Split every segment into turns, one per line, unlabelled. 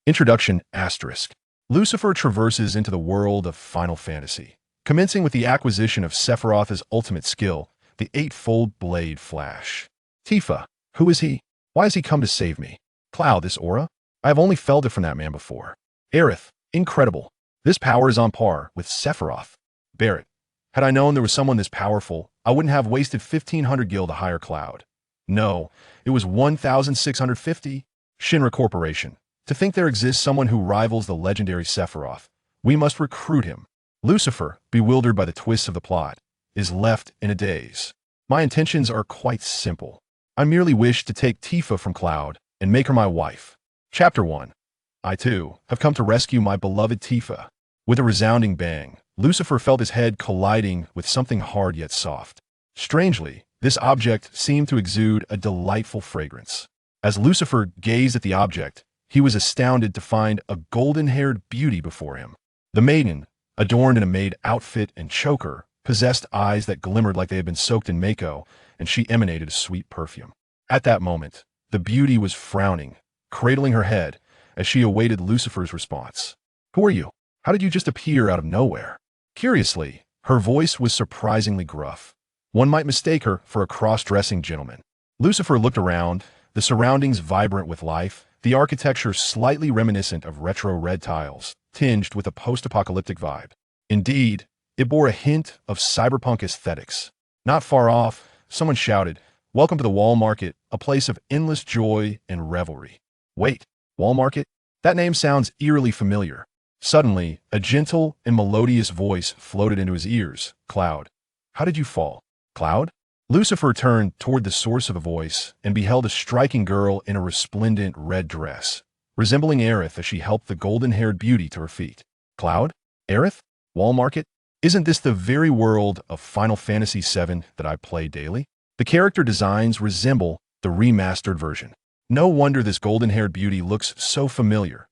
Introduction **. Lucifer traverses into the world of Final Fantasy, commencing with the acquisition of Sephiroth's ultimate skill, the eightfold blade flash. Tifa, who is he? Why has he come to save me? Cloud, this aura? I have only felt it from that man before. Aerith, incredible. This power is on par with Sephiroth. Barrett, had I known there was someone this powerful, I wouldn't have wasted 1,500 gil to hire Cloud. No, it was 1,650. Shinra Corporation. To think there exists someone who rivals the legendary Sephiroth, we must recruit him. Lucifer, bewildered by the twists of the plot, is left in a daze. My intentions are quite simple. I merely wish to take Tifa from Cloud and make her my wife. Chapter 1. I, too, have come to rescue my beloved Tifa. With a resounding bang, Lucifer felt his head colliding with something hard yet soft. Strangely, this object seemed to exude a delightful fragrance. As Lucifer gazed at the object, he was astounded to find a golden-haired beauty before him. The maiden, adorned in a maid outfit and choker, possessed eyes that glimmered like they had been soaked in Mako, and she emanated a sweet perfume. At that moment, the beauty was frowning, cradling her head, as she awaited Lucifer's response. Who are you? How did you just appear out of nowhere? Curiously, her voice was surprisingly gruff. One might mistake her for a cross-dressing gentleman. Lucifer looked around, the surroundings vibrant with life, the architecture slightly reminiscent of retro red tiles, tinged with a post-apocalyptic vibe. Indeed, it bore a hint of cyberpunk aesthetics. Not far off, someone shouted, "Welcome to the Wall Market, a place of endless joy and revelry." Wait, Wall Market? That name sounds eerily familiar. Suddenly, a gentle and melodious voice floated into his ears. Cloud. How did you fall? Cloud? Lucifer turned toward the source of the voice and beheld a striking girl in a resplendent red dress, resembling Aerith as she helped the golden-haired beauty to her feet. Cloud? Aerith? Wall Market? Isn't this the very world of Final Fantasy VII that I play daily? The character designs resemble the remastered version. No wonder this golden-haired beauty looks so familiar.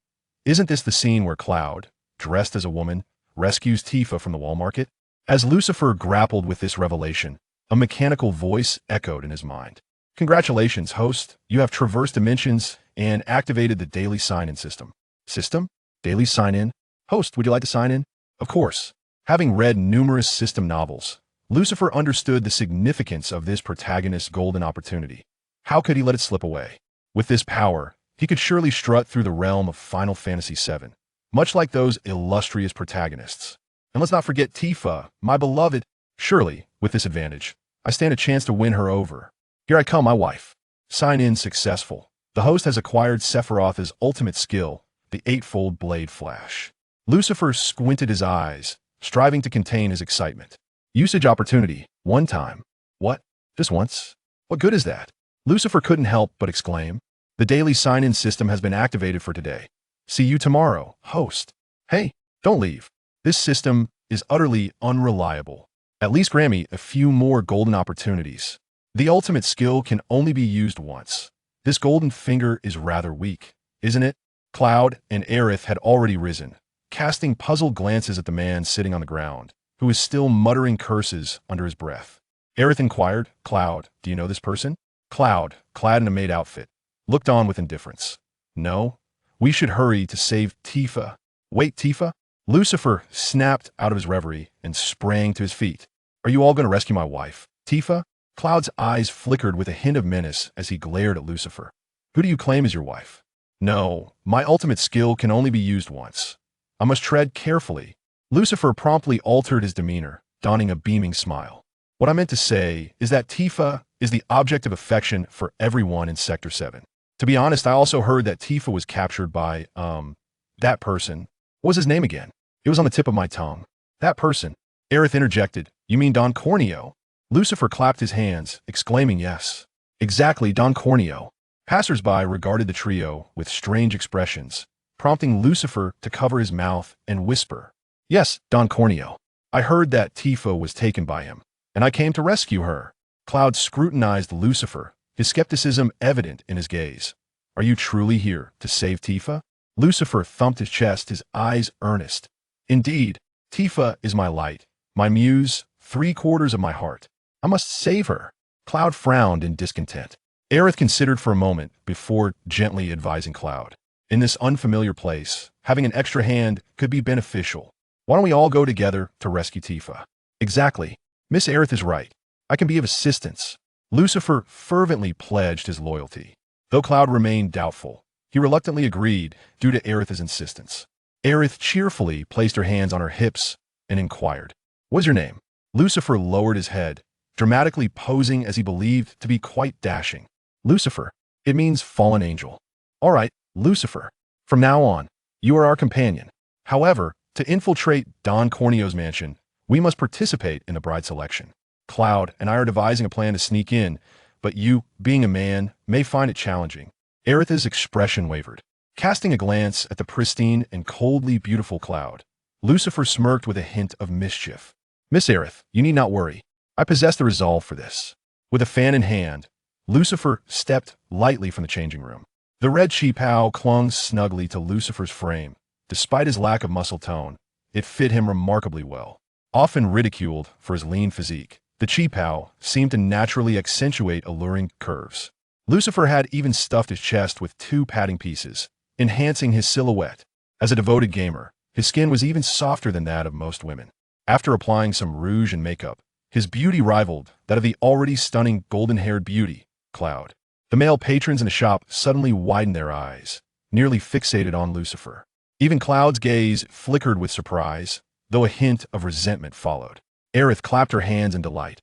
Isn't this the scene where Cloud, dressed as a woman, rescues Tifa from the Wall Market? As Lucifer grappled with this revelation, a mechanical voice echoed in his mind. Congratulations, host. You have traversed dimensions and activated the daily sign-in system. System? Daily sign-in? Host, would you like to sign in? Of course. Having read numerous system novels, Lucifer understood the significance of this protagonist's golden opportunity. How could he let it slip away? With this power, he could surely strut through the realm of Final Fantasy VII, much like those illustrious protagonists. And let's not forget Tifa, my beloved. Surely, with this advantage, I stand a chance to win her over. Here I come, my wife. Sign in successful. The host has acquired Sephiroth's ultimate skill, the eightfold blade flash. Lucifer squinted his eyes, striving to contain his excitement. Usage opportunity, one time. What? Just once? What good is that? Lucifer couldn't help but exclaim. The daily sign-in system has been activated for today. See you tomorrow, host. Hey, don't leave. This system is utterly unreliable. At least grant me a few more golden opportunities. The ultimate skill can only be used once. This golden finger is rather weak, isn't it? Cloud and Aerith had already risen, casting puzzled glances at the man sitting on the ground, who is still muttering curses under his breath. Aerith inquired, Cloud, do you know this person? Cloud, clad in a maid outfit, looked on with indifference. No, we should hurry to save Tifa. Wait, Tifa? Lucifer snapped out of his reverie and sprang to his feet. Are you all going to rescue my wife, Tifa? Cloud's eyes flickered with a hint of menace as he glared at Lucifer. Who do you claim as your wife? No, my ultimate skill can only be used once. I must tread carefully. Lucifer promptly altered his demeanor, donning a beaming smile. What I meant to say is that Tifa is the object of affection for everyone in Sector 7. To be honest, I also heard that Tifa was captured by, that person. What was his name again? It was on the tip of my tongue. That person. Aerith interjected. You mean Don Corneo? Lucifer clapped his hands, exclaiming yes. Exactly, Don Corneo. Passers-by regarded the trio with strange expressions, prompting Lucifer to cover his mouth and whisper. Yes, Don Corneo. I heard that Tifa was taken by him, and I came to rescue her. Cloud scrutinized Lucifer, his skepticism evident in his gaze. Are you truly here to save Tifa? Lucifer thumped his chest, his eyes earnest. Indeed, Tifa is my light, my muse, 3/4 of my heart. I must save her. Cloud frowned in discontent. Aerith considered for a moment before gently advising Cloud. In this unfamiliar place, having an extra hand could be beneficial. Why don't we all go together to rescue Tifa? Exactly. Miss Aerith is right. I can be of assistance. Lucifer fervently pledged his loyalty. Though Cloud remained doubtful, he reluctantly agreed due to Aerith's insistence. Aerith cheerfully placed her hands on her hips and inquired, "What's your name?" Lucifer lowered his head, dramatically posing as he believed to be quite dashing. "Lucifer. It means fallen angel." "All right, Lucifer. From now on, you are our companion. However, to infiltrate Don Corneo's mansion, we must participate in the bride selection. Cloud and I are devising a plan to sneak in, but you, being a man, may find it challenging." Aerith's expression wavered. Casting a glance at the pristine and coldly beautiful Cloud, Lucifer smirked with a hint of mischief. "Miss Aerith, you need not worry. I possess the resolve for this." With a fan in hand, Lucifer stepped lightly from the changing room. The red qipao clung snugly to Lucifer's frame. Despite his lack of muscle tone, it fit him remarkably well. Often ridiculed for his lean physique, the qipao seemed to naturally accentuate alluring curves. Lucifer had even stuffed his chest with 2 padding pieces, enhancing his silhouette. As a devoted gamer, his skin was even softer than that of most women. After applying some rouge and makeup, his beauty rivaled that of the already stunning golden-haired beauty, Cloud. The male patrons in the shop suddenly widened their eyes, nearly fixated on Lucifer. Even Cloud's gaze flickered with surprise, though a hint of resentment followed. Aerith clapped her hands in delight.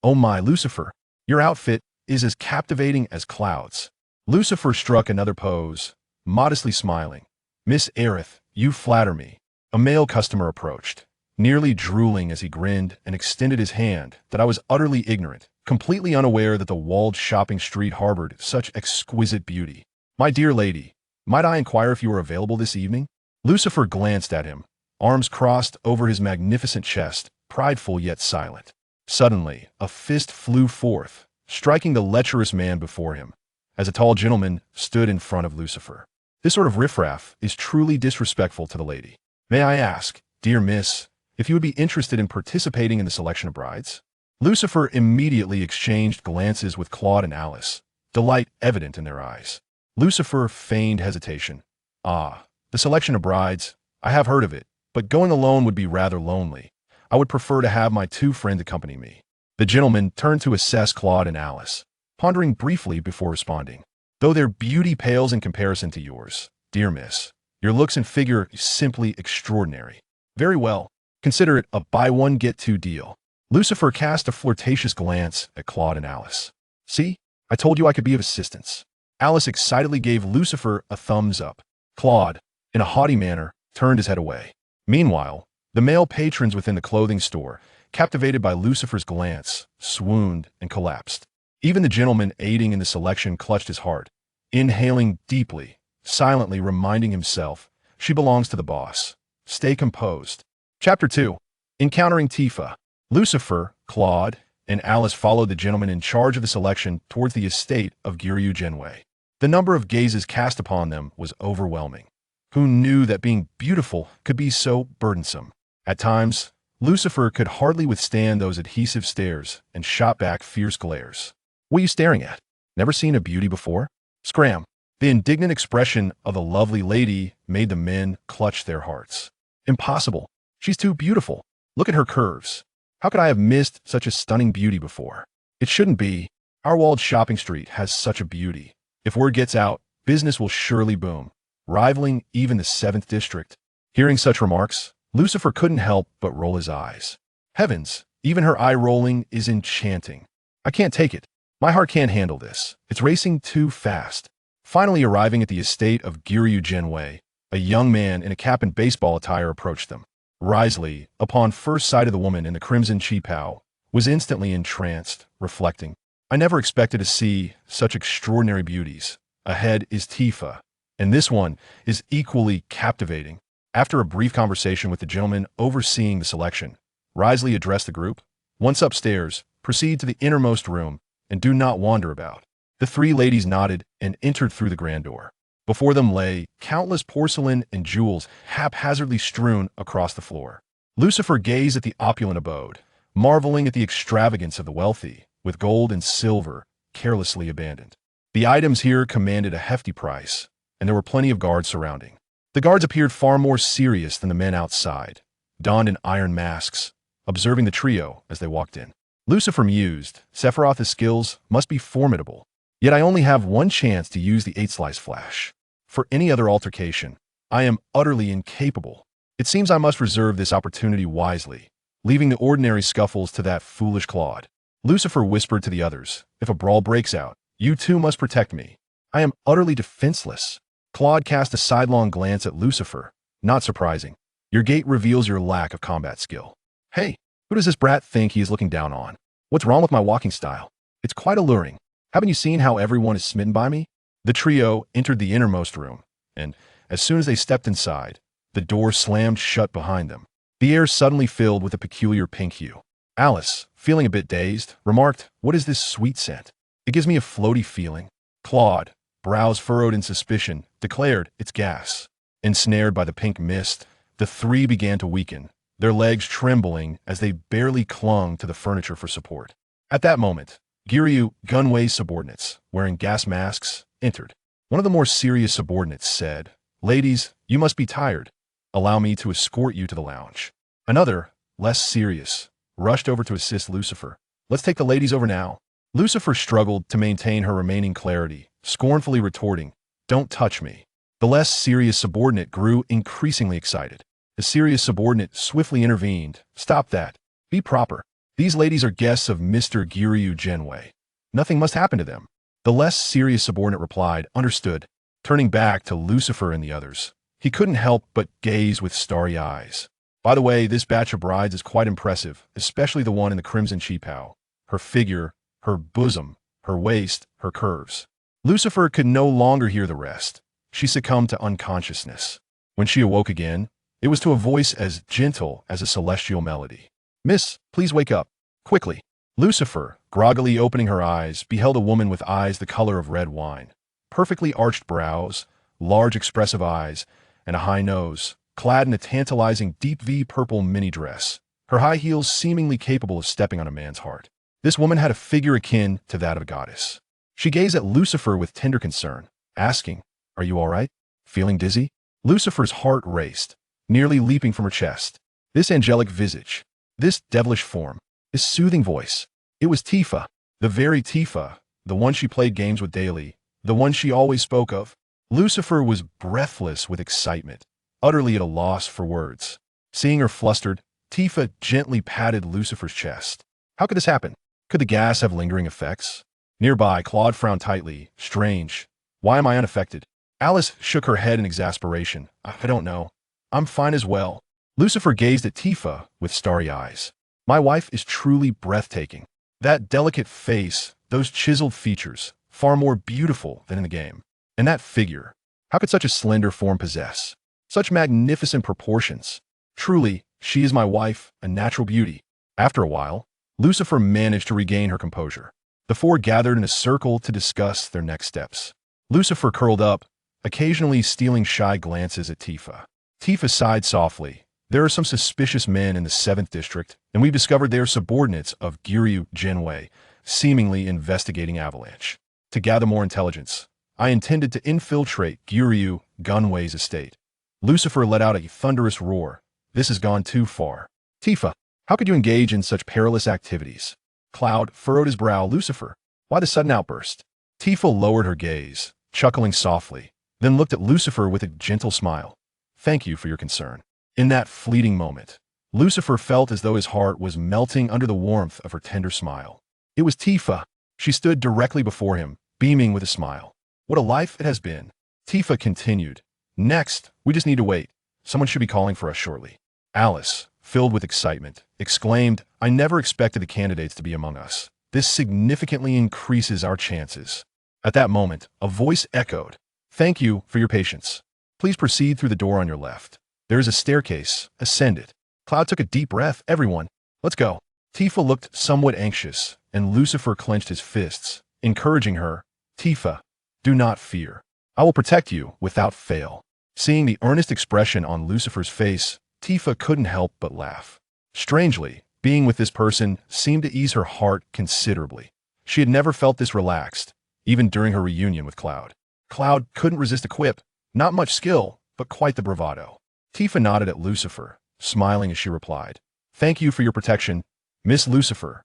"Oh my, Lucifer, your outfit is as captivating as Cloud's." Lucifer struck another pose, modestly smiling. "Miss Aerith, you flatter me." A male customer approached, nearly drooling as he grinned and extended his hand that I was utterly ignorant, completely unaware that the walled shopping street harbored such exquisite beauty. "My dear lady, might I inquire if you are available this evening?" Lucifer glanced at him, arms crossed over his magnificent chest, prideful yet silent. Suddenly, a fist flew forth, striking the lecherous man before him, as a tall gentleman stood in front of Lucifer. This sort of riffraff is truly disrespectful to the lady. "May I ask, dear miss, if you would be interested in participating in the selection of brides?" Lucifer immediately exchanged glances with Claude and Alice, delight evident in their eyes. Lucifer feigned hesitation. "Ah, the selection of brides, I have heard of it, but going alone would be rather lonely. I would prefer to have my 2 friends accompany me." The gentleman turned to assess Claude and Alice, pondering briefly before responding. "Though their beauty pales in comparison to yours, dear miss, your looks and figure is simply extraordinary." "Very well. Consider it a buy-1-get-2 deal." Lucifer cast a flirtatious glance at Claude and Alice. "See? I told you I could be of assistance." Alice excitedly gave Lucifer a thumbs up. Claude, in a haughty manner, turned his head away. Meanwhile, the male patrons within the clothing store, captivated by Lucifer's glance, swooned and collapsed. Even the gentleman aiding in the selection clutched his heart, inhaling deeply, silently reminding himself, "She belongs to the boss. Stay composed." Chapter 2. Encountering Tifa. Lucifer, Claude, and Alice followed the gentleman in charge of the selection towards the estate of Giryu Genwei. The number of gazes cast upon them was overwhelming. Who knew that being beautiful could be so burdensome? At times, Lucifer could hardly withstand those adhesive stares and shot back fierce glares. "What are you staring at? Never seen a beauty before?" Scram! The indignant expression of the lovely lady made the men clutch their hearts. "Impossible. She's too beautiful. Look at her curves. How could I have missed such a stunning beauty before? It shouldn't be. Our walled shopping street has such a beauty. If word gets out, business will surely boom, rivaling even the 7th district." Hearing such remarks, Lucifer couldn't help but roll his eyes. Heavens, even her eye rolling is enchanting. "I can't take it. My heart can't handle this. It's racing too fast." Finally arriving at the estate of Giryu Genwei, a young man in a cap and baseball attire approached them. Risley, upon first sight of the woman in the crimson qipao, was instantly entranced, reflecting, "I never expected to see such extraordinary beauties. Ahead is Tifa, and this one is equally captivating." After a brief conversation with the gentleman overseeing the selection, Risley addressed the group. "Once upstairs, proceed to the innermost room, and do not wander about." The 3 ladies nodded and entered through the grand door. Before them lay countless porcelain and jewels haphazardly strewn across the floor. Lucifer gazed at the opulent abode, marveling at the extravagance of the wealthy, with gold and silver carelessly abandoned. The items here commanded a hefty price, and there were plenty of guards surrounding. The guards appeared far more serious than the men outside, donned in iron masks, observing the trio as they walked in. Lucifer mused, Sephiroth's skills must be formidable. Yet I only have one chance to use the 8-slice flash. For any other altercation, I am utterly incapable. It seems I must reserve this opportunity wisely, leaving the ordinary scuffles to that foolish Claude. Lucifer whispered to the others, if a brawl breaks out, you too must protect me. I am utterly defenseless. Claude cast a sidelong glance at Lucifer. Not surprising. Your gait reveals your lack of combat skill. Hey, who does this brat think he is looking down on? What's wrong with my walking style? It's quite alluring. Haven't you seen how everyone is smitten by me? The trio entered the innermost room, and as soon as they stepped inside, the door slammed shut behind them. The air suddenly filled with a peculiar pink hue. Alice, feeling a bit dazed, remarked, what is this sweet scent? It gives me a floaty feeling. Claude, brows furrowed in suspicion, declared, it's gas. Ensnared by the pink mist, the three began to weaken, their legs trembling as they barely clung to the furniture for support. At that moment, Giryu Gunway's subordinates, wearing gas masks, entered. One of the more serious subordinates said, ladies, you must be tired. Allow me to escort you to the lounge. Another, less serious, rushed over to assist Lucifer. Let's take the ladies over now. Lucifer struggled to maintain her remaining clarity, scornfully retorting, don't touch me. The less serious subordinate grew increasingly excited. The serious subordinate swiftly intervened. Stop that. Be proper. These ladies are guests of Mr. Giryu Genway. Nothing must happen to them. The less serious subordinate replied, understood, turning back to Lucifer and the others. He couldn't help but gaze with starry eyes. By the way, this batch of brides is quite impressive, especially the one in the crimson qipao. Her figure, her bosom, her waist, her curves. Lucifer could no longer hear the rest. She succumbed to unconsciousness. When she awoke again, it was to a voice as gentle as a celestial melody. Miss, please wake up. Quickly. Lucifer, groggily opening her eyes, beheld a woman with eyes the color of red wine. Perfectly arched brows, large expressive eyes, and a high nose, clad in a tantalizing deep V purple mini dress, her high heels seemingly capable of stepping on a man's heart. This woman had a figure akin to that of a goddess. She gazed at Lucifer with tender concern, asking, are you all right? Feeling dizzy? Lucifer's heart raced, nearly leaping from her chest. This angelic visage, this devilish form, this soothing voice. It was Tifa, the very Tifa, the one she played games with daily, the one she always spoke of. Lucifer was breathless with excitement, utterly at a loss for words. Seeing her flustered, Tifa gently patted Lucifer's chest. How could this happen? Could the gas have lingering effects? Nearby, Claude frowned tightly. Strange. Why am I unaffected? Alice shook her head in exasperation. I don't know. I'm fine as well. Lucifer gazed at Tifa with starry eyes. My wife is truly breathtaking. That delicate face, those chiseled features, far more beautiful than in the game. And that figure, how could such a slender form possess such magnificent proportions? Truly, she is my wife, a natural beauty. After a while, Lucifer managed to regain her composure. The four gathered in a circle to discuss their next steps. Lucifer curled up, occasionally stealing shy glances at Tifa. Tifa sighed softly. There are some suspicious men in the 7th district, and we've discovered they are subordinates of Giryu Genway, seemingly investigating Avalanche. To gather more intelligence, I intended to infiltrate Giryu Gunway's estate. Lucifer let out a thunderous roar. This has gone too far. Tifa, how could you engage in such perilous activities? Cloud furrowed his brow. Lucifer, why the sudden outburst? Tifa lowered her gaze, chuckling softly, then looked at Lucifer with a gentle smile. Thank you for your concern. In that fleeting moment, Lucifer felt as though his heart was melting under the warmth of her tender smile. It was Tifa. She stood directly before him, beaming with a smile. What a life it has been. Tifa continued. Next, we just need to wait. Someone should be calling for us shortly. Alice, filled with excitement, exclaimed, I never expected the candidates to be among us. This significantly increases our chances. At that moment, a voice echoed. Thank you for your patience. Please proceed through the door on your left. There is a staircase. Ascend it. Cloud took a deep breath. Everyone, let's go. Tifa looked somewhat anxious, and Lucifer clenched his fists, encouraging her. Tifa, do not fear. I will protect you without fail. Seeing the earnest expression on Lucifer's face, Tifa couldn't help but laugh. Strangely, being with this person seemed to ease her heart considerably. She had never felt this relaxed, even during her reunion with Cloud. Cloud couldn't resist a quip. Not much skill, but quite the bravado. Tifa nodded at Lucifer, smiling as she replied, "Thank you for your protection, Miss Lucifer."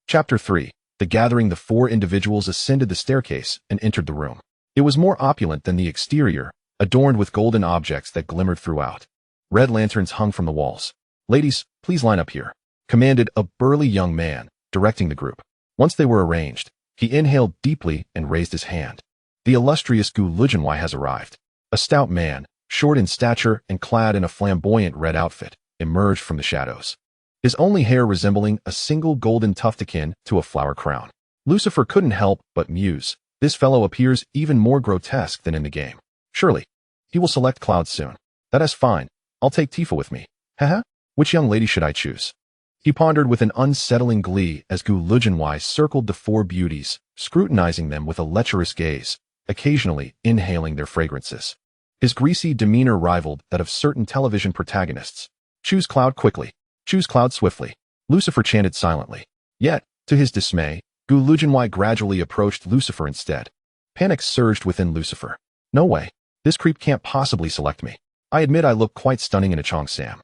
Chapter 3. The Gathering. The four individuals ascended the staircase and entered the room. It was more opulent than the exterior, adorned with golden objects that glimmered throughout. Red lanterns hung from the walls. "Ladies, please line up here," commanded a burly young man, directing the group. Once they were arranged, he inhaled deeply and raised his hand. "The illustrious Gu Lujianwei has arrived." A stout man, short in stature and clad in a flamboyant red outfit, emerged from the shadows. His only hair resembling a single golden tuft akin to a flower crown. Lucifer couldn't help but muse. This fellow appears even more grotesque than in the game. Surely, he will select Cloud soon. That is fine. I'll take Tifa with me. Haha. Which young lady should I choose? He pondered with an unsettling glee as Gu Lujianwei circled the four beauties, scrutinizing them with a lecherous gaze, occasionally inhaling their fragrances. His greasy demeanor rivaled that of certain television protagonists. "Choose Cloud quickly. Choose Cloud swiftly," Lucifer chanted silently. Yet, to his dismay, Gu Lujianwei gradually approached Lucifer instead. Panic surged within Lucifer. "No way. This creep can't possibly select me. I admit I look quite stunning in a cheongsam.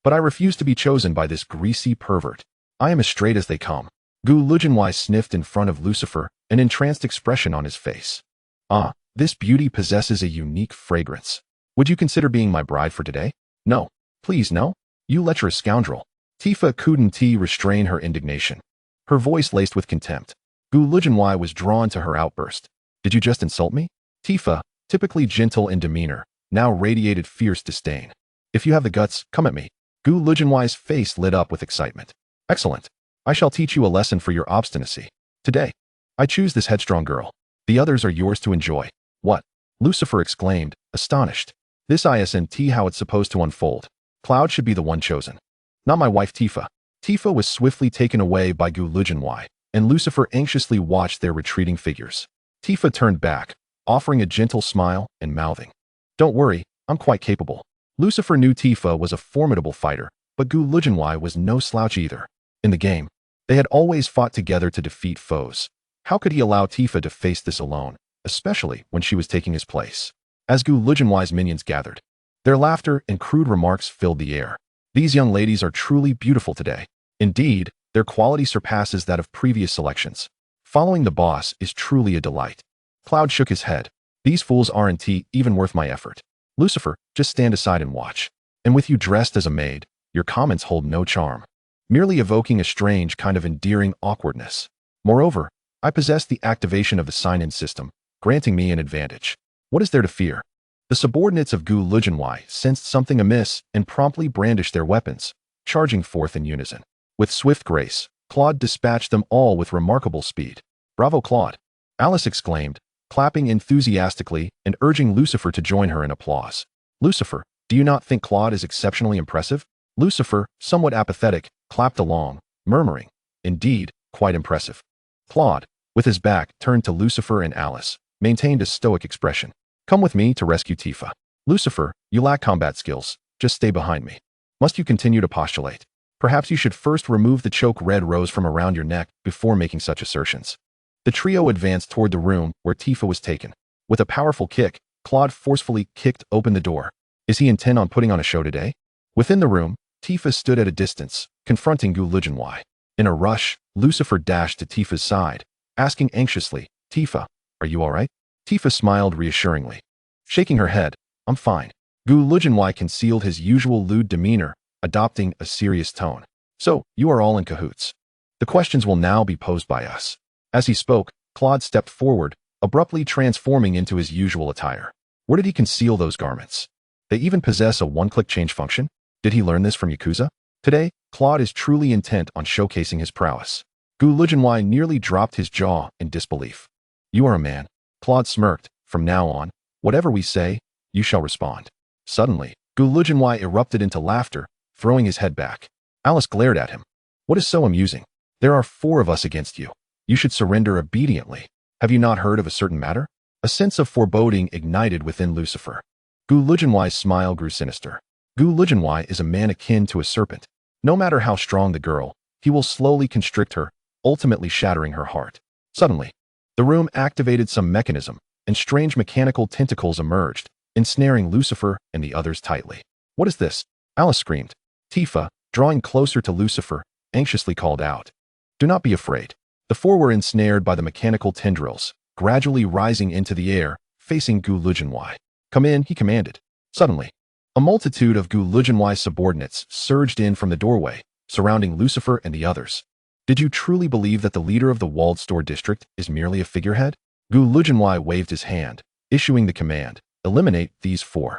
But I refuse to be chosen by this greasy pervert. I am as straight as they come." Gu Lujianwei sniffed in front of Lucifer, an entranced expression on his face. "Ah, this beauty possesses a unique fragrance. Would you consider being my bride for today?" "No. Please, no. You lecherous scoundrel." Tifa couldn't restrain her indignation, her voice laced with contempt. Gu Lujianwei was drawn to her outburst. "Did you just insult me?" Tifa, typically gentle in demeanor, now radiated fierce disdain. "If you have the guts, come at me." Gu Lujianwei's face lit up with excitement. "Excellent. I shall teach you a lesson for your obstinacy. Today, I choose this headstrong girl. The others are yours to enjoy." "What?" Lucifer exclaimed, astonished. "This isn't how it's supposed to unfold. Cloud should be the one chosen. Not my wife Tifa." Tifa was swiftly taken away by Gu Lujianwei, and Lucifer anxiously watched their retreating figures. Tifa turned back, offering a gentle smile and mouthing, "Don't worry, I'm quite capable." Lucifer knew Tifa was a formidable fighter, but Gu Lujianwei was no slouch either. In the game, they had always fought together to defeat foes. How could he allow Tifa to face this alone, especially when she was taking his place? As Gu Lujianwei's minions gathered, their laughter and crude remarks filled the air. "These young ladies are truly beautiful today. Indeed, their quality surpasses that of previous selections. Following the boss is truly a delight." Cloud shook his head. "These fools aren't even worth my effort. Lucifer, just stand aside and watch. And with you dressed as a maid, your comments hold no charm, merely evoking a strange kind of endearing awkwardness. Moreover, I possess the activation of the sign-in system, granting me an advantage. What is there to fear?" The subordinates of Gu Lujianwei sensed something amiss and promptly brandished their weapons, charging forth in unison. With swift grace, Claude dispatched them all with remarkable speed. "Bravo, Claude!" Alice exclaimed, clapping enthusiastically and urging Lucifer to join her in applause. "Lucifer, do you not think Claude is exceptionally impressive?" Lucifer, somewhat apathetic, clapped along, murmuring, "Indeed, quite impressive." Claude, with his back turned to Lucifer and Alice, maintained a stoic expression. "Come with me to rescue Tifa." "Lucifer, you lack combat skills. Just stay behind me." "Must you continue to postulate? Perhaps you should first remove the choke red rose from around your neck before making such assertions." The trio advanced toward the room where Tifa was taken. With a powerful kick, Claude forcefully kicked open the door. Is he intent on putting on a show today? Within the room, Tifa stood at a distance, confronting Gu Lujianwei. In a rush, Lucifer dashed to Tifa's side, asking anxiously, "Tifa, are you all right?" Tifa smiled reassuringly, shaking her head. "I'm fine." Gu Lujianwei concealed his usual lewd demeanor, adopting a serious tone. "So, you are all in cahoots. The questions will now be posed by us." As he spoke, Claude stepped forward, abruptly transforming into his usual attire. Where did he conceal those garments? They even possess a one-click change function? Did he learn this from Yakuza? Today, Claude is truly intent on showcasing his prowess. Gu Lujianwei nearly dropped his jaw in disbelief. "You are a man." Claude smirked. "From now on, whatever we say, you shall respond." Suddenly, Gu Lujianwei erupted into laughter, throwing his head back. Alice glared at him. "What is so amusing? There are 4 of us against you. You should surrender obediently. Have you not heard of a certain matter?" A sense of foreboding ignited within Lucifer. Gu Lujianwei's smile grew sinister. Gu Lujianwei is a man akin to a serpent. No matter how strong the girl, he will slowly constrict her, ultimately shattering her heart. Suddenly, the room activated some mechanism, and strange mechanical tentacles emerged, ensnaring Lucifer and the others tightly. "What is this?" Alice screamed. Tifa, drawing closer to Lucifer, anxiously called out. "Do not be afraid." The four were ensnared by the mechanical tendrils, gradually rising into the air, facing Gu Lujianwei. "Come in," he commanded. Suddenly, a multitude of Gu Lujianwei's subordinates surged in from the doorway, surrounding Lucifer and the others. "Did you truly believe that the leader of the walled store district is merely a figurehead?" Gu Lujianwei waved his hand, issuing the command, "Eliminate these four."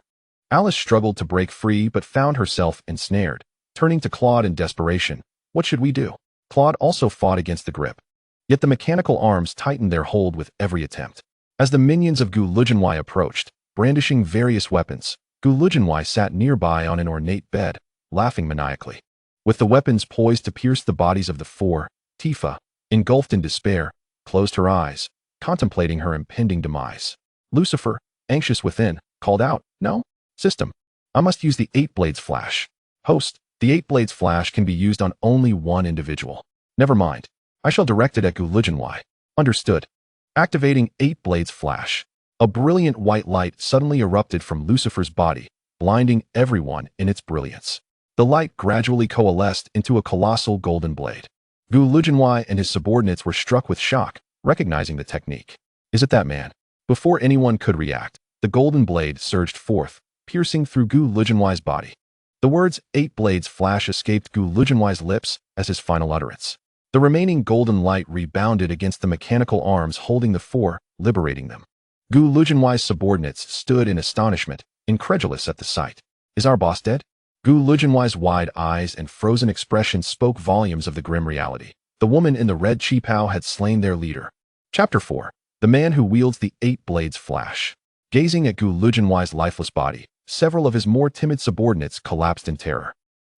Alice struggled to break free but found herself ensnared, turning to Claude in desperation. "What should we do?" Claude also fought against the grip. Yet the mechanical arms tightened their hold with every attempt. As the minions of Gu Lujianwei approached, brandishing various weapons, Gu Lujianwei sat nearby on an ornate bed, laughing maniacally. With the weapons poised to pierce the bodies of the four, Tifa, engulfed in despair, closed her eyes, contemplating her impending demise. Lucifer, anxious within, called out, "No? System. I must use the 8 Blades Flash." Host, the 8 Blades Flash can be used on only one individual. Never mind. I shall direct it at Gu Lujianwei. Understood. Activating 8 Blades Flash. A brilliant white light suddenly erupted from Lucifer's body, blinding everyone in its brilliance. The light gradually coalesced into a colossal golden blade. Gu Lujianwei and his subordinates were struck with shock, recognizing the technique. "Is it that man?" Before anyone could react, the golden blade surged forth, piercing through Gu Lujianwei's body. The words 8 Blades Flash escaped Gu Lujianwei's lips as his final utterance. The remaining golden light rebounded against the mechanical arms holding the four, liberating them. Gu Lujianwei's subordinates stood in astonishment, incredulous at the sight. "Is our boss dead?" Gu Lujianwei's wide eyes and frozen expression spoke volumes of the grim reality. The woman in the red qipao had slain their leader. Chapter 4. The man who wields the 8 Blades Flash. Gazing at Gu Lujianwei's lifeless body, several of his more timid subordinates collapsed in terror.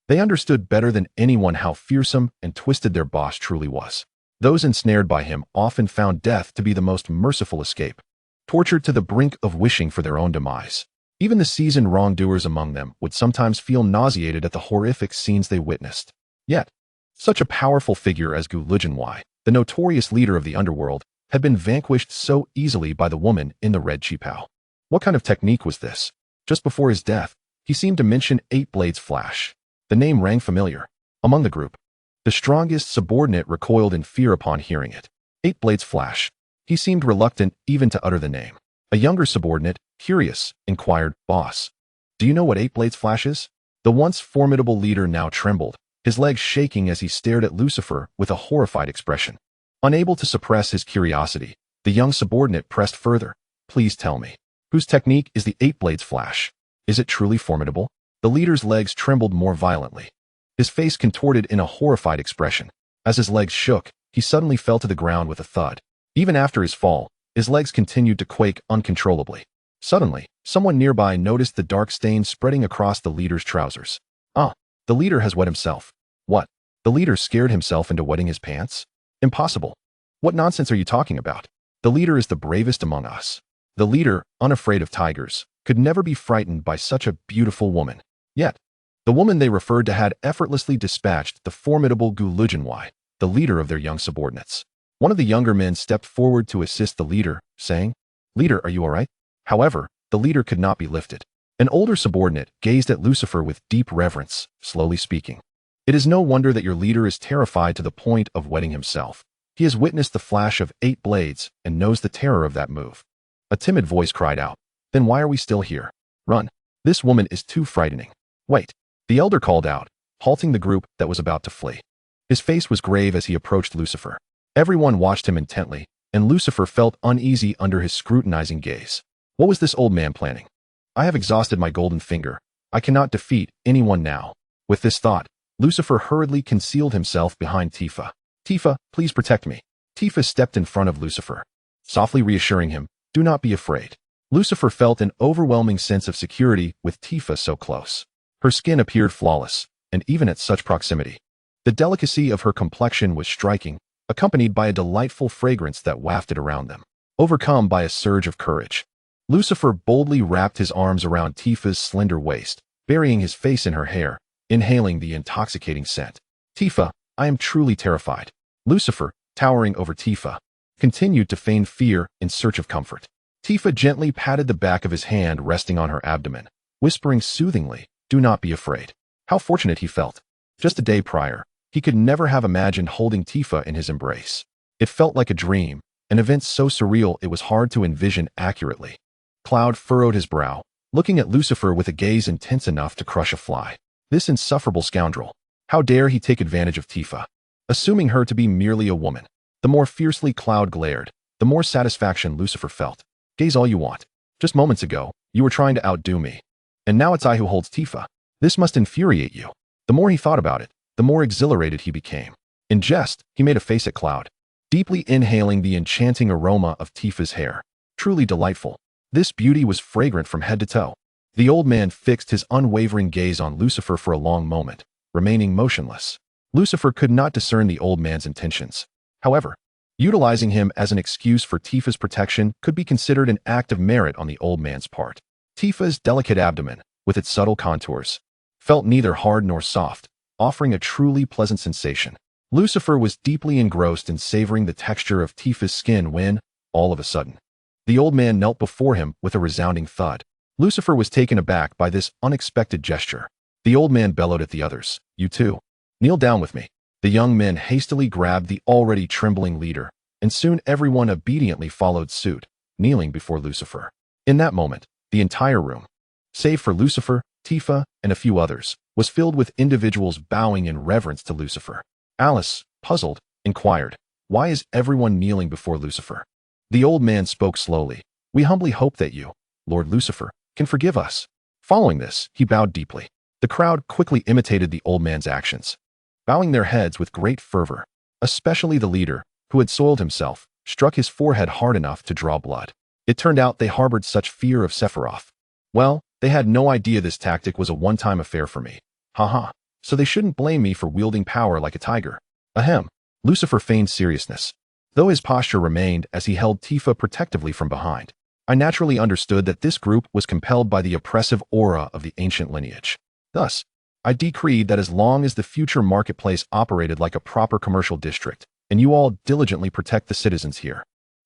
They understood better than anyone how fearsome and twisted their boss truly was. Those ensnared by him often found death to be the most merciful escape, tortured to the brink of wishing for their own demise. Even the seasoned wrongdoers among them would sometimes feel nauseated at the horrific scenes they witnessed. Yet, such a powerful figure as Gu Lujianwei, the notorious leader of the underworld, had been vanquished so easily by the woman in the red qipao. What kind of technique was this? Just before his death, he seemed to mention 8 Blades Flash. The name rang familiar. Among the group, the strongest subordinate recoiled in fear upon hearing it. 8 Blades Flash. He seemed reluctant even to utter the name. A younger subordinate, curious, inquired, "Boss, do you know what 8 Blades Flash is?" The once formidable leader now trembled, his legs shaking as he stared at Lucifer with a horrified expression. Unable to suppress his curiosity, the young subordinate pressed further. "Please tell me, whose technique is the 8 Blades Flash? Is it truly formidable?" The leader's legs trembled more violently. His face contorted in a horrified expression. As his legs shook, he suddenly fell to the ground with a thud. Even after his fall, his legs continued to quake uncontrollably. Suddenly, someone nearby noticed the dark stain spreading across the leader's trousers. "Ah, the leader has wet himself." "What? The leader scared himself into wetting his pants?" "Impossible. What nonsense are you talking about? The leader is the bravest among us." The leader, unafraid of tigers, could never be frightened by such a beautiful woman. Yet, the woman they referred to had effortlessly dispatched the formidable Gu Lujianwei, the leader of their young subordinates. One of the younger men stepped forward to assist the leader, saying, "Leader, are you all right?" However, the leader could not be lifted. An older subordinate gazed at Lucifer with deep reverence, slowly speaking. "It is no wonder that your leader is terrified to the point of wetting himself. He has witnessed the flash of 8 blades and knows the terror of that move." A timid voice cried out, "Then why are we still here? Run. This woman is too frightening." "Wait," the elder called out, halting the group that was about to flee. His face was grave as he approached Lucifer. Everyone watched him intently, and Lucifer felt uneasy under his scrutinizing gaze. What was this old man planning? "I have exhausted my golden finger. I cannot defeat anyone now." With this thought, Lucifer hurriedly concealed himself behind Tifa. "Tifa, please protect me." Tifa stepped in front of Lucifer, softly reassuring him, "Do not be afraid." Lucifer felt an overwhelming sense of security with Tifa so close. Her skin appeared flawless, and even at such proximity, the delicacy of her complexion was striking, accompanied by a delightful fragrance that wafted around them. Overcome by a surge of courage, Lucifer boldly wrapped his arms around Tifa's slender waist, burying his face in her hair, inhaling the intoxicating scent. "Tifa, I am truly terrified." Lucifer, towering over Tifa, continued to feign fear in search of comfort. Tifa gently patted the back of his hand resting on her abdomen, whispering soothingly, "Do not be afraid." How fortunate he felt. Just a day prior, he could never have imagined holding Tifa in his embrace. It felt like a dream, an event so surreal it was hard to envision accurately. Cloud furrowed his brow, looking at Lucifer with a gaze intense enough to crush a fly. This insufferable scoundrel. How dare he take advantage of Tifa, assuming her to be merely a woman. The more fiercely Cloud glared, the more satisfaction Lucifer felt. Gaze all you want. Just moments ago, you were trying to outdo me. And now it's I who holds Tifa. This must infuriate you. The more he thought about it, the more exhilarated he became. In jest, he made a face at Cloud, deeply inhaling the enchanting aroma of Tifa's hair. Truly delightful. This beauty was fragrant from head to toe. The old man fixed his unwavering gaze on Lucifer for a long moment, remaining motionless. Lucifer could not discern the old man's intentions. However, utilizing him as an excuse for Tifa's protection could be considered an act of merit on the old man's part. Tifa's delicate abdomen, with its subtle contours, felt neither hard nor soft, offering a truly pleasant sensation. Lucifer was deeply engrossed in savoring the texture of Tifa's skin when, all of a sudden, the old man knelt before him with a resounding thud. Lucifer was taken aback by this unexpected gesture. The old man bellowed at the others, "You too. Kneel down with me." The young men hastily grabbed the already trembling leader, and soon everyone obediently followed suit, kneeling before Lucifer. In that moment, the entire room, save for Lucifer, Tifa, and a few others, was filled with individuals bowing in reverence to Lucifer. Alice, puzzled, inquired, "Why is everyone kneeling before Lucifer?" The old man spoke slowly. "We humbly hope that you, Lord Lucifer, can forgive us." Following this, he bowed deeply. The crowd quickly imitated the old man's actions, bowing their heads with great fervor. Especially the leader, who had soiled himself, struck his forehead hard enough to draw blood. It turned out they harbored such fear of Sephiroth. Well, they had no idea this tactic was a one-time affair for me. Haha. So they shouldn't blame me for wielding power like a tiger. Ahem. Lucifer feigned seriousness, though his posture remained as he held Tifa protectively from behind. I naturally understood that this group was compelled by the oppressive aura of the ancient lineage. Thus, I decreed that as long as the future marketplace operated like a proper commercial district, and you all diligently protect the citizens here,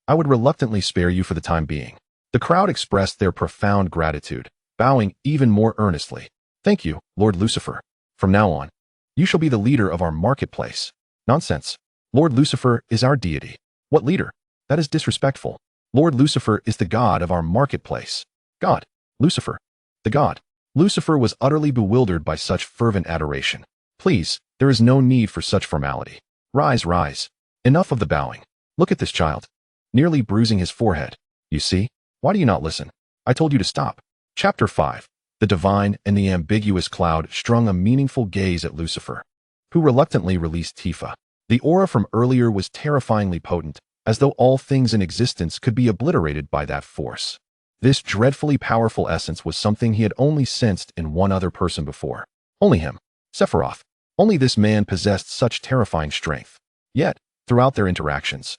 I would reluctantly spare you for the time being. The crowd expressed their profound gratitude, bowing even more earnestly. "Thank you, Lord Lucifer. From now on, you shall be the leader of our marketplace." Nonsense. Lord Lucifer is our deity. What leader? That is disrespectful. Lord Lucifer is the god of our marketplace. God. Lucifer. The god. Lucifer was utterly bewildered by such fervent adoration. "Please, there is no need for such formality. Rise, rise. Enough of the bowing. Look at this child." Nearly bruising his forehead. "You see? Why do you not listen? I told you to stop." Chapter 5. The divine and the ambiguous Cloud strung a meaningful gaze at Lucifer, who reluctantly released Tifa. The aura from earlier was terrifyingly potent, as though all things in existence could be obliterated by that force. This dreadfully powerful essence was something he had only sensed in one other person before. Only him. Sephiroth. Only this man possessed such terrifying strength. Yet, throughout their interactions,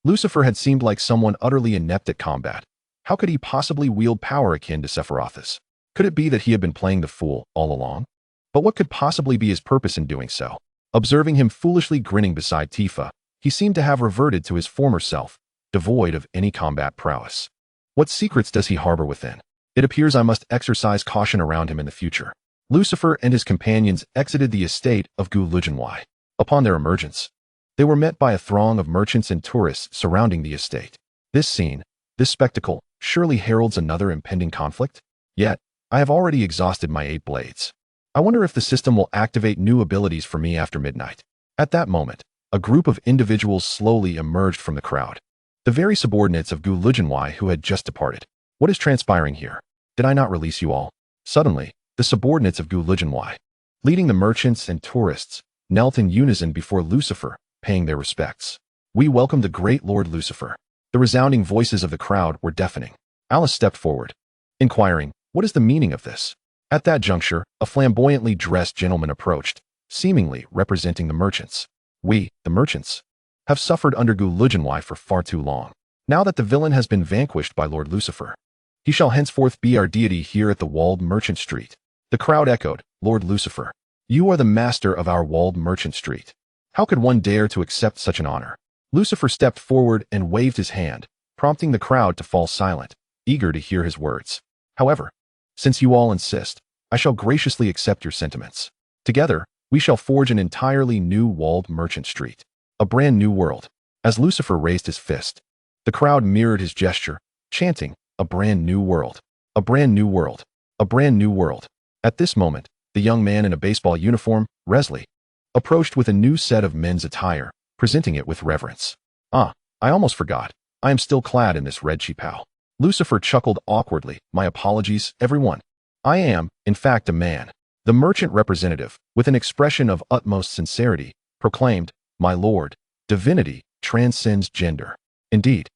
Lucifer had seemed like someone utterly inept at combat. How could he possibly wield power akin to Sephiroth's? Could it be that he had been playing the fool all along? But what could possibly be his purpose in doing so? Observing him foolishly grinning beside Tifa, he seemed to have reverted to his former self, devoid of any combat prowess. What secrets does he harbor within? It appears I must exercise caution around him in the future. Lucifer and his companions exited the estate of Gulujanwai. Upon their emergence, they were met by a throng of merchants and tourists surrounding the estate. This scene, this spectacle, surely heralds another impending conflict? Yet, I have already exhausted my 8 blades. I wonder if the system will activate new abilities for me after midnight. At that moment, a group of individuals slowly emerged from the crowd. The very subordinates of Gulujanwai who had just departed. What is transpiring here? Did I not release you all? Suddenly, the subordinates of Gulujanwai, leading the merchants and tourists, knelt in unison before Lucifer, paying their respects. "We welcome the great Lord Lucifer." The resounding voices of the crowd were deafening. Alice stepped forward, inquiring, "What is the meaning of this?" At that juncture, a flamboyantly dressed gentleman approached, seemingly representing the merchants. "We, the merchants, have suffered under Gulujanwai for far too long. Now that the villain has been vanquished by Lord Lucifer, he shall henceforth be our deity here at the walled merchant street." The crowd echoed, "Lord Lucifer, you are the master of our walled merchant street. How could one dare to accept such an honor?" Lucifer stepped forward and waved his hand, prompting the crowd to fall silent. eager to hear his words. However, since you all insist, I shall graciously accept your sentiments. Together, we shall forge an entirely new walled merchant street. A brand new world. As Lucifer raised his fist, the crowd mirrored his gesture, chanting, a brand new world. A brand new world. A brand new world. At this moment, the young man in a baseball uniform, Resley, approached with a new set of men's attire, presenting it with reverence. Ah, I almost forgot. I am still clad in this red qipao. Lucifer chuckled awkwardly. My apologies, everyone. I am, in fact, a man. The merchant representative, with an expression of utmost sincerity, proclaimed, My lord, divinity transcends gender. Indeed,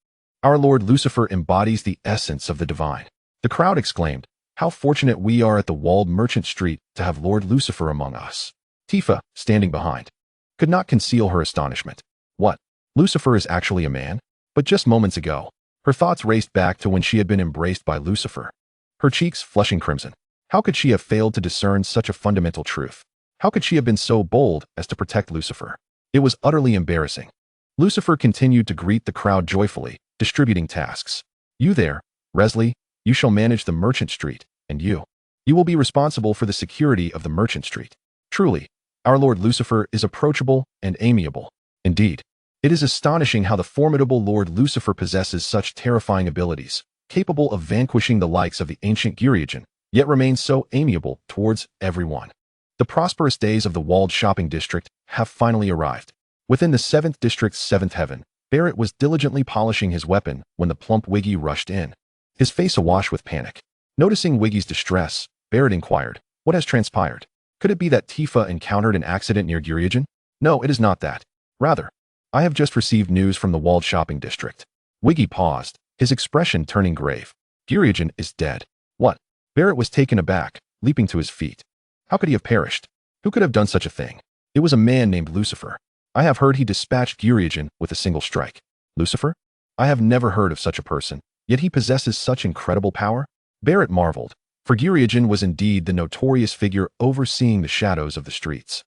our Lord Lucifer embodies the essence of the divine. The crowd exclaimed, How fortunate we are at the walled merchant street to have Lord Lucifer among us. Tifa, standing behind, could not conceal her astonishment. What? Lucifer is actually a man? But just moments ago, her thoughts raced back to when she had been embraced by Lucifer. Her cheeks flushing crimson. How could she have failed to discern such a fundamental truth? How could she have been so bold as to protect Lucifer? It was utterly embarrassing. Lucifer continued to greet the crowd joyfully, distributing tasks. You there, Resley, you shall manage the merchant street, and you will be responsible for the security of the merchant street. Truly, our Lord Lucifer is approachable and amiable. Indeed, it is astonishing how the formidable Lord Lucifer possesses such terrifying abilities, capable of vanquishing the likes of the ancient Guriajan, yet remains so amiable towards everyone. The prosperous days of the walled shopping district have finally arrived. Within the 7th district's 7th heaven, Barrett was diligently polishing his weapon when the plump Wiggy rushed in, his face awash with panic. Noticing Wiggy's distress, Barrett inquired, What has transpired? Could it be that Tifa encountered an accident near Guriajan? No, it is not that. Rather, I have just received news from the walled shopping district. Wiggy paused, his expression turning grave. Guriajan is dead. What? Barrett was taken aback, leaping to his feet. How could he have perished? Who could have done such a thing? It was a man named Lucifer. I have heard he dispatched Guriajan with a single strike. Lucifer? I have never heard of such a person, yet he possesses such incredible power? Barrett marveled, for Guriajan was indeed the notorious figure overseeing the shadows of the streets.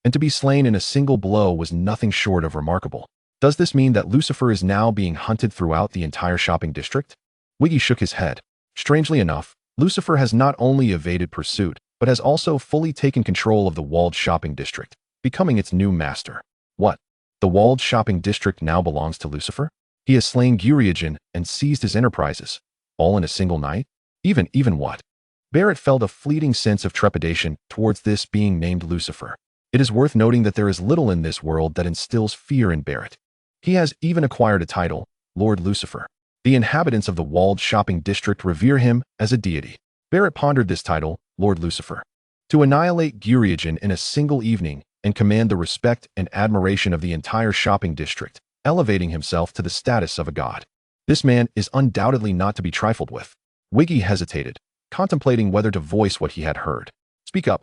And to be slain in a single blow was nothing short of remarkable. Does this mean that Lucifer is now being hunted throughout the entire shopping district? Wiggy shook his head. Strangely enough, Lucifer has not only evaded pursuit, but has also fully taken control of the walled shopping district, becoming its new master. What? The walled shopping district now belongs to Lucifer? He has slain Guriajan and seized his enterprises, all in a single night? Even what? Barrett felt a fleeting sense of trepidation towards this being named Lucifer. It is worth noting that there is little in this world that instills fear in Barrett. He has even acquired a title, Lord Lucifer. The inhabitants of the walled shopping district revere him as a deity. Barrett pondered this title, Lord Lucifer. To annihilate Guriajan in a single evening and command the respect and admiration of the entire shopping district, elevating himself to the status of a god. This man is undoubtedly not to be trifled with. Wiggy hesitated, contemplating whether to voice what he had heard. Speak up.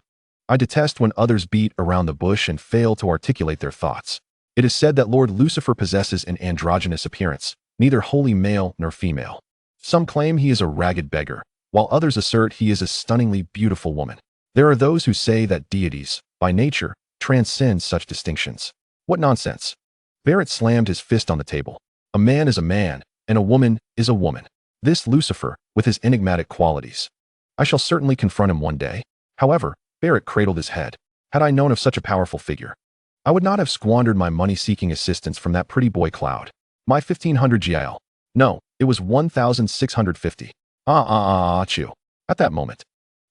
I detest when others beat around the bush and fail to articulate their thoughts. It is said that Lord Lucifer possesses an androgynous appearance, neither wholly male nor female. Some claim he is a ragged beggar, while others assert he is a stunningly beautiful woman. There are those who say that deities, by nature, transcend such distinctions. What nonsense! Barrett slammed his fist on the table. A man is a man, and a woman is a woman. This Lucifer, with his enigmatic qualities. I shall certainly confront him one day. However, Barrett cradled his head. Had I known of such a powerful figure, I would not have squandered my money-seeking assistance from that pretty boy Cloud. My 1,500 GL. No, it was 1,650. Chew. At that moment,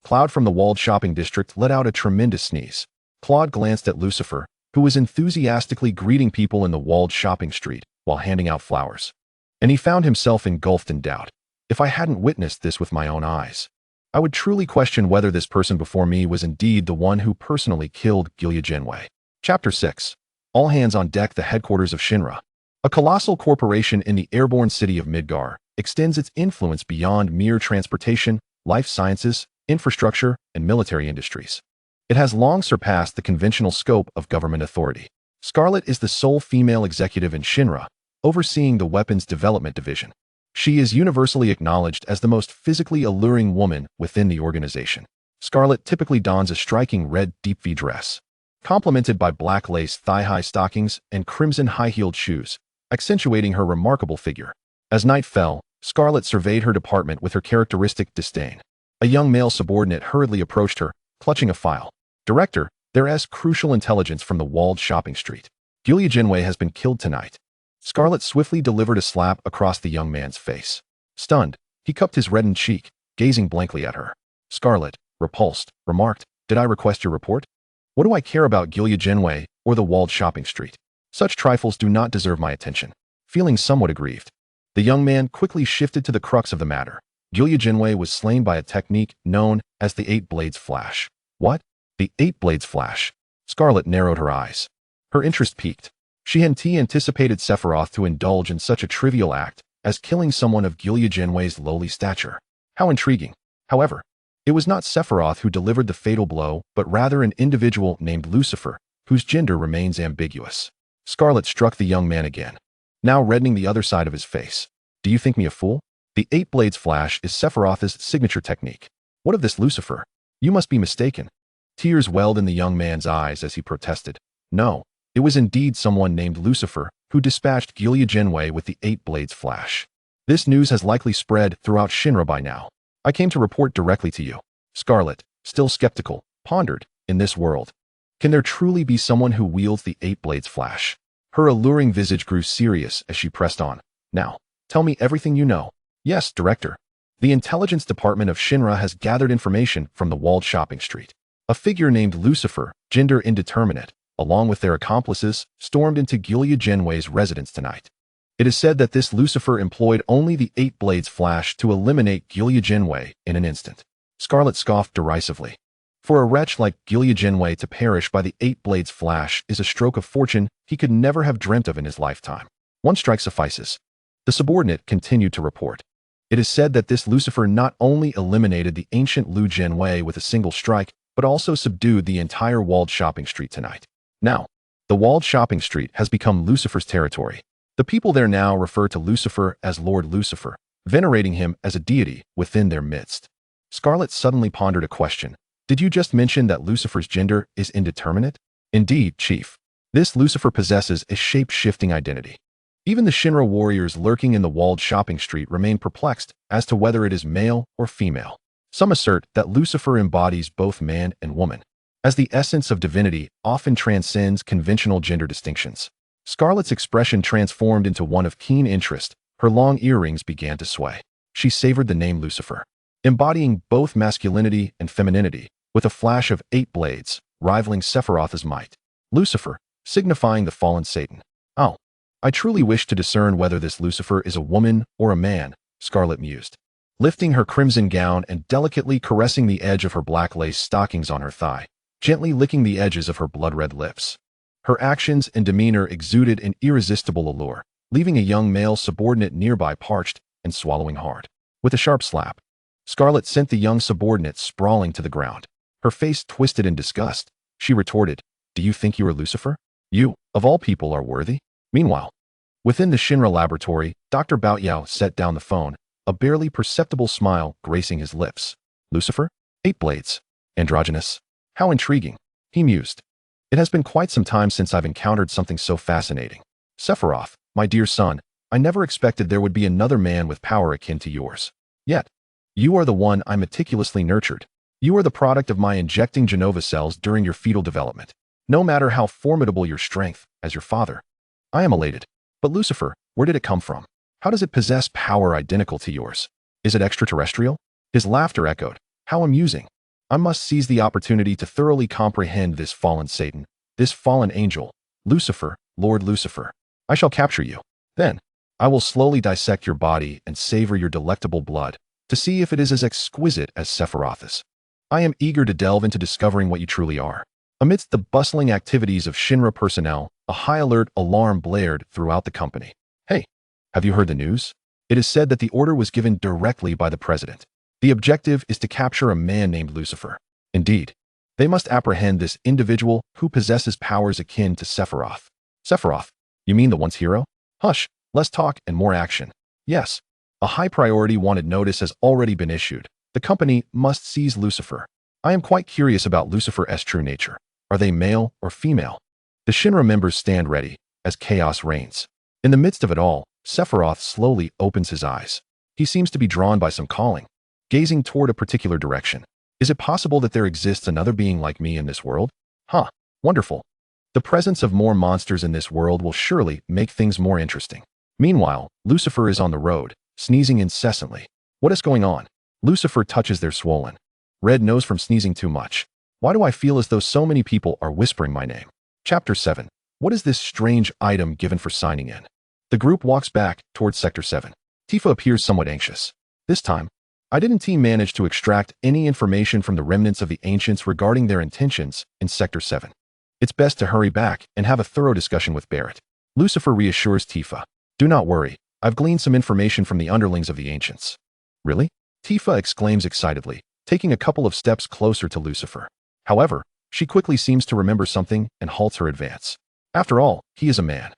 Cloud from the walled shopping district let out a tremendous sneeze. Claude glanced at Lucifer, who was enthusiastically greeting people in the walled shopping street while handing out flowers. And he found himself engulfed in doubt. If I hadn't witnessed this with my own eyes, I would truly question whether this person before me was indeed the one who personally killed Gilya Genwei. Chapter 6. All hands on deck. The headquarters of Shinra, a colossal corporation in the airborne city of Midgar, extends its influence beyond mere transportation, life sciences, infrastructure, and military industries. It has long surpassed the conventional scope of government authority. Scarlet is the sole female executive in Shinra, overseeing the weapons development division. She is universally acknowledged as the most physically alluring woman within the organization. Scarlet typically dons a striking red deep V dress, complemented by black lace thigh-high stockings and crimson high-heeled shoes, accentuating her remarkable figure. As night fell, Scarlet surveyed her department with her characteristic disdain. A young male subordinate hurriedly approached her, clutching a file. Director, there is crucial intelligence from the walled shopping street. Giulia Jinwei has been killed tonight. Scarlet swiftly delivered a slap across the young man's face. Stunned, he cupped his reddened cheek, gazing blankly at her. Scarlet, repulsed, remarked, "Did I request your report? What do I care about Giulia Jinwei or the walled shopping street? Such trifles do not deserve my attention." Feeling somewhat aggrieved, the young man quickly shifted to the crux of the matter. Giulia Jinwei was slain by a technique known as the Eight Blades Flash. What? The Eight Blades Flash? Scarlet narrowed her eyes. Her interest piqued. She had anticipated Sephiroth to indulge in such a trivial act as killing someone of Giulia Jinwei's lowly stature. How intriguing. However, it was not Sephiroth who delivered the fatal blow, but rather an individual named Lucifer, whose gender remains ambiguous. Scarlet struck the young man again, now reddening the other side of his face. Do you think me a fool? The Eight Blades Flash is Sephiroth's signature technique. What of this Lucifer? You must be mistaken. Tears welled in the young man's eyes as he protested. No, it was indeed someone named Lucifer who dispatched Giulia Jinwei with the Eight Blades Flash. This news has likely spread throughout Shinra by now. I came to report directly to you. Scarlet, still skeptical, pondered, in this world, can there truly be someone who wields the Eight Blades Flash? Her alluring visage grew serious as she pressed on. Now, tell me everything you know. Yes, Director. The intelligence department of Shinra has gathered information from the walled shopping street. A figure named Lucifer, gender indeterminate, along with their accomplices, stormed into Giulia Jinwei's residence tonight. It is said that this Lucifer employed only the Eight Blades Flash to eliminate Giulia Jinwei in an instant. Scarlet scoffed derisively. For a wretch like Giulia Jinwei to perish by the Eight Blades Flash is a stroke of fortune he could never have dreamt of in his lifetime. One strike suffices. The subordinate continued to report. It is said that this Lucifer not only eliminated the ancient Lu Jinwei with a single strike, but also subdued the entire walled shopping street tonight. Now, the walled shopping street has become Lucifer's territory. The people there now refer to Lucifer as Lord Lucifer, venerating him as a deity within their midst. Scarlet suddenly pondered a question. Did you just mention that Lucifer's gender is indeterminate? Indeed, Chief. This Lucifer possesses a shape-shifting identity. Even the Shinra warriors lurking in the walled shopping street remain perplexed as to whether it is male or female. Some assert that Lucifer embodies both man and woman, as the essence of divinity often transcends conventional gender distinctions. Scarlet's expression transformed into one of keen interest. Her long earrings began to sway. She savored the name Lucifer, embodying both masculinity and femininity, with a flash of 8 blades, rivaling Sephiroth's might. Lucifer, signifying the fallen Satan. Oh, I truly wish to discern whether this Lucifer is a woman or a man, Scarlet mused, lifting her crimson gown and delicately caressing the edge of her black lace stockings on her thigh, gently licking the edges of her blood-red lips. Her actions and demeanor exuded an irresistible allure, leaving a young male subordinate nearby parched and swallowing hard. With a sharp slap, Scarlet sent the young subordinate sprawling to the ground. Her face twisted in disgust. She retorted, "Do you think you are Lucifer? You, of all people, are worthy?" Meanwhile, within the Shinra laboratory, Dr. Baoyao set down the phone, a barely perceptible smile gracing his lips. Lucifer? 8 blades. Androgynous. How intriguing, he mused. It has been quite some time since I've encountered something so fascinating. Sephiroth, my dear son, I never expected there would be another man with power akin to yours. Yet, you are the one I meticulously nurtured. You are the product of my injecting Genova cells during your fetal development. No matter how formidable your strength, as your father, I am elated. But Lucifer, where did it come from? How does it possess power identical to yours? Is it extraterrestrial? His laughter echoed. How amusing. I must seize the opportunity to thoroughly comprehend this fallen Satan, this fallen angel, Lucifer, Lord Lucifer. I shall capture you. Then, I will slowly dissect your body and savor your delectable blood, to see if it is as exquisite as Sephiroth's. I am eager to delve into discovering what you truly are. Amidst the bustling activities of Shinra personnel, a high alert alarm blared throughout the company. Hey, have you heard the news? It is said that the order was given directly by the president. The objective is to capture a man named Lucifer. Indeed, they must apprehend this individual who possesses powers akin to Sephiroth. Sephiroth? You mean the once hero? Hush, less talk and more action. Yes, a high priority wanted notice has already been issued. The company must seize Lucifer. I am quite curious about Lucifer's true nature. Are they male or female? The Shinra members stand ready, as chaos reigns. In the midst of it all, Sephiroth slowly opens his eyes. He seems to be drawn by some calling, gazing toward a particular direction. Is it possible that there exists another being like me in this world? Huh, wonderful. The presence of more monsters in this world will surely make things more interesting. Meanwhile, Lucifer is on the road, sneezing incessantly. What is going on? Lucifer touches their swollen red nose from sneezing too much. Why do I feel as though so many people are whispering my name? Chapter 7. What is this strange item given for signing in? The group walks back towards Sector 7. Tifa appears somewhat anxious. This time, I didn't manage to extract any information from the remnants of the ancients regarding their intentions in Sector 7. It's best to hurry back and have a thorough discussion with Barrett. Lucifer reassures Tifa. Do not worry, I've gleaned some information from the underlings of the ancients. Really? Tifa exclaims excitedly, taking a couple of steps closer to Lucifer. However, she quickly seems to remember something and halts her advance. After all, he is a man.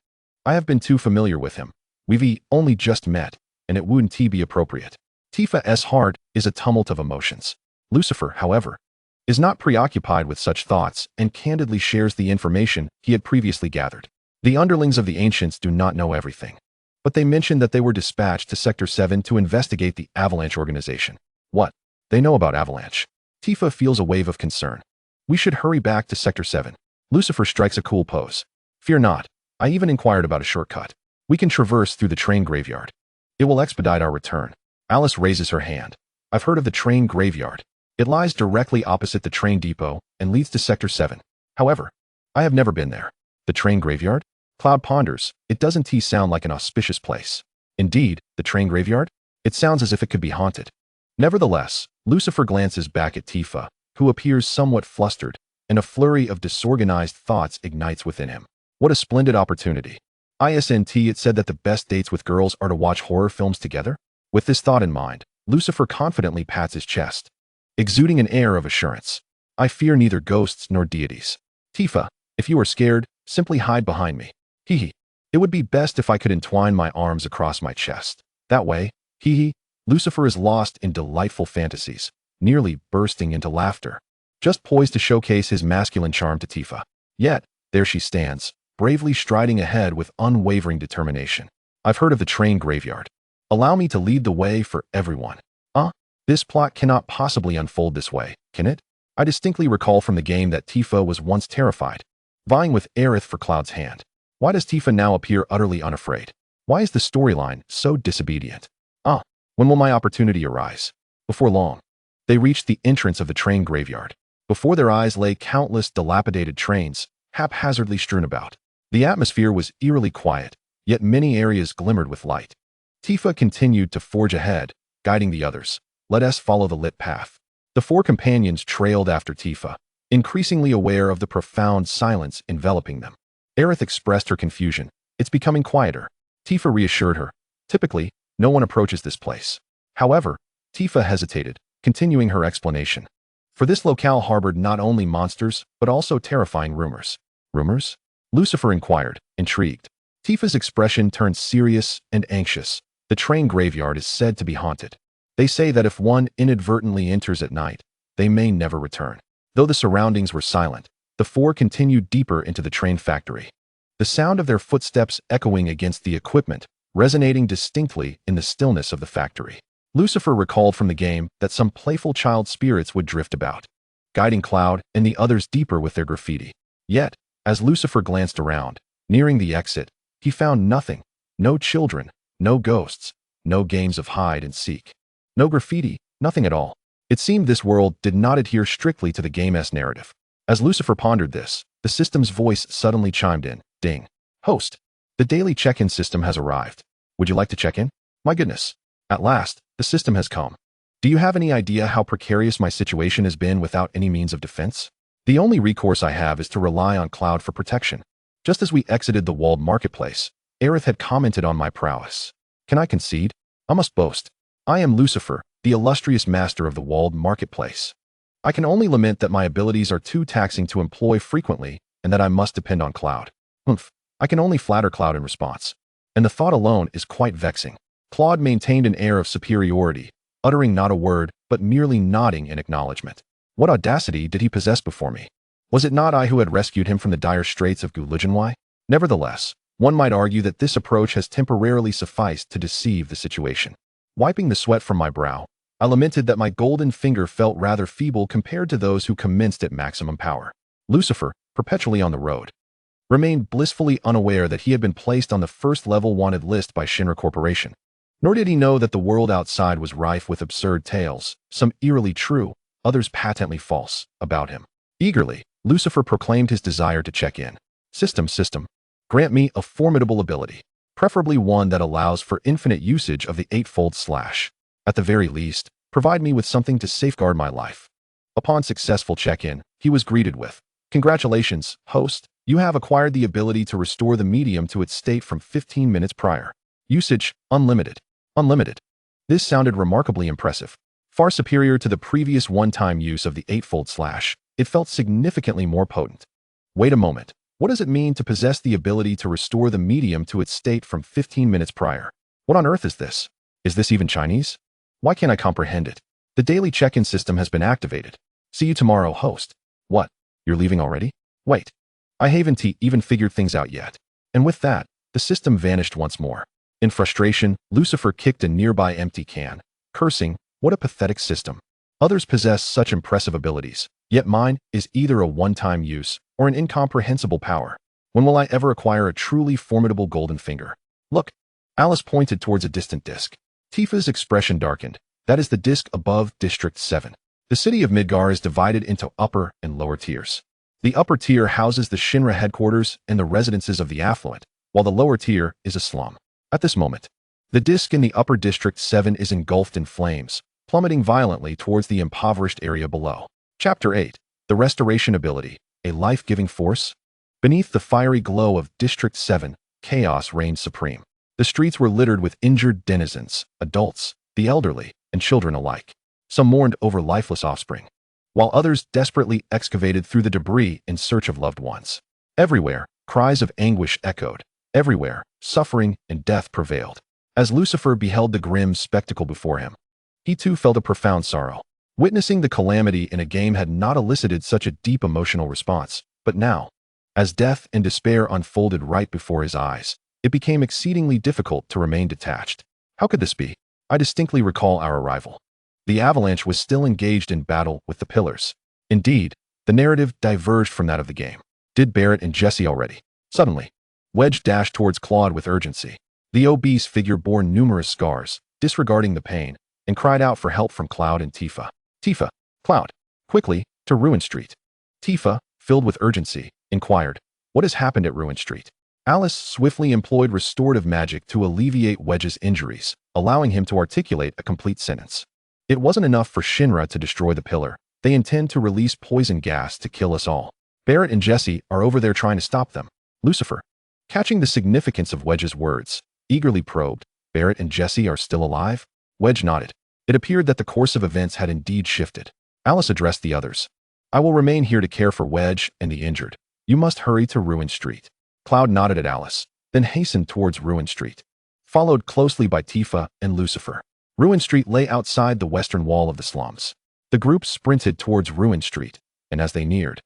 I have been too familiar with him. We've only just met, and it wouldn't be appropriate. Tifa's heart is a tumult of emotions. Lucifer, however, is not preoccupied with such thoughts and candidly shares the information he had previously gathered. The underlings of the ancients do not know everything, but they mentioned that they were dispatched to Sector 7 to investigate the Avalanche organization. What? They know about Avalanche. Tifa feels a wave of concern. We should hurry back to Sector 7. Lucifer strikes a cool pose. Fear not. I even inquired about a shortcut. We can traverse through the train graveyard. It will expedite our return. Alice raises her hand. I've heard of the train graveyard. It lies directly opposite the train depot and leads to Sector 7. However, I have never been there. The train graveyard? Cloud ponders. It doesn't sound like an auspicious place. Indeed, the train graveyard? It sounds as if it could be haunted. Nevertheless, Lucifer glances back at Tifa, who appears somewhat flustered, and a flurry of disorganized thoughts ignites within him. What a splendid opportunity. It said that the best dates with girls are to watch horror films together? With this thought in mind, Lucifer confidently pats his chest, exuding an air of assurance. I fear neither ghosts nor deities. Tifa, if you are scared, simply hide behind me. Hee. It would be best if I could entwine my arms across my chest. That way, hee. Lucifer is lost in delightful fantasies, nearly bursting into laughter, just poised to showcase his masculine charm to Tifa. Yet, there she stands, bravely striding ahead with unwavering determination. I've heard of the train graveyard. Allow me to lead the way for everyone. This plot cannot possibly unfold this way, can it? I distinctly recall from the game that Tifa was once terrified, vying with Aerith for Cloud's hand. Why does Tifa now appear utterly unafraid? Why is the storyline so disobedient? When will my opportunity arise? Before long. They reached the entrance of the train graveyard. Before their eyes lay countless dilapidated trains, haphazardly strewn about. The atmosphere was eerily quiet, yet many areas glimmered with light. Tifa continued to forge ahead, guiding the others. Let us follow the lit path. The four companions trailed after Tifa, increasingly aware of the profound silence enveloping them. Aerith expressed her confusion. It's becoming quieter. Tifa reassured her. Typically, no one approaches this place. However, Tifa hesitated, continuing her explanation. For this locale harbored not only monsters, but also terrifying rumors. Rumors? Lucifer inquired, intrigued. Tifa's expression turned serious and anxious. The train graveyard is said to be haunted. They say that if one inadvertently enters at night, they may never return. Though the surroundings were silent, the four continued deeper into the train factory. The sound of their footsteps echoing against the equipment, resonating distinctly in the stillness of the factory. Lucifer recalled from the game that some playful child spirits would drift about, guiding Cloud and the others deeper with their graffiti. Yet, as Lucifer glanced around, nearing the exit, he found nothing. No children, no ghosts, no games of hide and seek. No graffiti, nothing at all. It seemed this world did not adhere strictly to the game's narrative. As Lucifer pondered this, the system's voice suddenly chimed in. Ding. Host. The daily check-in system has arrived. Would you like to check in? My goodness. At last, the system has come. Do you have any idea how precarious my situation has been without any means of defense? The only recourse I have is to rely on Cloud for protection. Just as we exited the walled marketplace, Aerith had commented on my prowess. Can I concede? I must boast. I am Lucifer, the illustrious master of the walled marketplace. I can only lament that my abilities are too taxing to employ frequently and that I must depend on Cloud. I can only flatter Cloud in response. And the thought alone is quite vexing. Claude maintained an air of superiority, uttering not a word, but merely nodding in acknowledgement. What audacity did he possess before me? Was it not I who had rescued him from the dire straits of Gulijanwai? Nevertheless, one might argue that this approach has temporarily sufficed to deceive the situation. Wiping the sweat from my brow, I lamented that my golden finger felt rather feeble compared to those who commenced at maximum power. Lucifer, perpetually on the road, remained blissfully unaware that he had been placed on the first-level wanted list by Shinra Corporation. Nor did he know that the world outside was rife with absurd tales, some eerily true, others patently false, about him. Eagerly, Lucifer proclaimed his desire to check in. System, grant me a formidable ability, preferably one that allows for infinite usage of the eightfold slash. At the very least, provide me with something to safeguard my life. Upon successful check-in, he was greeted with, "Congratulations, host. You have acquired the ability to restore the medium to its state from 15 minutes prior. Usage, unlimited." Unlimited. This sounded remarkably impressive. Far superior to the previous one-time use of the eightfold slash, it felt significantly more potent. Wait a moment. What does it mean to possess the ability to restore the medium to its state from 15 minutes prior? What on earth is this? Is this even Chinese? Why can't I comprehend it? The daily check-in system has been activated. See you tomorrow, host. What? You're leaving already? Wait. I haven't even figured things out yet. And with that, the system vanished once more. In frustration, Lucifer kicked a nearby empty can, cursing, "What a pathetic system. Others possess such impressive abilities, yet mine is either a one-time use or an incomprehensible power. When will I ever acquire a truly formidable golden finger?" Look. Alice pointed towards a distant disk. Tifa's expression darkened. That is the disk above District 7. The city of Midgar is divided into upper and lower tiers. The upper tier houses the Shinra headquarters and the residences of the affluent, while the lower tier is a slum. At this moment, the disk in the upper District 7 is engulfed in flames, plummeting violently towards the impoverished area below. Chapter 8. The Restoration Ability, a Life-Giving Force? Beneath the fiery glow of District 7, chaos reigned supreme. The streets were littered with injured denizens, adults, the elderly, and children alike. Some mourned over lifeless offspring, while others desperately excavated through the debris in search of loved ones. Everywhere, cries of anguish echoed. Everywhere, suffering and death prevailed. As Lucifer beheld the grim spectacle before him, he too felt a profound sorrow. Witnessing the calamity in a game had not elicited such a deep emotional response, but now, as death and despair unfolded right before his eyes, it became exceedingly difficult to remain detached. How could this be? I distinctly recall our arrival. The Avalanche was still engaged in battle with the Pillars. Indeed, the narrative diverged from that of the game. Did Barrett and Jesse already? Suddenly, Wedge dashed towards Claude with urgency. The obese figure bore numerous scars, disregarding the pain, and cried out for help from Cloud and Tifa. Tifa, Cloud, quickly, to Ruin Street. Tifa, filled with urgency, inquired, "What has happened at Ruin Street?" Alice swiftly employed restorative magic to alleviate Wedge's injuries, allowing him to articulate a complete sentence. "It wasn't enough for Shinra to destroy the pillar. They intend to release poison gas to kill us all. Barrett and Jesse are over there trying to stop them." Lucifer, catching the significance of Wedge's words, eagerly probed, "Barrett and Jesse are still alive?" Wedge nodded. It appeared that the course of events had indeed shifted. Alice addressed the others. "I will remain here to care for Wedge and the injured. You must hurry to Ruin Street." Cloud nodded at Alice, then hastened towards Ruin Street, followed closely by Tifa and Lucifer. Ruin Street lay outside the western wall of the slums. The group sprinted towards Ruin Street, and as they neared,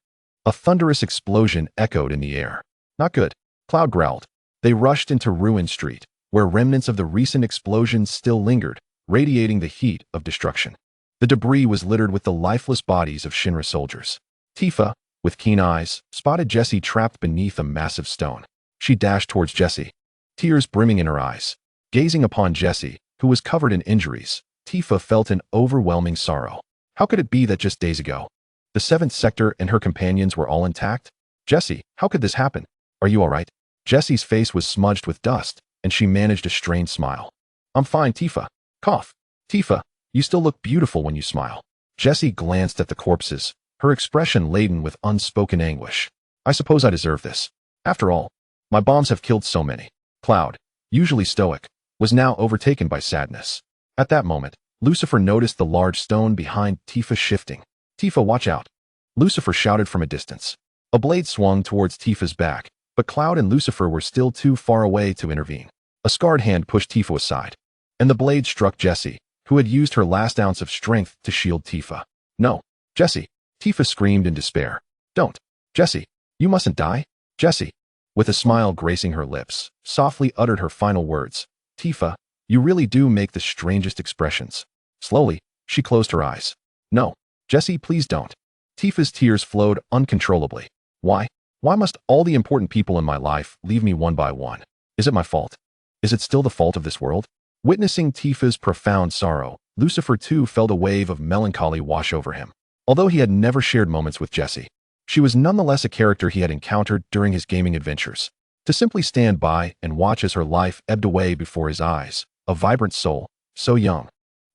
a thunderous explosion echoed in the air. "Not good," Cloud growled. They rushed into Ruin Street, where remnants of the recent explosions still lingered, radiating the heat of destruction. The debris was littered with the lifeless bodies of Shinra soldiers. Tifa, with keen eyes, spotted Jesse trapped beneath a massive stone. She dashed towards Jesse, tears brimming in her eyes. Gazing upon Jesse, who was covered in injuries, Tifa felt an overwhelming sorrow. How could it be that just days ago, the 7th Sector and her companions were all intact? "Jesse, how could this happen? Are you all right?" Jesse's face was smudged with dust, and she managed a strained smile. "I'm fine, Tifa." Cough. "Tifa, you still look beautiful when you smile." Jesse glanced at the corpses, her expression laden with unspoken anguish. "I suppose I deserve this. After all, my bombs have killed so many." Cloud, usually stoic, was now overtaken by sadness. At that moment, Lucifer noticed the large stone behind Tifa shifting. "Tifa, watch out!" Lucifer shouted from a distance. A blade swung towards Tifa's back, but Cloud and Lucifer were still too far away to intervene. A scarred hand pushed Tifa aside, and the blade struck Jesse, who had used her last ounce of strength to shield Tifa. "No, Jesse!" Tifa screamed in despair. "Don't! Jesse! You mustn't die!" Jesse, with a smile gracing her lips, softly uttered her final words. "Tifa, You really do make the strangest expressions. Slowly, she closed her eyes. No, Jessie, please don't. Tifa's tears flowed uncontrollably. Why? Why must all the important people in my life leave me one by one? Is it my fault? Is it still the fault of this world? Witnessing Tifa's profound sorrow, Lucifer too felt a wave of melancholy wash over him. Although he had never shared moments with Jessie, she was nonetheless a character he had encountered during his gaming adventures. To simply stand by and watch as her life ebbed away before his eyes, a vibrant soul, so young.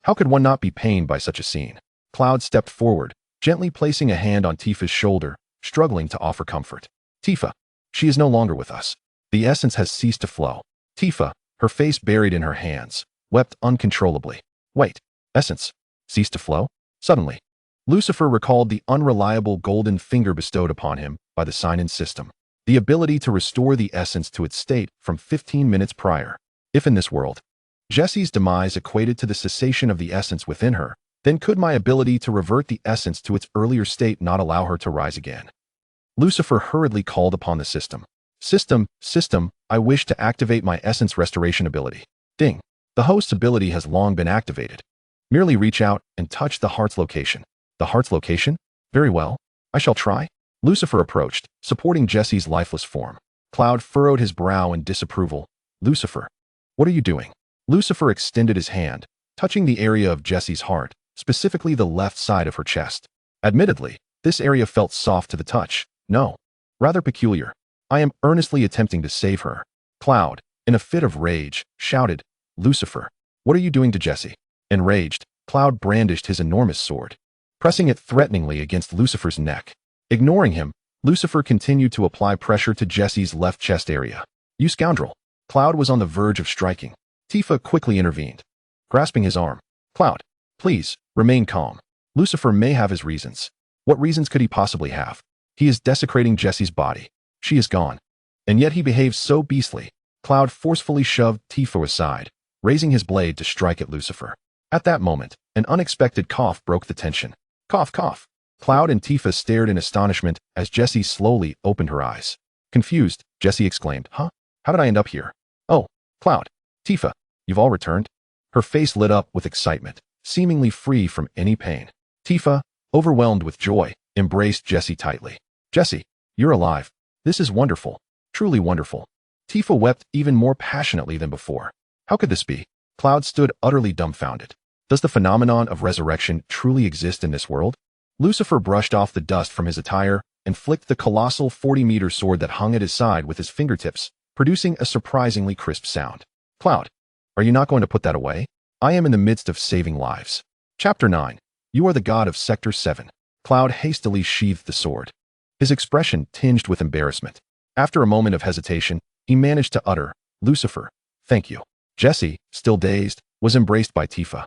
How could one not be pained by such a scene? Cloud stepped forward, gently placing a hand on Tifa's shoulder, struggling to offer comfort. Tifa, she is no longer with us. The essence has ceased to flow. Tifa, her face buried in her hands, wept uncontrollably. Wait, essence ceased to flow? Suddenly, Lucifer recalled the unreliable golden finger bestowed upon him by the sign-in system, the ability to restore the essence to its state from 15 minutes prior. If in this world, Jessie's demise equated to the cessation of the essence within her, then could my ability to revert the essence to its earlier state not allow her to rise again? Lucifer hurriedly called upon the system. System, I wish to activate my essence restoration ability. Ding. The host's ability has long been activated. Merely reach out and touch the heart's location. The heart's location? Very well. I shall try. Lucifer approached, supporting Jessie's lifeless form. Cloud furrowed his brow in disapproval. Lucifer, what are you doing? Lucifer extended his hand, touching the area of Jessie's heart, specifically the left side of her chest. Admittedly, this area felt soft to the touch. No, rather peculiar. I am earnestly attempting to save her. Cloud, in a fit of rage, shouted, Lucifer, what are you doing to Jessie? Enraged, Cloud brandished his enormous sword, pressing it threateningly against Lucifer's neck. Ignoring him, Lucifer continued to apply pressure to Jessie's left chest area. You scoundrel! Cloud was on the verge of striking. Tifa quickly intervened, grasping his arm. Cloud, please, remain calm. Lucifer may have his reasons. What reasons could he possibly have? He is desecrating Jessie's body. She is gone. And yet he behaves so beastly. Cloud forcefully shoved Tifa aside, raising his blade to strike at Lucifer. At that moment, an unexpected cough broke the tension. Cough, cough. Cloud and Tifa stared in astonishment as Jessie slowly opened her eyes. Confused, Jessie exclaimed, Huh? How did I end up here? Oh, Cloud, Tifa, you've all returned? Her face lit up with excitement, seemingly free from any pain. Tifa, overwhelmed with joy, embraced Jessie tightly. Jessie, you're alive. This is wonderful. Truly wonderful. Tifa wept even more passionately than before. How could this be? Cloud stood utterly dumbfounded. Does the phenomenon of resurrection truly exist in this world? Lucifer brushed off the dust from his attire and flicked the colossal 40-meter sword that hung at his side with his fingertips, producing a surprisingly crisp sound. Cloud, are you not going to put that away? I am in the midst of saving lives. Chapter 9. You are the god of Sector 7. Cloud hastily sheathed the sword, his expression tinged with embarrassment. After a moment of hesitation, he managed to utter, Lucifer, thank you. Jessie, still dazed, was embraced by Tifa,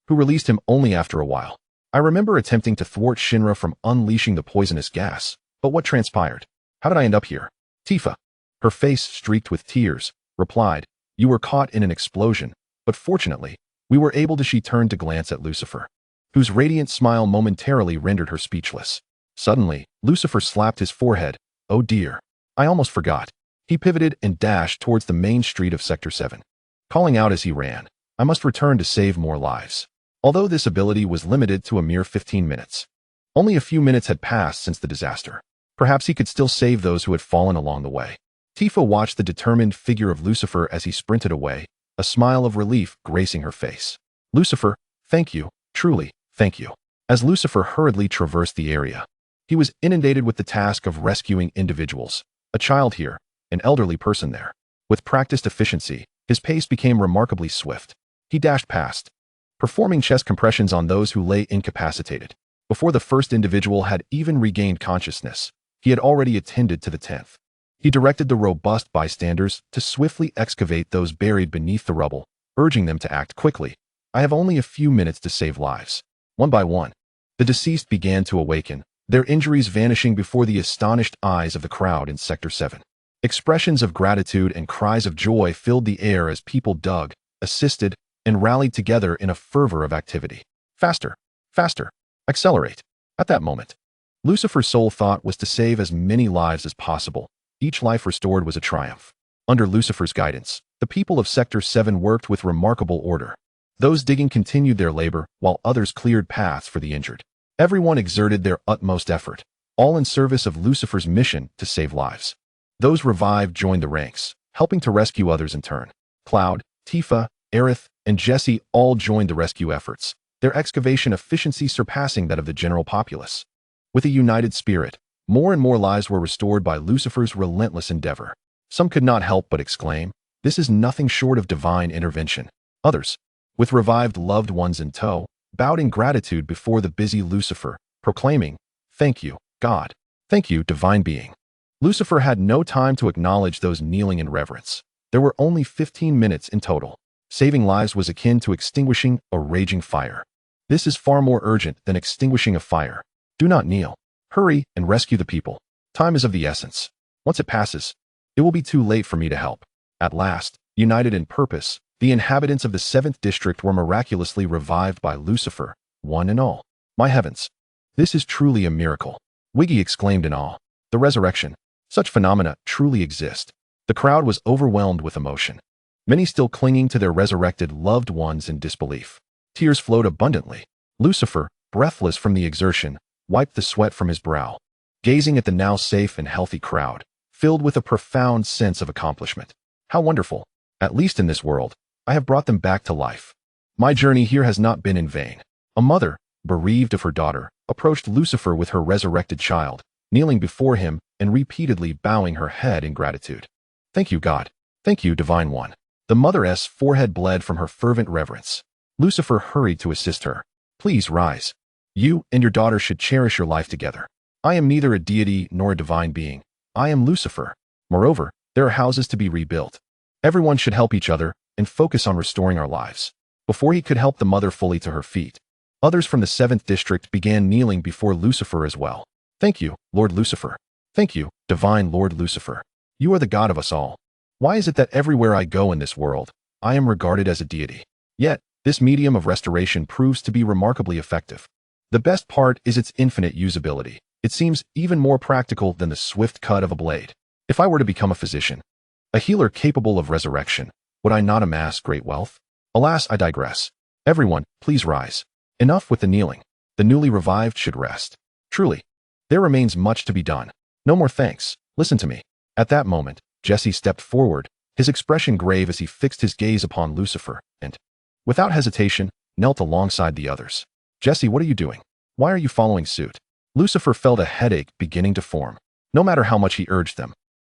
who released him only after a while. I remember attempting to thwart Shinra from unleashing the poisonous gas, but what transpired? How did I end up here? Tifa, her face streaked with tears, replied, You were caught in an explosion, but fortunately, we were able to. She turned to glance at Lucifer, whose radiant smile momentarily rendered her speechless. Suddenly, Lucifer slapped his forehead. Oh dear. I almost forgot. He pivoted and dashed towards the main street of Sector 7, calling out as he ran, I must return to save more lives. Although this ability was limited to a mere 15 minutes. Only a few minutes had passed since the disaster. Perhaps he could still save those who had fallen along the way. Tifa watched the determined figure of Lucifer as he sprinted away, a smile of relief gracing her face. Lucifer, thank you, truly, thank you. As Lucifer hurriedly traversed the area, he was inundated with the task of rescuing individuals. A child here, an elderly person there. With practiced efficiency, his pace became remarkably swift. He dashed past, performing chest compressions on those who lay incapacitated. Before the first individual had even regained consciousness, he had already attended to the 10th. He directed the robust bystanders to swiftly excavate those buried beneath the rubble, urging them to act quickly. I have only a few minutes to save lives. One by one, the deceased began to awaken, their injuries vanishing before the astonished eyes of the crowd in Sector 7. Expressions of gratitude and cries of joy filled the air as people dug, assisted, and rallied together in a fervor of activity. Faster, faster, accelerate. At that moment, Lucifer's sole thought was to save as many lives as possible. Each life restored was a triumph. Under Lucifer's guidance, The people of Sector 7 worked with remarkable order. Those digging continued their labor, while others cleared paths for the injured. Everyone exerted their utmost effort, all in service of Lucifer's mission to save lives. Those revived joined the ranks, helping to rescue others in turn. Cloud, Tifa, Aerith, and Jessie all joined the rescue efforts, their excavation efficiency surpassing that of the general populace. With a united spirit, more and more lives were restored by Lucifer's relentless endeavor. Some could not help but exclaim, "This is nothing short of divine intervention." Others, with revived loved ones in tow, bowed in gratitude before the busy Lucifer, proclaiming, "Thank you, God. Thank you, divine being." Lucifer had no time to acknowledge those kneeling in reverence. There were only 15 minutes in total. Saving lives was akin to extinguishing a raging fire. This is far more urgent than extinguishing a fire. Do not kneel. Hurry and rescue the people. Time is of the essence. Once it passes, it will be too late for me to help. At last, united in purpose, the inhabitants of the 7th District were miraculously revived by Lucifer, one and all. My heavens! This is truly a miracle. Wiggy exclaimed in awe. The resurrection. Such phenomena truly exist. The crowd was overwhelmed with emotion, many still clinging to their resurrected loved ones in disbelief. Tears flowed abundantly. Lucifer, breathless from the exertion, wiped the sweat from his brow, gazing at the now safe and healthy crowd, filled with a profound sense of accomplishment. How wonderful! At least in this world, I have brought them back to life. My journey here has not been in vain. A mother, bereaved of her daughter, approached Lucifer with her resurrected child, kneeling before him and repeatedly bowing her head in gratitude. Thank you, God. Thank you, Divine One. The mother's forehead bled from her fervent reverence. Lucifer hurried to assist her. Please rise. You and your daughter should cherish your life together. I am neither a deity nor a divine being. I am Lucifer. Moreover, there are houses to be rebuilt. Everyone should help each other and focus on restoring our lives. Before he could help the mother fully to her feet, others from the 7th District began kneeling before Lucifer as well. Thank you, Lord Lucifer. Thank you, Divine Lord Lucifer. You are the God of us all. Why is it that everywhere I go in this world, I am regarded as a deity? Yet, this medium of restoration proves to be remarkably effective. The best part is its infinite usability. It seems even more practical than the swift cut of a blade. If I were to become a physician, a healer capable of resurrection, would I not amass great wealth? Alas, I digress. Everyone, please rise. Enough with the kneeling. The newly revived should rest. Truly, there remains much to be done. No more thanks. Listen to me. At that moment, Jesse stepped forward, his expression grave as he fixed his gaze upon Lucifer, and, without hesitation, knelt alongside the others. Jesse, what are you doing? Why are you following suit? Lucifer felt a headache beginning to form. No matter how much he urged them,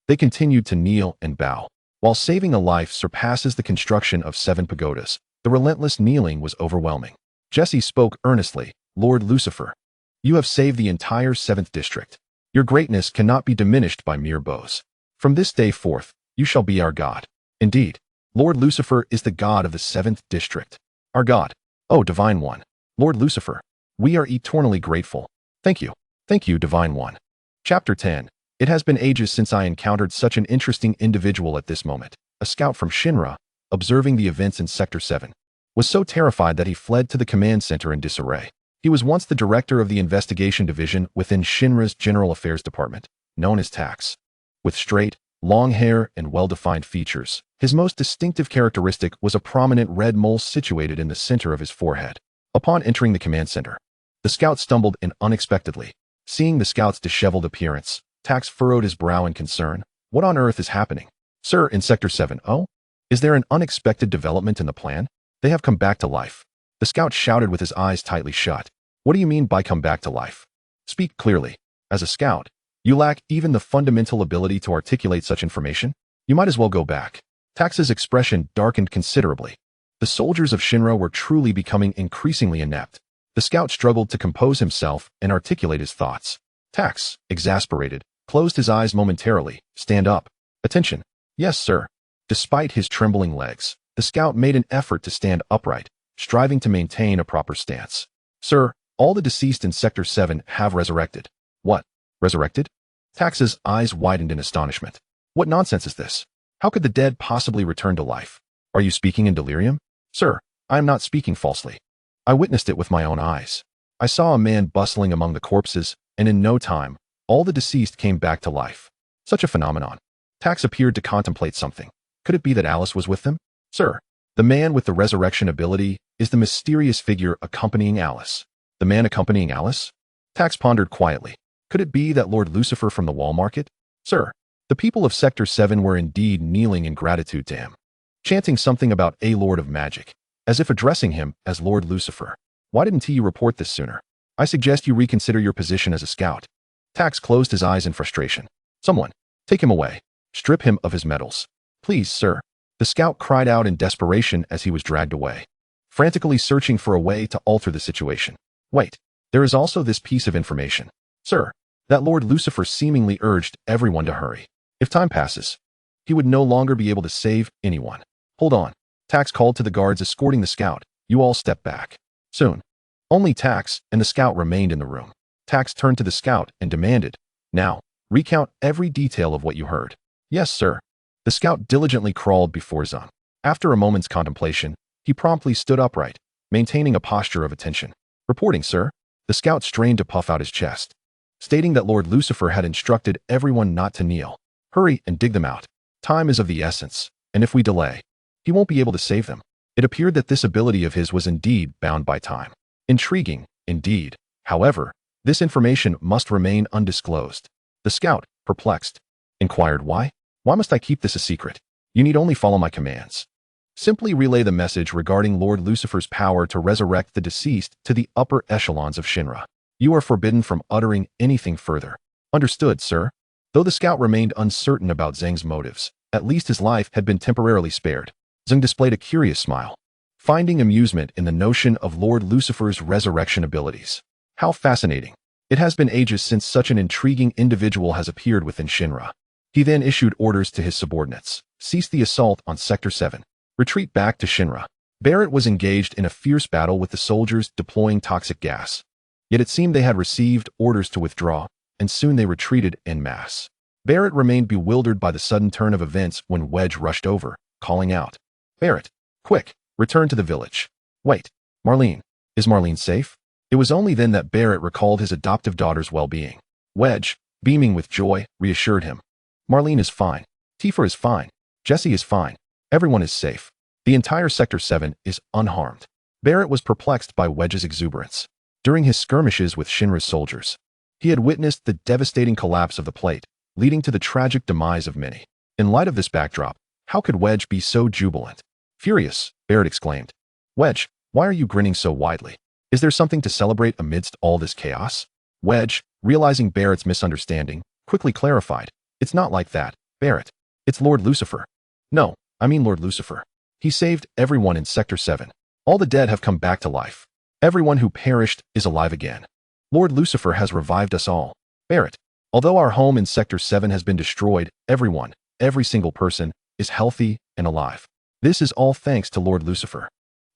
they continued to kneel and bow. While saving a life surpasses the construction of 7 pagodas, the relentless kneeling was overwhelming. Jesse spoke earnestly, Lord Lucifer, you have saved the entire 7th District. Your greatness cannot be diminished by mere bows. From this day forth, you shall be our God. Indeed, Lord Lucifer is the God of the 7th District. Our God. Oh, Divine One. Lord Lucifer, we are eternally grateful. Thank you. Thank you, Divine One. Chapter 10. It has been ages since I encountered such an interesting individual at this moment. A scout from Shinra, observing the events in Sector 7, was so terrified that he fled to the command center in disarray. He was once the director of the investigation division within Shinra's General Affairs Department, known as TAX. With straight, long hair and well-defined features, his most distinctive characteristic was a prominent red mole situated in the center of his forehead. Upon entering the command center, the scout stumbled in unexpectedly. Seeing the scout's disheveled appearance, Tax furrowed his brow in concern. What on earth is happening? Sir, in Sector 7, oh? Is there an unexpected development in the plan? They have come back to life. The scout shouted with his eyes tightly shut. What do you mean by come back to life? Speak clearly. As a scout, you lack even the fundamental ability to articulate such information? You might as well go back. Tax's expression darkened considerably. The soldiers of Shinra were truly becoming increasingly inept. The scout struggled to compose himself and articulate his thoughts. Tax, exasperated, closed his eyes momentarily. Stand up. Attention. Yes, sir. Despite his trembling legs, the scout made an effort to stand upright, striving to maintain a proper stance. Sir, all the deceased in Sector 7 have resurrected. What? Resurrected? Tax's eyes widened in astonishment. What nonsense is this? How could the dead possibly return to life? Are you speaking in delirium? Sir, I am not speaking falsely. I witnessed it with my own eyes. I saw a man bustling among the corpses, and in no time, all the deceased came back to life. Such a phenomenon. Tax appeared to contemplate something. Could it be that Alice was with them? Sir, the man with the resurrection ability is the mysterious figure accompanying Alice. The man accompanying Alice? Tax pondered quietly. Could it be that Lord Lucifer from the wall market? Sir, the people of Sector 7 were indeed kneeling in gratitude to him, chanting something about a Lord of Magic, as if addressing him as Lord Lucifer. Why didn't you report this sooner? I suggest you reconsider your position as a scout. Tax closed his eyes in frustration. Someone, take him away. Strip him of his medals. Please, sir. The scout cried out in desperation as he was dragged away, frantically searching for a way to alter the situation. Wait, there is also this piece of information. Sir, that Lord Lucifer seemingly urged everyone to hurry. If time passes, he would no longer be able to save anyone. Hold on. Tax called to the guards escorting the scout. You all step back. Soon, only Tax and the scout remained in the room. Tax turned to the scout and demanded, now, recount every detail of what you heard. Yes, sir. The scout diligently crawled before Zung. After a moment's contemplation, he promptly stood upright, maintaining a posture of attention. Reporting, sir. The scout strained to puff out his chest, stating that Lord Lucifer had instructed everyone not to kneel. Hurry and dig them out. Time is of the essence, and if we delay, he won't be able to save them. It appeared that this ability of his was indeed bound by time. Intriguing, indeed. However, this information must remain undisclosed. The scout, perplexed, inquired why? Why must I keep this a secret? You need only follow my commands. Simply relay the message regarding Lord Lucifer's power to resurrect the deceased to the upper echelons of Shinra. You are forbidden from uttering anything further. Understood, sir. Though the scout remained uncertain about Zheng's motives, at least his life had been temporarily spared. Zheng displayed a curious smile, finding amusement in the notion of Lord Lucifer's resurrection abilities. How fascinating. It has been ages since such an intriguing individual has appeared within Shinra. He then issued orders to his subordinates. Cease the assault on Sector 7. Retreat back to Shinra. Barrett was engaged in a fierce battle with the soldiers deploying toxic gas. Yet it seemed they had received orders to withdraw, and soon they retreated en masse. Barrett remained bewildered by the sudden turn of events when Wedge rushed over, calling out, Barrett, quick, return to the village. Wait, Marlene. Is Marlene safe? It was only then that Barrett recalled his adoptive daughter's well-being. Wedge, beaming with joy, reassured him. Marlene is fine. Tifa is fine. Jessie is fine. Everyone is safe. The entire Sector 7 is unharmed. Barrett was perplexed by Wedge's exuberance. During his skirmishes with Shinra's soldiers, he had witnessed the devastating collapse of the plate, leading to the tragic demise of many. In light of this backdrop, how could Wedge be so jubilant? Furious, Barrett exclaimed. Wedge, why are you grinning so widely? Is there something to celebrate amidst all this chaos? Wedge, realizing Barrett's misunderstanding, quickly clarified. It's not like that, Barrett. It's Lord Lucifer. No, I mean Lord Lucifer. He saved everyone in Sector 7. All the dead have come back to life. Everyone who perished is alive again. Lord Lucifer has revived us all. Barrett, although our home in Sector 7 has been destroyed, everyone, every single person, is healthy and alive. This is all thanks to Lord Lucifer.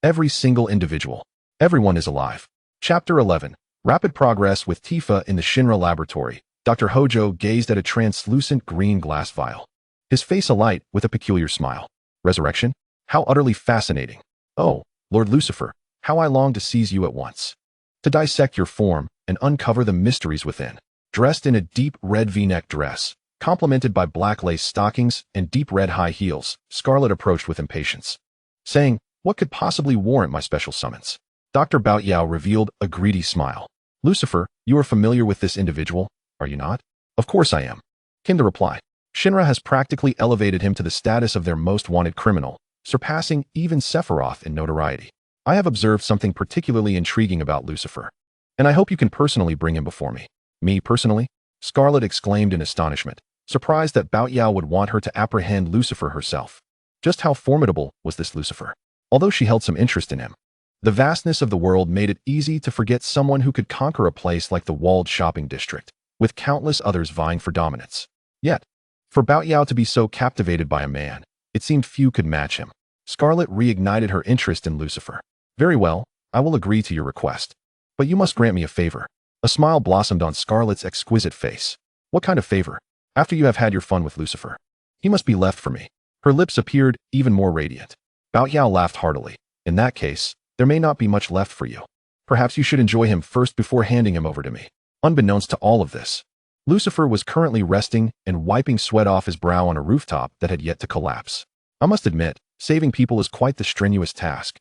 Every single individual. Everyone is alive. Chapter 11. Rapid progress with Tifa in the Shinra laboratory. Dr. Hojo gazed at a translucent green glass vial, his face alight with a peculiar smile. Resurrection? How utterly fascinating. Oh, Lord Lucifer, how I long to seize you at once. To dissect your form and uncover the mysteries within. Dressed in a deep red V-neck dress, complemented by black lace stockings and deep red high heels, Scarlet approached with impatience, saying, what could possibly warrant my special summons? Dr. Bao Yao revealed a greedy smile. Lucifer, you are familiar with this individual, are you not? Of course I am, came the reply. Shinra has practically elevated him to the status of their most wanted criminal, surpassing even Sephiroth in notoriety. I have observed something particularly intriguing about Lucifer, and I hope you can personally bring him before me. Me personally? Scarlet exclaimed in astonishment, surprised that Bao Yao would want her to apprehend Lucifer herself. Just how formidable was this Lucifer? Although she held some interest in him, the vastness of the world made it easy to forget someone who could conquer a place like the walled shopping district, with countless others vying for dominance. Yet, for Bao Yao to be so captivated by a man, it seemed few could match him. Scarlet reignited her interest in Lucifer. Very well, I will agree to your request. But you must grant me a favor. A smile blossomed on Scarlet's exquisite face. What kind of favor? After you have had your fun with Lucifer, he must be left for me. Her lips appeared even more radiant. Bao Yao laughed heartily. In that case, there may not be much left for you. Perhaps you should enjoy him first before handing him over to me. Unbeknownst to all of this, Lucifer was currently resting and wiping sweat off his brow on a rooftop that had yet to collapse. I must admit, saving people is quite the strenuous task.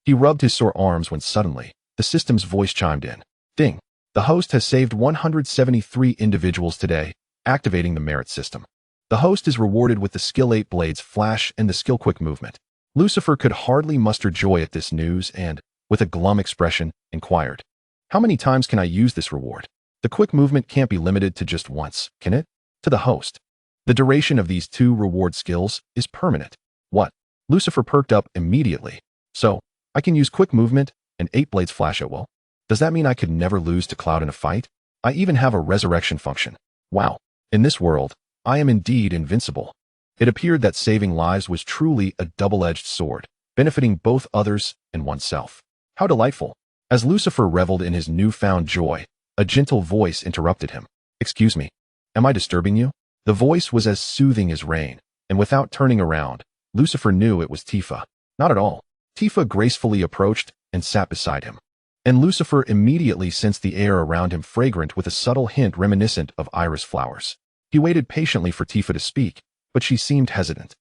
He rubbed his sore arms when suddenly, the system's voice chimed in. Ding! The host has saved 173 individuals today, activating the merit system. The host is rewarded with the skill 8 blades flash and the skill quick movement. Lucifer could hardly muster joy at this news and, with a glum expression, inquired, "How many times can I use this reward? The quick movement can't be limited to just once, can it?" To the host. The duration of these 2 reward skills is permanent. What? Lucifer perked up immediately. So, I can use quick movement and 8 blades flash at will? Does that mean I could never lose to Cloud in a fight? I even have a resurrection function. Wow. In this world, I am indeed invincible. It appeared that saving lives was truly a double-edged sword, benefiting both others and oneself. How delightful. As Lucifer reveled in his newfound joy, a gentle voice interrupted him. "Excuse me, am I disturbing you?" The voice was as soothing as rain, and without turning around, Lucifer knew it was Tifa. Not at all. Tifa gracefully approached and sat beside him. And Lucifer immediately sensed the air around him fragrant with a subtle hint reminiscent of iris flowers. He waited patiently for Tifa to speak, but she seemed hesitant.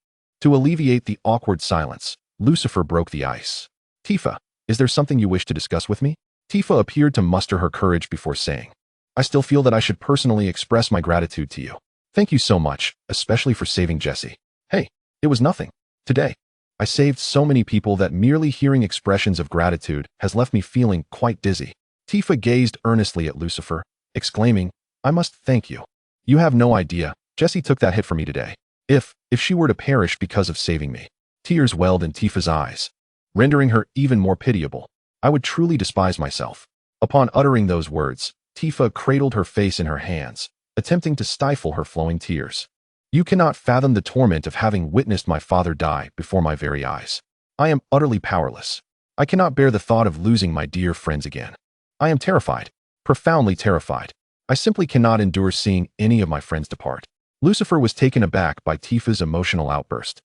To alleviate the awkward silence, Lucifer broke the ice. "Tifa, is there something you wish to discuss with me?" Tifa appeared to muster her courage before saying, "I still feel that I should personally express my gratitude to you. Thank you so much, especially for saving Jessie." "Hey, it was nothing. Today, I saved so many people that merely hearing expressions of gratitude has left me feeling quite dizzy." Tifa gazed earnestly at Lucifer, exclaiming, "I must thank you. You have no idea, Jessie took that hit for me today. If she were to perish because of saving me." Tears welled in Tifa's eyes, rendering her even more pitiable. "I would truly despise myself." Upon uttering those words, Tifa cradled her face in her hands, attempting to stifle her flowing tears. "You cannot fathom the torment of having witnessed my father die before my very eyes. I am utterly powerless. I cannot bear the thought of losing my dear friends again. I am terrified, profoundly terrified. I simply cannot endure seeing any of my friends depart." Lucifer was taken aback by Tifa's emotional outburst.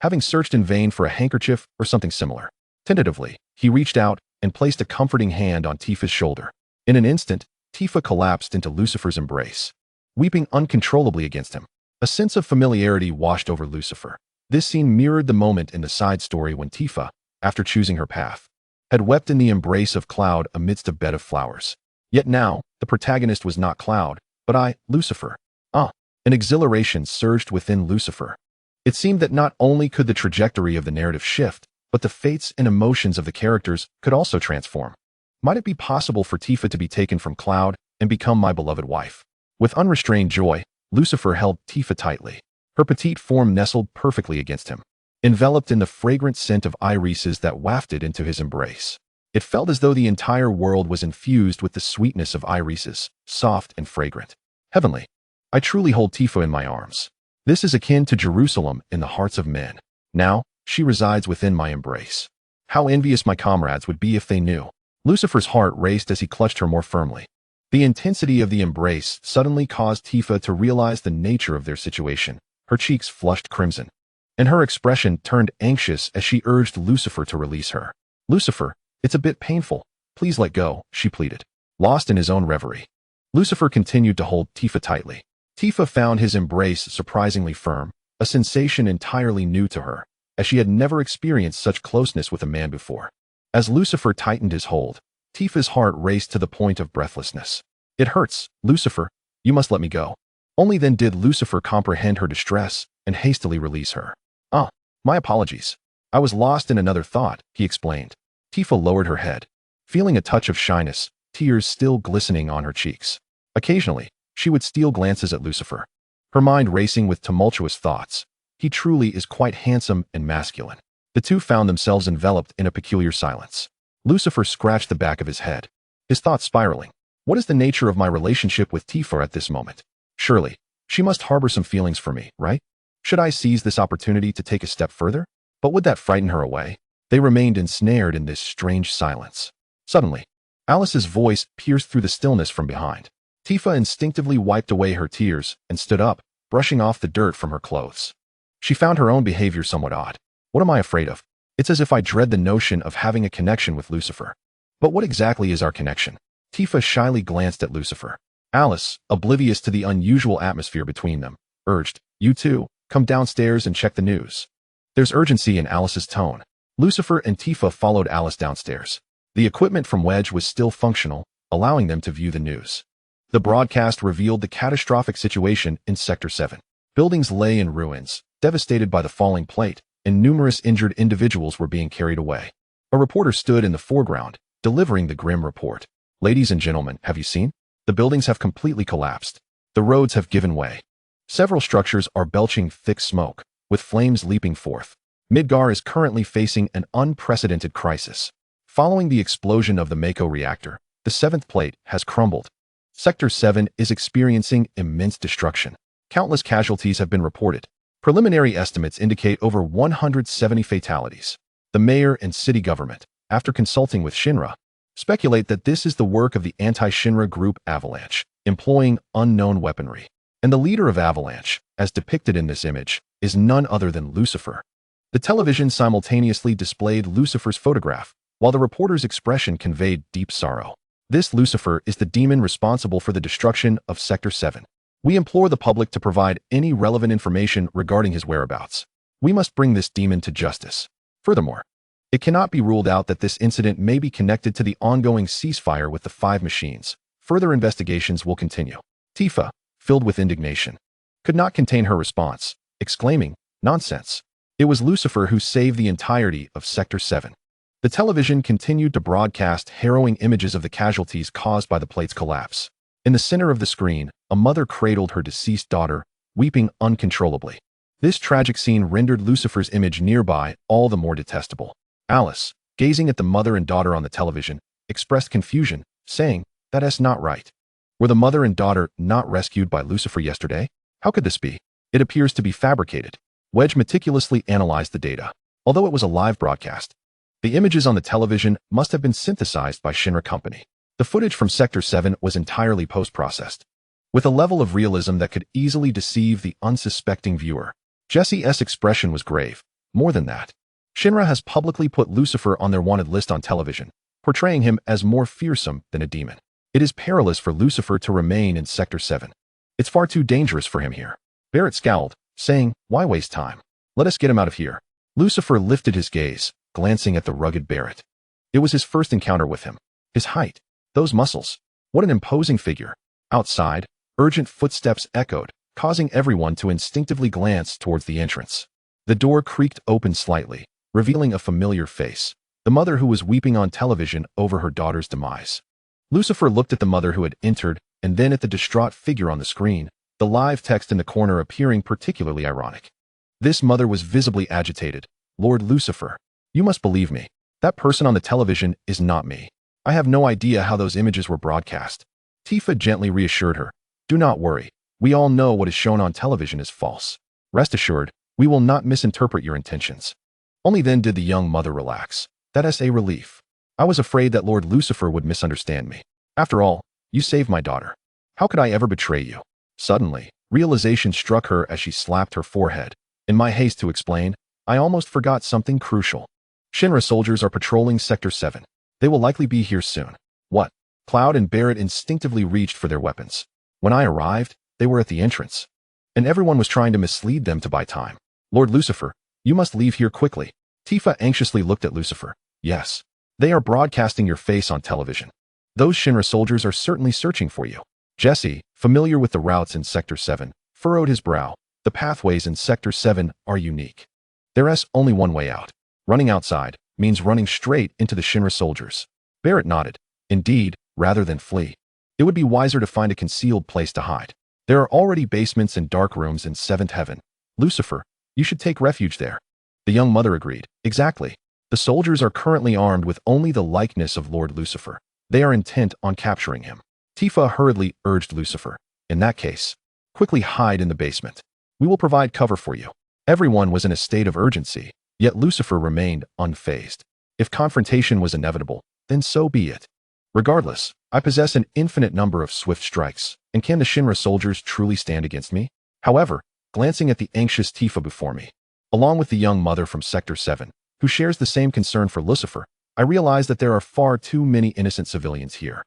Having searched in vain for a handkerchief or something similar, tentatively, he reached out and placed a comforting hand on Tifa's shoulder. In an instant, Tifa collapsed into Lucifer's embrace, weeping uncontrollably against him. A sense of familiarity washed over Lucifer. This scene mirrored the moment in the side story when Tifa, after choosing her path, had wept in the embrace of Cloud amidst a bed of flowers. Yet now, the protagonist was not Cloud, but Lucifer. An exhilaration surged within Lucifer. It seemed that not only could the trajectory of the narrative shift, but the fates and emotions of the characters could also transform. Might it be possible for Tifa to be taken from Cloud and become my beloved wife? With unrestrained joy, Lucifer held Tifa tightly. Her petite form nestled perfectly against him, enveloped in the fragrant scent of irises that wafted into his embrace. It felt as though the entire world was infused with the sweetness of irises, soft and fragrant. Heavenly. I truly hold Tifa in my arms. This is akin to Jerusalem in the hearts of men. Now, she resides within my embrace. How envious my comrades would be if they knew. Lucifer's heart raced as he clutched her more firmly. The intensity of the embrace suddenly caused Tifa to realize the nature of their situation. Her cheeks flushed crimson, and her expression turned anxious as she urged Lucifer to release her. "Lucifer, it's a bit painful. Please let go," she pleaded, lost in his own reverie. Lucifer continued to hold Tifa tightly. Tifa found his embrace surprisingly firm, a sensation entirely new to her, as she had never experienced such closeness with a man before. As Lucifer tightened his hold, Tifa's heart raced to the point of breathlessness. "It hurts, Lucifer. You must let me go." Only then did Lucifer comprehend her distress and hastily release her. My apologies. I was lost in another thought," he explained. Tifa lowered her head, feeling a touch of shyness, tears still glistening on her cheeks. Occasionally, she would steal glances at Lucifer, her mind racing with tumultuous thoughts. He truly is quite handsome and masculine. The two found themselves enveloped in a peculiar silence. Lucifer scratched the back of his head, his thoughts spiraling. What is the nature of my relationship with Tifa at this moment? Surely, she must harbor some feelings for me, right? Should I seize this opportunity to take a step further? But would that frighten her away? They remained ensnared in this strange silence. Suddenly, Alice's voice pierced through the stillness from behind. Tifa instinctively wiped away her tears and stood up, brushing off the dirt from her clothes. She found her own behavior somewhat odd. What am I afraid of? It's as if I dread the notion of having a connection with Lucifer. But what exactly is our connection? Tifa shyly glanced at Lucifer. Alice, oblivious to the unusual atmosphere between them, urged, "You two, come downstairs and check the news." There's urgency in Alice's tone. Lucifer and Tifa followed Alice downstairs. The equipment from Wedge was still functional, allowing them to view the news. The broadcast revealed the catastrophic situation in Sector 7. Buildings lay in ruins, devastated by the falling plate, and numerous injured individuals were being carried away. A reporter stood in the foreground, delivering the grim report. Ladies and gentlemen, have you seen? The buildings have completely collapsed. The roads have given way. Several structures are belching thick smoke, with flames leaping forth. Midgar is currently facing an unprecedented crisis. Following the explosion of the Mako reactor, the 7th plate has crumbled. Sector 7 is experiencing immense destruction. Countless casualties have been reported. Preliminary estimates indicate over 170 fatalities. The mayor and city government, after consulting with Shinra, speculate that this is the work of the anti-Shinra group Avalanche, employing unknown weaponry. And the leader of Avalanche, as depicted in this image, is none other than Lucifer. The television simultaneously displayed Lucifer's photograph, while the reporter's expression conveyed deep sorrow. This Lucifer is the demon responsible for the destruction of Sector 7. We implore the public to provide any relevant information regarding his whereabouts. We must bring this demon to justice. Furthermore, it cannot be ruled out that this incident may be connected to the ongoing ceasefire with the 5 machines. Further investigations will continue. Tifa, filled with indignation, could not contain her response, exclaiming, "Nonsense." It was Lucifer who saved the entirety of Sector 7. The television continued to broadcast harrowing images of the casualties caused by the plate's collapse. In the center of the screen, a mother cradled her deceased daughter, weeping uncontrollably. This tragic scene rendered Lucifer's image nearby all the more detestable. Alice, gazing at the mother and daughter on the television, expressed confusion, saying, "That's not right. Were the mother and daughter not rescued by Lucifer yesterday? How could this be? It appears to be fabricated." Wedge meticulously analyzed the data. Although it was a live broadcast, the images on the television must have been synthesized by Shinra Company. The footage from Sector 7 was entirely post-processed, with a level of realism that could easily deceive the unsuspecting viewer. Jesse's expression was grave. More than that, Shinra has publicly put Lucifer on their wanted list on television, portraying him as more fearsome than a demon. It is perilous for Lucifer to remain in Sector 7. It's far too dangerous for him here. Barrett scowled, saying, "Why waste time? Let us get him out of here." Lucifer lifted his gaze, glancing at the rugged Barrett. It was his first encounter with him. His height, those muscles, what an imposing figure. Outside, urgent footsteps echoed, causing everyone to instinctively glance towards the entrance. The door creaked open slightly, revealing a familiar face, the mother who was weeping on television over her daughter's demise. Lucifer looked at the mother who had entered, and then at the distraught figure on the screen, the live text in the corner appearing particularly ironic. This mother was visibly agitated. "Lord Lucifer, you must believe me. That person on the television is not me. I have no idea how those images were broadcast." Tifa gently reassured her, "Do not worry. We all know what is shown on television is false. Rest assured, we will not misinterpret your intentions." Only then did the young mother relax. "That is a relief. I was afraid that Lord Lucifer would misunderstand me. After all, you saved my daughter. How could I ever betray you?" Suddenly, realization struck her as she slapped her forehead. "In my haste to explain, I almost forgot something crucial. Shinra soldiers are patrolling Sector 7. They will likely be here soon." "What?" Cloud and Barrett instinctively reached for their weapons. "When I arrived, they were at the entrance, and everyone was trying to mislead them to buy time. Lord Lucifer, you must leave here quickly." Tifa anxiously looked at Lucifer. "Yes. They are broadcasting your face on television. Those Shinra soldiers are certainly searching for you." Jesse, familiar with the routes in Sector 7, furrowed his brow. "The pathways in Sector 7 are unique. There's only one way out. Running outside means running straight into the Shinra soldiers." Barrett nodded. "Indeed, rather than flee, it would be wiser to find a concealed place to hide. There are already basements and dark rooms in 7th Heaven. Lucifer, you should take refuge there." The young mother agreed. "Exactly. The soldiers are currently armed with only the likeness of Lord Lucifer. They are intent on capturing him." Tifa hurriedly urged Lucifer, "In that case, quickly hide in the basement. We will provide cover for you." Everyone was in a state of urgency, yet Lucifer remained unfazed. If confrontation was inevitable, then so be it. "Regardless, I possess an infinite number of swift strikes, and can the Shinra soldiers truly stand against me?" However, glancing at the anxious Tifa before me, along with the young mother from Sector 7, who shares the same concern for Lucifer, I realize that there are far too many innocent civilians here.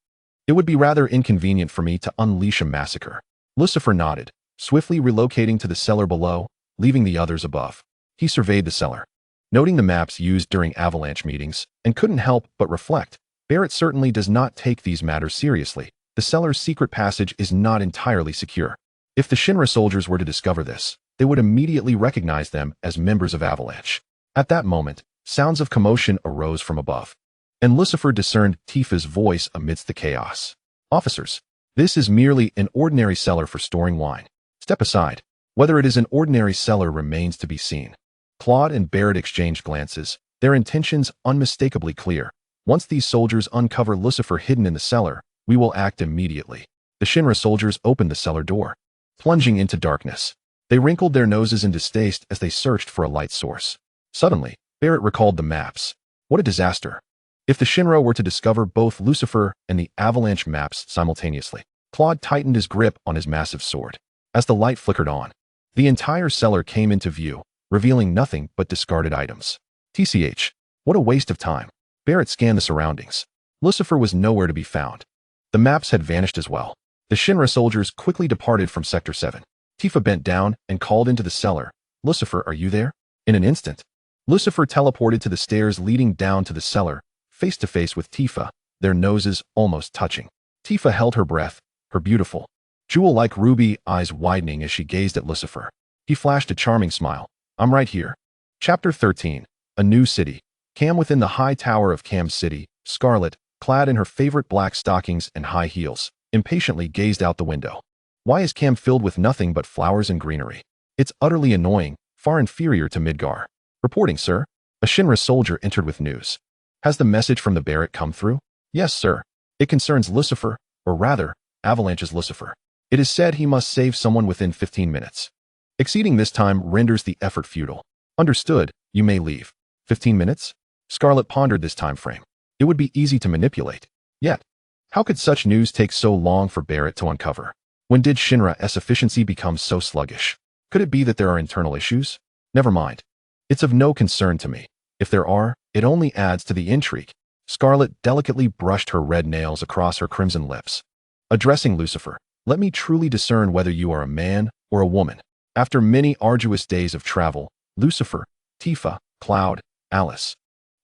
It would be rather inconvenient for me to unleash a massacre. Lucifer nodded, swiftly relocating to the cellar below, leaving the others above. He surveyed the cellar, noting the maps used during avalanche meetings, and couldn't help but reflect. Barrett certainly does not take these matters seriously. The cellar's secret passage is not entirely secure. If the Shinra soldiers were to discover this, they would immediately recognize them as members of Avalanche. At that moment, sounds of commotion arose from above, and Lucifer discerned Tifa's voice amidst the chaos. "Officers, this is merely an ordinary cellar for storing wine. Step aside." Whether it is an ordinary cellar remains to be seen. Claude and Barrett exchanged glances, their intentions unmistakably clear. Once these soldiers uncover Lucifer hidden in the cellar, we will act immediately. The Shinra soldiers opened the cellar door, plunging into darkness. They wrinkled their noses in distaste as they searched for a light source. Suddenly, Barrett recalled the maps. What a disaster. If the Shinra were to discover both Lucifer and the Avalanche maps simultaneously. Claude tightened his grip on his massive sword. As the light flickered on, the entire cellar came into view, revealing nothing but discarded items. TCH, what a waste of time. Barrett scanned the surroundings. Lucifer was nowhere to be found. The maps had vanished as well. The Shinra soldiers quickly departed from Sector 7. Tifa bent down and called into the cellar. "Lucifer, are you there?" In an instant, Lucifer teleported to the stairs leading down to the cellar, face to face with Tifa, their noses almost touching. Tifa held her breath, her beautiful, jewel-like ruby eyes widening as she gazed at Lucifer. He flashed a charming smile. "I'm right here." Chapter 13. A New City. Cam within the high tower of Cam's city, Scarlet, clad in her favorite black stockings and high heels, impatiently gazed out the window. Why is Cam filled with nothing but flowers and greenery? It's utterly annoying, far inferior to Midgar. "Reporting, sir." A Shinra soldier entered with news. "Has the message from the Barrett come through?" "Yes, sir. It concerns Lucifer, or rather, Avalanche's Lucifer. It is said he must save someone within 15 minutes. Exceeding this time renders the effort futile." "Understood, you may leave." 15 minutes? Scarlet pondered this time frame. It would be easy to manipulate. Yet, how could such news take so long for Barrett to uncover? When did Shinra's efficiency become so sluggish? Could it be that there are internal issues? Never mind. It's of no concern to me. If there are, it only adds to the intrigue. Scarlet delicately brushed her red nails across her crimson lips. Addressing Lucifer, "Let me truly discern whether you are a man or a woman." After many arduous days of travel, Lucifer, Tifa, Cloud, Alice,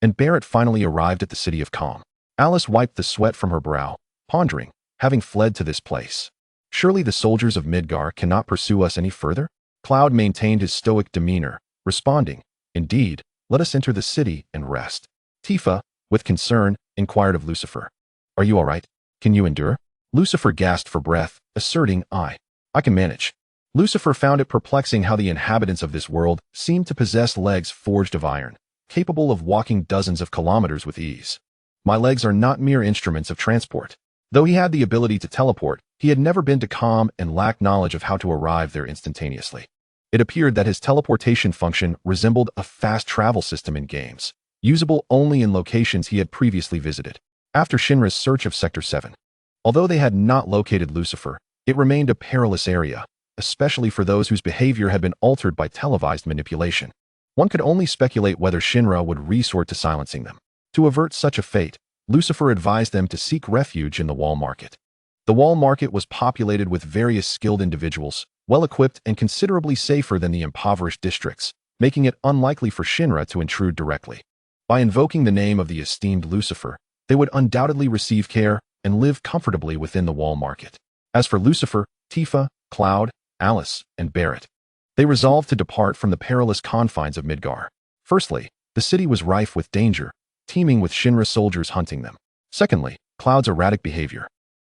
and Barrett finally arrived at the city of Calm. Alice wiped the sweat from her brow, pondering, having fled to this place. "Surely the soldiers of Midgar cannot pursue us any further?" Cloud maintained his stoic demeanor, responding, "Indeed, let us enter the city and rest." Tifa, with concern, inquired of Lucifer, "Are you all right? Can you endure?" Lucifer gasped for breath, asserting, I can manage." Lucifer found it perplexing how the inhabitants of this world seemed to possess legs forged of iron, capable of walking dozens of kilometers with ease. "My legs are not mere instruments of transport." Though he had the ability to teleport, he had never been to Calm and lacked knowledge of how to arrive there instantaneously. It appeared that his teleportation function resembled a fast travel system in games, usable only in locations he had previously visited. After Shinra's search of Sector 7, although they had not located Lucifer, it remained a perilous area, especially for those whose behavior had been altered by televised manipulation. One could only speculate whether Shinra would resort to silencing them. To avert such a fate, Lucifer advised them to seek refuge in the Wall Market. The Wall Market was populated with various skilled individuals, well-equipped and considerably safer than the impoverished districts, making it unlikely for Shinra to intrude directly. By invoking the name of the esteemed Lucifer, they would undoubtedly receive care and live comfortably within the Wall Market. As for Lucifer, Tifa, Cloud, Alice, and Barrett, they resolved to depart from the perilous confines of Midgar. Firstly, the city was rife with danger, teeming with Shinra soldiers hunting them. Secondly, Cloud's erratic behavior,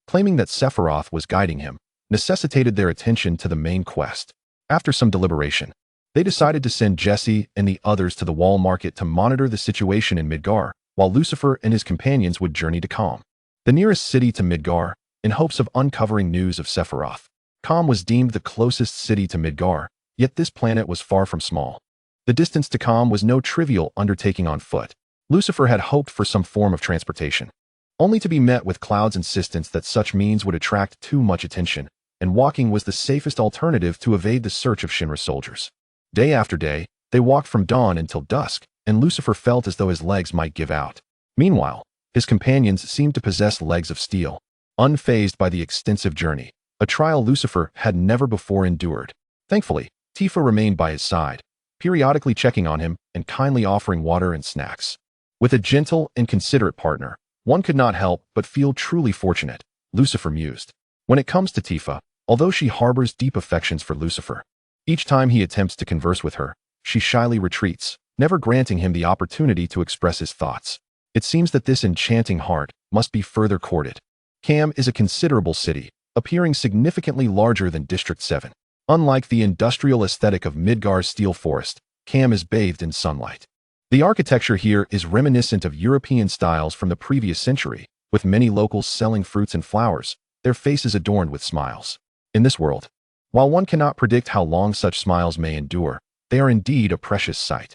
claiming that Sephiroth was guiding him, necessitated their attention to the main quest. After some deliberation, they decided to send Jesse and the others to the Wall Market to monitor the situation in Midgar, while Lucifer and his companions would journey to Calm, the nearest city to Midgar, in hopes of uncovering news of Sephiroth. Calm was deemed the closest city to Midgar, yet this planet was far from small. The distance to Calm was no trivial undertaking on foot. Lucifer had hoped for some form of transportation, only to be met with Cloud's insistence that such means would attract too much attention, and walking was the safest alternative to evade the search of Shinra soldiers. Day after day, they walked from dawn until dusk, and Lucifer felt as though his legs might give out. Meanwhile, his companions seemed to possess legs of steel, unfazed by the extensive journey, a trial Lucifer had never before endured. Thankfully, Tifa remained by his side, periodically checking on him and kindly offering water and snacks. With a gentle and considerate partner, one could not help but feel truly fortunate, Lucifer mused. When it comes to Tifa, although she harbors deep affections for Lucifer, each time he attempts to converse with her, she shyly retreats, never granting him the opportunity to express his thoughts. It seems that this enchanting heart must be further courted. Cam is a considerable city, appearing significantly larger than District 7. Unlike the industrial aesthetic of Midgar's steel forest, Cam is bathed in sunlight. The architecture here is reminiscent of European styles from the previous century, with many locals selling fruits and flowers, their faces adorned with smiles. In this world, while one cannot predict how long such smiles may endure, they are indeed a precious sight.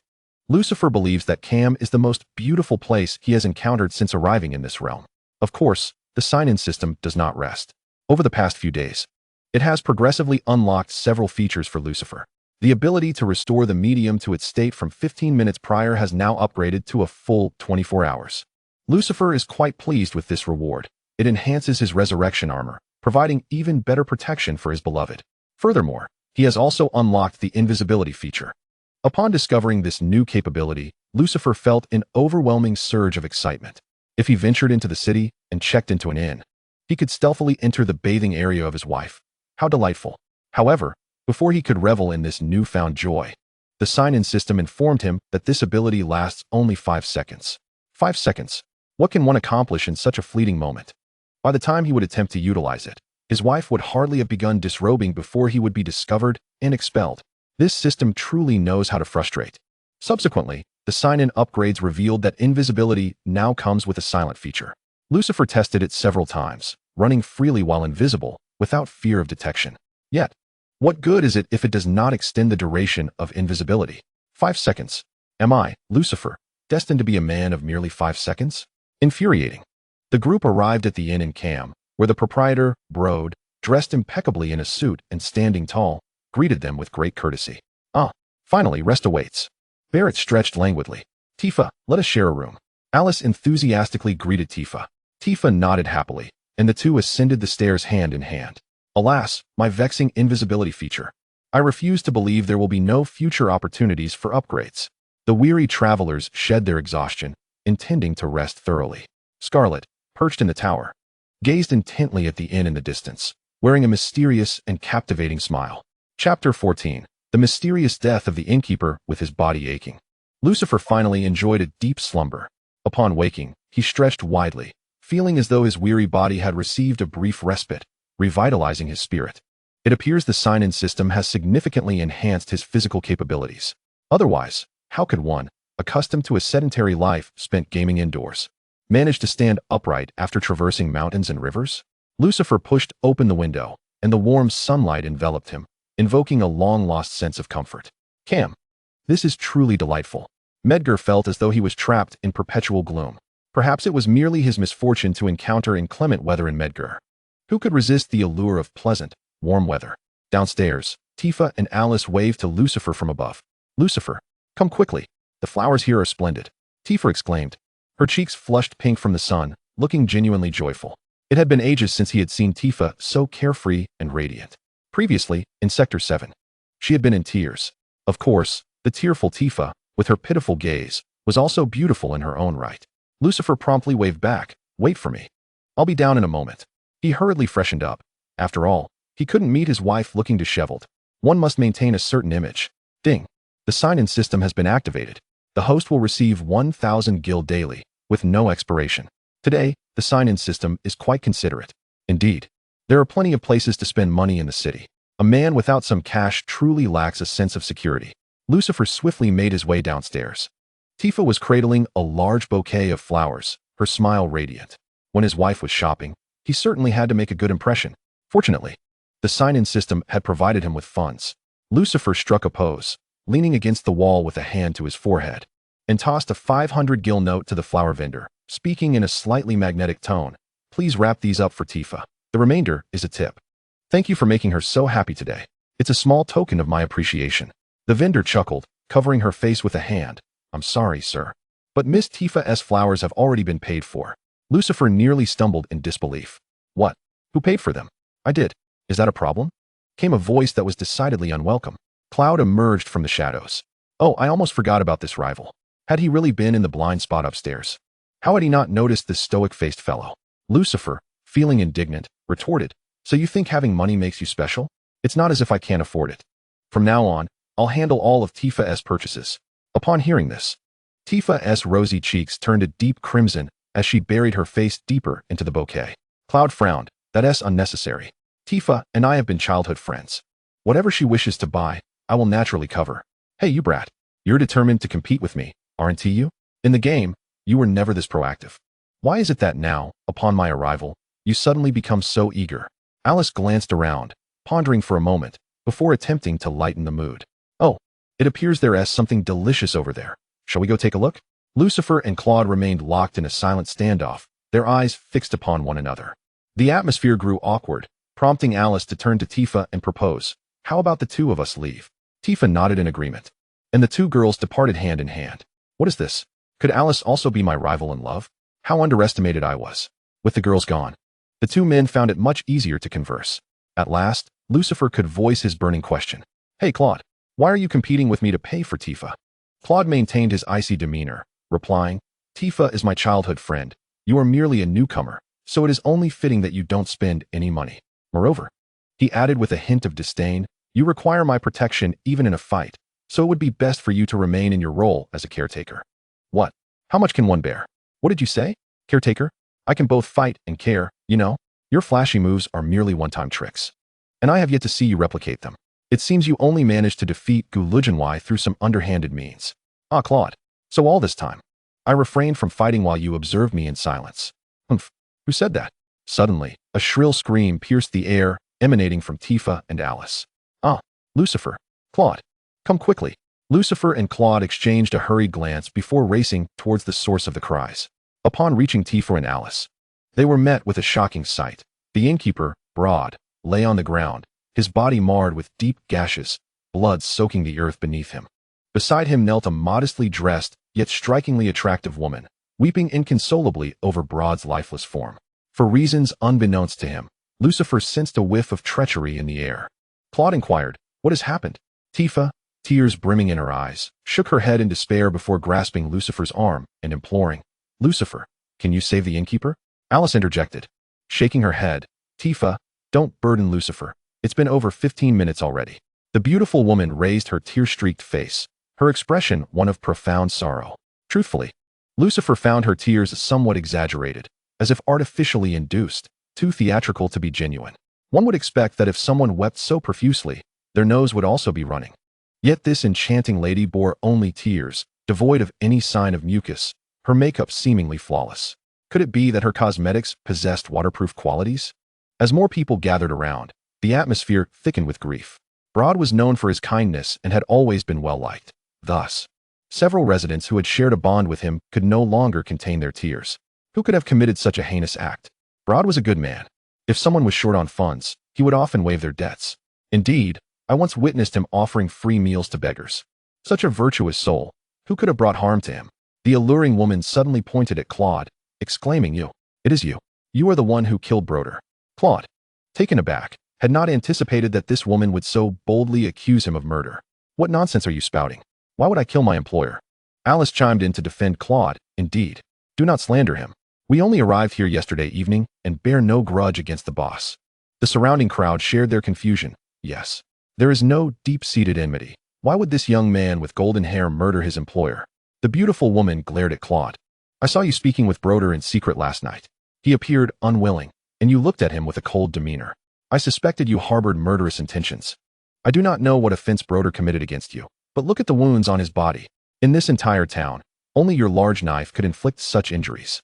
Lucifer believes that Cam is the most beautiful place he has encountered since arriving in this realm. Of course, the sign-in system does not rest. Over the past few days, it has progressively unlocked several features for Lucifer. The ability to restore the medium to its state from 15 minutes prior has now upgraded to a full 24 hours. Lucifer is quite pleased with this reward. It enhances his resurrection armor, providing even better protection for his beloved. Furthermore, he has also unlocked the invisibility feature. Upon discovering this new capability, Lucifer felt an overwhelming surge of excitement. If he ventured into the city and checked into an inn, he could stealthily enter the bathing area of his wife. How delightful. However, before he could revel in this newfound joy, the sign-in system informed him that this ability lasts only 5 seconds. 5 seconds. What can one accomplish in such a fleeting moment? By the time he would attempt to utilize it, his wife would hardly have begun disrobing before he would be discovered and expelled. This system truly knows how to frustrate. Subsequently, the sign-in upgrades revealed that invisibility now comes with a silent feature. Lucifer tested it several times, running freely while invisible, without fear of detection. Yet, what good is it if it does not extend the duration of invisibility? 5 seconds. Am I, Lucifer, destined to be a man of merely 5 seconds? Infuriating. The group arrived at the inn in Cam, where the proprietor, Brode, dressed impeccably in a suit and standing tall, greeted them with great courtesy. Ah, finally, rest awaits. Barrett stretched languidly. Tifa, let us share a room. Alice enthusiastically greeted Tifa. Tifa nodded happily, and the two ascended the stairs hand in hand. Alas, my vexing invisibility feature. I refuse to believe there will be no future opportunities for upgrades. The weary travelers shed their exhaustion, intending to rest thoroughly. Scarlet, perched in the tower, gazed intently at the inn in the distance, wearing a mysterious and captivating smile. Chapter 14. The mysterious death of the innkeeper with his body aching. Lucifer finally enjoyed a deep slumber. Upon waking, he stretched widely, feeling as though his weary body had received a brief respite, revitalizing his spirit. It appears the sign-in system has significantly enhanced his physical capabilities. Otherwise, how could one, accustomed to a sedentary life spent gaming indoors, manage to stand upright after traversing mountains and rivers? Lucifer pushed open the window, and the warm sunlight enveloped him, invoking a long-lost sense of comfort. Cam. This is truly delightful. Medgar felt as though he was trapped in perpetual gloom. Perhaps it was merely his misfortune to encounter inclement weather in Medgar. Who could resist the allure of pleasant, warm weather? Downstairs, Tifa and Alice waved to Lucifer from above. Lucifer, come quickly. The flowers here are splendid. Tifa exclaimed. Her cheeks flushed pink from the sun, looking genuinely joyful. It had been ages since he had seen Tifa so carefree and radiant. Previously, in Sector 7, she had been in tears. Of course, the tearful Tifa, with her pitiful gaze, was also beautiful in her own right. Lucifer promptly waved back. Wait for me. I'll be down in a moment. He hurriedly freshened up. After all, he couldn't meet his wife looking disheveled. One must maintain a certain image. Ding. The sign-in system has been activated. The host will receive 1,000 gil daily, with no expiration. Today, the sign-in system is quite considerate. Indeed, there are plenty of places to spend money in the city. A man without some cash truly lacks a sense of security. Lucifer swiftly made his way downstairs. Tifa was cradling a large bouquet of flowers, her smile radiant. When his wife was shopping, he certainly had to make a good impression. Fortunately, the sign-in system had provided him with funds. Lucifer struck a pose, leaning against the wall with a hand to his forehead, and tossed a 500 gil note to the flower vendor, speaking in a slightly magnetic tone. Please wrap these up for Tifa. The remainder is a tip. Thank you for making her so happy today. It's a small token of my appreciation. The vendor chuckled, covering her face with a hand. I'm sorry, sir, but Miss Tifa's flowers have already been paid for. Lucifer nearly stumbled in disbelief. What? Who paid for them? I did. Is that a problem? Came a voice that was decidedly unwelcome. Cloud emerged from the shadows. Oh, I almost forgot about this rival. Had he really been in the blind spot upstairs? How had he not noticed this stoic-faced fellow? Lucifer, feeling indignant, retorted, "So you think having money makes you special? It's not as if I can't afford it. From now on, I'll handle all of Tifa's purchases." Upon hearing this, Tifa's rosy cheeks turned a deep crimson as she buried her face deeper into the bouquet. Cloud frowned. "That's unnecessary. Tifa and I have been childhood friends. Whatever she wishes to buy, I will naturally cover." "Hey, you brat. You're determined to compete with me, aren't you? In the game, you were never this proactive. Why is it that now, upon my arrival, you suddenly become so eager?" Alice glanced around, pondering for a moment, before attempting to lighten the mood. "Oh, it appears there's something delicious over there. Shall we go take a look?" Lucifer and Claude remained locked in a silent standoff, their eyes fixed upon one another. The atmosphere grew awkward, prompting Alice to turn to Tifa and propose, "How about the two of us leave?" Tifa nodded in agreement, and the two girls departed hand in hand. What is this? Could Alice also be my rival in love? How underestimated I was. With the girls gone, the two men found it much easier to converse. At last, Lucifer could voice his burning question. "Hey, Claude, why are you competing with me to pay for Tifa?" Claude maintained his icy demeanor, replying, "Tifa is my childhood friend. You are merely a newcomer, so it is only fitting that you don't spend any money. Moreover," he added with a hint of disdain, "you require my protection even in a fight, so it would be best for you to remain in your role as a caretaker." "What? How much can one bear?" "What did you say? Caretaker? I can both fight and care, you know? Your flashy moves are merely one-time tricks, and I have yet to see you replicate them. It seems you only managed to defeat Gulujanwai through some underhanded means." "Ah, Claude. So all this time, I refrained from fighting while you observed me in silence." "Humph. Who said that?" Suddenly, a shrill scream pierced the air, emanating from Tifa and Alice. "Ah, Lucifer. Claude. Come quickly." Lucifer and Claude exchanged a hurried glance before racing towards the source of the cries. Upon reaching Tifa and Alice, they were met with a shocking sight. The innkeeper, Broad, lay on the ground, his body marred with deep gashes, blood soaking the earth beneath him. Beside him knelt a modestly dressed, yet strikingly attractive woman, weeping inconsolably over Broad's lifeless form. For reasons unbeknownst to him, Lucifer sensed a whiff of treachery in the air. Claude inquired, "What has happened?" Tifa, tears brimming in her eyes, shook her head in despair before grasping Lucifer's arm and imploring, "Lucifer, can you save the innkeeper?" Alice interjected, shaking her head, "Tifa, don't burden Lucifer. It's been over 15 minutes already." The beautiful woman raised her tear-streaked face, her expression one of profound sorrow. Truthfully, Lucifer found her tears somewhat exaggerated, as if artificially induced, too theatrical to be genuine. One would expect that if someone wept so profusely, their nose would also be running. Yet this enchanting lady bore only tears, devoid of any sign of mucus, her makeup seemingly flawless. Could it be that her cosmetics possessed waterproof qualities? As more people gathered around, the atmosphere thickened with grief. Broad was known for his kindness and had always been well-liked. Thus, several residents who had shared a bond with him could no longer contain their tears. Who could have committed such a heinous act? Broad was a good man. If someone was short on funds, he would often waive their debts. Indeed, I once witnessed him offering free meals to beggars. Such a virtuous soul, who could have brought harm to him? The alluring woman suddenly pointed at Claude, exclaiming, "You! It is you! You are the one who killed Broder." Claude, taken aback, had not anticipated that this woman would so boldly accuse him of murder. "What nonsense are you spouting? Why would I kill my employer?" Alice chimed in to defend Claude. "Indeed, do not slander him. We only arrived here yesterday evening and bear no grudge against the boss." The surrounding crowd shared their confusion. Yes, there is no deep-seated enmity. Why would this young man with golden hair murder his employer? The beautiful woman glared at Claude. "I saw you speaking with Broder in secret last night. He appeared unwilling, and you looked at him with a cold demeanor. I suspected you harbored murderous intentions. I do not know what offense Broder committed against you, but look at the wounds on his body. In this entire town, only your large knife could inflict such injuries.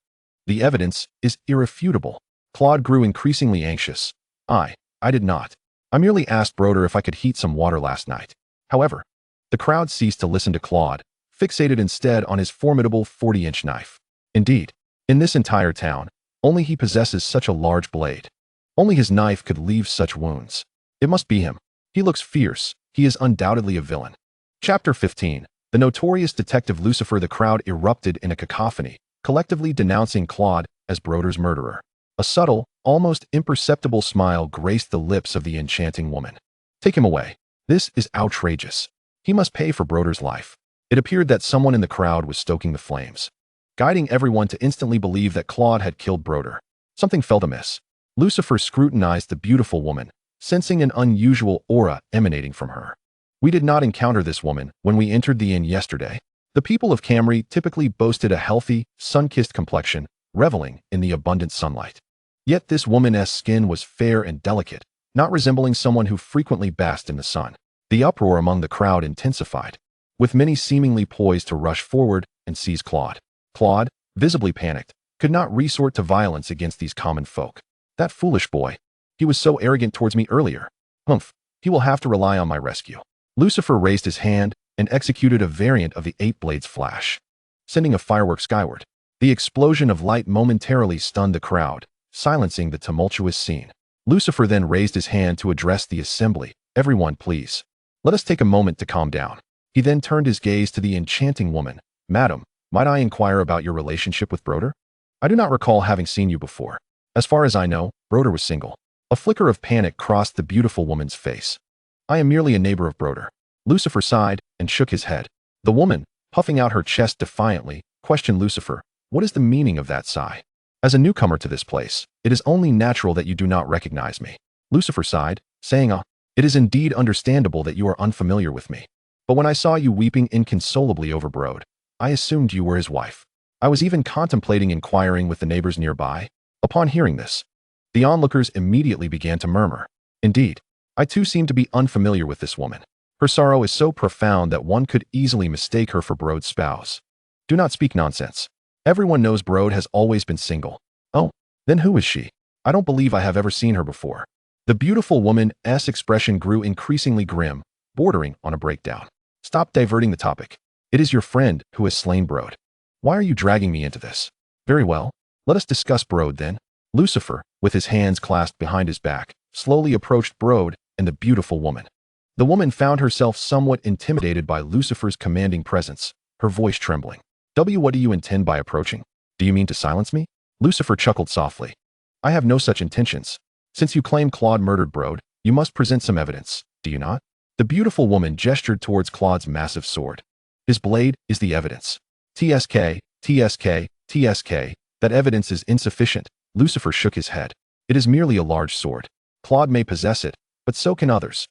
The evidence is irrefutable." Claude grew increasingly anxious. I did not. I merely asked Broder if I could heat some water last night." However, the crowd ceased to listen to Claude, fixated instead on his formidable 40-inch knife. Indeed, in this entire town, only he possesses such a large blade. Only his knife could leave such wounds. It must be him. He looks fierce. He is undoubtedly a villain. Chapter 15. The notorious detective Lucifer. The crowd erupted in a cacophony, collectively denouncing Claude as Broder's murderer. A subtle, almost imperceptible smile graced the lips of the enchanting woman. "Take him away. This is outrageous. He must pay for Broder's life." It appeared that someone in the crowd was stoking the flames, guiding everyone to instantly believe that Claude had killed Broder. Something felt amiss. Lucifer scrutinized the beautiful woman, sensing an unusual aura emanating from her. We did not encounter this woman when we entered the inn yesterday. The people of Camry typically boasted a healthy, sun-kissed complexion, reveling in the abundant sunlight. Yet this woman's skin was fair and delicate, not resembling someone who frequently basked in the sun. The uproar among the crowd intensified, with many seemingly poised to rush forward and seize Claude. Claude, visibly panicked, could not resort to violence against these common folk. That foolish boy. He was so arrogant towards me earlier. Humph, he will have to rely on my rescue. Lucifer raised his hand and executed a variant of the 8 blades flash, sending a firework skyward. The explosion of light momentarily stunned the crowd, silencing the tumultuous scene. Lucifer then raised his hand to address the assembly. Everyone, please. Let us take a moment to calm down. He then turned his gaze to the enchanting woman. Madam, might I inquire about your relationship with Broder? I do not recall having seen you before. As far as I know, Broder was single. A flicker of panic crossed the beautiful woman's face. I am merely a neighbor of Broder. Lucifer sighed and shook his head. The woman, puffing out her chest defiantly, questioned Lucifer, what is the meaning of that sigh? As a newcomer to this place, it is only natural that you do not recognize me. Lucifer sighed, saying, it is indeed understandable that you are unfamiliar with me. But when I saw you weeping inconsolably over Brode, I assumed you were his wife. I was even contemplating inquiring with the neighbors nearby. Upon hearing this, the onlookers immediately began to murmur. Indeed, I too seem to be unfamiliar with this woman. Her sorrow is so profound that one could easily mistake her for Brode's spouse. Do not speak nonsense. Everyone knows Brode has always been single. Oh, then who is she? I don't believe I have ever seen her before. The beautiful woman's expression grew increasingly grim, bordering on a breakdown. Stop diverting the topic. It is your friend who has slain Brode. Why are you dragging me into this? Very well. Let us discuss Brode then. Lucifer, with his hands clasped behind his back, slowly approached Brode and the beautiful woman. The woman found herself somewhat intimidated by Lucifer's commanding presence, her voice trembling. What do you intend by approaching? Do you mean to silence me? Lucifer chuckled softly. I have no such intentions. Since you claim Claude murdered Brode, you must present some evidence, do you not? The beautiful woman gestured towards Claude's massive sword. His blade is the evidence. TSK, TSK, TSK. That evidence is insufficient. Lucifer shook his head. It is merely a large sword. Claude may possess it, but so can others.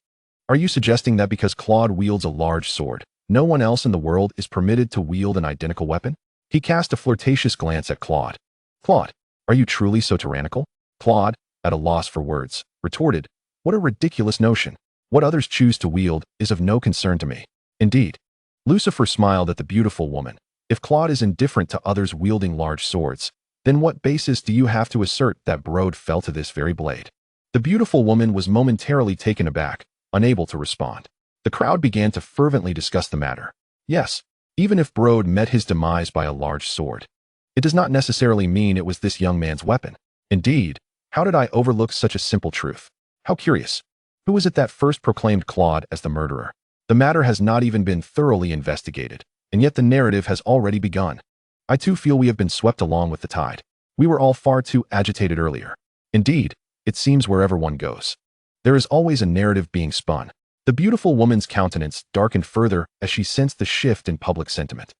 Are you suggesting that because Claude wields a large sword, no one else in the world is permitted to wield an identical weapon? He cast a flirtatious glance at Claude. Claude, are you truly so tyrannical? Claude, at a loss for words, retorted, what a ridiculous notion. What others choose to wield is of no concern to me. Indeed. Lucifer smiled at the beautiful woman. If Claude is indifferent to others wielding large swords, then what basis do you have to assert that Brode fell to this very blade? The beautiful woman was momentarily taken aback, unable to respond. The crowd began to fervently discuss the matter. Yes, even if Brode met his demise by a large sword, it does not necessarily mean it was this young man's weapon. Indeed, how did I overlook such a simple truth? How curious. Who was it that first proclaimed Claude as the murderer? The matter has not even been thoroughly investigated, and yet the narrative has already begun. I too feel we have been swept along with the tide. We were all far too agitated earlier. Indeed, it seems wherever one goes, there is always a narrative being spun. The beautiful woman's countenance darkened further as she sensed the shift in public sentiment.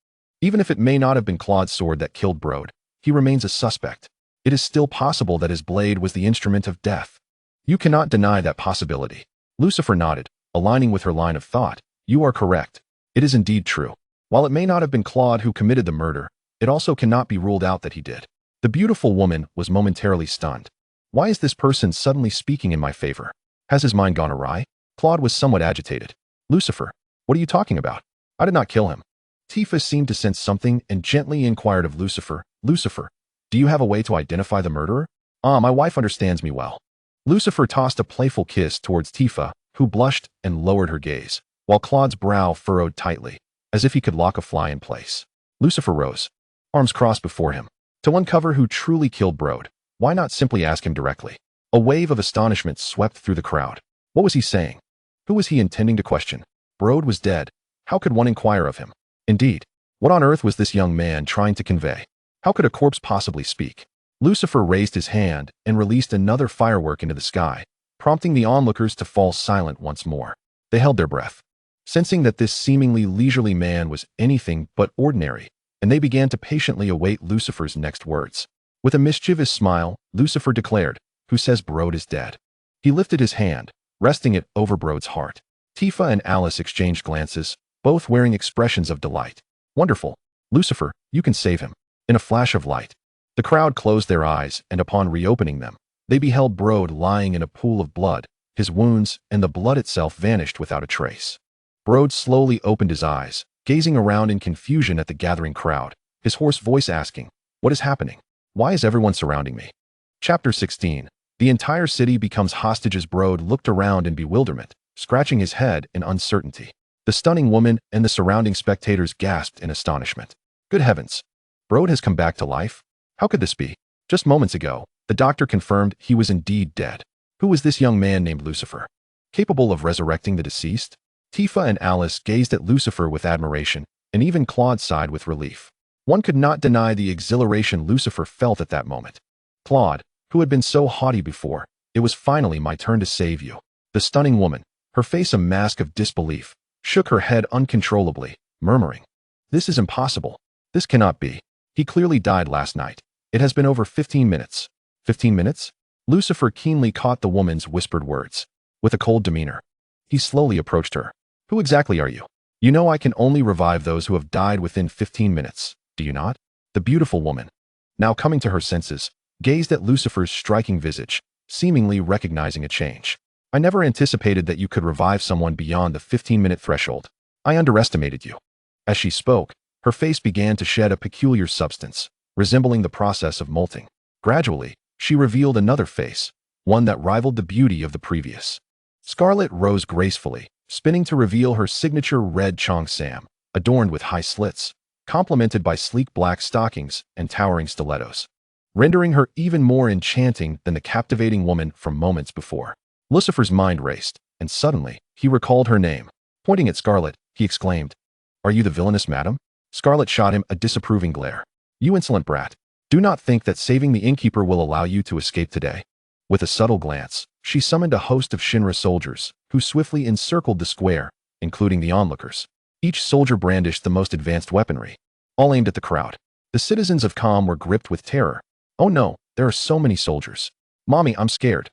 Even if it may not have been Claude's sword that killed Brode, he remains a suspect. It is still possible that his blade was the instrument of death. You cannot deny that possibility. Lucifer nodded, aligning with her line of thought. You are correct. It is indeed true. While it may not have been Claude who committed the murder, it also cannot be ruled out that he did. The beautiful woman was momentarily stunned. Why is this person suddenly speaking in my favor? Has his mind gone awry? Claude was somewhat agitated. Lucifer, what are you talking about? I did not kill him. Tifa seemed to sense something and gently inquired of Lucifer. Lucifer, do you have a way to identify the murderer? My wife understands me well. Lucifer tossed a playful kiss towards Tifa, who blushed and lowered her gaze, while Claude's brow furrowed tightly, as if he could lock a fly in place. Lucifer rose, arms crossed before him. To uncover who truly killed Brode, why not simply ask him directly? A wave of astonishment swept through the crowd. What was he saying? Who was he intending to question? Brode was dead. How could one inquire of him? Indeed, what on earth was this young man trying to convey? How could a corpse possibly speak? Lucifer raised his hand and released another firework into the sky, prompting the onlookers to fall silent once more. They held their breath. sensing that this seemingly leisurely man was anything but ordinary, and they began to patiently await Lucifer's next words. With a mischievous smile, Lucifer declared, "Who says Brode is dead?" He lifted his hand, resting it over Brode's heart. Tifa and Alice exchanged glances, both wearing expressions of delight. "Wonderful. Lucifer, you can save him." In a flash of light, the crowd closed their eyes, and upon reopening them, they beheld Brode lying in a pool of blood. His wounds and the blood itself vanished without a trace. Brode slowly opened his eyes, gazing around in confusion at the gathering crowd, his hoarse voice asking, "What is happening? Why is everyone surrounding me?" Chapter 16. The entire city becomes hostage as Brode looked around in bewilderment, scratching his head in uncertainty. The stunning woman and the surrounding spectators gasped in astonishment. Good heavens! Brode has come back to life? How could this be? Just moments ago, the doctor confirmed he was indeed dead. Who was this young man named Lucifer? Capable of resurrecting the deceased? Tifa and Alice gazed at Lucifer with admiration, and even Claude sighed with relief. One could not deny the exhilaration Lucifer felt at that moment. "Claude, who had been so haughty before, it was finally my turn to save you." The stunning woman, her face a mask of disbelief, shook her head uncontrollably, murmuring, "This is impossible. This cannot be. He clearly died last night. It has been over 15 minutes. 15 minutes? Lucifer keenly caught the woman's whispered words. With a cold demeanor, he slowly approached her. "Who exactly are you? You know I can only revive those who have died within 15 minutes, do you not?" The beautiful woman, now coming to her senses, gazed at Lucifer's striking visage, seemingly recognizing a change. "I never anticipated that you could revive someone beyond the 15-minute threshold. I underestimated you." As she spoke, her face began to shed a peculiar substance, resembling the process of molting. Gradually, she revealed another face, one that rivaled the beauty of the previous. Scarlet rose gracefully, spinning to reveal her signature red cheongsam, adorned with high slits, complemented by sleek black stockings and towering stilettos, rendering her even more enchanting than the captivating woman from moments before. Lucifer's mind raced, and suddenly, he recalled her name. Pointing at Scarlet, he exclaimed, "Are you the villainous madam?" Scarlet shot him a disapproving glare. "You insolent brat. Do not think that saving the innkeeper will allow you to escape today." With a subtle glance, she summoned a host of Shinra soldiers, who swiftly encircled the square, including the onlookers. Each soldier brandished the most advanced weaponry, all aimed at the crowd. The citizens of Calm were gripped with terror. "Oh no, there are so many soldiers. Mommy, I'm scared."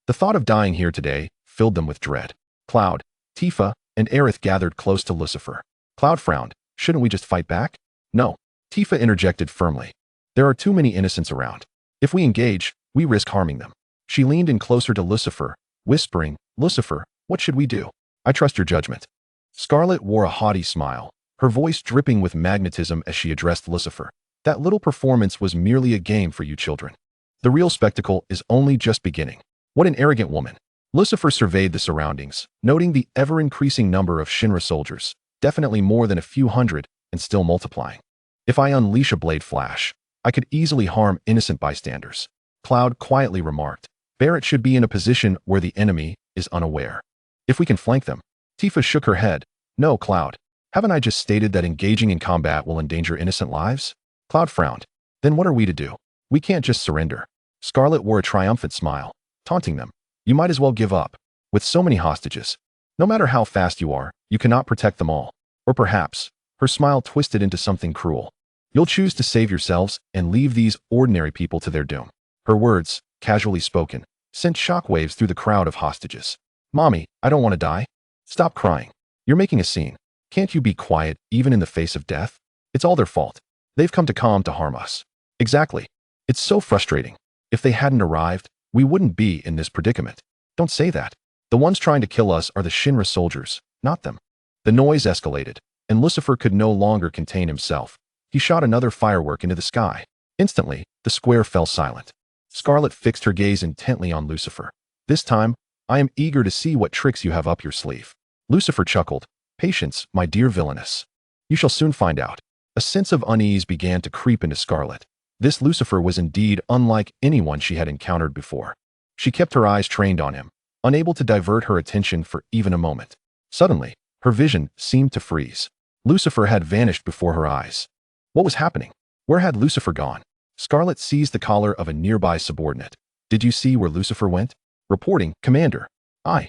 The thought of dying here today filled them with dread. Cloud, Tifa, and Aerith gathered close to Lucifer. Cloud frowned. "Shouldn't we just fight back?" "No." Tifa interjected firmly. "There are too many innocents around. If we engage, we risk harming them." She leaned in closer to Lucifer, whispering, "Lucifer, what should we do? I trust your judgment." Scarlet wore a haughty smile, her voice dripping with magnetism as she addressed Lucifer. "That little performance was merely a game for you children. The real spectacle is only just beginning." What an arrogant woman. Lucifer surveyed the surroundings, noting the ever-increasing number of Shinra soldiers, definitely more than a few hundred, and still multiplying. "If I unleash a blade flash, I could easily harm innocent bystanders," Cloud quietly remarked. "Barrett should be in a position where the enemy is unaware. If we can flank them." Tifa shook her head. "No, Cloud. Haven't I just stated that engaging in combat will endanger innocent lives?" Cloud frowned. "Then what are we to do? We can't just surrender." Scarlet wore a triumphant smile, taunting them. "You might as well give up. With so many hostages, no matter how fast you are, you cannot protect them all. Or perhaps," her smile twisted into something cruel, "you'll choose to save yourselves and leave these ordinary people to their doom." Her words, casually spoken, sent shockwaves through the crowd of hostages. "Mommy, I don't want to die." "Stop crying. You're making a scene. Can't you be quiet even in the face of death? It's all their fault. They've come to Calm to harm us." "Exactly. It's so frustrating. If they hadn't arrived, we wouldn't be in this predicament." "Don't say that. The ones trying to kill us are the Shinra soldiers, not them." The noise escalated, and Lucifer could no longer contain himself. He shot another firework into the sky. Instantly, the square fell silent. Scarlet fixed her gaze intently on Lucifer. "This time, I am eager to see what tricks you have up your sleeve." Lucifer chuckled. "Patience, my dear villainess. You shall soon find out." A sense of unease began to creep into Scarlet. This Lucifer was indeed unlike anyone she had encountered before. She kept her eyes trained on him, unable to divert her attention for even a moment. Suddenly, her vision seemed to freeze. Lucifer had vanished before her eyes. What was happening? Where had Lucifer gone? Scarlet seized the collar of a nearby subordinate. "Did you see where Lucifer went?" "Reporting, Commander." I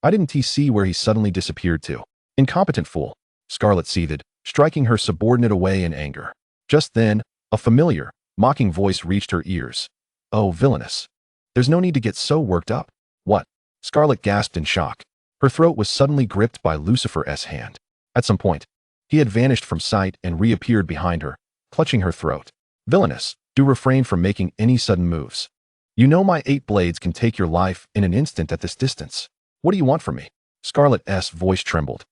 didn't see where he suddenly disappeared to." Incompetent fool, Scarlet seethed, striking her subordinate away in anger. Just then, a familiar, mocking voice reached her ears. Oh, villainous. There's no need to get so worked up. What? Scarlet gasped in shock. Her throat was suddenly gripped by Lucifer's hand. At some point, he had vanished from sight and reappeared behind her, clutching her throat. Villainous, do refrain from making any sudden moves. You know my 8 blades can take your life in an instant at this distance. What do you want from me? Scarlet's voice trembled.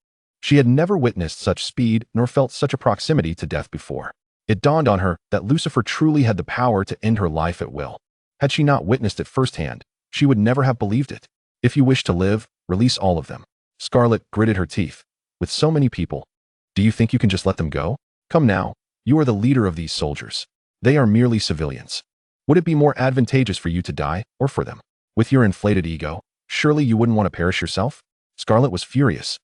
She had never witnessed such speed nor felt such a proximity to death before. It dawned on her that Lucifer truly had the power to end her life at will. Had she not witnessed it firsthand, she would never have believed it. If you wish to live, release all of them. Scarlet gritted her teeth. With so many people, do you think you can just let them go? Come now, you are the leader of these soldiers. They are merely civilians. Would it be more advantageous for you to die, or for them? With your inflated ego, surely you wouldn't want to perish yourself? Scarlet was furious.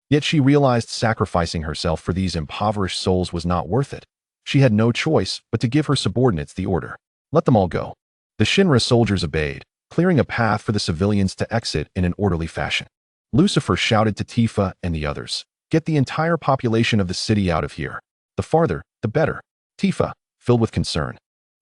Yet she realized sacrificing herself for these impoverished souls was not worth it. She had no choice but to give her subordinates the order. Let them all go. The Shinra soldiers obeyed, clearing a path for the civilians to exit in an orderly fashion. Lucifer shouted to Tifa and the others, "Get the entire population of the city out of here. The farther, the better." Tifa, filled with concern,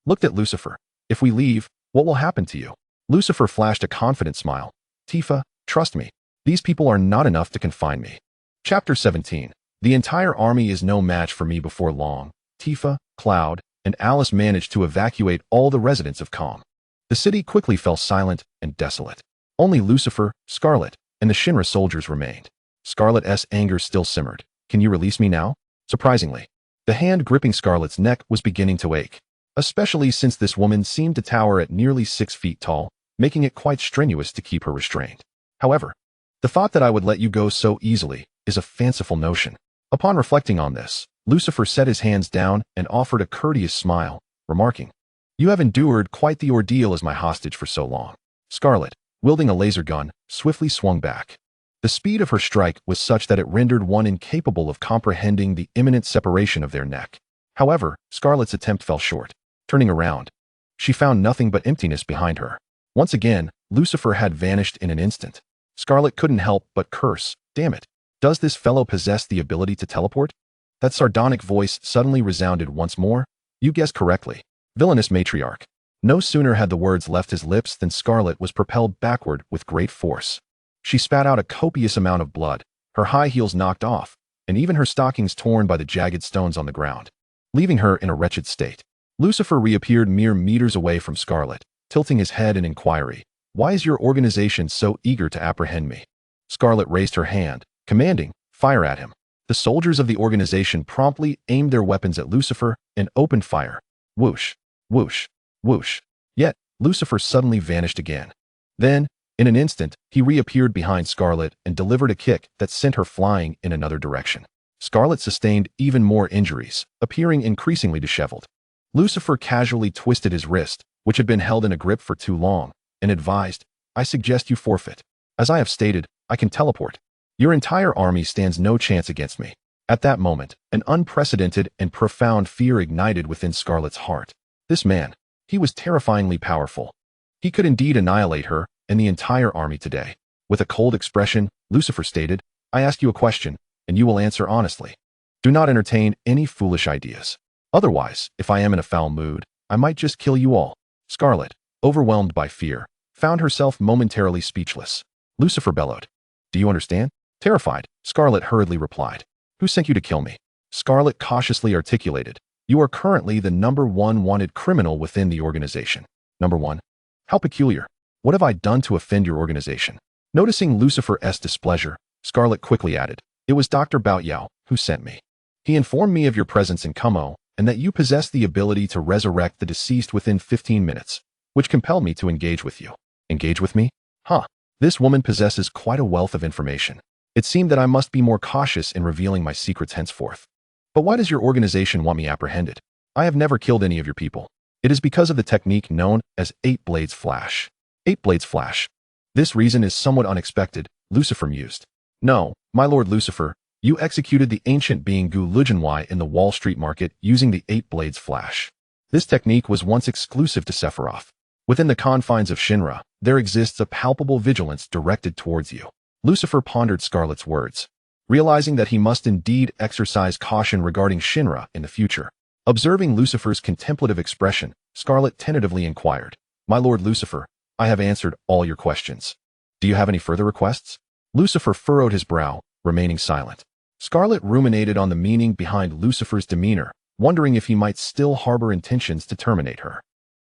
looked at Lucifer. "If we leave, what will happen to you?" Lucifer flashed a confident smile. "Tifa, trust me. These people are not enough to confine me." Chapter 17. The entire army is no match for me before long. Tifa, Cloud, and Alice managed to evacuate all the residents of Calm. The city quickly fell silent and desolate. Only Lucifer, Scarlet, and the Shinra soldiers remained. Scarlet's anger still simmered. "Can you release me now?" Surprisingly, the hand gripping Scarlet's neck was beginning to ache, especially since this woman seemed to tower at nearly 6 feet tall, making it quite strenuous to keep her restrained. However, the thought that I would let you go so easily is a fanciful notion. Upon reflecting on this, Lucifer set his hands down and offered a courteous smile, remarking, "You have endured quite the ordeal as my hostage for so long." Scarlet, wielding a laser gun, swiftly swung back. The speed of her strike was such that it rendered one incapable of comprehending the imminent separation of their neck. However, Scarlet's attempt fell short. Turning around, she found nothing but emptiness behind her. Once again, Lucifer had vanished in an instant. Scarlet couldn't help but curse. Damn it. Does this fellow possess the ability to teleport? That sardonic voice suddenly resounded once more. You guessed correctly. Villainous matriarch. No sooner had the words left his lips than Scarlet was propelled backward with great force. She spat out a copious amount of blood, her high heels knocked off, and even her stockings torn by the jagged stones on the ground, leaving her in a wretched state. Lucifer reappeared mere meters away from Scarlet, tilting his head in inquiry. "Why is your organization so eager to apprehend me?" Scarlet raised her hand, commanding, "Fire at him." The soldiers of the organization promptly aimed their weapons at Lucifer and opened fire. Whoosh, whoosh, whoosh. Yet, Lucifer suddenly vanished again. Then, in an instant, he reappeared behind Scarlet and delivered a kick that sent her flying in another direction. Scarlet sustained even more injuries, appearing increasingly disheveled. Lucifer casually twisted his wrist, which had been held in a grip for too long, and advised, "I suggest you forfeit. As I have stated, I can teleport. Your entire army stands no chance against me." At that moment, an unprecedented and profound fear ignited within Scarlet's heart. This man, he was terrifyingly powerful. He could indeed annihilate her and the entire army today. With a cold expression, Lucifer stated, "I ask you a question, and you will answer honestly. Do not entertain any foolish ideas. Otherwise, if I am in a foul mood, I might just kill you all." Scarlet, overwhelmed by fear, found herself momentarily speechless. Lucifer bellowed, "Do you understand?" Terrified, Scarlet hurriedly replied, "Who sent you to kill me?" Scarlet cautiously articulated, "You are currently the #1 wanted criminal within the organization." #1? How peculiar. What have I done to offend your organization? Noticing Lucifer's displeasure, Scarlet quickly added, "It was Dr. Baoyao who sent me. He informed me of your presence in Como and that you possess the ability to resurrect the deceased within 15 minutes, which compelled me to engage with you." Engage with me? Huh. This woman possesses quite a wealth of information. It seemed that I must be more cautious in revealing my secrets henceforth. But why does your organization want me apprehended? I have never killed any of your people. It is because of the technique known as 8 Blades Flash. 8 Blades Flash. This reason is somewhat unexpected, Lucifer mused. No, my lord Lucifer, you executed the ancient being Gu Lujianwei in the Wall Street market using the 8 Blades Flash. This technique was once exclusive to Sephiroth. Within the confines of Shinra, there exists a palpable vigilance directed towards you. Lucifer pondered Scarlet's words. realizing that he must indeed exercise caution regarding Shinra in the future. Observing Lucifer's contemplative expression, Scarlet tentatively inquired, "My lord Lucifer, I have answered all your questions. Do you have any further requests?" Lucifer furrowed his brow, remaining silent. Scarlet ruminated on the meaning behind Lucifer's demeanor, wondering if he might still harbor intentions to terminate her.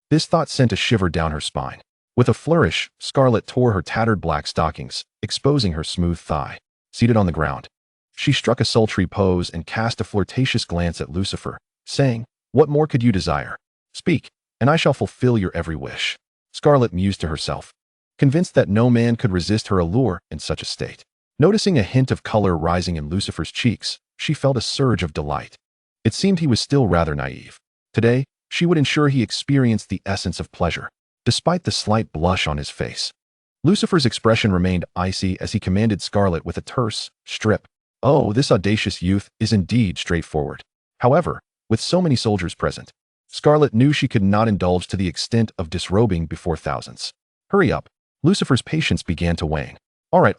This thought sent a shiver down her spine. With a flourish, Scarlet tore her tattered black stockings, exposing her smooth thigh. Seated on the ground, she struck a sultry pose and cast a flirtatious glance at Lucifer, saying, "What more could you desire? Speak, and I shall fulfill your every wish." Scarlet mused to herself, convinced that no man could resist her allure in such a state. Noticing a hint of color rising in Lucifer's cheeks, she felt a surge of delight. It seemed he was still rather naive. Today, she would ensure he experienced the essence of pleasure, despite the slight blush on his face. Lucifer's expression remained icy as he commanded Scarlet with a terse, "Strip." Oh, this audacious youth is indeed straightforward. However, with so many soldiers present, Scarlet knew she could not indulge to the extent of disrobing before thousands. "Hurry up." Lucifer's patience began to wane. All right,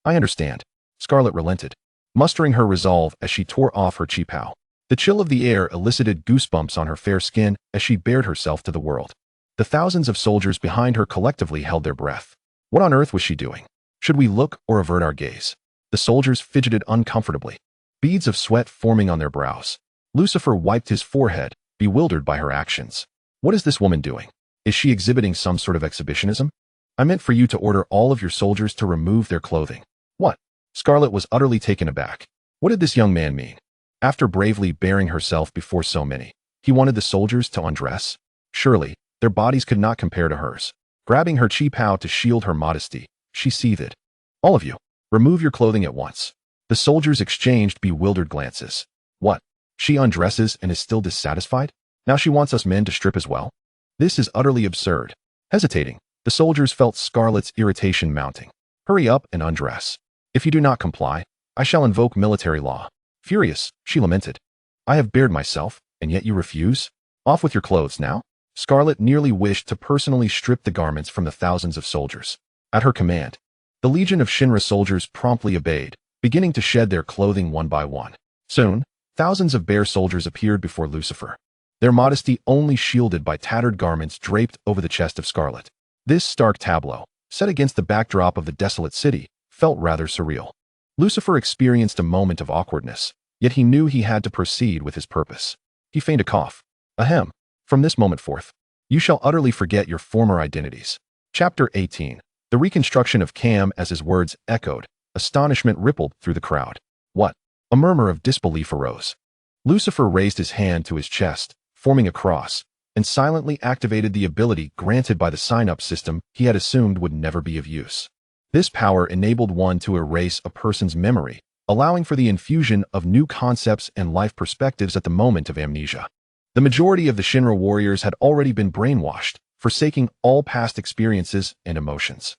I understand." Scarlet relented, mustering her resolve as she tore off her qipao. The chill of the air elicited goosebumps on her fair skin as she bared herself to the world. The thousands of soldiers behind her collectively held their breath. What on earth was she doing? Should we look or avert our gaze? The soldiers fidgeted uncomfortably, beads of sweat forming on their brows. Lucifer wiped his forehead, bewildered by her actions. What is this woman doing? Is she exhibiting some sort of exhibitionism? I meant for you to order all of your soldiers to remove their clothing. What? Scarlet was utterly taken aback. What did this young man mean? After bravely bearing herself before so many, he wanted the soldiers to undress? Surely, their bodies could not compare to hers. Grabbing her qipao to shield her modesty, she seethed. "All of you, remove your clothing at once." The soldiers exchanged bewildered glances. What? She undresses and is still dissatisfied? Now she wants us men to strip as well? This is utterly absurd. Hesitating, the soldiers felt Scarlet's irritation mounting. "Hurry up and undress. If you do not comply, I shall invoke military law." Furious, she lamented. "I have bared myself, and yet you refuse? Off with your clothes now." Scarlet nearly wished to personally strip the garments from the thousands of soldiers. At her command, the legion of Shinra soldiers promptly obeyed, beginning to shed their clothing one by one. Soon, thousands of bare soldiers appeared before Lucifer, their modesty only shielded by tattered garments draped over the chest of Scarlet. This stark tableau, set against the backdrop of the desolate city, felt rather surreal. Lucifer experienced a moment of awkwardness, yet he knew he had to proceed with his purpose. He feigned a cough. Ahem. From this moment forth, you shall utterly forget your former identities. Chapter 18. The reconstruction of Cam. As his words echoed, astonishment rippled through the crowd. What? A murmur of disbelief arose. Lucifer raised his hand to his chest, forming a cross, and silently activated the ability granted by the sign-up system he had assumed would never be of use. This power enabled one to erase a person's memory, allowing for the infusion of new concepts and life perspectives at the moment of amnesia. The majority of the Shinra warriors had already been brainwashed, forsaking all past experiences and emotions.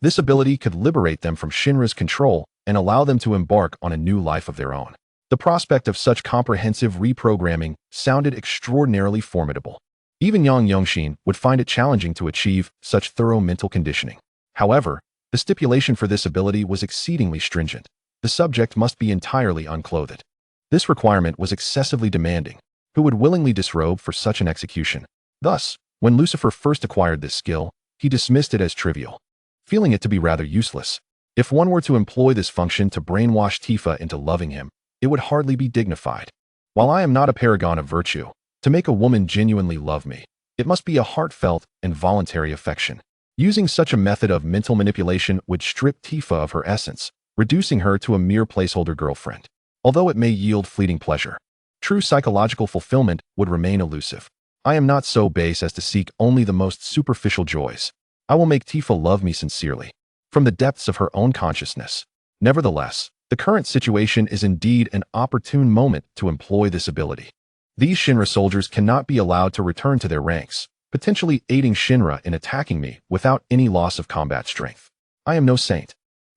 This ability could liberate them from Shinra's control and allow them to embark on a new life of their own. The prospect of such comprehensive reprogramming sounded extraordinarily formidable. Even Yang Yongshin would find it challenging to achieve such thorough mental conditioning. However, the stipulation for this ability was exceedingly stringent. The subject must be entirely unclothed. This requirement was excessively demanding. Who would willingly disrobe for such an execution? Thus, when Lucifer first acquired this skill, he dismissed it as trivial, feeling it to be rather useless. If one were to employ this function to brainwash Tifa into loving him, it would hardly be dignified. While I am not a paragon of virtue, to make a woman genuinely love me, it must be a heartfelt and voluntary affection. Using such a method of mental manipulation would strip Tifa of her essence, reducing her to a mere placeholder girlfriend. Although it may yield fleeting pleasure, true psychological fulfillment would remain elusive. I am not so base as to seek only the most superficial joys. I will make Tifa love me sincerely, from the depths of her own consciousness. Nevertheless, the current situation is indeed an opportune moment to employ this ability. These Shinra soldiers cannot be allowed to return to their ranks, potentially aiding Shinra in attacking me without any loss of combat strength. I am no saint.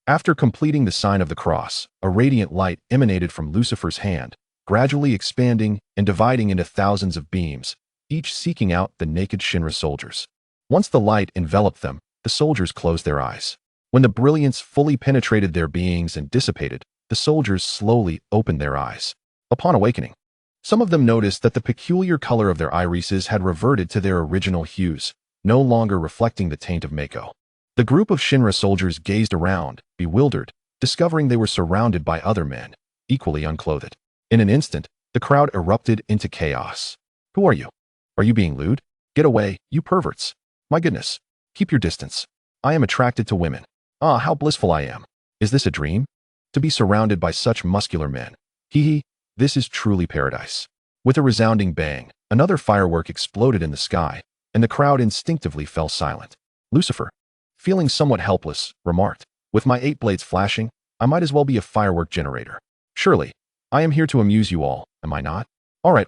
After completing the sign of the cross, a radiant light emanated from Lucifer's hand, gradually expanding and dividing into thousands of beams, each seeking out the naked Shinra soldiers. Once the light enveloped them, the soldiers closed their eyes. When the brilliance fully penetrated their beings and dissipated, the soldiers slowly opened their eyes. Upon awakening, some of them noticed that the peculiar color of their irises had reverted to their original hues, no longer reflecting the taint of Mako. The group of Shinra soldiers gazed around, bewildered, discovering they were surrounded by other men, equally unclothed. In an instant, the crowd erupted into chaos. Who are you? Are you being lewd? Get away, you perverts. My goodness. Keep your distance. I am attracted to women. Ah, how blissful I am. Is this a dream? To be surrounded by such muscular men. Hee hee, this is truly paradise. With a resounding bang, another firework exploded in the sky, and the crowd instinctively fell silent. Lucifer, feeling somewhat helpless, remarked, with my 8 blades flashing, I might as well be a firework generator. Surely, I am here to amuse you all, am I not? All right.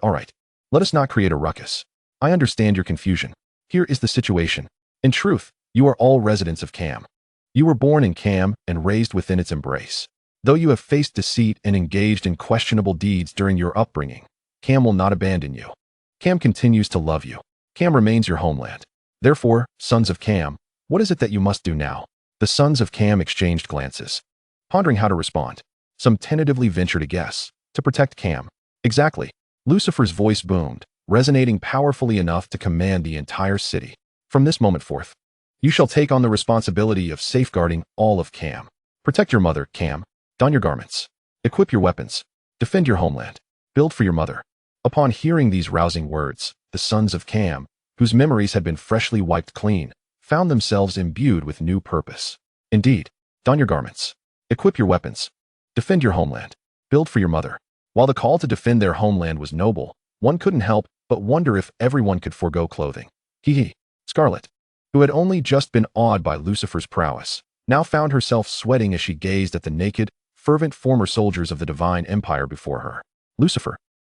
Let us not create a ruckus. I understand your confusion. Here is the situation. In truth, you are all residents of Cam. You were born in Cam and raised within its embrace. Though you have faced deceit and engaged in questionable deeds during your upbringing, Cam will not abandon you. Cam continues to love you. Cam remains your homeland. Therefore, sons of Cam, what is it that you must do now? The sons of Cam exchanged glances, pondering how to respond. Some tentatively ventured a guess. To protect Cam. Exactly. Lucifer's voice boomed, resonating powerfully enough to command the entire city. From this moment forth, you shall take on the responsibility of safeguarding all of Cam. Protect your mother, Cam. Don your garments. Equip your weapons. Defend your homeland. Build for your mother. Upon hearing these rousing words, the sons of Cam, whose memories had been freshly wiped clean, found themselves imbued with new purpose. Indeed, don your garments. Equip your weapons. Defend your homeland. Build for your mother. While the call to defend their homeland was noble, one couldn't help but wonder if everyone could forego clothing. Hee hee. Scarlet, who had only just been awed by Lucifer's prowess, now found herself sweating as she gazed at the naked, fervent former soldiers of the divine empire before her. Lucifer,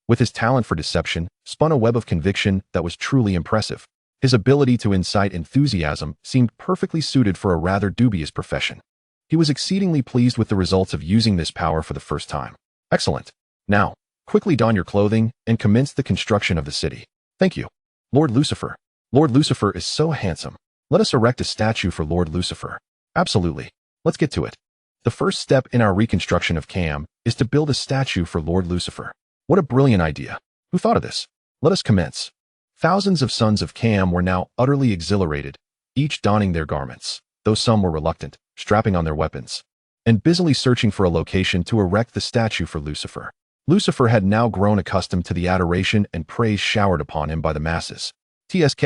with his talent for deception, spun a web of conviction that was truly impressive. His ability to incite enthusiasm seemed perfectly suited for a rather dubious profession. He was exceedingly pleased with the results of using this power for the first time. Excellent. Now, quickly don your clothing and commence the construction of the city. Thank you. Lord Lucifer. Lord Lucifer is so handsome. Let us erect a statue for Lord Lucifer. Absolutely. Let's get to it. The first step in our reconstruction of Cam is to build a statue for Lord Lucifer. What a brilliant idea. Who thought of this? Let us commence. Thousands of sons of Cam were now utterly exhilarated, each donning their garments, though some were reluctant, strapping on their weapons, and busily searching for a location to erect the statue for Lucifer. Lucifer had now grown accustomed to the adoration and praise showered upon him by the masses. TSK.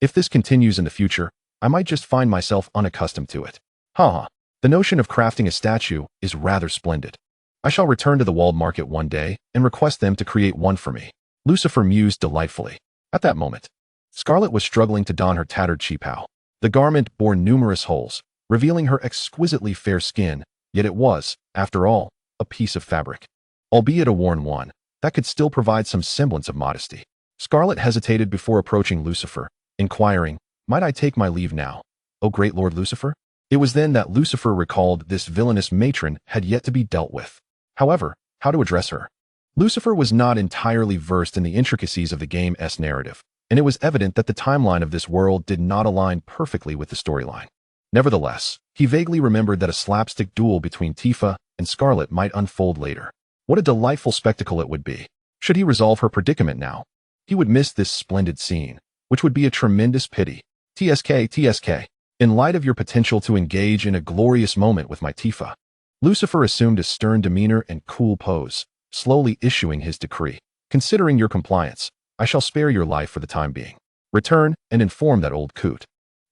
If this continues in the future, I might just find myself unaccustomed to it. Haha. The notion of crafting a statue is rather splendid. I shall return to the walled market one day and request them to create one for me. Lucifer mused delightfully. At that moment, Scarlet was struggling to don her tattered qipao. The garment bore numerous holes, revealing her exquisitely fair skin, yet it was, after all, a piece of fabric. Albeit a worn one, that could still provide some semblance of modesty. Scarlet hesitated before approaching Lucifer, inquiring, might I take my leave now, O great Lord Lucifer? It was then that Lucifer recalled this villainous matron had yet to be dealt with. However, how to address her? Lucifer was not entirely versed in the intricacies of the game's narrative, and it was evident that the timeline of this world did not align perfectly with the storyline. Nevertheless, he vaguely remembered that a slapstick duel between Tifa and Scarlet might unfold later. What a delightful spectacle it would be. Should he resolve her predicament now? He would miss this splendid scene, which would be a tremendous pity. TSK. In light of your potential to engage in a glorious moment with my Tifa, Lucifer assumed a stern demeanor and cool pose, slowly issuing his decree. Considering your compliance, I shall spare your life for the time being. Return and inform that old coot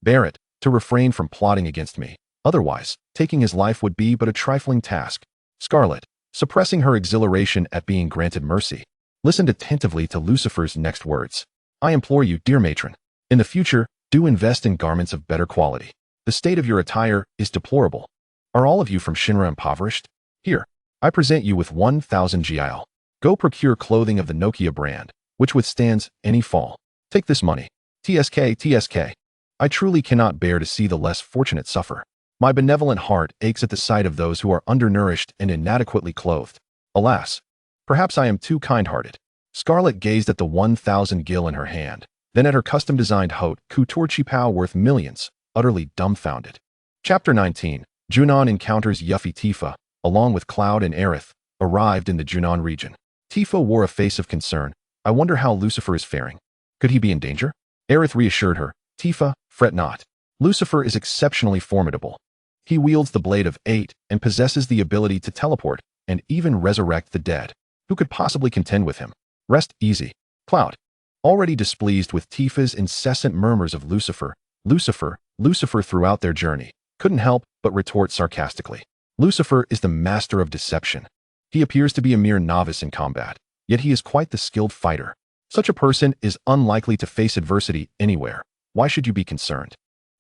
Barrett to refrain from plotting against me. Otherwise, taking his life would be but a trifling task. Scarlet, suppressing her exhilaration at being granted mercy, listened attentively to Lucifer's next words. I implore you, dear matron, in the future, do invest in garments of better quality. The state of your attire is deplorable. Are all of you from Shinra impoverished? Here, I present you with 1,000 GIL. Go procure clothing of the Nokia brand, which withstands any fall. Take this money. TSK. I truly cannot bear to see the less fortunate suffer. My benevolent heart aches at the sight of those who are undernourished and inadequately clothed. Alas, perhaps I am too kind-hearted. Scarlet gazed at the 1,000 gil in her hand, then at her custom-designed haute couture qipao worth millions, utterly dumbfounded. Chapter 19. Junon encounters Yuffie Tifa, along with Cloud and Aerith, arrived in the Junon region. Tifa wore a face of concern. I wonder how Lucifer is faring. Could he be in danger? Aerith reassured her. Tifa, fret not. Lucifer is exceptionally formidable. He wields the Blade of 8 and possesses the ability to teleport and even resurrect the dead. Who could possibly contend with him? Rest easy. Cloud, already displeased with Tifa's incessant murmurs of Lucifer, Lucifer throughout their journey, couldn't help but retort sarcastically. Lucifer is the master of deception. He appears to be a mere novice in combat, yet he is quite the skilled fighter. Such a person is unlikely to face adversity anywhere. Why should you be concerned?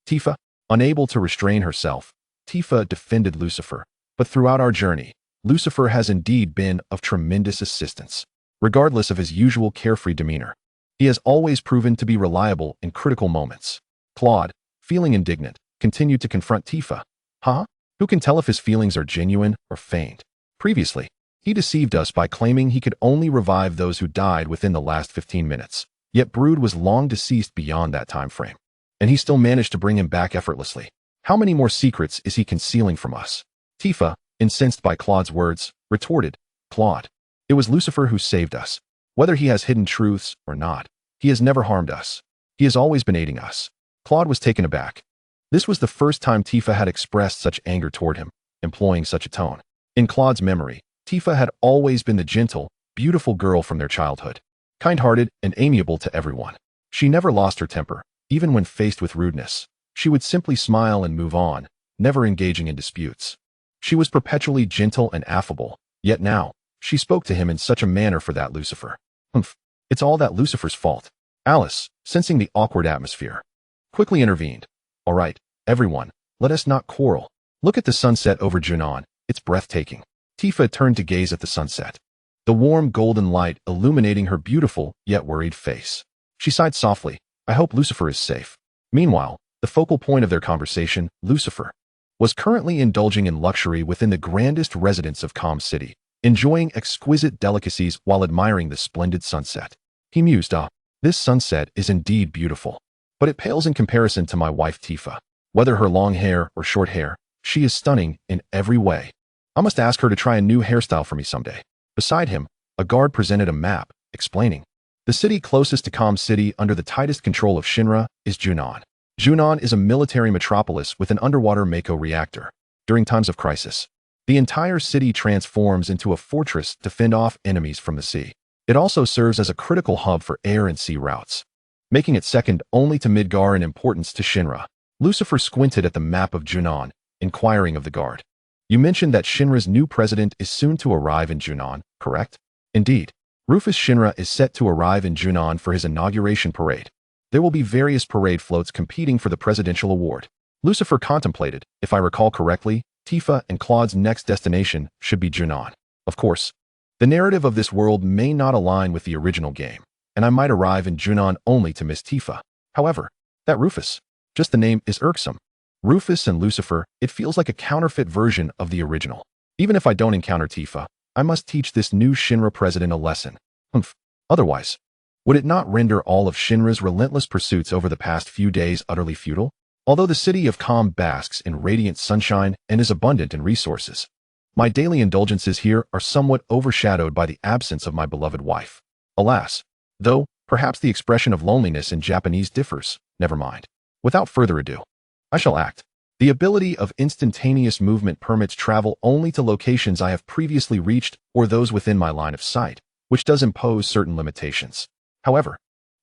Tifa, unable to restrain herself, Tifa defended Lucifer. But throughout our journey, Lucifer has indeed been of tremendous assistance. Regardless of his usual carefree demeanor, he has always proven to be reliable in critical moments. Claude, feeling indignant, continued to confront Tifa. Huh? Who can tell if his feelings are genuine or feigned? Previously, he deceived us by claiming he could only revive those who died within the last 15 minutes. Yet Brood was long deceased beyond that time frame, and he still managed to bring him back effortlessly. How many more secrets is he concealing from us? Tifa, incensed by Claude's words, retorted, Claude, it was Lucifer who saved us. Whether he has hidden truths or not, he has never harmed us. He has always been aiding us. Claude was taken aback. This was the first time Tifa had expressed such anger toward him, employing such a tone. In Claude's memory, Tifa had always been the gentle, beautiful girl from their childhood, kind-hearted and amiable to everyone. She never lost her temper, even when faced with rudeness. She would simply smile and move on, never engaging in disputes. She was perpetually gentle and affable, yet now, she spoke to him in such a manner for that Lucifer. Humph, it's all that Lucifer's fault. Alice, sensing the awkward atmosphere, quickly intervened. All right, everyone, let us not quarrel. Look at the sunset over Junon, it's breathtaking. Tifa turned to gaze at the sunset, the warm golden light illuminating her beautiful yet worried face. She sighed softly. I hope Lucifer is safe. Meanwhile, the focal point of their conversation, Lucifer, was currently indulging in luxury within the grandest residence of Calm City, enjoying exquisite delicacies while admiring the splendid sunset. He mused, this sunset is indeed beautiful, but it pales in comparison to my wife Tifa. Whether her long hair or short hair, she is stunning in every way. I must ask her to try a new hairstyle for me someday. Beside him, a guard presented a map, explaining. The city closest to Calm City under the tightest control of Shinra is Junon. Junon is a military metropolis with an underwater Mako reactor. During times of crisis, the entire city transforms into a fortress to fend off enemies from the sea. It also serves as a critical hub for air and sea routes, making it second only to Midgar in importance to Shinra. Lucifer squinted at the map of Junon, inquiring of the guard. You mentioned that Shinra's new president is soon to arrive in Junon, correct? Indeed. Rufus Shinra is set to arrive in Junon for his inauguration parade. There will be various parade floats competing for the presidential award. Lucifer contemplated, if I recall correctly, Tifa and Claude's next destination should be Junon. Of course, the narrative of this world may not align with the original game, and I might arrive in Junon only to miss Tifa. However, that Rufus, just the name is irksome. Rufus and Lucifer, it feels like a counterfeit version of the original. Even if I don't encounter Tifa, I must teach this new Shinra president a lesson. Humph. Otherwise, would it not render all of Shinra's relentless pursuits over the past few days utterly futile? Although the city of Calm basks in radiant sunshine and is abundant in resources, my daily indulgences here are somewhat overshadowed by the absence of my beloved wife. Alas, though, perhaps the expression of loneliness in Japanese differs. Never mind. Without further ado, I shall act. The ability of instantaneous movement permits travel only to locations I have previously reached or those within my line of sight, which does impose certain limitations. However,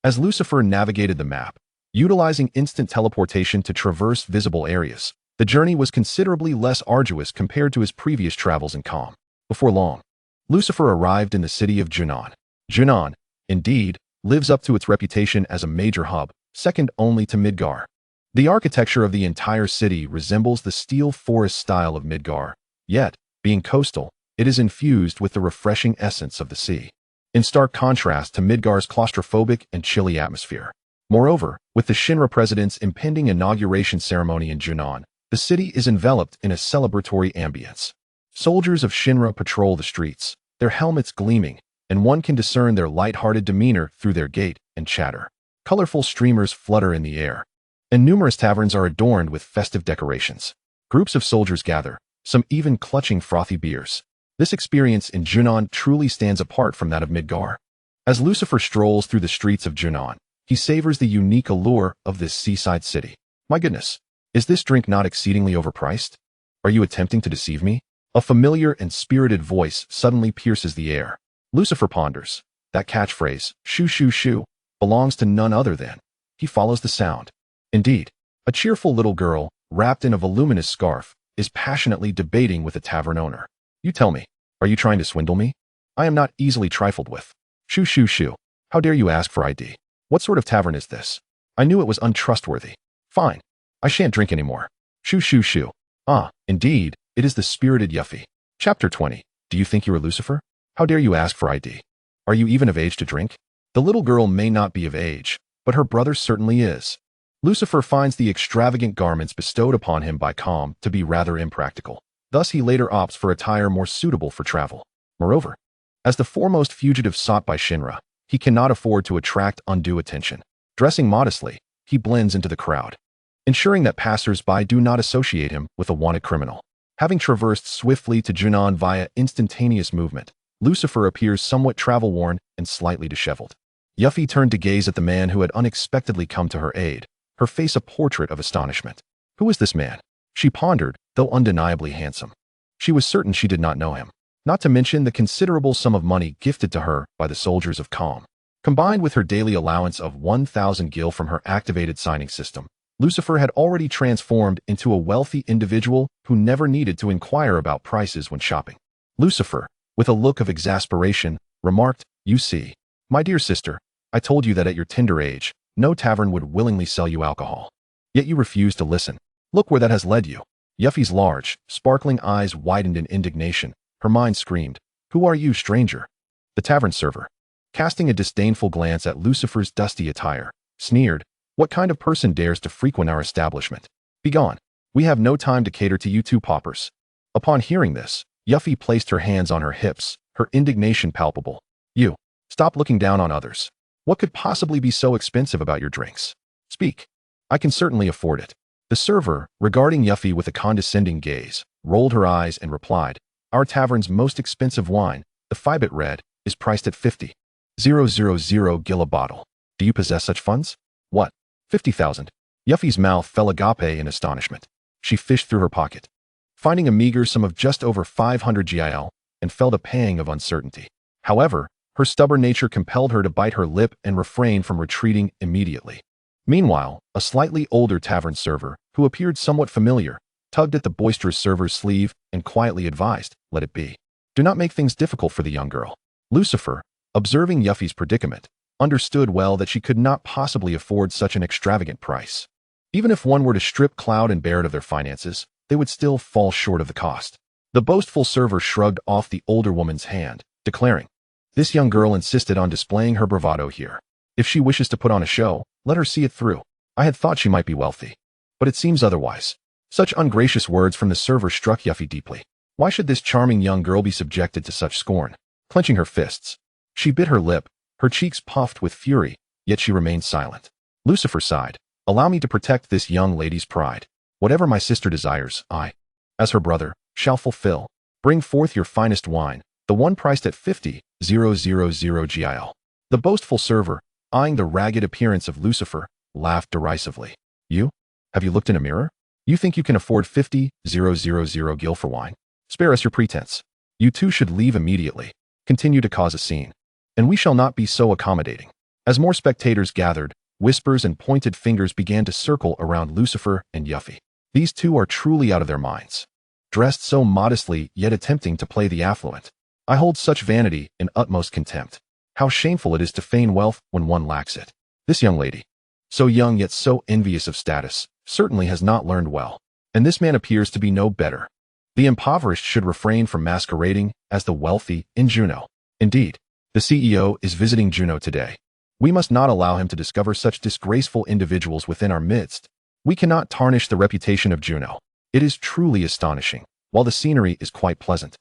as Lucifer navigated the map, utilizing instant teleportation to traverse visible areas, the journey was considerably less arduous compared to his previous travels in Calm. Before long, Lucifer arrived in the city of Junon. Junon, indeed, lives up to its reputation as a major hub, second only to Midgar. The architecture of the entire city resembles the steel forest style of Midgar, yet, being coastal, it is infused with the refreshing essence of the sea, in stark contrast to Midgar's claustrophobic and chilly atmosphere. Moreover, with the Shinra president's impending inauguration ceremony in Junon, the city is enveloped in a celebratory ambience. Soldiers of Shinra patrol the streets, their helmets gleaming, and one can discern their light-hearted demeanor through their gait and chatter. Colorful streamers flutter in the air, and numerous taverns are adorned with festive decorations. Groups of soldiers gather, some even clutching frothy beers. This experience in Junon truly stands apart from that of Midgar. As Lucifer strolls through the streets of Junon, he savors the unique allure of this seaside city. My goodness, is this drink not exceedingly overpriced? Are you attempting to deceive me? A familiar and spirited voice suddenly pierces the air. Lucifer ponders. That catchphrase, shoo shoo shoo, belongs to none other than. He follows the sound. Indeed, a cheerful little girl, wrapped in a voluminous scarf, is passionately debating with the tavern owner. You tell me, are you trying to swindle me? I am not easily trifled with. Shoo shoo shoo. How dare you ask for ID? What sort of tavern is this? I knew it was untrustworthy. Fine. I shan't drink anymore. Shoo shoo shoo. Ah, indeed, it is the spirited Yuffie. Chapter 20. Do you think you are Lucifer? How dare you ask for ID? Are you even of age to drink? The little girl may not be of age, but her brother certainly is. Lucifer finds the extravagant garments bestowed upon him by Calm to be rather impractical. Thus he later opts for attire more suitable for travel. Moreover, as the foremost fugitive sought by Shinra, he cannot afford to attract undue attention. Dressing modestly, he blends into the crowd, ensuring that passers-by do not associate him with a wanted criminal. Having traversed swiftly to Junon via instantaneous movement, Lucifer appears somewhat travel-worn and slightly disheveled. Yuffie turned to gaze at the man who had unexpectedly come to her aid, her face a portrait of astonishment. Who is this man? She pondered, though undeniably handsome. She was certain she did not know him, not to mention the considerable sum of money gifted to her by the soldiers of Calm. Combined with her daily allowance of 1,000 gil from her activated signing system, Lucifer had already transformed into a wealthy individual who never needed to inquire about prices when shopping. Lucifer, with a look of exasperation, remarked, "You see, my dear sister, I told you that at your tender age, no tavern would willingly sell you alcohol. Yet you refuse to listen. Look where that has led you." Yuffie's large, sparkling eyes widened in indignation. Her mind screamed, "Who are you, stranger?" The tavern server, casting a disdainful glance at Lucifer's dusty attire, sneered, "What kind of person dares to frequent our establishment? Begone. We have no time to cater to you two paupers." Upon hearing this, Yuffie placed her hands on her hips, her indignation palpable. "You, stop looking down on others. What could possibly be so expensive about your drinks? Speak. I can certainly afford it." The server, regarding Yuffie with a condescending gaze, rolled her eyes and replied, "Our tavern's most expensive wine, the Fibit Red, is priced at 50,000 gil a bottle. Do you possess such funds?" "What? 50,000? Yuffie's mouth fell agape in astonishment. She fished through her pocket, finding a meager sum of just over 500 gil, and felt a pang of uncertainty. However, her stubborn nature compelled her to bite her lip and refrain from retreating immediately. Meanwhile, a slightly older tavern server, who appeared somewhat familiar, tugged at the boisterous server's sleeve and quietly advised, "Let it be. Do not make things difficult for the young girl." Lucifer, observing Yuffie's predicament, understood well that she could not possibly afford such an extravagant price. Even if one were to strip Cloud and Barrett of their finances, they would still fall short of the cost. The boastful server shrugged off the older woman's hand, declaring, "This young girl insisted on displaying her bravado here. If she wishes to put on a show, let her see it through. I had thought she might be wealthy, but it seems otherwise." Such ungracious words from the server struck Yuffie deeply. Why should this charming young girl be subjected to such scorn? Clenching her fists, she bit her lip, her cheeks puffed with fury, yet she remained silent. Lucifer sighed, "Allow me to protect this young lady's pride. Whatever my sister desires, I, as her brother, shall fulfill. Bring forth your finest wine, the one priced at 50,000 gil. The boastful server, eyeing the ragged appearance of Lucifer, laughed derisively. "You? Have you looked in a mirror? You think you can afford 50,000 gil for wine? Spare us your pretense. You two should leave immediately. Continue to cause a scene, and we shall not be so accommodating." As more spectators gathered, whispers and pointed fingers began to circle around Lucifer and Yuffie. These two are truly out of their minds. Dressed so modestly, yet attempting to play the affluent. I hold such vanity in utmost contempt. How shameful it is to feign wealth when one lacks it. This young lady, so young yet so envious of status, certainly has not learned well. And this man appears to be no better. The impoverished should refrain from masquerading as the wealthy in Juno. Indeed, the CEO is visiting Juno today. We must not allow him to discover such disgraceful individuals within our midst. We cannot tarnish the reputation of Juno. It is truly astonishing, while the scenery is quite pleasant.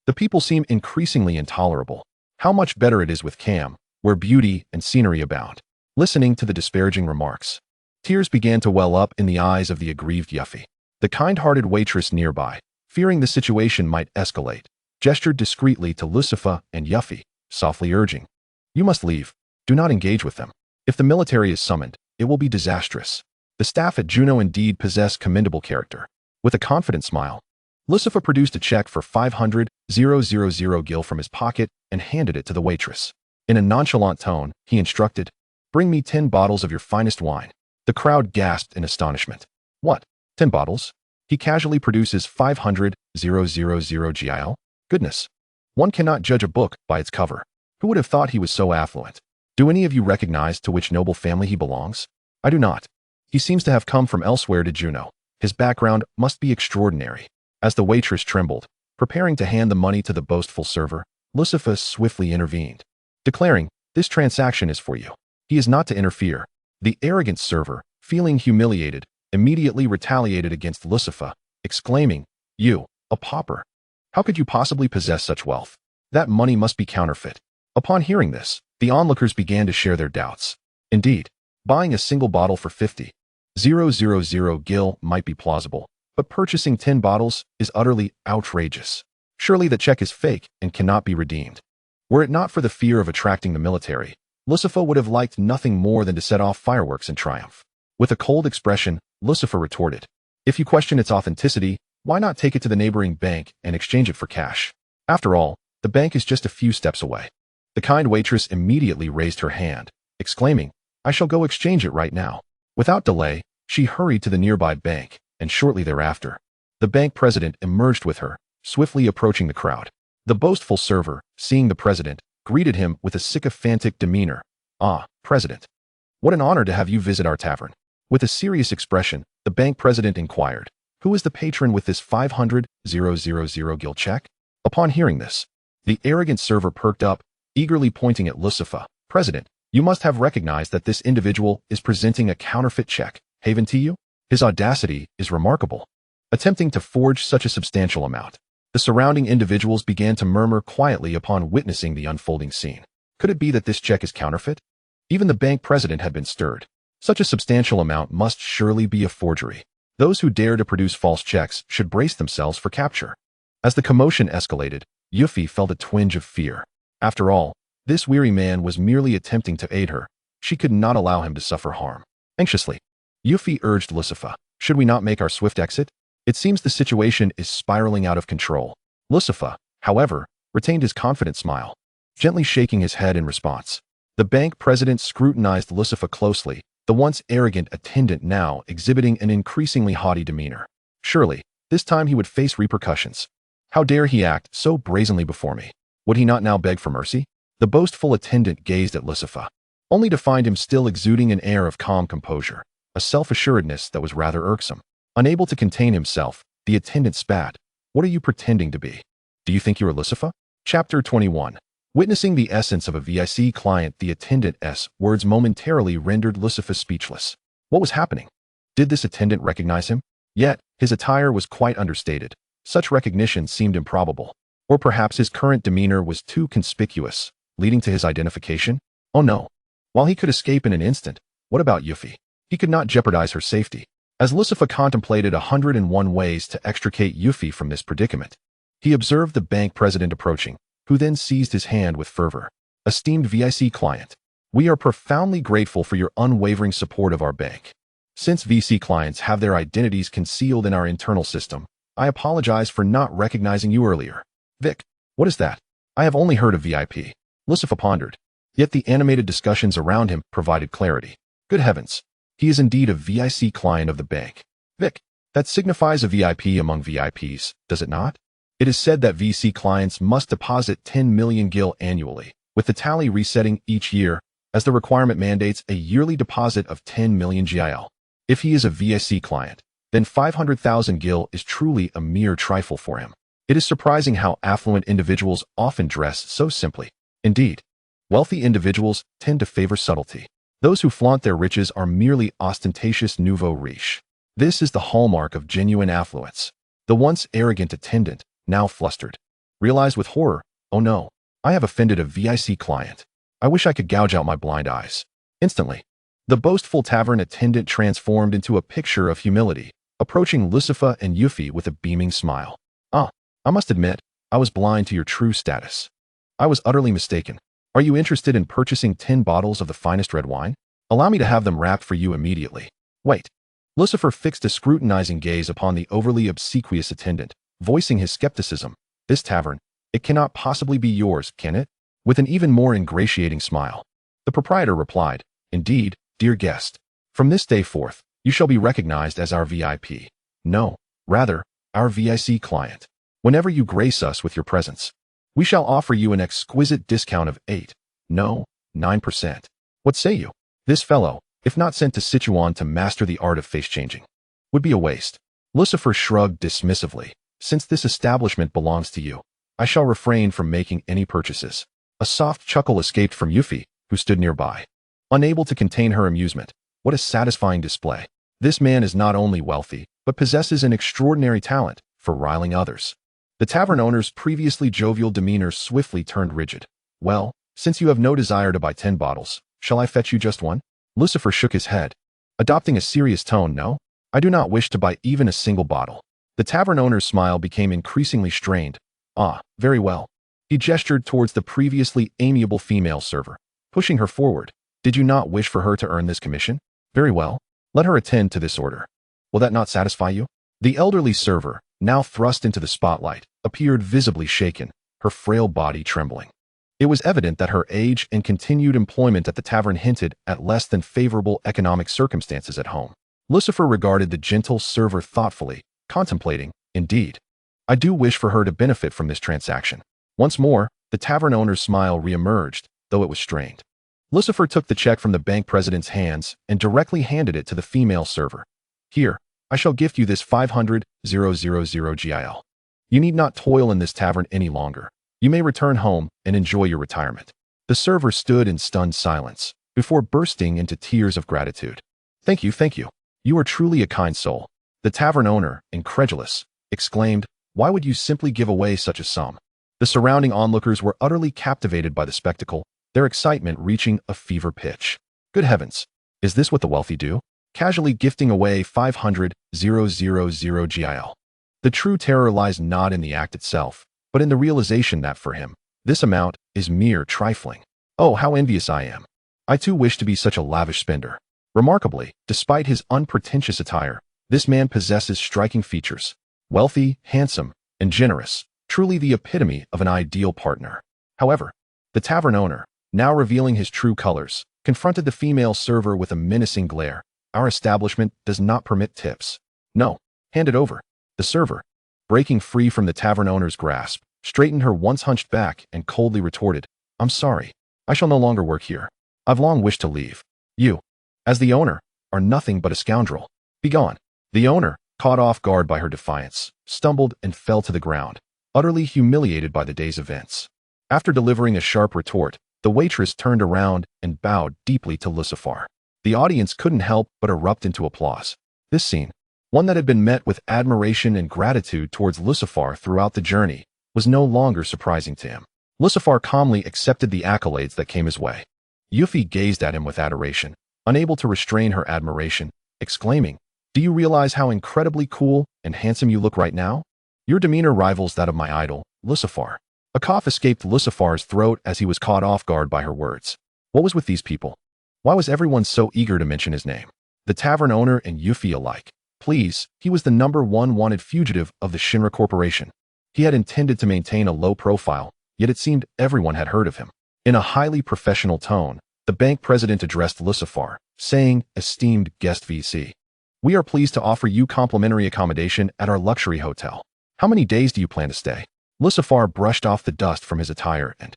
The people seem increasingly intolerable. How much better it is with Cam, where beauty and scenery abound. Listening to the disparaging remarks, tears began to well up in the eyes of the aggrieved Yuffie. The kind-hearted waitress nearby, fearing the situation might escalate, gestured discreetly to Lucifer and Yuffie, softly urging, "You must leave. Do not engage with them. If the military is summoned, it will be disastrous." The staff at Juno indeed possess commendable character. With a confident smile, Lucifer produced a check for 500,000 gil from his pocket and handed it to the waitress. In a nonchalant tone, he instructed, "Bring me 10 bottles of your finest wine." The crowd gasped in astonishment. "What? 10 bottles?" He casually produces 500,000 gil? Goodness. One cannot judge a book by its cover. Who would have thought he was so affluent? Do any of you recognize to which noble family he belongs? I do not. He seems to have come from elsewhere to Juno. His background must be extraordinary. As the waitress trembled, preparing to hand the money to the boastful server, Lucifer swiftly intervened, declaring, "This transaction is for you." He is not to interfere. The arrogant server, feeling humiliated, immediately retaliated against Lucifer, exclaiming, "You, a pauper! How could you possibly possess such wealth? That money must be counterfeit." Upon hearing this, the onlookers began to share their doubts. Indeed, buying a single bottle for 50,000 gil might be plausible, but purchasing 10 bottles is utterly outrageous. Surely the check is fake and cannot be redeemed. Were it not for the fear of attracting the military, Lucifer would have liked nothing more than to set off fireworks in triumph. With a cold expression, Lucifer retorted, "If you question its authenticity, why not take it to the neighboring bank and exchange it for cash? After all, the bank is just a few steps away." The kind waitress immediately raised her hand, exclaiming, "I shall go exchange it right now." Without delay, she hurried to the nearby bank, and shortly thereafter, the bank president emerged with her, swiftly approaching the crowd. The boastful server, seeing the president, greeted him with a sycophantic demeanor. "Ah, President. What an honor to have you visit our tavern." With a serious expression, the bank president inquired, "Who is the patron with this 500,000 gil check?" Upon hearing this, the arrogant server perked up, eagerly pointing at Lucifer. "President, you must have recognized that this individual is presenting a counterfeit check. Haven to you? His audacity is remarkable. Attempting to forge such a substantial amount." The surrounding individuals began to murmur quietly upon witnessing the unfolding scene. Could it be that this check is counterfeit? Even the bank president had been stirred. Such a substantial amount must surely be a forgery. Those who dare to produce false checks should brace themselves for capture. As the commotion escalated, Yuffie felt a twinge of fear. After all, this weary man was merely attempting to aid her. She could not allow him to suffer harm. Anxiously, Yuffie urged Lucifer, "Should we not make our swift exit? It seems the situation is spiraling out of control." Lucifer, however, retained his confident smile, gently shaking his head in response. The bank president scrutinized Lucifer closely, the once arrogant attendant now exhibiting an increasingly haughty demeanor. Surely, this time he would face repercussions. How dare he act so brazenly before me? Would he not now beg for mercy? The boastful attendant gazed at Lucifer, only to find him still exuding an air of calm composure, a self-assuredness that was rather irksome. Unable to contain himself, the attendant spat, "What are you pretending to be? Do you think you are Lucifer?" Chapter 21. Witnessing the essence of a VIC client, the attendant's words momentarily rendered Lucifer speechless. What was happening? Did this attendant recognize him? Yet, his attire was quite understated. Such recognition seemed improbable. Or perhaps his current demeanor was too conspicuous, leading to his identification? Oh no. While he could escape in an instant, what about Yuffie? He could not jeopardize her safety. As Lucifer contemplated 101 ways to extricate Yuffie from this predicament, he observed the bank president approaching, who then seized his hand with fervor. "Esteemed VIC client, we are profoundly grateful for your unwavering support of our bank. Since VC clients have their identities concealed in our internal system, I apologize for not recognizing you earlier." "Vic, what is that? I have only heard of VIP." Lucifer pondered, yet the animated discussions around him provided clarity. Good heavens, he is indeed a VIC client of the bank. "Vic, that signifies a VIP among VIPs, does it not? It is said that VC clients must deposit 10 million gil annually, with the tally resetting each year, as the requirement mandates a yearly deposit of 10 million gil. If he is a VIC client, then 500,000 gil is truly a mere trifle for him. It is surprising how affluent individuals often dress so simply. Indeed, wealthy individuals tend to favor subtlety. Those who flaunt their riches are merely ostentatious nouveau riche. This is the hallmark of genuine affluence. The once arrogant attendant, now flustered, realized with horror, "Oh no, I have offended a VIC client. I wish I could gouge out my blind eyes." Instantly, the boastful tavern attendant transformed into a picture of humility, approaching Lucifer and Yuffie with a beaming smile. "Ah, I must admit, I was blind to your true status. I was utterly mistaken. Are you interested in purchasing 10 bottles of the finest red wine? Allow me to have them wrapped for you immediately." "Wait." Lucifer fixed a scrutinizing gaze upon the overly obsequious attendant, voicing his skepticism. "This tavern, it cannot possibly be yours, can it?" With an even more ingratiating smile. The proprietor replied, "Indeed, dear guest. From this day forth, you shall be recognized as our VIP. No, rather, our VIC client. Whenever you grace us with your presence, we shall offer you an exquisite discount of 8, no, 9%. What say you? This fellow, if not sent to Sichuan to master the art of face-changing, would be a waste." Lucifer shrugged dismissively. "Since this establishment belongs to you, I shall refrain from making any purchases." A soft chuckle escaped from Yuffie, who stood nearby. Unable to contain her amusement. What a satisfying display. This man is not only wealthy, but possesses an extraordinary talent for riling others. The tavern owner's previously jovial demeanor swiftly turned rigid. "Well, since you have no desire to buy 10 bottles, shall I fetch you just one?" Lucifer shook his head, adopting a serious tone. "No, I do not wish to buy even a single bottle." The tavern owner's smile became increasingly strained. "Ah, very well." He gestured towards the previously amiable female server, pushing her forward. "Did you not wish for her to earn this commission? Very well. Let her attend to this order. Will that not satisfy you?" The elderly server, now thrust into the spotlight, appeared visibly shaken, her frail body trembling. It was evident that her age and continued employment at the tavern hinted at less than favorable economic circumstances at home. Lucifer regarded the gentle server thoughtfully, contemplating, "Indeed, I do wish for her to benefit from this transaction." Once more, the tavern owner's smile re-emerged, though it was strained. Lucifer took the check from the bank president's hands and directly handed it to the female server. "Here, I shall gift you this 500,000 GIL. You need not toil in this tavern any longer. You may return home and enjoy your retirement." The server stood in stunned silence, before bursting into tears of gratitude. Thank you. You are truly a kind soul." The tavern owner, incredulous, exclaimed, "Why would you simply give away such a sum?" The surrounding onlookers were utterly captivated by the spectacle, their excitement reaching a fever pitch. Good heavens, is this what the wealthy do? Casually gifting away 500,000 GIL. The true terror lies not in the act itself, but in the realization that for him, this amount is mere trifling. Oh, how envious I am. I too wish to be such a lavish spender. Remarkably, despite his unpretentious attire, this man possesses striking features. Wealthy, handsome, and generous. Truly the epitome of an ideal partner. However, the tavern owner, now revealing his true colors, confronted the female server with a menacing glare. "Our establishment does not permit tips." "No, hand it over." The server, breaking free from the tavern owner's grasp, straightened her once hunched back and coldly retorted, "I'm sorry. I shall no longer work here. I've long wished to leave. You, as the owner, are nothing but a scoundrel. Begone." The owner, caught off guard by her defiance, stumbled and fell to the ground, utterly humiliated by the day's events. After delivering a sharp retort, the waitress turned around and bowed deeply to Lucifer. The audience couldn't help but erupt into applause. This scene, one that had been met with admiration and gratitude towards Lucifer throughout the journey, was no longer surprising to him. Lucifer calmly accepted the accolades that came his way. Yuffie gazed at him with adoration, unable to restrain her admiration, exclaiming, "Do you realize how incredibly cool and handsome you look right now? Your demeanor rivals that of my idol, Lucifer." A cough escaped Lucifer's throat as he was caught off guard by her words. What was with these people? Why was everyone so eager to mention his name? The tavern owner and Yuffie alike. Please, he was the #1 wanted fugitive of the Shinra Corporation. He had intended to maintain a low profile, yet it seemed everyone had heard of him. In a highly professional tone, the bank president addressed Lucifer, saying, "Esteemed guest VC, we are pleased to offer you complimentary accommodation at our luxury hotel. How many days do you plan to stay?" Lucifer brushed off the dust from his attire and,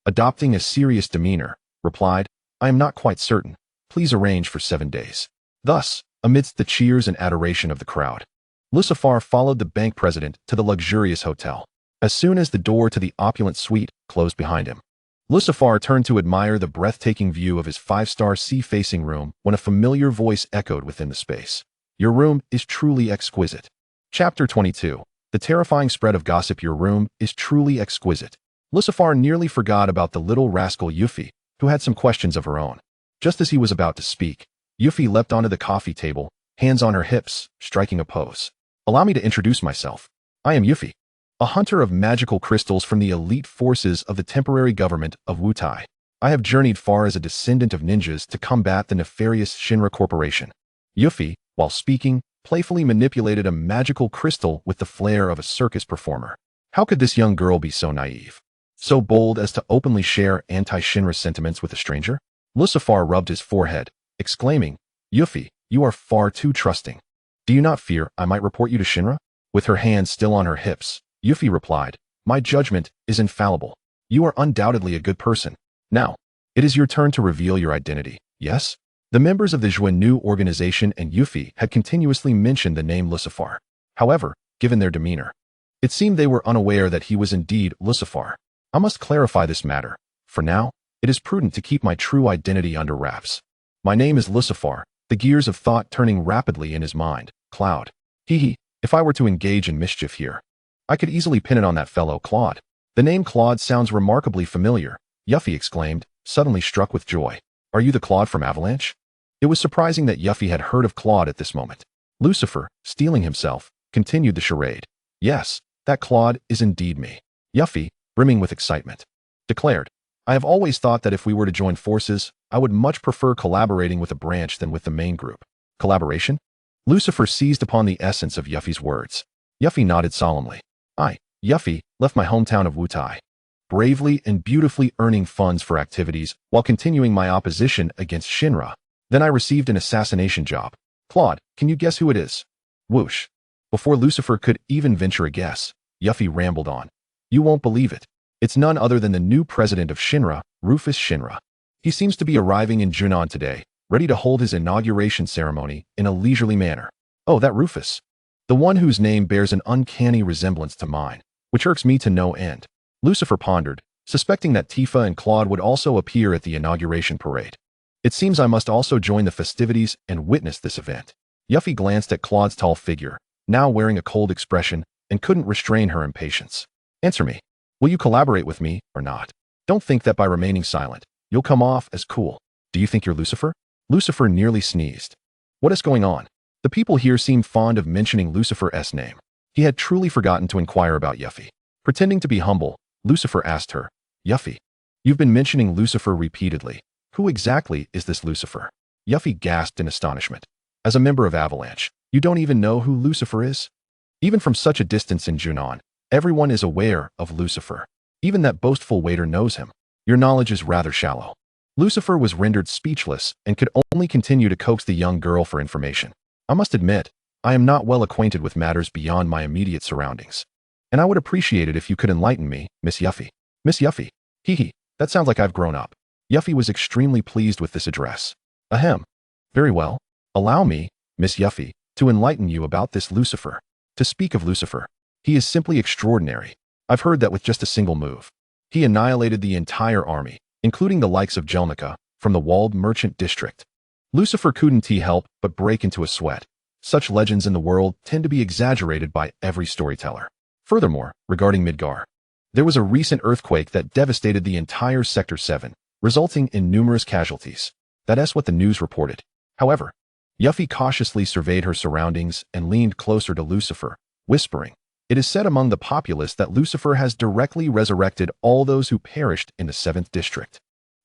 adopting a serious demeanor, replied, "I am not quite certain. Please arrange for 7 days." Thus, amidst the cheers and adoration of the crowd, Lucifer followed the bank president to the luxurious hotel. As soon as the door to the opulent suite closed behind him, Lucifer turned to admire the breathtaking view of his 5-star sea-facing room when a familiar voice echoed within the space. "Your room is truly exquisite." Chapter 22. The terrifying spread of gossip. Your room is truly exquisite. Lucifer nearly forgot about the little rascal Yuffie, who had some questions of her own. Just as he was about to speak, Yuffie leapt onto the coffee table, hands on her hips, striking a pose. Allow me to introduce myself. I am Yuffie, a hunter of magical crystals from the elite forces of the temporary government of Wutai. I have journeyed far as a descendant of ninjas to combat the nefarious Shinra Corporation. Yuffie, while speaking, playfully manipulated a magical crystal with the flair of a circus performer. How could this young girl be so naive? So bold as to openly share anti-Shinra sentiments with a stranger? Lucifer rubbed his forehead, exclaiming, Yuffie, you are far too trusting. Do you not fear I might report you to Shinra? With her hands still on her hips, Yuffie replied, my judgment is infallible. You are undoubtedly a good person. Now, it is your turn to reveal your identity, yes? The members of the Xuannu organization and Yuffie had continuously mentioned the name Lucifer. However, given their demeanor, it seemed they were unaware that he was indeed Lucifer. I must clarify this matter. For now, it is prudent to keep my true identity under wraps. My name is Lucifer, the gears of thought turning rapidly in his mind. Cloud. If I were to engage in mischief here, I could easily pin it on that fellow Claude. The name Claude sounds remarkably familiar, Yuffie exclaimed, suddenly struck with joy. Are you the Claude from Avalanche? It was surprising that Yuffie had heard of Claude at this moment. Lucifer, steeling himself, continued the charade. Yes, that Claude is indeed me. Yuffie, brimming with excitement, declared, I have always thought that if we were to join forces, I would much prefer collaborating with a branch than with the main group. Collaboration? Lucifer seized upon the essence of Yuffie's words. Yuffie nodded solemnly. I, Yuffie, left my hometown of Wutai, bravely and beautifully earning funds for activities while continuing my opposition against Shinra. Then I received an assassination job. Claude, can you guess who it is? Whoosh. Before Lucifer could even venture a guess, Yuffie rambled on. You won't believe it. It's none other than the new president of Shinra, Rufus Shinra. He seems to be arriving in Junon today, ready to hold his inauguration ceremony in a leisurely manner. Oh, that Rufus. The one whose name bears an uncanny resemblance to mine, which irks me to no end. Lucifer pondered, suspecting that Tifa and Claude would also appear at the inauguration parade. It seems I must also join the festivities and witness this event. Yuffie glanced at Claude's tall figure, now wearing a cold expression, and couldn't restrain her impatience. Answer me. Will you collaborate with me or not? Don't think that by remaining silent, you'll come off as cool. Do you think you're Lucifer? Lucifer nearly sneezed. What is going on? The people here seem fond of mentioning Lucifer's name. He had truly forgotten to inquire about Yuffie. Pretending to be humble, Lucifer asked her, Yuffie, you've been mentioning Lucifer repeatedly. Who exactly is this Lucifer? Yuffie gasped in astonishment. As a member of Avalanche, you don't even know who Lucifer is? Even from such a distance in Junon, everyone is aware of Lucifer. Even that boastful waiter knows him. Your knowledge is rather shallow. Lucifer was rendered speechless and could only continue to coax the young girl for information. I must admit, I am not well acquainted with matters beyond my immediate surroundings. And I would appreciate it if you could enlighten me, Miss Yuffie. Miss Yuffie. That sounds like I've grown up. Yuffie was extremely pleased with this address. Ahem. Very well. Allow me, Miss Yuffie, to enlighten you about this Lucifer. To speak of Lucifer, he is simply extraordinary. I've heard that with just a single move, he annihilated the entire army, including the likes of Jelnica, from the walled merchant district. Lucifer couldn't help but break into a sweat. Such legends in the world tend to be exaggerated by every storyteller. Furthermore, regarding Midgar, there was a recent earthquake that devastated the entire Sector 7, resulting in numerous casualties. That's what the news reported. However, Yuffie cautiously surveyed her surroundings and leaned closer to Lucifer, whispering, It is said among the populace that Lucifer has directly resurrected all those who perished in the 7th district.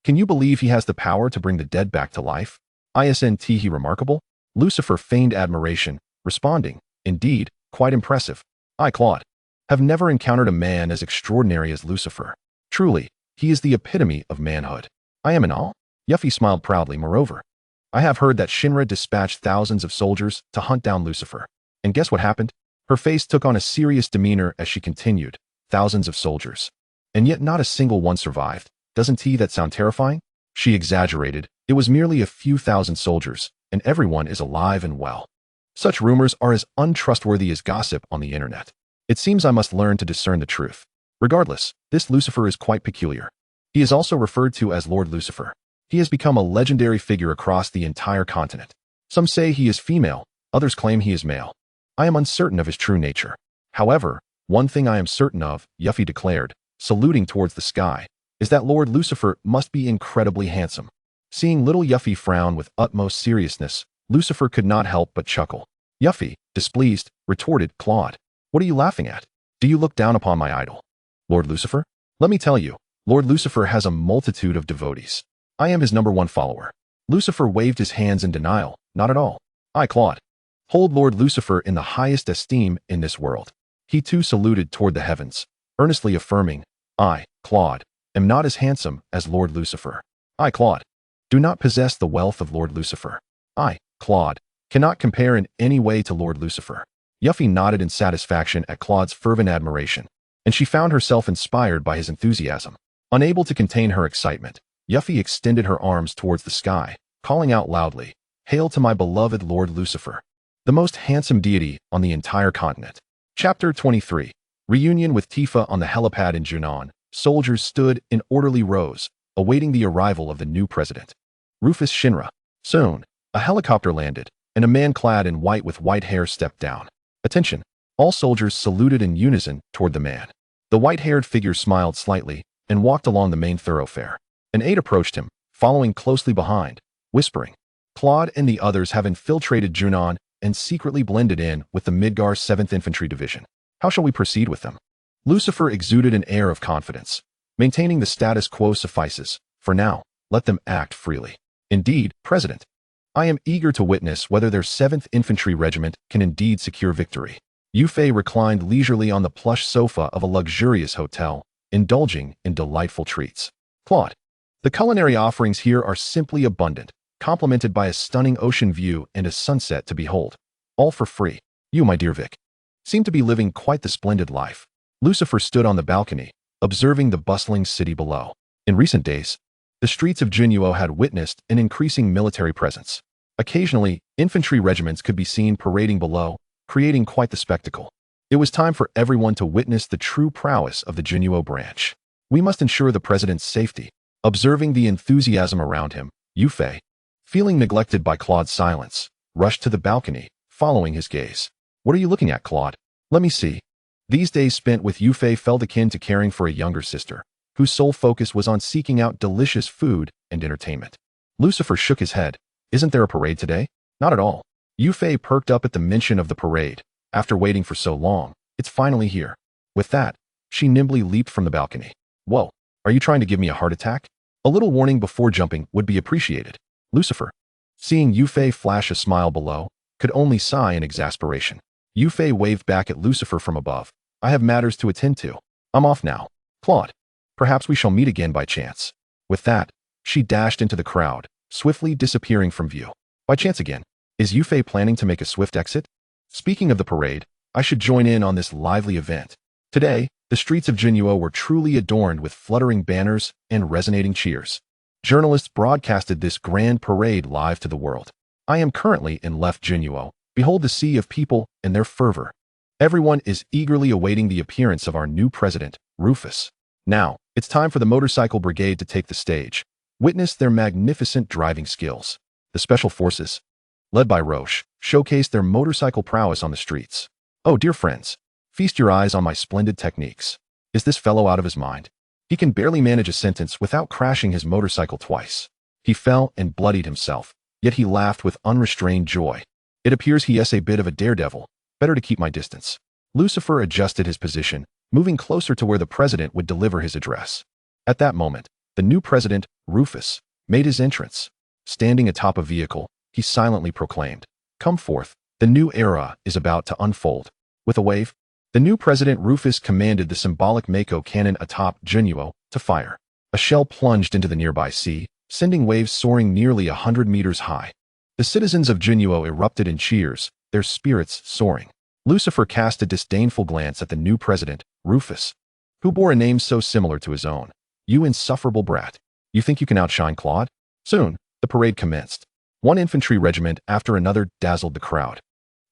Can you believe he has the power to bring the dead back to life? Isn't he remarkable? Lucifer feigned admiration, responding, Indeed, quite impressive. I, Claude, have never encountered a man as extraordinary as Lucifer. Truly, he is the epitome of manhood. I am in awe. Yuffie smiled proudly. Moreover, I have heard that Shinra dispatched thousands of soldiers to hunt down Lucifer. And guess what happened? Her face took on a serious demeanor as she continued, thousands of soldiers. And yet not a single one survived. Doesn't that sound terrifying? She exaggerated. It was merely a few thousand soldiers, and everyone is alive and well. Such rumors are as untrustworthy as gossip on the internet. It seems I must learn to discern the truth. Regardless, this Lucifer is quite peculiar. He is also referred to as Lord Lucifer. He has become a legendary figure across the entire continent. Some say he is female, others claim he is male. I am uncertain of his true nature. However, one thing I am certain of, Yuffie declared, saluting towards the sky, is that Lord Lucifer must be incredibly handsome. Seeing little Yuffie frown with utmost seriousness, Lucifer could not help but chuckle. Yuffie, displeased, retorted, Claude. What are you laughing at? Do you look down upon my idol? Lord Lucifer? Let me tell you, Lord Lucifer has a multitude of devotees. I am his #1 follower. Lucifer waved his hands in denial. Not at all. I, Claude, hold Lord Lucifer in the highest esteem in this world. He too saluted toward the heavens, earnestly affirming, I, Claude, am not as handsome as Lord Lucifer. I, Claude, do not possess the wealth of Lord Lucifer. I, Claude, cannot compare in any way to Lord Lucifer. Yuffie nodded in satisfaction at Claude's fervent admiration, and she found herself inspired by his enthusiasm. Unable to contain her excitement, Yuffie extended her arms towards the sky, calling out loudly, Hail to my beloved Lord Lucifer, the most handsome deity on the entire continent. Chapter 23. Reunion with Tifa on the helipad in Junon. Soldiers stood in orderly rows, awaiting the arrival of the new president, Rufus Shinra. Soon, a helicopter landed, and a man clad in white with white hair stepped down. Attention! All soldiers saluted in unison toward the man. The white-haired figure smiled slightly and walked along the main thoroughfare. An aide approached him, following closely behind, whispering, Claude and the others have infiltrated Junon and secretly blended in with the Midgar 7th Infantry Division. How shall we proceed with them? Lucifer exuded an air of confidence. Maintaining the status quo suffices. For now, let them act freely. Indeed, President, I am eager to witness whether their 7th Infantry Regiment can indeed secure victory. Yufei reclined leisurely on the plush sofa of a luxurious hotel, indulging in delightful treats. Claude, the culinary offerings here are simply abundant, complemented by a stunning ocean view and a sunset to behold. All for free. You, my dear Vic, seem to be living quite the splendid life. Lucifer stood on the balcony, observing the bustling city below. In recent days, the streets of Junuo had witnessed an increasing military presence. Occasionally, infantry regiments could be seen parading below, creating quite the spectacle. It was time for everyone to witness the true prowess of the Junuo branch. We must ensure the president's safety. Observing the enthusiasm around him, Yufei, feeling neglected by Claude's silence, rushed to the balcony, following his gaze. What are you looking at, Claude? Let me see. These days spent with Yufei felt akin to caring for a younger sister, whose sole focus was on seeking out delicious food and entertainment. Lucifer shook his head. Isn't there a parade today? Not at all. Yufei perked up at the mention of the parade. After waiting for so long, it's finally here. With that, she nimbly leaped from the balcony. Whoa, are you trying to give me a heart attack? A little warning before jumping would be appreciated. Lucifer, seeing Yufei flash a smile below, could only sigh in exasperation. Yufei waved back at Lucifer from above. I have matters to attend to. I'm off now. Claude, perhaps we shall meet again by chance. With that, she dashed into the crowd, swiftly disappearing from view. By chance again. Is Yufei planning to make a swift exit? Speaking of the parade, I should join in on this lively event. Today, the streets of Junuo were truly adorned with fluttering banners and resonating cheers. Journalists broadcasted this grand parade live to the world. I am currently in left Junuo. Behold the sea of people and their fervor. Everyone is eagerly awaiting the appearance of our new president, Rufus. Now, it's time for the motorcycle brigade to take the stage. Witness their magnificent driving skills. The special forces, led by Roche, showcased their motorcycle prowess on the streets. Oh, dear friends, feast your eyes on my splendid techniques. Is this fellow out of his mind? He can barely manage a sentence without crashing his motorcycle twice. He fell and bloodied himself, yet he laughed with unrestrained joy. It appears he is a bit of a daredevil. Better to keep my distance. Lucifer adjusted his position, moving closer to where the president would deliver his address. At that moment, the new president, Rufus, made his entrance. Standing atop a vehicle, he silently proclaimed, Come forth, the new era is about to unfold. With a wave, the new president Rufus commanded the symbolic Mako cannon atop Junuo to fire. A shell plunged into the nearby sea, sending waves soaring nearly 100 meters high. The citizens of Junuo erupted in cheers, their spirits soaring. Lucifer cast a disdainful glance at the new president, Rufus, who bore a name so similar to his own. You insufferable brat. You think you can outshine Claude? Soon, the parade commenced. One infantry regiment after another dazzled the crowd,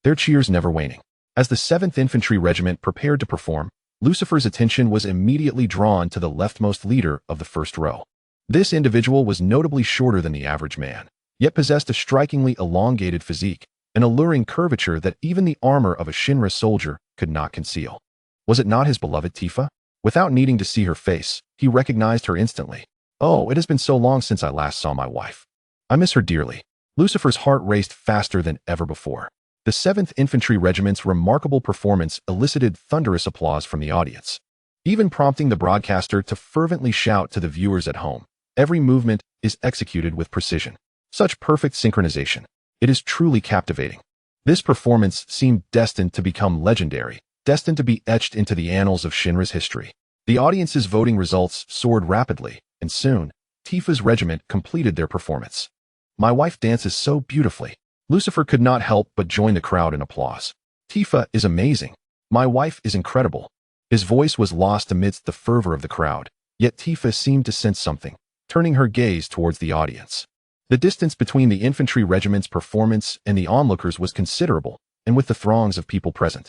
their cheers never waning. As the 7th Infantry Regiment prepared to perform, Lucifer's attention was immediately drawn to the leftmost leader of the first row. This individual was notably shorter than the average man, yet possessed a strikingly elongated physique, an alluring curvature that even the armor of a Shinra soldier could not conceal. Was it not his beloved Tifa? Without needing to see her face, he recognized her instantly. Oh, it has been so long since I last saw my wife. I miss her dearly. Lucifer's heart raced faster than ever before. The 7th Infantry Regiment's remarkable performance elicited thunderous applause from the audience, even prompting the broadcaster to fervently shout to the viewers at home. Every movement is executed with precision. Such perfect synchronization. It is truly captivating. This performance seemed destined to become legendary, destined to be etched into the annals of Shinra's history. The audience's voting results soared rapidly, and soon, Tifa's regiment completed their performance. My wife dances so beautifully. Lucifer could not help but join the crowd in applause. Tifa is amazing. My wife is incredible. His voice was lost amidst the fervor of the crowd, yet Tifa seemed to sense something, turning her gaze towards the audience. The distance between the infantry regiment's performance and the onlookers was considerable, and with the throngs of people present,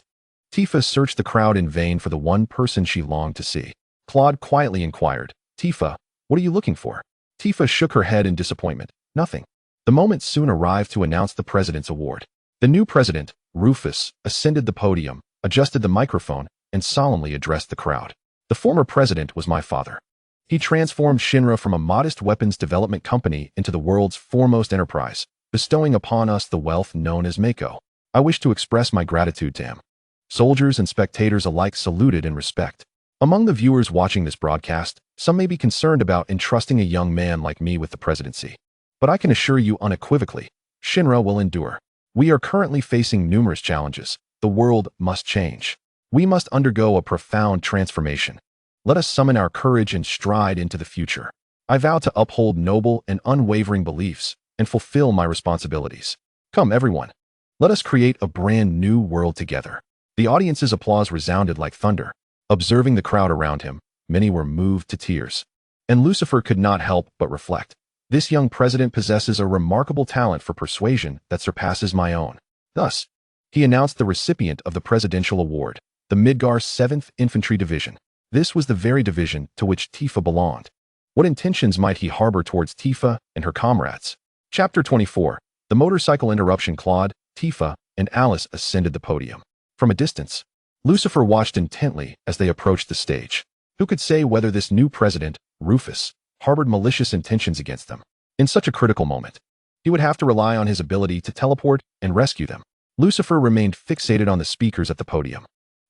Tifa searched the crowd in vain for the one person she longed to see. Claude quietly inquired, "Tifa, what are you looking for?" Tifa shook her head in disappointment. "Nothing." The moment soon arrived to announce the president's award. The new president, Rufus, ascended the podium, adjusted the microphone, and solemnly addressed the crowd. "The former president was my father. He transformed Shinra from a modest weapons development company into the world's foremost enterprise, bestowing upon us the wealth known as Mako. I wish to express my gratitude to him." Soldiers and spectators alike saluted in respect. Among the viewers watching this broadcast, some may be concerned about entrusting a young man like me with the presidency. But I can assure you unequivocally, Shinra will endure. We are currently facing numerous challenges. The world must change. We must undergo a profound transformation. Let us summon our courage and stride into the future. I vow to uphold noble and unwavering beliefs and fulfill my responsibilities. Come, everyone. Let us create a brand new world together. The audience's applause resounded like thunder. Observing the crowd around him, many were moved to tears. And Lucifer could not help but reflect. This young president possesses a remarkable talent for persuasion that surpasses my own. Thus, he announced the recipient of the presidential award, the Midgar 7th Infantry Division. This was the very division to which Tifa belonged. What intentions might he harbor towards Tifa and her comrades? Chapter 24. The motorcycle interruption. Claude, Tifa, and Alice ascended the podium. From a distance, Lucifer watched intently as they approached the stage. Who could say whether this new president, Rufus, harbored malicious intentions against them? In such a critical moment, he would have to rely on his ability to teleport and rescue them. Lucifer remained fixated on the speakers at the podium,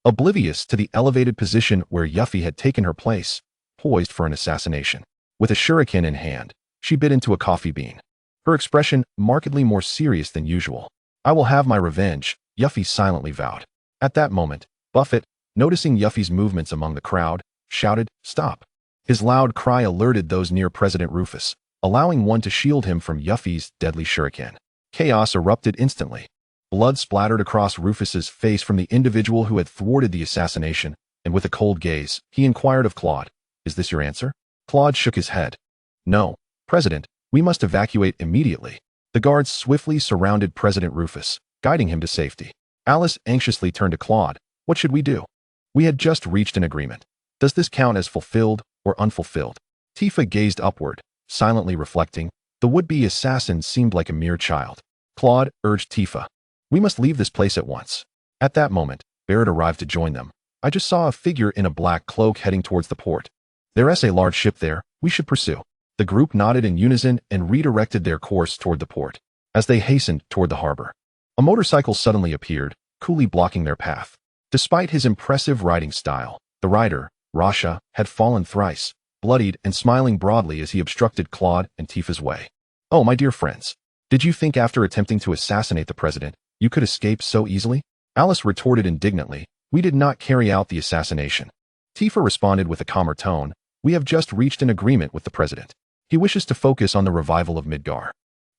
oblivious to the elevated position where Yuffie had taken her place, poised for an assassination. With a shuriken in hand, she bit into a coffee bean, her expression markedly more serious than usual. "I will have my revenge," Yuffie silently vowed. At that moment, Buffett, noticing Yuffie's movements among the crowd, shouted, "Stop." His loud cry alerted those near President Rufus, allowing one to shield him from Yuffie's deadly shuriken. Chaos erupted instantly. Blood splattered across Rufus's face from the individual who had thwarted the assassination, and with a cold gaze, he inquired of Claude, "Is this your answer?" Claude shook his head. "No, President, we must evacuate immediately." The guards swiftly surrounded President Rufus, guiding him to safety. Alice anxiously turned to Claude. "What should we do? We had just reached an agreement. Does this count as fulfilled or unfulfilled?" Tifa gazed upward, silently reflecting. The would-be assassin seemed like a mere child. Claude urged Tifa, "We must leave this place at once." At that moment, Barrett arrived to join them. "I just saw a figure in a black cloak heading towards the port. There's a large ship there. We should pursue." The group nodded in unison and redirected their course toward the port. As they hastened toward the harbor, a motorcycle suddenly appeared, coolly blocking their path. Despite his impressive riding style, the rider, Rasha, had fallen thrice, bloodied and smiling broadly as he obstructed Claude and Tifa's way. "Oh, my dear friends, did you think after attempting to assassinate the president, you could escape so easily?" Alice retorted indignantly, "We did not carry out the assassination." Tifa responded with a calmer tone, "We have just reached an agreement with the president. He wishes to focus on the revival of Midgar.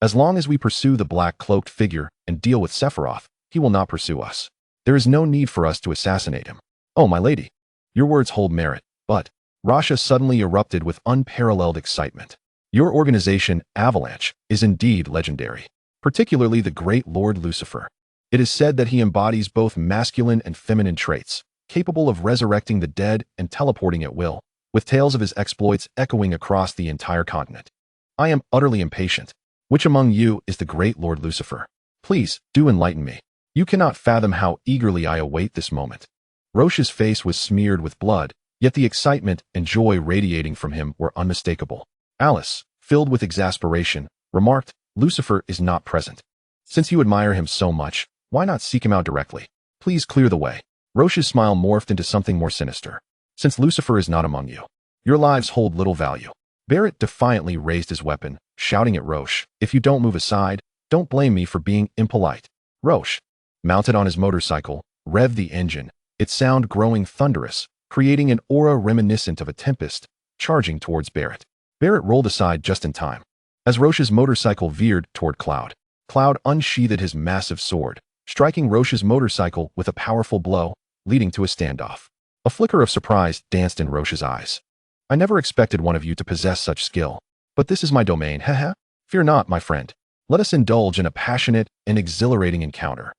As long as we pursue the black-cloaked figure and deal with Sephiroth, he will not pursue us. There is no need for us to assassinate him." "Oh, my lady, your words hold merit, but..." Rasha suddenly erupted with unparalleled excitement. "Your organization, Avalanche, is indeed legendary, particularly the great Lord Lucifer. It is said that he embodies both masculine and feminine traits, capable of resurrecting the dead and teleporting at will, with tales of his exploits echoing across the entire continent. I am utterly impatient. Which among you is the great Lord Lucifer? Please, do enlighten me. You cannot fathom how eagerly I await this moment." Roche's face was smeared with blood, yet the excitement and joy radiating from him were unmistakable. Alice, filled with exasperation, remarked, Lucifer is not present. Since you admire him so much, why not seek him out directly? Please clear the way. Roche's smile morphed into something more sinister. Since Lucifer is not among you, your lives hold little value. Barrett defiantly raised his weapon, shouting at Roche, if you don't move aside, don't blame me for being impolite. Roche, mounted on his motorcycle, revved the engine, its sound growing thunderous, creating an aura reminiscent of a tempest, charging towards Barrett. Barrett rolled aside just in time. As Roche's motorcycle veered toward Cloud, Cloud unsheathed his massive sword, striking Roche's motorcycle with a powerful blow, leading to a standoff. A flicker of surprise danced in Roche's eyes. I never expected one of you to possess such skill, but this is my domain, haha. Fear not, my friend. Let us indulge in a passionate and exhilarating encounter.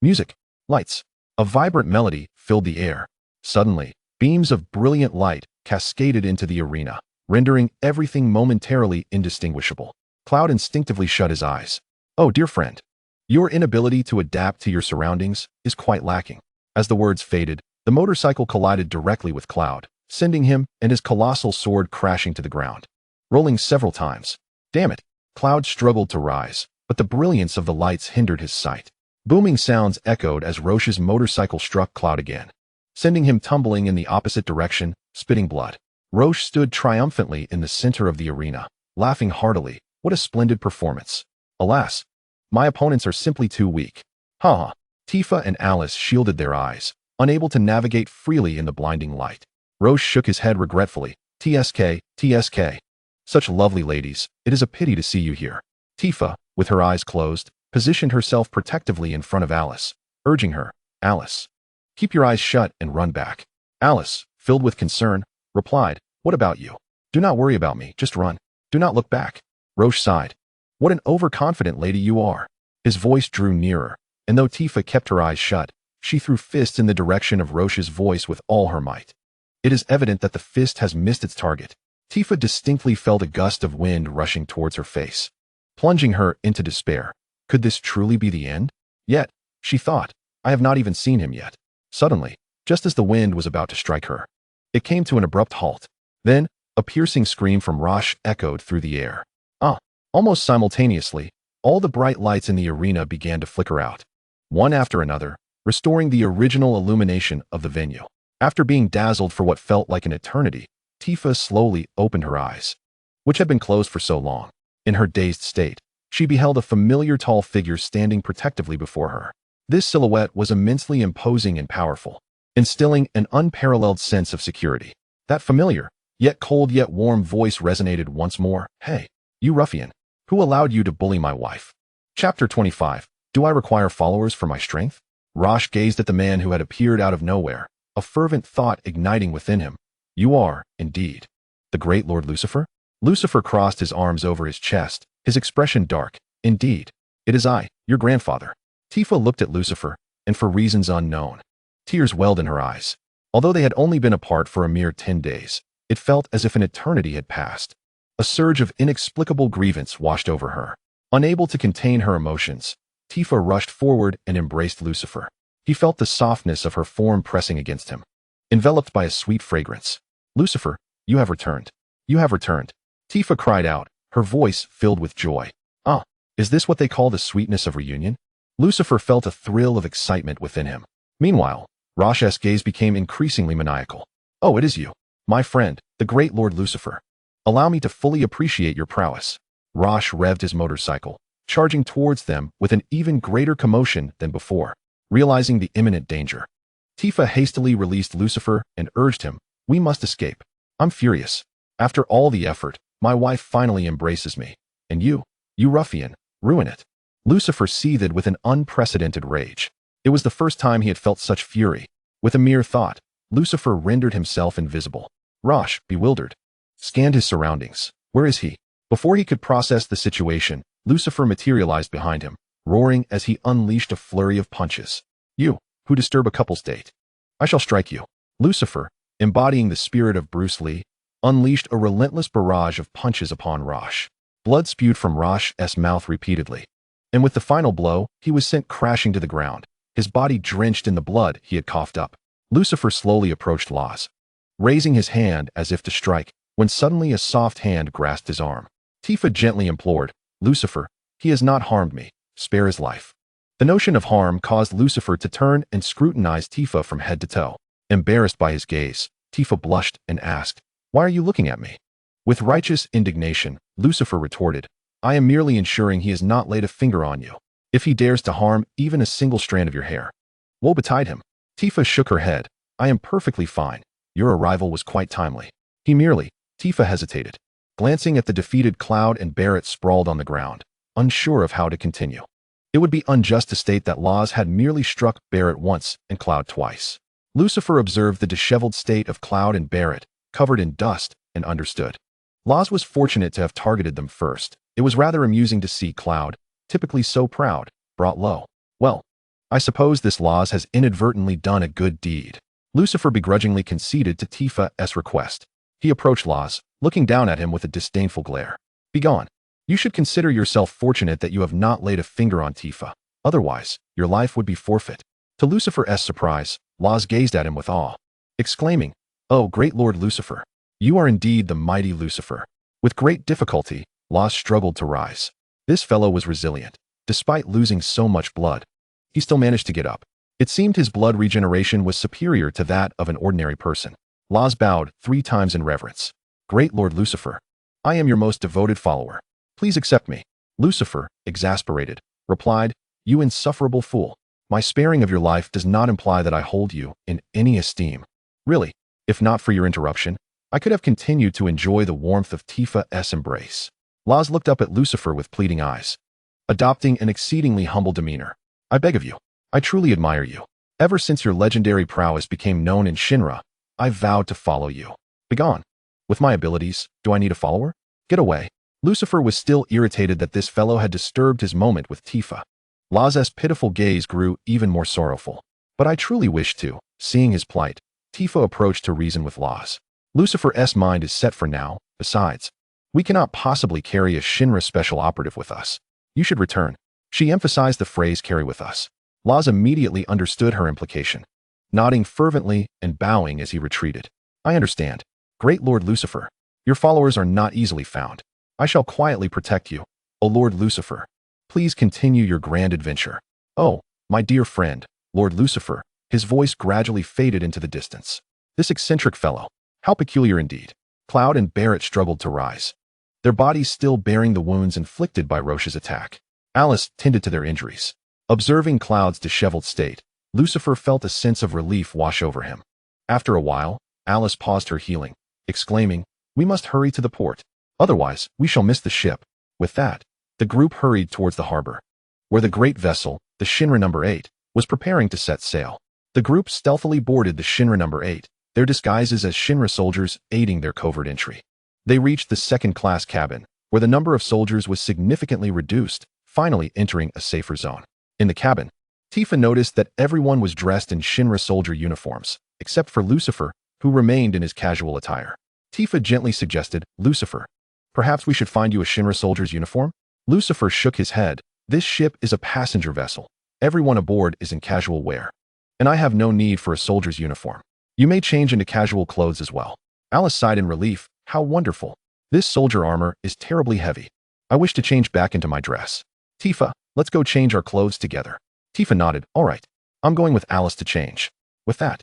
Music, lights, a vibrant melody filled the air. Suddenly, beams of brilliant light cascaded into the arena, rendering everything momentarily indistinguishable. Cloud instinctively shut his eyes. Oh, dear friend, your inability to adapt to your surroundings is quite lacking. As the words faded, the motorcycle collided directly with Cloud, sending him and his colossal sword crashing to the ground, rolling several times. Damn it! Cloud struggled to rise, but the brilliance of the lights hindered his sight. Booming sounds echoed as Roche's motorcycle struck Cloud again, sending him tumbling in the opposite direction, spitting blood. Roche stood triumphantly in the center of the arena, laughing heartily. What a splendid performance. Alas, my opponents are simply too weak. Ha! Tifa and Alice shielded their eyes, unable to navigate freely in the blinding light. Roche shook his head regretfully. TSK, TSK. Such lovely ladies, it is a pity to see you here. Tifa, with her eyes closed, positioned herself protectively in front of Alice, urging her, Alice, keep your eyes shut and run back. Alice, filled with concern, replied, what about you? Do not worry about me, just run. Do not look back. Roche sighed. What an overconfident lady you are. His voice drew nearer, and though Tifa kept her eyes shut, she threw fists in the direction of Roche's voice with all her might. It is evident that the fist has missed its target. Tifa distinctly felt a gust of wind rushing towards her face, plunging her into despair. Could this truly be the end? Yet, she thought, I have not even seen him yet. Suddenly, just as the wind was about to strike her, it came to an abrupt halt. Then, a piercing scream from Roche echoed through the air. Almost simultaneously, all the bright lights in the arena began to flicker out, one after another, restoring the original illumination of the venue. After being dazzled for what felt like an eternity, Tifa slowly opened her eyes, which had been closed for so long. In her dazed state, she beheld a familiar tall figure standing protectively before her. This silhouette was immensely imposing and powerful, instilling an unparalleled sense of security. That familiar, yet cold yet warm voice resonated once more. Hey, you ruffian, who allowed you to bully my wife? Chapter 25. Do I require followers for my strength? Roche gazed at the man who had appeared out of nowhere, a fervent thought igniting within him. You are, indeed, the great Lord Lucifer? Lucifer crossed his arms over his chest, his expression dark. Indeed, it is I, your grandfather. Tifa looked at Lucifer, and for reasons unknown, tears welled in her eyes. Although they had only been apart for a mere 10 days, it felt as if an eternity had passed. A surge of inexplicable grievance washed over her. Unable to contain her emotions, Tifa rushed forward and embraced Lucifer. He felt the softness of her form pressing against him, enveloped by a sweet fragrance. Lucifer, you have returned. You have returned. Tifa cried out, her voice filled with joy. Is this what they call the sweetness of reunion? Lucifer felt a thrill of excitement within him. Meanwhile, Roche's gaze became increasingly maniacal. Oh, it is you, my friend, the great Lord Lucifer. Allow me to fully appreciate your prowess. Roche revved his motorcycle, charging towards them with an even greater commotion than before, realizing the imminent danger. Tifa hastily released Lucifer and urged him, we must escape. I'm furious. After all the effort, my wife finally embraces me. And you ruffian, ruin it. Lucifer seethed with an unprecedented rage. It was the first time he had felt such fury. With a mere thought, Lucifer rendered himself invisible. Roche, bewildered, scanned his surroundings. Where is he? Before he could process the situation, Lucifer materialized behind him, roaring as he unleashed a flurry of punches. You, who disturb a couple's date, I shall strike you. Lucifer, embodying the spirit of Bruce Lee, unleashed a relentless barrage of punches upon Roche. Blood spewed from Roche's mouth repeatedly, and with the final blow, he was sent crashing to the ground, his body drenched in the blood he had coughed up. Lucifer slowly approached Laz, raising his hand as if to strike, when suddenly a soft hand grasped his arm. Tifa gently implored, Lucifer, He has not harmed me. Spare his life. The notion of harm caused Lucifer to turn and scrutinize Tifa from head to toe. Embarrassed by his gaze, Tifa blushed and asked, "Why are you looking at me?" With righteous indignation, Lucifer retorted, "I am merely ensuring he has not laid a finger on you. If he dares to harm even a single strand of your hair, woe betide him." Tifa shook her head. "I am perfectly fine. Your arrival was quite timely." Tifa hesitated, glancing at the defeated Cloud and Barret sprawled on the ground, unsure of how to continue. It would be unjust to state that Laz had merely struck Barret once and Cloud twice. Lucifer observed the disheveled state of Cloud and Barret, covered in dust, and understood. Laz was fortunate to have targeted them first. It was rather amusing to see Cloud, typically so proud, brought low. "Well, I suppose this Laz has inadvertently done a good deed." Lucifer begrudgingly conceded to Tifa's request. He approached Laz, looking down at him with a disdainful glare. "Begone. You should consider yourself fortunate that you have not laid a finger on Tifa. Otherwise, your life would be forfeit." To Lucifer's surprise, Laz gazed at him with awe, exclaiming, "Oh, great Lord Lucifer! You are indeed the mighty Lucifer." With great difficulty, Laz struggled to rise. This fellow was resilient. Despite losing so much blood, he still managed to get up. It seemed his blood regeneration was superior to that of an ordinary person. Laz bowed 3 times in reverence. "Great Lord Lucifer, I am your most devoted follower. Please accept me." Lucifer, exasperated, replied, "You insufferable fool. My sparing of your life does not imply that I hold you in any esteem. Really, if not for your interruption, I could have continued to enjoy the warmth of Tifa's embrace." Laz looked up at Lucifer with pleading eyes, adopting an exceedingly humble demeanor. "I beg of you. I truly admire you. Ever since your legendary prowess became known in Shinra, I vowed to follow you. Begone. With my abilities, do I need a follower? Get away." Lucifer was still irritated that this fellow had disturbed his moment with Tifa. Laz's pitiful gaze grew even more sorrowful. "But I truly wish to." Seeing his plight, Tifa approached to reason with Laz. "Lucifer's mind is set for now. Besides, we cannot possibly carry a Shinra special operative with us. You should return." She emphasized the phrase "carry with us." Laz immediately understood her implication, nodding fervently and bowing as he retreated. "I understand. Great Lord Lucifer, your followers are not easily found. I shall quietly protect you. O Lord Lucifer, please continue your grand adventure." "Oh, my dear friend, Lord Lucifer." His voice gradually faded into the distance. This eccentric fellow, how peculiar indeed. Cloud and Barret struggled to rise, their bodies still bearing the wounds inflicted by Roche's attack. Alice tended to their injuries. Observing Cloud's disheveled state, Lucifer felt a sense of relief wash over him. After a while, Alice paused her healing, exclaiming, "We must hurry to the port. Otherwise, we shall miss the ship." With that, the group hurried towards the harbor, where the great vessel, the Shinra No. 8, was preparing to set sail. The group stealthily boarded the Shinra No. 8, their disguises as Shinra soldiers aiding their covert entry. They reached the second-class cabin, where the number of soldiers was significantly reduced, finally entering a safer zone. In the cabin, Tifa noticed that everyone was dressed in Shinra soldier uniforms, except for Lucifer, who remained in his casual attire. Tifa gently suggested, "Lucifer, perhaps we should find you a Shinra soldier's uniform?" Lucifer shook his head. "This ship is a passenger vessel. Everyone aboard is in casual wear, and I have no need for a soldier's uniform. You may change into casual clothes as well." Alice sighed in relief. "How wonderful. This soldier armor is terribly heavy. I wish to change back into my dress. Tifa, let's go change our clothes together." Tifa nodded. "All right. I'm going with Alice to change." With that,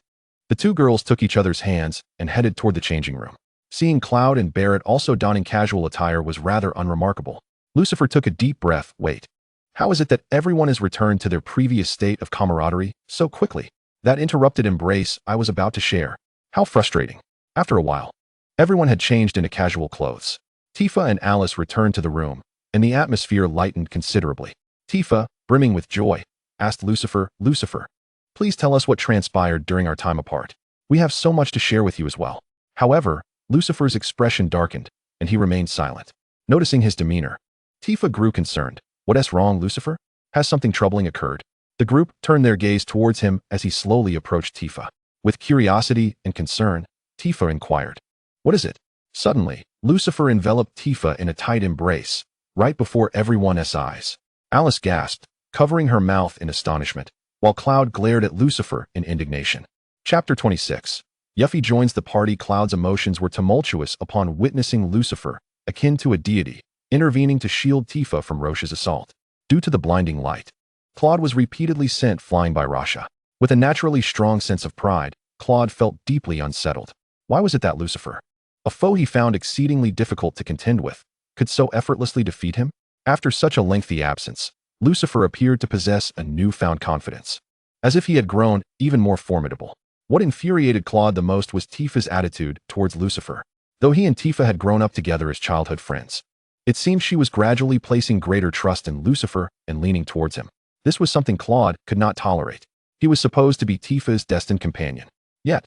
the two girls took each other's hands and headed toward the changing room. Seeing Cloud and Barret also donning casual attire was rather unremarkable. Lucifer took a deep breath. "Wait. How is it that everyone has returned to their previous state of camaraderie so quickly?" That interrupted embrace I was about to share. How frustrating. After a while, everyone had changed into casual clothes. Tifa and Alice returned to the room, and the atmosphere lightened considerably. Tifa, brimming with joy, asked Lucifer, "Lucifer, please tell us what transpired during our time apart. We have so much to share with you as well." However, Lucifer's expression darkened, and he remained silent. Noticing his demeanor, Tifa grew concerned. "What's wrong, Lucifer? Has something troubling occurred?" The group turned their gaze towards him as he slowly approached Tifa. With curiosity and concern, Tifa inquired, "What is it?" Suddenly, Lucifer enveloped Tifa in a tight embrace, right before everyone's eyes. Alice gasped, covering her mouth in astonishment, while Cloud glared at Lucifer in indignation. Chapter 26. Yuffie joins the party. Cloud's emotions were tumultuous upon witnessing Lucifer, akin to a deity, intervening to shield Tifa from Roche's assault. Due to the blinding light, Claude was repeatedly sent flying by Rasha. With a naturally strong sense of pride, Claude felt deeply unsettled. Why was it that Lucifer, a foe he found exceedingly difficult to contend with, could so effortlessly defeat him? After such a lengthy absence, Lucifer appeared to possess a newfound confidence, as if he had grown even more formidable. What infuriated Claude the most was Tifa's attitude towards Lucifer. Though he and Tifa had grown up together as childhood friends, it seemed she was gradually placing greater trust in Lucifer and leaning towards him. This was something Claude could not tolerate. He was supposed to be Tifa's destined companion. Yet,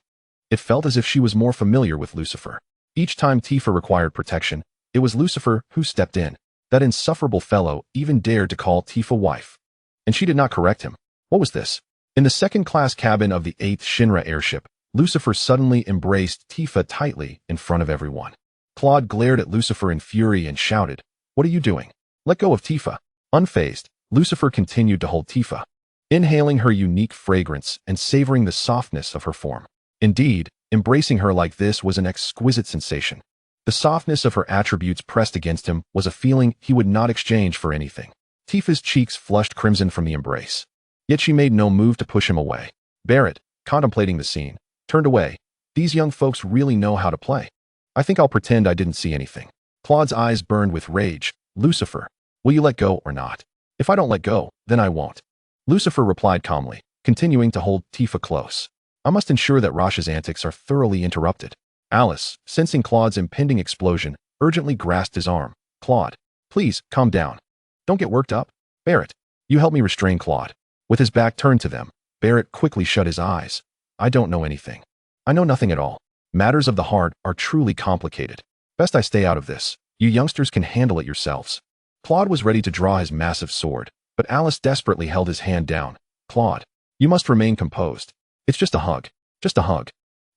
it felt as if she was more familiar with Lucifer. Each time Tifa required protection, it was Lucifer who stepped in. That insufferable fellow even dared to call Tifa wife. And she did not correct him. What was this? In the second-class cabin of the 8th Shinra airship, Lucifer suddenly embraced Tifa tightly in front of everyone. Claude glared at Lucifer in fury and shouted, "What are you doing? Let go of Tifa." Unfazed, Lucifer continued to hold Tifa, inhaling her unique fragrance and savoring the softness of her form. Indeed, embracing her like this was an exquisite sensation. The softness of her attributes pressed against him was a feeling he would not exchange for anything. Tifa's cheeks flushed crimson from the embrace. Yet she made no move to push him away. Barrett, contemplating the scene, turned away. These young folks really know how to play. I think I'll pretend I didn't see anything. Claude's eyes burned with rage. Lucifer, will you let go or not? If I don't let go, then I won't. Lucifer replied calmly, continuing to hold Tifa close. I must ensure that Rasha's antics are thoroughly interrupted. Alice, sensing Claude's impending explosion, urgently grasped his arm. Claude, please, calm down. Don't get worked up. Barrett, you help me restrain Claude. With his back turned to them, Barrett quickly shut his eyes. I don't know anything. I know nothing at all. Matters of the heart are truly complicated. Best I stay out of this. You youngsters can handle it yourselves. Claude was ready to draw his massive sword, but Alice desperately held his hand down. Claude, you must remain composed. It's just a hug. Just a hug.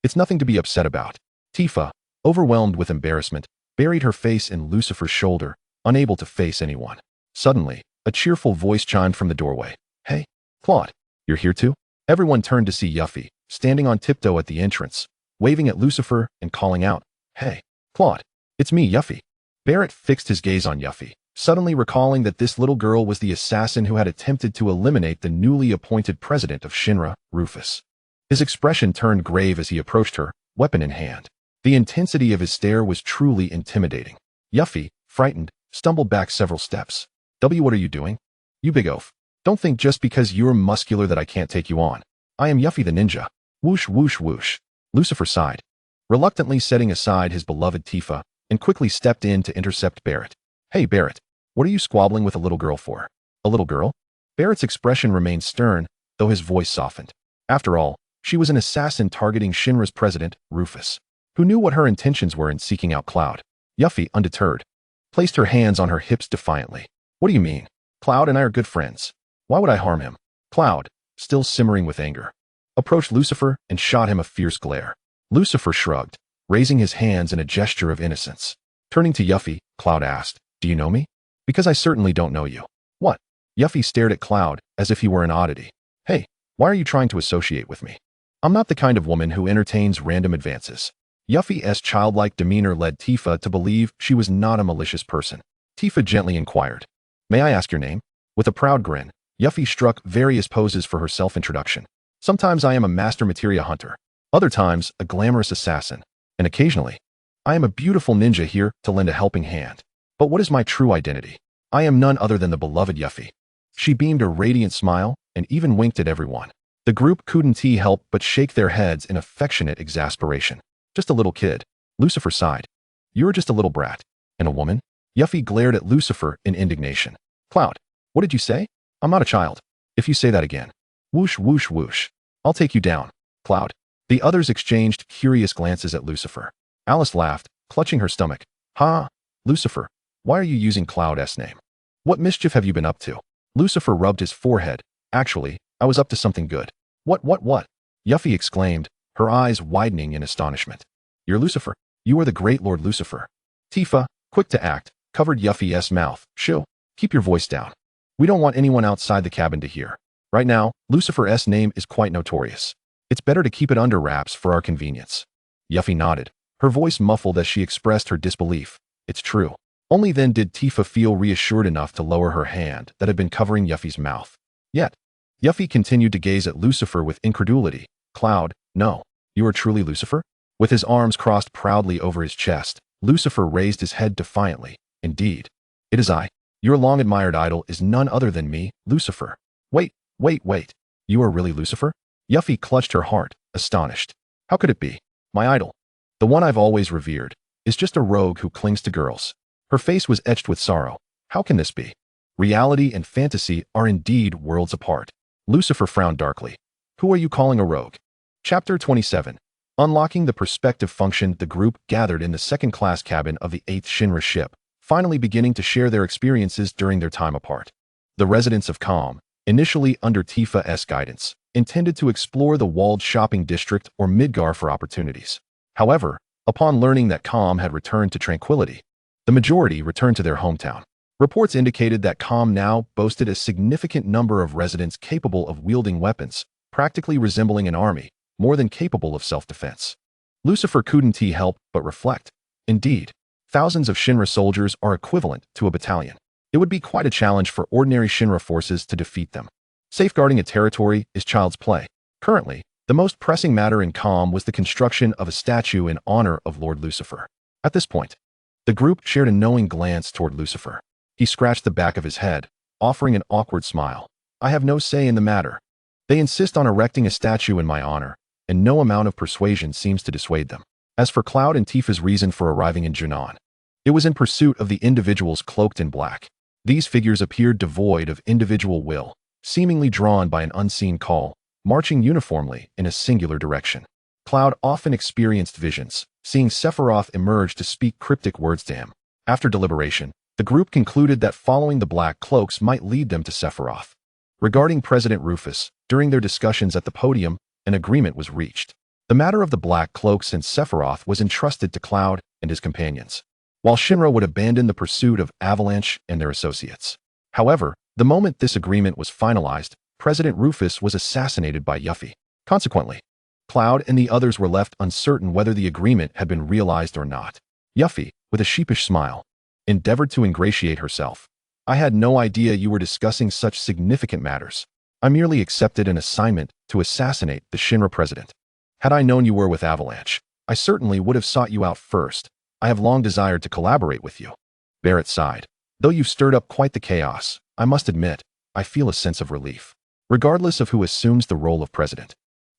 It's nothing to be upset about. Tifa, overwhelmed with embarrassment, buried her face in Lucifer's shoulder, unable to face anyone. Suddenly, a cheerful voice chimed from the doorway. Hey, Claude, you're here too? Everyone turned to see Yuffie, standing on tiptoe at the entrance, waving at Lucifer and calling out, Hey, Claude, it's me, Yuffie. Barrett fixed his gaze on Yuffie, suddenly recalling that this little girl was the assassin who had attempted to eliminate the newly appointed president of Shinra, Rufus. His expression turned grave as he approached her, weapon in hand. The intensity of his stare was truly intimidating. Yuffie, frightened, stumbled back several steps. What are you doing? You big oaf. Don't think just because you're muscular that I can't take you on. I am Yuffie the ninja. Whoosh, whoosh, whoosh. Lucifer sighed, reluctantly setting aside his beloved Tifa, and quickly stepped in to intercept Barrett. Hey, Barrett, what are you squabbling with a little girl for? A little girl? Barrett's expression remained stern, though his voice softened. After all, she was an assassin targeting Shinra's president, Rufus, who knew what her intentions were in seeking out Cloud. Yuffie, undeterred, placed her hands on her hips defiantly. What do you mean? Cloud and I are good friends. Why would I harm him? Cloud, still simmering with anger, approached Lucifer and shot him a fierce glare. Lucifer shrugged, raising his hands in a gesture of innocence. Turning to Yuffie, Cloud asked, Do you know me? Because I certainly don't know you. What? Yuffie stared at Cloud as if he were an oddity. Hey, why are you trying to associate with me? I'm not the kind of woman who entertains random advances. Yuffie's childlike demeanor led Tifa to believe she was not a malicious person. Tifa gently inquired, May I ask your name? With a proud grin, Yuffie struck various poses for her self-introduction. Sometimes I am a master materia hunter. Other times, a glamorous assassin. And occasionally, I am a beautiful ninja here to lend a helping hand. But what is my true identity? I am none other than the beloved Yuffie. She beamed a radiant smile and even winked at everyone. The group couldn't help but shake their heads in affectionate exasperation. Just a little kid. Lucifer sighed. You're just a little brat. And a woman? Yuffie glared at Lucifer in indignation. Cloud, what did you say? I'm not a child. If you say that again. Whoosh, whoosh, whoosh. I'll take you down. Cloud. The others exchanged curious glances at Lucifer. Alice laughed, clutching her stomach. Ha! Lucifer, why are you using Cloud's name? What mischief have you been up to? Lucifer rubbed his forehead. Actually, I was up to something good. What? Yuffie exclaimed, her eyes widening in astonishment. You're Lucifer. You are the great Lord Lucifer. Tifa, quick to act, covered Yuffie's mouth. Shoo, keep your voice down. We don't want anyone outside the cabin to hear. Right now, Lucifer's name is quite notorious. It's better to keep it under wraps for our convenience. Yuffie nodded, her voice muffled as she expressed her disbelief. It's true. Only then did Tifa feel reassured enough to lower her hand that had been covering Yuffie's mouth. Yet, Yuffie continued to gaze at Lucifer with incredulity. Cloud, no, you are truly Lucifer? With his arms crossed proudly over his chest, Lucifer raised his head defiantly. Indeed, it is I. Your long-admired idol is none other than me, Lucifer. Wait. You are really Lucifer? Yuffie clutched her heart, astonished. How could it be? My idol, the one I've always revered, is just a rogue who clings to girls. Her face was etched with sorrow. How can this be? Reality and fantasy are indeed worlds apart. Lucifer frowned darkly. Who are you calling a rogue? Chapter 27. Unlocking the perspective function. The group gathered in the second-class cabin of the 8th Shinra ship, finally beginning to share their experiences during their time apart. The residents of Calm, initially under Tifa's guidance, intended to explore the walled shopping district or Midgar for opportunities. However, upon learning that Calm had returned to tranquility, the majority returned to their hometown. Reports indicated that Calm now boasted a significant number of residents capable of wielding weapons, practically resembling an army, more than capable of self-defense. Lucifer couldn't help but reflect. Indeed, thousands of Shinra soldiers are equivalent to a battalion. It would be quite a challenge for ordinary Shinra forces to defeat them. Safeguarding a territory is child's play. Currently, the most pressing matter in Calm was the construction of a statue in honor of Lord Lucifer. At this point, the group shared a knowing glance toward Lucifer. He scratched the back of his head, offering an awkward smile. I have no say in the matter. They insist on erecting a statue in my honor, and no amount of persuasion seems to dissuade them. As for Cloud and Tifa's reason for arriving in Junon, it was in pursuit of the individuals cloaked in black. These figures appeared devoid of individual will, seemingly drawn by an unseen call, marching uniformly in a singular direction. Cloud often experienced visions, seeing Sephiroth emerge to speak cryptic words to him. After deliberation, the group concluded that following the black cloaks might lead them to Sephiroth. Regarding President Rufus, during their discussions at the podium, an agreement was reached. The matter of the black cloaks and Sephiroth was entrusted to Cloud and his companions, while Shinra would abandon the pursuit of Avalanche and their associates. However, the moment this agreement was finalized, President Rufus was assassinated by Yuffie. Consequently, Cloud and the others were left uncertain whether the agreement had been realized or not. Yuffie, with a sheepish smile, endeavored to ingratiate herself. I had no idea you were discussing such significant matters. I merely accepted an assignment to assassinate the Shinra president. Had I known you were with Avalanche, I certainly would have sought you out first. I have long desired to collaborate with you. Barrett sighed. Though you've stirred up quite the chaos, I must admit, I feel a sense of relief. Regardless of who assumes the role of president,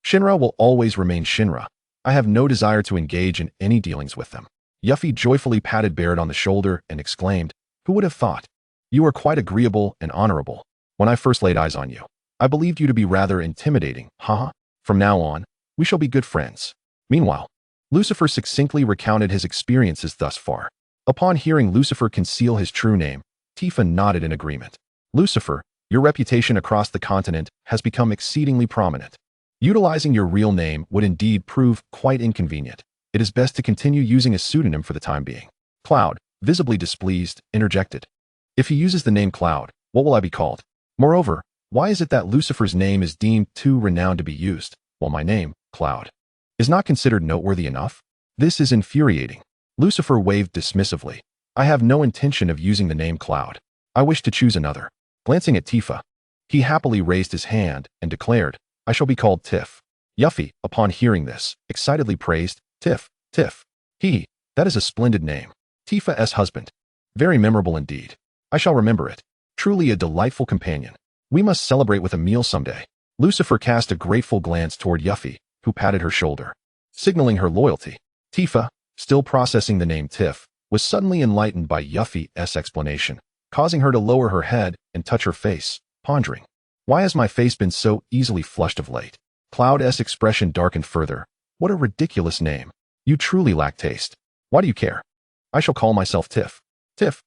Shinra will always remain Shinra. I have no desire to engage in any dealings with them. Yuffie joyfully patted Barrett on the shoulder and exclaimed, Who would have thought? You are quite agreeable and honorable. When I first laid eyes on you, I believed you to be rather intimidating, haha. From now on, we shall be good friends. Meanwhile, Lucifer succinctly recounted his experiences thus far. Upon hearing Lucifer conceal his true name, Tifa nodded in agreement. Lucifer, your reputation across the continent has become exceedingly prominent. Utilizing your real name would indeed prove quite inconvenient. It is best to continue using a pseudonym for the time being. Cloud, visibly displeased, interjected. If he uses the name Cloud, what will I be called? Moreover, why is it that Lucifer's name is deemed too renowned to be used, while my name, Cloud, is not considered noteworthy enough? This is infuriating. Lucifer waved dismissively. I have no intention of using the name Cloud. I wish to choose another. Glancing at Tifa, he happily raised his hand and declared, I shall be called Tiff. Yuffie, upon hearing this, excitedly praised, Tiff. That is a splendid name. Tifa's husband. Very memorable indeed. I shall remember it. Truly a delightful companion. We must celebrate with a meal someday. Lucifer cast a grateful glance toward Yuffie, who patted her shoulder, signaling her loyalty. Tifa, still processing the name Tiff, was suddenly enlightened by Yuffie's explanation, causing her to lower her head and touch her face, pondering. Why has my face been so easily flushed of late? Cloud's expression darkened further. What a ridiculous name. You truly lack taste. Why do you care? I shall call myself Tiff. Tiff.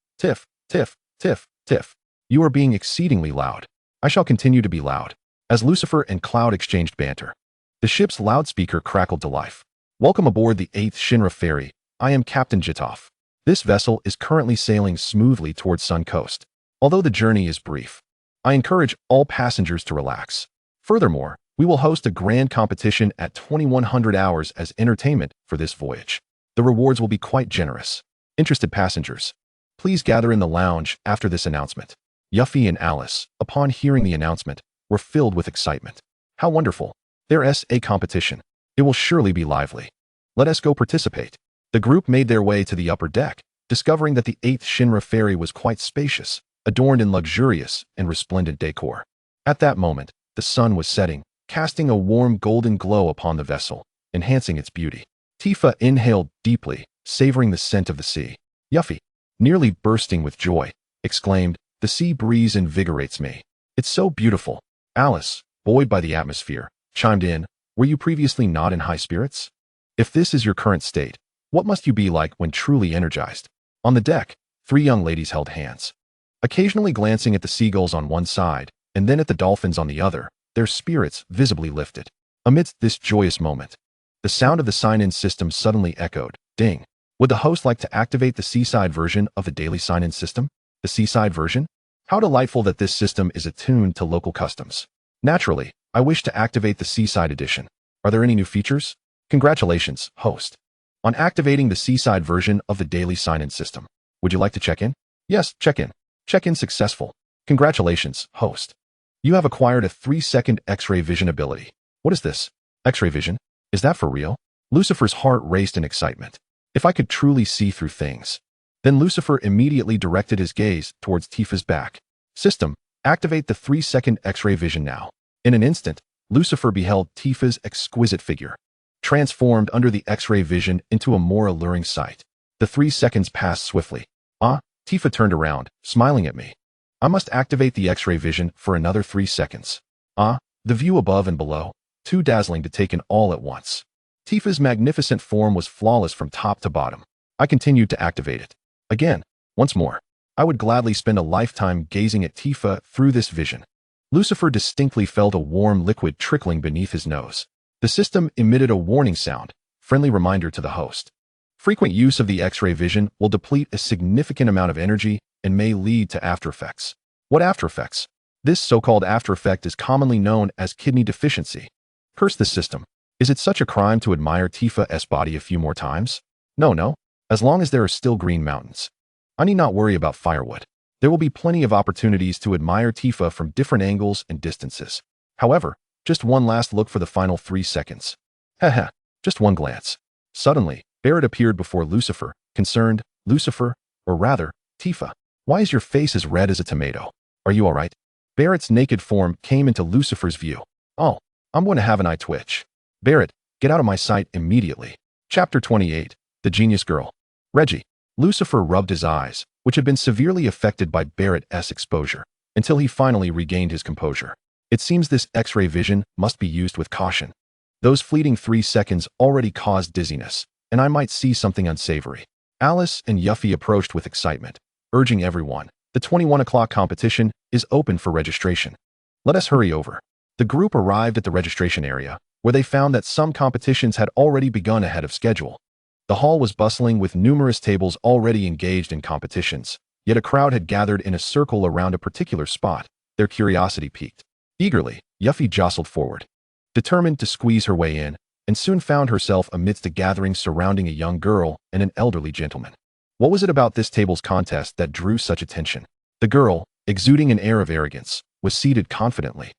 You are being exceedingly loud. I shall continue to be loud. As Lucifer and Cloud exchanged banter, the ship's loudspeaker crackled to life. Welcome aboard the 8th Shinra ferry. I am Captain Jitov. This vessel is currently sailing smoothly towards Sun Coast. Although the journey is brief, I encourage all passengers to relax. Furthermore, we will host a grand competition at 2100 hours as entertainment for this voyage. The rewards will be quite generous. Interested passengers, Please gather in the lounge after this announcement. Yuffie and Alice, upon hearing the announcement, were filled with excitement. How wonderful. There's a competition. It will surely be lively. Let us go participate. The group made their way to the upper deck, discovering that the 8th Shinra ferry was quite spacious, adorned in luxurious and resplendent decor. At that moment, the sun was setting, casting a warm golden glow upon the vessel, enhancing its beauty. Tifa inhaled deeply, savoring the scent of the sea. Yuffie, nearly bursting with joy, exclaimed, "The sea breeze invigorates me. It's so beautiful." Alice, buoyed by the atmosphere, chimed in, "Were you previously not in high spirits? If this is your current state, what must you be like when truly energized?" On the deck, 3 young ladies held hands. Occasionally glancing at the seagulls on one side, and then at the dolphins on the other, their spirits visibly lifted. Amidst this joyous moment, the sound of the sign-in system suddenly echoed. Ding. Would the host like to activate the seaside version of the daily sign-in system? The seaside version? How delightful that this system is attuned to local customs. Naturally, I wish to activate the seaside edition. Are there any new features? Congratulations, host, on activating the seaside version of the daily sign-in system. Would you like to check in? Yes, check in. Check-in successful. Congratulations, host. You have acquired a 3-second X-ray vision ability. What is this? X-ray vision? Is that for real? Lucifer's heart raced in excitement. If I could truly see through things. Then Lucifer immediately directed his gaze towards Tifa's back. System, activate the 3-second X-ray vision now. In an instant, Lucifer beheld Tifa's exquisite figure, transformed under the X-ray vision into a more alluring sight. The 3 seconds passed swiftly. Tifa turned around, smiling at me. I must activate the X-ray vision for another 3 seconds. The view above and below, too dazzling to take in all at once. Tifa's magnificent form was flawless from top to bottom. I continued to activate it. Again, once more. I would gladly spend a lifetime gazing at Tifa through this vision. Lucifer distinctly felt a warm liquid trickling beneath his nose. The system emitted a warning sound, friendly reminder to the host. Frequent use of the X-ray vision will deplete a significant amount of energy and may lead to after effects. What after effects? This so-called after effect is commonly known as kidney deficiency. Curse the system. Is it such a crime to admire Tifa's body a few more times? No. As long as there are still green mountains. I need not worry about firewood. There will be plenty of opportunities to admire Tifa from different angles and distances. However, just one last look for the final 3 seconds. Just one glance. Suddenly, Barrett appeared before Lucifer, concerned. Lucifer, or rather, Tifa, why is your face as red as a tomato? Are you all right? Barrett's naked form came into Lucifer's view. Oh, I'm going to have an eye twitch. Barrett, get out of my sight immediately. Chapter 28, The Genius Girl. Reggie. Lucifer rubbed his eyes, which had been severely affected by Barrett's exposure, until he finally regained his composure. It seems this X-ray vision must be used with caution. Those fleeting 3 seconds already caused dizziness, and I might see something unsavory. Alice and Yuffie approached with excitement, urging everyone. The 21 o'clock competition is open for registration. Let us hurry over. The group arrived at the registration area, where they found that some competitions had already begun ahead of schedule. The hall was bustling with numerous tables already engaged in competitions, yet a crowd had gathered in a circle around a particular spot. Their curiosity piqued. Eagerly, Yuffie jostled forward, determined to squeeze her way in, and soon found herself amidst a gathering surrounding a young girl and an elderly gentleman. What was it about this table's contest that drew such attention? The girl, exuding an air of arrogance, was seated confidently,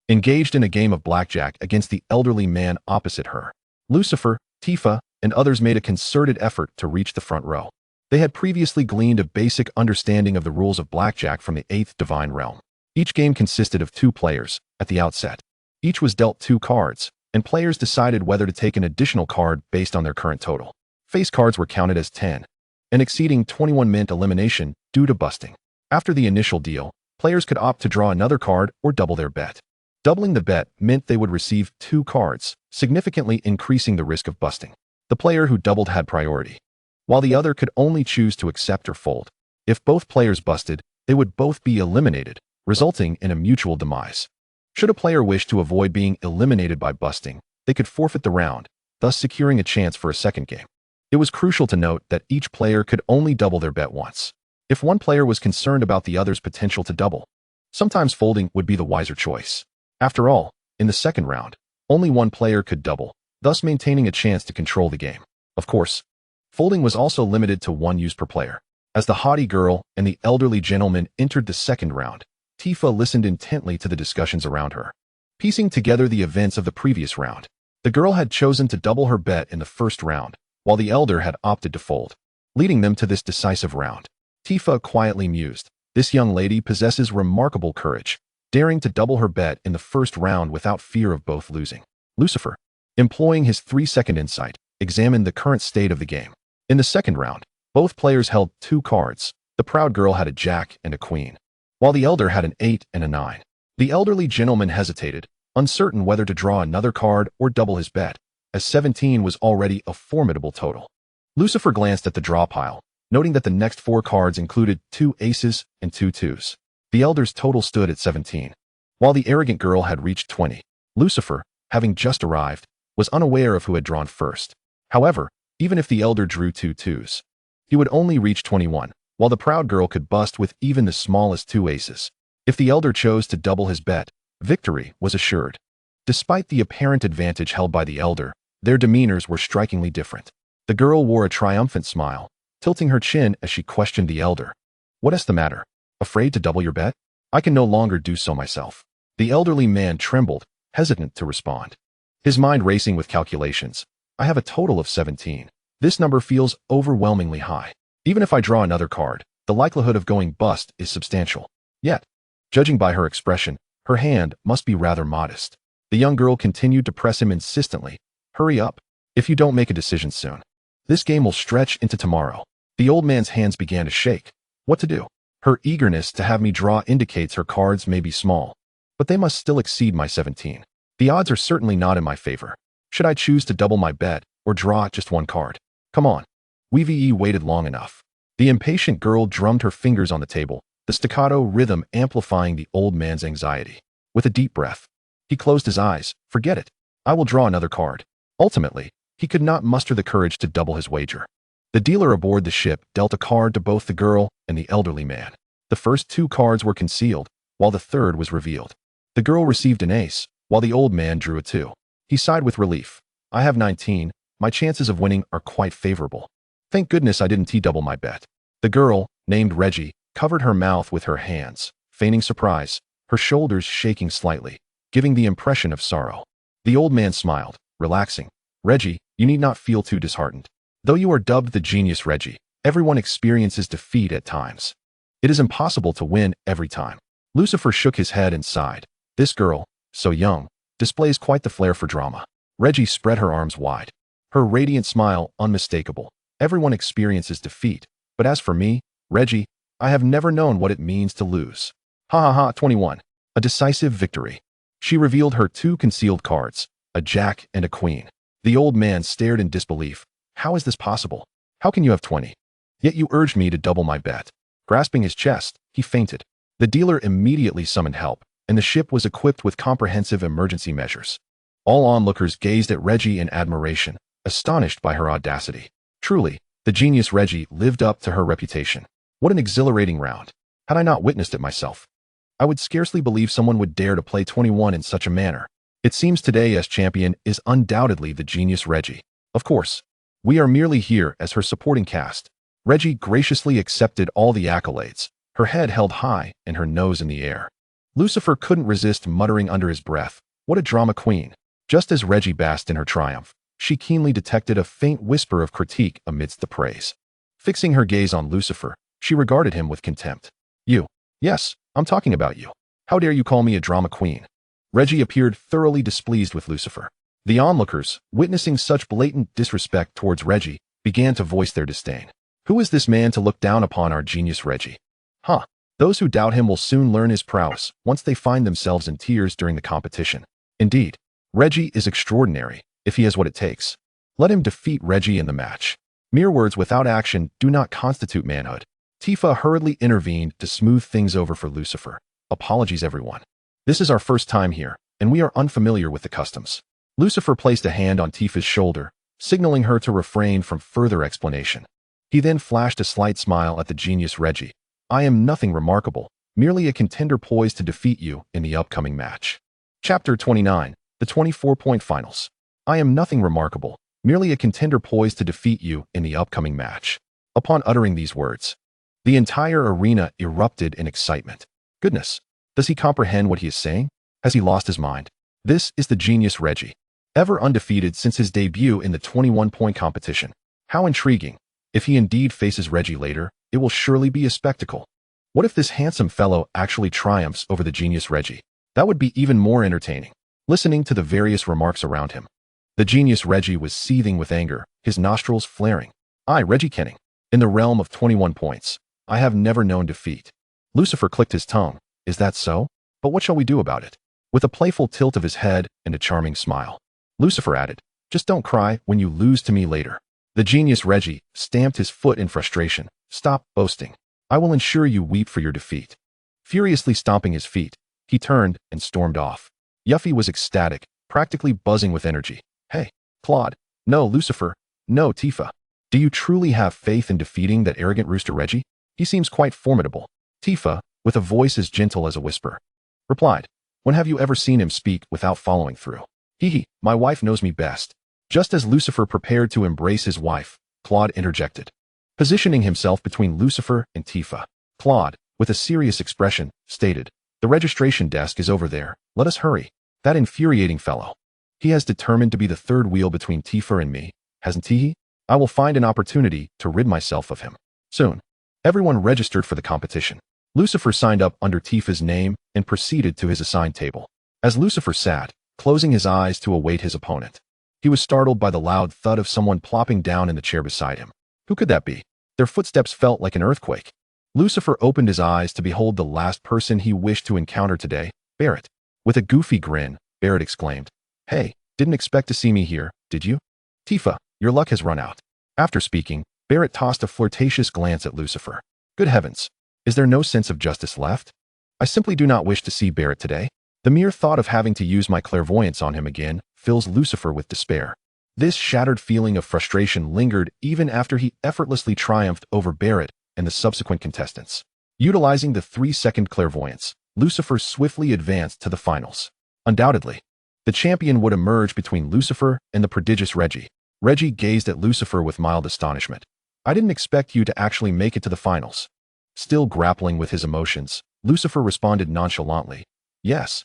engaged in a game of blackjack against the elderly man opposite her. Lucifer, Tifa, and others made a concerted effort to reach the front row. They had previously gleaned a basic understanding of the rules of blackjack from the 8th Divine Realm. Each game consisted of 2 players at the outset. Each was dealt 2 cards, and players decided whether to take an additional card based on their current total. Face cards were counted as 10, and exceeding 21 meant elimination due to busting. After the initial deal, players could opt to draw another card or double their bet. Doubling the bet meant they would receive 2 cards, significantly increasing the risk of busting. The player who doubled had priority, while the other could only choose to accept or fold. If both players busted, they would both be eliminated, resulting in a mutual demise. Should a player wish to avoid being eliminated by busting, they could forfeit the round, thus securing a chance for a second game. It was crucial to note that each player could only double their bet once. If one player was concerned about the other's potential to double, sometimes folding would be the wiser choice. After all, in the second round, only one player could double, thus maintaining a chance to control the game. Of course, folding was also limited to 1 use per player. As the haughty girl and the elderly gentleman entered the second round, Tifa listened intently to the discussions around her. Piecing together the events of the previous round, the girl had chosen to double her bet in the first round, while the elder had opted to fold, leading them to this decisive round. Tifa quietly mused, "This young lady possesses remarkable courage, daring to double her bet in the first round without fear of both losing." Lucifer, employing his 3-second insight, examined the current state of the game. In the second round, both players held 2 cards. The proud girl had a jack and a queen, while the elder had an 8 and a 9. The elderly gentleman hesitated, uncertain whether to draw another card or double his bet, as 17 was already a formidable total. Lucifer glanced at the draw pile, noting that the next 4 cards included 2 aces and 2 twos. The elder's total stood at 17, while the arrogant girl had reached 20. Lucifer, having just arrived, was unaware of who had drawn first. However, even if the elder drew 2 twos, he would only reach 21, while the proud girl could bust with even the smallest 2 aces. If the elder chose to double his bet, victory was assured. Despite the apparent advantage held by the elder, their demeanors were strikingly different. The girl wore a triumphant smile, tilting her chin as she questioned the elder. "What is the matter? Afraid to double your bet? I can no longer do so myself." The elderly man trembled, hesitant to respond, his mind racing with calculations. "I have a total of 17. This number feels overwhelmingly high. Even if I draw another card, the likelihood of going bust is substantial. Yet, judging by her expression, her hand must be rather modest." The young girl continued to press him insistently. "Hurry up. If you don't make a decision soon, this game will stretch into tomorrow." The old man's hands began to shake. What to do? Her eagerness to have me draw indicates her cards may be small, but they must still exceed my 17. The odds are certainly not in my favor. Should I choose to double my bet or draw just 1 card? Come on. We've waited long enough. The impatient girl drummed her fingers on the table, the staccato rhythm amplifying the old man's anxiety. With a deep breath, he closed his eyes. "Forget it. I will draw another card." Ultimately, he could not muster the courage to double his wager. The dealer aboard the ship dealt a card to both the girl and the elderly man. The first 2 cards were concealed, while the third was revealed. The girl received an ace, while the old man drew a 2. He sighed with relief. "I have 19. My chances of winning are quite favorable. Thank goodness I didn't T-double my bet." The girl, named Reggie, covered her mouth with her hands, feigning surprise, her shoulders shaking slightly, giving the impression of sorrow. The old man smiled, relaxing. "Reggie, you need not feel too disheartened. Though you are dubbed the genius Reggie, everyone experiences defeat at times. It is impossible to win every time." Lucifer shook his head and sighed. "This girl, so young, displays quite the flair for drama." Reggie spread her arms wide, her radiant smile unmistakable. "Everyone experiences defeat, but as for me, Reggie, I have never known what it means to lose." Ha ha ha. 21. A decisive victory. She revealed her 2 concealed cards, a jack and a queen. The old man stared in disbelief. "How is this possible? How can you have 20? Yet you urged me to double my bet." Grasping his chest, he fainted. The dealer immediately summoned help, and the ship was equipped with comprehensive emergency measures. All onlookers gazed at Reggie in admiration, astonished by her audacity. Truly, the genius Reggie lived up to her reputation. What an exhilarating round. Had I not witnessed it myself, I would scarcely believe someone would dare to play 21 in such a manner. It seems today as champion is undoubtedly the genius Reggie. Of course, we are merely here as her supporting cast. Reggie graciously accepted all the accolades, her head held high and her nose in the air. Lucifer couldn't resist muttering under his breath, "What a drama queen." Just as Reggie basked in her triumph, she keenly detected a faint whisper of critique amidst the praise. Fixing her gaze on Lucifer, she regarded him with contempt. "You. Yes, I'm talking about you. How dare you call me a drama queen?" Reggie appeared thoroughly displeased with Lucifer. The onlookers, witnessing such blatant disrespect towards Reggie, began to voice their disdain. Who is this man to look down upon our genius Reggie? Huh. Those who doubt him will soon learn his prowess once they find themselves in tears during the competition. Indeed, Reggie is extraordinary, if he has what it takes. Let him defeat Reggie in the match. Mere words without action do not constitute manhood. Tifa hurriedly intervened to smooth things over for Lucifer. "Apologies, everyone. This is our first time here, and we are unfamiliar with the customs." Lucifer placed a hand on Tifa's shoulder, signaling her to refrain from further explanation. He then flashed a slight smile at the genius Reggie. "I am nothing remarkable, merely a contender poised to defeat you in the upcoming match." Chapter 29, the 24-point finals. "I am nothing remarkable, merely a contender poised to defeat you in the upcoming match." Upon uttering these words, The entire arena erupted in excitement. Goodness, does he comprehend what he is saying? Has he lost his mind? This is the genius Reggie, ever undefeated since his debut in the 21-point competition. How intriguing. If he indeed faces Reggie later, it will surely be a spectacle. What if this handsome fellow actually triumphs over the genius Reggie? That would be even more entertaining. Listening to the various remarks around him, the genius Reggie was seething with anger, his nostrils flaring. I, Reggie Kenning, in the realm of 21 points, I have never known defeat. Lucifer clicked his tongue. Is that so? But what shall we do about it? With a playful tilt of his head and a charming smile, Lucifer added, just don't cry when you lose to me later. The genius Reggie stamped his foot in frustration. Stop boasting. I will ensure you weep for your defeat. Furiously stomping his feet, he turned and stormed off. Yuffie was ecstatic, practically buzzing with energy. Hey, Claude. No, Lucifer. No, Tifa. Do you truly have faith in defeating that arrogant rooster Reggie? He seems quite formidable. Tifa, with a voice as gentle as a whisper, replied, when have you ever seen him speak without following through? Hee, my wife knows me best. Just as Lucifer prepared to embrace his wife, Claude interjected, positioning himself between Lucifer and Tifa. Claude, with a serious expression, stated, the registration desk is over there. Let us hurry. That infuriating fellow. He has determined to be the third wheel between Tifa and me, hasn't he? I will find an opportunity to rid myself of him. Soon. Everyone registered for the competition. Lucifer signed up under Tifa's name and proceeded to his assigned table. As Lucifer sat, closing his eyes to await his opponent, he was startled by the loud thud of someone plopping down in the chair beside him. Who could that be? Their footsteps felt like an earthquake. Lucifer opened his eyes to behold the last person he wished to encounter today, Barrett. With a goofy grin, Barrett exclaimed, hey, didn't expect to see me here, did you? Tifa, your luck has run out. After speaking, Barrett tossed a flirtatious glance at Lucifer. Good heavens, is there no sense of justice left? I simply do not wish to see Barrett today. The mere thought of having to use my clairvoyance on him again fills Lucifer with despair. This shattered feeling of frustration lingered even after he effortlessly triumphed over Barrett and the subsequent contestants. Utilizing the 3-second clairvoyance, Lucifer swiftly advanced to the finals. Undoubtedly, the champion would emerge between Lucifer and the prodigious Reggie. Reggie gazed at Lucifer with mild astonishment. I didn't expect you to actually make it to the finals. Still grappling with his emotions, Lucifer responded nonchalantly. Yes,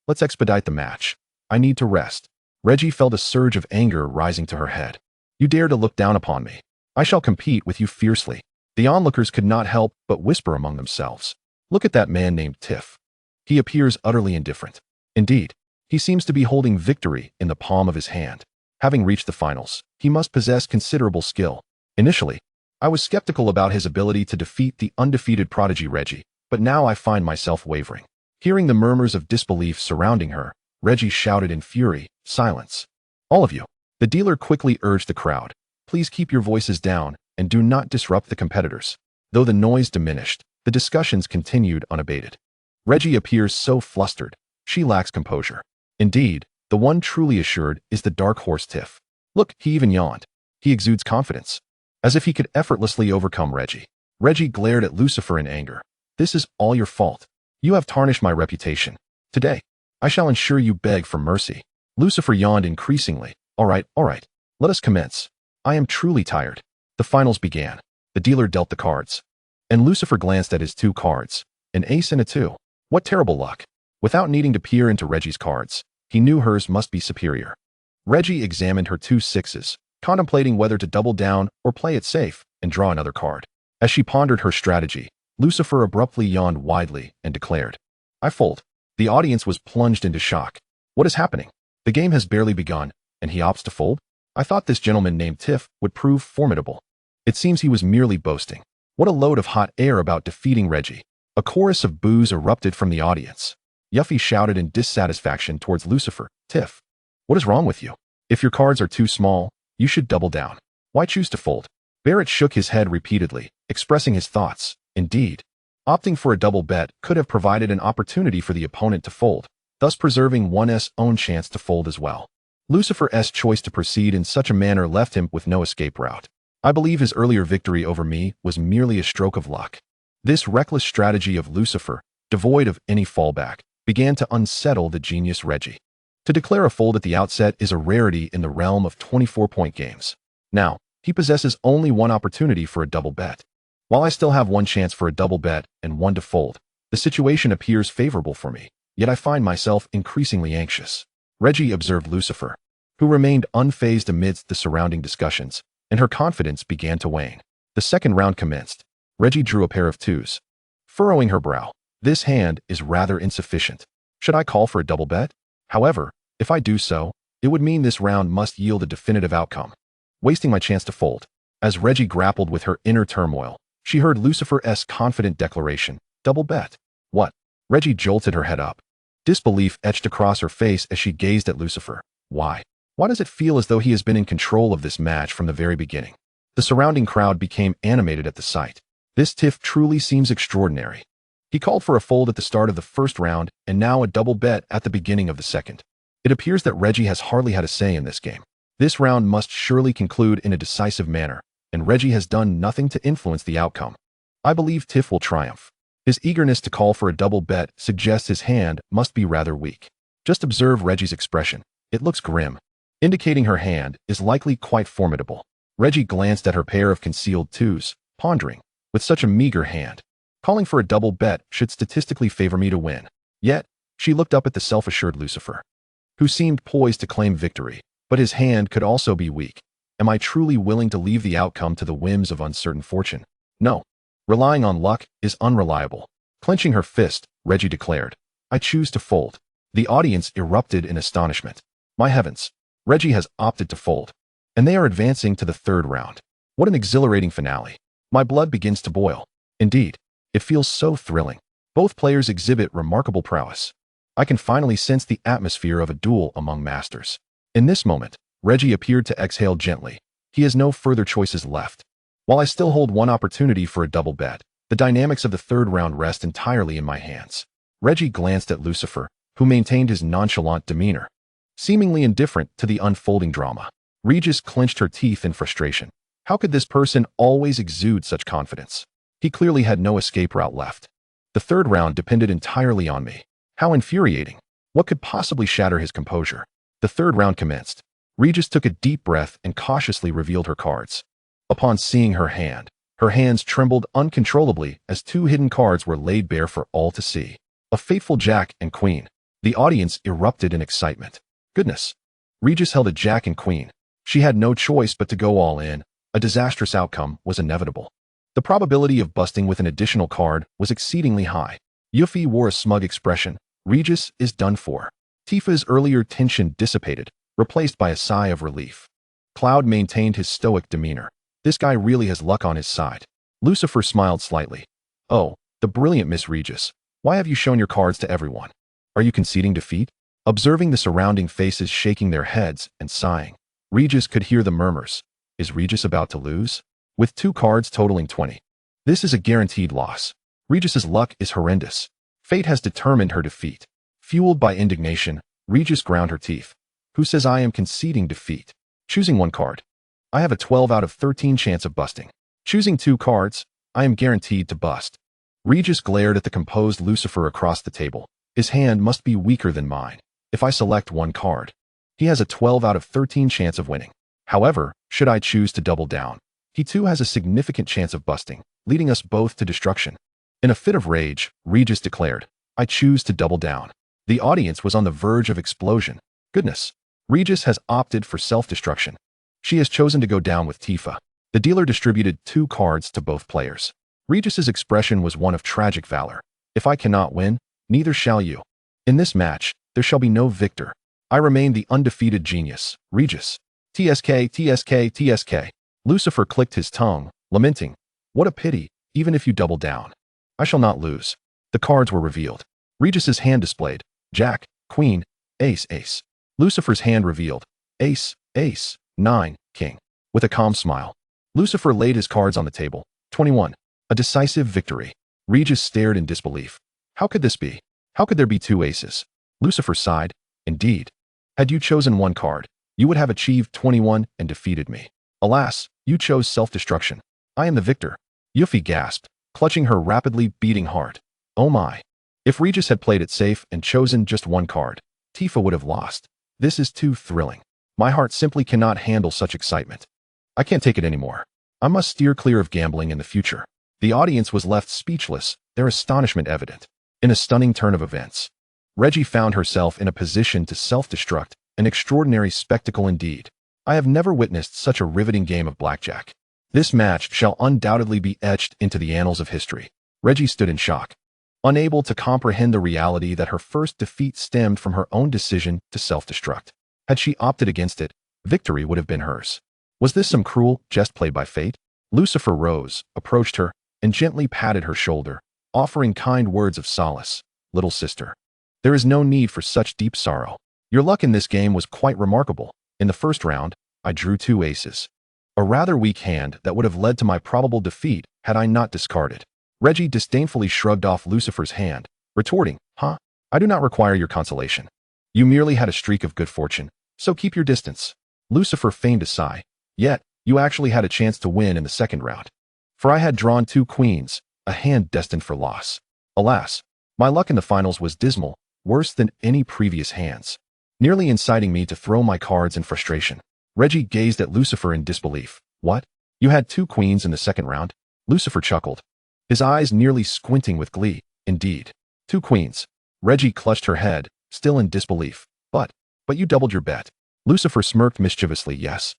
let's expedite the match. I need to rest. Reggie felt a surge of anger rising to her head. You dare to look down upon me. I shall compete with you fiercely. The onlookers could not help but whisper among themselves. Look at that man named Tiff. He appears utterly indifferent. Indeed, he seems to be holding victory in the palm of his hand. Having reached the finals, he must possess considerable skill. Initially, I was skeptical about his ability to defeat the undefeated prodigy Reggie, but now I find myself wavering. Hearing the murmurs of disbelief surrounding her, Reggie shouted in fury, silence. All of you. The dealer quickly urged the crowd. Please keep your voices down and do not disrupt the competitors. Though the noise diminished, the discussions continued unabated. Reggie appears so flustered. She lacks composure. Indeed, the one truly assured is the dark horse Tiff. Look, he even yawned. He exudes confidence, as if he could effortlessly overcome Reggie. Reggie glared at Lucifer in anger. This is all your fault. You have tarnished my reputation. Today, I shall ensure you beg for mercy. Lucifer yawned increasingly. All right, let us commence. I am truly tired. The finals began. The dealer dealt the cards, and Lucifer glanced at his 2 cards, an ace and a 2. What terrible luck. Without needing to peer into Reggie's cards, he knew hers must be superior. Reggie examined her 2 6s, contemplating whether to double down or play it safe and draw another card. As she pondered her strategy, Lucifer abruptly yawned widely and declared, I fold. The audience was plunged into shock. What is happening? The game has barely begun, and he opts to fold? I thought this gentleman named Tiff would prove formidable. It seems he was merely boasting. What a load of hot air about defeating Reggie. A chorus of boos erupted from the audience. Yuffie shouted in dissatisfaction towards Lucifer. Tiff, what is wrong with you? If your cards are too small, you should double down. Why choose to fold? Barrett shook his head repeatedly, expressing his thoughts. Indeed, opting for a double bet could have provided an opportunity for the opponent to fold, thus preserving one's own chance to fold as well. Lucifer's choice to proceed in such a manner left him with no escape route. I believe his earlier victory over me was merely a stroke of luck. This reckless strategy of Lucifer, devoid of any fallback, began to unsettle the genius Reggie. To declare a fold at the outset is a rarity in the realm of 24-point games. Now, he possesses only one opportunity for a double bet. While I still have one chance for a double bet and one to fold, the situation appears favorable for me, yet I find myself increasingly anxious. Reggie observed Lucifer, who remained unfazed amidst the surrounding discussions, and her confidence began to wane. The second round commenced. Reggie drew a pair of twos, furrowing her brow. This hand is rather insufficient. Should I call for a double bet? However, if I do so, it would mean this round must yield a definitive outcome, wasting my chance to fold. As Reggie grappled with her inner turmoil, she heard Lucifer's confident declaration, "Double bet." What? Reggie jolted her head up. Disbelief etched across her face as she gazed at Lucifer. Why? Why does it feel as though he has been in control of this match from the very beginning? The surrounding crowd became animated at the sight. This tiff truly seems extraordinary. He called for a fold at the start of the first round and now a double bet at the beginning of the second. It appears that Reggie has hardly had a say in this game. This round must surely conclude in a decisive manner, and Reggie has done nothing to influence the outcome. I believe Tiff will triumph. His eagerness to call for a double bet suggests his hand must be rather weak. Just observe Reggie's expression. It looks grim, indicating her hand is likely quite formidable. Reggie glanced at her pair of concealed twos, pondering. With such a meager hand, calling for a double bet should statistically favor me to win. Yet, she looked up at the self-assured Lucifer, who seemed poised to claim victory, but his hand could also be weak. Am I truly willing to leave the outcome to the whims of uncertain fortune? No. Relying on luck is unreliable. Clenching her fist, Reggie declared, "I choose to fold." The audience erupted in astonishment. My heavens, Reggie has opted to fold, and they are advancing to the third round. What an exhilarating finale. My blood begins to boil. Indeed, it feels so thrilling. Both players exhibit remarkable prowess. I can finally sense the atmosphere of a duel among masters. In this moment, Reggie appeared to exhale gently. He has no further choices left. While I still hold one opportunity for a double bet, the dynamics of the third round rest entirely in my hands. Reggie glanced at Lucifer, who maintained his nonchalant demeanor, seemingly indifferent to the unfolding drama. Regis clenched her teeth in frustration. How could this person always exude such confidence? He clearly had no escape route left. The third round depended entirely on me. How infuriating. What could possibly shatter his composure? The third round commenced. Regis took a deep breath and cautiously revealed her cards. Upon seeing her hand, her hands trembled uncontrollably as two hidden cards were laid bare for all to see. A fateful jack and queen. The audience erupted in excitement. Goodness. Regis held a jack and queen. She had no choice but to go all in. A disastrous outcome was inevitable. The probability of busting with an additional card was exceedingly high. Yuffie wore a smug expression. Regis is done for. Tifa's earlier tension dissipated, replaced by a sigh of relief. Cloud maintained his stoic demeanor. This guy really has luck on his side. Lucifer smiled slightly. Oh, the brilliant Miss Regis. Why have you shown your cards to everyone? Are you conceding defeat? Observing the surrounding faces shaking their heads and sighing, Regis could hear the murmurs. Is Regis about to lose? With two cards totaling 20. This is a guaranteed loss. Regis's luck is horrendous. Fate has determined her defeat. Fueled by indignation, Regis ground her teeth. Who says I am conceding defeat? Choosing one card. I have a 12 out of 13 chance of busting. Choosing two cards, I am guaranteed to bust. Regis glared at the composed Lucifer across the table. His hand must be weaker than mine. If I select one card, he has a 12 out of 13 chance of winning. However, should I choose to double down, he too has a significant chance of busting, leading us both to destruction. In a fit of rage, Regis declared, I choose to double down. The audience was on the verge of explosion. Goodness. Regis has opted for self-destruction. She has chosen to go down with Tifa. The dealer distributed two cards to both players. Regis's expression was one of tragic valor. If I cannot win, neither shall you. In this match, there shall be no victor. I remain the undefeated genius, Regis. TSK, TSK, TSK. Lucifer clicked his tongue, lamenting. What a pity, even if you double down. I shall not lose. The cards were revealed. Regis's hand displayed. Jack, Queen, Ace, Ace. Lucifer's hand revealed. Ace, Ace, 9, King. With a calm smile, Lucifer laid his cards on the table. 21. A decisive victory. Regis stared in disbelief. How could this be? How could there be two aces? Lucifer sighed. Indeed. Had you chosen one card, you would have achieved 21 and defeated me. Alas, you chose self-destruction. I am the victor. Yuffie gasped, clutching her rapidly beating heart. Oh my. If Regis had played it safe and chosen just one card, Tifa would have lost. This is too thrilling. My heart simply cannot handle such excitement. I can't take it anymore. I must steer clear of gambling in the future. The audience was left speechless, their astonishment evident. In a stunning turn of events, Reggie found herself in a position to self-destruct, an extraordinary spectacle indeed. I have never witnessed such a riveting game of blackjack. This match shall undoubtedly be etched into the annals of history. Reggie stood in shock, unable to comprehend the reality that her first defeat stemmed from her own decision to self-destruct. Had she opted against it, victory would have been hers. Was this some cruel jest played by fate? Lucifer rose, approached her, and gently patted her shoulder, offering kind words of solace. Little sister, there is no need for such deep sorrow. Your luck in this game was quite remarkable. In the first round, I drew 2 aces. A rather weak hand that would have led to my probable defeat had I not discarded. Reggie disdainfully shrugged off Lucifer's hand, retorting, "Huh? I do not require your consolation. You merely had a streak of good fortune, so keep your distance." Lucifer feigned a sigh. "Yet, you actually had a chance to win in the second round. For I had drawn 2 queens, a hand destined for loss. Alas, my luck in the finals was dismal, worse than any previous hands, nearly inciting me to throw my cards in frustration." Reggie gazed at Lucifer in disbelief. "What? You had 2 queens in the second round?" Lucifer chuckled, his eyes nearly squinting with glee. "Indeed. 2 queens." Reggie clutched her head, still in disbelief. But you doubled your bet." Lucifer smirked mischievously. "Yes,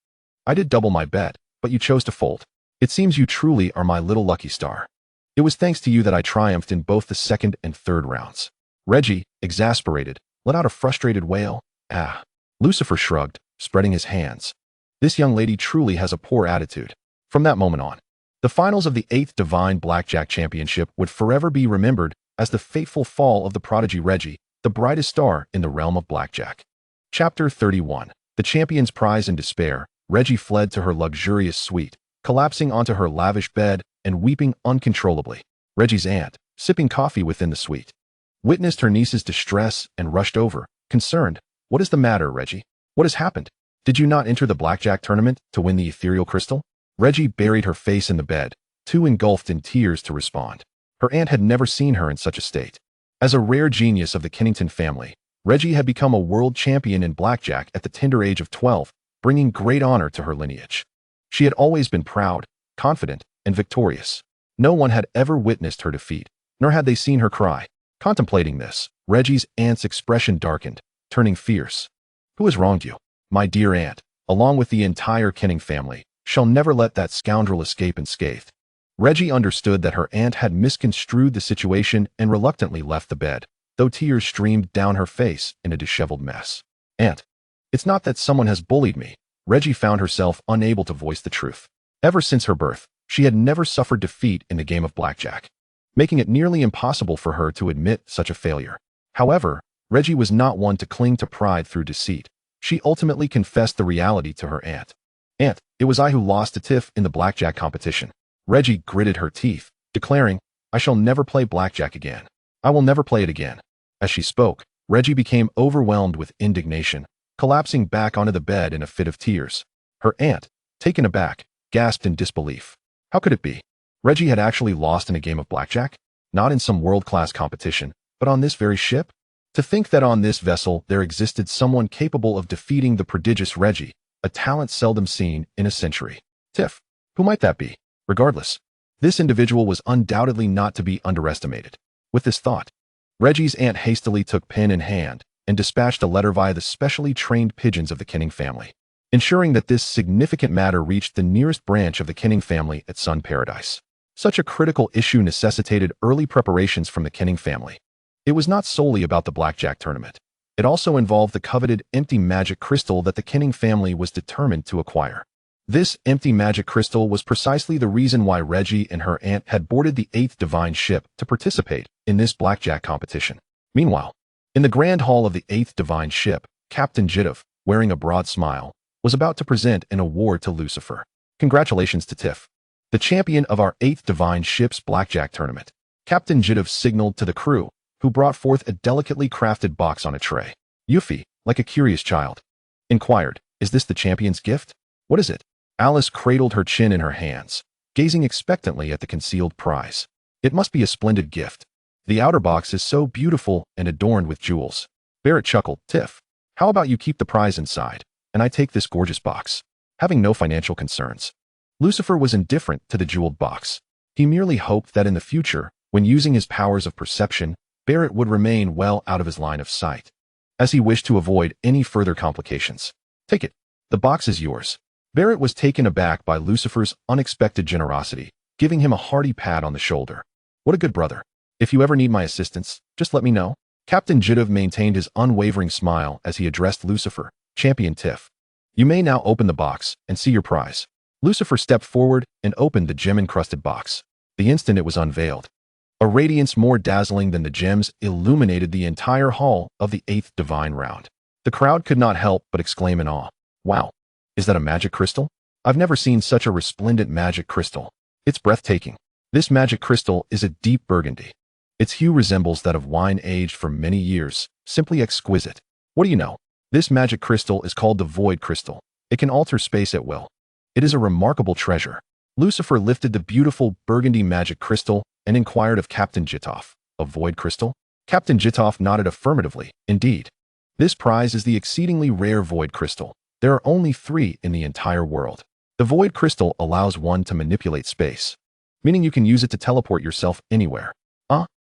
I did double my bet, but you chose to fold. It seems you truly are my little lucky star. It was thanks to you that I triumphed in both the second and third rounds." Reggie, exasperated, let out a frustrated wail. "Ah." Lucifer shrugged, spreading his hands. "This young lady truly has a poor attitude." From that moment on, the finals of the 8th Divine Blackjack Championship would forever be remembered as the fateful fall of the prodigy Reggie, the brightest star in the realm of blackjack. Chapter 31. The champion's prize. In despair, Reggie fled to her luxurious suite, collapsing onto her lavish bed and weeping uncontrollably. Reggie's aunt, sipping coffee within the suite, witnessed her niece's distress and rushed over, concerned. "What is the matter, Reggie? What has happened? Did you not enter the blackjack tournament to win the ethereal crystal?" Reggie buried her face in the bed, too engulfed in tears to respond. Her aunt had never seen her in such a state. As a rare genius of the Kennington family, Reggie had become a world champion in blackjack at the tender age of 12, bringing great honor to her lineage. She had always been proud, confident, and victorious. No one had ever witnessed her defeat, nor had they seen her cry. Contemplating this, Reggie's aunt's expression darkened, turning fierce. "Who has wronged you? My dear aunt, along with the entire Kenning family, shall never let that scoundrel escape unscathed." Reggie understood that her aunt had misconstrued the situation and reluctantly left the bed, though tears streamed down her face in a disheveled mess. "Aunt, it's not that someone has bullied me." Reggie found herself unable to voice the truth. Ever since her birth, she had never suffered defeat in the game of blackjack, making it nearly impossible for her to admit such a failure. However, Reggie was not one to cling to pride through deceit. She ultimately confessed the reality to her aunt. "Aunt, it was I who lost to Tiff in the blackjack competition." Reggie gritted her teeth, declaring, "I shall never play blackjack again. I will never play it again." As she spoke, Reggie became overwhelmed with indignation, collapsing back onto the bed in a fit of tears. Her aunt, taken aback, gasped in disbelief. How could it be? Reggie had actually lost in a game of blackjack? Not in some world-class competition, but on this very ship? To think that on this vessel there existed someone capable of defeating the prodigious Reggie, a talent seldom seen in a century. Tiff. Who might that be? Regardless, this individual was undoubtedly not to be underestimated. With this thought, Reggie's aunt hastily took pen in hand and dispatched a letter via the specially trained pigeons of the Kenning family, ensuring that this significant matter reached the nearest branch of the Kenning family at Sun Paradise. Such a critical issue necessitated early preparations from the Kenning family. It was not solely about the blackjack tournament. It also involved the coveted empty magic crystal that the Kenning family was determined to acquire. This empty magic crystal was precisely the reason why Reggie and her aunt had boarded the 8th Divine ship to participate in this blackjack competition. Meanwhile, in the Grand Hall of the 8th Divine ship, Captain Jidov, wearing a broad smile, was about to present an award to Lucifer. "Congratulations to Tiff, the champion of our 8th Divine ship's blackjack tournament." Captain Jidov signaled to the crew, who brought forth a delicately crafted box on a tray. Yuffie, like a curious child, inquired, "Is this the champion's gift? What is it?" Alice cradled her chin in her hands, gazing expectantly at the concealed prize. "It must be a splendid gift. The outer box is so beautiful and adorned with jewels." Barrett chuckled. "Tiff, how about you keep the prize inside, and I take this gorgeous box?" Having no financial concerns, Lucifer was indifferent to the jeweled box. He merely hoped that in the future, when using his powers of perception, Barrett would remain well out of his line of sight, as he wished to avoid any further complications. Take it. The box is yours. Barrett was taken aback by Lucifer's unexpected generosity, giving him a hearty pat on the shoulder. What a good brother. If you ever need my assistance, just let me know. Captain Jidov maintained his unwavering smile as he addressed Lucifer, Champion Tiff. You may now open the box and see your prize. Lucifer stepped forward and opened the gem-encrusted box. The instant it was unveiled, a radiance more dazzling than the gems illuminated the entire hall of the 8th Divine Round. The crowd could not help but exclaim in awe. Wow, is that a magic crystal? I've never seen such a resplendent magic crystal. It's breathtaking. This magic crystal is a deep burgundy. Its hue resembles that of wine aged for many years, simply exquisite. What do you know? This magic crystal is called the Void Crystal. It can alter space at will. It is a remarkable treasure. Lucifer lifted the beautiful burgundy magic crystal and inquired of Captain Jitov. A void crystal? Captain Jitov nodded affirmatively. Indeed. This prize is the exceedingly rare void crystal. There are only 3 in the entire world. The void crystal allows one to manipulate space, meaning you can use it to teleport yourself anywhere.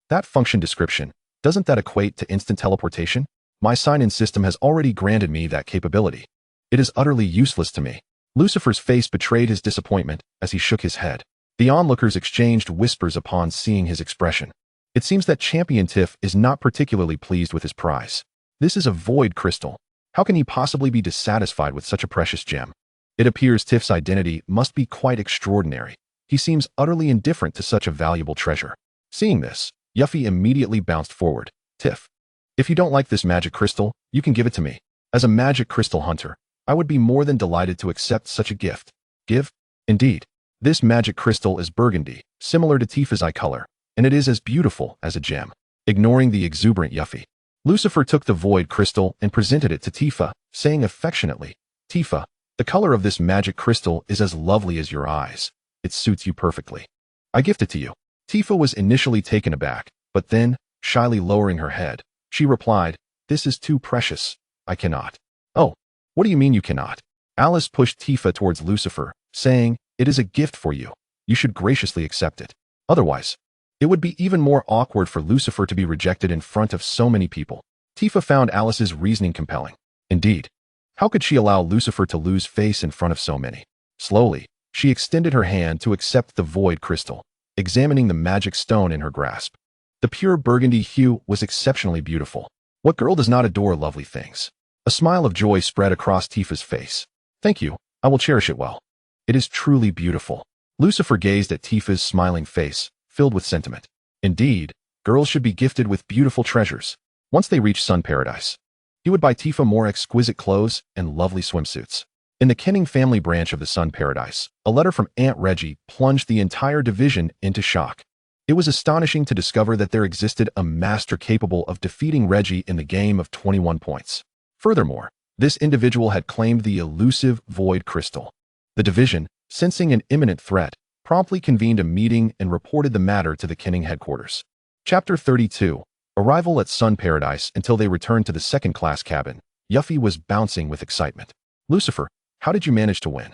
That function description, doesn't that equate to instant teleportation? My sign-in system has already granted me that capability. It is utterly useless to me. Lucifer's face betrayed his disappointment as he shook his head. The onlookers exchanged whispers upon seeing his expression. It seems that Champion Tiff is not particularly pleased with his prize. This is a void crystal. How can he possibly be dissatisfied with such a precious gem? It appears Tiff's identity must be quite extraordinary. He seems utterly indifferent to such a valuable treasure. Seeing this, Yuffie immediately bounced forward. Tiff, if you don't like this magic crystal, you can give it to me. As a magic crystal hunter, I would be more than delighted to accept such a gift. Give? Indeed. This magic crystal is burgundy, similar to Tifa's eye color, and it is as beautiful as a gem. Ignoring the exuberant Yuffie, Lucifer took the void crystal and presented it to Tifa, saying affectionately, Tifa, the color of this magic crystal is as lovely as your eyes. It suits you perfectly. I gift it to you. Tifa was initially taken aback, but then, shyly lowering her head, she replied, This is too precious. I cannot. Oh, what do you mean you cannot? Alice pushed Tifa towards Lucifer, saying, It is a gift for you. You should graciously accept it. Otherwise, it would be even more awkward for Lucifer to be rejected in front of so many people. Tifa found Alice's reasoning compelling. Indeed. How could she allow Lucifer to lose face in front of so many? Slowly, she extended her hand to accept the void crystal, examining the magic stone in her grasp. The pure burgundy hue was exceptionally beautiful. What girl does not adore lovely things? A smile of joy spread across Tifa's face. Thank you, I will cherish it well. It is truly beautiful. Lucifer gazed at Tifa's smiling face, filled with sentiment. Indeed, girls should be gifted with beautiful treasures. Once they reach Sun Paradise, he would buy Tifa more exquisite clothes and lovely swimsuits. In the Kenning family branch of the Sun Paradise, a letter from Aunt Reggie plunged the entire division into shock. It was astonishing to discover that there existed a master capable of defeating Reggie in the game of 21 points. Furthermore, this individual had claimed the elusive Void Crystal. The division, sensing an imminent threat, promptly convened a meeting and reported the matter to the Kenning headquarters. Chapter 32. Arrival at Sun Paradise. Until they returned to the second-class cabin, Yuffie was bouncing with excitement. Lucifer, how did you manage to win?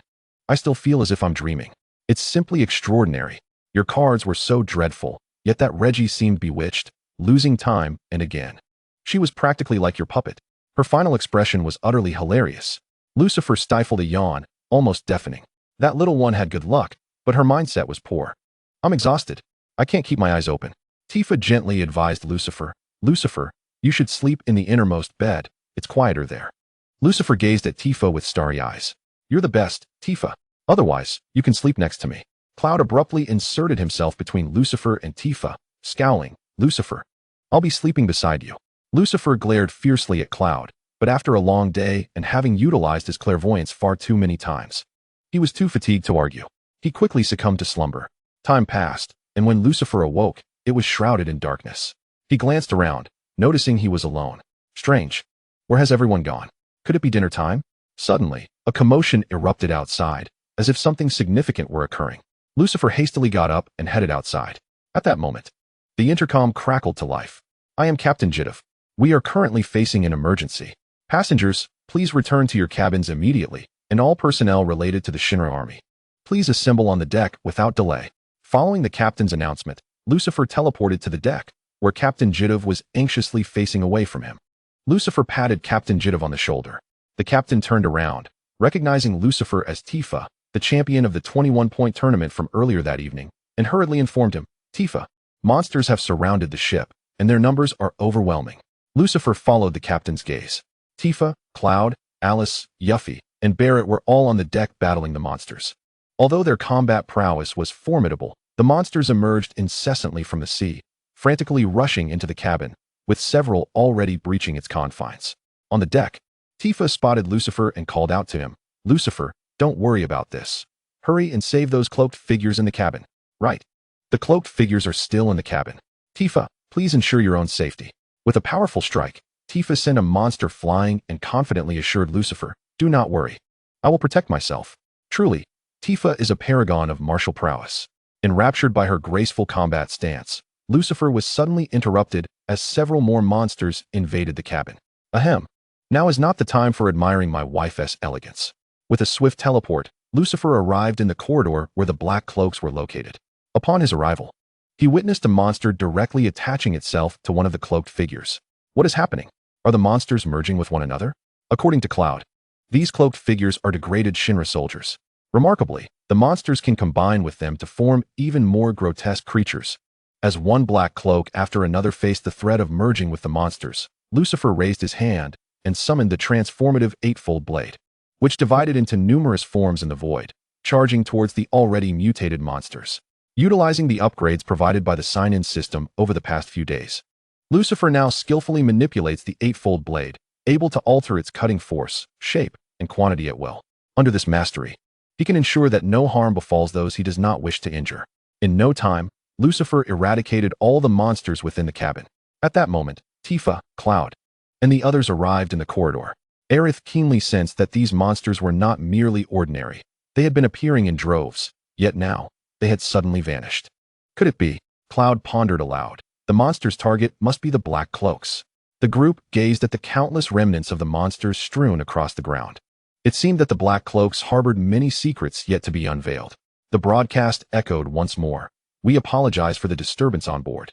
I still feel as if I'm dreaming. It's simply extraordinary. Your cards were so dreadful, yet that Reggie seemed bewitched, losing time and again. She was practically like your puppet. Her final expression was utterly hilarious. Lucifer stifled a yawn, almost deafening. That little one had good luck, but her mindset was poor. I'm exhausted. I can't keep my eyes open. Tifa gently advised Lucifer. Lucifer, you should sleep in the innermost bed. It's quieter there. Lucifer gazed at Tifa with starry eyes. You're the best, Tifa. Otherwise, you can sleep next to me. Cloud abruptly inserted himself between Lucifer and Tifa, scowling. Lucifer, I'll be sleeping beside you. Lucifer glared fiercely at Cloud, but after a long day and having utilized his clairvoyance far too many times, he was too fatigued to argue. He quickly succumbed to slumber. Time passed, and when Lucifer awoke, it was shrouded in darkness. He glanced around, noticing he was alone. Strange. Where has everyone gone? Could it be dinner time? Suddenly, a commotion erupted outside, as if something significant were occurring. Lucifer hastily got up and headed outside. At that moment, the intercom crackled to life. I am Captain Jidov. We are currently facing an emergency. Passengers, please return to your cabins immediately, and all personnel related to the Shinra Army. Please assemble on the deck without delay. Following the captain's announcement, Lucifer teleported to the deck, where Captain Jidov was anxiously facing away from him. Lucifer patted Captain Jidov on the shoulder. The captain turned around, recognizing Lucifer as Tifa, the champion of the 21-point tournament from earlier that evening, and hurriedly informed him, "Tifa, monsters have surrounded the ship, and their numbers are overwhelming." Lucifer followed the captain's gaze. Tifa, Cloud, Alice, Yuffie, and Barrett were all on the deck battling the monsters. Although their combat prowess was formidable, the monsters emerged incessantly from the sea, frantically rushing into the cabin, with several already breaching its confines. On the deck, Tifa spotted Lucifer and called out to him, "Lucifer, don't worry about this. Hurry and save those cloaked figures in the cabin." "Right. The cloaked figures are still in the cabin. Tifa, please ensure your own safety." With a powerful strike, Tifa sent a monster flying and confidently assured Lucifer, "Do not worry. I will protect myself." Truly, Tifa is a paragon of martial prowess. Enraptured by her graceful combat stance, Lucifer was suddenly interrupted as several more monsters invaded the cabin. Ahem. Now is not the time for admiring my wife's elegance. With a swift teleport, Lucifer arrived in the corridor where the black cloaks were located. Upon his arrival, he witnessed a monster directly attaching itself to one of the cloaked figures. What is happening? Are the monsters merging with one another? According to Cloud, these cloaked figures are degraded Shinra soldiers. Remarkably, the monsters can combine with them to form even more grotesque creatures. As one black cloak after another faced the threat of merging with the monsters, Lucifer raised his hand and summoned the transformative eightfold blade, which divided into numerous forms in the void, charging towards the already mutated monsters. Utilizing the upgrades provided by the sign-in system over the past few days, Lucifer now skillfully manipulates the eightfold blade, able to alter its cutting force, shape, and quantity at will. Under this mastery, he can ensure that no harm befalls those he does not wish to injure. In no time, Lucifer eradicated all the monsters within the cabin. At that moment, Tifa, Cloud, and the others arrived in the corridor. Aerith keenly sensed that these monsters were not merely ordinary. They had been appearing in droves, yet now, they had suddenly vanished. Could it be? Cloud pondered aloud. The monster's target must be the black cloaks. The group gazed at the countless remnants of the monsters strewn across the ground. It seemed that the black cloaks harbored many secrets yet to be unveiled. The broadcast echoed once more. "We apologize for the disturbance on board.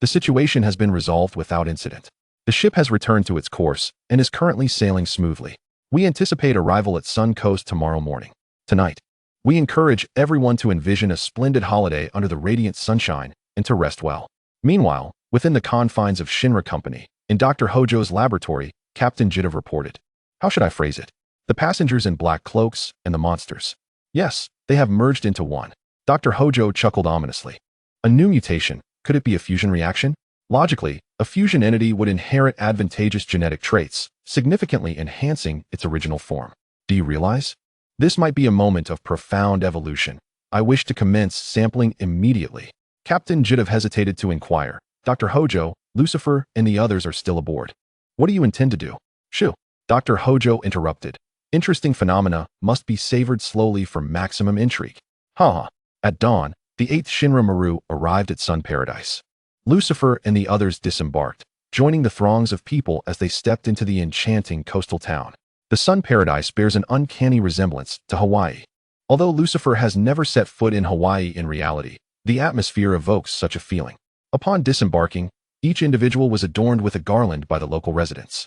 The situation has been resolved without incident. The ship has returned to its course and is currently sailing smoothly. We anticipate arrival at Sun Coast tomorrow morning. Tonight, we encourage everyone to envision a splendid holiday under the radiant sunshine and to rest well." Meanwhile, within the confines of Shinra Company, in Dr. Hojo's laboratory, Captain Jidov reported. How should I phrase it? The passengers in black cloaks and the monsters. Yes, they have merged into one. Dr. Hojo chuckled ominously. A new mutation. Could it be a fusion reaction? Logically, a fusion entity would inherit advantageous genetic traits, significantly enhancing its original form. Do you realize? This might be a moment of profound evolution. I wish to commence sampling immediately. Captain Jidov hesitated to inquire. Dr. Hojo, Lucifer, and the others are still aboard. What do you intend to do? Shoo. Dr. Hojo interrupted. Interesting phenomena must be savored slowly for maximum intrigue. Ha! At dawn, the 8th Shinra Maru arrived at Sun Paradise. Lucifer and the others disembarked, joining the throngs of people as they stepped into the enchanting coastal town. The Sun Paradise bears an uncanny resemblance to Hawaii. Although Lucifer has never set foot in Hawaii in reality, the atmosphere evokes such a feeling. Upon disembarking, each individual was adorned with a garland by the local residents.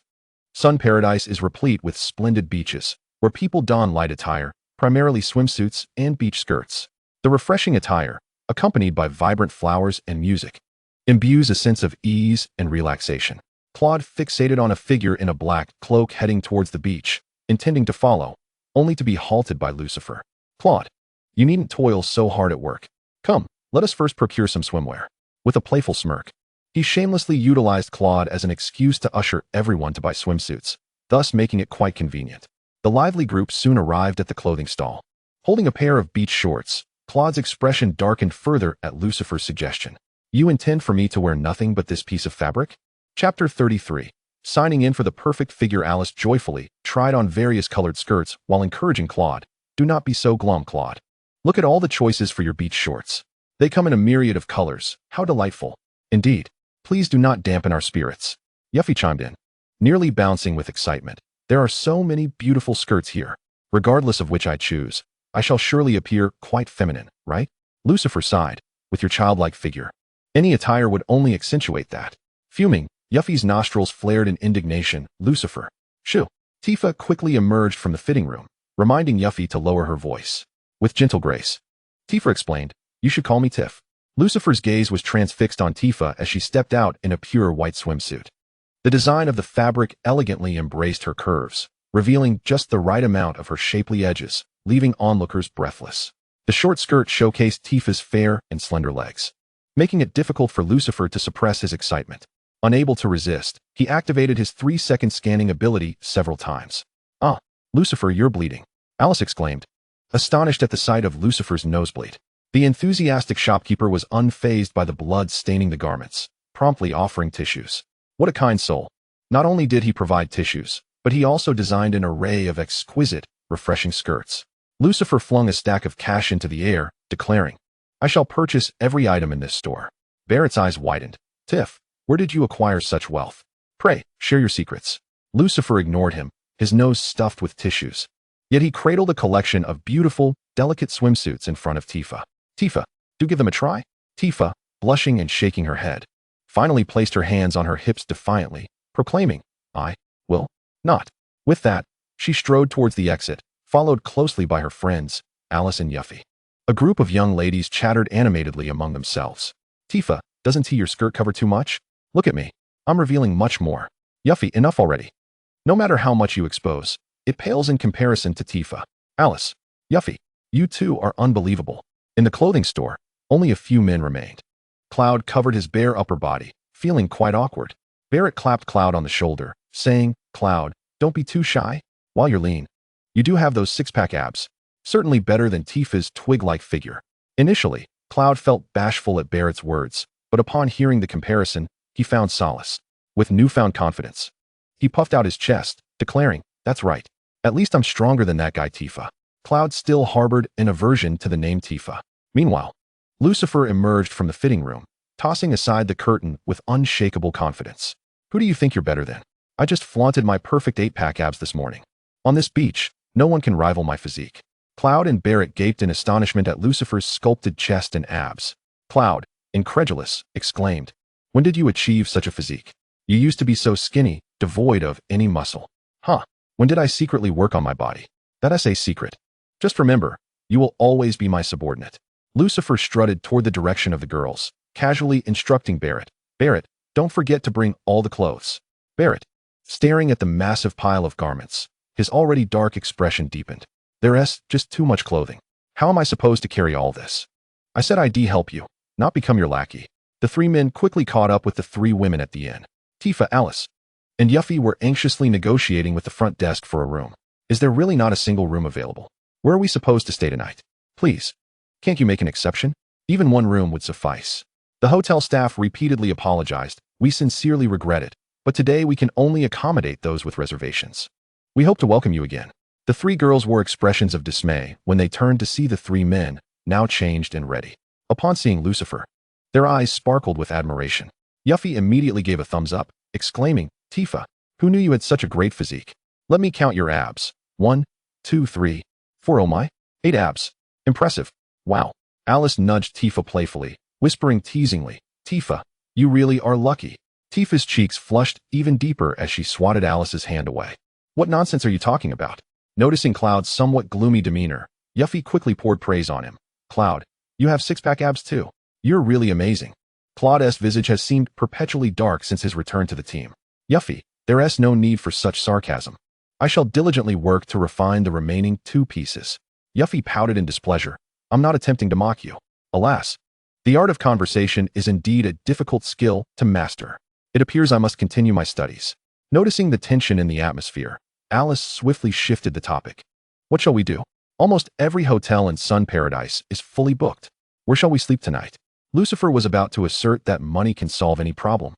Sun Paradise is replete with splendid beaches, where people don light attire, primarily swimsuits and beach skirts. The refreshing attire, accompanied by vibrant flowers and music, imbues a sense of ease and relaxation. Claude fixated on a figure in a black cloak heading towards the beach, intending to follow, only to be halted by Lucifer. Claude, you needn't toil so hard at work. Come, let us first procure some swimwear. With a playful smirk, he shamelessly utilized Claude as an excuse to usher everyone to buy swimsuits, thus making it quite convenient. The lively group soon arrived at the clothing stall. Holding a pair of beach shorts, Claude's expression darkened further at Lucifer's suggestion. You intend for me to wear nothing but this piece of fabric? Chapter 33. Signing in for the perfect figure. Alice joyfully tried on various colored skirts while encouraging Claude. Do not be so glum, Claude. Look at all the choices for your beach shorts. They come in a myriad of colors. How delightful. Indeed. Please do not dampen our spirits. Yuffie chimed in, nearly bouncing with excitement. There are so many beautiful skirts here. Regardless of which I choose, I shall surely appear quite feminine, right? Lucifer sighed. with your childlike figure. Any attire would only accentuate that. Fuming, Yuffie's nostrils flared in indignation. Lucifer. Shoo. Tifa quickly emerged from the fitting room, reminding Yuffie to lower her voice. With gentle grace. Tifa explained, "You should call me Tiff." Lucifer's gaze was transfixed on Tifa as she stepped out in a pure white swimsuit. The design of the fabric elegantly embraced her curves, revealing just the right amount of her shapely edges, leaving onlookers breathless. The short skirt showcased Tifa's fair and slender legs, making it difficult for Lucifer to suppress his excitement. Unable to resist, he activated his 3-second scanning ability several times. "Ah, Lucifer, you're bleeding," Alice exclaimed, astonished at the sight of Lucifer's nosebleed. The enthusiastic shopkeeper was unfazed by the blood staining the garments, promptly offering tissues. What a kind soul. Not only did he provide tissues, but he also designed an array of exquisite, refreshing skirts. Lucifer flung a stack of cash into the air, declaring, "I shall purchase every item in this store." Barrett's eyes widened. "Tiff, where did you acquire such wealth? Pray, share your secrets." Lucifer ignored him, his nose stuffed with tissues. Yet he cradled a collection of beautiful, delicate swimsuits in front of Tifa. "Tifa, do give them a try?" Tifa, blushing and shaking her head, finally placed her hands on her hips defiantly, proclaiming, "I will not." With that, she strode towards the exit, followed closely by her friends, Alice and Yuffie. A group of young ladies chattered animatedly among themselves. "Tifa, doesn't your skirt cover too much? Look at me. I'm revealing much more." "Yuffie, enough already. No matter how much you expose, it pales in comparison to Tifa." "Alice, Yuffie, you two are unbelievable." In the clothing store, only a few men remained. Cloud covered his bare upper body, feeling quite awkward. Barrett clapped Cloud on the shoulder, saying, "Cloud, don't be too shy. While you're lean, you do have those six-pack abs. Certainly better than Tifa's twig-like figure." Initially, Cloud felt bashful at Barrett's words, but upon hearing the comparison, he found solace. With newfound confidence, he puffed out his chest, declaring, "That's right. At least I'm stronger than that guy Tifa." Cloud still harbored an aversion to the name Tifa. Meanwhile, Lucifer emerged from the fitting room, tossing aside the curtain with unshakable confidence. "Who do you think you're better than? I just flaunted my perfect 8-pack abs this morning. On this beach, no one can rival my physique." Cloud and Barrett gaped in astonishment at Lucifer's sculpted chest and abs. Cloud, incredulous, exclaimed, "When did you achieve such a physique? You used to be so skinny, devoid of any muscle." "Huh, when did I secretly work on my body? That's a secret. Just remember, you will always be my subordinate." Lucifer strutted toward the direction of the girls, casually instructing Barrett, "Barrett, don't forget to bring all the clothes." Barrett, staring at the massive pile of garments, his already dark expression deepened. "There's just too much clothing. How am I supposed to carry all this? I said I'd help you, not become your lackey." The three men quickly caught up with the three women at the inn. Tifa, Alice, and Yuffie were anxiously negotiating with the front desk for a room. "Is there really not a single room available? Where are we supposed to stay tonight? Please, can't you make an exception? Even one room would suffice." The hotel staff repeatedly apologized. "We sincerely regret it, but today we can only accommodate those with reservations. We hope to welcome you again." The three girls wore expressions of dismay when they turned to see the three men, now changed and ready. Upon seeing Lucifer, their eyes sparkled with admiration. Yuffie immediately gave a thumbs up, exclaiming, "Tifa, who knew you had such a great physique? Let me count your abs. 1, 2, 3, 4. Oh my, 8 abs. Impressive. Wow." Alice nudged Tifa playfully, whispering teasingly, "Tifa, you really are lucky." Tifa's cheeks flushed even deeper as she swatted Alice's hand away. "What nonsense are you talking about?" Noticing Cloud's somewhat gloomy demeanor, Yuffie quickly poured praise on him. "Cloud, you have six-pack abs too. You're really amazing." Claude's visage has seemed perpetually dark since his return to the team. "Yuffie, there's no need for such sarcasm. I shall diligently work to refine the remaining 2 pieces." Yuffie pouted in displeasure. "I'm not attempting to mock you. Alas, the art of conversation is indeed a difficult skill to master. It appears I must continue my studies." Noticing the tension in the atmosphere, Alice swiftly shifted the topic. "What shall we do? Almost every hotel in Sun Paradise is fully booked. Where shall we sleep tonight?" Lucifer was about to assert that money can solve any problem.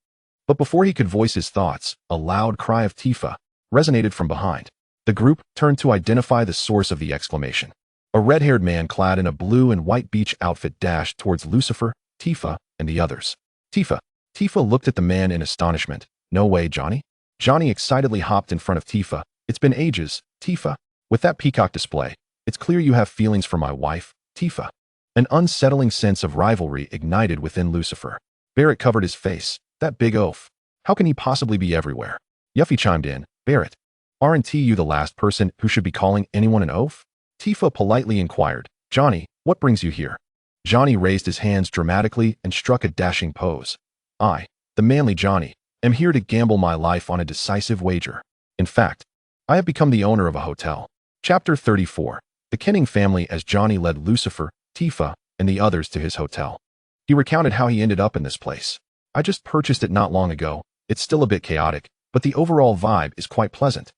But before he could voice his thoughts, a loud cry of "Tifa" resonated from behind. The group turned to identify the source of the exclamation. A red-haired man clad in a blue and white beach outfit dashed towards Lucifer, Tifa, and the others. "Tifa." Tifa looked at the man in astonishment. "No way, Johnny." Johnny excitedly hopped in front of Tifa. "It's been ages, Tifa. With that peacock display, it's clear you have feelings for my wife, Tifa." An unsettling sense of rivalry ignited within Lucifer. Barrett covered his face. That big oaf. How can he possibly be everywhere? Yuffie chimed in. Barrett, aren't you the last person who should be calling anyone an oaf? Tifa politely inquired. Johnny, what brings you here? Johnny raised his hands dramatically and struck a dashing pose. I, the manly Johnny, am here to gamble my life on a decisive wager. In fact, I have become the owner of a hotel. Chapter 34. The Kenning family as Johnny led Lucifer, Tifa, and the others to his hotel. He recounted how he ended up in this place. I just purchased it not long ago. It's still a bit chaotic, but the overall vibe is quite pleasant.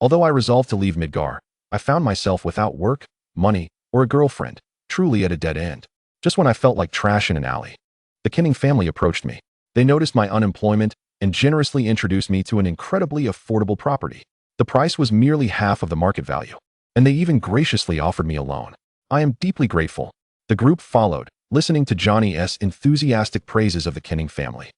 Although I resolved to leave Midgar, I found myself without work, money, or a girlfriend, truly at a dead end. Just when I felt like trash in an alley, the Kenning family approached me. They noticed my unemployment and generously introduced me to an incredibly affordable property. The price was merely half of the market value, and they even graciously offered me a loan. I am deeply grateful. The group followed, listening to Johnny's enthusiastic praises of the Kenning family.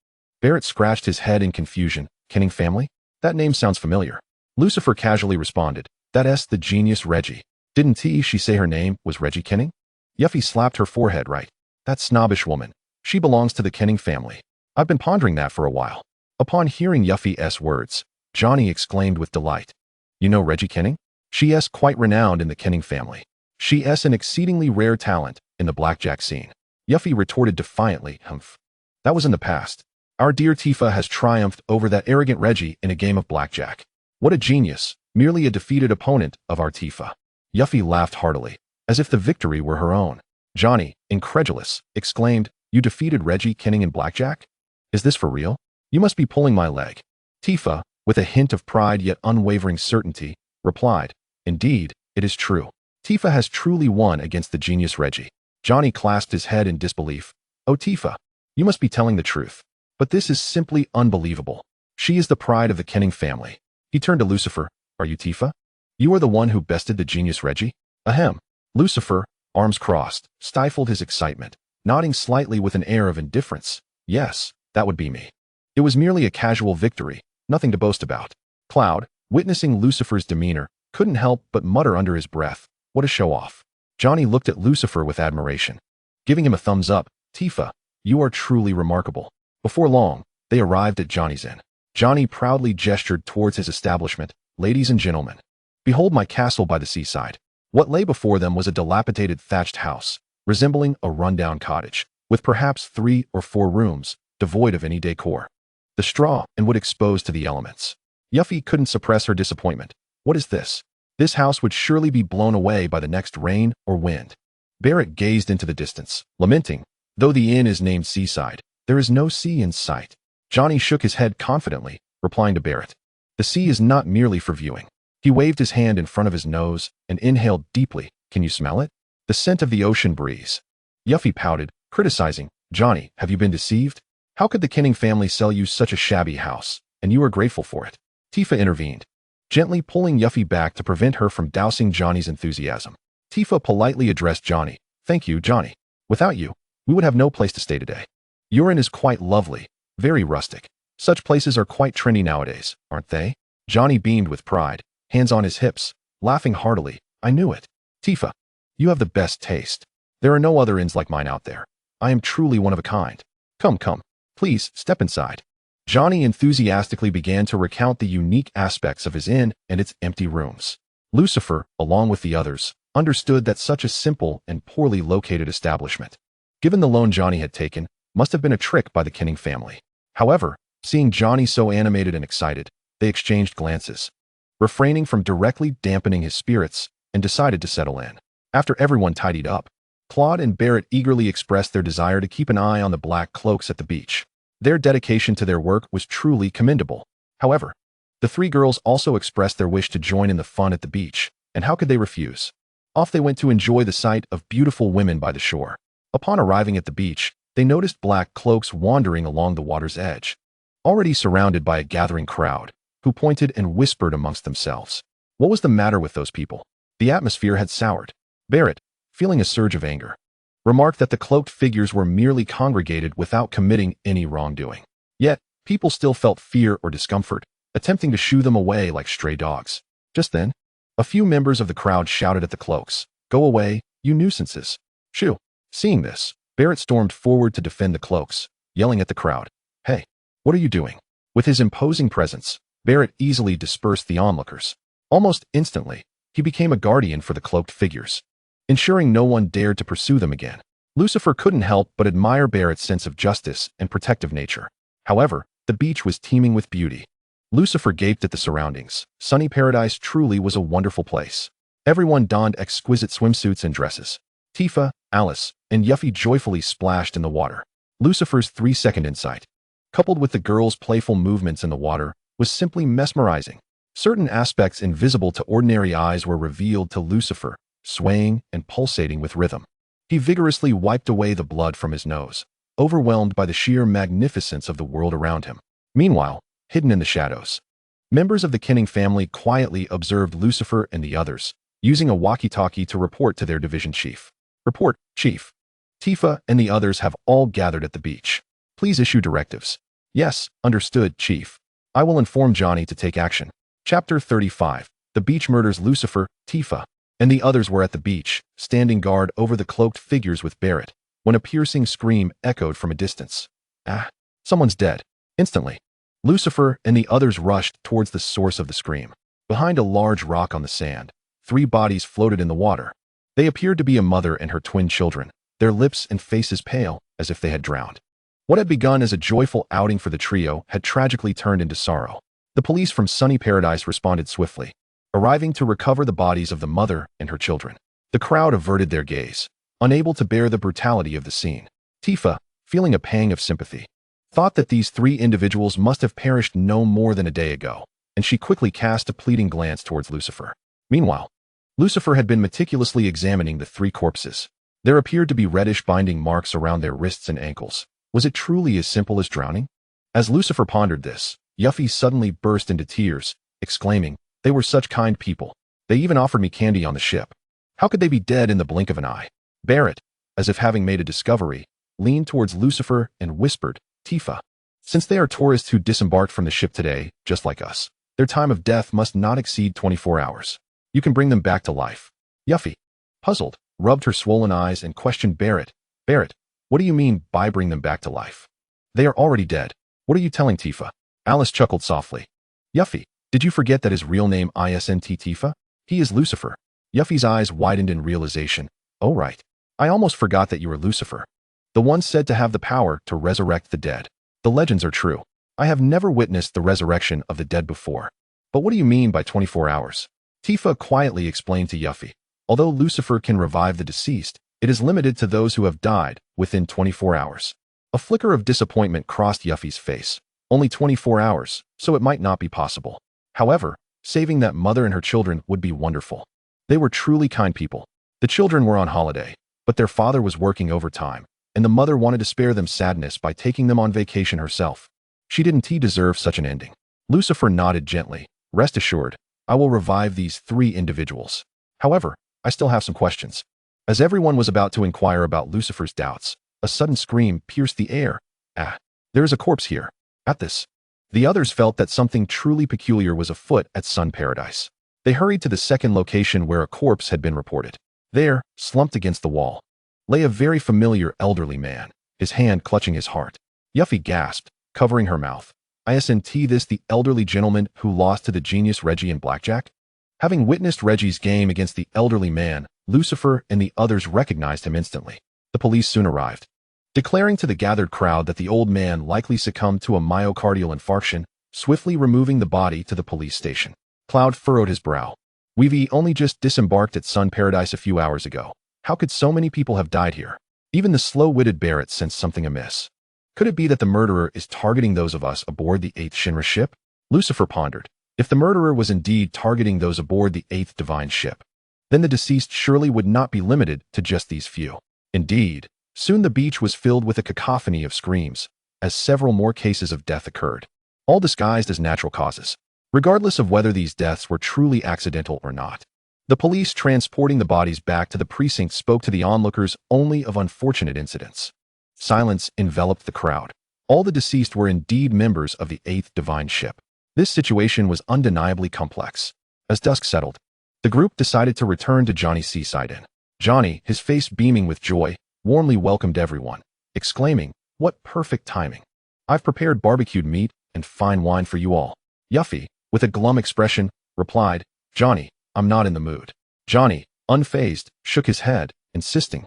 Barrett scratched his head in confusion. Kenning family? That name sounds familiar. Lucifer casually responded. That's the genius Reggie. Didn't she say her name was Reggie Kenning? Yuffie slapped her forehead. Right. That snobbish woman. She belongs to the Kenning family. I've been pondering that for a while. Upon hearing Yuffie's words, Johnny exclaimed with delight. You know Reggie Kenning? She's quite renowned in the Kenning family. She's an exceedingly rare talent in the blackjack scene. Yuffie retorted defiantly. Humph. That was in the past. Our dear Tifa has triumphed over that arrogant Reggie in a game of blackjack. What a genius, merely a defeated opponent of our Tifa. Yuffie laughed heartily, as if the victory were her own. Johnny, incredulous, exclaimed, You defeated Reggie Kenning in blackjack? Is this for real? You must be pulling my leg. Tifa, with a hint of pride yet unwavering certainty, replied, Indeed, it is true. Tifa has truly won against the genius Reggie. Johnny clasped his head in disbelief. Oh Tifa, you must be telling the truth. But this is simply unbelievable. She is the pride of the Kenning family. He turned to Lucifer. Are you Tifa? You are the one who bested the genius Reggie? Ahem. Lucifer, arms crossed, stifled his excitement, nodding slightly with an air of indifference. Yes, that would be me. It was merely a casual victory, nothing to boast about. Cloud, witnessing Lucifer's demeanor, couldn't help but mutter under his breath. What a show-off. Johnny looked at Lucifer with admiration, giving him a thumbs up. Tifa, you are truly remarkable. Before long, they arrived at Johnny's inn. Johnny proudly gestured towards his establishment. Ladies and gentlemen, behold my castle by the seaside. What lay before them was a dilapidated thatched house, resembling a rundown cottage, with perhaps 3 or 4 rooms, devoid of any decor. The straw and wood exposed to the elements. Yuffie couldn't suppress her disappointment. What is this? This house would surely be blown away by the next rain or wind. Barrett gazed into the distance, lamenting. Though the inn is named Seaside, there is no sea in sight. Johnny shook his head confidently, replying to Barrett. The sea is not merely for viewing. He waved his hand in front of his nose and inhaled deeply. Can you smell it? The scent of the ocean breeze. Yuffie pouted, criticizing. Johnny, have you been deceived? How could the Kenning family sell you such a shabby house, and you are grateful for it? Tifa intervened, gently pulling Yuffie back to prevent her from dousing Johnny's enthusiasm. Tifa politely addressed Johnny. Thank you, Johnny. Without you, we would have no place to stay today. Your inn is quite lovely, very rustic. Such places are quite trendy nowadays, aren't they? Johnny beamed with pride, hands on his hips, laughing heartily. I knew it. Tifa, you have the best taste. There are no other inns like mine out there. I am truly one of a kind. Come, come. Please, step inside. Johnny enthusiastically began to recount the unique aspects of his inn and its empty rooms. Lucifer, along with the others, understood that such a simple and poorly located establishment, given the loan Johnny had taken, must have been a trick by the Kenning family. However, seeing Johnny so animated and excited, they exchanged glances, refraining from directly dampening his spirits, and decided to settle in. After everyone tidied up, Claude and Barrett eagerly expressed their desire to keep an eye on the black cloaks at the beach. Their dedication to their work was truly commendable. However, the 3 girls also expressed their wish to join in the fun at the beach, and how could they refuse? Off they went to enjoy the sight of beautiful women by the shore. Upon arriving at the beach, they noticed black cloaks wandering along the water's edge, already surrounded by a gathering crowd, who pointed and whispered amongst themselves. What was the matter with those people? The atmosphere had soured. Barrett, feeling a surge of anger, remarked that the cloaked figures were merely congregated without committing any wrongdoing. Yet, people still felt fear or discomfort, attempting to shoo them away like stray dogs. Just then, a few members of the crowd shouted at the cloaks, Go away, you nuisances. Shoo. Seeing this, Barrett stormed forward to defend the cloaks, yelling at the crowd, "Hey, what are you doing?" With his imposing presence, Barrett easily dispersed the onlookers. Almost instantly, he became a guardian for the cloaked figures, ensuring no one dared to pursue them again. Lucifer couldn't help but admire Barrett's sense of justice and protective nature. However, the beach was teeming with beauty. Lucifer gaped at the surroundings. Sunny Paradise truly was a wonderful place. Everyone donned exquisite swimsuits and dresses. Tifa, Alice, and Yuffie joyfully splashed in the water. Lucifer's 3-second insight, coupled with the girls' playful movements in the water, was simply mesmerizing. Certain aspects invisible to ordinary eyes were revealed to Lucifer, swaying and pulsating with rhythm. He vigorously wiped away the blood from his nose, overwhelmed by the sheer magnificence of the world around him. Meanwhile, hidden in the shadows, members of the Kenning family quietly observed Lucifer and the others, using a walkie-talkie to report to their division chief. "Report, Chief. Tifa and the others have all gathered at the beach. Please issue directives." "Yes, understood, Chief. I will inform Johnny to take action." Chapter 35. The beach murders. Lucifer, Tifa, and the others were at the beach, standing guard over the cloaked figures with Barrett, when a piercing scream echoed from a distance. "Ah, someone's dead." Instantly, Lucifer and the others rushed towards the source of the scream. Behind a large rock on the sand, 3 bodies floated in the water. They appeared to be a mother and her twin children, their lips and faces pale, as if they had drowned. What had begun as a joyful outing for the trio had tragically turned into sorrow. The police from Sunny Paradise responded swiftly, arriving to recover the bodies of the mother and her children. The crowd averted their gaze, unable to bear the brutality of the scene. Tifa, feeling a pang of sympathy, thought that these 3 individuals must have perished no more than a day ago, and she quickly cast a pleading glance towards Lucifer. Meanwhile, Lucifer had been meticulously examining the 3 corpses. There appeared to be reddish binding marks around their wrists and ankles. Was it truly as simple as drowning? As Lucifer pondered this, Yuffie suddenly burst into tears, exclaiming, "They were such kind people. They even offered me candy on the ship. How could they be dead in the blink of an eye?" Barrett, as if having made a discovery, leaned towards Lucifer and whispered, "Tifa, since they are tourists who disembarked from the ship today, just like us, their time of death must not exceed 24 hours. You can bring them back to life." Yuffie, puzzled, rubbed her swollen eyes and questioned Barrett. "Barrett, what do you mean by bring them back to life? They are already dead. What are you telling Tifa?" Alice chuckled softly. "Yuffie, did you forget that his real name isn't Tifa? He is Lucifer." Yuffie's eyes widened in realization. "Oh right. I almost forgot that you were Lucifer, the one said to have the power to resurrect the dead. The legends are true. I have never witnessed the resurrection of the dead before. But what do you mean by 24 hours? Tifa quietly explained to Yuffie. Although Lucifer can revive the deceased, it is limited to those who have died within 24 hours. A flicker of disappointment crossed Yuffie's face. Only 24 hours, so it might not be possible. However, saving that mother and her children would be wonderful. They were truly kind people. The children were on holiday, but their father was working overtime, and the mother wanted to spare them sadness by taking them on vacation herself. She didn't deserve such an ending. Lucifer nodded gently. "Rest assured, I will revive these 3 individuals. However, I still have some questions." As everyone was about to inquire about Lucifer's doubts, a sudden scream pierced the air. "Ah, there is a corpse here." At this, the others felt that something truly peculiar was afoot at Sun Paradise. They hurried to the second location where a corpse had been reported. There, slumped against the wall, lay a very familiar elderly man, his hand clutching his heart. Yuffie gasped, covering her mouth. "Isn't this the elderly gentleman who lost to the genius Reggie in blackjack?" Having witnessed Reggie's game against the elderly man, Lucifer and the others recognized him instantly. The police soon arrived, declaring to the gathered crowd that the old man likely succumbed to a myocardial infarction, swiftly removing the body to the police station. Cloud furrowed his brow. "We've only just disembarked at Sun Paradise a few hours ago. How could so many people have died here?" Even the slow-witted Barrett sensed something amiss. Could it be that the murderer is targeting those of us aboard the 8th Shinra ship? Lucifer pondered. If the murderer was indeed targeting those aboard the 8th Divine ship, then the deceased surely would not be limited to just these few. Indeed, soon the beach was filled with a cacophony of screams, as several more cases of death occurred, all disguised as natural causes. Regardless of whether these deaths were truly accidental or not, the police transporting the bodies back to the precinct spoke to the onlookers only of unfortunate incidents. Silence enveloped the crowd. All the deceased were indeed members of the 8th Divine ship. This situation was undeniably complex. As dusk settled, the group decided to return to Johnny's seaside inn. Johnny, his face beaming with joy, warmly welcomed everyone, exclaiming, "What perfect timing! I've prepared barbecued meat and fine wine for you all." Yuffie, with a glum expression, replied, "Johnny, I'm not in the mood." Johnny, unfazed, shook his head, insisting,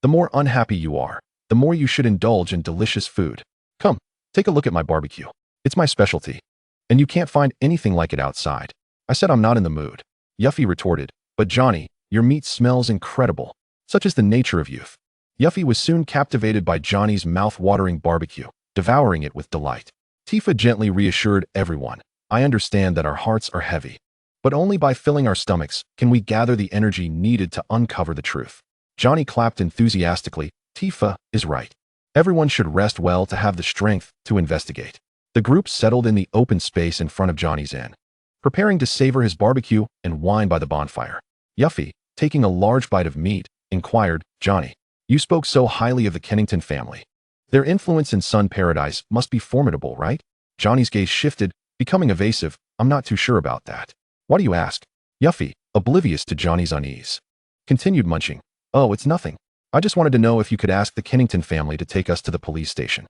"The more unhappy you are, the more you should indulge in delicious food. Come, take a look at my barbecue. It's my specialty. And you can't find anything like it outside." "I said I'm not in the mood," Yuffie retorted, "but Johnny, your meat smells incredible. Such is the nature of youth." Yuffie was soon captivated by Johnny's mouth-watering barbecue, devouring it with delight. Tifa gently reassured everyone, "I understand that our hearts are heavy, but only by filling our stomachs can we gather the energy needed to uncover the truth." Johnny clapped enthusiastically. "Tifa is right. Everyone should rest well to have the strength to investigate." The group settled in the open space in front of Johnny's inn, preparing to savor his barbecue and wine by the bonfire. Yuffie, taking a large bite of meat, inquired, "Johnny, you spoke so highly of the Kennington family. Their influence in Sun Paradise must be formidable, right?" Johnny's gaze shifted, becoming evasive. "I'm not too sure about that." "Why do you ask?" Yuffie, oblivious to Johnny's unease, continued munching. "Oh, it's nothing. I just wanted to know if you could ask the Kennington family to take us to the police station."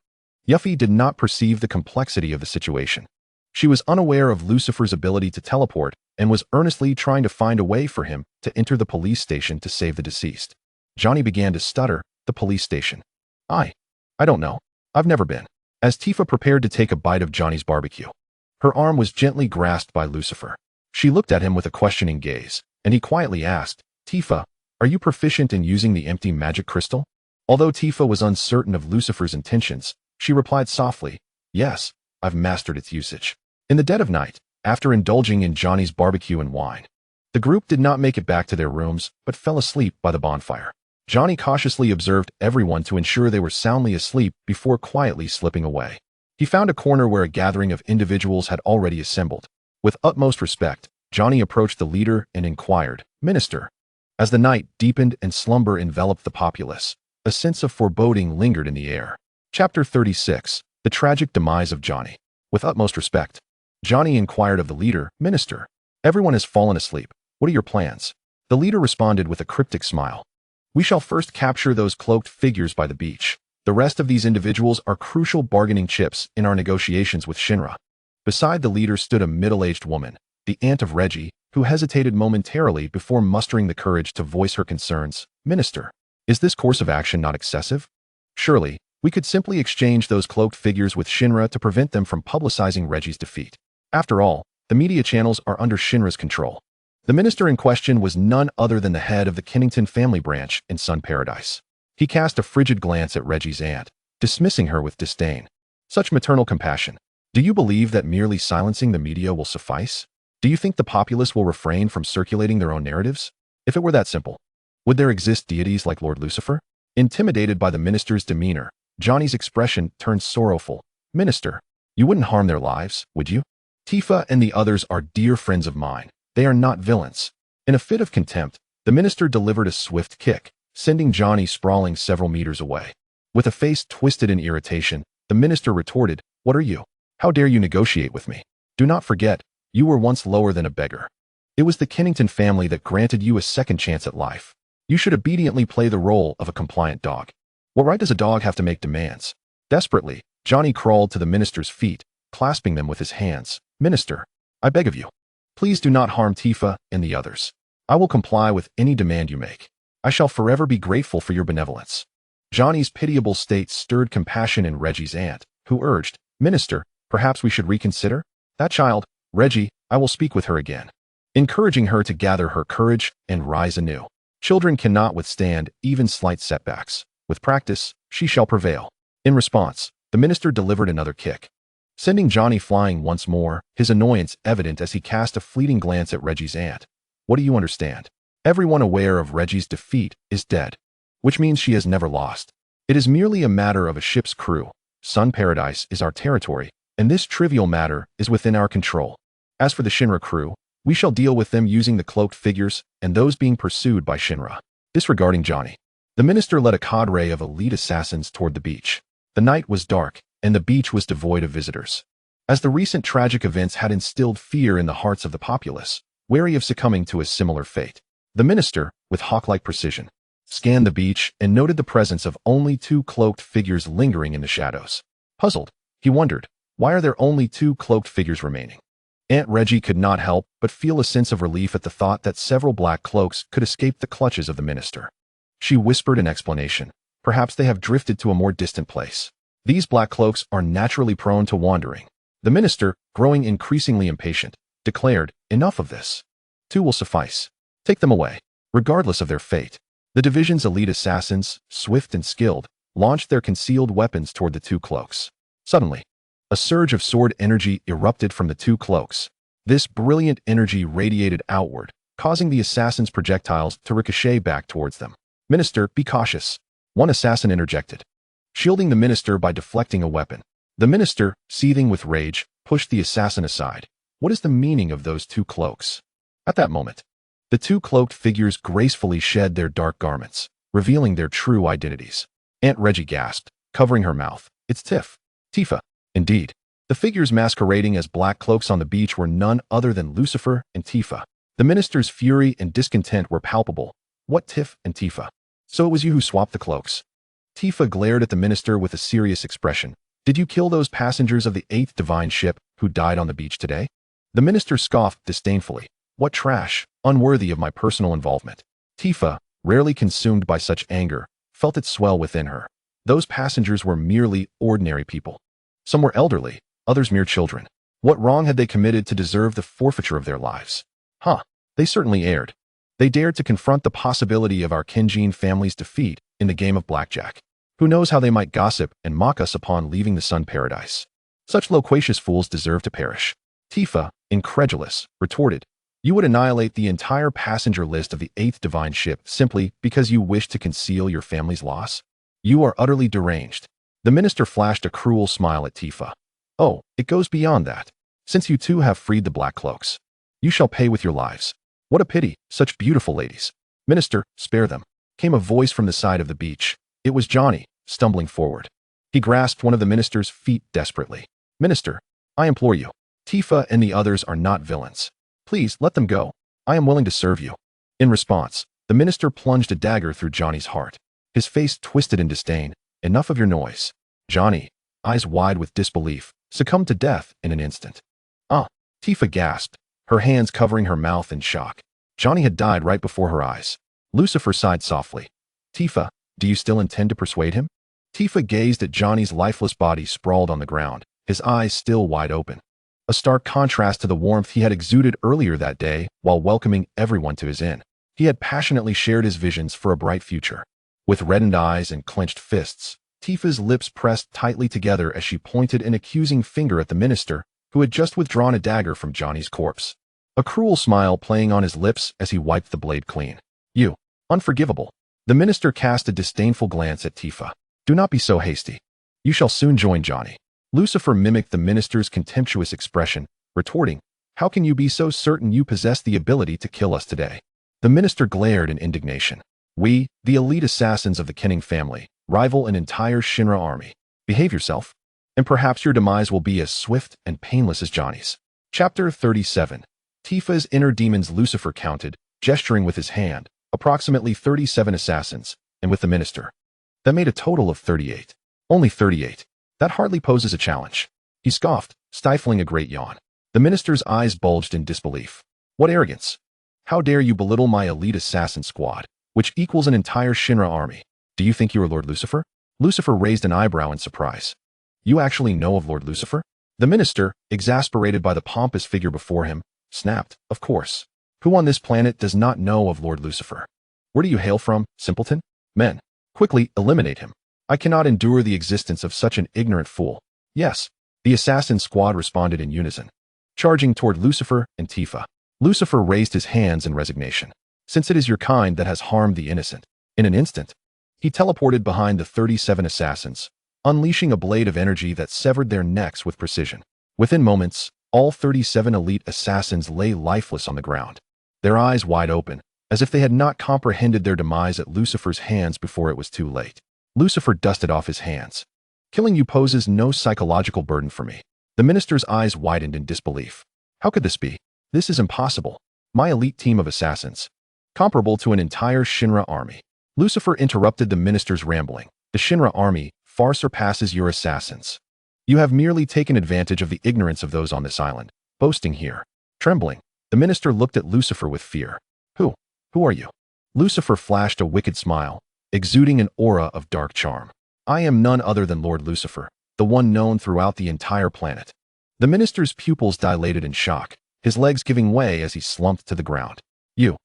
Yuffie did not perceive the complexity of the situation. She was unaware of Lucifer's ability to teleport and was earnestly trying to find a way for him to enter the police station to save the deceased. Johnny began to stutter. "The police station? I don't know. I've never been." As Tifa prepared to take a bite of Johnny's barbecue, her arm was gently grasped by Lucifer. She looked at him with a questioning gaze, and he quietly asked, "Tifa, are you proficient in using the empty magic crystal?" Although Tifa was uncertain of Lucifer's intentions, she replied softly, "Yes, I've mastered its usage." In the dead of night, after indulging in Johnny's barbecue and wine, the group did not make it back to their rooms but fell asleep by the bonfire. Johnny cautiously observed everyone to ensure they were soundly asleep before quietly slipping away. He found a corner where a gathering of individuals had already assembled. With utmost respect, Johnny approached the leader and inquired, "Minister." As the night deepened and slumber enveloped the populace, a sense of foreboding lingered in the air. Chapter 36, The Tragic Demise of Johnny. With utmost respect, Johnny inquired of the leader, "Minister, everyone has fallen asleep. What are your plans?" The leader responded with a cryptic smile, "We shall first capture those cloaked figures by the beach. The rest of these individuals are crucial bargaining chips in our negotiations with Shinra." Beside the leader stood a middle-aged woman, the aunt of Reggie, who hesitated momentarily before mustering the courage to voice her concerns. "Minister, is this course of action not excessive? Surely, we could simply exchange those cloaked figures with Shinra to prevent them from publicizing Reggie's defeat. After all, the media channels are under Shinra's control." The minister in question was none other than the head of the Kennington family branch in Sun Paradise. He cast a frigid glance at Reggie's aunt, dismissing her with disdain. "Such maternal compassion. Do you believe that merely silencing the media will suffice? Do you think the populace will refrain from circulating their own narratives? If it were that simple, would there exist deities like Lord Lucifer?" Intimidated by the minister's demeanor, Johnny's expression turned sorrowful. "Minister, you wouldn't harm their lives, would you? Tifa and the others are dear friends of mine. They are not villains." In a fit of contempt, the minister delivered a swift kick, sending Johnny sprawling several meters away. With a face twisted in irritation, the minister retorted, "What are you? How dare you negotiate with me? Do not forget, you were once lower than a beggar. It was the Kennington family that granted you a second chance at life. You should obediently play the role of a compliant dog. What right does a dog have to make demands?" Desperately, Johnny crawled to the minister's feet, clasping them with his hands. "Minister, I beg of you, please do not harm Tifa and the others. I will comply with any demand you make. I shall forever be grateful for your benevolence." Johnny's pitiable state stirred compassion in Reggie's aunt, who urged, "Minister, perhaps we should reconsider? That child, Reggie, I will speak with her again," encouraging her to gather her courage and rise anew. Children cannot withstand even slight setbacks. With practice, she shall prevail. In response, the minister delivered another kick, sending Johnny flying once more, his annoyance evident as he cast a fleeting glance at Reggie's aunt. "What do you understand? Everyone aware of Reggie's defeat is dead, which means she has never lost. It is merely a matter of a ship's crew. Sun Paradise is our territory, and this trivial matter is within our control. As for the Shinra crew, we shall deal with them using the cloaked figures and those being pursued by Shinra." Disregarding Johnny, the minister led a cadre of elite assassins toward the beach. The night was dark, and the beach was devoid of visitors. As the recent tragic events had instilled fear in the hearts of the populace, wary of succumbing to a similar fate, the minister, with hawk-like precision, scanned the beach and noted the presence of only two cloaked figures lingering in the shadows. Puzzled, he wondered, why are there only two cloaked figures remaining? Aunt Reggie could not help but feel a sense of relief at the thought that several black cloaks could escape the clutches of the minister. She whispered an explanation. Perhaps they have drifted to a more distant place. These black cloaks are naturally prone to wandering. The minister, growing increasingly impatient, declared, enough of this. Two will suffice. Take them away. Regardless of their fate, the division's elite assassins, swift and skilled, launched their concealed weapons toward the two cloaks. Suddenly, a surge of sword energy erupted from the two cloaks. This brilliant energy radiated outward, causing the assassins' projectiles to ricochet back towards them. Minister, be cautious. One assassin interjected, shielding the minister by deflecting a weapon. The minister, seething with rage, pushed the assassin aside. What is the meaning of those two cloaks? At that moment, the two cloaked figures gracefully shed their dark garments, revealing their true identities. Aunt Reggie gasped, covering her mouth. It's Tifa. Indeed, the figures masquerading as black cloaks on the beach were none other than Lucifer and Tifa. The minister's fury and discontent were palpable. What Tiff and Tifa? So it was you who swapped the cloaks. Tifa glared at the minister with a serious expression. Did you kill those passengers of the 8th divine ship who died on the beach today? The minister scoffed disdainfully. What trash, unworthy of my personal involvement. Tifa, rarely consumed by such anger, felt it swell within her. Those passengers were merely ordinary people. Some were elderly, others mere children. What wrong had they committed to deserve the forfeiture of their lives? They certainly erred. They dared to confront the possibility of our Kinjin family's defeat in the game of blackjack. Who knows how they might gossip and mock us upon leaving the sun paradise. Such loquacious fools deserve to perish. Tifa, incredulous, retorted, you would annihilate the entire passenger list of the 8th divine ship simply because you wish to conceal your family's loss? You are utterly deranged. The minister flashed a cruel smile at Tifa. Oh, it goes beyond that. Since you two have freed the black cloaks, you shall pay with your lives. What a pity, such beautiful ladies. Minister, spare them. Came a voice from the side of the beach. It was Johnny, stumbling forward. He grasped one of the minister's feet desperately. Minister, I implore you. Tifa and the others are not villains. Please, let them go. I am willing to serve you. In response, the minister plunged a dagger through Johnny's heart. His face twisted in disdain. Enough of your noise. Johnny, eyes wide with disbelief, succumbed to death in an instant. Tifa gasped, her hands covering her mouth in shock. Johnny had died right before her eyes. Lucifer sighed softly. Tifa, do you still intend to persuade him? Tifa gazed at Johnny's lifeless body sprawled on the ground, his eyes still wide open. A stark contrast to the warmth he had exuded earlier that day while welcoming everyone to his inn. He had passionately shared his visions for a bright future. With reddened eyes and clenched fists, Tifa's lips pressed tightly together as she pointed an accusing finger at the minister, who had just withdrawn a dagger from Johnny's corpse. A cruel smile playing on his lips as he wiped the blade clean. You, unforgivable. The minister cast a disdainful glance at Tifa. Do not be so hasty. You shall soon join Johnny. Lucifer mimicked the minister's contemptuous expression, retorting, how can you be so certain you possess the ability to kill us today? The minister glared in indignation. We, the elite assassins of the Kenning family, rival an entire Shinra army. Behave yourself, and perhaps your demise will be as swift and painless as Johnny's. Chapter 37. Tifa's inner demons. Lucifer counted, gesturing with his hand, approximately 37 assassins, and with the minister. That made a total of 38. Only 38. That hardly poses a challenge. He scoffed, stifling a great yawn. The minister's eyes bulged in disbelief. What arrogance! How dare you belittle my elite assassin squad, which equals an entire Shinra army? Do you think you are Lord Lucifer? Lucifer raised an eyebrow in surprise. You actually know of Lord Lucifer? The minister, exasperated by the pompous figure before him, snapped, of course. Who on this planet does not know of Lord Lucifer? Where do you hail from, simpleton? Men, quickly eliminate him. I cannot endure the existence of such an ignorant fool. Yes, the assassin squad responded in unison, charging toward Lucifer and Tifa. Lucifer raised his hands in resignation. Since it is your kind that has harmed the innocent. In an instant, he teleported behind the 37 assassins, unleashing a blade of energy that severed their necks with precision. Within moments, all 37 elite assassins lay lifeless on the ground, their eyes wide open, as if they had not comprehended their demise at Lucifer's hands before it was too late. Lucifer dusted off his hands. Killing you poses no psychological burden for me. The minister's eyes widened in disbelief. How could this be? This is impossible. My elite team of assassins, comparable to an entire Shinra army. Lucifer interrupted the minister's rambling. The Shinra army far surpasses your assassins. You have merely taken advantage of the ignorance of those on this island, boasting here. Trembling, the minister looked at Lucifer with fear. Who are you? Lucifer flashed a wicked smile, exuding an aura of dark charm. I am none other than Lord Lucifer, the one known throughout the entire planet. The minister's pupils dilated in shock, his legs giving way as he slumped to the ground. You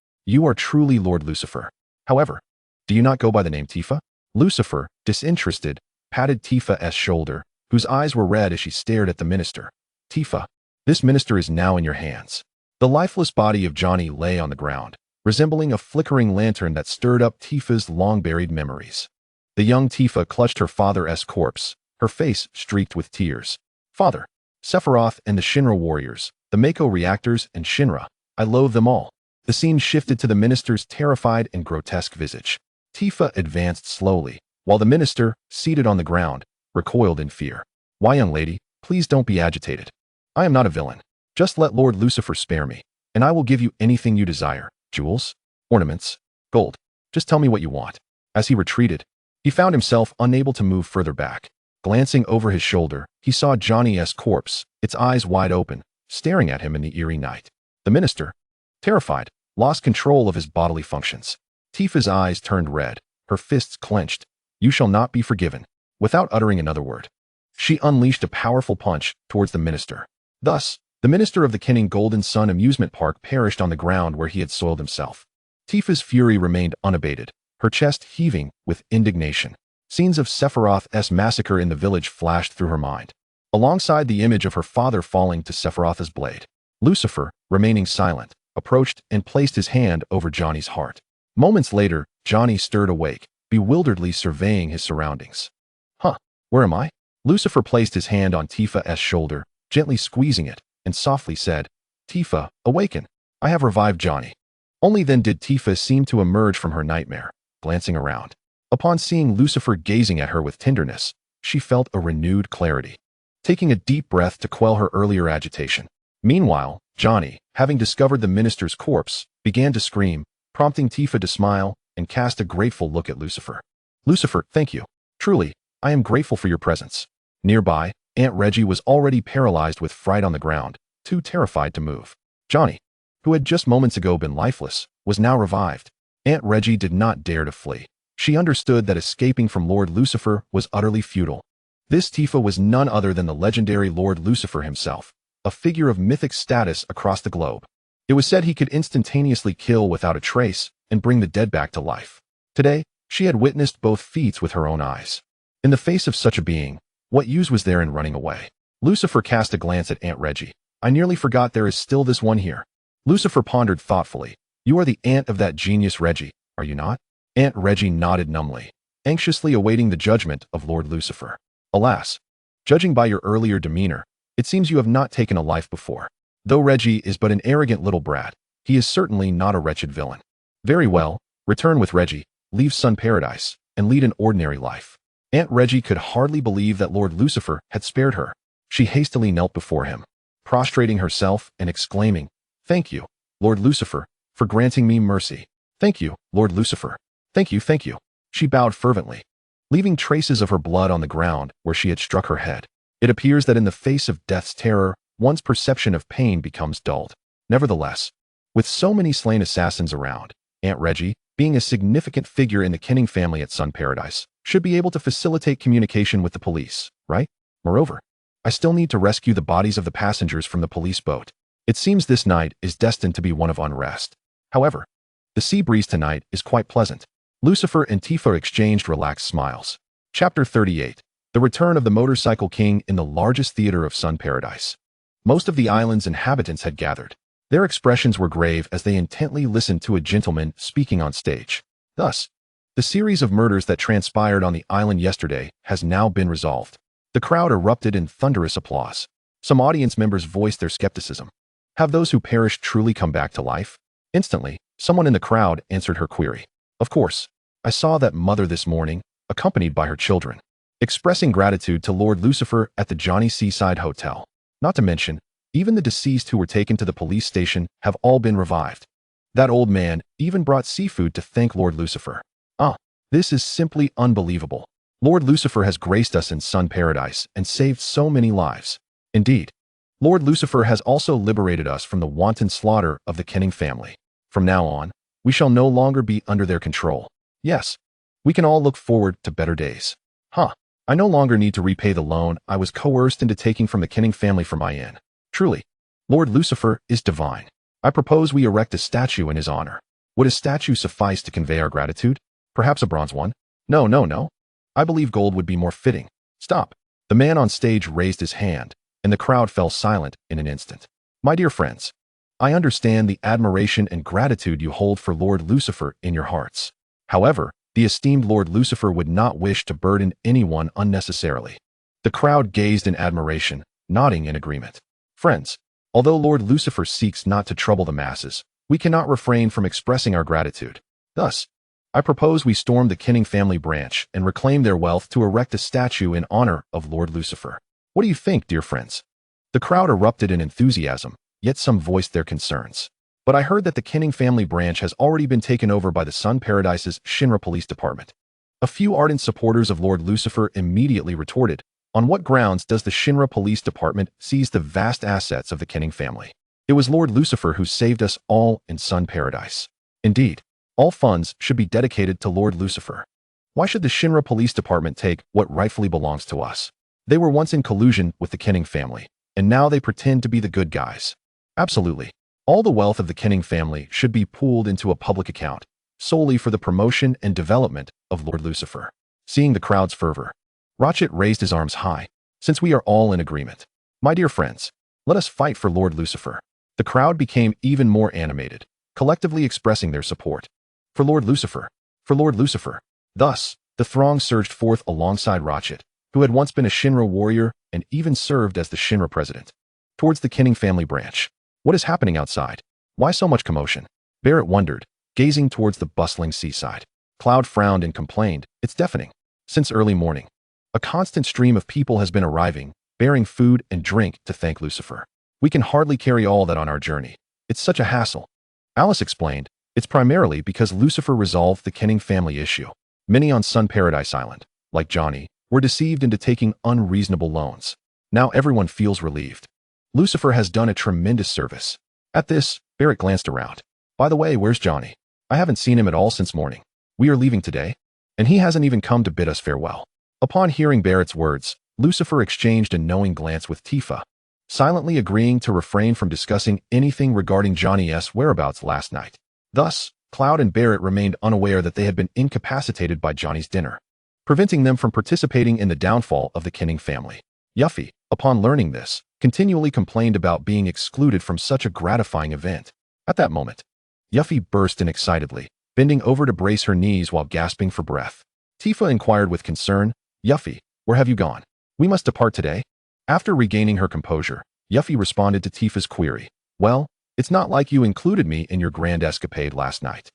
are truly Lord Lucifer. However, do you not go by the name Tifa? Lucifer, disinterested, patted Tifa's shoulder, whose eyes were red as she stared at the minister. Tifa, this minister is now in your hands. The lifeless body of Johnny lay on the ground, resembling a flickering lantern that stirred up Tifa's long-buried memories. The young Tifa clutched her father's corpse, her face streaked with tears. Father, Sephiroth and the Shinra warriors, the Mako reactors and Shinra, I loathe them all. The scene shifted to the minister's terrified and grotesque visage. Tifa advanced slowly, while the minister, seated on the ground, recoiled in fear. Why, young lady, please don't be agitated. I am not a villain. Just let Lord Lucifer spare me, and I will give you anything you desire. Jewels, ornaments, gold. Just tell me what you want. As he retreated, he found himself unable to move further back. Glancing over his shoulder, he saw Johnny's corpse, its eyes wide open, staring at him in the eerie night. The minister, terrified, lost control of his bodily functions. Tifa's eyes turned red, her fists clenched. You shall not be forgiven. Without uttering another word, she unleashed a powerful punch towards the minister. Thus, the minister of the Kenning Golden Sun amusement park perished on the ground where he had soiled himself. Tifa's fury remained unabated, her chest heaving with indignation. Scenes of Sephiroth's massacre in the village flashed through her mind, alongside the image of her father falling to Sephiroth's blade. Lucifer, remaining silent, approached and placed his hand over Johnny's heart. Moments later, Johnny stirred awake, bewilderedly surveying his surroundings. Where am I? Lucifer placed his hand on Tifa's shoulder, gently squeezing it, and softly said, Tifa, awaken. I have revived Johnny. Only then did Tifa seem to emerge from her nightmare, glancing around. Upon seeing Lucifer gazing at her with tenderness, she felt a renewed clarity, taking a deep breath to quell her earlier agitation. Meanwhile, Johnny, having discovered the minister's corpse, began to scream, prompting Tifa to smile and cast a grateful look at Lucifer. Lucifer, thank you. Truly, I am grateful for your presence. Nearby, Aunt Reggie was already paralyzed with fright on the ground, too terrified to move. Johnny, who had just moments ago been lifeless, was now revived. Aunt Reggie did not dare to flee. She understood that escaping from Lord Lucifer was utterly futile. This Tifa was none other than the legendary Lord Lucifer himself, a figure of mythic status across the globe. It was said he could instantaneously kill without a trace and bring the dead back to life. Today, she had witnessed both feats with her own eyes. In the face of such a being, what use was there in running away? Lucifer cast a glance at Aunt Reggie. I nearly forgot there is still this one here. Lucifer pondered thoughtfully. You are the aunt of that genius Reggie, are you not? Aunt Reggie nodded numbly, anxiously awaiting the judgment of Lord Lucifer. Alas, judging by your earlier demeanor, it seems you have not taken a life before. Though Reggie is but an arrogant little brat, he is certainly not a wretched villain. Very well, return with Reggie, leave Sun Paradise, and lead an ordinary life. Aunt Reggie could hardly believe that Lord Lucifer had spared her. She hastily knelt before him, prostrating herself and exclaiming, Thank you, Lord Lucifer, for granting me mercy. Thank you, Lord Lucifer. Thank you, thank you. She bowed fervently, leaving traces of her blood on the ground where she had struck her head. It appears that in the face of death's terror, one's perception of pain becomes dulled. Nevertheless, with so many slain assassins around, Aunt Reggie, being a significant figure in the Kenning family at Sun Paradise, should be able to facilitate communication with the police, right? Moreover, I still need to rescue the bodies of the passengers from the police boat. It seems this night is destined to be one of unrest. However, the sea breeze tonight is quite pleasant. Lucifer and Tifa exchanged relaxed smiles. Chapter 38. The Return of the Motorcycle King in the largest theater of Sun Paradise. Most of the island's inhabitants had gathered. Their expressions were grave as they intently listened to a gentleman speaking on stage. Thus, the series of murders that transpired on the island yesterday has now been resolved. The crowd erupted in thunderous applause. Some audience members voiced their skepticism. Have those who perished truly come back to life? Instantly, someone in the crowd answered her query. Of course, I saw that mother this morning, accompanied by her children, expressing gratitude to Lord Lucifer at the Johnny Seaside Hotel. Not to mention, even the deceased who were taken to the police station have all been revived. That old man even brought seafood to thank Lord Lucifer. This is simply unbelievable. Lord Lucifer has graced us in Sun Paradise and saved so many lives. Indeed, Lord Lucifer has also liberated us from the wanton slaughter of the Kenning family. From now on, we shall no longer be under their control. Yes, we can all look forward to better days. I no longer need to repay the loan I was coerced into taking from the Kenning family for my inn. Truly, Lord Lucifer is divine. I propose we erect a statue in his honor. Would a statue suffice to convey our gratitude? Perhaps a bronze one? No. I believe gold would be more fitting. Stop. The man on stage raised his hand, and the crowd fell silent in an instant. My dear friends, I understand the admiration and gratitude you hold for Lord Lucifer in your hearts. However, the esteemed Lord Lucifer would not wish to burden anyone unnecessarily. The crowd gazed in admiration, nodding in agreement. Friends, although Lord Lucifer seeks not to trouble the masses, we cannot refrain from expressing our gratitude. Thus, I propose we storm the Kenning family branch and reclaim their wealth to erect a statue in honor of Lord Lucifer. What do you think, dear friends? The crowd erupted in enthusiasm, yet some voiced their concerns. But I heard that the Kenning family branch has already been taken over by the Sun Paradise's Shinra Police Department. A few ardent supporters of Lord Lucifer immediately retorted, on what grounds does the Shinra Police Department seize the vast assets of the Kenning family? It was Lord Lucifer who saved us all in Sun Paradise. Indeed, all funds should be dedicated to Lord Lucifer. Why should the Shinra Police Department take what rightfully belongs to us? They were once in collusion with the Kenning family, and now they pretend to be the good guys. Absolutely. All the wealth of the Kenning family should be pooled into a public account, solely for the promotion and development of Lord Lucifer. Seeing the crowd's fervor, Ratchet raised his arms high. Since we are all in agreement, my dear friends, let us fight for Lord Lucifer. The crowd became even more animated, collectively expressing their support. For Lord Lucifer! For Lord Lucifer! Thus, the throng surged forth alongside Ratchet, who had once been a Shinra warrior and even served as the Shinra president, towards the Kenning family branch. What is happening outside? Why so much commotion? Barrett wondered, gazing towards the bustling seaside. Cloud frowned and complained, it's deafening. Since early morning, a constant stream of people has been arriving, bearing food and drink to thank Lucifer. We can hardly carry all that on our journey. It's such a hassle. Alice explained, it's primarily because Lucifer resolved the Kenning family issue. Many on Sun Paradise Island, like Johnny, were deceived into taking unreasonable loans. Now everyone feels relieved. Lucifer has done a tremendous service. At this, Barrett glanced around. By the way, where's Johnny? I haven't seen him at all since morning. We are leaving today, and he hasn't even come to bid us farewell. Upon hearing Barrett's words, Lucifer exchanged a knowing glance with Tifa, silently agreeing to refrain from discussing anything regarding Johnny's whereabouts last night. Thus, Cloud and Barrett remained unaware that they had been incapacitated by Johnny's dinner, preventing them from participating in the downfall of the Kenning family. Yuffie, upon learning this, continually complained about being excluded from such a gratifying event. At that moment, Yuffie burst in excitedly, bending over to brace her knees while gasping for breath. Tifa inquired with concern, Yuffie, where have you gone? We must depart today? After regaining her composure, Yuffie responded to Tifa's query. Well, it's not like you included me in your grand escapade last night.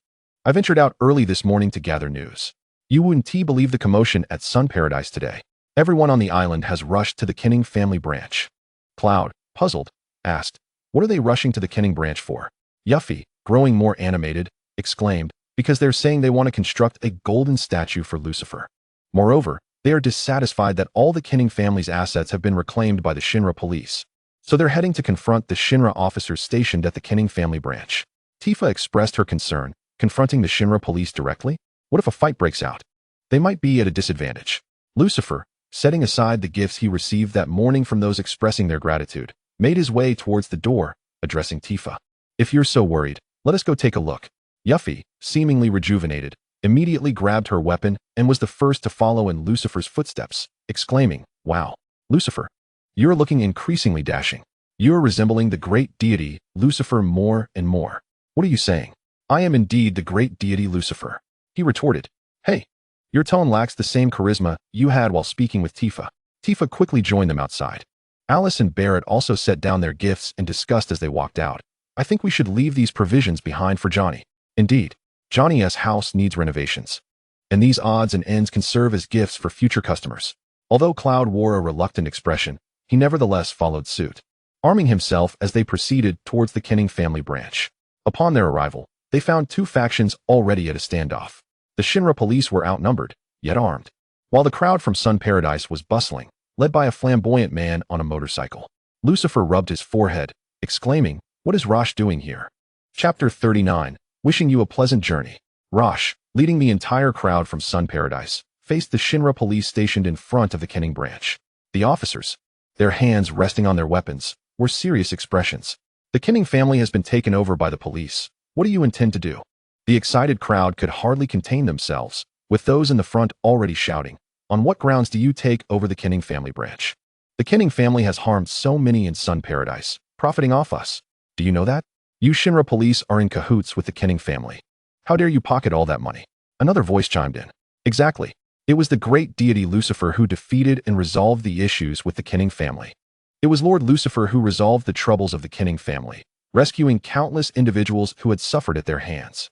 I ventured out early this morning to gather news. You wouldn't believe the commotion at Sun Paradise today. Everyone on the island has rushed to the Kenning family branch. Cloud, puzzled, asked, what are they rushing to the Kenning branch for? Yuffie, growing more animated, exclaimed, because they're saying they want to construct a golden statue for Lucifer. Moreover, they are dissatisfied that all the Kenning family's assets have been reclaimed by the Shinra police. So they're heading to confront the Shinra officers stationed at the Kenning family branch. Tifa expressed her concern, confronting the Shinra police directly? What if a fight breaks out? They might be at a disadvantage. Lucifer, setting aside the gifts he received that morning from those expressing their gratitude, made his way towards the door, addressing Tifa. If you're so worried, let us go take a look. Yuffie, seemingly rejuvenated, immediately grabbed her weapon and was the first to follow in Lucifer's footsteps, exclaiming, wow, Lucifer, you're looking increasingly dashing. You are resembling the great deity, Lucifer, more and more. What are you saying? I am indeed the great deity Lucifer. He retorted, hey, your tone lacks the same charisma you had while speaking with Tifa. Tifa quickly joined them outside. Alice and Barrett also set down their gifts and discussed as they walked out. I think we should leave these provisions behind for Johnny. Indeed, Johnny's house needs renovations, and these odds and ends can serve as gifts for future customers. Although Cloud wore a reluctant expression, he nevertheless followed suit, arming himself as they proceeded towards the Kenning family branch. Upon their arrival, they found two factions already at a standoff. The The Shinra police were outnumbered, yet armed, while the crowd from Sun Paradise was bustling, led by a flamboyant man on a motorcycle. Lucifer rubbed his forehead, exclaiming, "What is Rosh doing here?" Chapter 39, Wishing you a pleasant journey. Rosh, leading the entire crowd from Sun Paradise, faced the Shinra police stationed in front of the Kenning branch. The officers, their hands resting on their weapons, were serious expressions. "The Kenning family has been taken over by the police. What do you intend to do?" The excited crowd could hardly contain themselves, with those in the front already shouting, "On what grounds do you take over the Kenning family branch? The Kenning family has harmed so many in Sun Paradise, profiting off us. Do you know that? You Shinra police are in cahoots with the Kenning family. How dare you pocket all that money?" Another voice chimed in. Exactly. It was the great deity Lucifer who defeated and resolved the issues with the Kenning family. It was Lord Lucifer who resolved the troubles of the Kenning family, rescuing countless individuals who had suffered at their hands.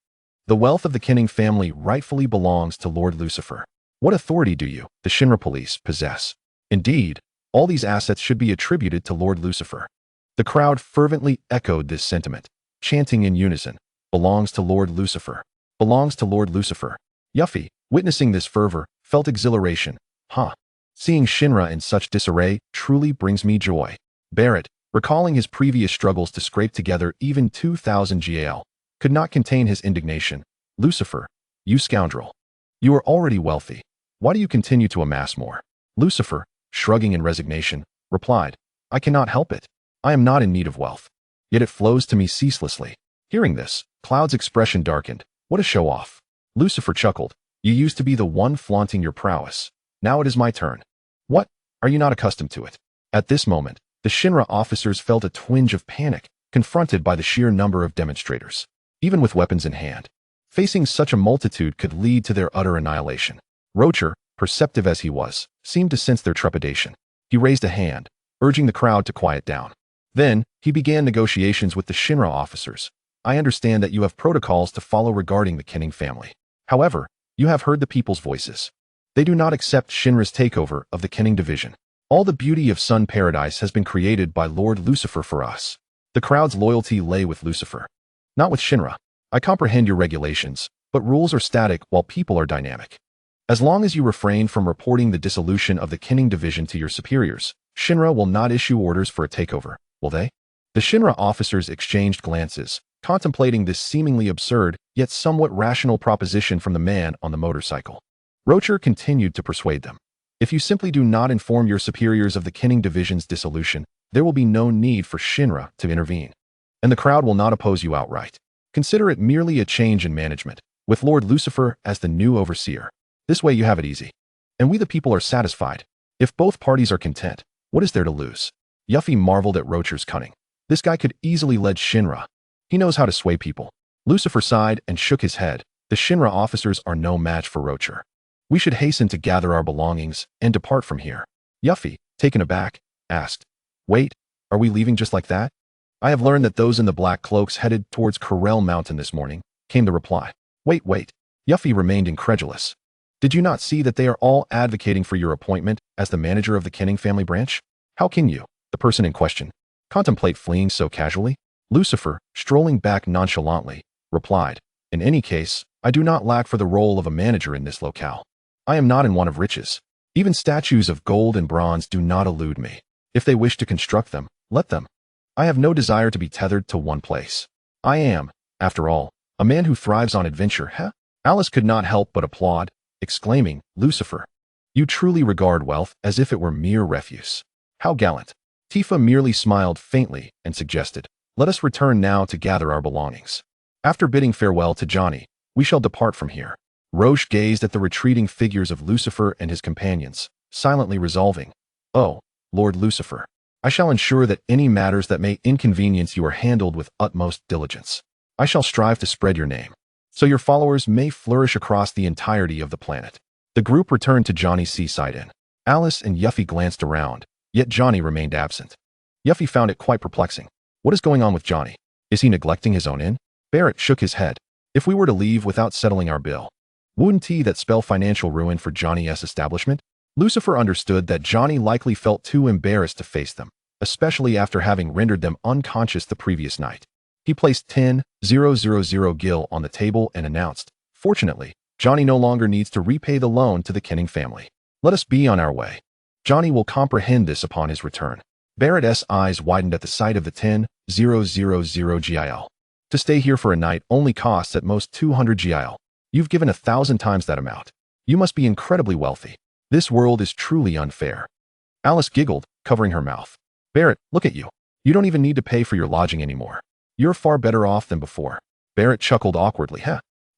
The wealth of the Kenning family rightfully belongs to Lord Lucifer. What authority do you, the Shinra police, possess? Indeed, all these assets should be attributed to Lord Lucifer. The crowd fervently echoed this sentiment, chanting in unison, "Belongs to Lord Lucifer. Belongs to Lord Lucifer." Yuffie, witnessing this fervor, felt exhilaration. Seeing Shinra in such disarray truly brings me joy. Barrett, recalling his previous struggles to scrape together even 2,000 GAL, could not contain his indignation. "Lucifer, you scoundrel. You are already wealthy. Why do you continue to amass more?" Lucifer, shrugging in resignation, replied, "I cannot help it. I am not in need of wealth. Yet it flows to me ceaselessly." Hearing this, Cloud's expression darkened. "What a show-off." Lucifer chuckled. "You used to be the one flaunting your prowess. Now it is my turn." "What? Are you not accustomed to it?" At this moment, the Shinra officers felt a twinge of panic, confronted by the sheer number of demonstrators. Even with weapons in hand, facing such a multitude could lead to their utter annihilation. Rocher, perceptive as he was, seemed to sense their trepidation. He raised a hand, urging the crowd to quiet down. Then, he began negotiations with the Shinra officers. "I understand that you have protocols to follow regarding the Kenning family. However, you have heard the people's voices. They do not accept Shinra's takeover of the Kenning division. All the beauty of Sun Paradise has been created by Lord Lucifer for us. The crowd's loyalty lay with Lucifer, not with Shinra. I comprehend your regulations, but rules are static while people are dynamic. As long as you refrain from reporting the dissolution of the Kenning division to your superiors, Shinra will not issue orders for a takeover, will they?" The Shinra officers exchanged glances, contemplating this seemingly absurd yet somewhat rational proposition from the man on the motorcycle. Rocher continued to persuade them. "If you simply do not inform your superiors of the Kenning division's dissolution, there will be no need for Shinra to intervene. And the crowd will not oppose you outright. Consider it merely a change in management, with Lord Lucifer as the new overseer. This way you have it easy. And we the people are satisfied. If both parties are content, what is there to lose?" Yuffie marveled at Rocher's cunning. This guy could easily lead Shinra. He knows how to sway people. Lucifer sighed and shook his head. The Shinra officers are no match for Rocher. "We should hasten to gather our belongings and depart from here." Yuffie, taken aback, asked, "Wait, are we leaving just like that?" "I have learned that those in the black cloaks headed towards Corel Mountain this morning," came the reply. Wait. Yuffie remained incredulous. "Did you not see that they are all advocating for your appointment as the manager of the Kenning family branch? How can you, the person in question, contemplate fleeing so casually?" Lucifer, strolling back nonchalantly, replied, "In any case, I do not lack for the role of a manager in this locale. I am not in want of riches. Even statues of gold and bronze do not elude me. If they wish to construct them, let them. I have no desire to be tethered to one place. I am, after all, a man who thrives on adventure." Alice could not help but applaud, exclaiming, "Lucifer, you truly regard wealth as if it were mere refuse. How gallant." Tifa merely smiled faintly and suggested, "Let us return now to gather our belongings. After bidding farewell to Johnny, we shall depart from here." Roche gazed at the retreating figures of Lucifer and his companions, silently resolving, "Oh, Lord Lucifer, I shall ensure that any matters that may inconvenience you are handled with utmost diligence. I shall strive to spread your name, so your followers may flourish across the entirety of the planet." The group returned to Johnny's seaside inn. Alice and Yuffie glanced around, yet Johnny remained absent. Yuffie found it quite perplexing. What is going on with Johnny? Is he neglecting his own inn? Barrett shook his head. "If we were to leave without settling our bill, wouldn't that spell financial ruin for Johnny's establishment?" Lucifer understood that Johnny likely felt too embarrassed to face them, especially after having rendered them unconscious the previous night. He placed 10,000 gil on the table and announced, "Fortunately, Johnny no longer needs to repay the loan to the Kenning family. Let us be on our way. Johnny will comprehend this upon his return. Barrett's eyes widened at the sight of the 10,000 GIL. To stay here for a night only costs at most 200 GIL. You've given 1,000 times that amount. You must be incredibly wealthy. This world is truly unfair. Alice giggled, covering her mouth. Barrett, look at you. You don't even need to pay for your lodging anymore. You're far better off than before. Barrett chuckled awkwardly.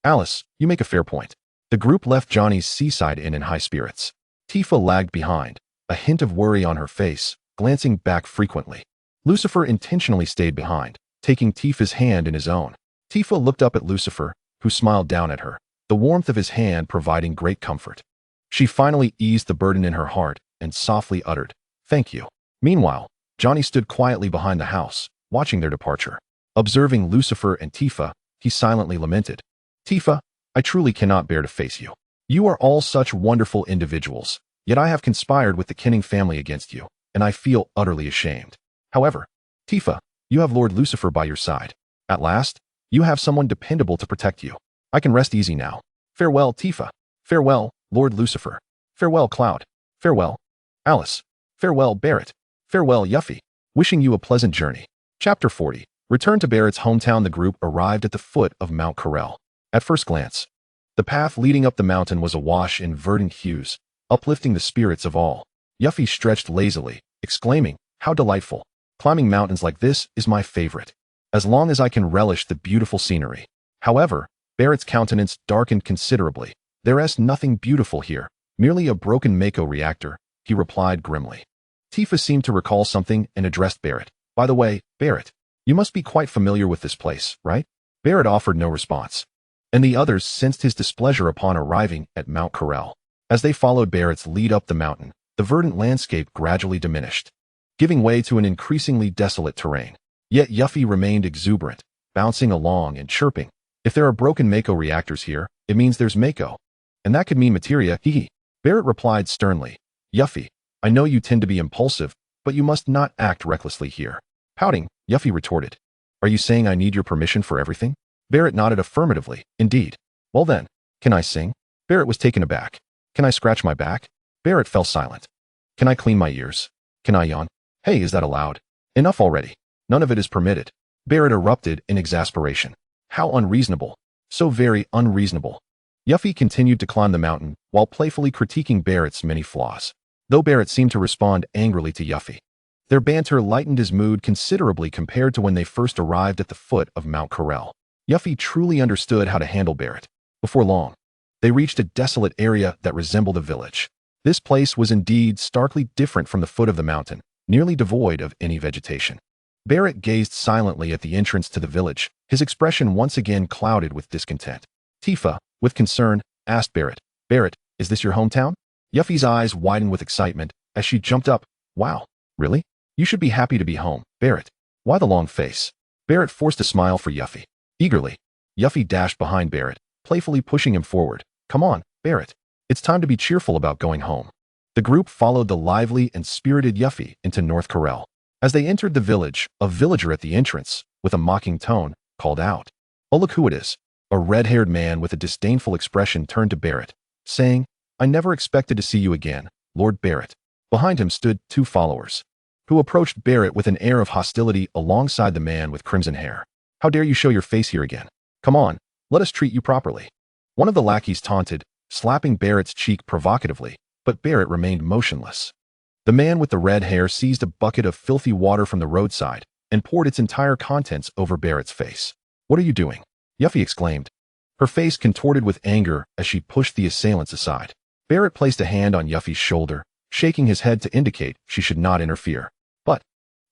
Alice, you make a fair point. The group left Johnny's seaside inn in high spirits. Tifa lagged behind, a hint of worry on her face, glancing back frequently. Lucifer intentionally stayed behind, taking Tifa's hand in his own. Tifa looked up at Lucifer, who smiled down at her, the warmth of his hand providing great comfort. She finally eased the burden in her heart and softly uttered, "Thank you." Meanwhile, Johnny stood quietly behind the house, watching their departure. Observing Lucifer and Tifa, he silently lamented, "Tifa, I truly cannot bear to face you. You are all such wonderful individuals, yet I have conspired with the Kenning family against you, and I feel utterly ashamed. However, Tifa, you have Lord Lucifer by your side. At last, you have someone dependable to protect you. I can rest easy now. Farewell, Tifa. Farewell, Lord Lucifer. Farewell, Cloud. Farewell, Alice. Farewell, Barrett. Farewell, Yuffie. Wishing you a pleasant journey." Chapter 40. Return to Barrett's hometown. The group arrived at the foot of Mount Corel. At first glance, the path leading up the mountain was awash in verdant hues, uplifting the spirits of all. Yuffie stretched lazily, exclaiming, "How delightful! Climbing mountains like this is my favorite, as long as I can relish the beautiful scenery." However, Barrett's countenance darkened considerably. "There's nothing beautiful here, merely a broken Mako reactor," he replied grimly. Tifa seemed to recall something and addressed Barrett. "By the way, Barrett, you must be quite familiar with this place, right?" Barrett offered no response, and the others sensed his displeasure upon arriving at Mount Corel. As they followed Barrett's lead up the mountain, the verdant landscape gradually diminished, giving way to an increasingly desolate terrain. Yet Yuffie remained exuberant, bouncing along and chirping. "If there are broken Mako reactors here, it means there's Mako. And that could mean materia, hee." Barrett replied sternly, "Yuffie, I know you tend to be impulsive, but you must not act recklessly here." Pouting, Yuffie retorted, "Are you saying I need your permission for everything?" Barrett nodded affirmatively. "Indeed. Well then, can I sing?" Barrett was taken aback. "Can I scratch my back?" Barrett fell silent. "Can I clean my ears? Can I yawn? Hey, is that allowed? Enough already. None of it is permitted." Barrett erupted in exasperation. How unreasonable. So very unreasonable. Yuffie continued to climb the mountain while playfully critiquing Barrett's many flaws, though Barrett seemed to respond angrily to Yuffie. Their banter lightened his mood considerably compared to when they first arrived at the foot of Mount Corel. Yuffie truly understood how to handle Barrett. Before long, they reached a desolate area that resembled a village. This place was indeed starkly different from the foot of the mountain, nearly devoid of any vegetation. Barrett gazed silently at the entrance to the village, his expression once again clouded with discontent. Tifa, with concern, asked Barrett, "Barrett, is this your hometown?" Yuffie's eyes widened with excitement as she jumped up. "Wow, really? You should be happy to be home, Barrett. Why the long face?" Barrett forced a smile for Yuffie. Eagerly, Yuffie dashed behind Barrett, playfully pushing him forward. "Come on, Barrett. It's time to be cheerful about going home." The group followed the lively and spirited Yuffie into North Corel. As they entered the village, a villager at the entrance, with a mocking tone, called out, "Oh, look who it is." A red-haired man with a disdainful expression turned to Barrett, saying, "I never expected to see you again, Lord Barrett." Behind him stood two followers, who approached Barrett with an air of hostility alongside the man with crimson hair. "How dare you show your face here again? Come on, let us treat you properly." One of the lackeys taunted, slapping Barrett's cheek provocatively, but Barrett remained motionless. The man with the red hair seized a bucket of filthy water from the roadside and poured its entire contents over Barrett's face. "What are you doing?" Yuffie exclaimed, her face contorted with anger as she pushed the assailants aside. Barrett placed a hand on Yuffie's shoulder, shaking his head to indicate she should not interfere. "But,"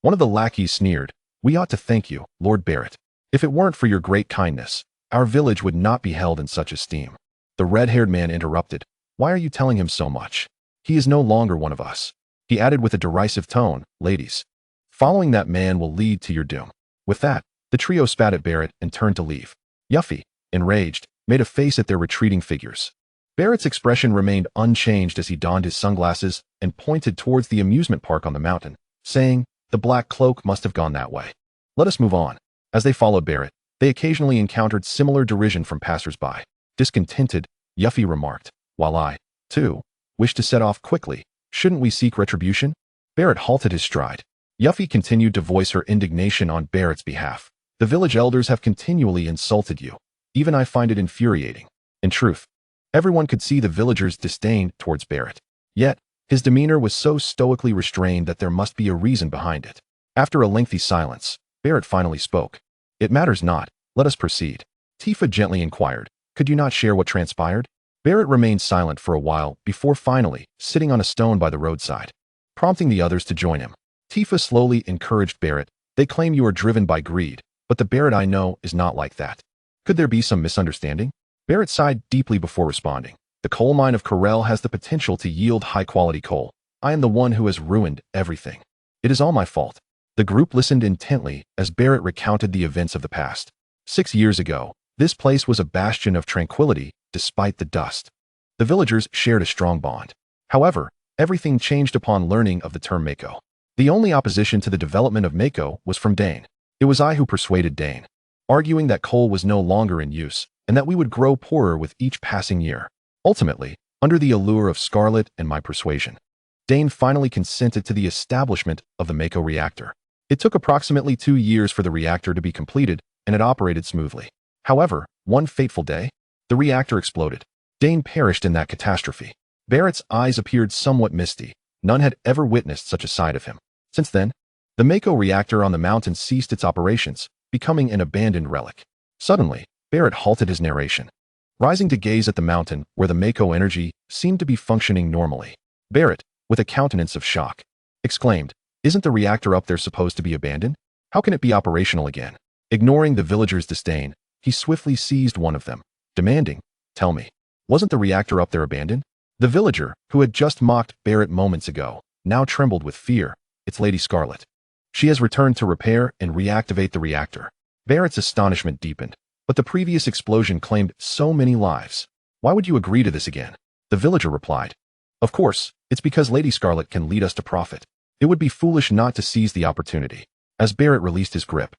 one of the lackeys sneered, "we ought to thank you, Lord Barrett. If it weren't for your great kindness, our village would not be held in such esteem." The red-haired man interrupted, "Why are you telling him so much? He is no longer one of us." He added with a derisive tone, "Ladies, following that man will lead to your doom." With that, the trio spat at Barrett and turned to leave. Yuffie, enraged, made a face at their retreating figures. Barrett's expression remained unchanged as he donned his sunglasses and pointed towards the amusement park on the mountain, saying, "The black cloak must have gone that way. Let us move on." As they followed Barrett, they occasionally encountered similar derision from passers-by. Discontented, Yuffie remarked, while I, too, wish to set off quickly. Shouldn't we seek retribution? Barrett halted his stride. Yuffie continued to voice her indignation on Barrett's behalf. The village elders have continually insulted you. Even I find it infuriating. In truth, everyone could see the villagers' disdain towards Barrett. Yet, his demeanor was so stoically restrained that there must be a reason behind it. After a lengthy silence, Barrett finally spoke. It matters not. Let us proceed. Tifa gently inquired, could you not share what transpired? Barrett remained silent for a while before finally sitting on a stone by the roadside, prompting the others to join him. Tifa slowly encouraged Barrett. They claim you are driven by greed, but the Barrett I know is not like that. Could there be some misunderstanding? Barrett sighed deeply before responding. The coal mine of Corel has the potential to yield high-quality coal. I am the one who has ruined everything. It is all my fault. The group listened intently as Barrett recounted the events of the past. 6 years ago, this place was a bastion of tranquility despite the dust. The villagers shared a strong bond. However, everything changed upon learning of the term Mako. The only opposition to the development of Mako was from Dane. It was I who persuaded Dane, arguing that coal was no longer in use and that we would grow poorer with each passing year. Ultimately, under the allure of Scarlet and my persuasion, Dane finally consented to the establishment of the Mako reactor. It took approximately 2 years for the reactor to be completed, and it operated smoothly. However, one fateful day, the reactor exploded. Dane perished in that catastrophe. Barrett's eyes appeared somewhat misty. None had ever witnessed such a side of him. Since then, the Mako reactor on the mountain ceased its operations, becoming an abandoned relic. Suddenly, Barrett halted his narration, rising to gaze at the mountain where the Mako energy seemed to be functioning normally. Barrett, with a countenance of shock, exclaimed, isn't the reactor up there supposed to be abandoned? How can it be operational again? Ignoring the villagers' disdain, he swiftly seized one of them, demanding, tell me, wasn't the reactor up there abandoned? The villager, who had just mocked Barrett moments ago, now trembled with fear. It's Lady Scarlet. She has returned to repair and reactivate the reactor. Barrett's astonishment deepened, but the previous explosion claimed so many lives. Why would you agree to this again? The villager replied, of course, it's because Lady Scarlet can lead us to profit. It would be foolish not to seize the opportunity. As Barrett released his grip,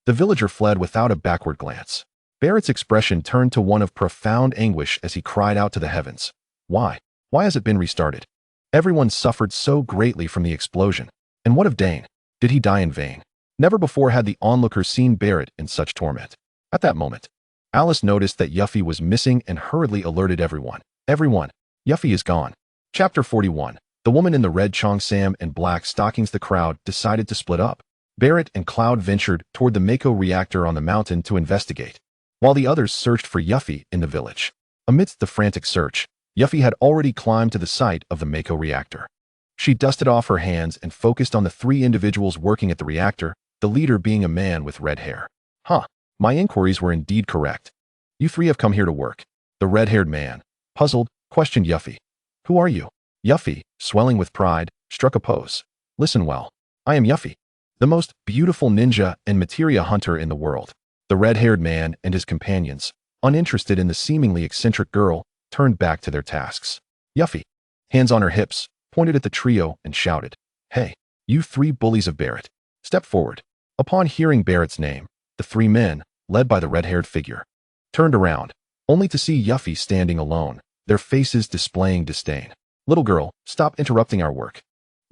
the villager fled without a backward glance. Barrett's expression turned to one of profound anguish as he cried out to the heavens. Why? Why has it been restarted? Everyone suffered so greatly from the explosion. And what of Dane? Did he die in vain? Never before had the onlookers seen Barrett in such torment. At that moment, Alice noticed that Yuffie was missing and hurriedly alerted everyone. Everyone, Yuffie is gone. Chapter 41. The woman in the red cheongsam and black stockings. The crowd decided to split up. Barrett and Cloud ventured toward the Mako reactor on the mountain to investigate, while the others searched for Yuffie in the village. Amidst the frantic search, Yuffie had already climbed to the site of the Mako reactor. She dusted off her hands and focused on the 3 individuals working at the reactor, the leader being a man with red hair. Huh, my inquiries were indeed correct. You 3 have come here to work. The red-haired man, puzzled, questioned Yuffie. Who are you? Yuffie, swelling with pride, struck a pose. Listen well. I am Yuffie, the most beautiful ninja and materia hunter in the world. The red-haired man and his companions, uninterested in the seemingly eccentric girl, turned back to their tasks. Yuffie, hands on her hips, pointed at the trio and shouted, hey, you 3 bullies of Barrett, step forward. Upon hearing Barrett's name, the 3 men, led by the red-haired figure, turned around, only to see Yuffie standing alone, their faces displaying disdain. Little girl, stop interrupting our work.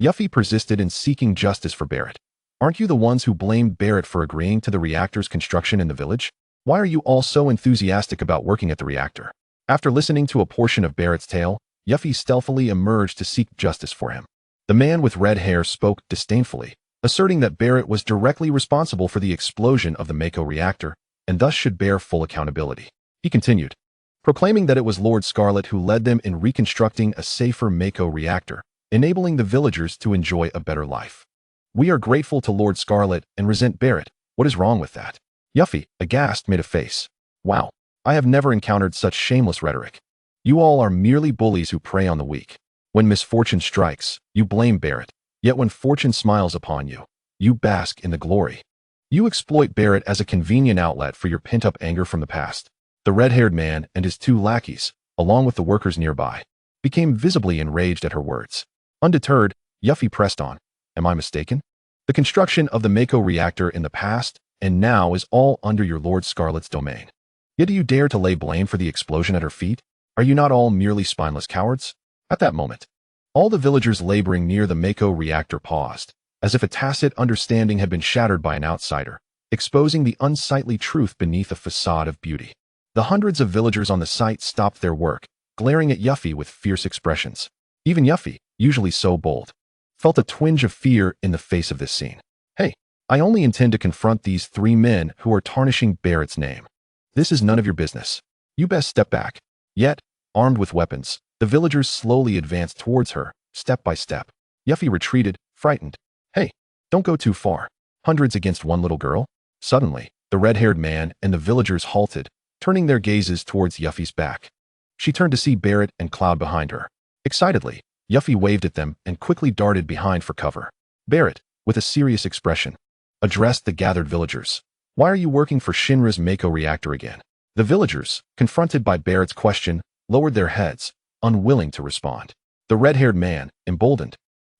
Yuffie persisted in seeking justice for Barrett. Aren't you the ones who blamed Barrett for agreeing to the reactor's construction in the village? Why are you all so enthusiastic about working at the reactor? After listening to a portion of Barrett's tale, Yuffie stealthily emerged to seek justice for him. The man with red hair spoke disdainfully, asserting that Barrett was directly responsible for the explosion of the Mako reactor, and thus should bear full accountability. He continued, proclaiming that it was Lord Scarlet who led them in reconstructing a safer Mako reactor, enabling the villagers to enjoy a better life. We are grateful to Lord Scarlet and resent Barrett. What is wrong with that? Yuffie, aghast, made a face. Wow, I have never encountered such shameless rhetoric. You all are merely bullies who prey on the weak. When misfortune strikes, you blame Barrett. Yet when fortune smiles upon you, you bask in the glory. You exploit Barrett as a convenient outlet for your pent-up anger from the past. The red-haired man and his 2 lackeys, along with the workers nearby, became visibly enraged at her words. Undeterred, Yuffie pressed on. Am I mistaken? The construction of the Mako reactor in the past and now is all under your Lord Scarlet's domain. Yet do you dare to lay blame for the explosion at her feet? Are you not all merely spineless cowards? At that moment, all the villagers laboring near the Mako reactor paused, as if a tacit understanding had been shattered by an outsider, exposing the unsightly truth beneath a facade of beauty. The hundreds of villagers on the site stopped their work, glaring at Yuffie with fierce expressions. Even Yuffie, usually so bold, felt a twinge of fear in the face of this scene. Hey, I only intend to confront these 3 men who are tarnishing Barrett's name. This is none of your business. You best step back. Yet, armed with weapons, the villagers slowly advanced towards her, step by step. Yuffie retreated, frightened. Hey, don't go too far. Hundreds against one little girl? Suddenly, the red-haired man and the villagers halted, turning their gazes towards Yuffie's back. She turned to see Barrett and Cloud behind her. Excitedly, Yuffie waved at them and quickly darted behind for cover. Barrett, with a serious expression, addressed the gathered villagers. Why are you working for Shinra's Mako reactor again? The villagers, confronted by Barrett's question, lowered their heads, unwilling to respond. The red-haired man, emboldened,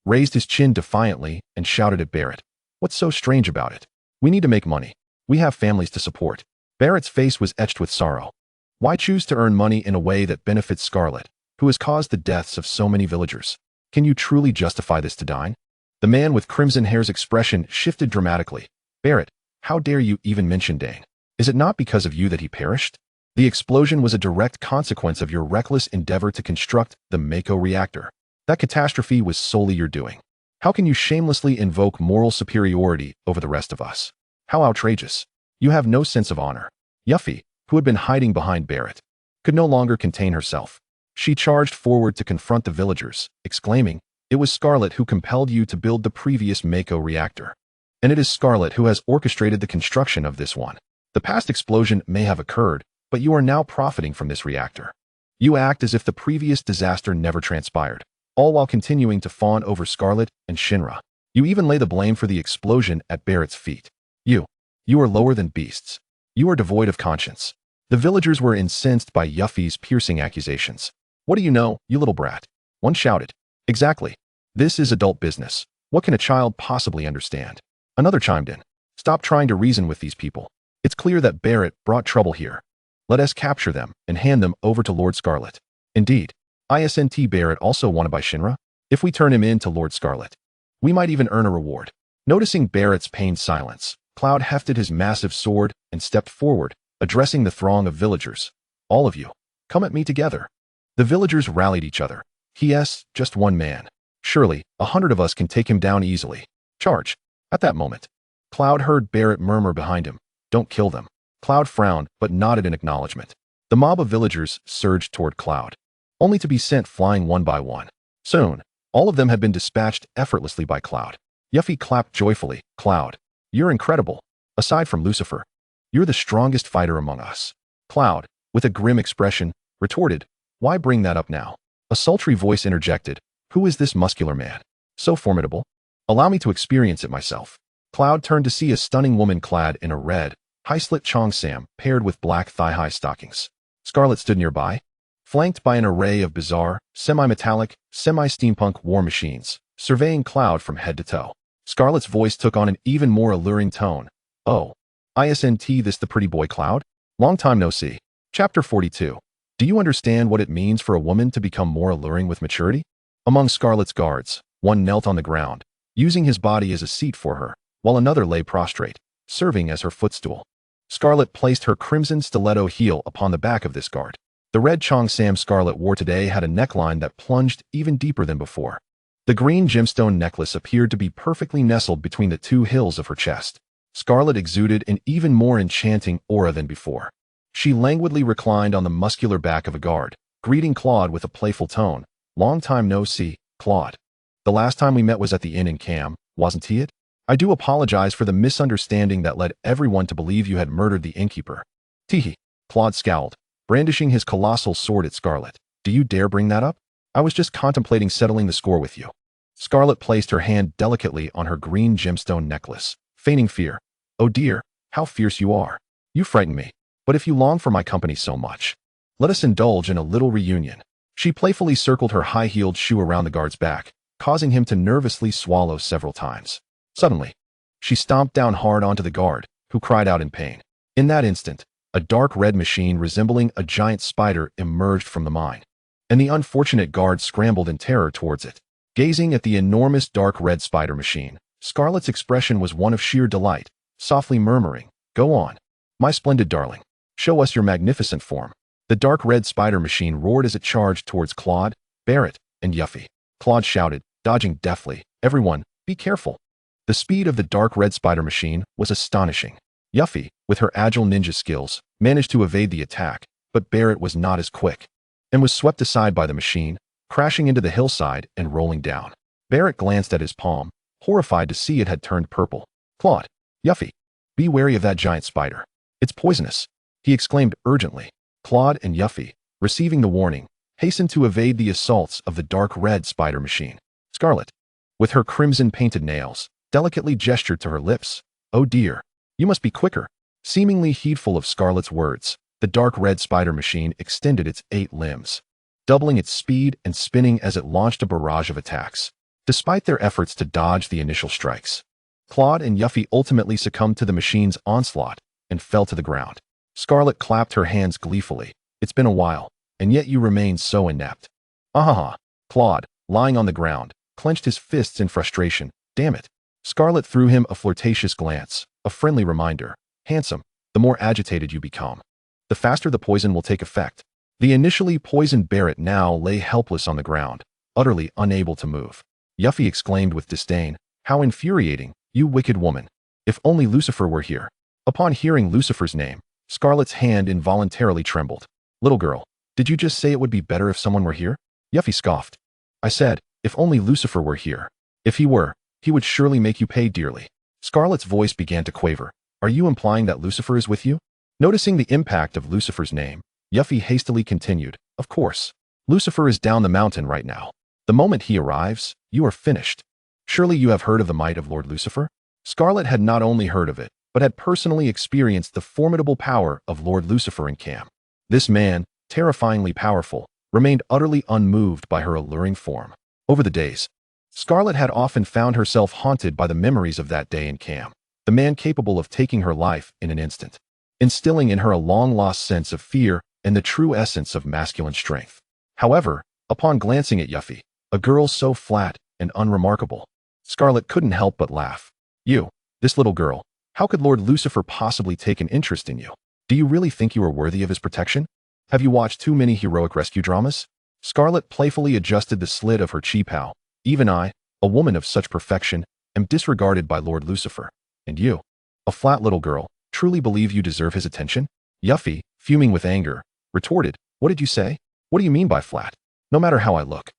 raised his chin defiantly and shouted at Barrett. What's so strange about it? We need to make money. We have families to support. Barrett's face was etched with sorrow. Why choose to earn money in a way that benefits Scarlet, who has caused the deaths of so many villagers? Can you truly justify this to Dine? The man with crimson hair's expression shifted dramatically. Barrett, how dare you even mention Dane? Is it not because of you that he perished? The explosion was a direct consequence of your reckless endeavor to construct the Mako reactor. That catastrophe was solely your doing. How can you shamelessly invoke moral superiority over the rest of us? How outrageous. You have no sense of honor. Yuffie, who had been hiding behind Barrett, could no longer contain herself. She charged forward to confront the villagers, exclaiming, "It was Scarlet who compelled you to build the previous Mako reactor. And it is Scarlet who has orchestrated the construction of this one. The past explosion may have occurred, but you are now profiting from this reactor. You act as if the previous disaster never transpired, all while continuing to fawn over Scarlet and Shinra. You even lay the blame for the explosion at Barrett's feet. You are lower than beasts. You are devoid of conscience." The villagers were incensed by Yuffie's piercing accusations. "What do you know, you little brat?" One shouted. "Exactly. This is adult business. What can a child possibly understand?" Another chimed in. "Stop trying to reason with these people. It's clear that Barrett brought trouble here. Let us capture them and hand them over to Lord Scarlet." Indeed, isn't Barrett also wanted by Shinra? If we turn him in to Lord Scarlet, we might even earn a reward. Noticing Barrett's pained silence, Cloud hefted his massive sword and stepped forward, addressing the throng of villagers. "All of you, come at me together." The villagers rallied each other. "He-s, just one man. Surely, 100 of us can take him down easily. Charge." At that moment, Cloud heard Barrett murmur behind him, "Don't kill them." Cloud frowned, but nodded in acknowledgement. The mob of villagers surged toward Cloud, only to be sent flying one by one. Soon, all of them had been dispatched effortlessly by Cloud. Yuffie clapped joyfully. "Cloud, you're incredible. Aside from Lucifer, you're the strongest fighter among us." Cloud, with a grim expression, retorted, "Why bring that up now?" A sultry voice interjected, "Who is this muscular man? So formidable? Allow me to experience it myself." Cloud turned to see a stunning woman clad in a red, high-slit cheongsam paired with black thigh-high stockings. Scarlet stood nearby, flanked by an array of bizarre, semi-metallic, semi-steampunk war machines, surveying Cloud from head to toe. Scarlet's voice took on an even more alluring tone. "Oh, isn't this the pretty boy Cloud? Long time no see." Chapter 42. Do you understand what it means for a woman to become more alluring with maturity? Among Scarlet's guards, one knelt on the ground, using his body as a seat for her, while another lay prostrate, serving as her footstool. Scarlet placed her crimson stiletto heel upon the back of this guard. The red cheongsam Scarlet wore today had a neckline that plunged even deeper than before. The green gemstone necklace appeared to be perfectly nestled between the two hills of her chest. Scarlet exuded an even more enchanting aura than before. She languidly reclined on the muscular back of a guard, greeting Claude with a playful tone. "Long time no see, Claude. The last time we met was at the inn in Cam, wasn't he it? I do apologize for the misunderstanding that led everyone to believe you had murdered the innkeeper." "Teehee." Claude scowled, brandishing his colossal sword at Scarlet. "Do you dare bring that up? I was just contemplating settling the score with you." Scarlet placed her hand delicately on her green gemstone necklace, feigning fear. "Oh dear, how fierce you are. You frighten me. But if you long for my company so much, let us indulge in a little reunion." She playfully circled her high-heeled shoe around the guard's back, causing him to nervously swallow several times. Suddenly, she stomped down hard onto the guard, who cried out in pain. In that instant, A dark red machine resembling a giant spider emerged from the mine, and the unfortunate guard scrambled in terror towards it. Gazing at the enormous dark red spider machine, Scarlet's expression was one of sheer delight, softly murmuring, "Go on, my splendid darling. Show us your magnificent form." The dark red spider machine roared as it charged towards Claude, Barrett, and Yuffie. Claude shouted, dodging deftly, "Everyone, be careful." The speed of the dark red spider machine was astonishing. Yuffie, with her agile ninja skills, managed to evade the attack, but Barrett was not as quick, and was swept aside by the machine, crashing into the hillside and rolling down. Barrett glanced at his palm, horrified to see it had turned purple. "Claude, Yuffie, be wary of that giant spider. It's poisonous," he exclaimed urgently. Claude and Yuffie, receiving the warning, hastened to evade the assaults of the dark red spider machine. Scarlet, with her crimson-painted nails, delicately gestured to her lips. "Oh dear, you must be quicker." Seemingly heedful of Scarlet's words, the dark red spider machine extended its 8 limbs, doubling its speed and spinning as it launched a barrage of attacks. Despite their efforts to dodge the initial strikes, Claude and Yuffie ultimately succumbed to the machine's onslaught and fell to the ground. Scarlet clapped her hands gleefully. "It's been a while, and yet you remain so inept." "Ahaha." Claude, lying on the ground, clenched his fists in frustration. "Damn it." Scarlet threw him a flirtatious glance, a friendly reminder. "Handsome, the more agitated you become, the faster the poison will take effect." The initially poisoned Barrett now lay helpless on the ground, utterly unable to move. Yuffie exclaimed with disdain, "How infuriating, you wicked woman. If only Lucifer were here." Upon hearing Lucifer's name, Scarlet's hand involuntarily trembled. "Little girl, did you just say it would be better if someone were here?" Yuffie scoffed. "I said, if only Lucifer were here. If he were, he would surely make you pay dearly." Scarlet's voice began to quaver. "Are you implying that Lucifer is with you?" Noticing the impact of Lucifer's name, Yuffie hastily continued, "Of course. Lucifer is down the mountain right now. The moment he arrives, you are finished. Surely you have heard of the might of Lord Lucifer?" Scarlet had not only heard of it, but had personally experienced the formidable power of Lord Lucifer in Cam. This man, terrifyingly powerful, remained utterly unmoved by her alluring form. Over the days, Scarlet had often found herself haunted by the memories of that day in Cam, the man capable of taking her life in an instant, instilling in her a long-lost sense of fear and the true essence of masculine strength. However, upon glancing at Yuffie, a girl so flat and unremarkable, Scarlet couldn't help but laugh. "You, this little girl, how could Lord Lucifer possibly take an interest in you? Do you really think you are worthy of his protection? Have you watched too many heroic rescue dramas?" Scarlet playfully adjusted the slit of her qipao. "Even I, a woman of such perfection, am disregarded by Lord Lucifer. And you, a flat little girl, truly believe you deserve his attention?" Yuffie, fuming with anger, retorted, "What did you say? What do you mean by flat? No matter how I look,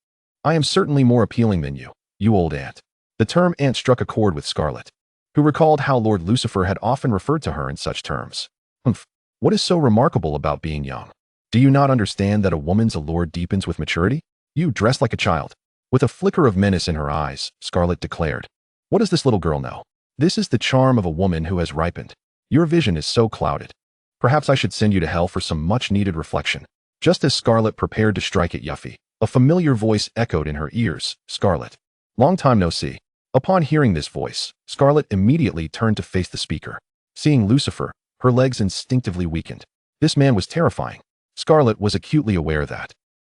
I am certainly more appealing than you old ant." The term ant struck a chord with Scarlet, who recalled how Lord Lucifer had often referred to her in such terms. "Humph, what is so remarkable about being young? Do you not understand that a woman's allure deepens with maturity? You dress like a child." With a flicker of menace in her eyes, Scarlet declared, "What does this little girl know? This is the charm of a woman who has ripened. Your vision is so clouded. Perhaps I should send you to hell for some much-needed reflection." Just as Scarlet prepared to strike at Yuffie, a familiar voice echoed in her ears. "Scarlet, long time no see." Upon hearing this voice, Scarlet immediately turned to face the speaker. Seeing Lucifer, her legs instinctively weakened. This man was terrifying. Scarlet was acutely aware that,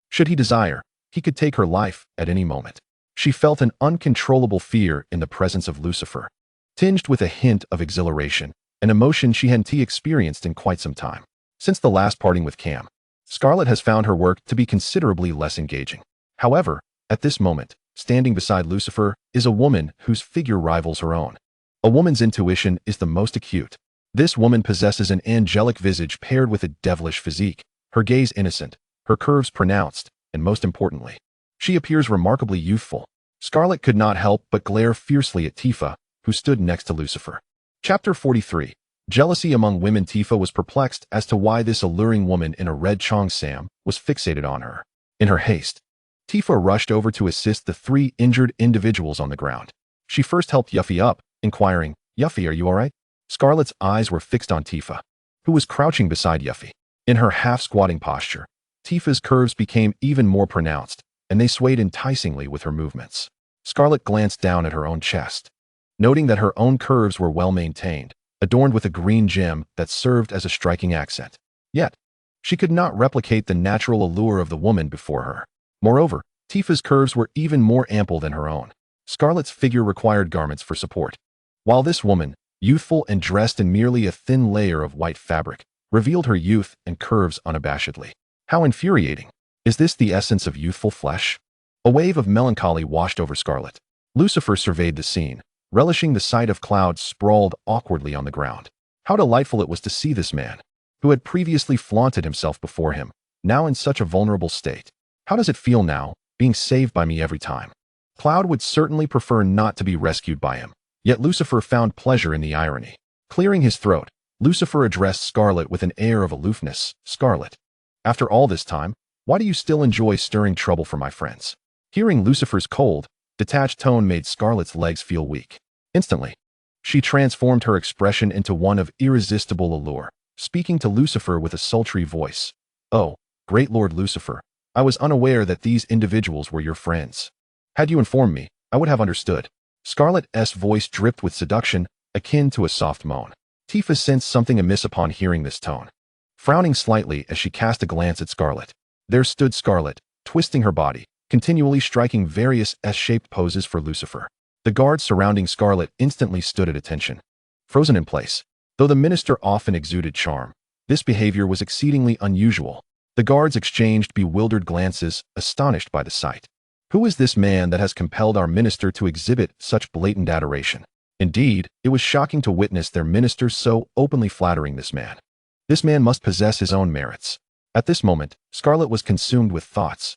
should he desire, he could take her life at any moment. She felt an uncontrollable fear in the presence of Lucifer, tinged with a hint of exhilaration, an emotion she hadn't experienced in quite some time. Since the last parting with Cam, Scarlet has found her work to be considerably less engaging. However, at this moment, standing beside Lucifer is a woman whose figure rivals her own. A woman's intuition is the most acute. This woman possesses an angelic visage paired with a devilish physique, her gaze innocent, her curves pronounced, and most importantly, she appears remarkably youthful. Scarlet could not help but glare fiercely at Tifa, who stood next to Lucifer. Chapter 43. Jealousy among women. Tifa was perplexed as to why this alluring woman in a red cheongsam was fixated on her. In her haste, Tifa rushed over to assist the 3 injured individuals on the ground. She first helped Yuffie up, inquiring, "Yuffie, are you alright?" Scarlet's eyes were fixed on Tifa, who was crouching beside Yuffie. In her half-squatting posture, Tifa's curves became even more pronounced, and they swayed enticingly with her movements. Scarlet glanced down at her own chest. Noting that her own curves were well maintained, adorned with a green gem that served as a striking accent. Yet, she could not replicate the natural allure of the woman before her. Moreover, Tifa's curves were even more ample than her own. Scarlet's figure required garments for support, while this woman, youthful and dressed in merely a thin layer of white fabric, revealed her youth and curves unabashedly. How infuriating! Is this the essence of youthful flesh? A wave of melancholy washed over Scarlet. Lucifer surveyed the scene, relishing the sight of Cloud sprawled awkwardly on the ground. How delightful it was to see this man, who had previously flaunted himself before him, now in such a vulnerable state. How does it feel now, being saved by me every time? Cloud would certainly prefer not to be rescued by him, yet Lucifer found pleasure in the irony. Clearing his throat, Lucifer addressed Scarlet with an air of aloofness. Scarlet, after all this time, why do you still enjoy stirring trouble for my friends? Hearing Lucifer's cold, detached tone made Scarlet's legs feel weak. Instantly, she transformed her expression into one of irresistible allure, speaking to Lucifer with a sultry voice. Oh, great Lord Lucifer, I was unaware that these individuals were your friends. Had you informed me, I would have understood. Scarlet's voice dripped with seduction, akin to a soft moan. Tifa sensed something amiss upon hearing this tone. Frowning slightly as she cast a glance at Scarlet, there stood Scarlet, twisting her body, continually striking various S-shaped poses for Lucifer. The guards surrounding Scarlet instantly stood at attention, frozen in place. Though the minister often exuded charm, this behavior was exceedingly unusual. The guards exchanged bewildered glances, astonished by the sight. Who is this man that has compelled our minister to exhibit such blatant adoration? Indeed, it was shocking to witness their minister so openly flattering this man. This man must possess his own merits. At this moment, Scarlet was consumed with thoughts.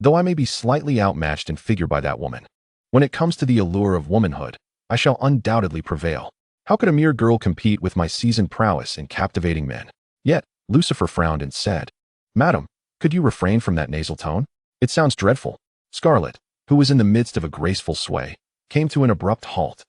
Though I may be slightly outmatched in figure by that woman, when it comes to the allure of womanhood, I shall undoubtedly prevail. How could a mere girl compete with my seasoned prowess in captivating men? Yet, Lucifer frowned and said, Madam, could you refrain from that nasal tone? It sounds dreadful. Scarlet, who was in the midst of a graceful sway, came to an abrupt halt.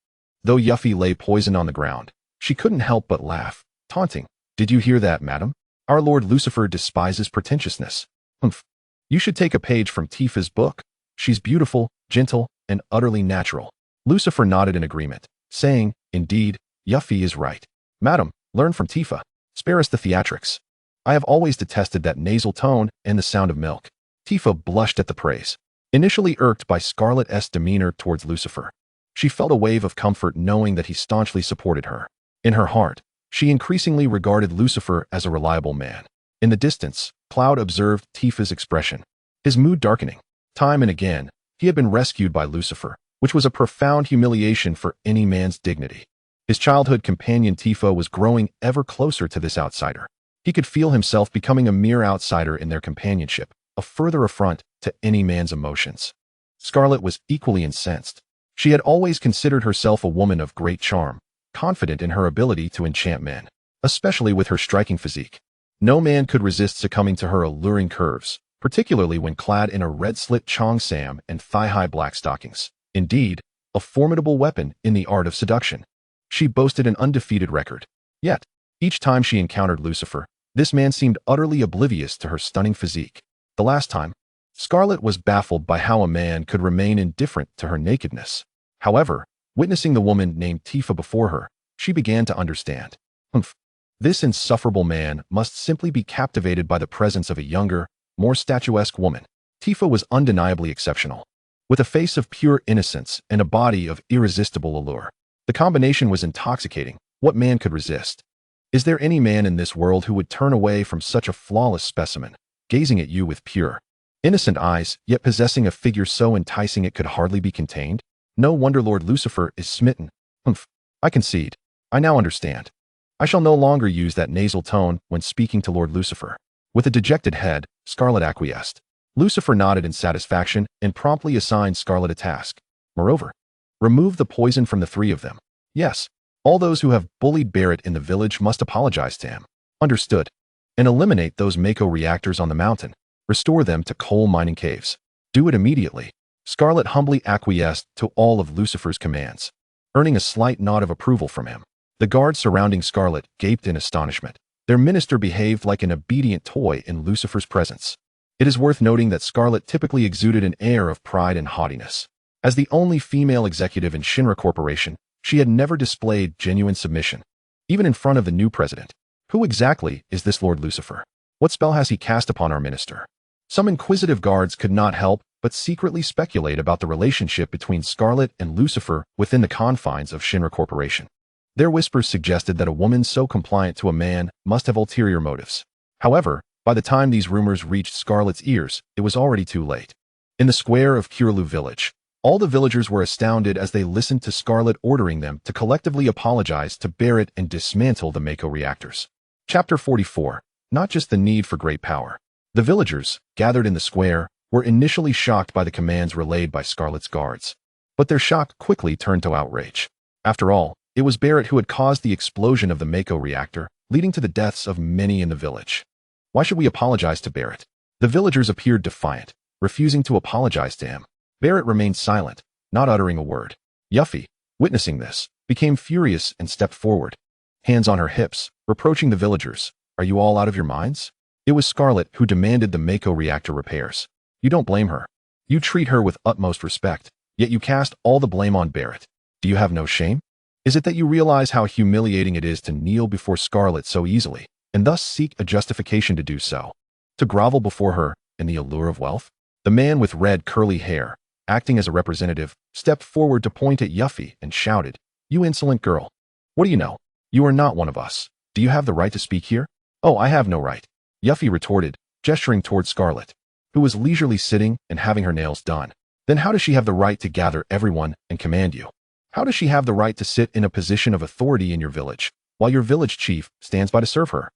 Though Yuffie lay poisoned on the ground, she couldn't help but laugh, taunting. Did you hear that, madam? Our Lord Lucifer despises pretentiousness. Humph. You should take a page from Tifa's book. She's beautiful, gentle, and utterly natural. Lucifer nodded in agreement, saying, Indeed, Yuffie is right. Madam, learn from Tifa. Spare us the theatrics. I have always detested that nasal tone and the sound of milk. Tifa blushed at the praise, initially irked by Scarlet's demeanor towards Lucifer. She felt a wave of comfort knowing that he staunchly supported her. In her heart, she increasingly regarded Lucifer as a reliable man. In the distance, Cloud observed Tifa's expression, his mood darkening. Time and again, he had been rescued by Lucifer, which was a profound humiliation for any man's dignity. His childhood companion Tifa was growing ever closer to this outsider. He could feel himself becoming a mere outsider in their companionship, a further affront to any man's emotions. Scarlet was equally incensed. She had always considered herself a woman of great charm, confident in her ability to enchant men, especially with her striking physique. No man could resist succumbing to her alluring curves, particularly when clad in a red-slit cheongsam and thigh-high black stockings. Indeed, a formidable weapon in the art of seduction. She boasted an undefeated record. Yet, each time she encountered Lucifer, this man seemed utterly oblivious to her stunning physique. The last time, Scarlet was baffled by how a man could remain indifferent to her nakedness. However, witnessing the woman named Tifa before her, she began to understand. This insufferable man must simply be captivated by the presence of a younger, more statuesque woman. Tifa was undeniably exceptional. With a face of pure innocence and a body of irresistible allure, the combination was intoxicating. What man could resist? Is there any man in this world who would turn away from such a flawless specimen, gazing at you with pure, innocent eyes, yet possessing a figure so enticing it could hardly be contained? No wonder Lord Lucifer is smitten. I concede. I now understand. I shall no longer use that nasal tone when speaking to Lord Lucifer. With a dejected head, Scarlet acquiesced. Lucifer nodded in satisfaction and promptly assigned Scarlet a task. Moreover, remove the poison from the three of them. Yes, all those who have bullied Barrett in the village must apologize to him. Understood. And eliminate those Mako reactors on the mountain. Restore them to coal mining caves. Do it immediately. Scarlet humbly acquiesced to all of Lucifer's commands, earning a slight nod of approval from him. The guards surrounding Scarlet gaped in astonishment. Their minister behaved like an obedient toy in Lucifer's presence. It is worth noting that Scarlet typically exuded an air of pride and haughtiness. As the only female executive in Shinra Corporation, she had never displayed genuine submission. even in front of the new president. Who exactly is this Lord Lucifer? What spell has he cast upon our minister? Some inquisitive guards could not help but secretly speculate about the relationship between Scarlet and Lucifer within the confines of Shinra Corporation. Their whispers suggested that a woman so compliant to a man must have ulterior motives. However, by the time these rumors reached Scarlet's ears, it was already too late. In the square of Kurulu village, all the villagers were astounded as they listened to Scarlet ordering them to collectively apologize to Barrett and dismantle the Mako reactors. Chapter 44. Not just the need for great power. The villagers, gathered in the square, were initially shocked by the commands relayed by Scarlet's guards. But their shock quickly turned to outrage. After all, it was Barrett who had caused the explosion of the Mako reactor, leading to the deaths of many in the village. Why should we apologize to Barrett? The villagers appeared defiant, refusing to apologize to him. Barrett remained silent, not uttering a word. Yuffie, witnessing this, became furious and stepped forward, hands on her hips, reproaching the villagers. Are you all out of your minds? It was Scarlet who demanded the Mako reactor repairs. You don't blame her. You treat her with utmost respect, yet you cast all the blame on Barrett. Do you have no shame? Is it that you realize how humiliating it is to kneel before Scarlet so easily, and thus seek a justification to do so? To grovel before her in the allure of wealth? The man with red curly hair, acting as a representative, stepped forward to point at Yuffie and shouted, "You insolent girl! What do you know? You are not one of us. Do you have the right to speak here?" "Oh, I have no right," Yuffie retorted, gesturing toward Scarlet, who was leisurely sitting and having her nails done. "Then how does she have the right to gather everyone and command you? How does she have the right to sit in a position of authority in your village, while your village chief stands by to serve her?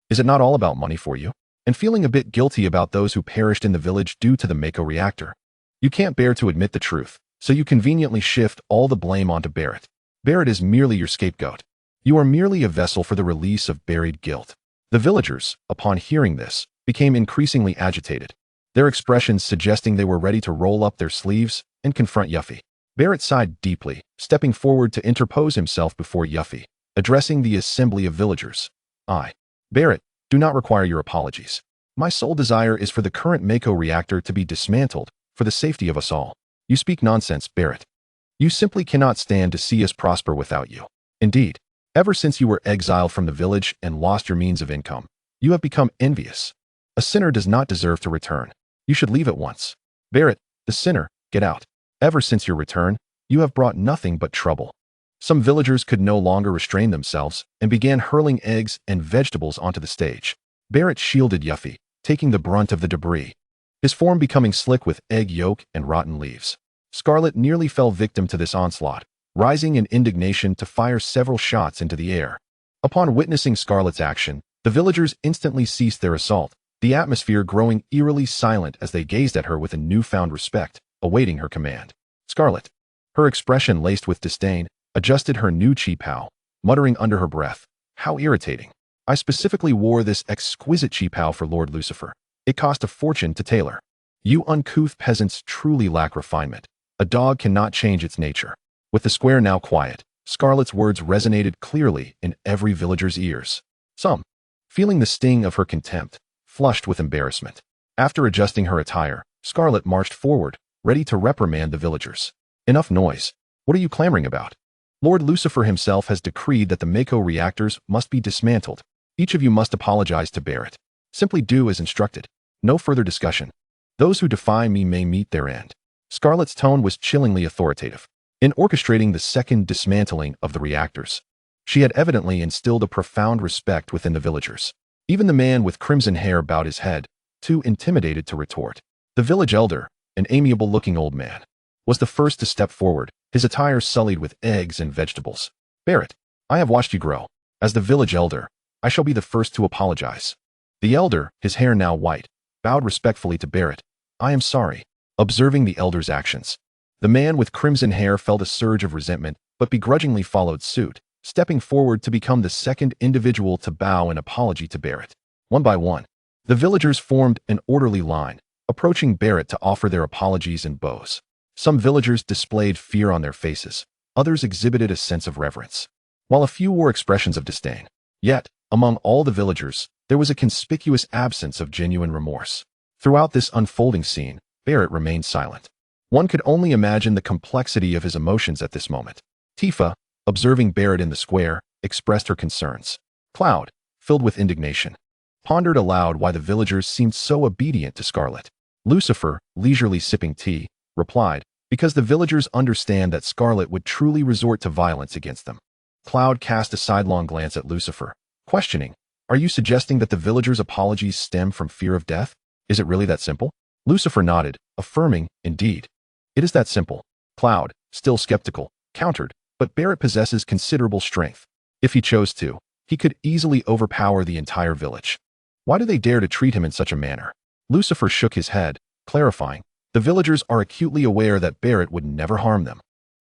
Is it not all about money for you? And feeling a bit guilty about those who perished in the village due to the Mako reactor? You can't bear to admit the truth, so you conveniently shift all the blame onto Barrett. Barrett is merely your scapegoat. You are merely a vessel for the release of buried guilt." The villagers, upon hearing this, became increasingly agitated, their expressions suggesting they were ready to roll up their sleeves and confront Yuffie. Barrett sighed deeply, stepping forward to interpose himself before Yuffie, addressing the assembly of villagers. "I, Barrett, do not require your apologies. My sole desire is for the current Mako reactor to be dismantled, for the safety of us all." "You speak nonsense, Barrett. You simply cannot stand to see us prosper without you. Indeed, ever since you were exiled from the village and lost your means of income, you have become envious. A sinner does not deserve to return. You should leave at once. Barrett, the sinner, get out. Ever since your return, you have brought nothing but trouble." Some villagers could no longer restrain themselves and began hurling eggs and vegetables onto the stage. Barrett shielded Yuffie, taking the brunt of the debris, his form becoming slick with egg yolk and rotten leaves. Scarlet nearly fell victim to this onslaught, rising in indignation to fire several shots into the air. Upon witnessing Scarlet's action, the villagers instantly ceased their assault, the atmosphere growing eerily silent as they gazed at her with a newfound respect, awaiting her command. Scarlet, her expression laced with disdain, adjusted her new qipao, muttering under her breath, "How irritating. I specifically wore this exquisite qipao for Lord Lucifer. It cost a fortune to tailor. You uncouth peasants truly lack refinement. A dog cannot change its nature." With the square now quiet, Scarlet's words resonated clearly in every villager's ears. Some, feeling the sting of her contempt, flushed with embarrassment. After adjusting her attire, Scarlet marched forward, ready to reprimand the villagers. "Enough noise. What are you clamoring about? Lord Lucifer himself has decreed that the Mako reactors must be dismantled. Each of you must apologize to Barrett. Simply do as instructed. No further discussion. Those who defy me may meet their end." Scarlet's tone was chillingly authoritative. In orchestrating the second dismantling of the reactors, she had evidently instilled a profound respect within the villagers. Even the man with crimson hair bowed his head, too intimidated to retort. The village elder, an amiable-looking old man, was the first to step forward, his attire sullied with eggs and vegetables. "Barrett, I have watched you grow. As the village elder, I shall be the first to apologize." The elder, his hair now white, bowed respectfully to Barrett. "I am sorry." Observing the elder's actions, the man with crimson hair felt a surge of resentment, but begrudgingly followed suit, stepping forward to become the second individual to bow an apology to Barrett. One by one, the villagers formed an orderly line, approaching Barrett to offer their apologies and bows. Some villagers displayed fear on their faces, others exhibited a sense of reverence, while a few wore expressions of disdain. Yet, among all the villagers, there was a conspicuous absence of genuine remorse. Throughout this unfolding scene, Barrett remained silent. One could only imagine the complexity of his emotions at this moment. Tifa, observing Barrett in the square, expressed her concerns. Cloud, filled with indignation, pondered aloud why the villagers seemed so obedient to Scarlet. Lucifer, leisurely sipping tea, replied, because the villagers understand that Scarlet would truly resort to violence against them. Cloud cast a sidelong glance at Lucifer, questioning, are you suggesting that the villagers' apologies stem from fear of death? Is it really that simple? Lucifer nodded, affirming, indeed. It is that simple. Cloud, still skeptical, countered, but Barret possesses considerable strength. If he chose to, he could easily overpower the entire village. Why do they dare to treat him in such a manner? Lucifer shook his head, clarifying, the villagers are acutely aware that Barret would never harm them.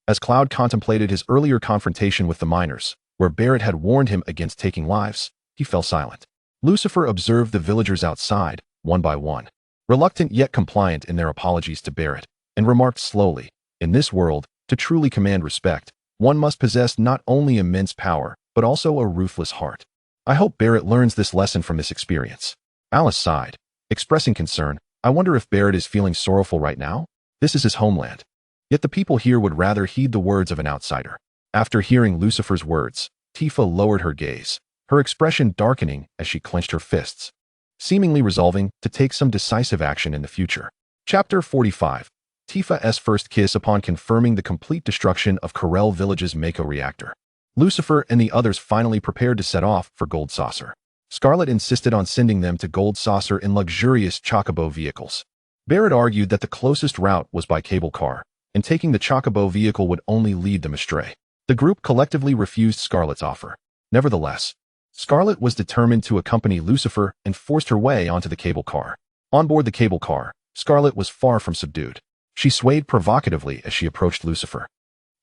As Cloud contemplated his earlier confrontation with the miners, where Barret had warned him against taking lives, he fell silent. Lucifer observed the villagers outside, one by one, reluctant yet compliant in their apologies to Barret, and remarked slowly, in this world, to truly command respect, one must possess not only immense power, but also a ruthless heart. I hope Barret learns this lesson from this experience. Alice sighed, expressing concern. I wonder if Barret is feeling sorrowful right now? This is his homeland. Yet the people here would rather heed the words of an outsider. After hearing Lucifer's words, Tifa lowered her gaze, her expression darkening as she clenched her fists, seemingly resolving to take some decisive action in the future. Chapter 45. Tifa's first kiss upon confirming the complete destruction of Corel Village's Mako reactor. Lucifer and the others finally prepared to set off for Gold Saucer. Scarlet insisted on sending them to Gold Saucer in luxurious chocobo vehicles. Barret argued that the closest route was by cable car, and taking the chocobo vehicle would only lead them astray. The group collectively refused Scarlet's offer. Nevertheless, Scarlet was determined to accompany Lucifer and forced her way onto the cable car. On board the cable car, Scarlet was far from subdued. She swayed provocatively as she approached Lucifer,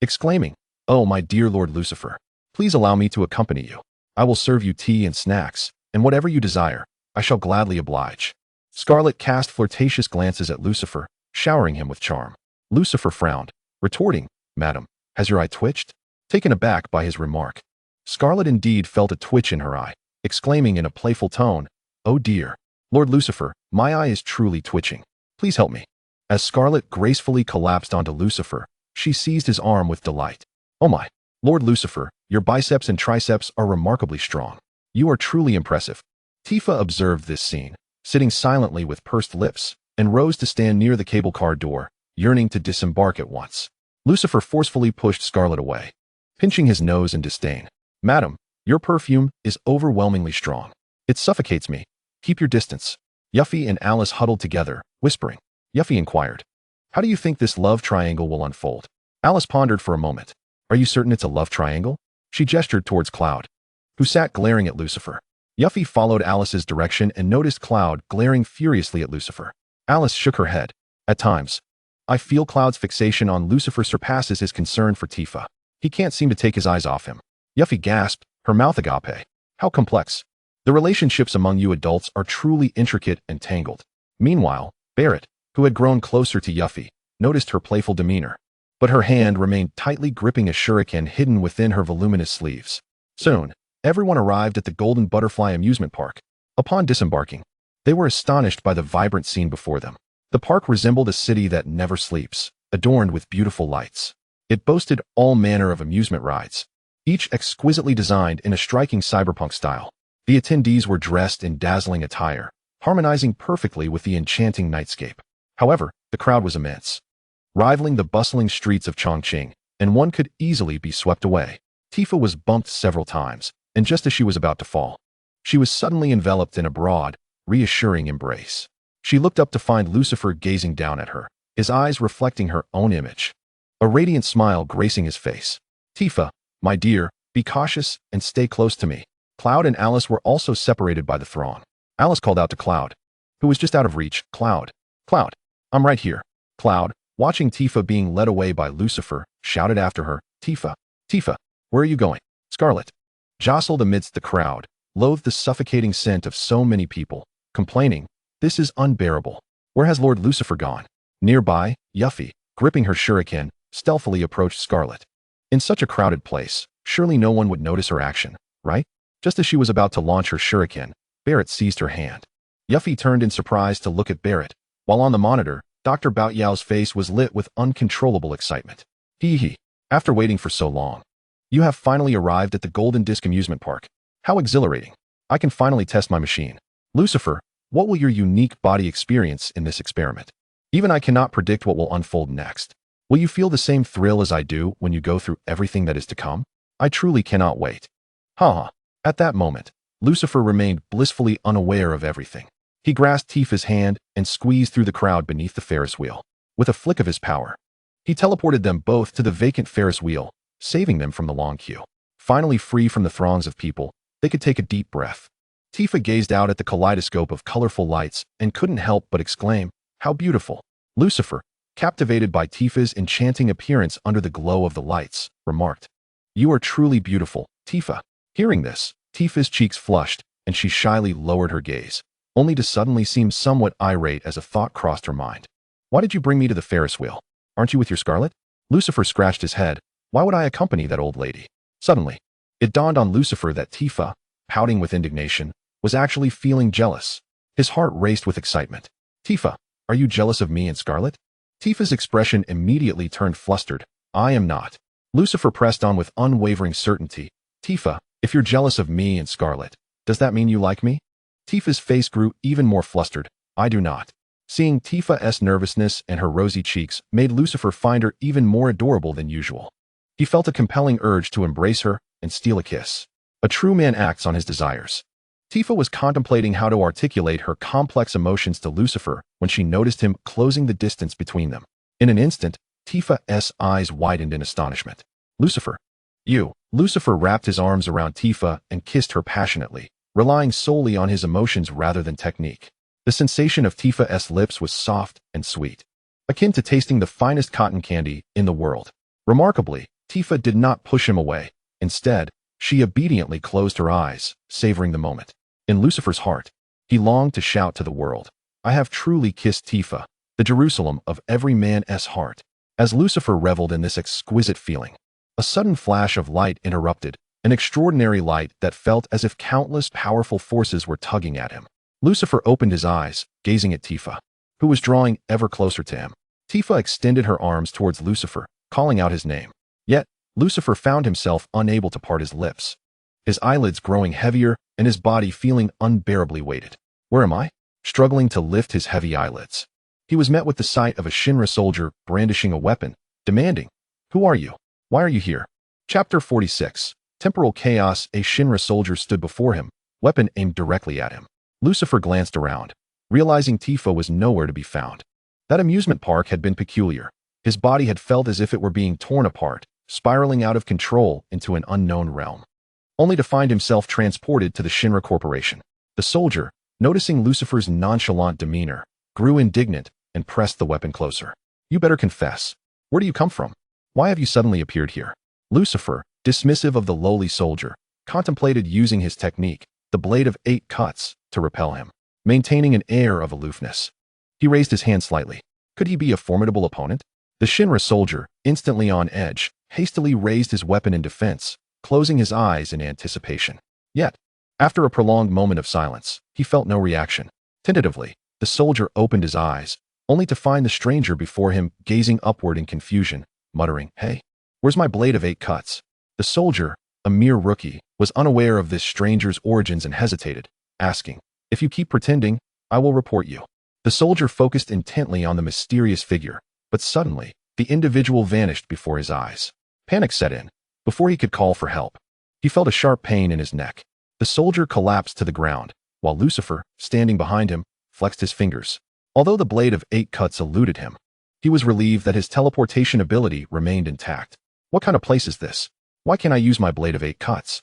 exclaiming, "Oh, my dear Lord Lucifer, please allow me to accompany you. I will serve you tea and snacks, and whatever you desire, I shall gladly oblige." Scarlet cast flirtatious glances at Lucifer, showering him with charm. Lucifer frowned, retorting, "Madam, has your eye twitched?" Taken aback by his remark, Scarlet indeed felt a twitch in her eye, exclaiming in a playful tone, "Oh dear, Lord Lucifer, my eye is truly twitching. Please help me." As Scarlet gracefully collapsed onto Lucifer, she seized his arm with delight. "Oh my, Lord Lucifer, your biceps and triceps are remarkably strong. You are truly impressive." Tifa observed this scene, sitting silently with pursed lips, and rose to stand near the cable car door, yearning to disembark at once. Lucifer forcefully pushed Scarlet away, pinching his nose in disdain. "Madam, your perfume is overwhelmingly strong. It suffocates me. Keep your distance." Yuffie and Alice huddled together, whispering. Yuffie inquired, "How do you think this love triangle will unfold?" Alice pondered for a moment. "Are you certain it's a love triangle?" She gestured towards Cloud, who sat glaring at Lucifer. Yuffie followed Alice's direction and noticed Cloud glaring furiously at Lucifer. Alice shook her head. "At times, I feel Cloud's fixation on Lucifer surpasses his concern for Tifa. He can't seem to take his eyes off him." Yuffie gasped, her mouth agape. "How complex. The relationships among you adults are truly intricate and tangled." Meanwhile, Barret, who had grown closer to Yuffie, noticed her playful demeanor, but her hand remained tightly gripping a shuriken hidden within her voluminous sleeves. Soon, everyone arrived at the Golden Butterfly amusement park. Upon disembarking, they were astonished by the vibrant scene before them. The park resembled a city that never sleeps, adorned with beautiful lights. It boasted all manner of amusement rides, each exquisitely designed in a striking cyberpunk style. The attendees were dressed in dazzling attire, harmonizing perfectly with the enchanting nightscape. However, the crowd was immense, rivaling the bustling streets of Chongqing, and one could easily be swept away. Tifa was bumped several times, and just as she was about to fall, she was suddenly enveloped in a broad, reassuring embrace. She looked up to find Lucifer gazing down at her, his eyes reflecting her own image, a radiant smile gracing his face. "Tifa, my dear, be cautious and stay close to me." Cloud and Alice were also separated by the throng. Alice called out to Cloud, who was just out of reach. Cloud, I'm right here." Cloud, watching Tifa being led away by Lucifer, shouted after her, Tifa, where are you going?" Scarlet, jostled amidst the crowd, loathed the suffocating scent of so many people, complaining, "This is unbearable. Where has Lord Lucifer gone?" Nearby, Yuffie, gripping her shuriken, stealthily approached Scarlet. In such a crowded place, surely no one would notice her action, right? Just as she was about to launch her shuriken, Barret seized her hand. Yuffie turned in surprise to look at Barret, while on the monitor, Dr. Baoyao's face was lit with uncontrollable excitement. Hee hee. After waiting for so long, You have finally arrived at the Golden Disc Amusement Park. How exhilarating. I can finally test my machine. Lucifer, what will your unique body experience in this experiment? Even I cannot predict what will unfold next. Will you feel the same thrill as I do when you go through everything that is to come? I truly cannot wait. Haha. At that moment, Lucifer remained blissfully unaware of everything. He grasped Tifa's hand and squeezed through the crowd beneath the Ferris wheel. With a flick of his power, he teleported them both to the vacant Ferris wheel, saving them from the long queue. Finally free from the throngs of people, they could take a deep breath. Tifa gazed out at the kaleidoscope of colorful lights and couldn't help but exclaim, "How beautiful!" Lucifer, captivated by Tifa's enchanting appearance under the glow of the lights, remarked, "You are truly beautiful, Tifa." Hearing this, Tifa's cheeks flushed, and she shyly lowered her gaze, only to suddenly seem somewhat irate as a thought crossed her mind. "Why did you bring me to the Ferris wheel? Aren't you with your Scarlet?" Lucifer scratched his head. Why would I accompany that old lady? Suddenly, it dawned on Lucifer that Tifa, pouting with indignation, was actually feeling jealous. His heart raced with excitement. "Tifa, are you jealous of me and Scarlet?" Tifa's expression immediately turned flustered. "I am not." Lucifer pressed on with unwavering certainty. "Tifa, if you're jealous of me and Scarlet, does that mean you like me?" Tifa's face grew even more flustered. "I do not." Seeing Tifa's nervousness and her rosy cheeks made Lucifer find her even more adorable than usual. He felt a compelling urge to embrace her and steal a kiss. A true man acts on his desires. Tifa was contemplating how to articulate her complex emotions to Lucifer when she noticed him closing the distance between them. In an instant, Tifa's eyes widened in astonishment. "Lucifer, you." Lucifer wrapped his arms around Tifa and kissed her passionately, relying solely on his emotions rather than technique. The sensation of Tifa's lips was soft and sweet, akin to tasting the finest cotton candy in the world. Remarkably, Tifa did not push him away. Instead, she obediently closed her eyes, savoring the moment. In Lucifer's heart, he longed to shout to the world, "I have truly kissed Tifa, the Jerusalem of every man's heart." As Lucifer reveled in this exquisite feeling, a sudden flash of light interrupted, an extraordinary light that felt as if countless powerful forces were tugging at him. Lucifer opened his eyes, gazing at Tifa, who was drawing ever closer to him. Tifa extended her arms towards Lucifer, calling out his name. Yet, Lucifer found himself unable to part his lips, his eyelids growing heavier and his body feeling unbearably weighted. "Where am I?" Struggling to lift his heavy eyelids, he was met with the sight of a Shinra soldier brandishing a weapon, demanding, "Who are you? Why are you here?" Chapter 46. Temporal Chaos. A Shinra soldier stood before him, weapon aimed directly at him. Lucifer glanced around, realizing Tifa was nowhere to be found. That amusement park had been peculiar. His body had felt as if it were being torn apart, spiraling out of control into an unknown realm, only to find himself transported to the Shinra Corporation. The soldier, noticing Lucifer's nonchalant demeanor, grew indignant and pressed the weapon closer. "You better confess. Where do you come from? Why have you suddenly appeared here?" Lucifer, dismissive of the lowly soldier, contemplated using his technique, the blade of 8 cuts, to repel him, maintaining an air of aloofness. He raised his hand slightly. Could he be a formidable opponent? The Shinra soldier, instantly on edge, hastily raised his weapon in defense, closing his eyes in anticipation. Yet, after a prolonged moment of silence, he felt no reaction. Tentatively, the soldier opened his eyes, only to find the stranger before him gazing upward in confusion, muttering, "Hey, where's my blade of 8 cuts?" The soldier, a mere rookie, was unaware of this stranger's origins and hesitated, asking, "If you keep pretending, I will report you." The soldier focused intently on the mysterious figure, but suddenly, the individual vanished before his eyes. Panic set in. Before he could call for help, he felt a sharp pain in his neck. The soldier collapsed to the ground, while Lucifer, standing behind him, flexed his fingers. Although the blade of 8 cuts eluded him, he was relieved that his teleportation ability remained intact. "What kind of place is this? Why can't I use my blade of 8 cuts?"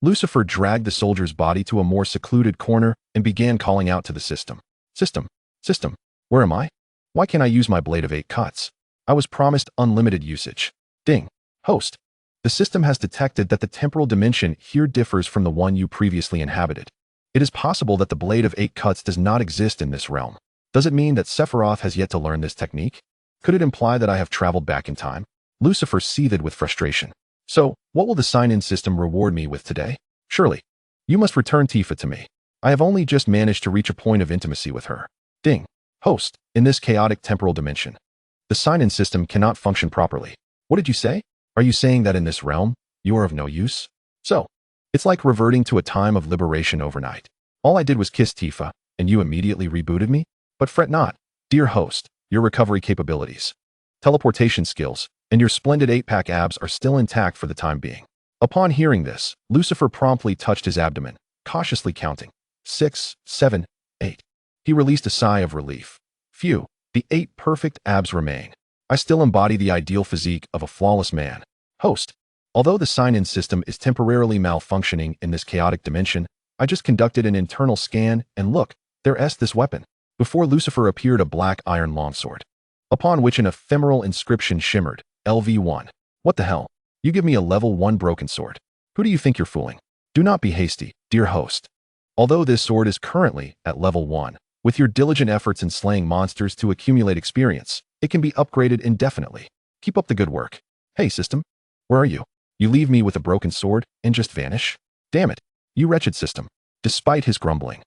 Lucifer dragged the soldier's body to a more secluded corner and began calling out to the system. "System, system, where am I? Why can't I use my blade of 8 cuts? I was promised unlimited usage." Ding. "Host. The system has detected that the temporal dimension here differs from the one you previously inhabited. It is possible that the blade of 8 cuts does not exist in this realm. Does it mean that Sephiroth has yet to learn this technique? Could it imply that I have traveled back in time?" Lucifer seethed with frustration. "So, what will the sign-in system reward me with today? Surely, you must return Tifa to me. I have only just managed to reach a point of intimacy with her." Ding. "Host, in this chaotic temporal dimension, the sign-in system cannot function properly." "What did you say? Are you saying that in this realm, You are of no use? So, it's like reverting to a time of liberation overnight. All I did was kiss Tifa, and you immediately rebooted me? But fret not, dear host, your recovery capabilities, teleportation skills, and your splendid 8-pack abs are still intact for the time being. Upon hearing this, Lucifer promptly touched his abdomen, cautiously counting 6, 7, 8. He released a sigh of relief. Phew, the 8 perfect abs remain. I still embody the ideal physique of a flawless man. Host, although the sign-in system is temporarily malfunctioning in this chaotic dimension, I just conducted an internal scan and look, there's this weapon. Before Lucifer appeared a black iron longsword, upon which an ephemeral inscription shimmered, LV1. What the hell? You give me a level 1 broken sword. Who do you think you're fooling? Do not be hasty, dear host. Although this sword is currently at level 1, with your diligent efforts in slaying monsters to accumulate experience, it can be upgraded indefinitely. Keep up the good work. Hey, system. Where are you? You leave me with a broken sword and just vanish? Damn it, you wretched system. Despite his grumbling,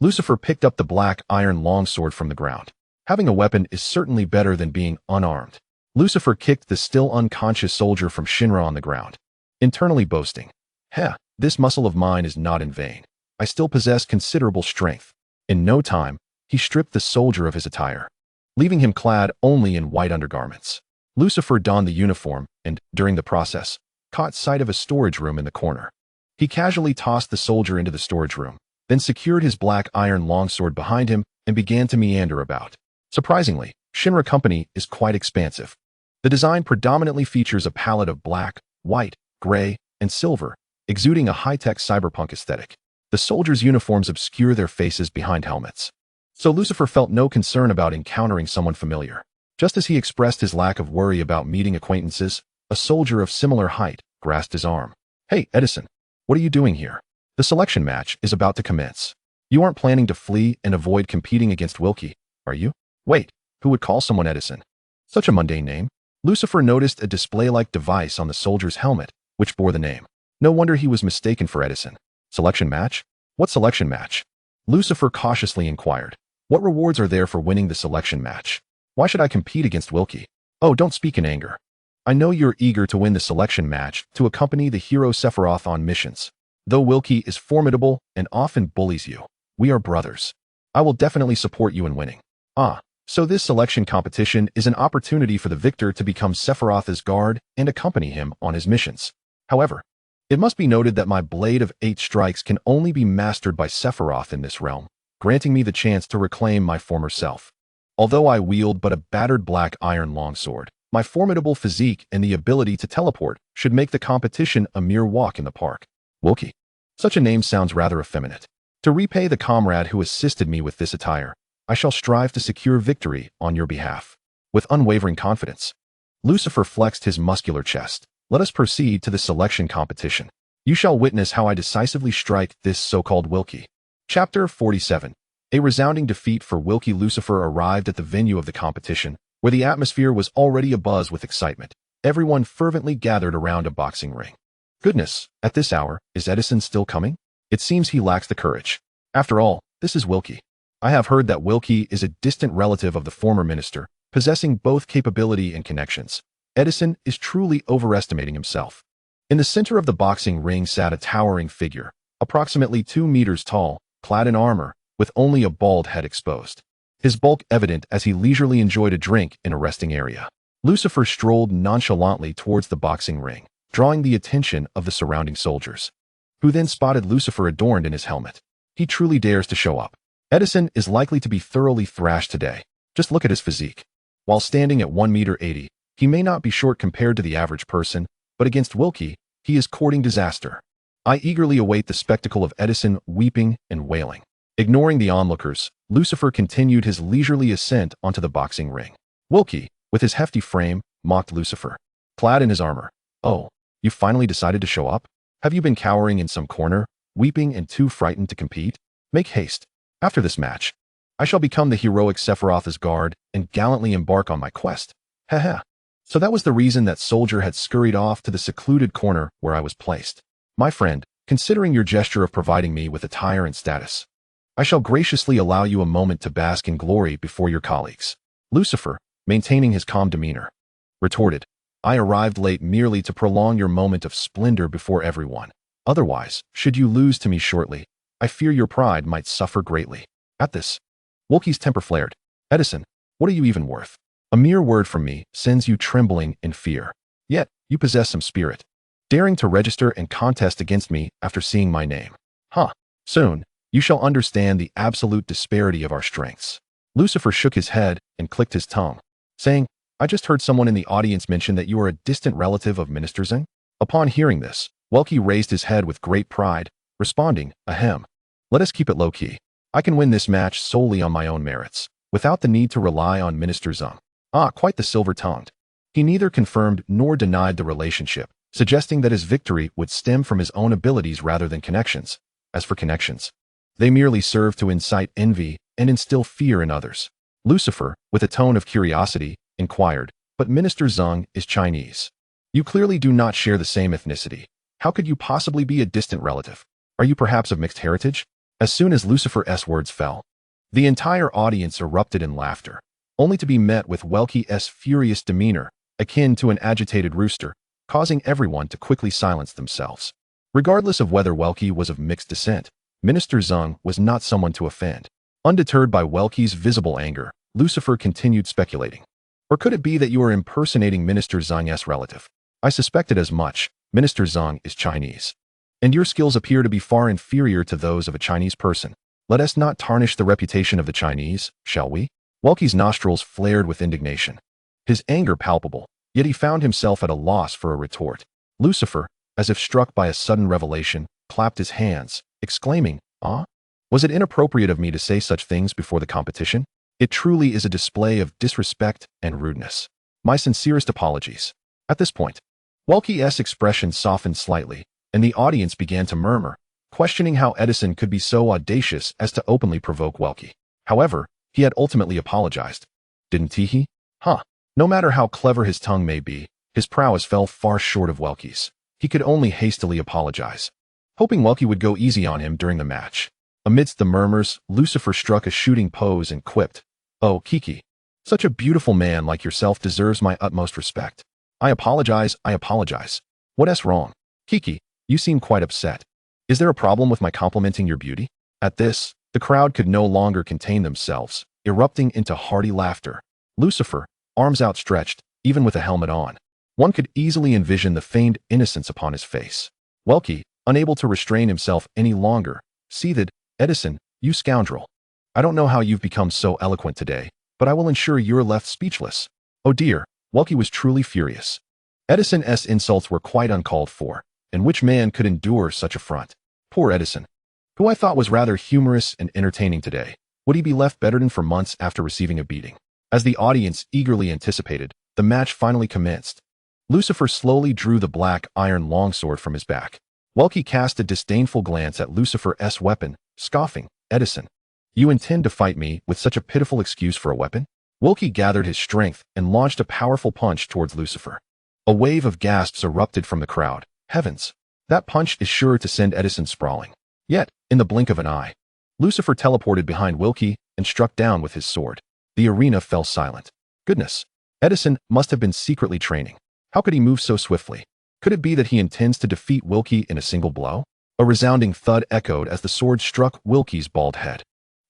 Lucifer picked up the black iron longsword from the ground. Having a weapon is certainly better than being unarmed. Lucifer kicked the still unconscious soldier from Shinra on the ground, internally boasting, "Heh, this muscle of mine is not in vain. I still possess considerable strength." In no time, he stripped the soldier of his attire, leaving him clad only in white undergarments. Lucifer donned the uniform and, during the process, caught sight of a storage room in the corner. He casually tossed the soldier into the storage room, then secured his black iron longsword behind him and began to meander about. Surprisingly, Shinra Company is quite expansive. The design predominantly features a palette of black, white, gray, and silver, exuding a high-tech cyberpunk aesthetic. The soldiers' uniforms obscure their faces behind helmets. So Lucifer felt no concern about encountering someone familiar. Just as he expressed his lack of worry about meeting acquaintances, a soldier of similar height grasped his arm. "Hey, Edison, what are you doing here? The selection match is about to commence. You aren't planning to flee and avoid competing against Wilkie, are you?" Wait, who would call someone Edison? Such a mundane name. Lucifer noticed a display-like device on the soldier's helmet, which bore the name. No wonder he was mistaken for Edison. Selection match? What selection match? Lucifer cautiously inquired. What rewards are there for winning the selection match? Why should I compete against Wilkie? Oh, don't speak in anger. I know you're eager to win the selection match to accompany the hero Sephiroth on missions. Though Wilkie is formidable and often bullies you, we are brothers. I will definitely support you in winning. Ah, so this selection competition is an opportunity for the victor to become Sephiroth's guard and accompany him on his missions. However, it must be noted that my blade of 8 strikes can only be mastered by Sephiroth in this realm, granting me the chance to reclaim my former self. Although I wield but a battered black iron longsword, my formidable physique and the ability to teleport should make the competition a mere walk in the park. Wilkie. Such a name sounds rather effeminate. To repay the comrade who assisted me with this attire, I shall strive to secure victory on your behalf. With unwavering confidence, Lucifer flexed his muscular chest. Let us proceed to the selection competition. You shall witness how I decisively strike this so-called Wilkie. Chapter 47. A resounding defeat for Wilkie. Lucifer arrived at the venue of the competition, where the atmosphere was already abuzz with excitement. Everyone fervently gathered around a boxing ring. Goodness, at this hour, is Edison still coming? It seems he lacks the courage. After all, this is Wilkie. I have heard that Wilkie is a distant relative of the former minister, possessing both capability and connections. Edison is truly overestimating himself. In the center of the boxing ring sat a towering figure, approximately 2 meters tall, clad in armor, with only a bald head exposed. His bulk evident as he leisurely enjoyed a drink in a resting area. Lucifer strolled nonchalantly towards the boxing ring, drawing the attention of the surrounding soldiers, who then spotted Lucifer adorned in his helmet. He truly dares to show up. Edison is likely to be thoroughly thrashed today. Just look at his physique. While standing at 1 meter 80, he may not be short compared to the average person, but against Wilkie, he is courting disaster. I eagerly await the spectacle of Edison weeping and wailing. Ignoring the onlookers, Lucifer continued his leisurely ascent onto the boxing ring. Wilkie, with his hefty frame, mocked Lucifer, clad in his armor. Oh, you finally decided to show up? Have you been cowering in some corner, weeping and too frightened to compete? Make haste. After this match, I shall become the heroic Sephiroth's guard and gallantly embark on my quest. Haha. So that was the reason that soldier had scurried off to the secluded corner where I was placed. My friend, considering your gesture of providing me with attire and status, I shall graciously allow you a moment to bask in glory before your colleagues. Lucifer, maintaining his calm demeanor, retorted, I arrived late merely to prolong your moment of splendor before everyone. Otherwise, should you lose to me shortly, I fear your pride might suffer greatly. At this, Wolkie's temper flared. Edison, what are you even worth? A mere word from me sends you trembling in fear. Yet, you possess some spirit, daring to register and contest against me after seeing my name. Soon, you shall understand the absolute disparity of our strengths. Lucifer shook his head and clicked his tongue, saying, I just heard someone in the audience mention that you are a distant relative of Minister Zeng. Upon hearing this, Welkie raised his head with great pride, responding, ahem. Let us keep it low-key. I can win this match solely on my own merits, without the need to rely on Minister Zeng. Quite the silver-tongued. He neither confirmed nor denied the relationship, suggesting that his victory would stem from his own abilities rather than connections. As for connections, they merely serve to incite envy and instill fear in others. Lucifer, with a tone of curiosity, inquired, but Minister Zeng is Chinese. You clearly do not share the same ethnicity. How could you possibly be a distant relative? Are you perhaps of mixed heritage? As soon as Lucifer's words fell, the entire audience erupted in laughter, only to be met with Welkie's furious demeanor, akin to an agitated rooster, causing everyone to quickly silence themselves. Regardless of whether Welkie was of mixed descent, Minister Zeng was not someone to offend. Undeterred by Welkie's visible anger, Lucifer continued speculating. Or could it be that you are impersonating Minister Zeng's relative? I suspected as much. Minister Zeng is Chinese, and your skills appear to be far inferior to those of a Chinese person. Let us not tarnish the reputation of the Chinese, shall we? Welkie's nostrils flared with indignation, his anger palpable, yet he found himself at a loss for a retort. Lucifer, as if struck by a sudden revelation, clapped his hands, exclaiming, Was it inappropriate of me to say such things before the competition? It truly is a display of disrespect and rudeness. My sincerest apologies. At this point, Welkie's expression softened slightly, and the audience began to murmur, questioning how Edison could be so audacious as to openly provoke Welkie. However, he had ultimately apologized. Didn't he? No matter how clever his tongue may be, his prowess fell far short of Welkie's. He could only hastily apologize, hoping Welkie would go easy on him during the match. Amidst the murmurs, Lucifer struck a shooting pose and quipped, Oh, Kiki, such a beautiful man like yourself deserves my utmost respect. I apologize. What's wrong? Kiki, you seem quite upset. Is there a problem with my complimenting your beauty? At this, the crowd could no longer contain themselves, erupting into hearty laughter. Lucifer, arms outstretched, even with a helmet on. One could easily envision the feigned innocence upon his face. Welkie, unable to restrain himself any longer, seethed, Edison, you scoundrel. I don't know how you've become so eloquent today, but I will ensure you're left speechless. Oh dear, Welkie was truly furious. Edison's insults were quite uncalled for, and which man could endure such affront? Poor Edison, who I thought was rather humorous and entertaining today. Would he be left bettered for months after receiving a beating? As the audience eagerly anticipated, the match finally commenced. Lucifer slowly drew the black iron longsword from his back. Welkie cast a disdainful glance at Lucifer's weapon, scoffing, Edison, you intend to fight me with such a pitiful excuse for a weapon? Welkie gathered his strength and launched a powerful punch towards Lucifer. A wave of gasps erupted from the crowd. Heavens! That punch is sure to send Edison sprawling. Yet, in the blink of an eye, Lucifer teleported behind Welkie and struck down with his sword. The arena fell silent. Goodness! Edison must have been secretly training. How could he move so swiftly? Could it be that he intends to defeat Welkie in a single blow? A resounding thud echoed as the sword struck Welkie's bald head.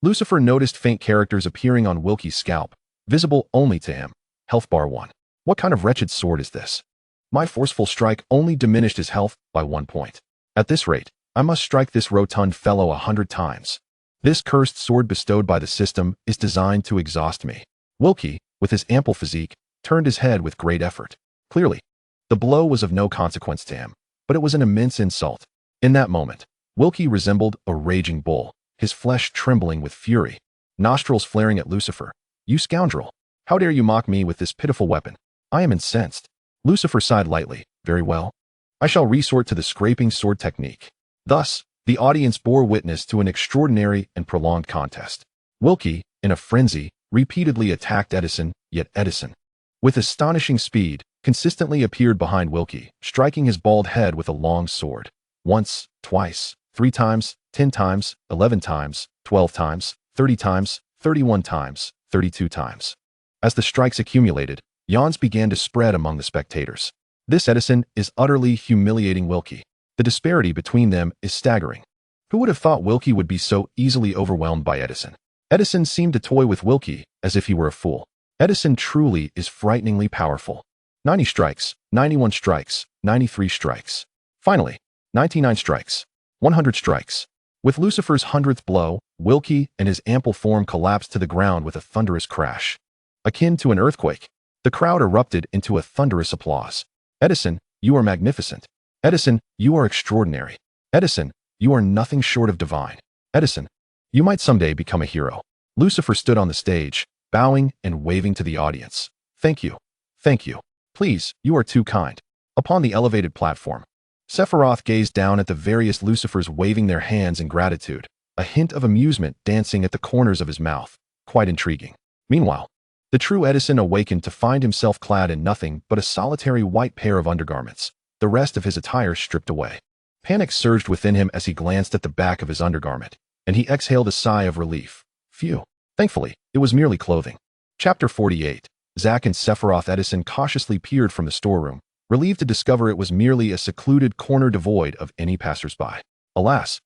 Lucifer noticed faint characters appearing on Welkie's scalp, visible only to him. Health bar 1. What kind of wretched sword is this? My forceful strike only diminished his health by 1 point. At this rate, I must strike this rotund fellow 100 times. This cursed sword bestowed by the system is designed to exhaust me. Welkie, with his ample physique, turned his head with great effort. Clearly, the blow was of no consequence to him, but it was an immense insult. In that moment, Welkie resembled a raging bull, his flesh trembling with fury, nostrils flaring at Lucifer. You scoundrel! How dare you mock me with this pitiful weapon? I am incensed. Lucifer sighed lightly. Very well. I shall resort to the scraping sword technique. Thus, the audience bore witness to an extraordinary and prolonged contest. Welkie, in a frenzy, repeatedly attacked Edison, yet Edison, with astonishing speed, consistently appeared behind Welkie, striking his bald head with a long sword. Once, twice, 3 times, 10 times, 11 times, 12 times, 30 times, 31 times, 32 times. As the strikes accumulated, Yawns began to spread among the spectators. This Edison is utterly humiliating Wilkie. The disparity between them is staggering. Who would have thought Wilkie would be so easily overwhelmed by Edison? Edison seemed to toy with Wilkie as if he were a fool. Edison truly is frighteningly powerful. 90 strikes, 91 strikes, 93 strikes. Finally, 99 strikes, 100 strikes. With Lucifer's 100th blow, Wilkie and his ample form collapsed to the ground with a thunderous crash. Akin to an earthquake, the crowd erupted into a thunderous applause. Edison, you are magnificent. Edison, you are extraordinary. Edison, you are nothing short of divine. Edison, you might someday become a hero. Lucifer stood on the stage, bowing and waving to the audience. Thank you. Thank you. Please, you are too kind. Upon the elevated platform, Sephiroth gazed down at the various Lucifers waving their hands in gratitude, a hint of amusement dancing at the corners of his mouth. Quite intriguing. Meanwhile, the true Edison awakened to find himself clad in nothing but a solitary white pair of undergarments, the rest of his attire stripped away. Panic surged within him as he glanced at the back of his undergarment, and he exhaled a sigh of relief. Phew. Thankfully, it was merely clothing. Chapter 48. Zack and Sephiroth. Edison cautiously peered from the storeroom, relieved to discover it was merely a secluded corner devoid of any passersby. Alas,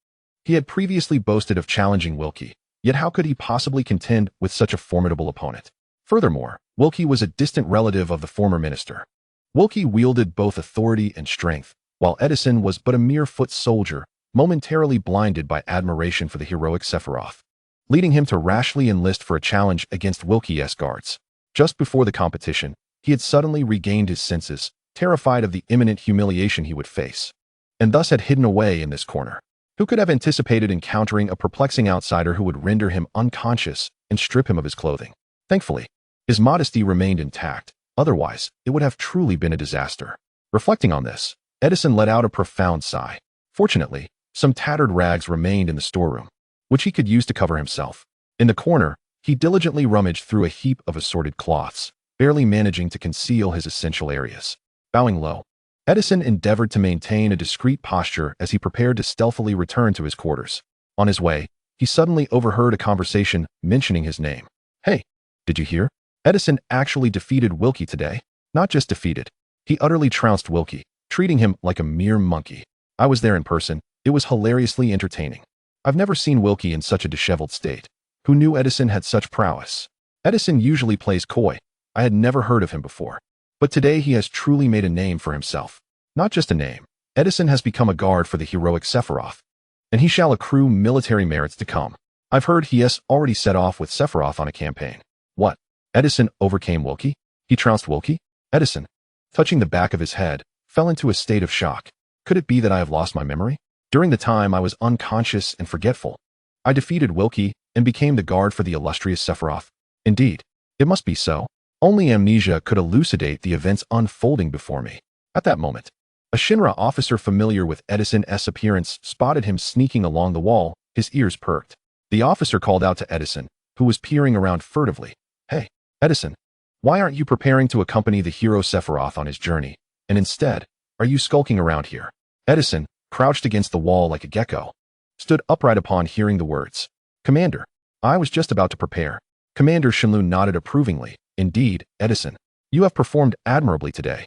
he had previously boasted of challenging Wilkie, yet how could he possibly contend with such a formidable opponent? Furthermore, Wilkie was a distant relative of the former minister. Wilkie wielded both authority and strength, while Edison was but a mere foot soldier, momentarily blinded by admiration for the heroic Sephiroth, leading him to rashly enlist for a challenge against Wilkie's guards. Just before the competition, he had suddenly regained his senses, terrified of the imminent humiliation he would face, and thus had hidden away in this corner. Who could have anticipated encountering a perplexing outsider who would render him unconscious and strip him of his clothing? Thankfully, his modesty remained intact, otherwise it would have truly been a disaster. Reflecting on this, Edison let out a profound sigh. Fortunately, some tattered rags remained in the storeroom, which he could use to cover himself. In the corner, he diligently rummaged through a heap of assorted cloths, barely managing to conceal his essential areas. Bowing low, Edison endeavored to maintain a discreet posture as he prepared to stealthily return to his quarters. On his way, he suddenly overheard a conversation mentioning his name. Hey, did you hear? Edison actually defeated Wilkie today. Not just defeated. He utterly trounced Wilkie, treating him like a mere monkey. I was there in person. It was hilariously entertaining. I've never seen Wilkie in such a disheveled state. Who knew Edison had such prowess? Edison usually plays coy. I had never heard of him before. But today he has truly made a name for himself. Not just a name. Edison has become a guard for the heroic Sephiroth, and he shall accrue military merits to come. I've heard he has already set off with Sephiroth on a campaign. What? Edison overcame Wilkie? He trounced Wilkie? Edison, touching the back of his head, fell into a state of shock. Could it be that I have lost my memory? During the time I was unconscious and forgetful, I defeated Wilkie and became the guard for the illustrious Sephiroth. Indeed, it must be so. Only amnesia could elucidate the events unfolding before me. At that moment, a Shinra officer familiar with Edison's appearance spotted him sneaking along the wall, his ears perked. The officer called out to Edison, who was peering around furtively. Hey, Edison, why aren't you preparing to accompany the hero Sephiroth on his journey, and instead, are you skulking around here? Edison, crouched against the wall like a gecko, stood upright upon hearing the words. Commander, I was just about to prepare. Commander Shenlue nodded approvingly. Indeed, Edison, you have performed admirably today.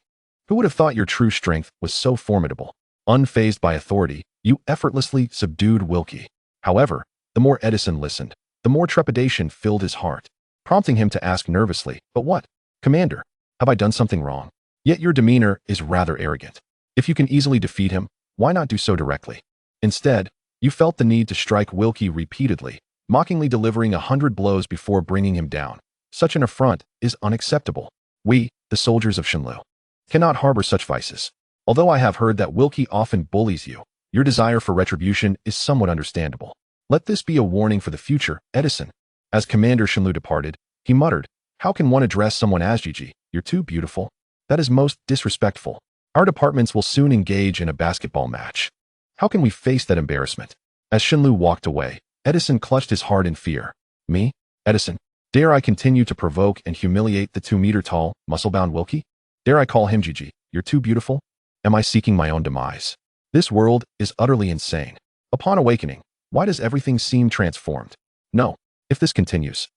Who would have thought your true strength was so formidable? Unfazed by authority, you effortlessly subdued Wilkie. However, the more Edison listened, the more trepidation filled his heart, prompting him to ask nervously, but what? Commander, have I done something wrong? Yet your demeanor is rather arrogant. If you can easily defeat him, why not do so directly? Instead, you felt the need to strike Wilkie repeatedly, mockingly delivering 100 blows before bringing him down. Such an affront is unacceptable. We, the soldiers of Shenlue, cannot harbor such vices. Although I have heard that Wilkie often bullies you, your desire for retribution is somewhat understandable. Let this be a warning for the future, Edison. As Commander Shenlue departed, he muttered, how can one address someone as Gigi? You're too beautiful. That is most disrespectful. Our departments will soon engage in a basketball match. How can we face that embarrassment? As Shenlue walked away, Edison clutched his heart in fear. Me? Edison? Dare I continue to provoke and humiliate the 2-meter-tall, muscle-bound Wilkie? Dare I call him Gigi? You're too beautiful? Am I seeking my own demise? This world is utterly insane. Upon awakening, why does everything seem transformed? No, if this continues,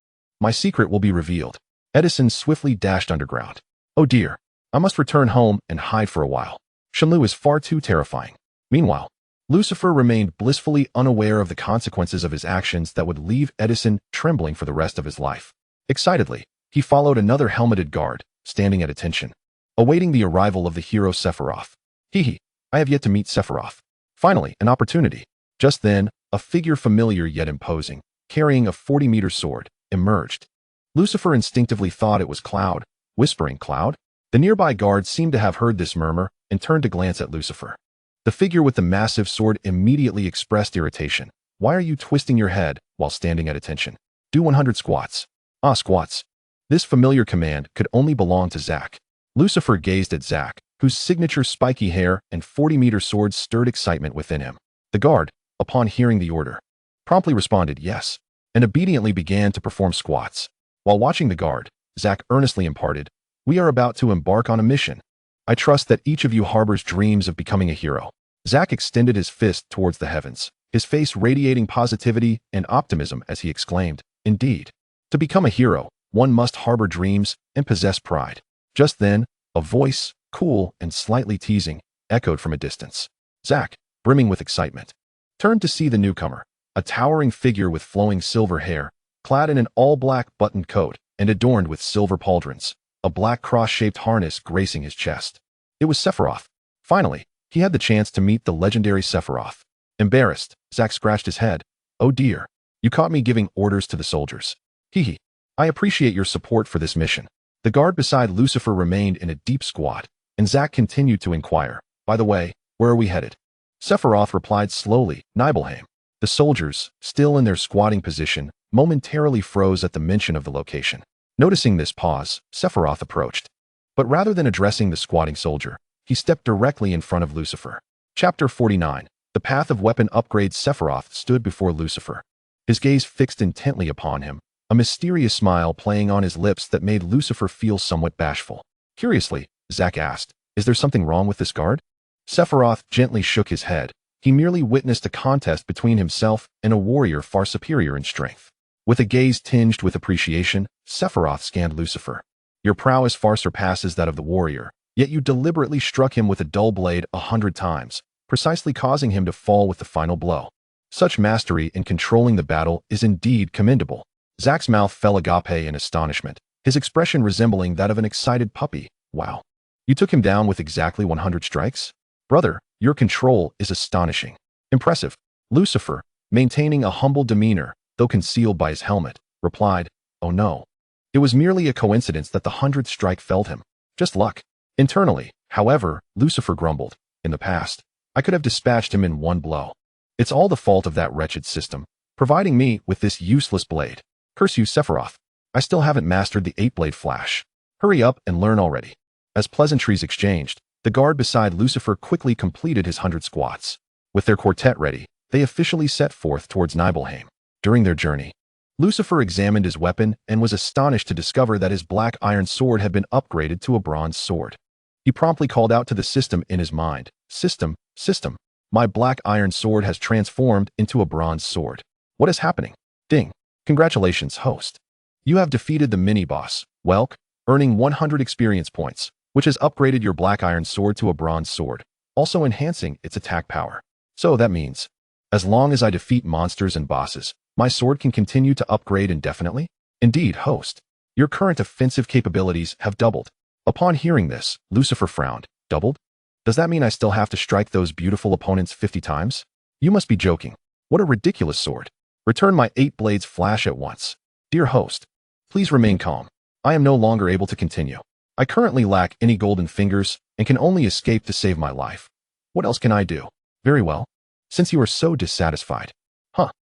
my secret will be revealed. Edison swiftly dashed underground. Oh dear, I must return home and hide for a while. Shenlu is far too terrifying. Meanwhile, Lucifer remained blissfully unaware of the consequences of his actions that would leave Edison trembling for the rest of his life. Excitedly, he followed another helmeted guard, standing at attention, awaiting the arrival of the hero Sephiroth. Hee, I have yet to meet Sephiroth. Finally, an opportunity. Just then, a figure familiar yet imposing, carrying a 40-meter sword, emerged. Lucifer instinctively thought it was Cloud. Whispering, Cloud? The nearby guard seemed to have heard this murmur and turned to glance at Lucifer. The figure with the massive sword immediately expressed irritation. Why are you twisting your head while standing at attention? Do 100 squats. Ah, squats. This familiar command could only belong to Zack. Lucifer gazed at Zack, whose signature spiky hair and 40-meter sword stirred excitement within him. The guard, upon hearing the order, promptly responded yes, and obediently began to perform squats. While watching the guard, Zack earnestly imparted, "We are about to embark on a mission. I trust that each of you harbors dreams of becoming a hero." Zack extended his fist towards the heavens, his face radiating positivity and optimism as he exclaimed, "Indeed. To become a hero, one must harbor dreams and possess pride." Just then, a voice, cool and slightly teasing, echoed from a distance. Zack, brimming with excitement, turned to see the newcomer, a towering figure with flowing silver hair, clad in an all-black buttoned coat and adorned with silver pauldrons, a black cross-shaped harness gracing his chest. It was Sephiroth. Finally, he had the chance to meet the legendary Sephiroth. Embarrassed, Zack scratched his head. "Oh dear, you caught me giving orders to the soldiers. Hee. I appreciate your support for this mission." The guard beside Lucifer remained in a deep squat, and Zack continued to inquire, "By the way, where are we headed?" Sephiroth replied slowly, "Nibelheim." The soldiers, still in their squatting position, momentarily froze at the mention of the location. Noticing this pause, Sephiroth approached. But rather than addressing the squatting soldier, he stepped directly in front of Lucifer. Chapter 49. The path of weapon upgrades. Sephiroth stood before Lucifer, his gaze fixed intently upon him, a mysterious smile playing on his lips that made Lucifer feel somewhat bashful. Curiously, Zack asked, "Is there something wrong with this guard?" Sephiroth gently shook his head. He merely witnessed a contest between himself and a warrior far superior in strength. With a gaze tinged with appreciation, Sephiroth scanned Lucifer. "Your prowess far surpasses that of the warrior, yet you deliberately struck him with a dull blade 100 times, precisely causing him to fall with the final blow. Such mastery in controlling the battle is indeed commendable." Zack's mouth fell agape in astonishment, his expression resembling that of an excited puppy. "Wow. You took him down with exactly 100 strikes? Brother, your control is astonishing." "Impressive." Lucifer, maintaining a humble demeanor, though concealed by his helmet, replied, "Oh no. It was merely a coincidence that the 100th strike felled him. Just luck." Internally, however, Lucifer grumbled, "In the past, I could have dispatched him in one blow. It's all the fault of that wretched system, providing me with this useless blade. Curse you, Sephiroth. I still haven't mastered the 8-blade flash. Hurry up and learn already." As pleasantries exchanged, the guard beside Lucifer quickly completed his 100 squats. With their quartet ready, they officially set forth towards Nibelheim. During their journey, Lucifer examined his weapon and was astonished to discover that his black iron sword had been upgraded to a bronze sword. He promptly called out to the system in his mind, "System, system, my black iron sword has transformed into a bronze sword. What is happening?" Ding. "Congratulations, host. You have defeated the mini-boss, Welk, earning 100 experience points, which has upgraded your black iron sword to a bronze sword, also enhancing its attack power. So that means, as long as I defeat monsters and bosses, my sword can continue to upgrade indefinitely?" "Indeed, host. Your current offensive capabilities have doubled." Upon hearing this, Lucifer frowned. "Doubled? Does that mean I still have to strike those beautiful opponents 50 times? You must be joking. What a ridiculous sword. Return my 8 blades flash at once. Dear host, please remain calm. I am no longer able to continue. I currently lack any golden fingers and can only escape to save my life. What else can I do?" "Very well. Since you are so dissatisfied."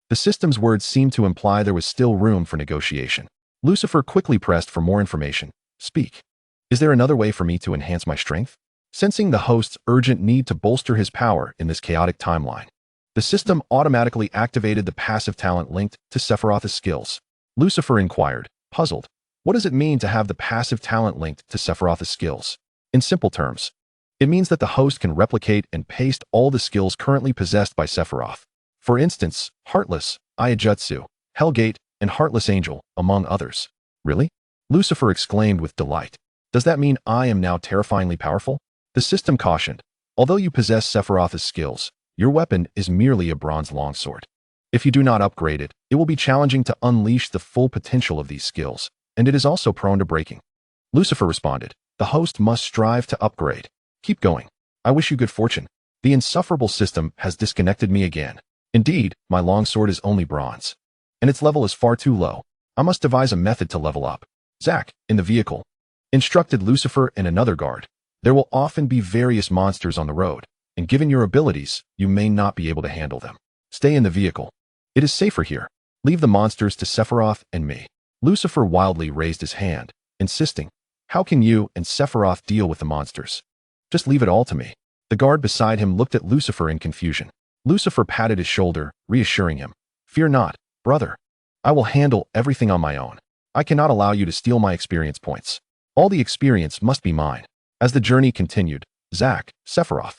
The system's words seemed to imply there was still room for negotiation. Lucifer quickly pressed for more information. "Speak. Is there another way for me to enhance my strength?" Sensing the host's urgent need to bolster his power in this chaotic timeline, the system automatically activated the passive talent linked to Sephiroth's skills. Lucifer inquired, puzzled, "What does it mean to have the passive talent linked to Sephiroth's skills?" In simple terms, it means that the host can replicate and paste all the skills currently possessed by Sephiroth. For instance, Heartless, Iajutsu, Hellgate, and Heartless Angel, among others. "Really?" Lucifer exclaimed with delight. Does that mean I am now terrifyingly powerful? The system cautioned, although you possess Sephiroth's skills, your weapon is merely a bronze longsword. If you do not upgrade it, it will be challenging to unleash the full potential of these skills, and it is also prone to breaking. Lucifer responded, the host must strive to upgrade. Keep going. I wish you good fortune. The insufferable system has disconnected me again. Indeed, my longsword is only bronze, and its level is far too low. I must devise a method to level up. Zack, in the vehicle, instructed Lucifer and another guard. There will often be various monsters on the road, and given your abilities, you may not be able to handle them. Stay in the vehicle. It is safer here. Leave the monsters to Sephiroth and me. Lucifer wildly raised his hand, insisting, how can you and Sephiroth deal with the monsters? Just leave it all to me. The guard beside him looked at Lucifer in confusion. Lucifer patted his shoulder, reassuring him. Fear not, brother. I will handle everything on my own. I cannot allow you to steal my experience points. All the experience must be mine. As the journey continued, Zack, Sephiroth,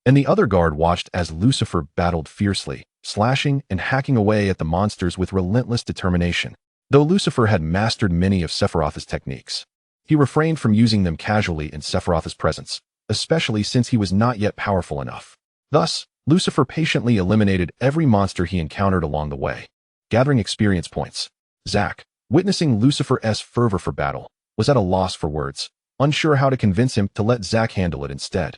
and the other guard watched as Lucifer battled fiercely, slashing and hacking away at the monsters with relentless determination. Though Lucifer had mastered many of Sephiroth's techniques, he refrained from using them casually in Sephiroth's presence, especially since he was not yet powerful enough. Thus, Lucifer patiently eliminated every monster he encountered along the way, gathering experience points. Zack, witnessing Lucifer's fervor for battle, was at a loss for words, unsure how to convince him to let Zack handle it instead.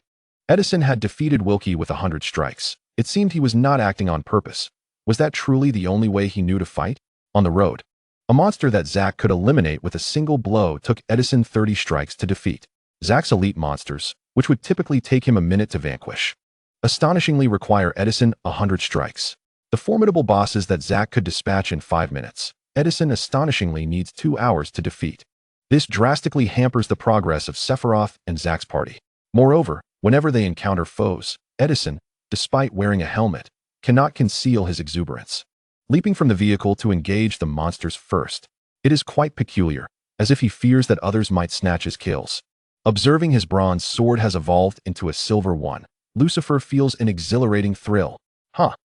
Edison had defeated Wilkie with 100 strikes. It seemed he was not acting on purpose. Was that truly the only way he knew to fight? On the road, a monster that Zack could eliminate with a single blow took Edison 30 strikes to defeat. Zack's elite monsters, which would typically take him a minute to vanquish, astonishingly require Edison 100 strikes. The formidable bosses that Zack could dispatch in 5 minutes, Edison astonishingly needs 2 hours to defeat. This drastically hampers the progress of Sephiroth and Zack's party. Moreover, whenever they encounter foes, Edison, despite wearing a helmet, cannot conceal his exuberance. Leaping from the vehicle to engage the monsters first, it is quite peculiar, as if he fears that others might snatch his kills. Observing his bronze sword has evolved into a silver one, Lucifer feels an exhilarating thrill.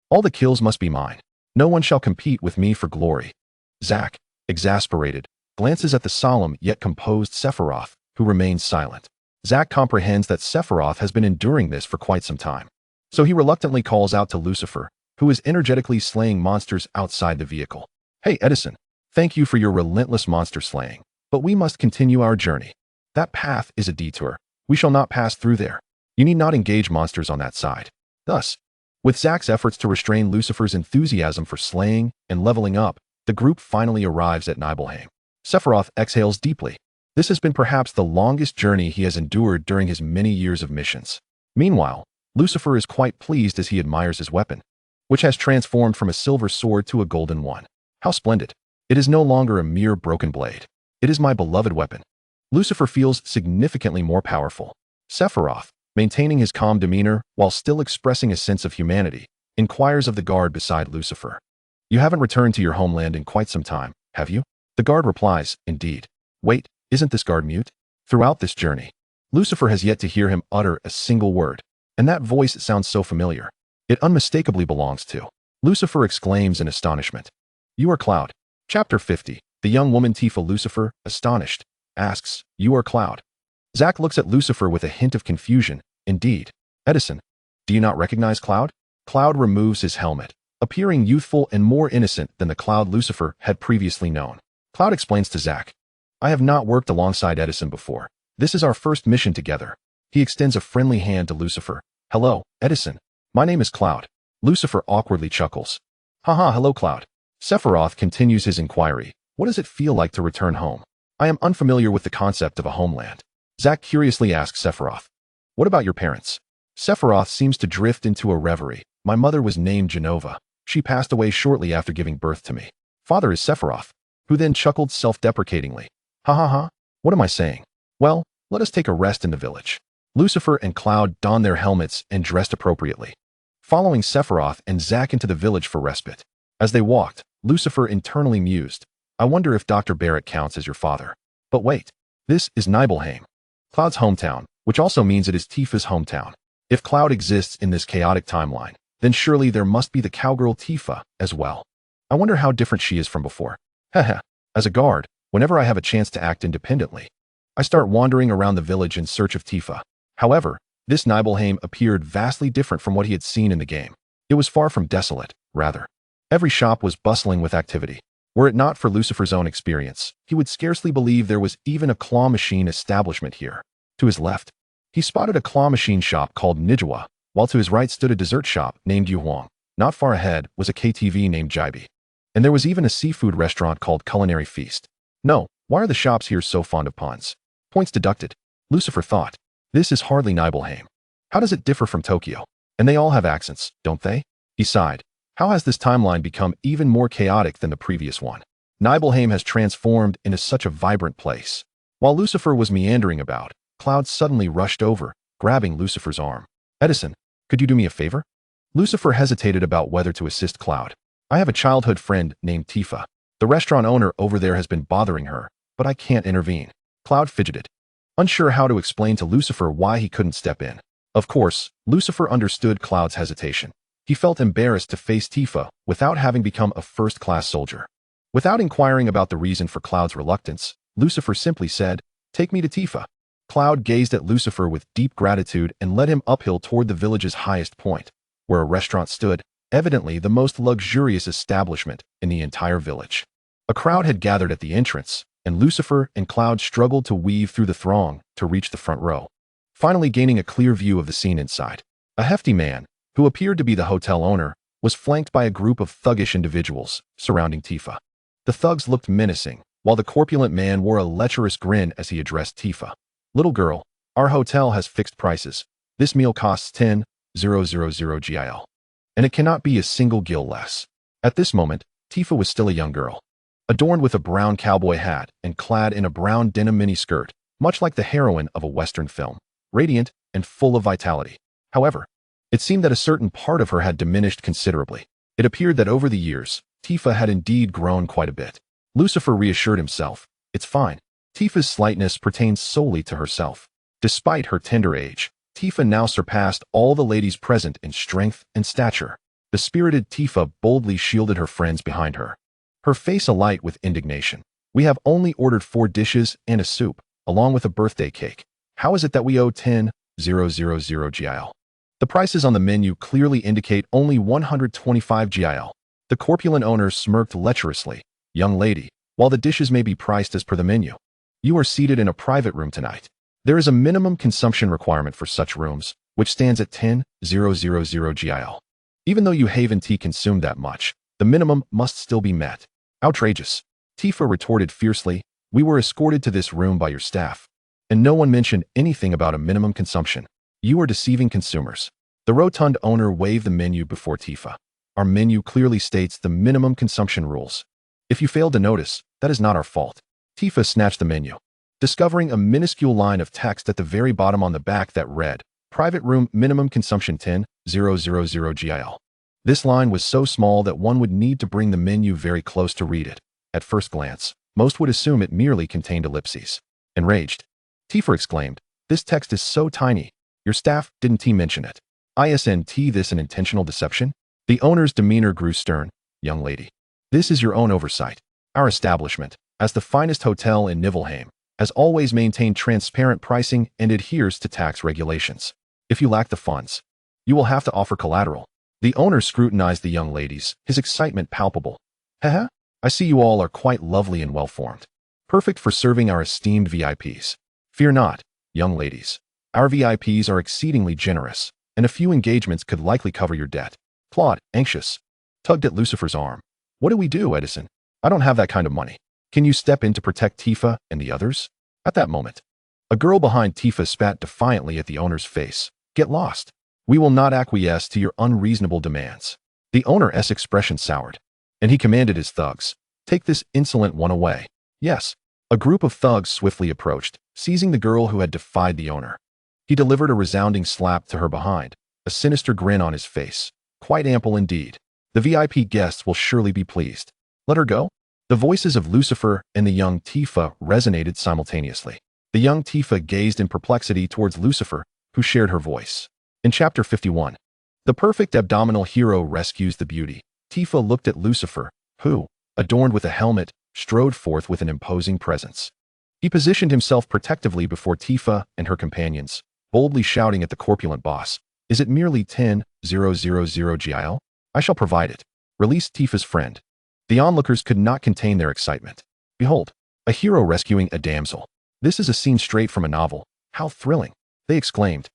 All the kills must be mine. No one shall compete with me for glory. Zack, exasperated, glances at the solemn yet composed Sephiroth, who remains silent. Zack comprehends that Sephiroth has been enduring this for quite some time, so he reluctantly calls out to Lucifer, who is energetically slaying monsters outside the vehicle. Hey Edison, thank you for your relentless monster slaying, but we must continue our journey. That path is a detour. We shall not pass through there. You need not engage monsters on that side. Thus, with Zack's efforts to restrain Lucifer's enthusiasm for slaying and leveling up, the group finally arrives at Nibelheim. Sephiroth exhales deeply. This has been perhaps the longest journey he has endured during his many years of missions. Meanwhile, Lucifer is quite pleased as he admires his weapon, which has transformed from a silver sword to a golden one. How splendid! It is no longer a mere broken blade. It is my beloved weapon. Lucifer feels significantly more powerful. Sephiroth, maintaining his calm demeanor while still expressing a sense of humanity, inquires of the guard beside Lucifer. You haven't returned to your homeland in quite some time, have you? The guard replies, indeed. Wait, isn't this guard mute? Throughout this journey, Lucifer has yet to hear him utter a single word, and that voice sounds so familiar. It unmistakably belongs to. Lucifer exclaims in astonishment. You are Cloud. Chapter 50. The young woman Tifa Lucifer, astonished, asks, You are Cloud. Zack looks at Lucifer with a hint of confusion. Indeed. Edison, do you not recognize Cloud? Cloud removes his helmet, appearing youthful and more innocent than the Cloud Lucifer had previously known. Cloud explains to Zack, I have not worked alongside Edison before. This is our first mission together. He extends a friendly hand to Lucifer. Hello, Edison. My name is Cloud. Lucifer awkwardly chuckles. Haha, hello Cloud. Sephiroth continues his inquiry. What does it feel like to return home? I am unfamiliar with the concept of a homeland. Zack curiously asks Sephiroth. What about your parents? Sephiroth seems to drift into a reverie. My mother was named Genova. She passed away shortly after giving birth to me. Father is Sephiroth, who then chuckled self-deprecatingly. Ha ha ha, what am I saying? Well, let us take a rest in the village. Lucifer and Cloud donned their helmets and dressed appropriately, following Sephiroth and Zack into the village for respite. As they walked, Lucifer internally mused, I wonder if Dr. Barrett counts as your father. But wait, this is Nibelheim, Cloud's hometown, which also means it is Tifa's hometown. If Cloud exists in this chaotic timeline, then surely there must be the cowgirl Tifa as well. I wonder how different she is from before. Haha, as a guard, whenever I have a chance to act independently, I start wandering around the village in search of Tifa. However, this Nibelheim appeared vastly different from what he had seen in the game. It was far from desolate, rather. Every shop was bustling with activity. Were it not for Lucifer's own experience, he would scarcely believe there was even a claw machine establishment here. To his left, he spotted a claw machine shop called Nijawa, while to his right stood a dessert shop named Yuhuang. Not far ahead was a KTV named Jibi. And there was even a seafood restaurant called Culinary Feast. No, why are the shops here so fond of puns? Points deducted. Lucifer thought. This is hardly Nibelheim. How does it differ from Tokyo? And they all have accents, don't they? He sighed. How has this timeline become even more chaotic than the previous one? Nibelheim has transformed into such a vibrant place. While Lucifer was meandering about, Cloud suddenly rushed over, grabbing Lucifer's arm. Edison, could you do me a favor? Lucifer hesitated about whether to assist Cloud. I have a childhood friend named Tifa. The restaurant owner over there has been bothering her, but I can't intervene. Cloud fidgeted, unsure how to explain to Lucifer why he couldn't step in. Of course, Lucifer understood Cloud's hesitation. He felt embarrassed to face Tifa without having become a first-class soldier. Without inquiring about the reason for Cloud's reluctance, Lucifer simply said, "Take me to Tifa." Cloud gazed at Lucifer with deep gratitude and led him uphill toward the village's highest point, where a restaurant stood, evidently the most luxurious establishment in the entire village. A crowd had gathered at the entrance, and Lucifer and Cloud struggled to weave through the throng to reach the front row, finally gaining a clear view of the scene inside. A hefty man, who appeared to be the hotel owner, was flanked by a group of thuggish individuals surrounding Tifa. The thugs looked menacing, while the corpulent man wore a lecherous grin as he addressed Tifa. "Little girl, our hotel has fixed prices. This meal costs 10,000 GIL. And it cannot be a single gil less." At this moment, Tifa was still a young girl, adorned with a brown cowboy hat and clad in a brown denim miniskirt, much like the heroine of a Western film, radiant and full of vitality. However, it seemed that a certain part of her had diminished considerably. It appeared that over the years, Tifa had indeed grown quite a bit. Lucifer reassured himself, "It's fine. Tifa's slightness pertains solely to herself." Despite her tender age, Tifa now surpassed all the ladies present in strength and stature. The spirited Tifa boldly shielded her friends behind her, her face alight with indignation. "We have only ordered 4 dishes and a soup, along with a birthday cake. How is it that we owe 10,000 GIL? The prices on the menu clearly indicate only 125 GIL. The corpulent owner smirked lecherously. "Young lady, while the dishes may be priced as per the menu, you are seated in a private room tonight. There is a minimum consumption requirement for such rooms, which stands at 10,000 GIL. Even though you Haven tea consumed that much, the minimum must still be met." "Outrageous," Tifa retorted fiercely. "We were escorted to this room by your staff, and no one mentioned anything about a minimum consumption. You are deceiving consumers." The rotund owner waved the menu before Tifa. "Our menu clearly states the minimum consumption rules. If you failed to notice, that is not our fault." Tifa snatched the menu, discovering a minuscule line of text at the very bottom on the back that read, "Private room minimum consumption 10,000 GIL. This line was so small that one would need to bring the menu very close to read it. At first glance, most would assume it merely contained ellipses. Enraged, Tifa exclaimed, "This text is so tiny. Your staff didn't mention it. Isn't this an intentional deception?" The owner's demeanor grew stern. "Young lady, this is your own oversight. Our establishment, as the finest hotel in Nibelheim, has always maintained transparent pricing and adheres to tax regulations. If you lack the funds, you will have to offer collateral." The owner scrutinized the young ladies, his excitement palpable. "Haha, I see you all are quite lovely and well-formed. Perfect for serving our esteemed VIPs. Fear not, young ladies. Our VIPs are exceedingly generous, and a few engagements could likely cover your debt." Claude, anxious, tugged at Lucifer's arm. "What do we do, Edison? I don't have that kind of money. Can you step in to protect Tifa and the others?" At that moment, a girl behind Tifa spat defiantly at the owner's face. "Get lost. We will not acquiesce to your unreasonable demands." The owner's expression soured, and he commanded his thugs, "Take this insolent one away." Yes, a group of thugs swiftly approached, seizing the girl who had defied the owner. He delivered a resounding slap to her behind, a sinister grin on his face. Quite ample indeed. "The VIP guests will surely be pleased. Let her go." The voices of Lucifer and the young Tifa resonated simultaneously. The young Tifa gazed in perplexity towards Lucifer, who shared her voice. In Chapter 51, the perfect abdominal hero rescues the beauty. Tifa looked at Lucifer, who, adorned with a helmet, strode forth with an imposing presence. He positioned himself protectively before Tifa and her companions, boldly shouting at the corpulent boss, "Is it merely 10,000 GIL? I shall provide it." Released Tifa's friend. The onlookers could not contain their excitement. Behold, a hero rescuing a damsel. This is a scene straight from a novel. How thrilling, they exclaimed.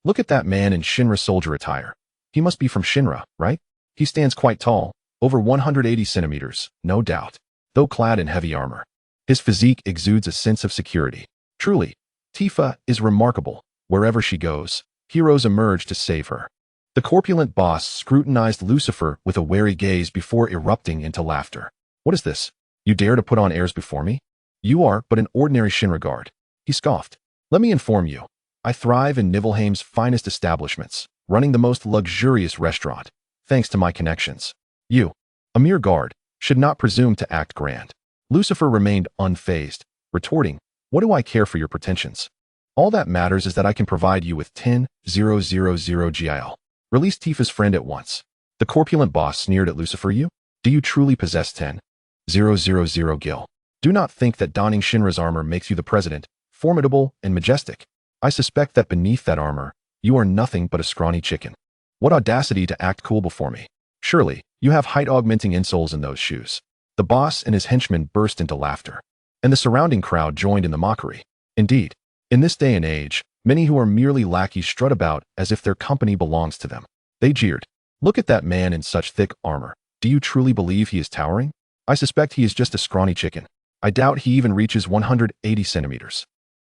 Look at that man in Shinra soldier attire. He must be from Shinra, right? He stands quite tall, over 180 centimeters, no doubt, though clad in heavy armor. His physique exudes a sense of security. Truly, Tifa is remarkable. Wherever she goes, heroes emerge to save her. The corpulent boss scrutinized Lucifer with a wary gaze before erupting into laughter. What is this? You dare to put on airs before me? You are but an ordinary Shinra guard. He scoffed. Let me inform you. I thrive in Nibelheim's finest establishments, running the most luxurious restaurant, thanks to my connections. You, a mere guard, should not presume to act grand. Lucifer remained unfazed, retorting, what do I care for your pretensions? All that matters is that I can provide you with 10,000 GIL. Release Tifa's friend at once. The corpulent boss sneered at Lucifer. You? Do you truly possess 10,000 gil? Do not think that donning Shinra's armor makes you the president, formidable and majestic. I suspect that beneath that armor, you are nothing but a scrawny chicken. What audacity to act cool before me. Surely, you have height-augmenting insoles in those shoes. The boss and his henchmen burst into laughter, and the surrounding crowd joined in the mockery. Indeed, in this day and age, many who are merely lackeys strut about as if their company belongs to them. They jeered. Look at that man in such thick armor. Do you truly believe he is towering? I suspect he is just a scrawny chicken. I doubt he even reaches 180 centimeters.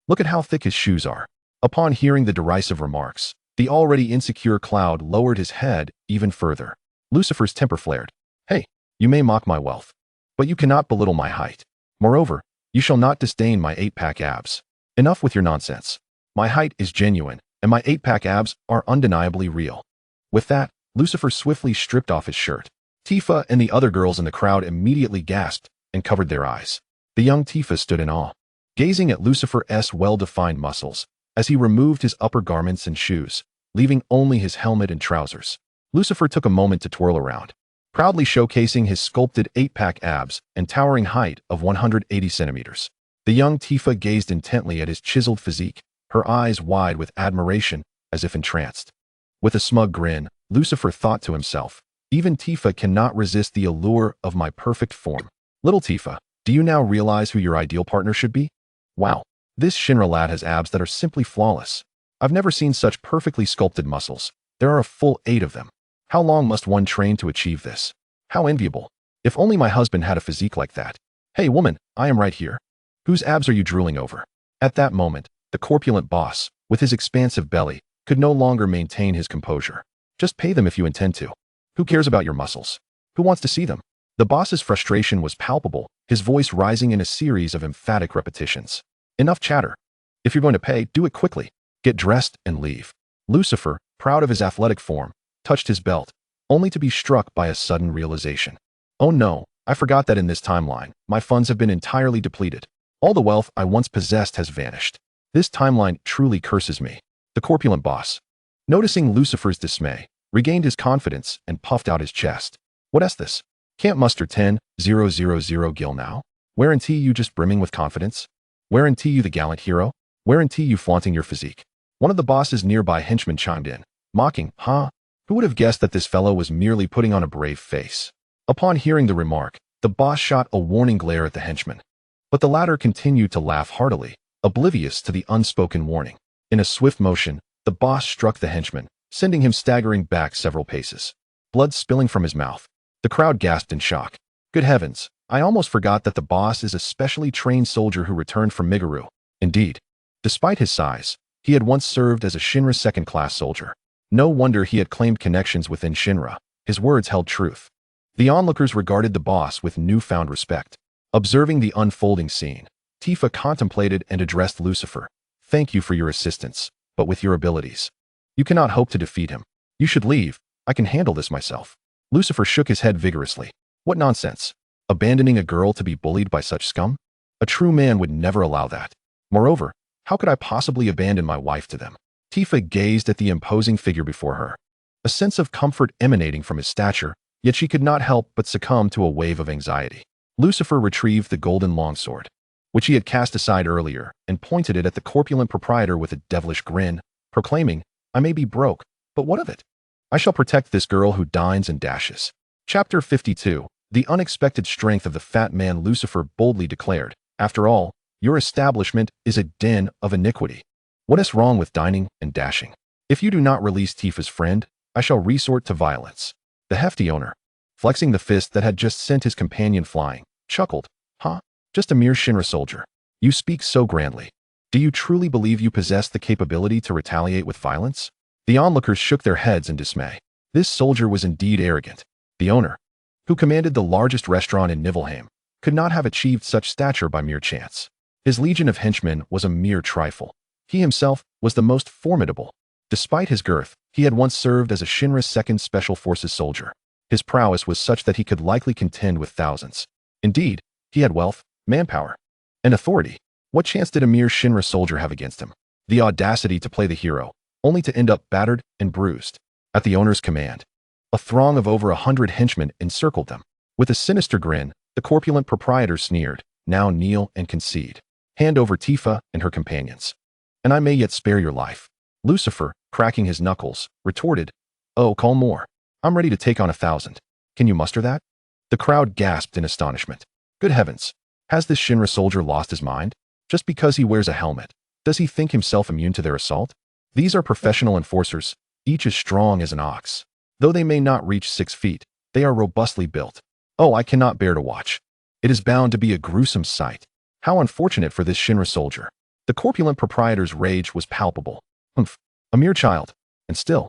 Look at how thick his shoes are. Upon hearing the derisive remarks, the already insecure Cloud lowered his head even further. Lucifer's temper flared. Hey, you may mock my wealth, but you cannot belittle my height. Moreover, you shall not disdain my 8-pack abs. Enough with your nonsense. My height is genuine, and my 8-pack abs are undeniably real. With that, Lucifer swiftly stripped off his shirt. Tifa and the other girls in the crowd immediately gasped and covered their eyes. The young Tifa stood in awe, gazing at Lucifer's well-defined muscles, as he removed his upper garments and shoes, leaving only his helmet and trousers. Lucifer took a moment to twirl around, proudly showcasing his sculpted 8-pack abs and towering height of 180 centimeters. The young Tifa gazed intently at his chiseled physique, her eyes wide with admiration, as if entranced. With a smug grin, Lucifer thought to himself, even Tifa cannot resist the allure of my perfect form. Little Tifa, do you now realize who your ideal partner should be? Wow, this Shinra lad has abs that are simply flawless. I've never seen such perfectly sculpted muscles. There are a full 8 of them. How long must one train to achieve this? How enviable. If only my husband had a physique like that. Hey woman, I am right here. Whose abs are you drooling over? At that moment, the corpulent boss, with his expansive belly, could no longer maintain his composure. Just pay them if you intend to. Who cares about your muscles? Who wants to see them? The boss's frustration was palpable, his voice rising in a series of emphatic repetitions. Enough chatter. If you're going to pay, do it quickly. Get dressed and leave. Lucifer, proud of his athletic form, touched his belt, only to be struck by a sudden realization. Oh no, I forgot that in this timeline, my funds have been entirely depleted. All the wealth I once possessed has vanished. This timeline truly curses me. The corpulent boss, noticing Lucifer's dismay, regained his confidence and puffed out his chest. What's this? Can't muster 10,000 gil now? Guarantee you just brimming with confidence? Guarantee you the gallant hero? Guarantee you flaunting your physique? One of the boss's nearby henchmen chimed in, mocking, huh? Who would have guessed that this fellow was merely putting on a brave face? Upon hearing the remark, the boss shot a warning glare at the henchman. But the latter continued to laugh heartily, oblivious to the unspoken warning. In a swift motion, the boss struck the henchman, sending him staggering back several paces. Blood spilling from his mouth. The crowd gasped in shock. Good heavens, I almost forgot that the boss is a specially trained soldier who returned from Migaru. Indeed, despite his size, he had once served as a Shinra second-class soldier. No wonder he had claimed connections within Shinra. His words held truth. The onlookers regarded the boss with newfound respect. Observing the unfolding scene, Tifa contemplated and addressed Lucifer. Thank you for your assistance, but with your abilities, you cannot hope to defeat him. You should leave. I can handle this myself. Lucifer shook his head vigorously. What nonsense. Abandoning a girl to be bullied by such scum? A true man would never allow that. Moreover, how could I possibly abandon my wife to them? Tifa gazed at the imposing figure before her, a sense of comfort emanating from his stature, yet she could not help but succumb to a wave of anxiety. Lucifer retrieved the golden longsword. which he had cast aside earlier, and pointed it at the corpulent proprietor with a devilish grin, proclaiming, "I may be broke, but what of it? I shall protect this girl who dines and dashes." Chapter 52. The unexpected strength of the fat man. Lucifer boldly declared, "After all, your establishment is a den of iniquity. What is wrong with dining and dashing? If you do not release Tifa's friend, I shall resort to violence." The hefty owner, flexing the fist that had just sent his companion flying, chuckled, "Huh? Just a mere Shinra soldier. You speak so grandly. Do you truly believe you possess the capability to retaliate with violence?" The onlookers shook their heads in dismay. This soldier was indeed arrogant. The owner, who commanded the largest restaurant in Nibelheim, could not have achieved such stature by mere chance. His legion of henchmen was a mere trifle. He himself was the most formidable. Despite his girth, he had once served as a Shinra 2nd Special Forces soldier. His prowess was such that he could likely contend with thousands. Indeed, he had wealth, manpower, and authority. What chance did a mere Shinra soldier have against him? The audacity to play the hero, only to end up battered and bruised. At the owner's command, a throng of over 100 henchmen encircled them. With a sinister grin, the corpulent proprietor sneered, "Now kneel and concede. Hand over Tifa and her companions, and I may yet spare your life." Lucifer, cracking his knuckles, retorted, "Oh, call more. I'm ready to take on 1,000. Can you muster that?" The crowd gasped in astonishment. Good heavens, has this Shinra soldier lost his mind? Just because he wears a helmet, does he think himself immune to their assault? These are professional enforcers, each as strong as an ox. Though they may not reach 6 feet, they are robustly built. Oh, I cannot bear to watch. It is bound to be a gruesome sight. How unfortunate for this Shinra soldier. The corpulent proprietor's rage was palpable. Humph, a mere child, and still,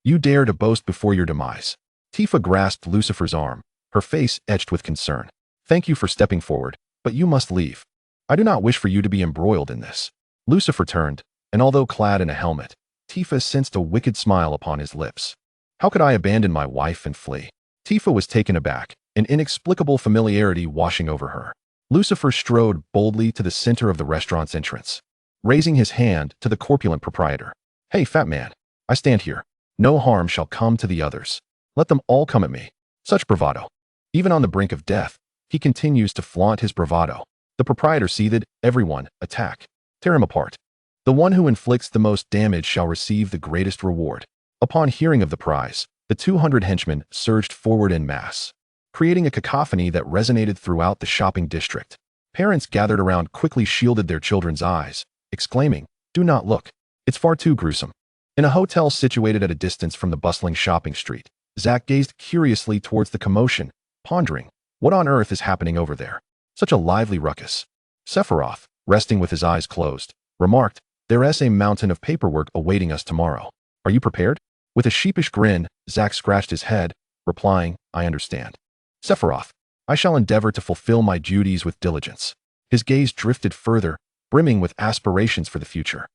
you dare to boast before your demise. Tifa grasped Lucifer's arm, her face etched with concern. "Thank you for stepping forward, but you must leave. I do not wish for you to be embroiled in this." Lucifer turned, and although clad in a helmet, Tifa sensed a wicked smile upon his lips. How could I abandon my wife and flee? Tifa was taken aback, an inexplicable familiarity washing over her. Lucifer strode boldly to the center of the restaurant's entrance, raising his hand to the corpulent proprietor. "Hey, fat man, I stand here. No harm shall come to the others. Let them all come at me." Such bravado. Even on the brink of death, he continues to flaunt his bravado. The proprietor seethed. "Everyone, attack. Tear him apart. The one who inflicts the most damage shall receive the greatest reward." Upon hearing of the prize, the 200 henchmen surged forward en masse, creating a cacophony that resonated throughout the shopping district. Parents gathered around quickly shielded their children's eyes, exclaiming, "Do not look. It's far too gruesome." In a hotel situated at a distance from the bustling shopping street, Zack gazed curiously towards the commotion, pondering, what on earth is happening over there? Such a lively ruckus. Sephiroth, resting with his eyes closed, remarked, "There is a mountain of paperwork awaiting us tomorrow. Are you prepared?" With a sheepish grin, Zack scratched his head, replying, "I understand. Sephiroth, I shall endeavor to fulfill my duties with diligence." His gaze drifted further, brimming with aspirations for the future.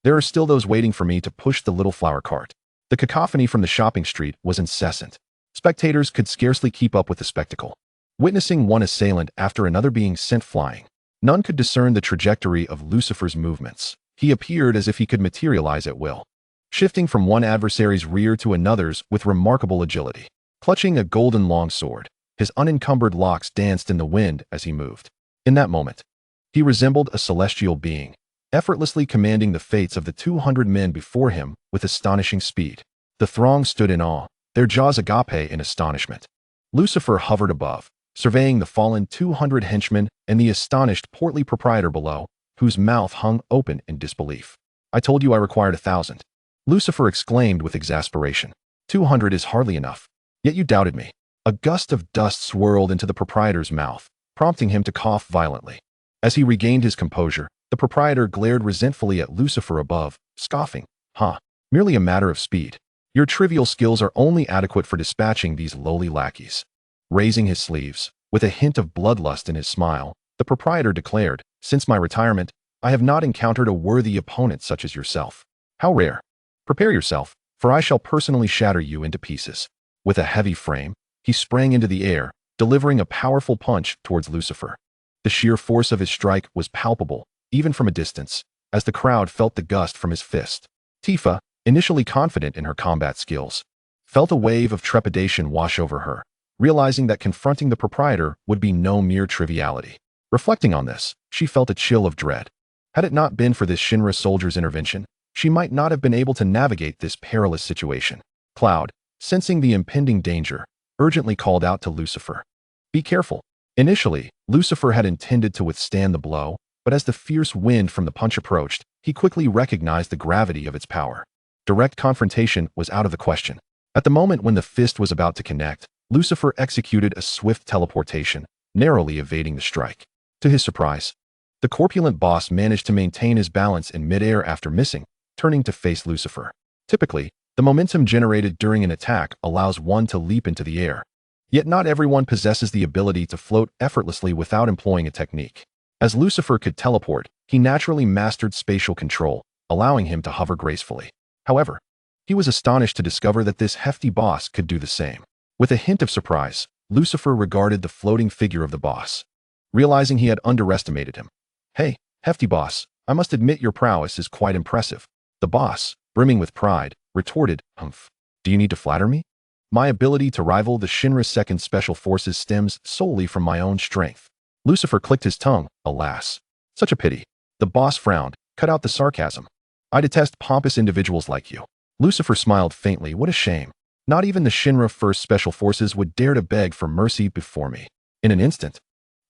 There are still those waiting for me to push the little flower cart. The cacophony from the shopping street was incessant. Spectators could scarcely keep up with the spectacle. Witnessing one assailant after another being sent flying, none could discern the trajectory of Lucifer's movements. He appeared as if he could materialize at will, shifting from one adversary's rear to another's with remarkable agility. Clutching a golden longsword, his unencumbered locks danced in the wind as he moved. In that moment, he resembled a celestial being, effortlessly commanding the fates of the 200 men before him with astonishing speed. The throng stood in awe, their jaws agape in astonishment. Lucifer hovered above, surveying the fallen 200 henchmen and the astonished portly proprietor below, whose mouth hung open in disbelief. "I told you I required 1,000. Lucifer exclaimed with exasperation. 200 is hardly enough. Yet you doubted me." A gust of dust swirled into the proprietor's mouth, prompting him to cough violently. As he regained his composure, the proprietor glared resentfully at Lucifer above, scoffing, "Huh, merely a matter of speed. Your trivial skills are only adequate for dispatching these lowly lackeys." Raising his sleeves, with a hint of bloodlust in his smile, the proprietor declared, "Since my retirement, I have not encountered a worthy opponent such as yourself. How rare. Prepare yourself, for I shall personally shatter you into pieces." With a heavy frame, he sprang into the air, delivering a powerful punch towards Lucifer. The sheer force of his strike was palpable, even from a distance, as the crowd felt the gust from his fist. Tifa, initially confident in her combat skills, felt a wave of trepidation wash over her, realizing that confronting the proprietor would be no mere triviality. Reflecting on this, she felt a chill of dread. Had it not been for this Shinra soldier's intervention, she might not have been able to navigate this perilous situation. Cloud, sensing the impending danger, urgently called out to Lucifer. Be careful. Initially, Lucifer had intended to withstand the blow, but as the fierce wind from the punch approached, he quickly recognized the gravity of its power. Direct confrontation was out of the question. At the moment when the fist was about to connect, Lucifer executed a swift teleportation, narrowly evading the strike. To his surprise, the corpulent boss managed to maintain his balance in midair after missing, turning to face Lucifer. Typically, the momentum generated during an attack allows one to leap into the air. Yet not everyone possesses the ability to float effortlessly without employing a technique. As Lucifer could teleport, he naturally mastered spatial control, allowing him to hover gracefully. However, he was astonished to discover that this hefty boss could do the same. With a hint of surprise, Lucifer regarded the floating figure of the boss, realizing he had underestimated him. Hey, hefty boss, I must admit your prowess is quite impressive. The boss, brimming with pride, retorted, Humph. Do you need to flatter me? My ability to rival the Shinra's second special forces stems solely from my own strength. Lucifer clicked his tongue, alas. Such a pity. The boss frowned, cut out the sarcasm. I detest pompous individuals like you. Lucifer smiled faintly, what a shame. Not even the Shinra first special forces would dare to beg for mercy before me. In an instant,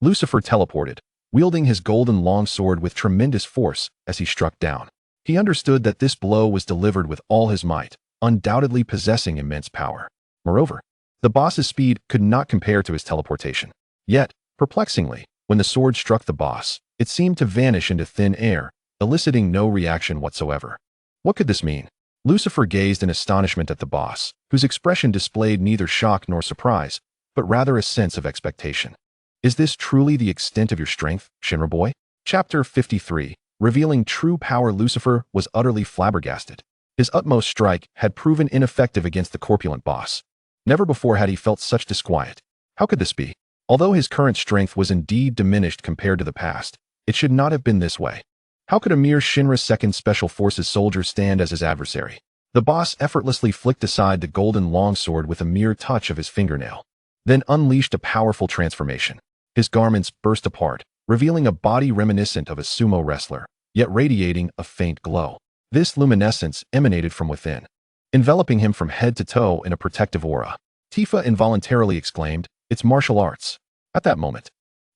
Lucifer teleported, wielding his golden longsword with tremendous force as he struck down. He understood that this blow was delivered with all his might, undoubtedly possessing immense power. Moreover, the boss's speed could not compare to his teleportation. Yet, perplexingly, when the sword struck the boss, it seemed to vanish into thin air, eliciting no reaction whatsoever. What could this mean? Lucifer gazed in astonishment at the boss, whose expression displayed neither shock nor surprise, but rather a sense of expectation. Is this truly the extent of your strength, Shinra boy? Chapter 53, revealing true power. Lucifer was utterly flabbergasted. His utmost strike had proven ineffective against the corpulent boss. Never before had he felt such disquiet. How could this be? Although his current strength was indeed diminished compared to the past, it should not have been this way. How could a mere Shinra second special forces soldier stand as his adversary? The boss effortlessly flicked aside the golden longsword with a mere touch of his fingernail, then unleashed a powerful transformation. His garments burst apart, revealing a body reminiscent of a sumo wrestler, yet radiating a faint glow. This luminescence emanated from within, enveloping him from head to toe in a protective aura. Tifa involuntarily exclaimed, "It's martial arts." At that moment,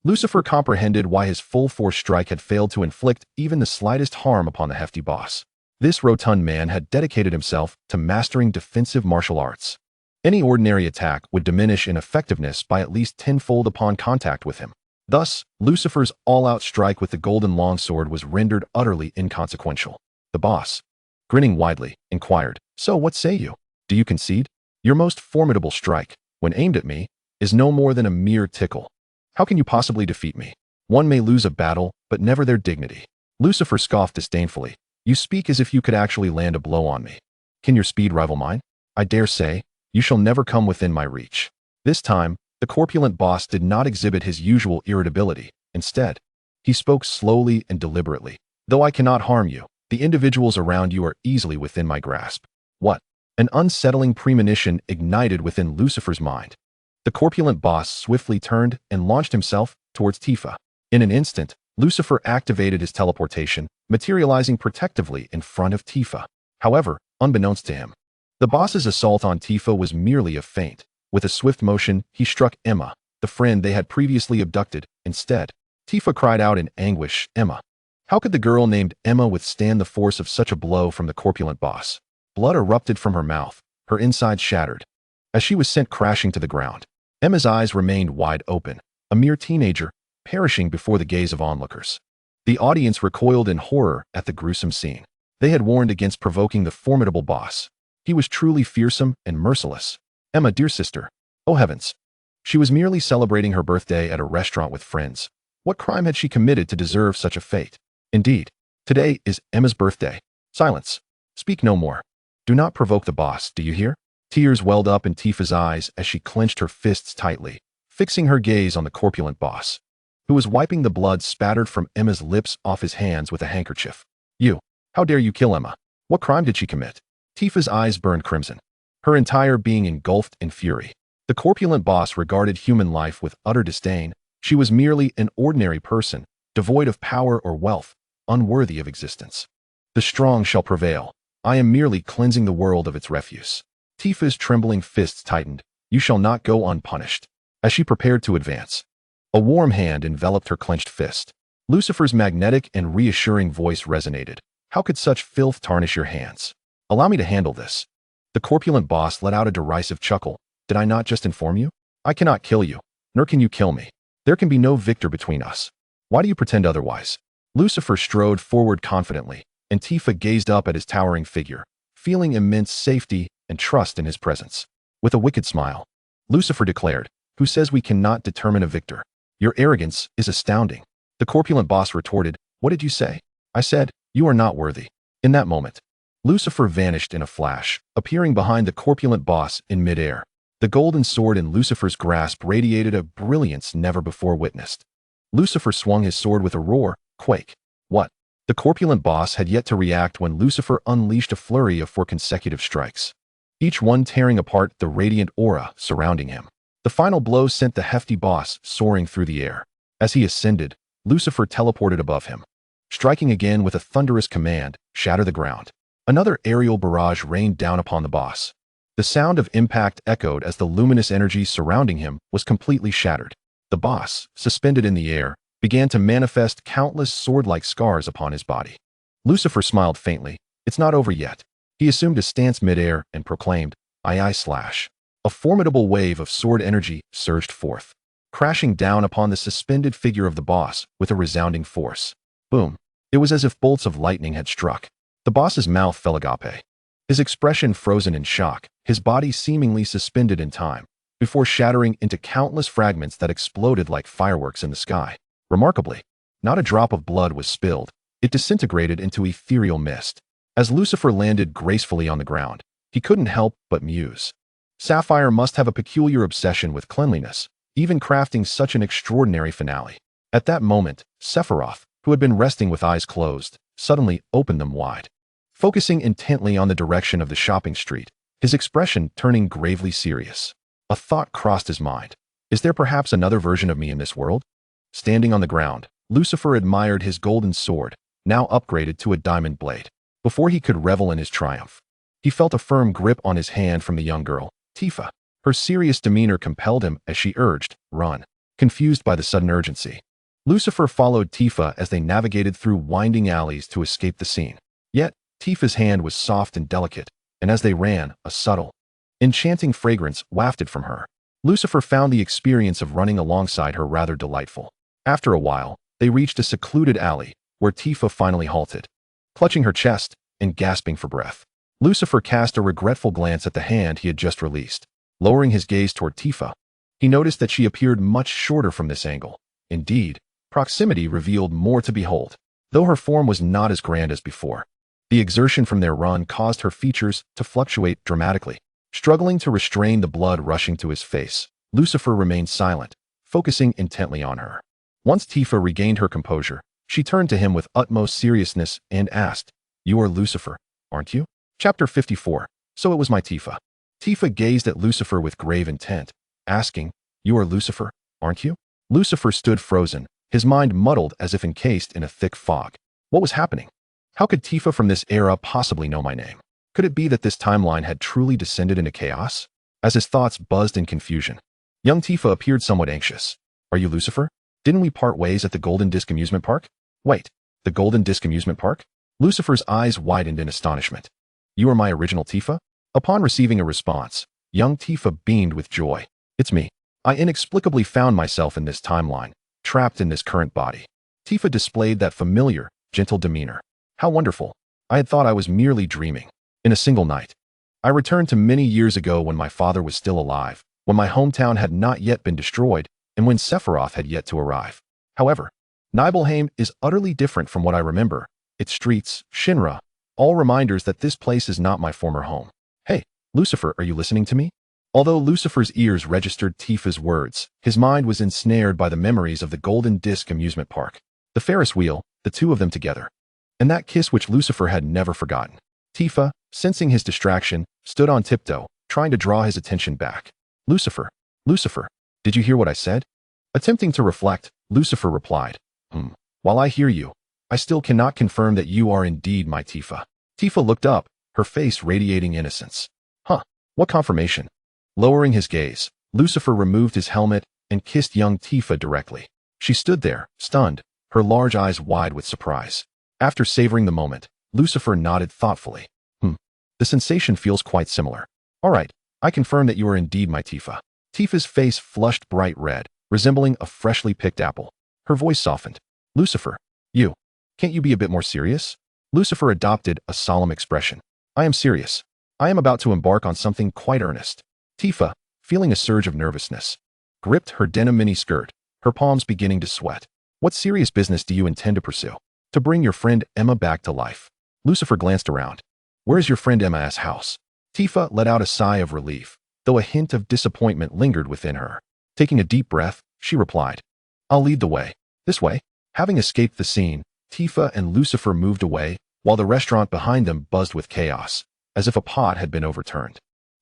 Lucifer comprehended why his full-force strike had failed to inflict even the slightest harm upon the hefty boss. This rotund man had dedicated himself to mastering defensive martial arts. Any ordinary attack would diminish in effectiveness by at least tenfold upon contact with him. Thus, Lucifer's all-out strike with the golden longsword was rendered utterly inconsequential. The boss, grinning widely, inquired, "So what say you? Do you concede? Your most formidable strike, when aimed at me, is no more than a mere tickle. How can you possibly defeat me? One may lose a battle, but never their dignity." Lucifer scoffed disdainfully. "You speak as if you could actually land a blow on me. Can your speed rival mine? I dare say, you shall never come within my reach." This time, the corpulent boss did not exhibit his usual irritability. Instead, he spoke slowly and deliberately. "Though I cannot harm you, the individuals around you are easily within my grasp." What? An unsettling premonition ignited within Lucifer's mind. The corpulent boss swiftly turned and launched himself towards Tifa. In an instant, Lucifer activated his teleportation, materializing protectively in front of Tifa. However, unbeknownst to him, the boss's assault on Tifa was merely a feint. With a swift motion, he struck Emma, the friend they had previously abducted. Instead, Tifa cried out in anguish, "Emma!" How could the girl named Emma withstand the force of such a blow from the corpulent boss? Blood erupted from her mouth, her insides shattered. As she was sent crashing to the ground, Emma's eyes remained wide open, a mere teenager, perishing before the gaze of onlookers. The audience recoiled in horror at the gruesome scene. They had warned against provoking the formidable boss. He was truly fearsome and merciless. Emma, dear sister. Oh heavens. She was merely celebrating her birthday at a restaurant with friends. What crime had she committed to deserve such a fate? Indeed, today is Emma's birthday. Silence. Speak no more. Do not provoke the boss, do you hear? Tears welled up in Tifa's eyes as she clenched her fists tightly, fixing her gaze on the corpulent boss, who was wiping the blood spattered from Emma's lips off his hands with a handkerchief. "You, how dare you kill Emma? What crime did she commit?" Tifa's eyes burned crimson, her entire being engulfed in fury. The corpulent boss regarded human life with utter disdain, She was merely an ordinary person, devoid of power or wealth, unworthy of existence. The strong shall prevail. I am merely cleansing the world of its refuse. Tifa's trembling fists tightened. You shall not go unpunished. As she prepared to advance, a warm hand enveloped her clenched fist. Lucifer's magnetic and reassuring voice resonated. How could such filth tarnish your hands? Allow me to handle this. The corpulent boss let out a derisive chuckle. Did I not just inform you? I cannot kill you, nor can you kill me. There can be no victor between us. Why do you pretend otherwise? Lucifer strode forward confidently, and Tifa gazed up at his towering figure, feeling immense safety and trust in his presence. With a wicked smile, Lucifer declared, "Who says we cannot determine a victor? Your arrogance is astounding." The corpulent boss retorted, "What did you say?" "I said, you are not worthy." In that moment, Lucifer vanished in a flash, appearing behind the corpulent boss in midair. The golden sword in Lucifer's grasp radiated a brilliance never before witnessed. Lucifer swung his sword with a roar, quake. What? The corpulent boss had yet to react when Lucifer unleashed a flurry of 4 consecutive strikes, each one tearing apart the radiant aura surrounding him. The final blow sent the hefty boss soaring through the air. As he ascended, Lucifer teleported above him, striking again with a thunderous command, "Shatter the ground." Another aerial barrage rained down upon the boss. The sound of impact echoed as the luminous energy surrounding him was completely shattered. The boss, suspended in the air, began to manifest countless sword-like scars upon his body. Lucifer smiled faintly. It's not over yet. He assumed a stance midair and proclaimed, "Aye, slash." A formidable wave of sword energy surged forth, crashing down upon the suspended figure of the boss with a resounding force. Boom. It was as if bolts of lightning had struck. The boss's mouth fell agape, his expression frozen in shock, his body seemingly suspended in time, before shattering into countless fragments that exploded like fireworks in the sky. Remarkably, not a drop of blood was spilled. It disintegrated into ethereal mist. As Lucifer landed gracefully on the ground, he couldn't help but muse. Sapphire must have a peculiar obsession with cleanliness, even crafting such an extraordinary finale. At that moment, Sephiroth, who had been resting with eyes closed, suddenly opened them wide. Focusing intently on the direction of the shopping street, his expression turning gravely serious. A thought crossed his mind. Is there perhaps another version of me in this world? Standing on the ground, Lucifer admired his golden sword, now upgraded to a diamond blade. Before he could revel in his triumph, he felt a firm grip on his hand from the young girl, Tifa. Her serious demeanor compelled him as she urged, "Run." Confused by the sudden urgency, Lucifer followed Tifa as they navigated through winding alleys to escape the scene. Yet, Tifa's hand was soft and delicate, and as they ran, a subtle, enchanting fragrance wafted from her. Lucifer found the experience of running alongside her rather delightful. After a while, they reached a secluded alley, where Tifa finally halted. Clutching her chest and gasping for breath, Lucifer cast a regretful glance at the hand he had just released. Lowering his gaze toward Tifa, he noticed that she appeared much shorter from this angle. Indeed, proximity revealed more to behold, though her form was not as grand as before. The exertion from their run caused her features to fluctuate dramatically. Struggling to restrain the blood rushing to his face, Lucifer remained silent, focusing intently on her. Once Tifa regained her composure, she turned to him with utmost seriousness and asked, "You are Lucifer, aren't you?" Chapter 54. So it was my Tifa. Tifa gazed at Lucifer with grave intent, asking, "You are Lucifer, aren't you?" Lucifer stood frozen, his mind muddled as if encased in a thick fog. What was happening? How could Tifa from this era possibly know my name? Could it be that this timeline had truly descended into chaos? As his thoughts buzzed in confusion, young Tifa appeared somewhat anxious. "Are you Lucifer? Didn't we part ways at the Golden Disc Amusement Park?" "Wait, the Golden Disc Amusement Park?" Lucifer's eyes widened in astonishment. "You are my original Tifa?" Upon receiving a response, young Tifa beamed with joy. "It's me. I inexplicably found myself in this timeline, trapped in this current body." Tifa displayed that familiar, gentle demeanor. "How wonderful. I had thought I was merely dreaming. In a single night, I returned to many years ago when my father was still alive, when my hometown had not yet been destroyed, and when Sephiroth had yet to arrive. However, Nibelheim is utterly different from what I remember. Its streets, Shinra, all reminders that this place is not my former home. Hey, Lucifer, are you listening to me?" Although Lucifer's ears registered Tifa's words, his mind was ensnared by the memories of the Golden Disc Amusement Park, the Ferris wheel, the two of them together, and that kiss which Lucifer had never forgotten. Tifa, sensing his distraction, stood on tiptoe, trying to draw his attention back. Lucifer, did you hear what I said?" Attempting to reflect, Lucifer replied, While I hear you, I still cannot confirm that you are indeed my Tifa. Tifa looked up, her face radiating innocence. Huh, what confirmation? Lowering his gaze, Lucifer removed his helmet and kissed young Tifa directly. She stood there, stunned, her large eyes wide with surprise. After savoring the moment, Lucifer nodded thoughtfully. The sensation feels quite similar. All right, I confirm that you are indeed my Tifa. Tifa's face flushed bright red, resembling a freshly picked apple. Her voice softened. Lucifer, can't you be a bit more serious? Lucifer adopted a solemn expression. I am serious. I am about to embark on something quite earnest. Tifa, feeling a surge of nervousness, gripped her denim mini-skirt, her palms beginning to sweat. What serious business do you intend to pursue? To bring your friend Emma back to life. Lucifer glanced around. Where's your friend Emma's house? Tifa let out a sigh of relief, though a hint of disappointment lingered within her. Taking a deep breath, she replied, I'll lead the way. This way. Having escaped the scene, Tifa and Lucifer moved away, while the restaurant behind them buzzed with chaos, as if a pot had been overturned.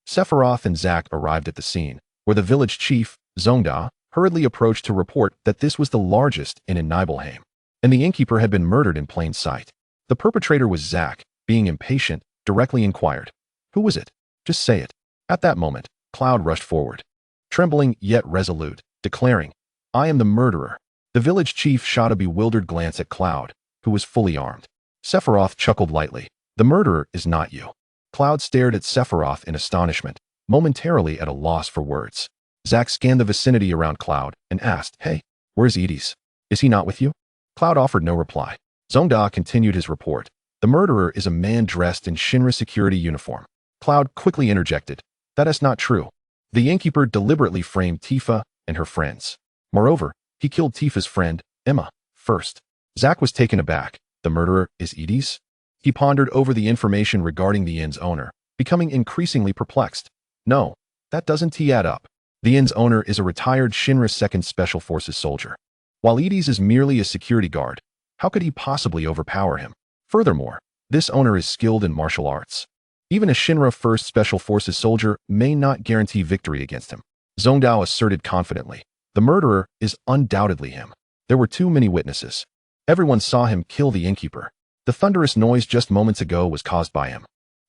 Sephiroth and Zack arrived at the scene, where the village chief, Zongda, hurriedly approached to report that this was the largest inn in Nibelheim, and the innkeeper had been murdered in plain sight. The perpetrator was Zack, being impatient, directly inquired, Who was it? Just say it. At that moment, Cloud rushed forward, trembling yet resolute, declaring, I am the murderer. The village chief shot a bewildered glance at Cloud, who was fully armed. Sephiroth chuckled lightly. The murderer is not you. Cloud stared at Sephiroth in astonishment, momentarily at a loss for words. Zack scanned the vicinity around Cloud and asked, Hey, where's Edis? Is he not with you? Cloud offered no reply. Zongda continued his report. The murderer is a man dressed in Shinra security uniform. Cloud quickly interjected, That is not true. The innkeeper deliberately framed Tifa and her friends. Moreover, he killed Tifa's friend, Emma, first. Zack was taken aback. The murderer is Edis? He pondered over the information regarding the inn's owner, becoming increasingly perplexed. No, that doesn't add up. The inn's owner is a retired Shinra 2nd Special Forces soldier. While Edis is merely a security guard, how could he possibly overpower him? Furthermore, this owner is skilled in martial arts. Even a Shinra 1st Special Forces soldier may not guarantee victory against him. Zongdao asserted confidently. The murderer is undoubtedly him. There were too many witnesses. Everyone saw him kill the innkeeper. The thunderous noise just moments ago was caused by him.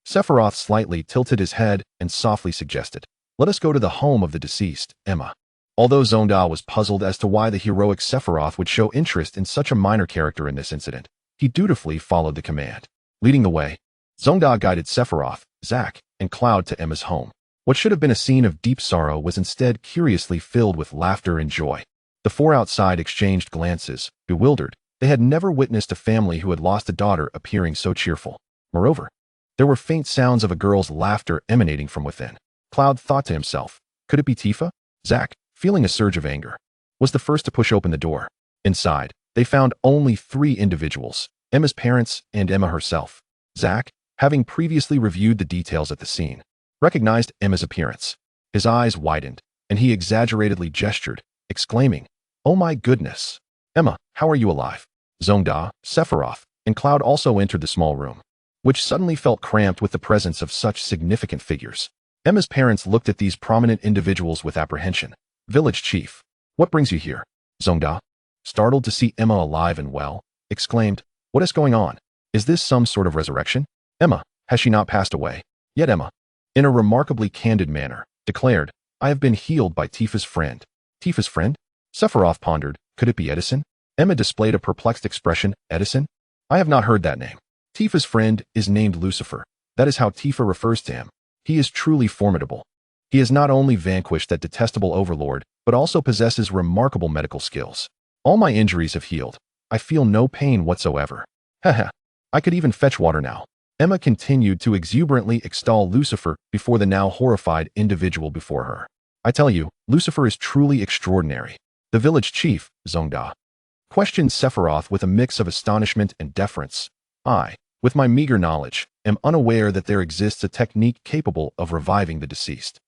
Sephiroth slightly tilted his head and softly suggested, Let us go to the home of the deceased, Emma. Although Zongda was puzzled as to why the heroic Sephiroth would show interest in such a minor character in this incident, he dutifully followed the command. Leading the way, Zongda guided Sephiroth, Zack, and Cloud to Emma's home. What should have been a scene of deep sorrow was instead curiously filled with laughter and joy. The four outside exchanged glances, bewildered. They had never witnessed a family who had lost a daughter appearing so cheerful. Moreover, there were faint sounds of a girl's laughter emanating from within. Cloud thought to himself, could it be Tifa? Zack, feeling a surge of anger, was the first to push open the door. Inside, they found only 3 individuals, Emma's parents and Emma herself. Zack, having previously reviewed the details at the scene, recognized Emma's appearance. His eyes widened, and he exaggeratedly gestured, exclaiming, Oh my goodness! Emma, how are you alive? Zongda, Sephiroth, and Cloud also entered the small room, which suddenly felt cramped with the presence of such significant figures. Emma's parents looked at these prominent individuals with apprehension. Village chief, what brings you here? Zongda, startled to see Emma alive and well, exclaimed, What is going on? Is this some sort of resurrection? Emma, has she not passed away? Yet Emma, in a remarkably candid manner, declared, I have been healed by Tifa's friend. Tifa's friend? Sephiroth pondered, could it be Edison? Emma displayed a perplexed expression, Edison? I have not heard that name. Tifa's friend is named Lucifer. That is how Tifa refers to him. He is truly formidable. He has not only vanquished that detestable overlord, but also possesses remarkable medical skills. All my injuries have healed. I feel no pain whatsoever. Haha, I could even fetch water now. Emma continued to exuberantly extol Lucifer before the now horrified individual before her. I tell you, Lucifer is truly extraordinary. The village chief, Zongda, questioned Sephiroth with a mix of astonishment and deference. I, with my meager knowledge, am unaware that there exists a technique capable of reviving the deceased.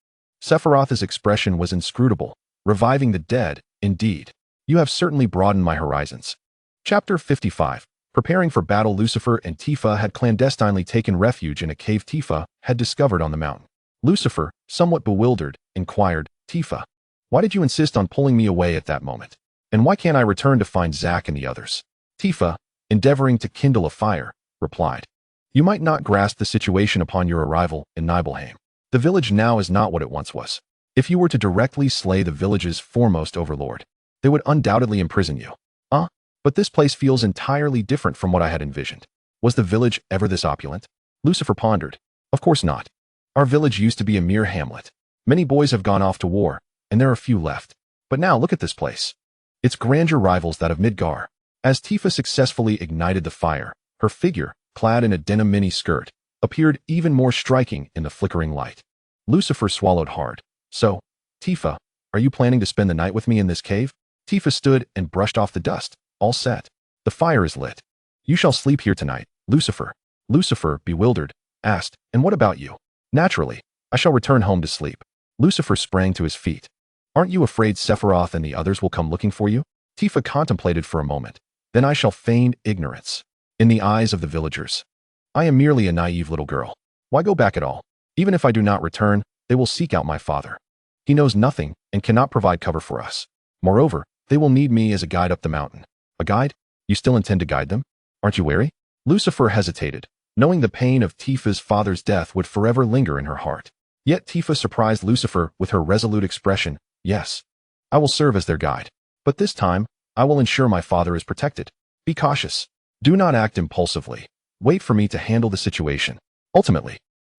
Sephiroth's expression was inscrutable. Reviving the dead, indeed. You have certainly broadened my horizons. Chapter 55. Preparing for battle, Lucifer and Tifa had clandestinely taken refuge in a cave Tifa had discovered on the mountain. Lucifer, somewhat bewildered, inquired, Tifa, Why did you insist on pulling me away at that moment? And why can't I return to find Zack and the others? Tifa, endeavoring to kindle a fire, replied. You might not grasp the situation upon your arrival in Nibelheim. The village now is not what it once was. If you were to directly slay the village's foremost overlord, they would undoubtedly imprison you. But this place feels entirely different from what I had envisioned. Was the village ever this opulent? Lucifer pondered. Of course not. Our village used to be a mere hamlet. Many boys have gone off to war, and there are few left. But now look at this place. Its grandeur rivals that of Midgar. As Tifa successfully ignited the fire, her figure, clad in a denim mini-skirt, appeared even more striking in the flickering light. Lucifer swallowed hard. So, Tifa, are you planning to spend the night with me in this cave? Tifa stood and brushed off the dust. All set. The fire is lit. You shall sleep here tonight, Lucifer. Lucifer, bewildered, asked, and what about you? Naturally, I shall return home to sleep. Lucifer sprang to his feet. Aren't you afraid Sephiroth and the others will come looking for you? Tifa contemplated for a moment. Then I shall feign ignorance. In the eyes of the villagers, I am merely a naive little girl. Why go back at all? Even if I do not return, they will seek out my father. He knows nothing and cannot provide cover for us. Moreover, they will need me as a guide up the mountain. A guide? You still intend to guide them? Aren't you wary? Lucifer hesitated, knowing the pain of Tifa's father's death would forever linger in her heart. Yet Tifa surprised Lucifer with her resolute expression. Yes, I will serve as their guide. But this time, I will ensure my father is protected. Be cautious. Do not act impulsively. Wait for me to handle the situation. Ultimately,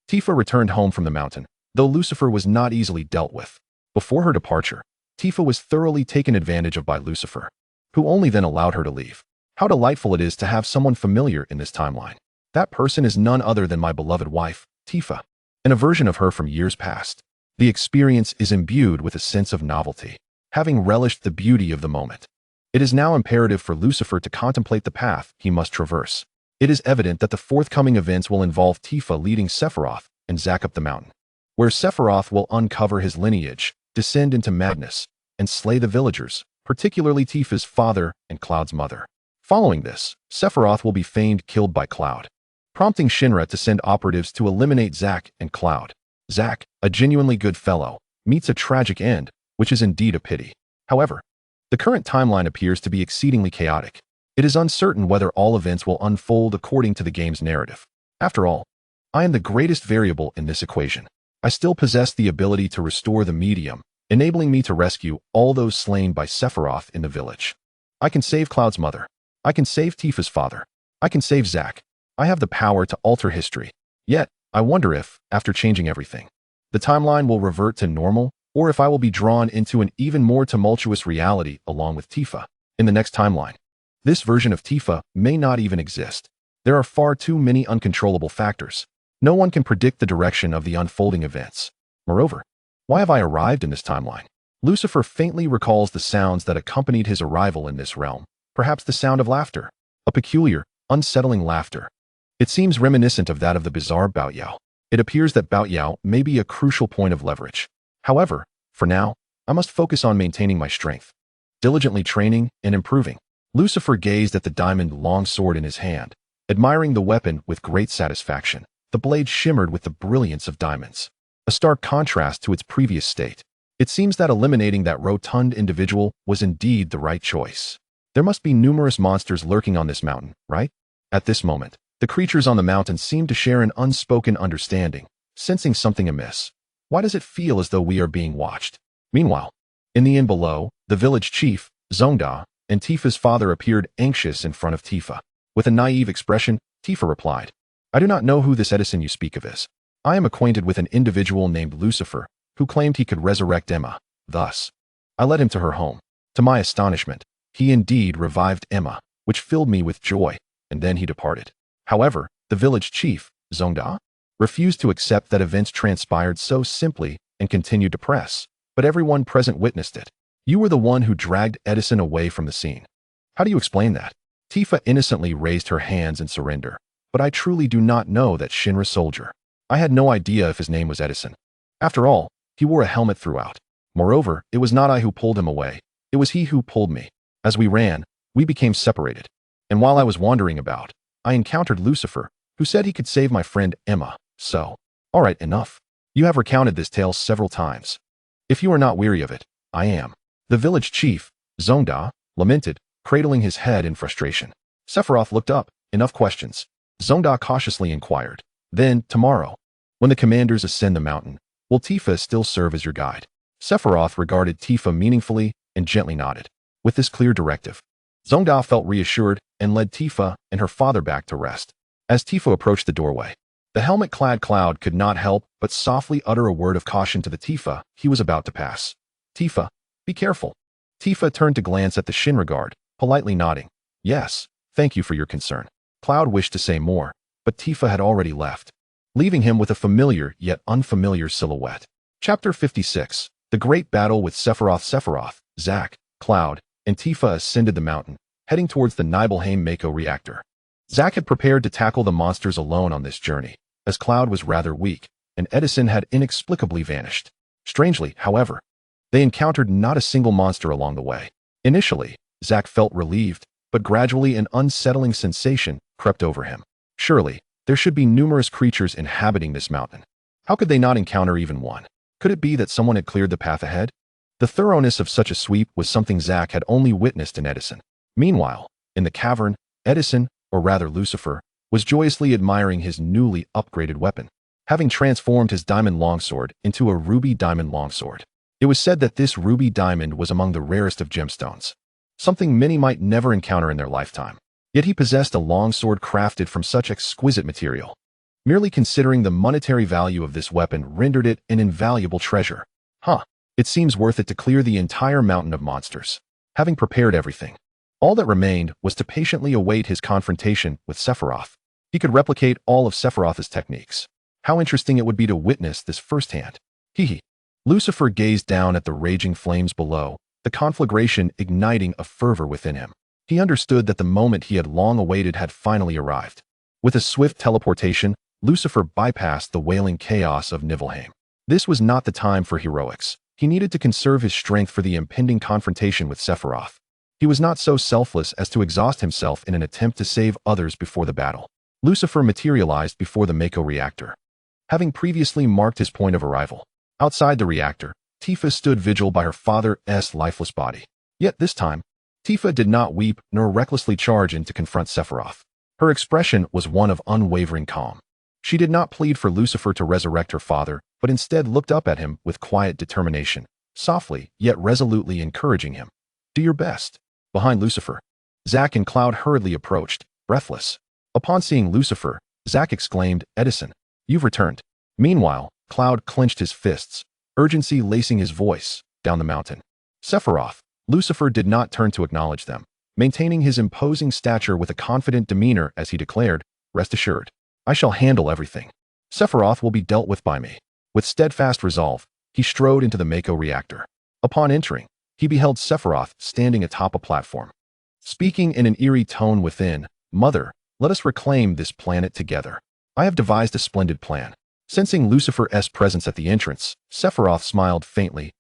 Tifa returned home from the mountain, though Lucifer was not easily dealt with. Before her departure, Tifa was thoroughly taken advantage of by Lucifer, who only then allowed her to leave. How delightful it is to have someone familiar in this timeline. That person is none other than my beloved wife, Tifa, and a version of her from years past. The experience is imbued with a sense of novelty. Having relished the beauty of the moment, it is now imperative for Lucifer to contemplate the path he must traverse. It is evident that the forthcoming events will involve Tifa leading Sephiroth and Zack up the mountain, where Sephiroth will uncover his lineage, descend into madness, and slay the villagers, particularly Tifa's father and Cloud's mother. Following this, Sephiroth will be feigned killed by Cloud, prompting Shinra to send operatives to eliminate Zack and Cloud. Zack, a genuinely good fellow, meets a tragic end, which is indeed a pity. However, the current timeline appears to be exceedingly chaotic. It is uncertain whether all events will unfold according to the game's narrative. After all, I am the greatest variable in this equation. I still possess the ability to restore the medium, enabling me to rescue all those slain by Sephiroth in the village. I can save Cloud's mother. I can save Tifa's father. I can save Zack. I have the power to alter history. Yet, I wonder if, after changing everything, the timeline will revert to normal, or if I will be drawn into an even more tumultuous reality along with Tifa in the next timeline. This version of Tifa may not even exist. There are far too many uncontrollable factors. No one can predict the direction of the unfolding events. Moreover, why have I arrived in this timeline? Lucifer faintly recalls the sounds that accompanied his arrival in this realm. Perhaps the sound of laughter, a peculiar, unsettling laughter. It seems reminiscent of that of the bizarre Bao Yao. It appears that Bao Yao may be a crucial point of leverage. However, for now, I must focus on maintaining my strength, diligently training and improving. Lucifer gazed at the diamond-long sword in his hand, admiring the weapon with great satisfaction. The blade shimmered with the brilliance of diamonds, a stark contrast to its previous state. It seems that eliminating that rotund individual was indeed the right choice. There must be numerous monsters lurking on this mountain, right? At this moment, the creatures on the mountain seem to share an unspoken understanding, sensing something amiss. Why does it feel as though we are being watched? Meanwhile, in the inn below, the village chief, Zongda, and Tifa's father appeared anxious in front of Tifa. With a naive expression, Tifa replied, I do not know who this Edison you speak of is. I am acquainted with an individual named Lucifer, who claimed he could resurrect Emma. Thus, I led him to her home. To my astonishment, he indeed revived Emma, which filled me with joy, and then he departed. However, the village chief, Zongda, refused to accept that events transpired so simply and continued to press, but everyone present witnessed it. You were the one who dragged Edison away from the scene. How do you explain that? Tifa innocently raised her hands in surrender. But I truly do not know that Shinra soldier. I had no idea if his name was Edison. After all, he wore a helmet throughout. Moreover, it was not I who pulled him away. It was he who pulled me. As we ran, we became separated. And while I was wandering about, I encountered Lucifer, who said he could save my friend Emma. So, all right, enough. You have recounted this tale several times. If you are not weary of it, I am. The village chief, Zongda, lamented, cradling his head in frustration. Sephiroth looked up. Enough questions. Zongda cautiously inquired. Then, tomorrow, when the commanders ascend the mountain, will Tifa still serve as your guide? Sephiroth regarded Tifa meaningfully and gently nodded. With this clear directive, Zongda felt reassured and led Tifa and her father back to rest. As Tifa approached the doorway, the helmet-clad Cloud could not help but softly utter a word of caution to the Tifa he was about to pass. Tifa, be careful. Tifa turned to glance at the Shinra, politely nodding. Yes, thank you for your concern. Cloud wished to say more, but Tifa had already left, leaving him with a familiar yet unfamiliar silhouette. Chapter 56. The Great Battle with Sephiroth, Zack, Cloud, and Tifa ascended the mountain, heading towards the Nibelheim Mako reactor. Zack had prepared to tackle the monsters alone on this journey, as Cloud was rather weak, and Edison had inexplicably vanished. Strangely, however, they encountered not a single monster along the way. Initially, Zack felt relieved, but gradually an unsettling sensation crept over him. Surely, there should be numerous creatures inhabiting this mountain. How could they not encounter even one? Could it be that someone had cleared the path ahead? The thoroughness of such a sweep was something Zack had only witnessed in Edison. Meanwhile, in the cavern, Edison, or rather Lucifer, was joyously admiring his newly upgraded weapon, having transformed his diamond longsword into a ruby diamond longsword. It was said that this ruby diamond was among the rarest of gemstones, something many might never encounter in their lifetime. Yet he possessed a longsword crafted from such exquisite material. Merely considering the monetary value of this weapon rendered it an invaluable treasure. It seems worth it to clear the entire mountain of monsters. Having prepared everything, all that remained was to patiently await his confrontation with Sephiroth. He could replicate all of Sephiroth's techniques. How interesting it would be to witness this firsthand. Lucifer gazed down at the raging flames below, the conflagration igniting a fervor within him. He understood that the moment he had long awaited had finally arrived. With a swift teleportation, Lucifer bypassed the wailing chaos of Nibelheim. This was not the time for heroics. He needed to conserve his strength for the impending confrontation with Sephiroth. He was not so selfless as to exhaust himself in an attempt to save others before the battle. Lucifer materialized before the Mako reactor, having previously marked his point of arrival. Outside the reactor, Tifa stood vigil by her father's lifeless body. Yet this time, Tifa did not weep nor recklessly charge in to confront Sephiroth. Her expression was one of unwavering calm. She did not plead for Lucifer to resurrect her father, but instead looked up at him with quiet determination, softly yet resolutely encouraging him. Do your best. Behind Lucifer, Zack and Cloud hurriedly approached, breathless. Upon seeing Lucifer, Zack exclaimed, Edison, you've returned. Meanwhile, Cloud clenched his fists, urgency lacing his voice, down the mountain. Sephiroth, Lucifer did not turn to acknowledge them, maintaining his imposing stature with a confident demeanor as he declared, rest assured, I shall handle everything. Sephiroth will be dealt with by me. With steadfast resolve, he strode into the Mako reactor. Upon entering, he beheld Sephiroth standing atop a platform, speaking in an eerie tone within, Mother, let us reclaim this planet together. I have devised a splendid plan. Sensing Lucifer's presence at the entrance, Sephiroth smiled faintly.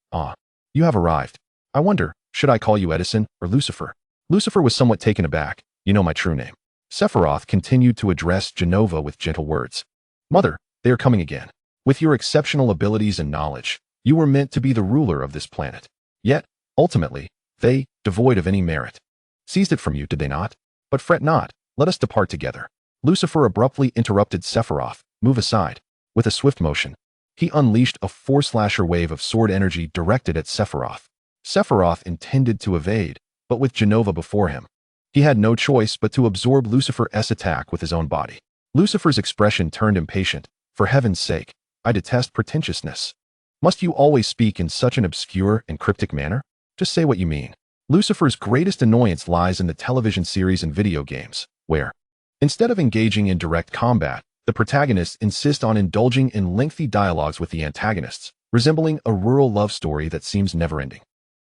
You have arrived. I wonder, should I call you Edison or Lucifer? Lucifer was somewhat taken aback. You know my true name. Sephiroth continued to address Jenova with gentle words. Mother, they are coming again. With your exceptional abilities and knowledge, you were meant to be the ruler of this planet. Yet, ultimately, they, devoid of any merit, seized it from you, did they not? But fret not, let us depart together. Lucifer abruptly interrupted Sephiroth. Move aside. With a swift motion, he unleashed a four-slasher wave of sword energy directed at Sephiroth. Sephiroth intended to evade, but with Jenova before him, he had no choice but to absorb Lucifer's attack with his own body. Lucifer's expression turned impatient. For heaven's sake, I detest pretentiousness. Must you always speak in such an obscure and cryptic manner? Just say what you mean. Lucifer's greatest annoyance lies in the television series and video games, where, instead of engaging in direct combat, the protagonists insist on indulging in lengthy dialogues with the antagonists, resembling a rural love story that seems never-ending.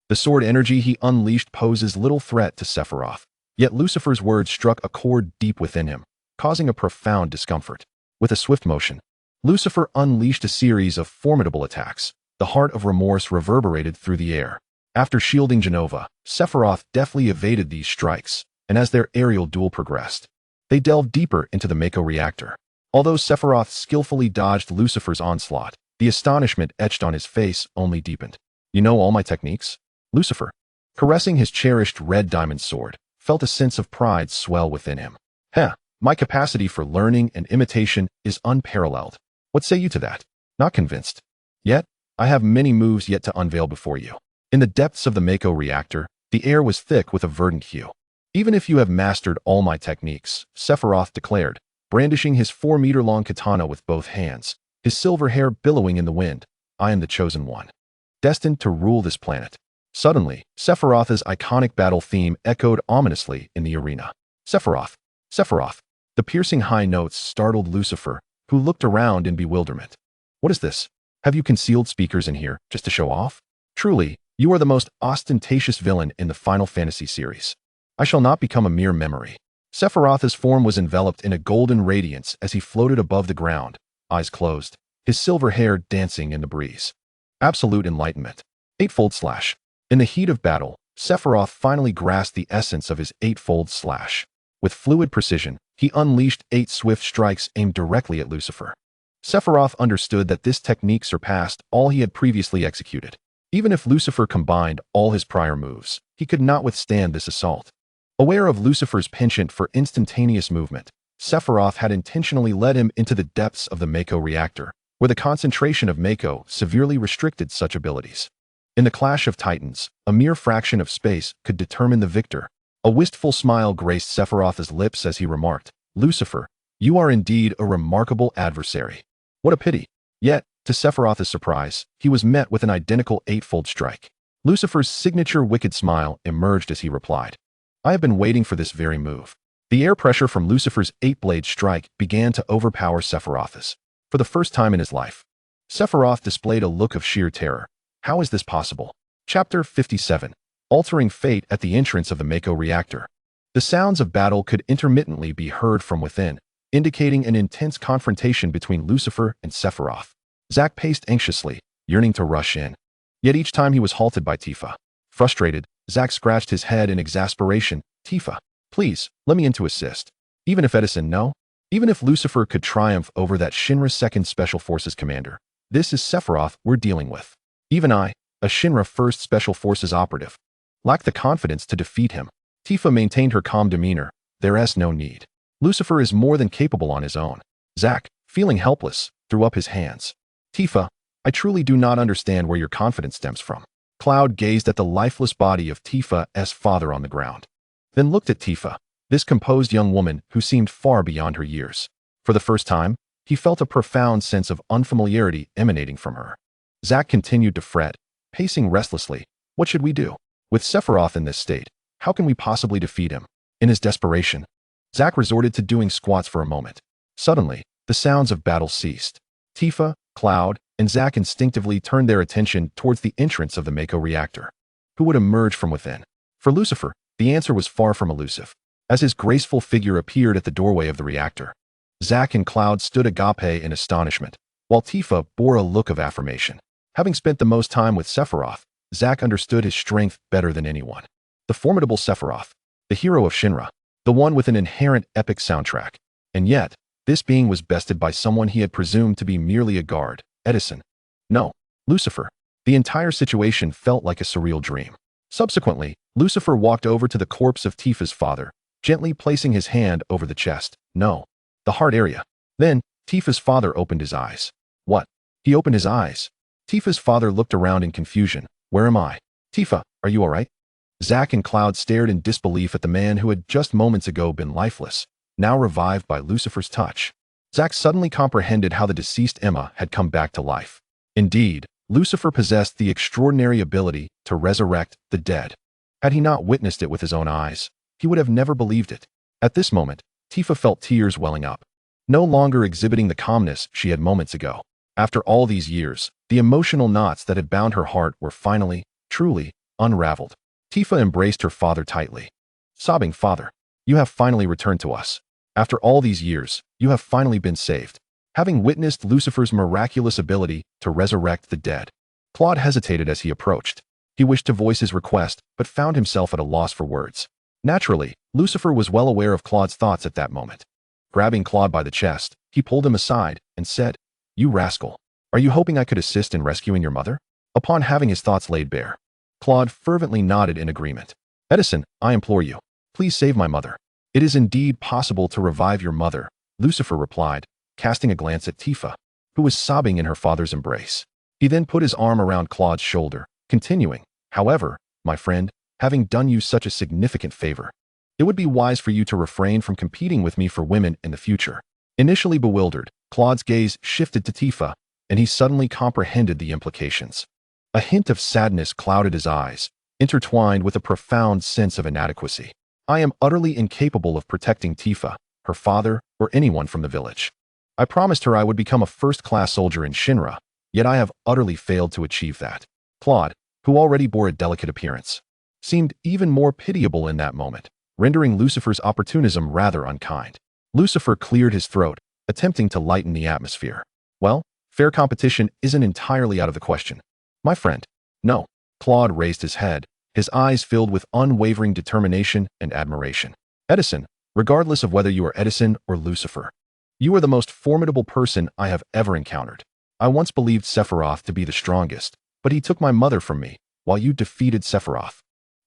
The sword energy he unleashed poses little threat to Sephiroth, yet Lucifer's words struck a chord deep within him, causing a profound discomfort. With a swift motion, Lucifer unleashed a series of formidable attacks. The heart of remorse reverberated through the air. After shielding Jenova, Sephiroth deftly evaded these strikes, and as their aerial duel progressed, they delved deeper into the Mako reactor. Although Sephiroth skillfully dodged Lucifer's onslaught, the astonishment etched on his face only deepened. You know all my techniques? Lucifer, caressing his cherished red diamond sword, felt a sense of pride swell within him. Heh, my capacity for learning and imitation is unparalleled. What say you to that? Not convinced. Yet, I have many moves yet to unveil before you. In the depths of the Mako reactor, the air was thick with a verdant hue. Even if you have mastered all my techniques, Sephiroth declared, brandishing his 4-meter-long katana with both hands, his silver hair billowing in the wind, I am the chosen one, destined to rule this planet. Suddenly, Sephiroth's iconic battle theme echoed ominously in the arena. Sephiroth, Sephiroth. The piercing high notes startled Lucifer, who looked around in bewilderment. What is this? Have you concealed speakers in here just to show off? Truly, you are the most ostentatious villain in the Final Fantasy series. I shall not become a mere memory. Sephiroth's form was enveloped in a golden radiance as he floated above the ground, eyes closed, his silver hair dancing in the breeze. Absolute enlightenment. Eightfold slash. In the heat of battle, Sephiroth finally grasped the essence of his eightfold slash. With fluid precision, he unleashed 8 swift strikes aimed directly at Lucifer. Sephiroth understood that this technique surpassed all he had previously executed. Even if Lucifer combined all his prior moves, he could not withstand this assault. Aware of Lucifer's penchant for instantaneous movement, Sephiroth had intentionally led him into the depths of the Mako reactor, where the concentration of Mako severely restricted such abilities. In the clash of titans, a mere fraction of space could determine the victor. A wistful smile graced Sephiroth's lips as he remarked, Lucifer, you are indeed a remarkable adversary. What a pity. Yet, to Sephiroth's surprise, he was met with an identical eightfold strike. Lucifer's signature wicked smile emerged as he replied, I have been waiting for this very move. The air pressure from Lucifer's 8-blade strike began to overpower Sephiroth's. For the first time in his life, Sephiroth displayed a look of sheer terror. How is this possible? Chapter 57. Altering Fate at the entrance of the Mako reactor. The sounds of battle could intermittently be heard from within, indicating an intense confrontation between Lucifer and Sephiroth. Zack paced anxiously, yearning to rush in. Yet each time he was halted by Tifa. Frustrated, Zack scratched his head in exasperation. Tifa, please, let me in to assist. Even if Edison no? Even if Lucifer could triumph over that Shinra 2nd Special Forces commander, this is Sephiroth we're dealing with. Even I, a Shinra 1st Special Forces operative, lacked the confidence to defeat him. Tifa maintained her calm demeanor. There is no need. Lucifer is more than capable on his own. Zack, feeling helpless, threw up his hands. Tifa, I truly do not understand where your confidence stems from. Cloud gazed at the lifeless body of Tifa's father on the ground, then looked at Tifa, this composed young woman who seemed far beyond her years. For the first time, he felt a profound sense of unfamiliarity emanating from her. Zack continued to fret, pacing restlessly. What should we do? With Sephiroth in this state, how can we possibly defeat him? In his desperation, Zack resorted to doing squats for a moment. Suddenly, the sounds of battle ceased. Tifa, Cloud, and Zack instinctively turned their attention towards the entrance of the Mako reactor. Who would emerge from within? For Lucifer, the answer was far from elusive. As his graceful figure appeared at the doorway of the reactor, Zack and Cloud stood agape in astonishment, while Tifa bore a look of affirmation. Having spent the most time with Sephiroth, Zack understood his strength better than anyone. The formidable Sephiroth, the hero of Shinra, the one with an inherent epic soundtrack. And yet, this being was bested by someone he had presumed to be merely a guard, Edison. No, Lucifer. The entire situation felt like a surreal dream. Subsequently, Lucifer walked over to the corpse of Tifa's father, gently placing his hand over the chest. No, the heart area. Then, Tifa's father opened his eyes. What? He opened his eyes. Tifa's father looked around in confusion. Where am I? Tifa, are you alright? Zack and Cloud stared in disbelief at the man who had just moments ago been lifeless, now revived by Lucifer's touch. Zack suddenly comprehended how the deceased Emma had come back to life. Indeed, Lucifer possessed the extraordinary ability to resurrect the dead. Had he not witnessed it with his own eyes, he would have never believed it. At this moment, Tifa felt tears welling up, no longer exhibiting the calmness she had moments ago. After all these years, the emotional knots that had bound her heart were finally, truly, unraveled. Tifa embraced her father tightly. Sobbing, Father, you have finally returned to us. After all these years, you have finally been saved. Having witnessed Lucifer's miraculous ability to resurrect the dead, Claude hesitated as he approached. He wished to voice his request, but found himself at a loss for words. Naturally, Lucifer was well aware of Claude's thoughts at that moment. Grabbing Claude by the chest, he pulled him aside and said, You rascal. Are you hoping I could assist in rescuing your mother? Upon having his thoughts laid bare, Claude fervently nodded in agreement. Edison, I implore you, please save my mother. It is indeed possible to revive your mother, Lucifer replied, casting a glance at Tifa, who was sobbing in her father's embrace. He then put his arm around Claude's shoulder, continuing, however, my friend, having done you such a significant favor, it would be wise for you to refrain from competing with me for women in the future. Initially bewildered, Claude's gaze shifted to Tifa, and he suddenly comprehended the implications. A hint of sadness clouded his eyes, intertwined with a profound sense of inadequacy. I am utterly incapable of protecting Tifa, her father, or anyone from the village. I promised her I would become a first-class soldier in Shinra, yet I have utterly failed to achieve that. Claude, who already bore a delicate appearance, seemed even more pitiable in that moment, rendering Lucifer's opportunism rather unkind. Lucifer cleared his throat, attempting to lighten the atmosphere. Well, fair competition isn't entirely out of the question. My friend. No. Claude raised his head, his eyes filled with unwavering determination and admiration. Edison, regardless of whether you are Edison or Lucifer, you are the most formidable person I have ever encountered. I once believed Sephiroth to be the strongest, but he took my mother from me, while you defeated Sephiroth.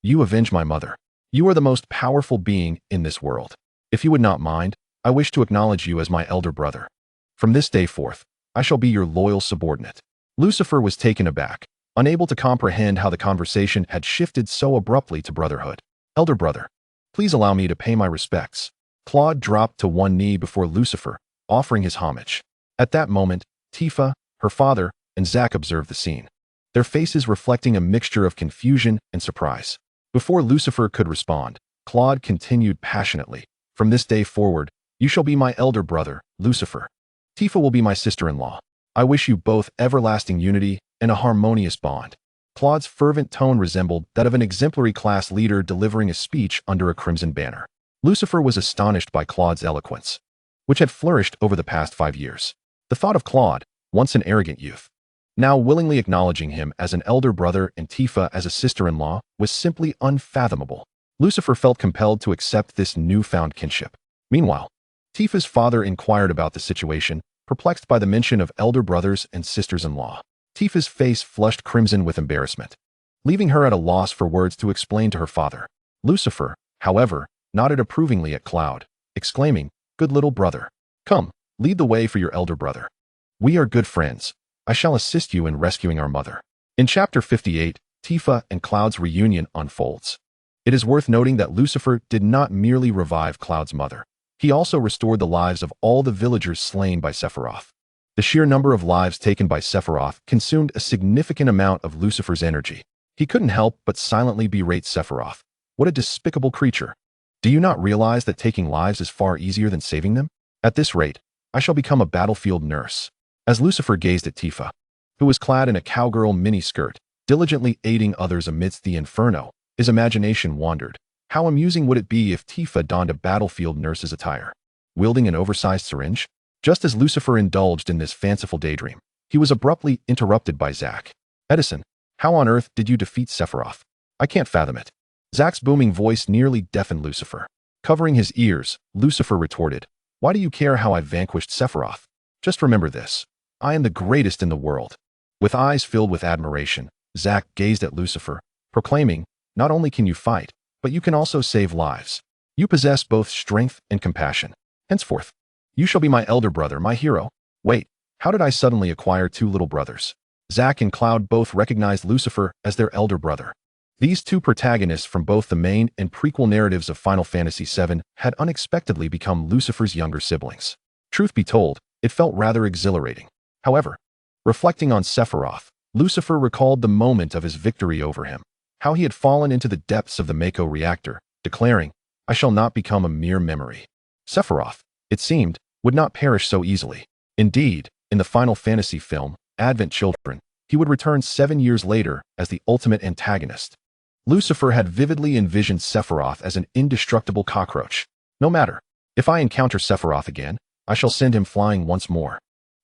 You avenged my mother. You are the most powerful being in this world. If you would not mind, I wish to acknowledge you as my elder brother. From this day forth, I shall be your loyal subordinate. Lucifer was taken aback, unable to comprehend how the conversation had shifted so abruptly to brotherhood. Elder brother, please allow me to pay my respects. Claude dropped to one knee before Lucifer, offering his homage. At that moment, Tifa, her father, and Zack observed the scene, their faces reflecting a mixture of confusion and surprise. Before Lucifer could respond, Claude continued passionately, from this day forward, you shall be my elder brother, Lucifer. Tifa will be my sister-in-law. I wish you both everlasting unity and a harmonious bond. Claude's fervent tone resembled that of an exemplary class leader delivering a speech under a crimson banner. Lucifer was astonished by Claude's eloquence, which had flourished over the past 5 years. The thought of Claude, once an arrogant youth, now willingly acknowledging him as an elder brother and Tifa as a sister-in-law, was simply unfathomable. Lucifer felt compelled to accept this newfound kinship. Meanwhile, Tifa's father inquired about the situation, perplexed by the mention of elder brothers and sisters-in-law. Tifa's face flushed crimson with embarrassment, leaving her at a loss for words to explain to her father. Lucifer, however, nodded approvingly at Cloud, exclaiming, "Good little brother. Come, lead the way for your elder brother. We are good friends. I shall assist you in rescuing our mother." In Chapter 58, Tifa and Cloud's reunion unfolds. It is worth noting that Lucifer did not merely revive Cloud's mother. He also restored the lives of all the villagers slain by Sephiroth. The sheer number of lives taken by Sephiroth consumed a significant amount of Lucifer's energy. He couldn't help but silently berate Sephiroth. What a despicable creature. Do you not realize that taking lives is far easier than saving them? At this rate, I shall become a battlefield nurse. As Lucifer gazed at Tifa, who was clad in a cowgirl miniskirt, diligently aiding others amidst the inferno, his imagination wandered. How amusing would it be if Tifa donned a battlefield nurse's attire, wielding an oversized syringe? Just as Lucifer indulged in this fanciful daydream, he was abruptly interrupted by Zack. Edison, how on earth did you defeat Sephiroth? I can't fathom it. Zack's booming voice nearly deafened Lucifer. Covering his ears, Lucifer retorted, "Why do you care how I vanquished Sephiroth? Just remember this. I am the greatest in the world." With eyes filled with admiration, Zack gazed at Lucifer, proclaiming, "Not only can you fight, but you can also save lives. You possess both strength and compassion. Henceforth, you shall be my elder brother, my hero." Wait, how did I suddenly acquire 2 little brothers? Zack and Cloud both recognized Lucifer as their elder brother. These 2 protagonists from both the main and prequel narratives of Final Fantasy VII had unexpectedly become Lucifer's younger siblings. Truth be told, it felt rather exhilarating. However, reflecting on Sephiroth, Lucifer recalled the moment of his victory over him, how he had fallen into the depths of the Mako reactor, declaring, "I shall not become a mere memory." Sephiroth, it seemed, would not perish so easily. Indeed, in the Final Fantasy film, Advent Children, he would return 7 years later as the ultimate antagonist. Lucifer had vividly envisioned Sephiroth as an indestructible cockroach. No matter, if I encounter Sephiroth again, I shall send him flying once more.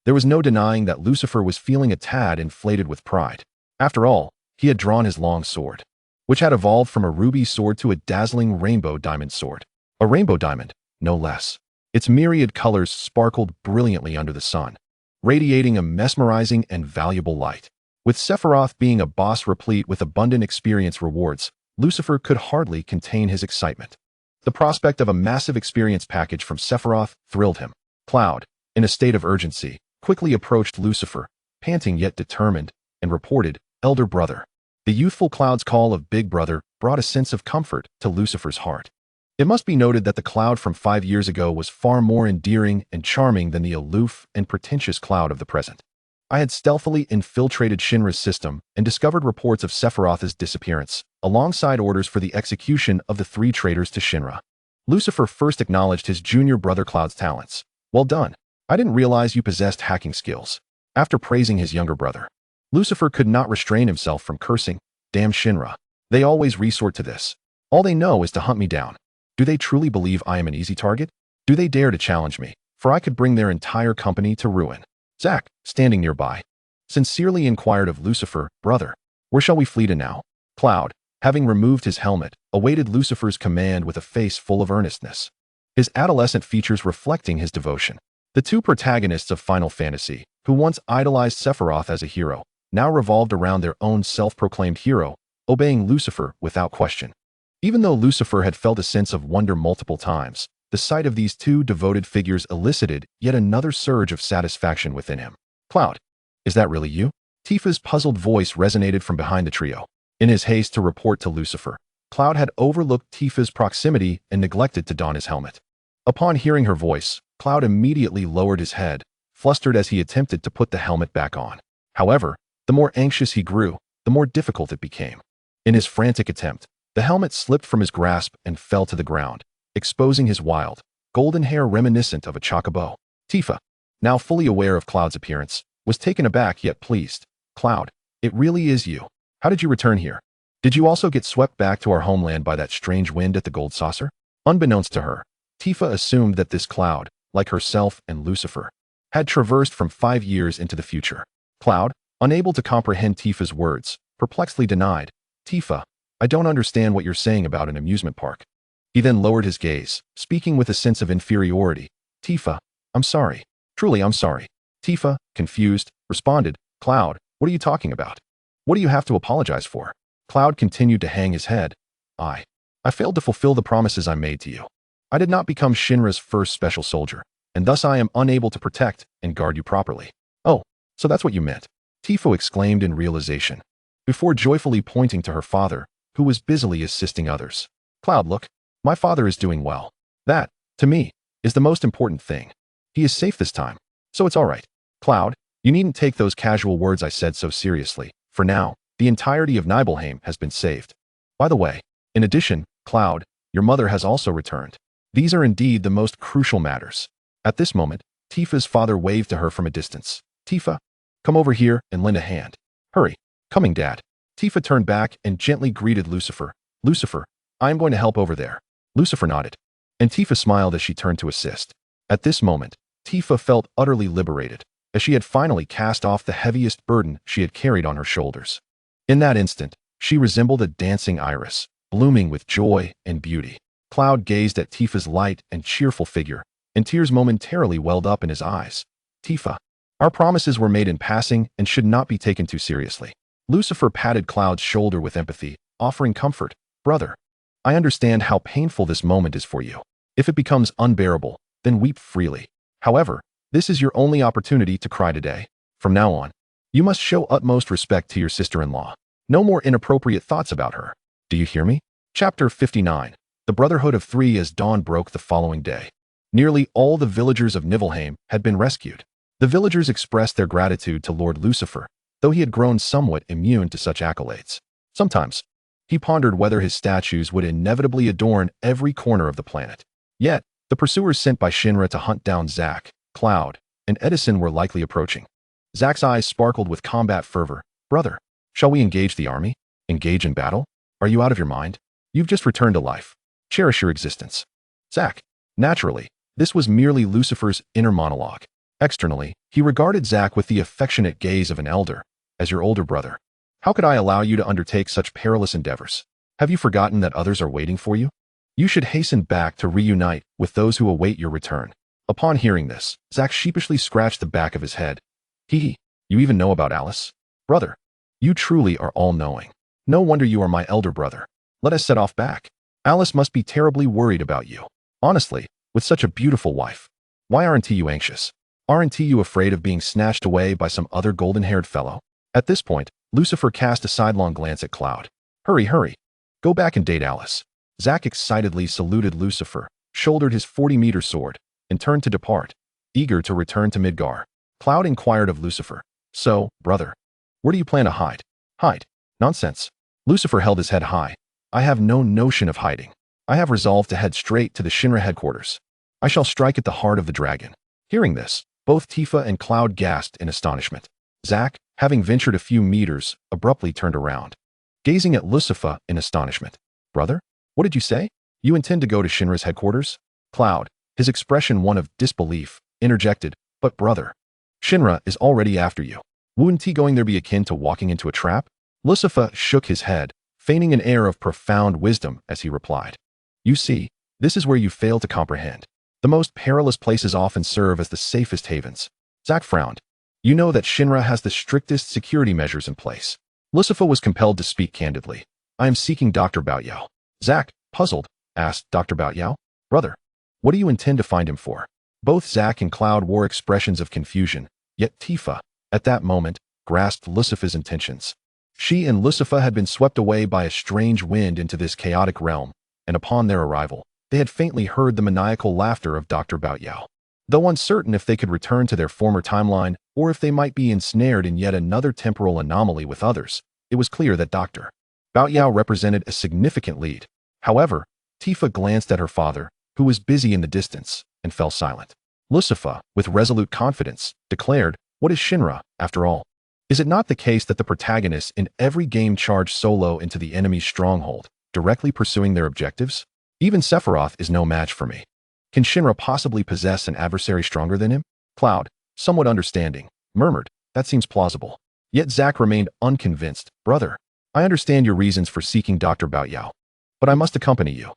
There was no denying that Lucifer was feeling a tad inflated with pride. After all, he had drawn his long sword, which had evolved from a ruby sword to a dazzling rainbow diamond sword. A rainbow diamond, no less. Its myriad colors sparkled brilliantly under the sun, radiating a mesmerizing and valuable light. With Sephiroth being a boss replete with abundant experience rewards, Lucifer could hardly contain his excitement. The prospect of a massive experience package from Sephiroth thrilled him. Cloud, in a state of urgency, quickly approached Lucifer, panting yet determined, and reported, "Elder brother." The youthful Cloud's call of Big Brother brought a sense of comfort to Lucifer's heart. It must be noted that the Cloud from 5 years ago was far more endearing and charming than the aloof and pretentious Cloud of the present. I had stealthily infiltrated Shinra's system and discovered reports of Sephiroth's disappearance, alongside orders for the execution of the 3 traitors to Shinra. Lucifer first acknowledged his junior brother Cloud's talents. "Well done. I didn't realize you possessed hacking skills." After praising his younger brother, Lucifer could not restrain himself from cursing, "Damn Shinra. They always resort to this. All they know is to hunt me down. Do they truly believe I am an easy target? Do they dare to challenge me? For I could bring their entire company to ruin." Zack, standing nearby, sincerely inquired of Lucifer, "Brother, where shall we flee to now?" Cloud, having removed his helmet, awaited Lucifer's command with a face full of earnestness, his adolescent features reflecting his devotion. The 2 protagonists of Final Fantasy, who once idolized Sephiroth as a hero, now revolved around their own self-proclaimed hero, obeying Lucifer without question. Even though Lucifer had felt a sense of wonder multiple times, the sight of these 2 devoted figures elicited yet another surge of satisfaction within him. "Cloud, is that really you?" Tifa's puzzled voice resonated from behind the trio. In his haste to report to Lucifer, Cloud had overlooked Tifa's proximity and neglected to don his helmet. Upon hearing her voice, Cloud immediately lowered his head, flustered as he attempted to put the helmet back on. However, the more anxious he grew, the more difficult it became. In his frantic attempt, the helmet slipped from his grasp and fell to the ground, exposing his wild, golden hair reminiscent of a chocobo. Tifa, now fully aware of Cloud's appearance, was taken aback yet pleased. "Cloud, it really is you. How did you return here? Did you also get swept back to our homeland by that strange wind at the Gold Saucer?" Unbeknownst to her, Tifa assumed that this Cloud, like herself and Lucifer, had traversed from 5 years into the future. Cloud, unable to comprehend Tifa's words, perplexedly denied, "Tifa, I don't understand what you're saying about an amusement park." He then lowered his gaze, speaking with a sense of inferiority. "Tifa, I'm sorry. Truly, I'm sorry." Tifa, confused, responded, "Cloud, what are you talking about? What do you have to apologize for?" Cloud continued to hang his head. I failed to fulfill the promises I made to you. I did not become Shinra's first special soldier, and thus I am unable to protect and guard you properly." "Oh, so that's what you meant," Tifa exclaimed in realization, before joyfully pointing to her father, who was busily assisting others. "Cloud, look. My father is doing well. That, to me, is the most important thing. He is safe this time, so it's all right." "Cloud, you needn't take those casual words I said so seriously. For now, the entirety of Nibelheim has been saved. By the way, in addition, Cloud, your mother has also returned. These are indeed the most crucial matters." At this moment, Tifa's father waved to her from a distance. "Tifa, come over here and lend a hand." "Hurry. Coming, Dad." Tifa turned back and gently greeted Lucifer. "Lucifer, I am going to help over there." Lucifer nodded, and Tifa smiled as she turned to assist. At this moment, Tifa felt utterly liberated, as she had finally cast off the heaviest burden she had carried on her shoulders. In that instant, she resembled a dancing iris, blooming with joy and beauty. Cloud gazed at Tifa's light and cheerful figure, and tears momentarily welled up in his eyes. "Tifa, our promises were made in passing and should not be taken too seriously." Lucifer patted Cloud's shoulder with empathy, offering comfort. "Brother, I understand how painful this moment is for you. If it becomes unbearable, then weep freely. However, this is your only opportunity to cry today. From now on, you must show utmost respect to your sister-in-law. No more inappropriate thoughts about her. Do you hear me?" Chapter 59. The Brotherhood of 3. As dawn broke the following day, nearly all the villagers of Nibelheim had been rescued. The villagers expressed their gratitude to Lord Lucifer, though he had grown somewhat immune to such accolades. Sometimes, he pondered whether his statues would inevitably adorn every corner of the planet. Yet, the pursuers sent by Shinra to hunt down Zack, Cloud, and Edison were likely approaching. Zack's eyes sparkled with combat fervor. "Brother, shall we engage the army? Engage in battle? Are you out of your mind? You've just returned to life. Cherish your existence." Zack. Naturally, this was merely Lucifer's inner monologue. Externally, he regarded Zack with the affectionate gaze of an elder. "As your older brother, how could I allow you to undertake such perilous endeavors? Have you forgotten that others are waiting for you? You should hasten back to reunite with those who await your return." Upon hearing this, Zack sheepishly scratched the back of his head. "You even know about Alice?" "Brother, You truly are all-knowing. No wonder you are my elder brother. Let us set off back. Alice must be terribly worried about you. Honestly, with such a beautiful wife. Why aren't you anxious? Aren't you afraid of being snatched away by some other golden-haired fellow? At this point, Lucifer cast a sidelong glance at Cloud. Hurry, hurry. Go back and date Alice. Zack excitedly saluted Lucifer, shouldered his 40-meter sword, and turned to depart, eager to return to Midgar. Cloud inquired of Lucifer. So, brother, where do you plan to hide? Hide? Nonsense. Lucifer held his head high. I have no notion of hiding. I have resolved to head straight to the Shinra headquarters. I shall strike at the heart of the dragon. Hearing this, both Tifa and Cloud gasped in astonishment. Zack, having ventured a few meters, abruptly turned around, gazing at Lucifer in astonishment. Brother? What did you say? You intend to go to Shinra's headquarters? Cloud, his expression one of disbelief, interjected, but brother, Shinra is already after you. Wouldn't going there be akin to walking into a trap? Lucifer shook his head, feigning an air of profound wisdom as he replied. You see, this is where you fail to comprehend. The most perilous places often serve as the safest havens. Zack frowned. You know that Shinra has the strictest security measures in place. Lucifer was compelled to speak candidly. I am seeking Dr. Baoyao. Zack, puzzled, asked Dr. Baoyao. Brother, what do you intend to find him for? Both Zack and Cloud wore expressions of confusion, yet Tifa, at that moment, grasped Lucifer's intentions. She and Lucifer had been swept away by a strange wind into this chaotic realm, and upon their arrival, they had faintly heard the maniacal laughter of Dr. Baoyao. Though uncertain if they could return to their former timeline or if they might be ensnared in yet another temporal anomaly with others, it was clear that Dr. Baoyao represented a significant lead. However, Tifa glanced at her father, who was busy in the distance, and fell silent. Lucifer, with resolute confidence, declared, What is Shinra, after all? Is it not the case that the protagonists in every game charge solo into the enemy's stronghold, directly pursuing their objectives? Even Sephiroth is no match for me. Can Shinra possibly possess an adversary stronger than him? Cloud, somewhat understanding, murmured, That seems plausible. Yet Zack remained unconvinced. Brother, I understand your reasons for seeking Dr. Baoyao, but I must accompany you.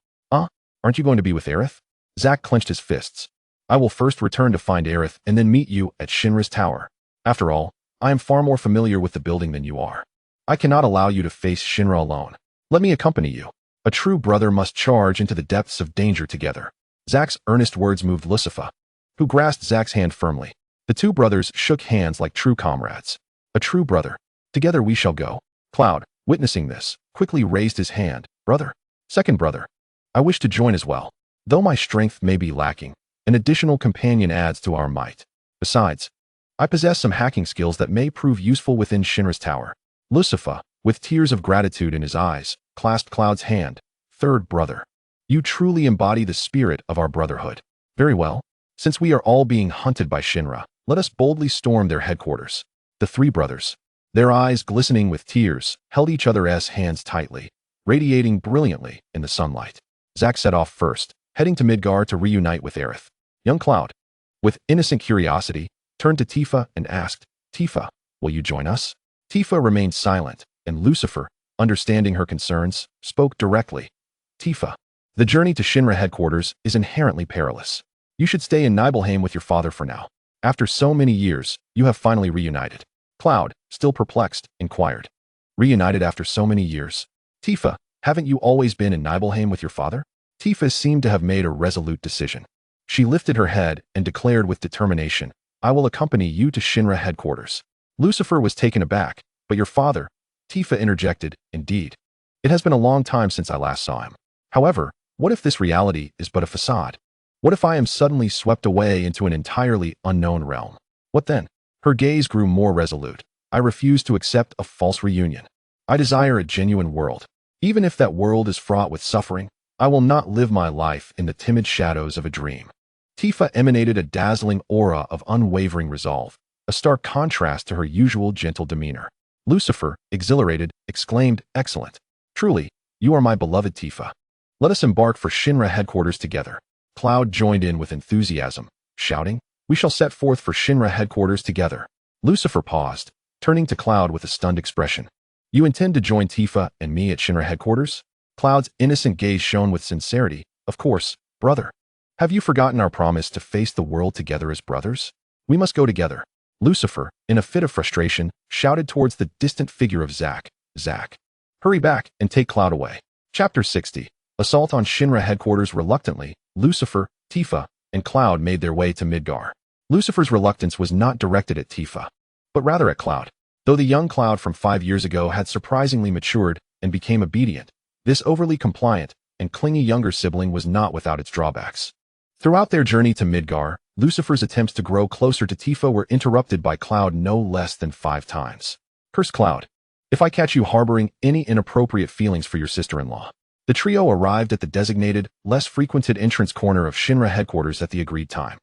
Aren't you going to be with Aerith? Zack clenched his fists. I will first return to find Aerith and then meet you at Shinra's tower. After all, I am far more familiar with the building than you are. I cannot allow you to face Shinra alone. Let me accompany you. A true brother must charge into the depths of danger together. Zack's earnest words moved Lucifer, who grasped Zack's hand firmly. The two brothers shook hands like true comrades. A true brother. Together we shall go. Cloud, witnessing this, quickly raised his hand. Brother. Second brother. I wish to join as well. Though my strength may be lacking, an additional companion adds to our might. Besides, I possess some hacking skills that may prove useful within Shinra's tower. Lucifer, with tears of gratitude in his eyes, clasped Cloud's hand. Third brother. You truly embody the spirit of our brotherhood. Very well. Since we are all being hunted by Shinra, let us boldly storm their headquarters. The three brothers, their eyes glistening with tears, held each other's hands tightly, radiating brilliantly in the sunlight. Zack set off first, heading to Midgar to reunite with Aerith. Young Cloud, with innocent curiosity, turned to Tifa and asked, Tifa, will you join us? Tifa remained silent, and Lucifer, understanding her concerns, spoke directly. Tifa, the journey to Shinra headquarters is inherently perilous. You should stay in Nibelheim with your father for now. After so many years, you have finally reunited. Cloud, still perplexed, inquired. Reunited after so many years? Tifa, haven't you always been in Nibelheim with your father? Tifa seemed to have made a resolute decision. She lifted her head and declared with determination, I will accompany you to Shinra headquarters. Lucifer was taken aback, but your father, Tifa interjected, indeed. It has been a long time since I last saw him. However, what if this reality is but a facade? What if I am suddenly swept away into an entirely unknown realm? What then? Her gaze grew more resolute. I refuse to accept a false reunion. I desire a genuine world. Even if that world is fraught with suffering, I will not live my life in the timid shadows of a dream. Tifa emanated a dazzling aura of unwavering resolve, a stark contrast to her usual gentle demeanor. Lucifer, exhilarated, exclaimed, Excellent. Truly, you are my beloved Tifa. Let us embark for Shinra headquarters together. Cloud joined in with enthusiasm, shouting, We shall set forth for Shinra headquarters together. Lucifer paused, turning to Cloud with a stunned expression. You intend to join Tifa and me at Shinra headquarters? Cloud's innocent gaze shone with sincerity. Of course, brother. Have you forgotten our promise to face the world together as brothers? We must go together. Lucifer, in a fit of frustration, shouted towards the distant figure of Zack. Zack, hurry back and take Cloud away. Chapter 60. Assault on Shinra headquarters. Reluctantly, Lucifer, Tifa, and Cloud made their way to Midgar. Lucifer's reluctance was not directed at Tifa, but rather at Cloud. Though the young Cloud from 5 years ago had surprisingly matured and became obedient, this overly compliant and clingy younger sibling was not without its drawbacks. Throughout their journey to Midgar, Lucifer's attempts to grow closer to Tifa were interrupted by Cloud no less than 5 times. Curse Cloud, if I catch you harboring any inappropriate feelings for your sister-in-law. The trio arrived at the designated, less frequented entrance corner of Shinra headquarters at the agreed time.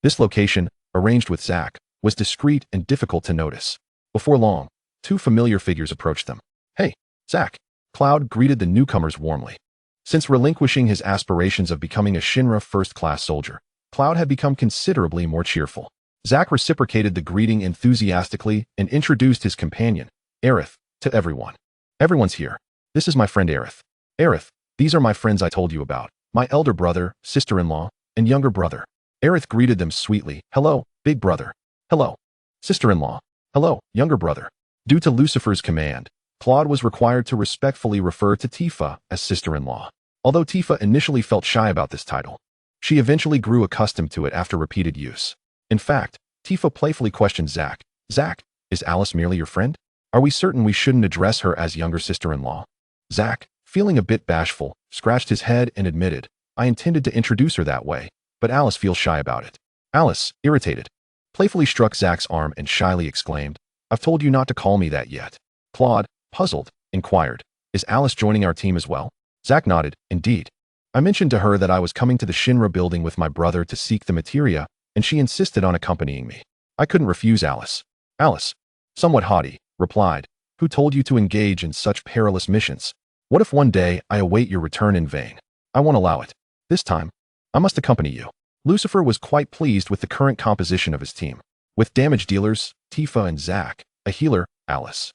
This location, arranged with Zack, was discreet and difficult to notice. Before long, 2 familiar figures approached them. Hey, Zack. Cloud greeted the newcomers warmly. Since relinquishing his aspirations of becoming a Shinra first-class soldier, Cloud had become considerably more cheerful. Zack reciprocated the greeting enthusiastically and introduced his companion, Aerith, to everyone. Everyone's here. This is my friend Aerith. Aerith, these are my friends I told you about, my elder brother, sister-in-law, and younger brother. Aerith greeted them sweetly. Hello, big brother. Hello, sister-in-law. Hello, younger brother. Due to Lucifer's command, Cloud was required to respectfully refer to Tifa as sister-in-law. Although Tifa initially felt shy about this title, she eventually grew accustomed to it after repeated use. In fact, Tifa playfully questioned Zack. Zack, is Alice merely your friend? Are we certain we shouldn't address her as younger sister-in-law? Zack, feeling a bit bashful, scratched his head and admitted, I intended to introduce her that way, but Alice feels shy about it. Alice, irritated, playfully struck Zack's arm and shyly exclaimed, I've told you not to call me that yet. Claude, puzzled, inquired, is Alice joining our team as well? Zack nodded, indeed. I mentioned to her that I was coming to the Shinra building with my brother to seek the materia, and she insisted on accompanying me. I couldn't refuse Alice. Alice, somewhat haughty, replied, who told you to engage in such perilous missions? What if one day I await your return in vain? I won't allow it. This time, I must accompany you. Lucifer was quite pleased with the current composition of his team. With damage dealers, Tifa and Zack, a healer, Alice,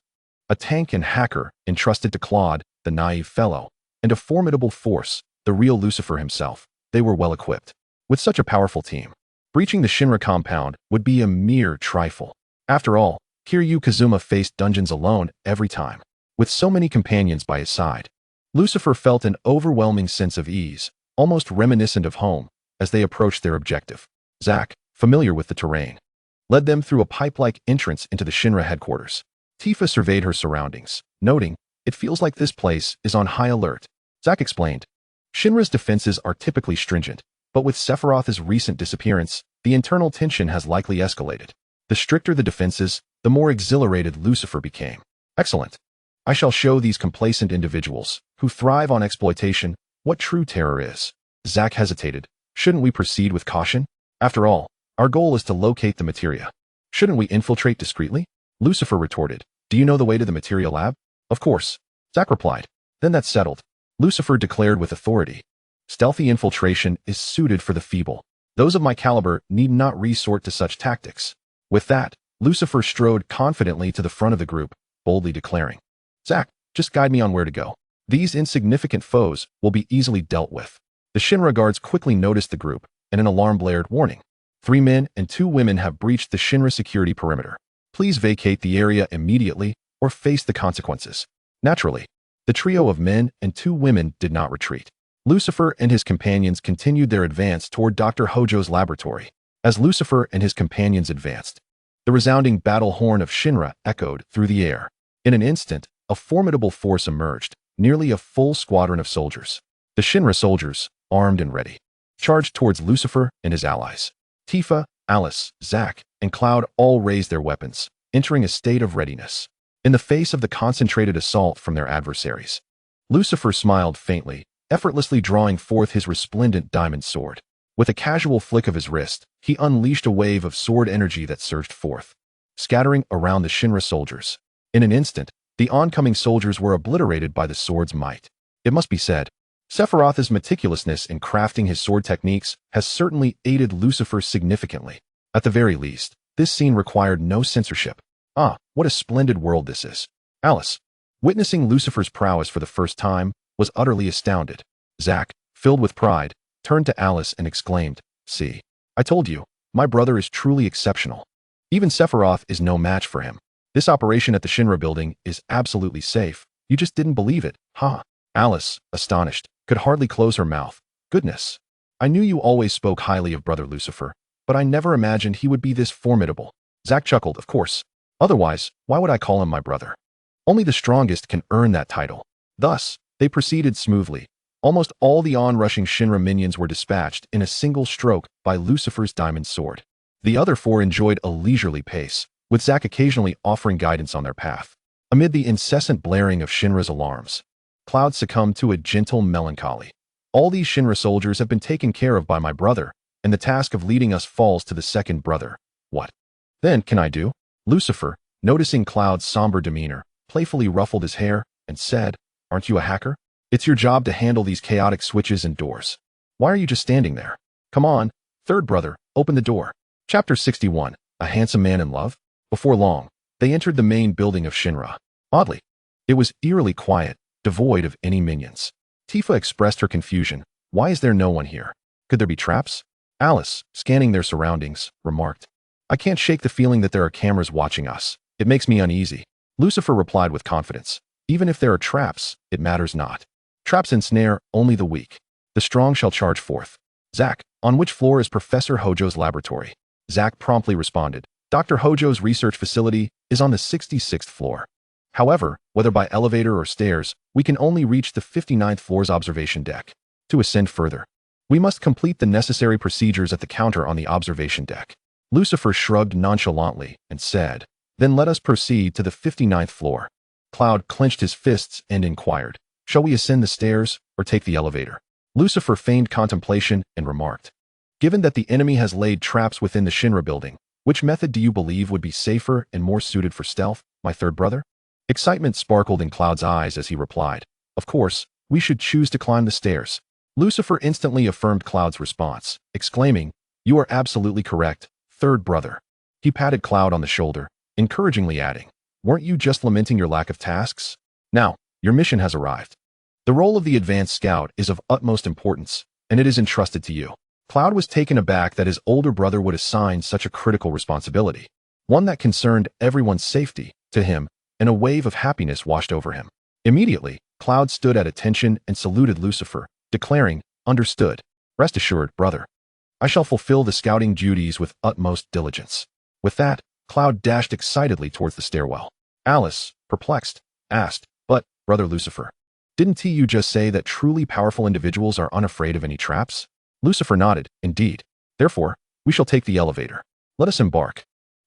a tank and hacker entrusted to Claude, the naive fellow, and a formidable force, the real Lucifer himself, they were well equipped. With such a powerful team, breaching the Shinra compound would be a mere trifle. After all, Kiryu Kazuma faced dungeons alone every time. With so many companions by his side, Lucifer felt an overwhelming sense of ease, almost reminiscent of home, as they approached their objective. Zack, familiar with the terrain, led them through a pipe-like entrance into the Shinra headquarters. Tifa surveyed her surroundings, noting, it feels like this place is on high alert. Zack explained, Shinra's defenses are typically stringent, but with Sephiroth's recent disappearance, the internal tension has likely escalated. The stricter the defenses, the more exhilarated Lucifer became. Excellent. I shall show these complacent individuals, who thrive on exploitation, what true terror is. Zack hesitated. Shouldn't we proceed with caution? After all, our goal is to locate the materia. Shouldn't we infiltrate discreetly? Lucifer retorted. Do you know the way to the materia lab? Of course. Zack replied. Then that's settled. Lucifer declared with authority. Stealthy infiltration is suited for the feeble. Those of my caliber need not resort to such tactics. With that, Lucifer strode confidently to the front of the group, boldly declaring, Zack, just guide me on where to go. These insignificant foes will be easily dealt with. The Shinra guards quickly noticed the group, and an alarm blared, warning. 3 men and 2 women have breached the Shinra security perimeter. Please vacate the area immediately or face the consequences. Naturally, the trio of men and 2 women did not retreat. Lucifer and his companions continued their advance toward Dr. Hojo's laboratory. As Lucifer and his companions advanced, the resounding battle horn of Shinra echoed through the air. In an instant, a formidable force emerged, nearly a full squadron of soldiers. The Shinra soldiers, armed and ready, charged towards Lucifer and his allies. Tifa, Alice, Zack, and Cloud all raised their weapons, entering a state of readiness. In the face of the concentrated assault from their adversaries, Lucifer smiled faintly, effortlessly drawing forth his resplendent diamond sword. With a casual flick of his wrist, he unleashed a wave of sword energy that surged forth, scattering around the Shinra soldiers. In an instant, the oncoming soldiers were obliterated by the sword's might. It must be said, Sephiroth's meticulousness in crafting his sword techniques has certainly aided Lucifer significantly. At the very least, this scene required no censorship. Ah, what a splendid world this is. Alice, witnessing Lucifer's prowess for the first time, was utterly astounded. Zack, filled with pride, turned to Alice and exclaimed, See, I told you, my brother is truly exceptional. Even Sephiroth is no match for him. This operation at the Shinra building is absolutely safe. You just didn't believe it, huh? Alice, astonished, could hardly close her mouth. Goodness. I knew you always spoke highly of Brother Lucifer, but I never imagined he would be this formidable. Zack chuckled, of course. Otherwise, why would I call him my brother? Only the strongest can earn that title. Thus, they proceeded smoothly. Almost all the onrushing Shinra minions were dispatched in a single stroke by Lucifer's diamond sword. The other four enjoyed a leisurely pace, with Zack occasionally offering guidance on their path. Amid the incessant blaring of Shinra's alarms, Cloud succumbed to a gentle melancholy. All these Shinra soldiers have been taken care of by my brother, and the task of leading us falls to the second brother. What, then, can I do? Lucifer, noticing Cloud's somber demeanor, playfully ruffled his hair and said, Aren't you a hacker? It's your job to handle these chaotic switches and doors. Why are you just standing there? Come on, third brother, open the door. Chapter 61, A Handsome Man in Love? Before long, they entered the main building of Shinra. Oddly, it was eerily quiet, devoid of any minions. Tifa expressed her confusion. Why is there no one here? Could there be traps? Alice, scanning their surroundings, remarked, I can't shake the feeling that there are cameras watching us. It makes me uneasy. Lucifer replied with confidence, Even if there are traps, it matters not. Traps ensnare only the weak. The strong shall charge forth. Zack, on which floor is Professor Hojo's laboratory? Zack promptly responded, Dr. Hojo's research facility is on the 66th floor. However, whether by elevator or stairs, we can only reach the 59th floor's observation deck. To ascend further, we must complete the necessary procedures at the counter on the observation deck. Lucifer shrugged nonchalantly and said, Then let us proceed to the 59th floor. Cloud clenched his fists and inquired, Shall we ascend the stairs or take the elevator? Lucifer feigned contemplation and remarked, Given that the enemy has laid traps within the Shinra building, which method do you believe would be safer and more suited for stealth, my third brother? Excitement sparkled in Cloud's eyes as he replied, Of course, we should choose to climb the stairs. Lucifer instantly affirmed Cloud's response, exclaiming, You are absolutely correct, third brother. He patted Cloud on the shoulder, encouragingly adding, Weren't you just lamenting your lack of tasks? Now, your mission has arrived. The role of the advanced scout is of utmost importance, and it is entrusted to you. Cloud was taken aback that his older brother would assign such a critical responsibility, one that concerned everyone's safety, to him, and a wave of happiness washed over him. Immediately, Cloud stood at attention and saluted Lucifer, declaring, Understood. Rest assured, brother. I shall fulfill the scouting duties with utmost diligence. With that, Cloud dashed excitedly towards the stairwell. Alice, perplexed, asked, But, brother Lucifer, didn't you just say that truly powerful individuals are unafraid of any traps? Lucifer nodded, Indeed. Therefore, we shall take the elevator. Let us embark.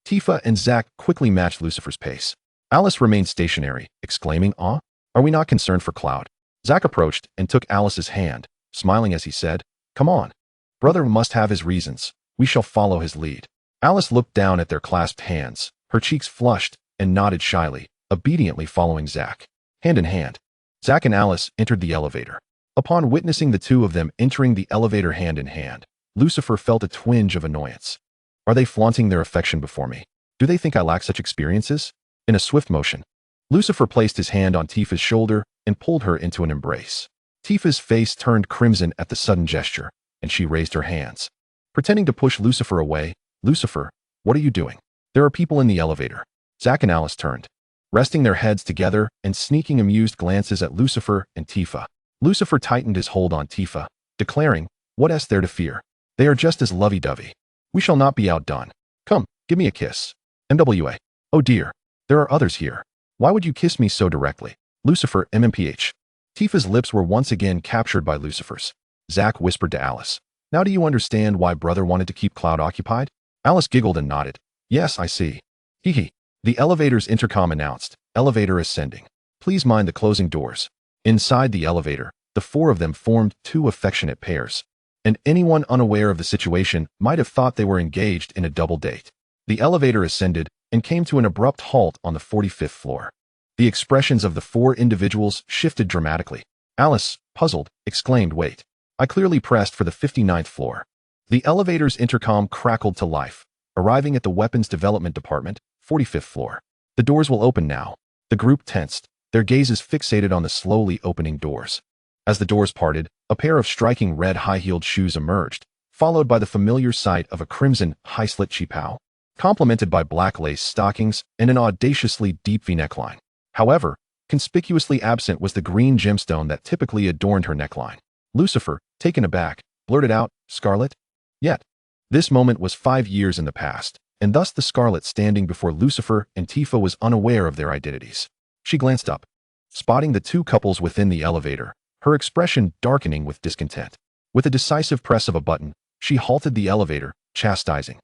Tifa and Zack quickly matched Lucifer's pace. Alice remained stationary, exclaiming, Are we not concerned for Cloud? Zack approached and took Alice's hand, smiling as he said, Come on. Brother must have his reasons. We shall follow his lead. Alice looked down at their clasped hands, her cheeks flushed, and nodded shyly, obediently following Zack. Hand in hand, Zack and Alice entered the elevator. Upon witnessing the two of them entering the elevator hand in hand, Lucifer felt a twinge of annoyance. Are they flaunting their affection before me? Do they think I lack such experiences? In a swift motion, Lucifer placed his hand on Tifa's shoulder and pulled her into an embrace. Tifa's face turned crimson at the sudden gesture, and she raised her hands. Pretending to push Lucifer away, Lucifer, what are you doing? There are people in the elevator. Zack and Alice turned, resting their heads together and sneaking amused glances at Lucifer and Tifa. Lucifer tightened his hold on Tifa, declaring, What is there to fear? They are just as lovey-dovey. We shall not be outdone. Come, give me a kiss. MWA. Oh dear, there are others here. Why would you kiss me so directly? Lucifer MMPH. Tifa's lips were once again captured by Lucifer's. Zack whispered to Alice, Now do you understand why brother wanted to keep Cloud occupied? Alice giggled and nodded. Yes, I see. Hee. The elevator's intercom announced, Elevator ascending. Please mind the closing doors. Inside the elevator, the four of them formed two affectionate pairs, and anyone unaware of the situation might have thought they were engaged in a double date. The elevator ascended and came to an abrupt halt on the 45th floor. The expressions of the four individuals shifted dramatically. Alice, puzzled, exclaimed, Wait. I clearly pressed for the 59th floor. The elevator's intercom crackled to life, arriving at the Weapons Development Department, 45th floor. The doors will open now. The group tensed, their gazes fixated on the slowly opening doors. As the doors parted, a pair of striking red high-heeled shoes emerged, followed by the familiar sight of a crimson, high-slit qipao. complemented by black lace stockings and an audaciously deep V-neckline. However, conspicuously absent was the green gemstone that typically adorned her neckline. Lucifer, taken aback, blurted out, "Scarlet?" Yet, this moment was 5 years in the past, and thus the Scarlet standing before Lucifer and Tifa was unaware of their identities. She glanced up, spotting the two couples within the elevator, her expression darkening with discontent. With a decisive press of a button, she halted the elevator, chastising.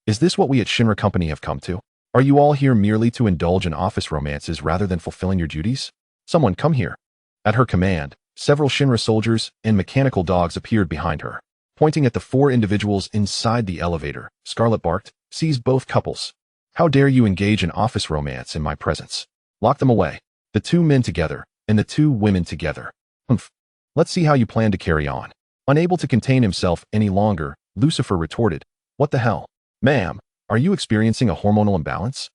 "Is this what we at Shinra Company have come to? Are you all here merely to indulge in office romances rather than fulfilling your duties? Someone come here." At her command, several Shinra soldiers and mechanical dogs appeared behind her. Pointing at the 4 individuals inside the elevator, Scarlet barked, "Seize both couples. How dare you engage in office romance in my presence? Lock them away. The 2 men together, and the 2 women together. Humph. Let's see how you plan to carry on." Unable to contain himself any longer, Lucifer retorted, "What the hell? Ma'am, are you experiencing a hormonal imbalance?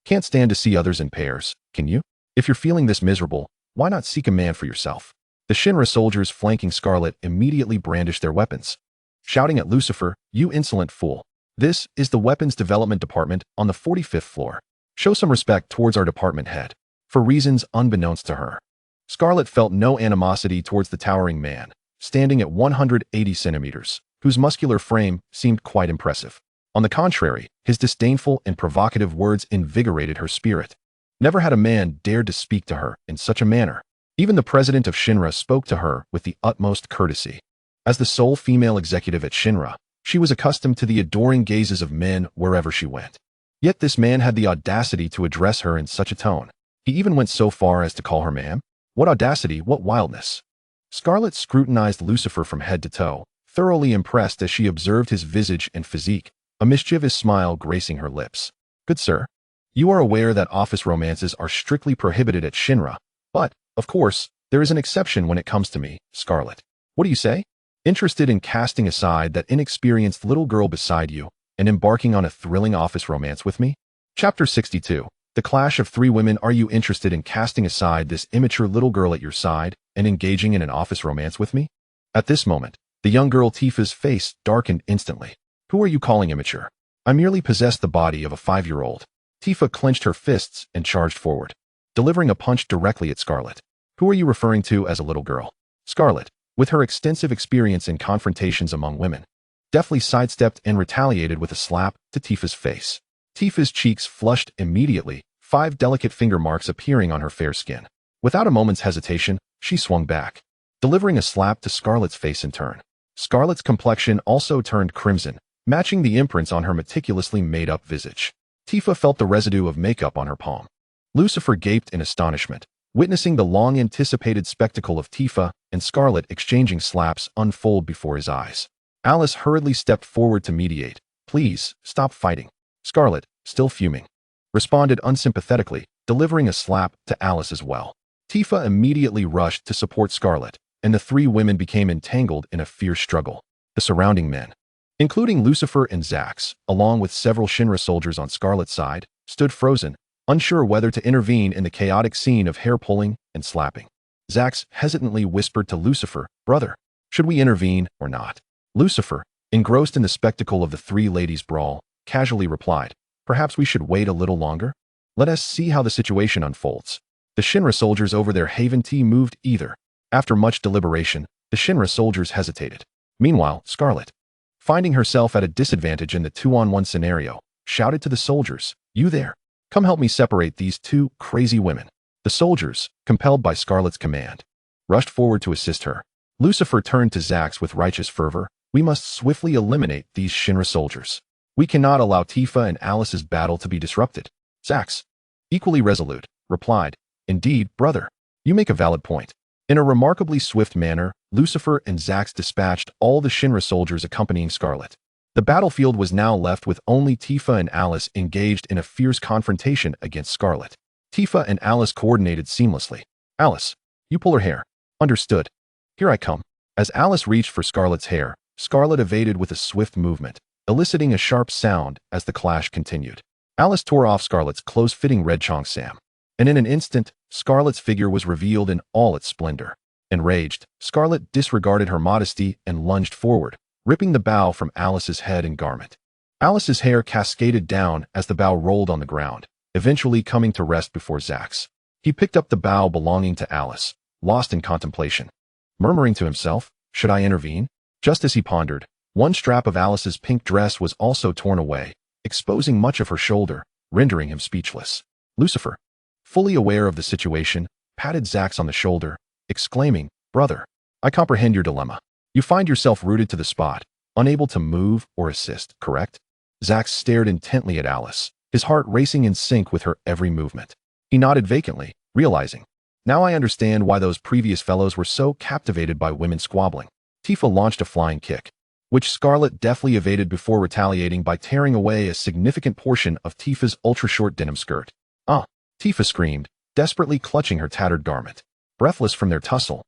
Can't stand to see others in pairs, can you? If you're feeling this miserable, why not seek a man for yourself?" The Shinra soldiers flanking Scarlet immediately brandished their weapons, shouting at Lucifer, "You insolent fool. This is the Weapons Development Department on the 45th floor. Show some respect towards our department head." For reasons unbeknownst to her, Scarlet felt no animosity towards the towering man, standing at 180 centimeters, whose muscular frame seemed quite impressive. On the contrary, his disdainful and provocative words invigorated her spirit. Never had a man dared to speak to her in such a manner. Even the president of Shinra spoke to her with the utmost courtesy. As the sole female executive at Shinra, she was accustomed to the adoring gazes of men wherever she went. Yet this man had the audacity to address her in such a tone. He even went so far as to call her ma'am. What audacity, what wildness! Scarlet scrutinized Lucifer from head to toe, thoroughly impressed as she observed his visage and physique, a mischievous smile gracing her lips. "Good sir, you are aware that office romances are strictly prohibited at Shinra, but, of course, there is an exception when it comes to me, Scarlet. What do you say? Interested in casting aside that inexperienced little girl beside you and embarking on a thrilling office romance with me?" Chapter 62. The Clash of 3 Women. Are you interested in casting aside this immature little girl at your side and engaging in an office romance with me? At this moment, the young girl Tifa's face darkened instantly. "Who are you calling immature? I merely possess the body of a 5-year-old. Tifa clenched her fists and charged forward, delivering a punch directly at Scarlet. "Who are you referring to as a little girl?" Scarlet, with her extensive experience in confrontations among women, deftly sidestepped and retaliated with a slap to Tifa's face. Tifa's cheeks flushed immediately, 5 delicate finger marks appearing on her fair skin. Without a moment's hesitation, she swung back, delivering a slap to Scarlet's face in turn. Scarlet's complexion also turned crimson, matching the imprints on her meticulously made-up visage. Tifa felt the residue of makeup on her palm. Lucifer gaped in astonishment, witnessing the long-anticipated spectacle of Tifa and Scarlet exchanging slaps unfold before his eyes. Alice hurriedly stepped forward to mediate. "Please, stop fighting." Scarlet, still fuming, responded unsympathetically, delivering a slap to Alice as well. Tifa immediately rushed to support Scarlet, and the 3 women became entangled in a fierce struggle. The surrounding men, including Lucifer and Zax, along with several Shinra soldiers on Scarlet's side, stood frozen, unsure whether to intervene in the chaotic scene of hair-pulling and slapping. Zax hesitantly whispered to Lucifer, "Brother, should we intervene or not?" Lucifer, engrossed in the spectacle of the 3 ladies' brawl, casually replied, "Perhaps we should wait a little longer? Let us see how the situation unfolds." The Shinra soldiers over their Haven tea moved either. After much deliberation, the Shinra soldiers hesitated. Meanwhile, Scarlet, finding herself at a disadvantage in the 2-on-1 scenario, shouted to the soldiers, "You there! Come help me separate these 2 crazy women." The soldiers, compelled by Scarlet's command, rushed forward to assist her. Lucifer turned to Zax with righteous fervor, "We must swiftly eliminate these Shinra soldiers. We cannot allow Tifa and Alice's battle to be disrupted." Zax, equally resolute, replied, "Indeed, brother, you make a valid point." In a remarkably swift manner, Lucifer and Zax dispatched all the Shinra soldiers accompanying Scarlet. The battlefield was now left with only Tifa and Alice engaged in a fierce confrontation against Scarlet. Tifa and Alice coordinated seamlessly. "Alice, you pull her hair." "Understood. Here I come." As Alice reached for Scarlet's hair, Scarlet evaded with a swift movement, eliciting a sharp sound as the clash continued. Alice tore off Scarlet's close-fitting red cheongsam, and in an instant, Scarlet's figure was revealed in all its splendor. Enraged, Scarlet disregarded her modesty and lunged forward, ripping the bow from Alice's head and garment. Alice's hair cascaded down as the bow rolled on the ground, eventually coming to rest before Zack's. He picked up the bow belonging to Alice, lost in contemplation. Murmuring to himself, should I intervene? Just as he pondered, one strap of Alice's pink dress was also torn away, exposing much of her shoulder, rendering him speechless. Lucifer, fully aware of the situation, patted Zack on the shoulder, exclaiming, "Brother, I comprehend your dilemma. You find yourself rooted to the spot, unable to move or assist, correct?" Zack stared intently at Alice, his heart racing in sync with her every movement. He nodded vacantly, realizing, now I understand why those previous fellows were so captivated by women squabbling. Tifa launched a flying kick, which Scarlet deftly evaded before retaliating by tearing away a significant portion of Tifa's ultra-short denim skirt. "Ah!" Tifa screamed, desperately clutching her tattered garment. Breathless from their tussle,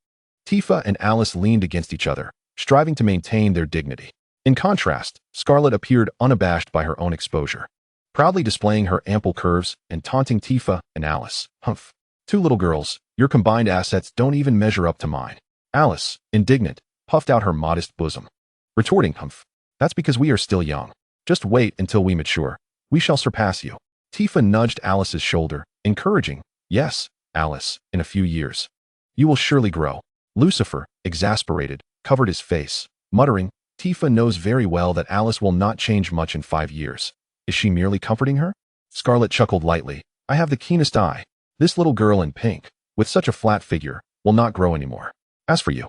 Tifa and Alice leaned against each other, striving to maintain their dignity. In contrast, Scarlet appeared unabashed by her own exposure, proudly displaying her ample curves and taunting Tifa and Alice. "Humph. Two little girls, your combined assets don't even measure up to mine." Alice, indignant, puffed out her modest bosom, retorting, "Humph. That's because we are still young. Just wait until we mature. We shall surpass you." Tifa nudged Alice's shoulder, encouraging, "Yes, Alice, in a few years. You will surely grow." Lucifer, exasperated, covered his face, muttering, "Tifa knows very well that Alice will not change much in 5 years. Is she merely comforting her?" Scarlet chuckled lightly. "I have the keenest eye. This little girl in pink, with such a flat figure, will not grow anymore. As for you."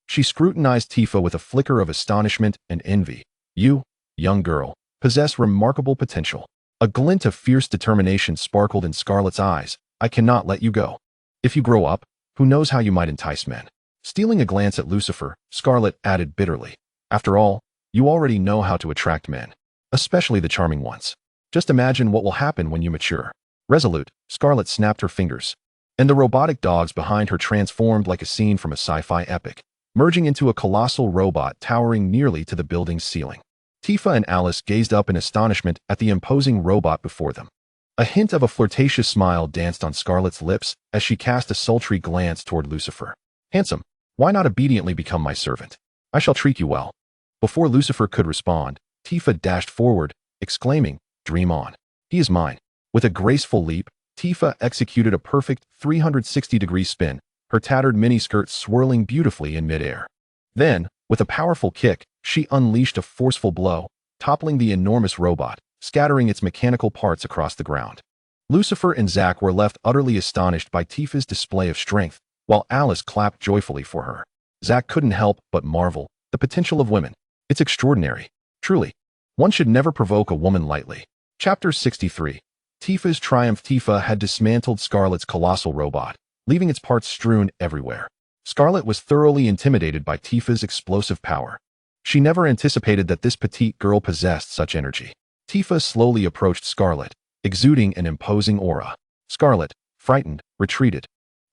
She scrutinized Tifa with a flicker of astonishment and envy. "You, young girl, possess remarkable potential." A glint of fierce determination sparkled in Scarlet's eyes. "I cannot let you go. If you grow up, who knows how you might entice men." Stealing a glance at Lucifer, Scarlet added bitterly, "After all, you already know how to attract men, especially the charming ones. Just imagine what will happen when you mature." Resolute, Scarlet snapped her fingers, and the robotic dogs behind her transformed like a scene from a sci-fi epic, merging into a colossal robot towering nearly to the building's ceiling. Tifa and Alice gazed up in astonishment at the imposing robot before them. A hint of a flirtatious smile danced on Scarlet's lips as she cast a sultry glance toward Lucifer. "Handsome, why not obediently become my servant? I shall treat you well." Before Lucifer could respond, Tifa dashed forward, exclaiming, "Dream on. He is mine." With a graceful leap, Tifa executed a perfect 360-degree spin, her tattered miniskirt swirling beautifully in midair. Then, with a powerful kick, she unleashed a forceful blow, toppling the enormous robot, scattering its mechanical parts across the ground. Lucifer and Zack were left utterly astonished by Tifa's display of strength, while Alice clapped joyfully for her. Zack couldn't help but marvel, the potential of women. It's extraordinary. Truly, one should never provoke a woman lightly. Chapter 63. Tifa's Triumph. Tifa had dismantled Scarlet's colossal robot, leaving its parts strewn everywhere. Scarlet was thoroughly intimidated by Tifa's explosive power. She never anticipated that this petite girl possessed such energy. Tifa slowly approached Scarlet, exuding an imposing aura. Scarlet, frightened, retreated,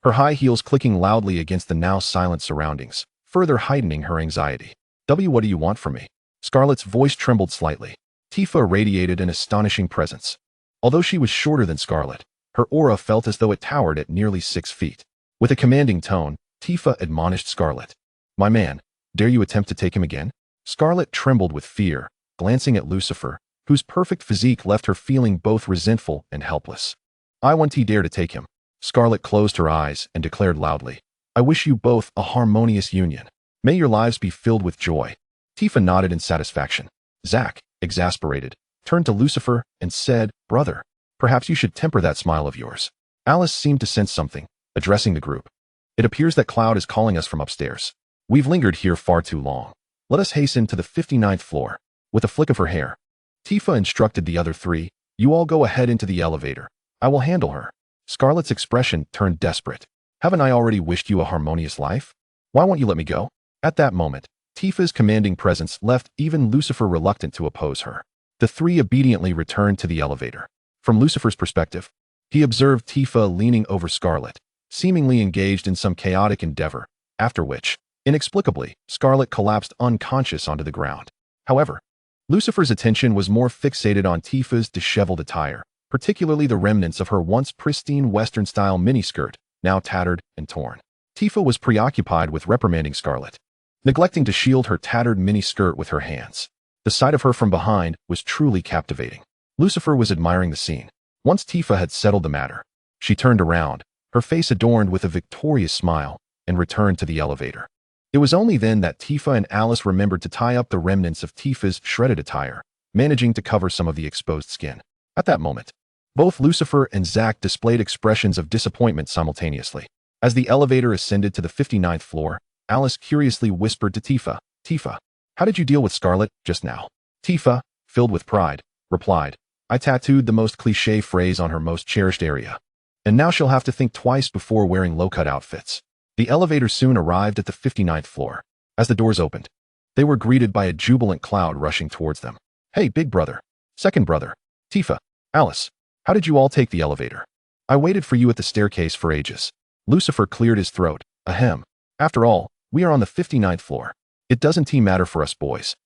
her high heels clicking loudly against the now silent surroundings, further heightening her anxiety. What do you want from me?" Scarlet's voice trembled slightly. Tifa radiated an astonishing presence. Although she was shorter than Scarlet, her aura felt as though it towered at nearly 6 feet. With a commanding tone, Tifa admonished Scarlet. "My man, dare you attempt to take him again?" Scarlet trembled with fear, glancing at Lucifer, whose perfect physique left her feeling both resentful and helpless. "I won't dare to take him." Scarlet closed her eyes and declared loudly, "I wish you both a harmonious union. May your lives be filled with joy." Tifa nodded in satisfaction. Zack, exasperated, turned to Lucifer and said, "Brother, perhaps you should temper that smile of yours." Alice seemed to sense something, addressing the group. "It appears that Cloud is calling us from upstairs. We've lingered here far too long. Let us hasten to the 59th floor." With a flick of her hair, Tifa instructed the other three, "You all go ahead into the elevator. I will handle her." Scarlet's expression turned desperate. "Haven't I already wished you a harmonious life? Why won't you let me go?" At that moment, Tifa's commanding presence left even Lucifer reluctant to oppose her. The three obediently returned to the elevator. From Lucifer's perspective, he observed Tifa leaning over Scarlet, seemingly engaged in some chaotic endeavor, after which, inexplicably, Scarlet collapsed unconscious onto the ground. However, Lucifer's attention was more fixated on Tifa's disheveled attire, particularly the remnants of her once pristine Western-style miniskirt, now tattered and torn. Tifa was preoccupied with reprimanding Scarlet, neglecting to shield her tattered miniskirt with her hands. The sight of her from behind was truly captivating. Lucifer was admiring the scene. Once Tifa had settled the matter, she turned around, her face adorned with a victorious smile, and returned to the elevator. It was only then that Tifa and Alice remembered to tie up the remnants of Tifa's shredded attire, managing to cover some of the exposed skin. At that moment, both Lucifer and Zack displayed expressions of disappointment simultaneously. As the elevator ascended to the 59th floor, Alice curiously whispered to Tifa, "Tifa, how did you deal with Scarlet just now?" Tifa, filled with pride, replied, "I tattooed the most cliché phrase on her most cherished area. And now she'll have to think twice before wearing low-cut outfits." The elevator soon arrived at the 59th floor. As the doors opened, they were greeted by a jubilant Cloud rushing towards them. "Hey, big brother, second brother, Tifa, Alice, how did you all take the elevator? I waited for you at the staircase for ages." Lucifer cleared his throat. "Ahem. After all, we are on the 59th floor. It doesn't matter for us boys.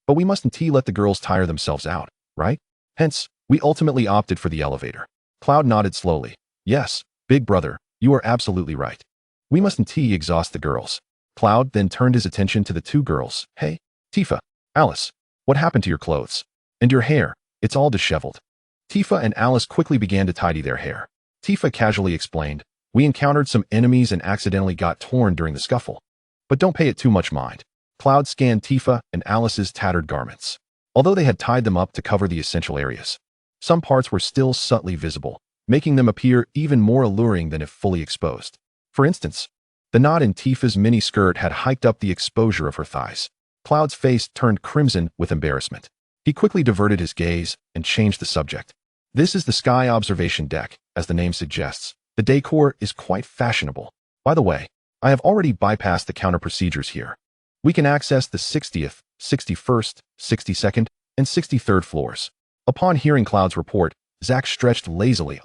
But we mustn't let the girls tire themselves out, right? Hence, we ultimately opted for the elevator." Cloud nodded slowly. "Yes, big brother, you are absolutely right. We mustn't exhaust the girls." Cloud then turned his attention to the two girls. "Hey, Tifa, Alice, what happened to your clothes? And your hair? It's all disheveled." Tifa and Alice quickly began to tidy their hair. Tifa casually explained, "We encountered some enemies and accidentally got torn during the scuffle. But don't pay it too much mind." Cloud scanned Tifa and Alice's tattered garments. Although they had tied them up to cover the essential areas, some parts were still subtly visible, making them appear even more alluring than if fully exposed. For instance, the knot in Tifa's mini skirt had hiked up the exposure of her thighs. Cloud's face turned crimson with embarrassment. He quickly diverted his gaze and changed the subject. "This is the Sky Observation Deck, as the name suggests. The decor is quite fashionable. By the way, I have already bypassed the counter procedures here. We can access the 60th, 61st, 62nd, and 63rd floors." Upon hearing Cloud's report, Zack stretched lazily.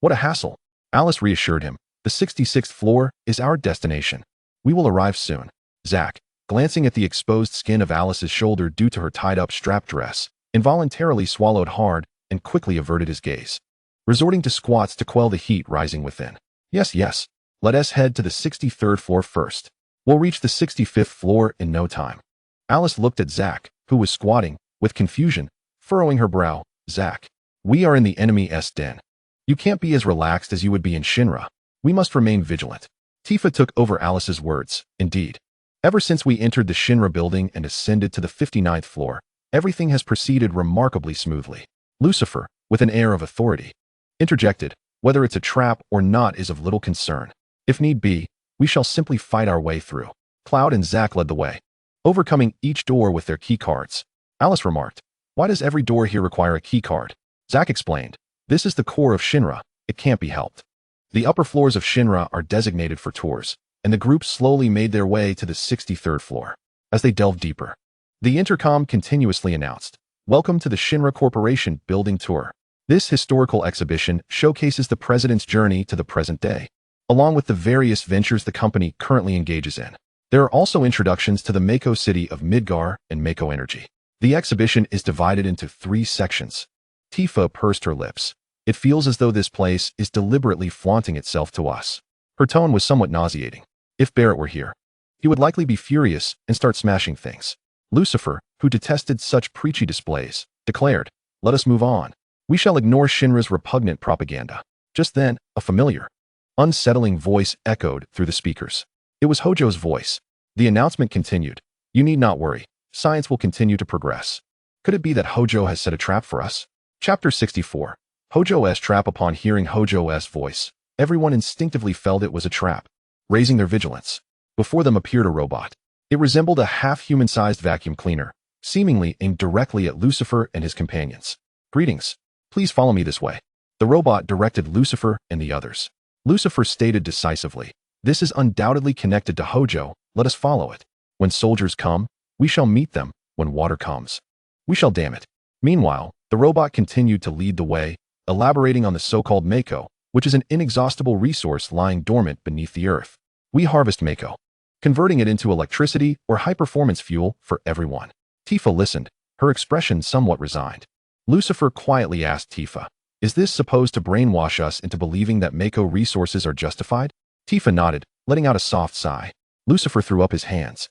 What a hassle." Alice reassured him, "The 66th floor is our destination. We will arrive soon." Zack, glancing at the exposed skin of Alice's shoulder due to her tied-up strap dress, involuntarily swallowed hard and quickly averted his gaze, resorting to squats to quell the heat rising within. Yes, let us head to the 63rd floor first. We'll reach the 65th floor in no time." Alice looked at Zack, who was squatting, with confusion, furrowing her brow. "Zack, we are in the enemy's den. You can't be as relaxed as you would be in Shinra. We must remain vigilant." Tifa took over Alice's words. "Indeed. Ever since we entered the Shinra building and ascended to the 59th floor, everything has proceeded remarkably smoothly." Lucifer, with an air of authority, interjected, "Whether it's a trap or not is of little concern. If need be, we shall simply fight our way through." Cloud and Zack led the way, overcoming each door with their key cards. Alice remarked, "Why does every door here require a key card?" Zack explained, "This is the core of Shinra. It can't be helped." The upper floors of Shinra are designated for tours, and the group slowly made their way to the 63rd floor. As they delved deeper, the intercom continuously announced, "Welcome to the Shinra Corporation Building Tour." This historical exhibition showcases the president's journey to the present day, along with the various ventures the company currently engages in. There are also introductions to the Mako city of Midgar and Mako Energy. The exhibition is divided into 3 sections. Tifa pursed her lips. "It feels as though this place is deliberately flaunting itself to us." Her tone was somewhat nauseating. If Barrett were here, he would likely be furious and start smashing things. Lucifer, who detested such preachy displays, declared, "Let us move on. We shall ignore Shinra's repugnant propaganda." Just then, a familiar, unsettling voice echoed through the speakers. It was Hojo's voice. The announcement continued, "You need not worry. Science will continue to progress." Could it be that Hojo has set a trap for us? Chapter 64. Hojo's trap. Upon hearing Hojo's voice, everyone instinctively felt it was a trap. Raising their vigilance, before them appeared a robot. It resembled a half-human-sized vacuum cleaner, seemingly aimed directly at Lucifer and his companions. "Greetings. Please follow me this way." The robot directed Lucifer and the others. Lucifer stated decisively, "This is undoubtedly connected to Hojo. Let us follow it. When soldiers come, we shall meet them. When water comes, we shall dam it." Meanwhile, the robot continued to lead the way, elaborating on the so-called Mako, which is an inexhaustible resource lying dormant beneath the earth. "We harvest Mako, converting it into electricity or high-performance fuel for everyone." Tifa listened, her expression somewhat resigned. Lucifer quietly asked Tifa, "Is this supposed to brainwash us into believing that Mako resources are justified?" Tifa nodded, letting out a soft sigh. Lucifer threw up his hands,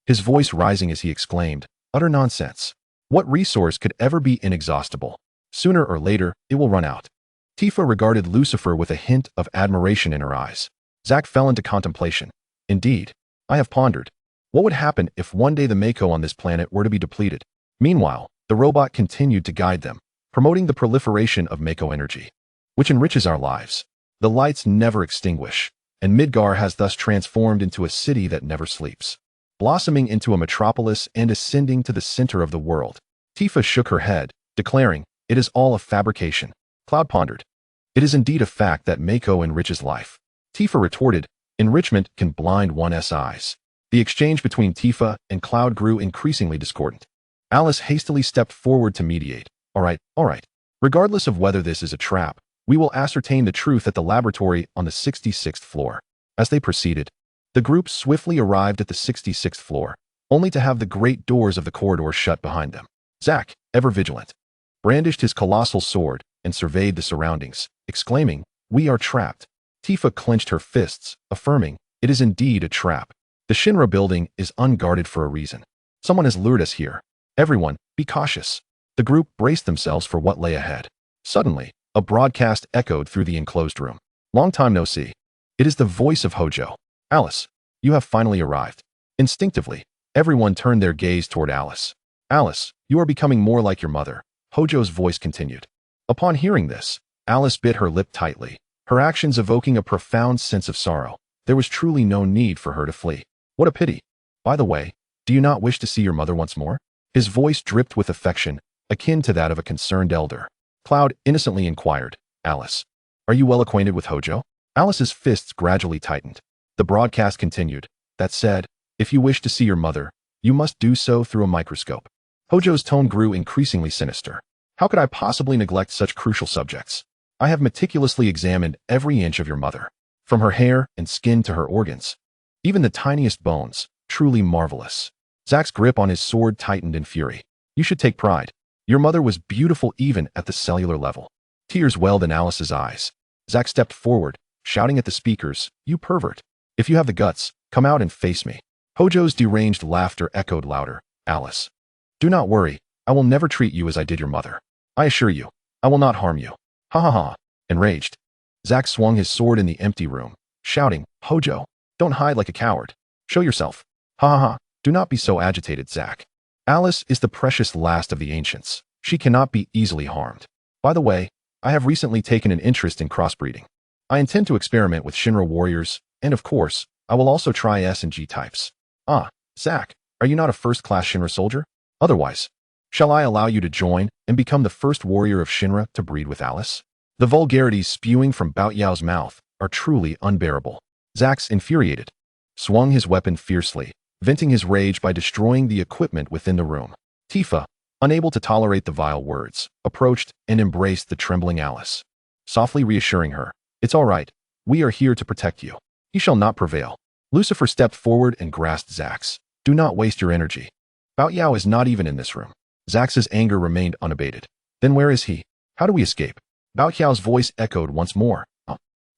his voice rising as he exclaimed, "Utter nonsense. What resource could ever be inexhaustible? Sooner or later, it will run out. Tifa regarded Lucifer with a hint of admiration in her eyes. Zack fell into contemplation. Indeed, I have pondered. What would happen if one day the Mako on this planet were to be depleted? Meanwhile, the robot continued to guide them, promoting the proliferation of Mako energy, which enriches our lives. The lights never extinguish, and Midgar has thus transformed into a city that never sleeps, blossoming into a metropolis and ascending to the center of the world. Tifa shook her head, declaring, "It is all a fabrication." Cloud pondered, "It is indeed a fact that Mako enriches life." Tifa retorted, "Enrichment can blind one's eyes." The exchange between Tifa and Cloud grew increasingly discordant. Alice hastily stepped forward to mediate. All right. Regardless of whether this is a trap, we will ascertain the truth at the laboratory on the 66th floor." As they proceeded, the group swiftly arrived at the 66th floor, only to have the great doors of the corridor shut behind them. Zack, ever vigilant, brandished his colossal sword and surveyed the surroundings, exclaiming, "We are trapped." Tifa clenched her fists, affirming, "It is indeed a trap. The Shinra building is unguarded for a reason. Someone has lured us here. Everyone, be cautious." The group braced themselves for what lay ahead. Suddenly, a broadcast echoed through the enclosed room. "Long time no see. It is the voice of Hojo. Alice, you have finally arrived." Instinctively, everyone turned their gaze toward Alice. "Alice, you are becoming more like your mother," Hojo's voice continued. Upon hearing this, Alice bit her lip tightly, her actions evoking a profound sense of sorrow. There was truly no need for her to flee. What a pity. By the way, do you not wish to see your mother once more? His voice dripped with affection, akin to that of a concerned elder. Cloud innocently inquired, "Alice, are you well acquainted with Hojo?" Alice's fists gradually tightened. The broadcast continued. "That said, if you wish to see your mother, you must do so through a microscope." Hojo's tone grew increasingly sinister. "How could I possibly neglect such crucial subjects? I have meticulously examined every inch of your mother, from her hair and skin to her organs. Even the tiniest bones, truly marvelous." Zack's grip on his sword tightened in fury. "You should take pride. Your mother was beautiful even at the cellular level." Tears welled in Alice's eyes. Zack stepped forward, shouting at the speakers, "You pervert. If you have the guts, come out and face me." Hojo's deranged laughter echoed louder. "Alice, do not worry. I will never treat you as I did your mother. I assure you, I will not harm you." "Ha ha ha." Enraged, Zack swung his sword in the empty room, shouting, "Hojo, don't hide like a coward. Show yourself." "Ha ha ha. Do not be so agitated, Zack. Alice is the precious last of the ancients. She cannot be easily harmed. By the way, I have recently taken an interest in crossbreeding. I intend to experiment with Shinra warriors, and of course, I will also try S and G types." "Ah, Zack, are you not a first-class Shinra soldier? Otherwise, shall I allow you to join and become the first warrior of Shinra to breed with Alice?" The vulgarities spewing from Bao Yao's mouth are truly unbearable. Zack's infuriated, swung his weapon fiercely, venting his rage by destroying the equipment within the room. Tifa, unable to tolerate the vile words, approached and embraced the trembling Alice, softly reassuring her, "It's all right. We are here to protect you. He shall not prevail." Lucifer stepped forward and grasped Zack's. "Do not waste your energy. Bao Yao is not even in this room." Zack's anger remained unabated. "Then where is he? How do we escape?" Bao Yao's voice echoed once more.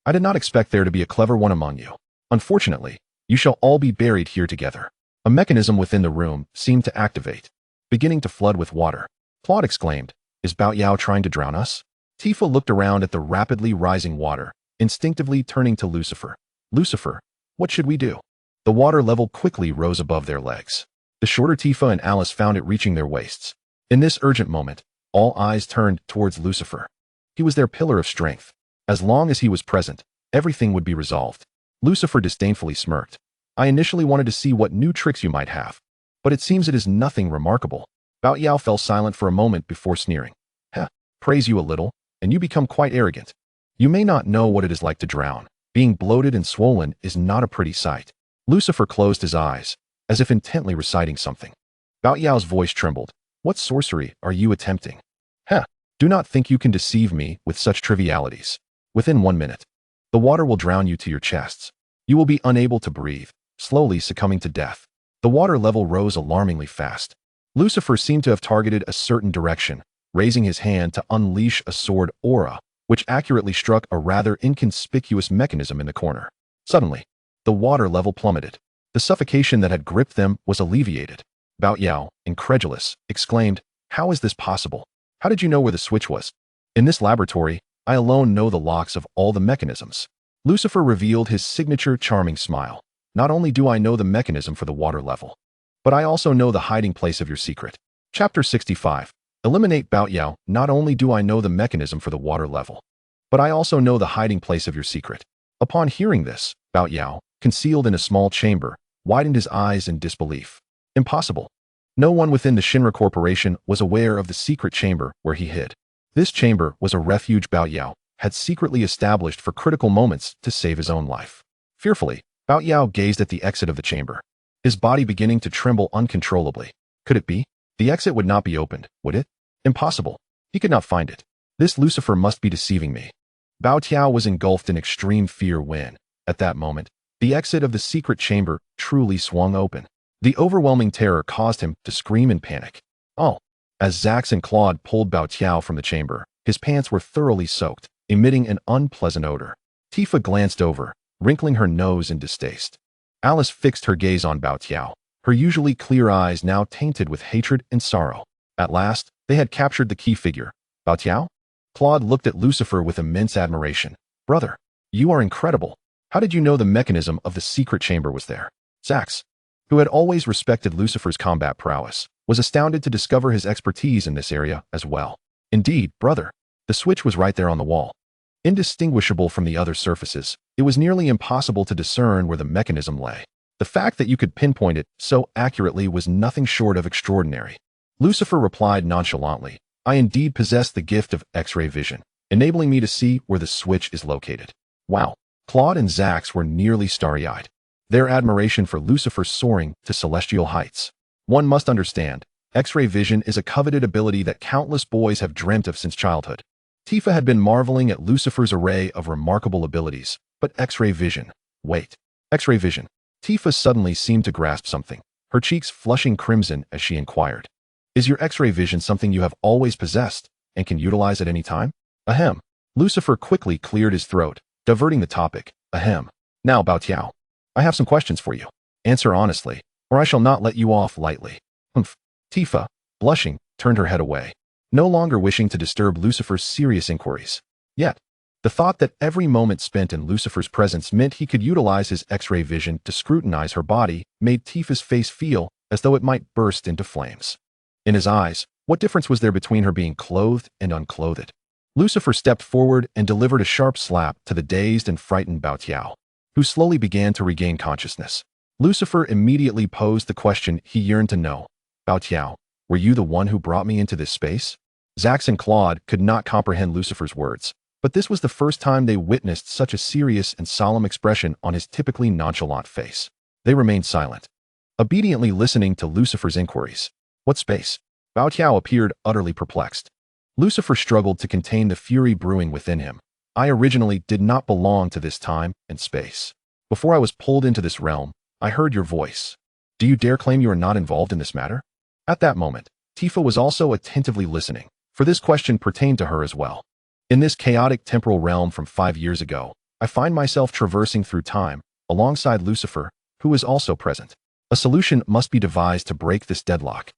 "I did not expect there to be a clever one among you. Unfortunately, you shall all be buried here together." A mechanism within the room seemed to activate, beginning to flood with water. Claude exclaimed, "Is Bao Yao trying to drown us?" Tifa looked around at the rapidly rising water, instinctively turning to Lucifer. "Lucifer, what should we do?" The water level quickly rose above their legs. The shorter Tifa and Alice found it reaching their waists. In this urgent moment, all eyes turned towards Lucifer. He was their pillar of strength. As long as he was present, everything would be resolved. Lucifer disdainfully smirked. "I initially wanted to see what new tricks you might have, but it seems it is nothing remarkable." Bao Yao fell silent for a moment before sneering. "Heh, praise you a little, and you become quite arrogant. You may not know what it is like to drown. Being bloated and swollen is not a pretty sight." Lucifer closed his eyes, as if intently reciting something. Bao Yao's voice trembled. "What sorcery are you attempting?" "Heh, do not think you can deceive me with such trivialities. Within 1 minute, the water will drown you to your chests. You will be unable to breathe, slowly succumbing to death." The water level rose alarmingly fast. Lucifer seemed to have targeted a certain direction, raising his hand to unleash a sword aura, which accurately struck a rather inconspicuous mechanism in the corner. Suddenly, the water level plummeted. The suffocation that had gripped them was alleviated. Bao Yao, incredulous, exclaimed, How is this possible? How did you know where the switch was? In this laboratory, I alone know the locks of all the mechanisms. Lucifer revealed his signature charming smile. Not only do I know the mechanism for the water level, but I also know the hiding place of your secret. Chapter 65. Eliminate Bao Yao. Not only do I know the mechanism for the water level, but I also know the hiding place of your secret. Upon hearing this, Bao Yao, concealed in a small chamber, widened his eyes in disbelief. Impossible. No one within the Shinra Corporation was aware of the secret chamber where he hid. This chamber was a refuge Bao Yao had secretly established for critical moments to save his own life. Fearfully, Bao Yao gazed at the exit of the chamber, his body beginning to tremble uncontrollably. Could it be? The exit would not be opened, would it? Impossible. He could not find it. This Lucifer must be deceiving me. Bao Tiao was engulfed in extreme fear when, at that moment, the exit of the secret chamber truly swung open. The overwhelming terror caused him to scream in panic. Oh! As Zax and Claude pulled Bao Tiao from the chamber, his pants were thoroughly soaked, emitting an unpleasant odor. Tifa glanced over, wrinkling her nose in distaste. Alice fixed her gaze on Bao Tiao, her usually clear eyes now tainted with hatred and sorrow. At last, they had captured the key figure. Bao Tiao? Claude looked at Lucifer with immense admiration. Brother, you are incredible. How did you know the mechanism of the secret chamber was there? Zax, who had always respected Lucifer's combat prowess, was astounded to discover his expertise in this area as well. Indeed, brother, the switch was right there on the wall. Indistinguishable from the other surfaces, it was nearly impossible to discern where the mechanism lay. The fact that you could pinpoint it so accurately was nothing short of extraordinary. Lucifer replied nonchalantly, I indeed possess the gift of X-ray vision, enabling me to see where the switch is located. Wow! Claude and Zax were nearly starry-eyed, their admiration for Lucifer soaring to celestial heights. One must understand, X-ray vision is a coveted ability that countless boys have dreamt of since childhood. Tifa had been marveling at Lucifer's array of remarkable abilities, but X-ray vision. Wait. X-ray vision. Tifa suddenly seemed to grasp something, her cheeks flushing crimson as she inquired. Is your X-ray vision something you have always possessed and can utilize at any time? Ahem. Lucifer quickly cleared his throat, diverting the topic. Ahem. Now, Bao Tiao, I have some questions for you. Answer honestly, or I shall not let you off lightly. Humph. Tifa, blushing, turned her head away, no longer wishing to disturb Lucifer's serious inquiries. Yet, the thought that every moment spent in Lucifer's presence meant he could utilize his X-ray vision to scrutinize her body made Tifa's face feel as though it might burst into flames. In his eyes, what difference was there between her being clothed and unclothed? Lucifer stepped forward and delivered a sharp slap to the dazed and frightened Bao Tiao, who slowly began to regain consciousness. Lucifer immediately posed the question he yearned to know. Bao Tiao, were you the one who brought me into this space? Zax and Claude could not comprehend Lucifer's words, but this was the first time they witnessed such a serious and solemn expression on his typically nonchalant face. They remained silent, obediently listening to Lucifer's inquiries. What space? Bao Tiao appeared utterly perplexed. Lucifer struggled to contain the fury brewing within him. I originally did not belong to this time and space. Before I was pulled into this realm, I heard your voice. Do you dare claim you are not involved in this matter? At that moment, Tifa was also attentively listening, for this question pertained to her as well. In this chaotic temporal realm from 5 years ago, I find myself traversing through time, alongside Lucifer, who is also present. A solution must be devised to break this deadlock.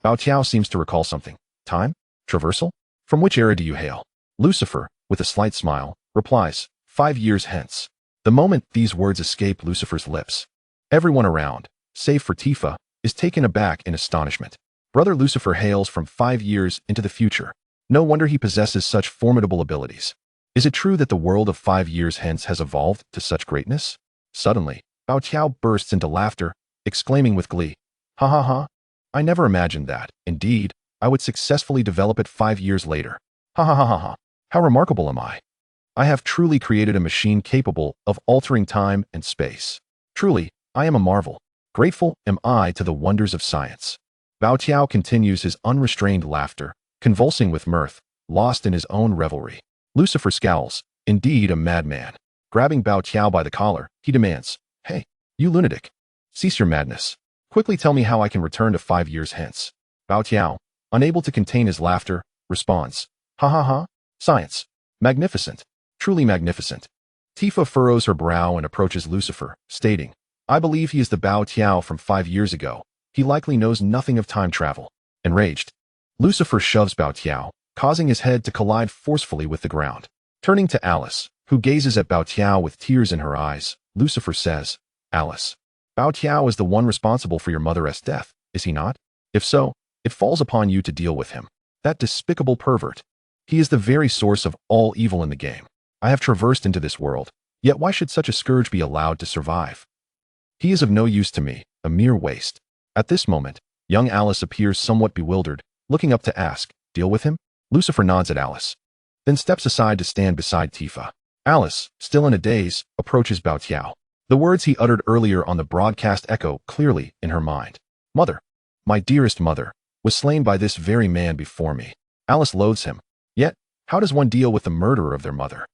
Bao Tiao seems to recall something. Time? Traversal? From which era do you hail? Lucifer, with a slight smile, replies, 5 years hence. The moment these words escape Lucifer's lips, everyone around, save for Tifa, is taken aback in astonishment. Brother Lucifer hails from 5 years into the future. No wonder he possesses such formidable abilities. Is it true that the world of 5 years hence has evolved to such greatness? Suddenly, Bao Tiao bursts into laughter, exclaiming with glee, Ha ha ha! I never imagined that, indeed, I would successfully develop it 5 years later. Ha ha ha ha ha! How remarkable am I? I have truly created a machine capable of altering time and space. Truly, I am a marvel. Grateful am I to the wonders of science. Bao Tiao continues his unrestrained laughter, convulsing with mirth, lost in his own revelry. Lucifer scowls, indeed a madman. Grabbing Bao Tiao by the collar, he demands, Hey, you lunatic! Cease your madness. Quickly tell me how I can return to 5 years hence. Bao Tiao, unable to contain his laughter, responds, Ha ha ha! Science. Magnificent. Truly magnificent. Tifa furrows her brow and approaches Lucifer, stating, I believe he is the Bao Tiao from 5 years ago. He likely knows nothing of time travel. Enraged, Lucifer shoves Bao Tiao, causing his head to collide forcefully with the ground. Turning to Alice, who gazes at Bao Tiao with tears in her eyes, Lucifer says, Alice, Bao Tiao is the one responsible for your mother's death, is he not? If so, it falls upon you to deal with him. That despicable pervert. He is the very source of all evil in the game. I have traversed into this world, yet why should such a scourge be allowed to survive? He is of no use to me, a mere waste. At this moment, young Alice appears somewhat bewildered, looking up to ask, deal with him? Lucifer nods at Alice, then steps aside to stand beside Tifa. Alice, still in a daze, approaches Bao Tiao. The words he uttered earlier on the broadcast echo clearly in her mind. Mother, my dearest mother, was slain by this very man before me. Alice loathes him. Yet, how does one deal with the murderer of their mother?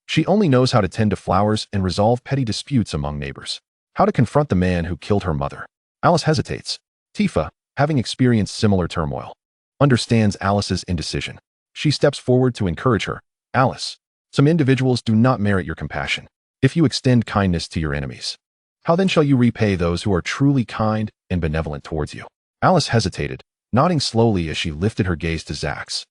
She only knows how to tend to flowers and resolve petty disputes among neighbors. How to confront the man who killed her mother? Alice hesitates. Tifa, having experienced similar turmoil, understands Alice's indecision. She steps forward to encourage her. Alice, some individuals do not merit your compassion. If you extend kindness to your enemies, how then shall you repay those who are truly kind and benevolent towards you? Alice hesitated, nodding slowly as she lifted her gaze to Zax,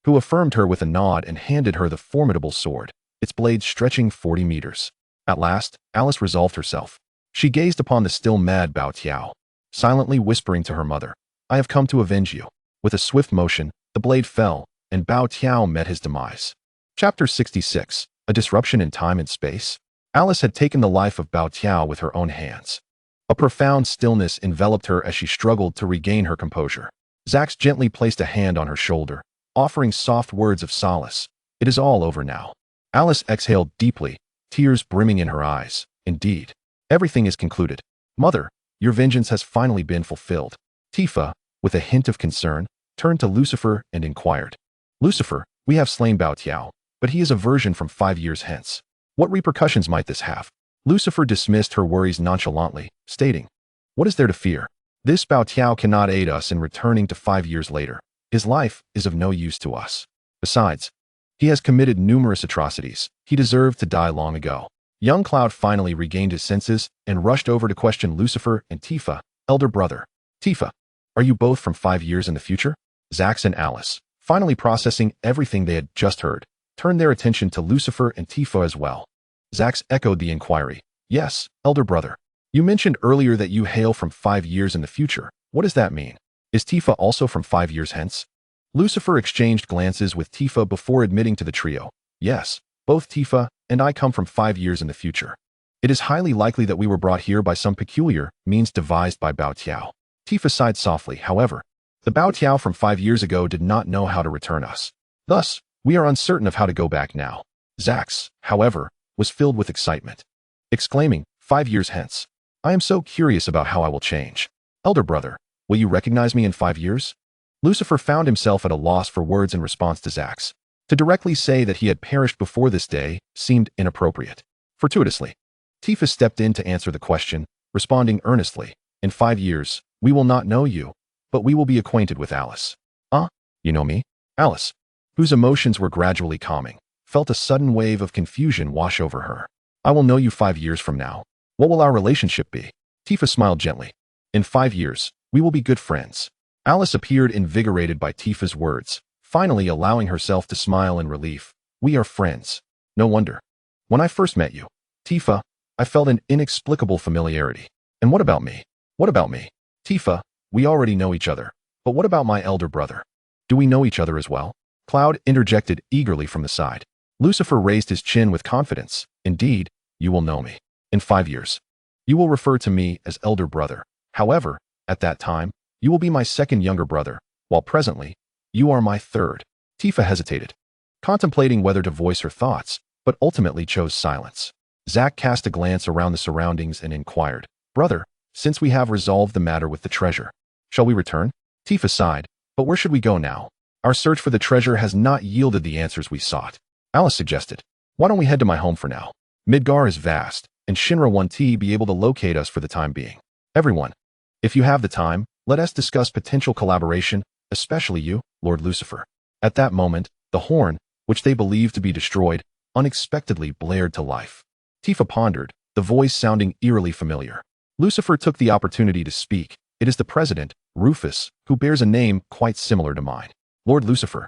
who affirmed her with a nod and handed her the formidable sword, its blade stretching 40 meters. At last, Alice resolved herself. She gazed upon the still mad Bao Tiao, silently whispering to her mother, I have come to avenge you. With a swift motion, the blade fell, and Bao Tiao met his demise. Chapter 66, A Disruption in Time and Space. Alice had taken the life of Bao Tiao with her own hands. A profound stillness enveloped her as she struggled to regain her composure. Zax gently placed a hand on her shoulder, offering soft words of solace. It is all over now. Alice exhaled deeply, tears brimming in her eyes. Indeed, everything is concluded. Mother, your vengeance has finally been fulfilled. Tifa, with a hint of concern, turned to Lucifer and inquired. Lucifer, we have slain Bao Tiao, but he is a version from 5 years hence. What repercussions might this have? Lucifer dismissed her worries nonchalantly, stating, what is there to fear? This Bao Tiao cannot aid us in returning to 5 years later. His life is of no use to us. Besides, he has committed numerous atrocities. He deserved to die long ago. Young Cloud finally regained his senses and rushed over to question Lucifer and Tifa, elder brother. Tifa, are you both from 5 years in the future? Zax and Alice, finally processing everything they had just heard, turned their attention to Lucifer and Tifa as well. Zax echoed the inquiry. Yes, elder brother. You mentioned earlier that you hail from 5 years in the future. What does that mean? Is Tifa also from 5 years hence? Lucifer exchanged glances with Tifa before admitting to the trio. Yes, both Tifa and I come from 5 years in the future. It is highly likely that we were brought here by some peculiar means devised by Bao Tiao. Tifa sighed softly, however. The Bao Tiao from 5 years ago did not know how to return us. Thus, we are uncertain of how to go back now. Zax, however, was filled with excitement, exclaiming, 5 years hence. I am so curious about how I will change. Elder brother, will you recognize me in 5 years? Lucifer found himself at a loss for words in response to Zax. To directly say that he had perished before this day seemed inappropriate. Fortuitously, Tifa stepped in to answer the question, responding earnestly, in 5 years, we will not know you, but we will be acquainted with Alice. You know me? Alice, whose emotions were gradually calming, felt a sudden wave of confusion wash over her. I will know you 5 years from now. What will our relationship be? Tifa smiled gently. In 5 years, we will be good friends. Alice appeared invigorated by Tifa's words, finally allowing herself to smile in relief. We are friends. No wonder. When I first met you, Tifa, I felt an inexplicable familiarity. And what about me? What about me? Tifa, we already know each other. But what about my elder brother? Do we know each other as well? Cloud interjected eagerly from the side. Lucifer raised his chin with confidence. Indeed, you will know me. In 5 years, you will refer to me as elder brother. However, at that time, you will be my second younger brother, while presently, you are my third. Tifa hesitated, contemplating whether to voice her thoughts, but ultimately chose silence. Zack cast a glance around the surroundings and inquired, brother, since we have resolved the matter with the treasure, shall we return? Tifa sighed, but where should we go now? Our search for the treasure has not yielded the answers we sought. Alice suggested, why don't we head to my home for now? Midgar is vast, and Shinra 1T be able to locate us for the time being. Everyone, if you have the time, let us discuss potential collaboration, especially you, Lord Lucifer. At that moment, the horn, which they believed to be destroyed, unexpectedly blared to life. Tifa pondered, the voice sounding eerily familiar. Lucifer took the opportunity to speak. It is the president, Rufus, who bears a name quite similar to mine. Lord Lucifer.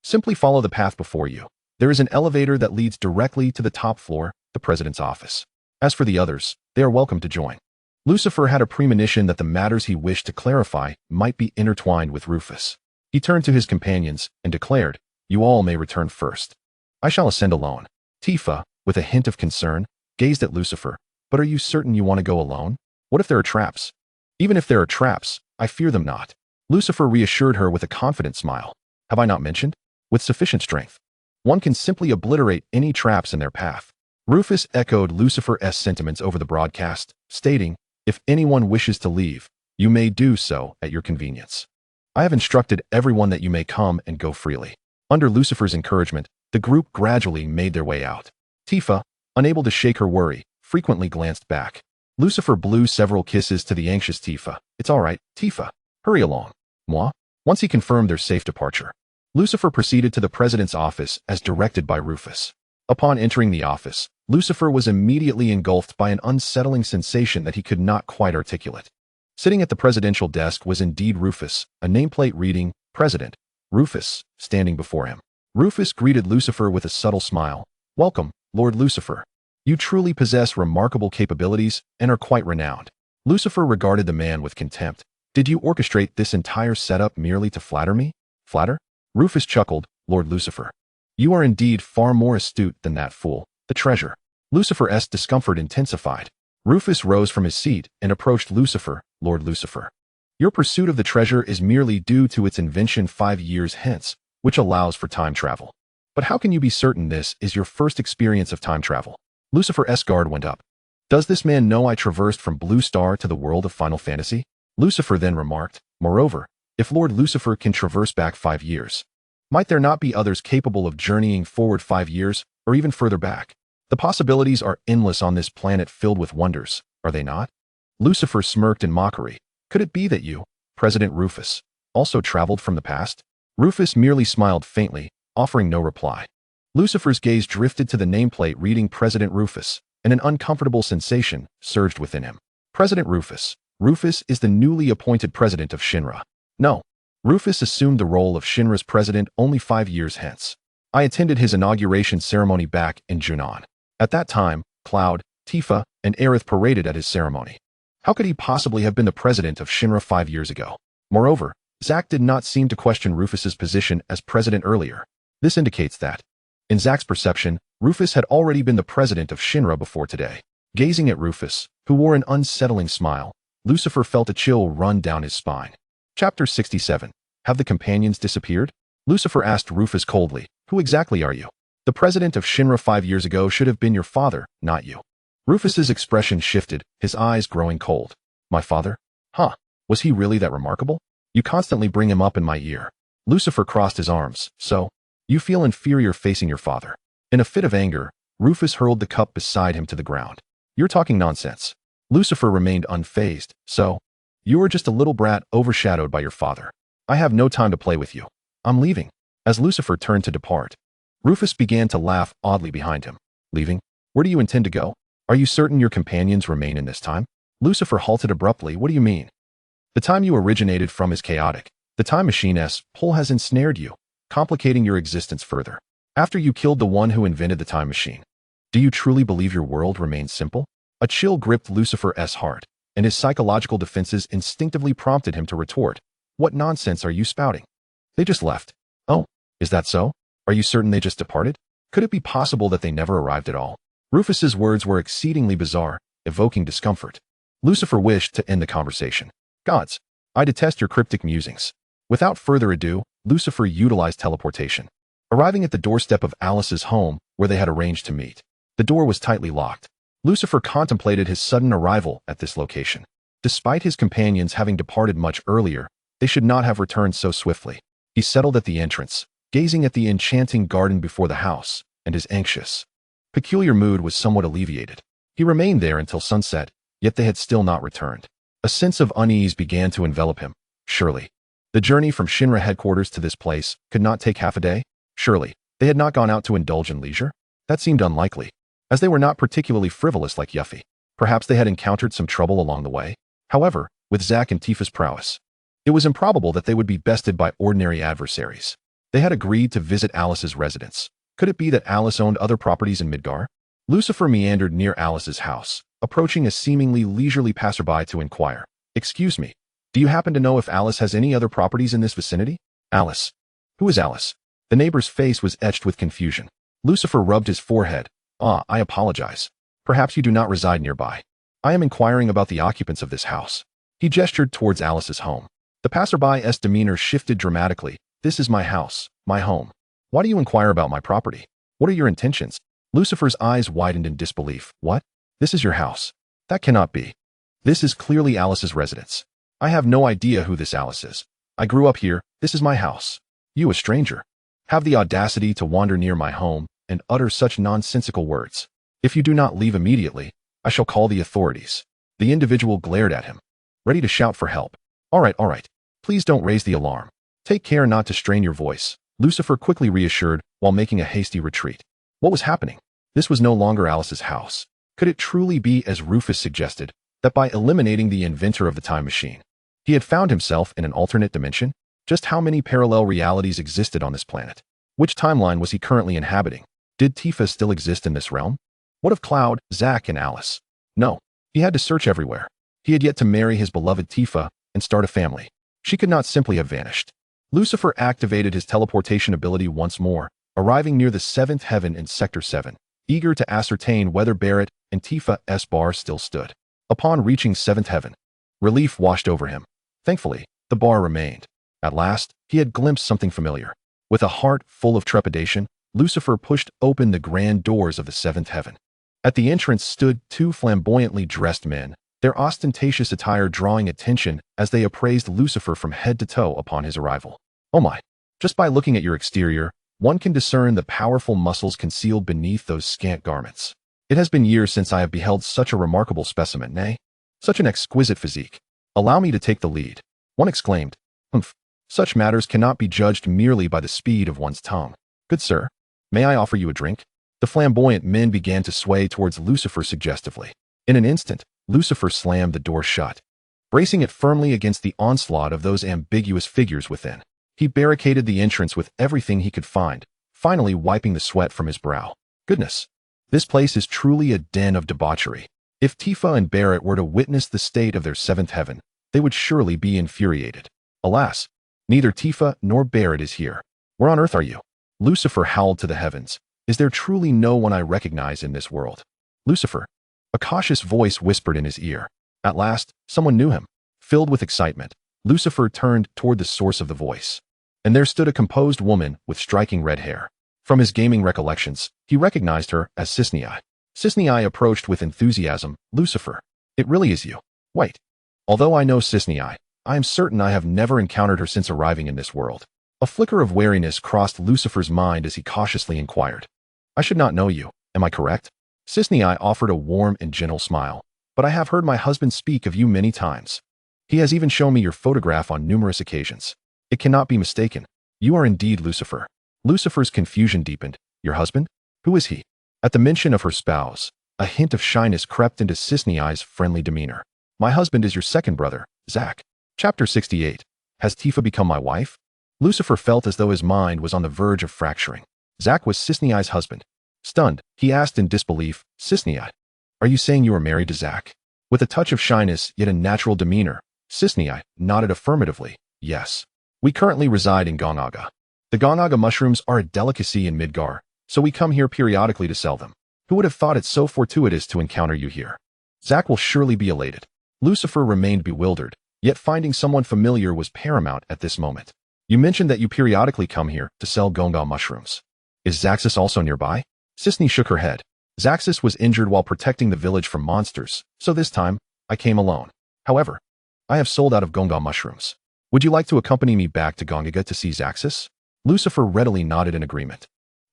Simply follow the path before you. There is an elevator that leads directly to the top floor, the president's office. As for the others, they are welcome to join. Lucifer had a premonition that the matters he wished to clarify might be intertwined with Rufus. He turned to his companions and declared, "You all may return first. I shall ascend alone." Tifa, with a hint of concern, gazed at Lucifer. "But are you certain you want to go alone? What if there are traps?" "Even if there are traps, I fear them not." Lucifer reassured her with a confident smile. "Have I not mentioned? With sufficient strength, one can simply obliterate any traps in their path." Rufus echoed Lucifer's sentiments over the broadcast, stating, "If anyone wishes to leave, you may do so at your convenience. I have instructed everyone that you may come and go freely." Under Lucifer's encouragement, the group gradually made their way out. Tifa, unable to shake her worry, frequently glanced back. Lucifer blew several kisses to the anxious Tifa. "It's all right, Tifa. Hurry along." Moi? Once he confirmed their safe departure, Lucifer proceeded to the president's office as directed by Rufus. Upon entering the office, Lucifer was immediately engulfed by an unsettling sensation that he could not quite articulate. Sitting at the presidential desk was indeed Rufus, a nameplate reading, "President Rufus," standing before him. Rufus greeted Lucifer with a subtle smile. "Welcome, Lord Lucifer. You truly possess remarkable capabilities and are quite renowned." Lucifer regarded the man with contempt. "Did you orchestrate this entire setup merely to flatter me?" "Flatter?" Rufus chuckled. "Lord Lucifer, you are indeed far more astute than that fool, the treasure." Lucifer's discomfort intensified. Rufus rose from his seat and approached Lucifer. "Lord Lucifer, your pursuit of the treasure is merely due to its invention 5 years hence, which allows for time travel. But how can you be certain this is your first experience of time travel?" Lucifer's guard went up. "Does this man know I traversed from Blue Star to the world of Final Fantasy?" Lucifer then remarked, "Moreover, if Lord Lucifer can traverse back 5 years, might there not be others capable of journeying forward 5 years, or even further back? The possibilities are endless on this planet filled with wonders, are they not?" Lucifer smirked in mockery. "Could it be that you, President Rufus, also traveled from the past?" Rufus merely smiled faintly, offering no reply. Lucifer's gaze drifted to the nameplate reading "President Rufus," and an uncomfortable sensation surged within him. President Rufus. Rufus is the newly appointed president of Shinra. No. Rufus assumed the role of Shinra's president only 5 years hence. I attended his inauguration ceremony back in Junon. At that time, Cloud, Tifa, and Aerith paraded at his ceremony. How could he possibly have been the president of Shinra 5 years ago? Moreover, Zack did not seem to question Rufus's position as president earlier. This indicates that, in Zack's perception, Rufus had already been the president of Shinra before today. Gazing at Rufus, who wore an unsettling smile, Lucifer felt a chill run down his spine. Chapter 67. Have the companions disappeared? Lucifer asked Rufus coldly, "Who exactly are you? The president of Shinra 5 years ago should have been your father, not you." Rufus's expression shifted, his eyes growing cold. "My father? Huh. Was he really that remarkable? You constantly bring him up in my ear." Lucifer crossed his arms. "So, you feel inferior facing your father." In a fit of anger, Rufus hurled the cup beside him to the ground. "You're talking nonsense." Lucifer remained unfazed. "So, you are just a little brat overshadowed by your father. I have no time to play with you. I'm leaving." As Lucifer turned to depart, Rufus began to laugh oddly behind him. "Leaving? Where do you intend to go? Are you certain your companions remain in this time?" Lucifer halted abruptly. "What do you mean?" "The time you originated from is chaotic. The time machine's pull has ensnared you, complicating your existence further. After you killed the one who invented the time machine. Do you truly believe your world remains simple?" A chill gripped Lucifer's heart, and his psychological defenses instinctively prompted him to retort, "What nonsense are you spouting? They just left." "Oh, is that so? Are you certain they just departed? Could it be possible that they never arrived at all?" Rufus's words were exceedingly bizarre, evoking discomfort. Lucifer wished to end the conversation. "Gods, I detest your cryptic musings." Without further ado, Lucifer utilized teleportation. Arriving at the doorstep of Alice's home, where they had arranged to meet, the door was tightly locked. Lucifer contemplated his sudden arrival at this location. Despite his companions having departed much earlier, they should not have returned so swiftly. He settled at the entrance, gazing at the enchanting garden before the house, and his anxious, peculiar mood was somewhat alleviated. He remained there until sunset, yet they had still not returned. A sense of unease began to envelop him. Surely, the journey from Shinra headquarters to this place could not take half a day? Surely, they had not gone out to indulge in leisure? That seemed unlikely, as they were not particularly frivolous like Yuffie. Perhaps they had encountered some trouble along the way. However, with Zack and Tifa's prowess, It was improbable that they would be bested by ordinary adversaries. They had agreed to visit Alice's residence. Could it be that Alice owned other properties in Midgar? Lucifer meandered near Alice's house, approaching a seemingly leisurely passerby to inquire. "Excuse me, do you happen to know if Alice has any other properties in this vicinity?" Alice. Who is Alice? The neighbor's face was etched with confusion. Lucifer rubbed his forehead. I apologize. Perhaps you do not reside nearby. I am inquiring about the occupants of this house. He gestured towards Alice's home. The passerby's demeanor shifted dramatically. "This is my house, my home. Why do you inquire about my property? What are your intentions?" Lucifer's eyes widened in disbelief. "What? This is your house? That cannot be. This is clearly Alice's residence. I have no idea who this Alice is. I grew up here. This is my house. You, a stranger, have the audacity to wander near my home and utter such nonsensical words. If you do not leave immediately, I shall call the authorities." The individual glared at him, ready to shout for help. All right. Please don't raise the alarm. Take care not to strain your voice," Lucifer quickly reassured while making a hasty retreat. What was happening? This was no longer Alice's house. Could it truly be, as Rufus suggested, that by eliminating the inventor of the time machine, he had found himself in an alternate dimension? Just how many parallel realities existed on this planet? Which timeline was he currently inhabiting? Did Tifa still exist in this realm? What of Cloud, Zack, and Alice? No, he had to search everywhere. He had yet to marry his beloved Tifa and start a family. She could not simply have vanished. Lucifer activated his teleportation ability once more, arriving near the 7th heaven in Sector 7, eager to ascertain whether Barrett and Tifa's bar still stood. Upon reaching 7th heaven, relief washed over him. Thankfully, the bar remained. At last, he had glimpsed something familiar. With a heart full of trepidation, Lucifer pushed open the grand doors of the 7th heaven. At the entrance stood two flamboyantly dressed men, their ostentatious attire drawing attention as they appraised Lucifer from head to toe upon his arrival. Oh my! Just by looking at your exterior, one can discern the powerful muscles concealed beneath those scant garments. It has been years since I have beheld such a remarkable specimen, nay, such an exquisite physique. Allow me to take the lead. One exclaimed. Humph. Such matters cannot be judged merely by the speed of one's tongue. Good sir, may I offer you a drink? The flamboyant men began to sway towards Lucifer suggestively. In an instant, Lucifer slammed the door shut, bracing it firmly against the onslaught of those ambiguous figures within. He barricaded the entrance with everything he could find, finally wiping the sweat from his brow. Goodness, this place is truly a den of debauchery. If Tifa and Barrett were to witness the state of their 7th heaven, they would surely be infuriated. Alas, neither Tifa nor Barrett is here. Where on earth are you? Lucifer howled to the heavens. Is there truly no one I recognize in this world? Lucifer. A cautious voice whispered in his ear. At last, someone knew him. Filled with excitement, Lucifer turned toward the source of the voice. And there stood a composed woman with striking red hair. From his gaming recollections, he recognized her as Sisnei. Sisnei approached with enthusiasm. Lucifer, it really is you. Wait. Although I know Sisnei, I am certain I have never encountered her since arriving in this world. A flicker of wariness crossed Lucifer's mind as he cautiously inquired. I should not know you, am I correct? Sisnei offered a warm and gentle smile. But I have heard my husband speak of you many times. He has even shown me your photograph on numerous occasions. It cannot be mistaken. You are indeed Lucifer. Lucifer's confusion deepened. Your husband? Who is he? At the mention of her spouse, a hint of shyness crept into Sisnei's friendly demeanor. My husband is your second brother, Zack. Chapter 68. Has Tifa become my wife? Lucifer felt as though his mind was on the verge of fracturing. Zack was Sisnei's husband. Stunned, he asked in disbelief, Sisnei, are you saying you are married to Zack? With a touch of shyness yet a natural demeanor, Sisnei nodded affirmatively. Yes. We currently reside in Gongaga. The Gongaga mushrooms are a delicacy in Midgar, so we come here periodically to sell them. Who would have thought it so fortuitous to encounter you here? Zack will surely be elated. Lucifer remained bewildered, yet finding someone familiar was paramount at this moment. You mentioned that you periodically come here to sell Gonga mushrooms. Is Zaxxas also nearby? Sisnei shook her head. Zaxxas was injured while protecting the village from monsters, so this time, I came alone. However, I have sold out of Gonga mushrooms. Would you like to accompany me back to Gongaga to see Zaxxas? Lucifer readily nodded in agreement.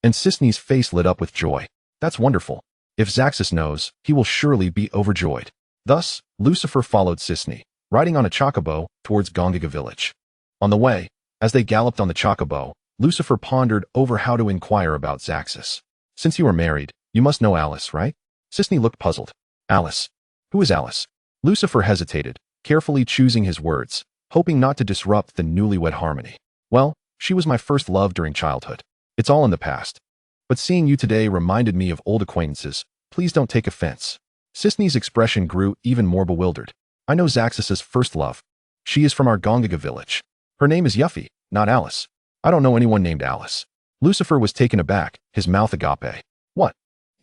And Sisnei's face lit up with joy. That's wonderful. If Zaxxas knows, he will surely be overjoyed. Thus, Lucifer followed Sisnei, riding on a chocobo, towards Gongaga village. On the way, as they galloped on the chocobo, Lucifer pondered over how to inquire about Zaxxas. Since you are married, you must know Alice, right? Sisnei looked puzzled. Alice. Who is Alice? Lucifer hesitated, carefully choosing his words. hoping not to disrupt the newlywed harmony. Well, she was my first love during childhood. It's all in the past. But seeing you today reminded me of old acquaintances. Please don't take offense. Sisney's expression grew even more bewildered. I know Zaxxas's first love. She is from our Gongaga village. Her name is Yuffie, not Alice. I don't know anyone named Alice. Lucifer was taken aback, his mouth agape. What?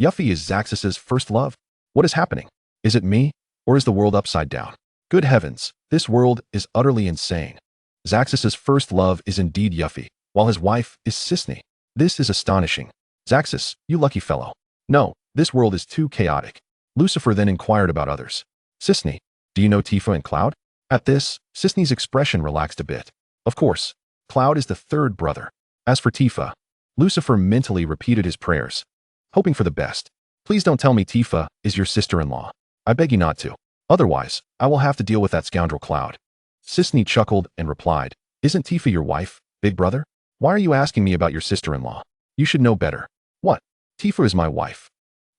Yuffie is Zaxxas's first love? What is happening? Is it me? Or is the world upside down? Good heavens, this world is utterly insane. Zaxxas's first love is indeed Yuffie, while his wife is Sisney. This is astonishing. Zaxxas, you lucky fellow. No, this world is too chaotic. Lucifer then inquired about others. Sisney, do you know Tifa and Cloud? At this, Sisney's expression relaxed a bit. Of course, Cloud is the third brother. As for Tifa, Lucifer mentally repeated his prayers, hoping for the best. Please don't tell me Tifa is your sister-in-law. I beg you not to. Otherwise, I will have to deal with that scoundrel Cloud. Sisney chuckled and replied, Isn't Tifa your wife, big brother? Why are you asking me about your sister-in-law? You should know better. What? Tifa is my wife.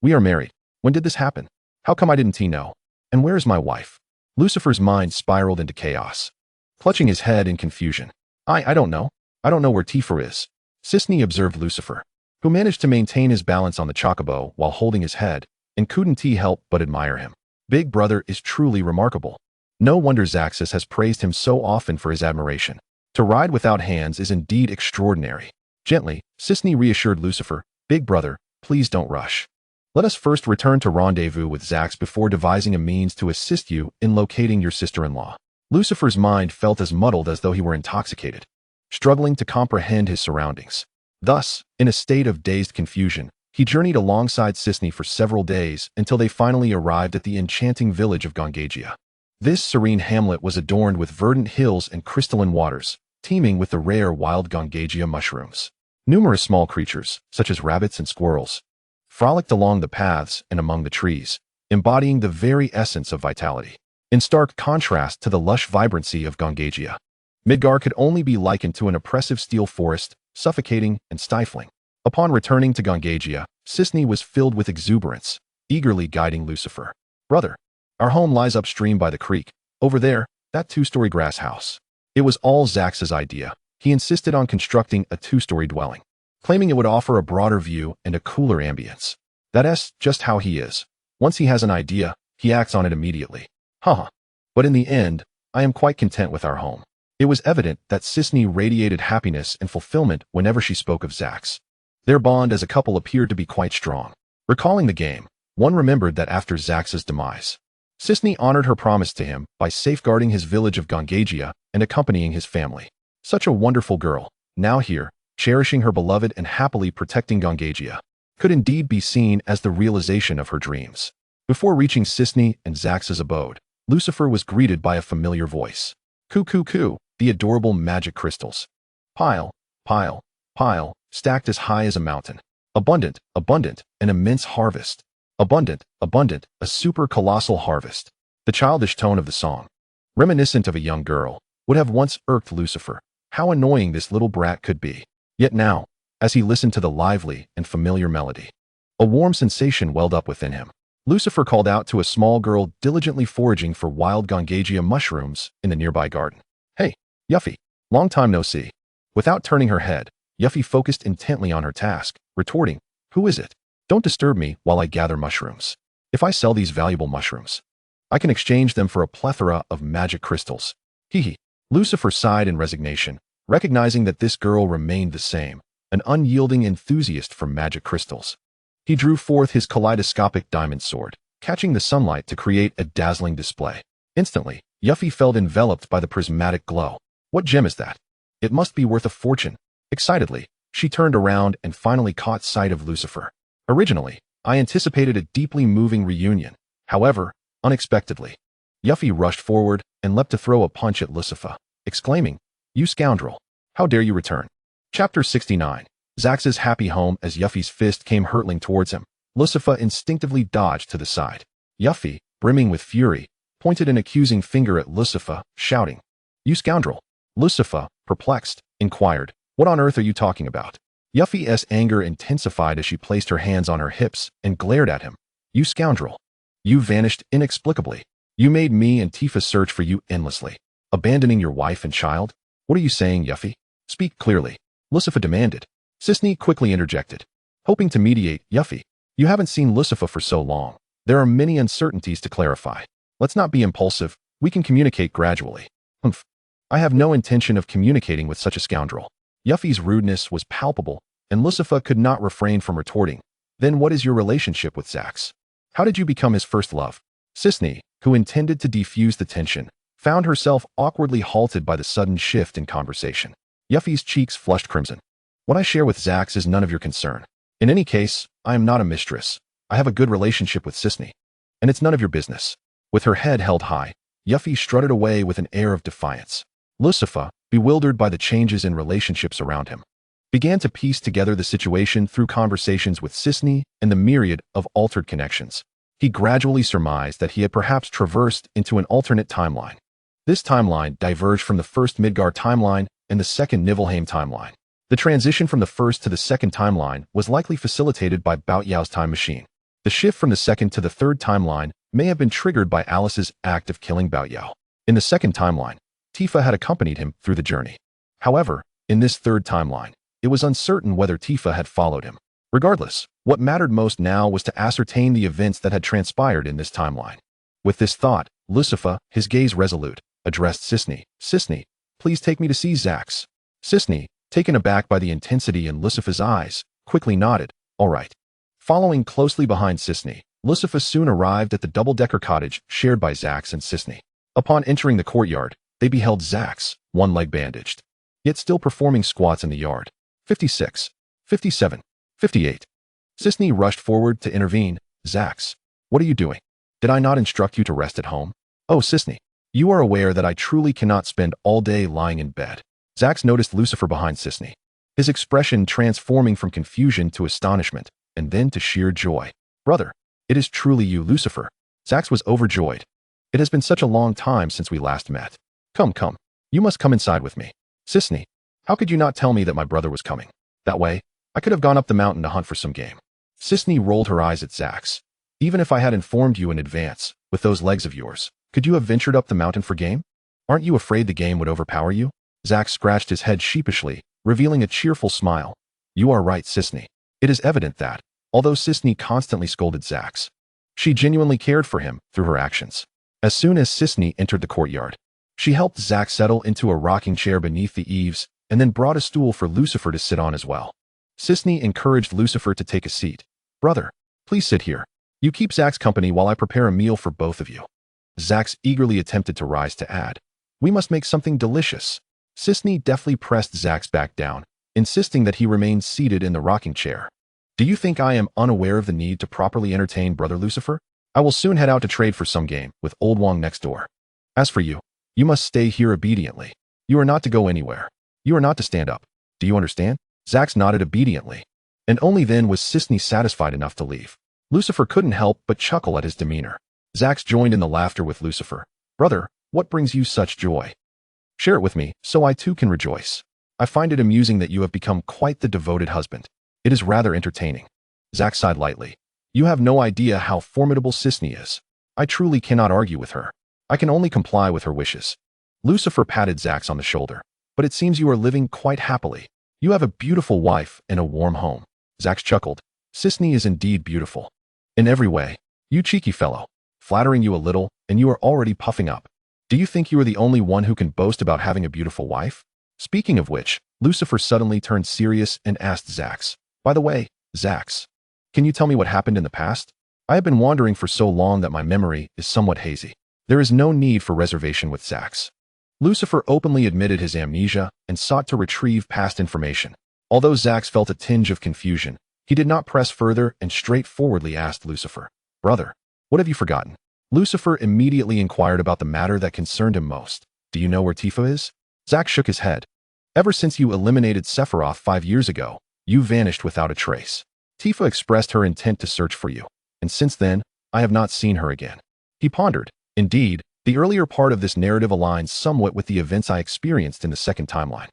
We are married. When did this happen? How come I didn't know? And where is my wife? Lucifer's mind spiraled into chaos, clutching his head in confusion. I don't know. I don't know where Tifa is. Sisney observed Lucifer, who managed to maintain his balance on the chocobo while holding his head, and couldn't he help but admire him. Big brother is truly remarkable. No wonder Zaxxas has praised him so often for his admiration. To ride without hands is indeed extraordinary. Gently, Sisney reassured Lucifer, Big brother, please don't rush. Let us first return to rendezvous with Zax before devising a means to assist you in locating your sister-in-law. Lucifer's mind felt as muddled as though he were intoxicated, struggling to comprehend his surroundings. Thus, in a state of dazed confusion, he journeyed alongside Sisney for several days until they finally arrived at the enchanting village of Gongagia. This serene hamlet was adorned with verdant hills and crystalline waters, teeming with the rare wild Gongagia mushrooms. Numerous small creatures, such as rabbits and squirrels, frolicked along the paths and among the trees, embodying the very essence of vitality. In stark contrast to the lush vibrancy of Gongagia, Midgar could only be likened to an oppressive steel forest, suffocating and stifling. Upon returning to Gongagia, Sisney was filled with exuberance, eagerly guiding Lucifer. Brother, our home lies upstream by the creek. Over there, that two-story grass house. It was all Zax's idea. He insisted on constructing a two-story dwelling, claiming it would offer a broader view and a cooler ambience. That's just how he is. Once he has an idea, he acts on it immediately. Haha. But in the end, I am quite content with our home. It was evident that Sisney radiated happiness and fulfillment whenever she spoke of Zax. Their bond as a couple appeared to be quite strong. Recalling the game, one remembered that after Zax's demise, Sisney honored her promise to him by safeguarding his village of Gongagia and accompanying his family. Such a wonderful girl, now here, cherishing her beloved and happily protecting Gongagia, could indeed be seen as the realization of her dreams. Before reaching Sisney and Zax's abode, Lucifer was greeted by a familiar voice. Coo coo coo, the adorable magic crystals. Pile, pile, pile, stacked as high as a mountain. Abundant, abundant, an immense harvest. Abundant, abundant, a super colossal harvest. The childish tone of the song, reminiscent of a young girl, would have once irked Lucifer. How annoying this little brat could be. Yet now, as he listened to the lively and familiar melody, a warm sensation welled up within him. Lucifer called out to a small girl diligently foraging for wild Gongagia mushrooms in the nearby garden. Hey, Yuffie, long time no see. Without turning her head, Yuffie focused intently on her task, retorting, Who is it? Don't disturb me while I gather mushrooms. If I sell these valuable mushrooms, I can exchange them for a plethora of magic crystals. Hee. Lucifer sighed in resignation, recognizing that this girl remained the same, an unyielding enthusiast for magic crystals. He drew forth his kaleidoscopic diamond sword, catching the sunlight to create a dazzling display. Instantly, Yuffie felt enveloped by the prismatic glow. What gem is that? It must be worth a fortune. Excitedly, she turned around and finally caught sight of Lucifer. Originally, I anticipated a deeply moving reunion. However, unexpectedly, Yuffie rushed forward and leapt to throw a punch at Lucifer, exclaiming, You scoundrel! How dare you return? Chapter 69. Zax's happy home. As Yuffie's fist came hurtling towards him, Lucifer instinctively dodged to the side. Yuffie, brimming with fury, pointed an accusing finger at Lucifer, shouting, You scoundrel! Lucifer, perplexed, inquired, What on earth are you talking about? Yuffie's anger intensified as she placed her hands on her hips and glared at him. You scoundrel! You vanished inexplicably. You made me and Tifa search for you endlessly. Abandoning your wife and child? What are you saying, Yuffie? Speak clearly, Lucifer demanded. Sisney quickly interjected. Hoping to mediate, Yuffie, you haven't seen Lucifer for so long. There are many uncertainties to clarify. Let's not be impulsive. We can communicate gradually. Humph. I have no intention of communicating with such a scoundrel. Yuffie's rudeness was palpable, and Lucifer could not refrain from retorting. Then what is your relationship with Zax? How did you become his first love? Sisney, who intended to defuse the tension, found herself awkwardly halted by the sudden shift in conversation. Yuffie's cheeks flushed crimson. What I share with Zax is none of your concern. In any case, I am not a mistress. I have a good relationship with Sisney, and it's none of your business. With her head held high, Yuffie strutted away with an air of defiance. Lucifer, bewildered by the changes in relationships around him, began to piece together the situation through conversations with Sisney and the myriad of altered connections. He gradually surmised that he had perhaps traversed into an alternate timeline. This timeline diverged from the first Midgar timeline and the second Niflheim timeline. The transition from the first to the second timeline was likely facilitated by Bao Yao's time machine. The shift from the second to the third timeline may have been triggered by Alice's act of killing Bao Yao. In the second timeline, Tifa had accompanied him through the journey. However, in this third timeline, it was uncertain whether Tifa had followed him. Regardless, what mattered most now was to ascertain the events that had transpired in this timeline. With this thought, Lucifer, his gaze resolute, addressed Sisney. Sisney, please take me to see Zax. Sisney, taken aback by the intensity in Lucifer's eyes, quickly nodded. All right. Following closely behind Sisney, Lucifer soon arrived at the double-decker cottage shared by Zax and Sisney. Upon entering the courtyard, they beheld Zax, one leg bandaged, yet still performing squats in the yard. 56, 57, 58. Sisney rushed forward to intervene. Zax, what are you doing? Did I not instruct you to rest at home? Oh, Sisney, you are aware that I truly cannot spend all day lying in bed. Zax noticed Lucifer behind Sisney, his expression transforming from confusion to astonishment, and then to sheer joy. Brother, it is truly you, Lucifer. Zax was overjoyed. It has been such a long time since we last met. Come, come. You must come inside with me. Sisney, how could you not tell me that my brother was coming? That way, I could have gone up the mountain to hunt for some game. Sisney rolled her eyes at Zax. Even if I had informed you in advance, with those legs of yours, could you have ventured up the mountain for game? Aren't you afraid the game would overpower you? Zax scratched his head sheepishly, revealing a cheerful smile. You are right, Sisney. It is evident that, although Sisney constantly scolded Zax, she genuinely cared for him through her actions. As soon as Sisney entered the courtyard, she helped Zax settle into a rocking chair beneath the eaves and then brought a stool for Lucifer to sit on as well. Sisney encouraged Lucifer to take a seat. Brother, please sit here. You keep Zax company while I prepare a meal for both of you. Zax eagerly attempted to rise to add, we must make something delicious. Sisney deftly pressed Zax back down, insisting that he remain seated in the rocking chair. Do you think I am unaware of the need to properly entertain Brother Lucifer? I will soon head out to trade for some game with Old Wong next door. As for you, you must stay here obediently. You are not to go anywhere. You are not to stand up. Do you understand? Zax nodded obediently, and only then was Sisney satisfied enough to leave. Lucifer couldn't help but chuckle at his demeanor. Zax joined in the laughter with Lucifer. Brother, what brings you such joy? Share it with me, so I too can rejoice. I find it amusing that you have become quite the devoted husband. It is rather entertaining. Zax sighed lightly. You have no idea how formidable Sisney is. I truly cannot argue with her. I can only comply with her wishes. Lucifer patted Zax on the shoulder. But it seems you are living quite happily. You have a beautiful wife and a warm home. Zax chuckled. Sisney is indeed beautiful. In every way. You cheeky fellow. Flattering you a little, and you are already puffing up. Do you think you are the only one who can boast about having a beautiful wife? Speaking of which, Lucifer suddenly turned serious and asked Zax. By the way, Zax, can you tell me what happened in the past? I have been wandering for so long that my memory is somewhat hazy. There is no need for reservation with Zax. Lucifer openly admitted his amnesia and sought to retrieve past information. Although Zax felt a tinge of confusion, he did not press further and straightforwardly asked Lucifer, Brother, what have you forgotten? Lucifer immediately inquired about the matter that concerned him most. Do you know where Tifa is? Zax shook his head. Ever since you eliminated Sephiroth 5 years ago, you vanished without a trace. Tifa expressed her intent to search for you, and since then, I have not seen her again. He pondered. Indeed, the earlier part of this narrative aligns somewhat with the events I experienced in the second timeline.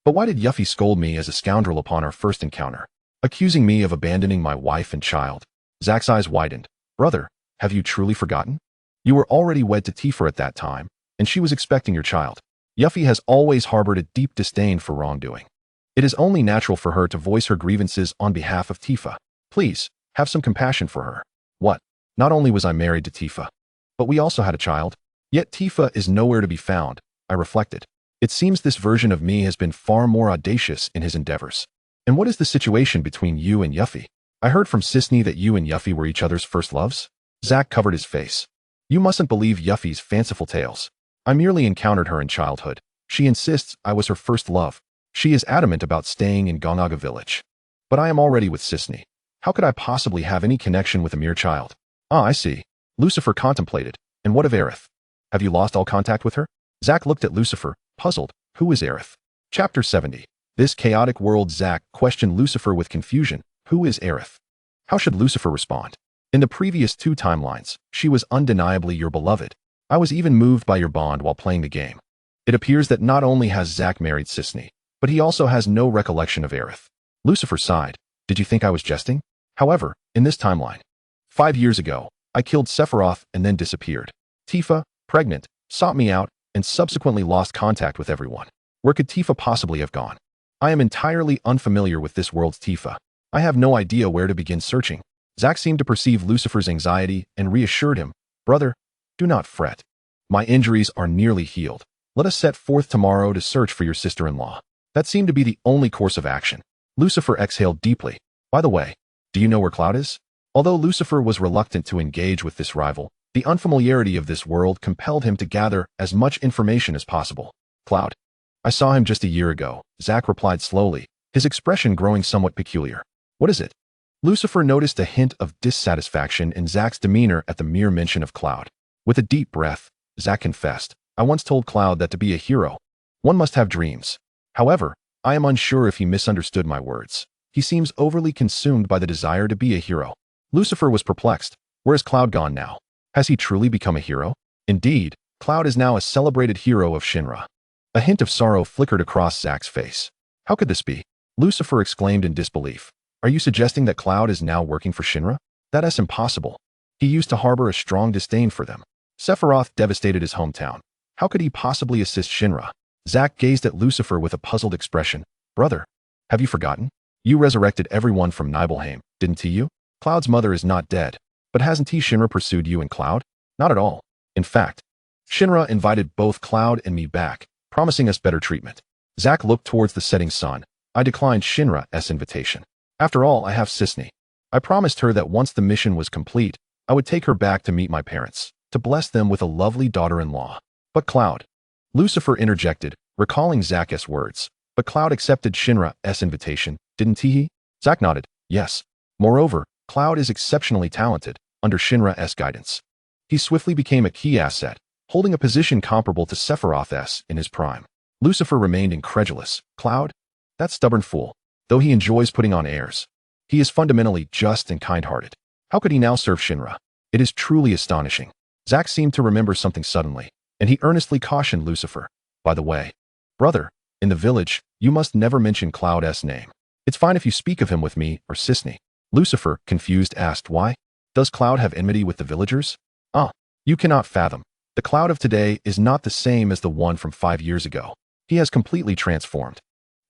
But why did Yuffie scold me as a scoundrel upon our first encounter, accusing me of abandoning my wife and child? Zax's eyes widened. Brother, have you truly forgotten? You were already wed to Tifa at that time, and she was expecting your child. Yuffie has always harbored a deep disdain for wrongdoing. It is only natural for her to voice her grievances on behalf of Tifa. Please, have some compassion for her. What? Not only was I married to Tifa, but we also had a child. Yet Tifa is nowhere to be found, I reflected. It seems this version of me has been far more audacious in his endeavors. And what is the situation between you and Yuffie? I heard from Sisney that you and Yuffie were each other's first loves? Zack covered his face. You mustn't believe Yuffie's fanciful tales. I merely encountered her in childhood. She insists I was her first love. She is adamant about staying in Gonaga village. But I am already with Sisney. How could I possibly have any connection with a mere child? Ah, I see. Lucifer contemplated. And what of Aerith? Have you lost all contact with her? Zack looked at Lucifer, puzzled. Who is Aerith? Chapter 70. This chaotic world. Zack questioned Lucifer with confusion. Who is Aerith? How should Lucifer respond? In the previous 2 timelines, she was undeniably your beloved. I was even moved by your bond while playing the game. It appears that not only has Zack married Sisney, but he also has no recollection of Aerith. Lucifer sighed. Did you think I was jesting? However, in this timeline, 5 years ago, I killed Sephiroth and then disappeared. Tifa, pregnant, sought me out and subsequently lost contact with everyone. Where could Tifa possibly have gone? I am entirely unfamiliar with this world's Tifa. I have no idea where to begin searching. Zack seemed to perceive Lucifer's anxiety and reassured him. Brother, do not fret. My injuries are nearly healed. Let us set forth tomorrow to search for your sister-in-law. That seemed to be the only course of action. Lucifer exhaled deeply. By the way, do you know where Cloud is? Although Lucifer was reluctant to engage with this rival, the unfamiliarity of this world compelled him to gather as much information as possible. Cloud? I saw him just a year ago, Zack replied slowly, his expression growing somewhat peculiar. What is it? Lucifer noticed a hint of dissatisfaction in Zack's demeanor at the mere mention of Cloud. With a deep breath, Zack confessed, I once told Cloud that to be a hero, one must have dreams. However, I am unsure if he misunderstood my words. He seems overly consumed by the desire to be a hero. Lucifer was perplexed. Where is Cloud gone now? Has he truly become a hero? Indeed, Cloud is now a celebrated hero of Shinra. A hint of sorrow flickered across Zack's face. How could this be? Lucifer exclaimed in disbelief. Are you suggesting that Cloud is now working for Shinra? That is impossible. He used to harbor a strong disdain for them. Sephiroth devastated his hometown. How could he possibly assist Shinra? Zack gazed at Lucifer with a puzzled expression. Brother, have you forgotten? You resurrected everyone from Nibelheim, didn't you? Cloud's mother is not dead. But hasn't Shinra pursued you and Cloud? Not at all. In fact, Shinra invited both Cloud and me back, promising us better treatment. Zack looked towards the setting sun. I declined Shinra's invitation. After all, I have Sisney. I promised her that once the mission was complete, I would take her back to meet my parents, to bless them with a lovely daughter-in-law. But Cloud. Lucifer interjected, recalling Zack's words. But Cloud accepted Shinra's invitation, didn't he? Zack nodded, yes. Moreover, Cloud is exceptionally talented, under Shinra's guidance. He swiftly became a key asset, holding a position comparable to Sephiroth's in his prime. Lucifer remained incredulous. Cloud? That stubborn fool. Though he enjoys putting on airs, he is fundamentally just and kind-hearted. How could he now serve Shinra? It is truly astonishing. Zack seemed to remember something suddenly, and he earnestly cautioned Lucifer. By the way, brother, in the village, you must never mention Cloud's name. It's fine if you speak of him with me or Sisney. Lucifer, confused, asked why? Does Cloud have enmity with the villagers? Ah, you cannot fathom. The Cloud of today is not the same as the one from 5 years ago. He has completely transformed.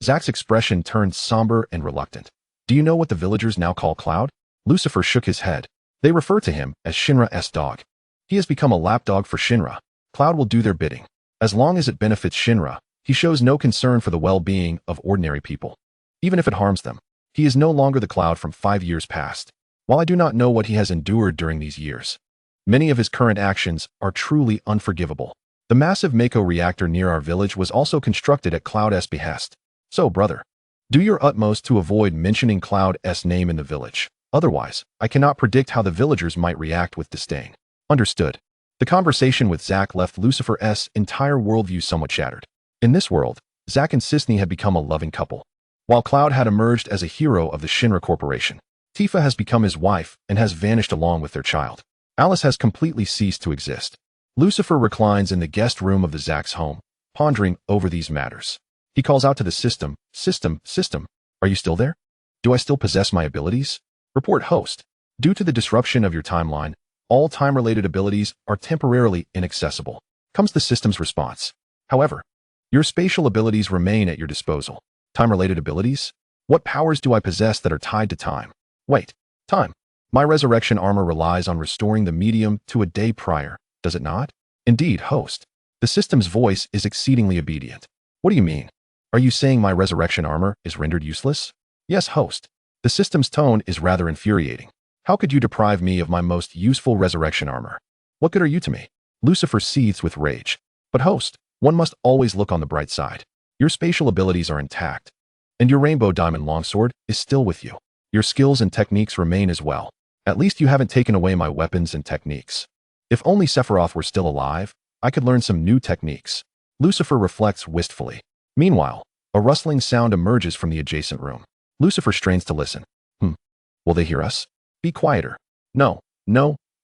Zack's expression turned somber and reluctant. Do you know what the villagers now call Cloud? Lucifer shook his head. They refer to him as Shinra's dog. He has become a lapdog for Shinra. Cloud will do their bidding. As long as it benefits Shinra, he shows no concern for the well-being of ordinary people. Even if it harms them, he is no longer the Cloud from 5 years past. While I do not know what he has endured during these years, many of his current actions are truly unforgivable. The massive Mako reactor near our village was also constructed at Cloud's behest. So, brother, do your utmost to avoid mentioning Cloud's name in the village. Otherwise, I cannot predict how the villagers might react with disdain. Understood. The conversation with Zack left Lucifer's entire worldview somewhat shattered. In this world, Zack and Sisney had become a loving couple. While Cloud had emerged as a hero of the Shinra Corporation, Tifa has become his wife and has vanished along with their child. Alice has completely ceased to exist. Lucifer reclines in the guest room of the Zack's home, pondering over these matters. He calls out to the system, are you still there? Do I still possess my abilities? Report host. Due to the disruption of your timeline, all time-related abilities are temporarily inaccessible. Comes the system's response. However, Your spatial abilities remain at your disposal. Time-related abilities? What powers do I possess that are tied to time? Wait, time. My resurrection armor relies on restoring the medium to a day prior, does it not? Indeed, host. The system's voice is exceedingly obedient. What do you mean? Are you saying my resurrection armor is rendered useless? Yes, host. The system's tone is rather infuriating. How could you deprive me of my most useful resurrection armor? What good are you to me? Lucifer seethes with rage. But host, one must always look on the bright side. Your spatial abilities are intact, and your rainbow diamond longsword is still with you. Your skills and techniques remain as well. At least you haven't taken away my weapons and techniques. If only Sephiroth were still alive, I could learn some new techniques. Lucifer reflects wistfully. Meanwhile, a rustling sound emerges from the adjacent room. Lucifer strains to listen. Will they hear us? Be quieter. No,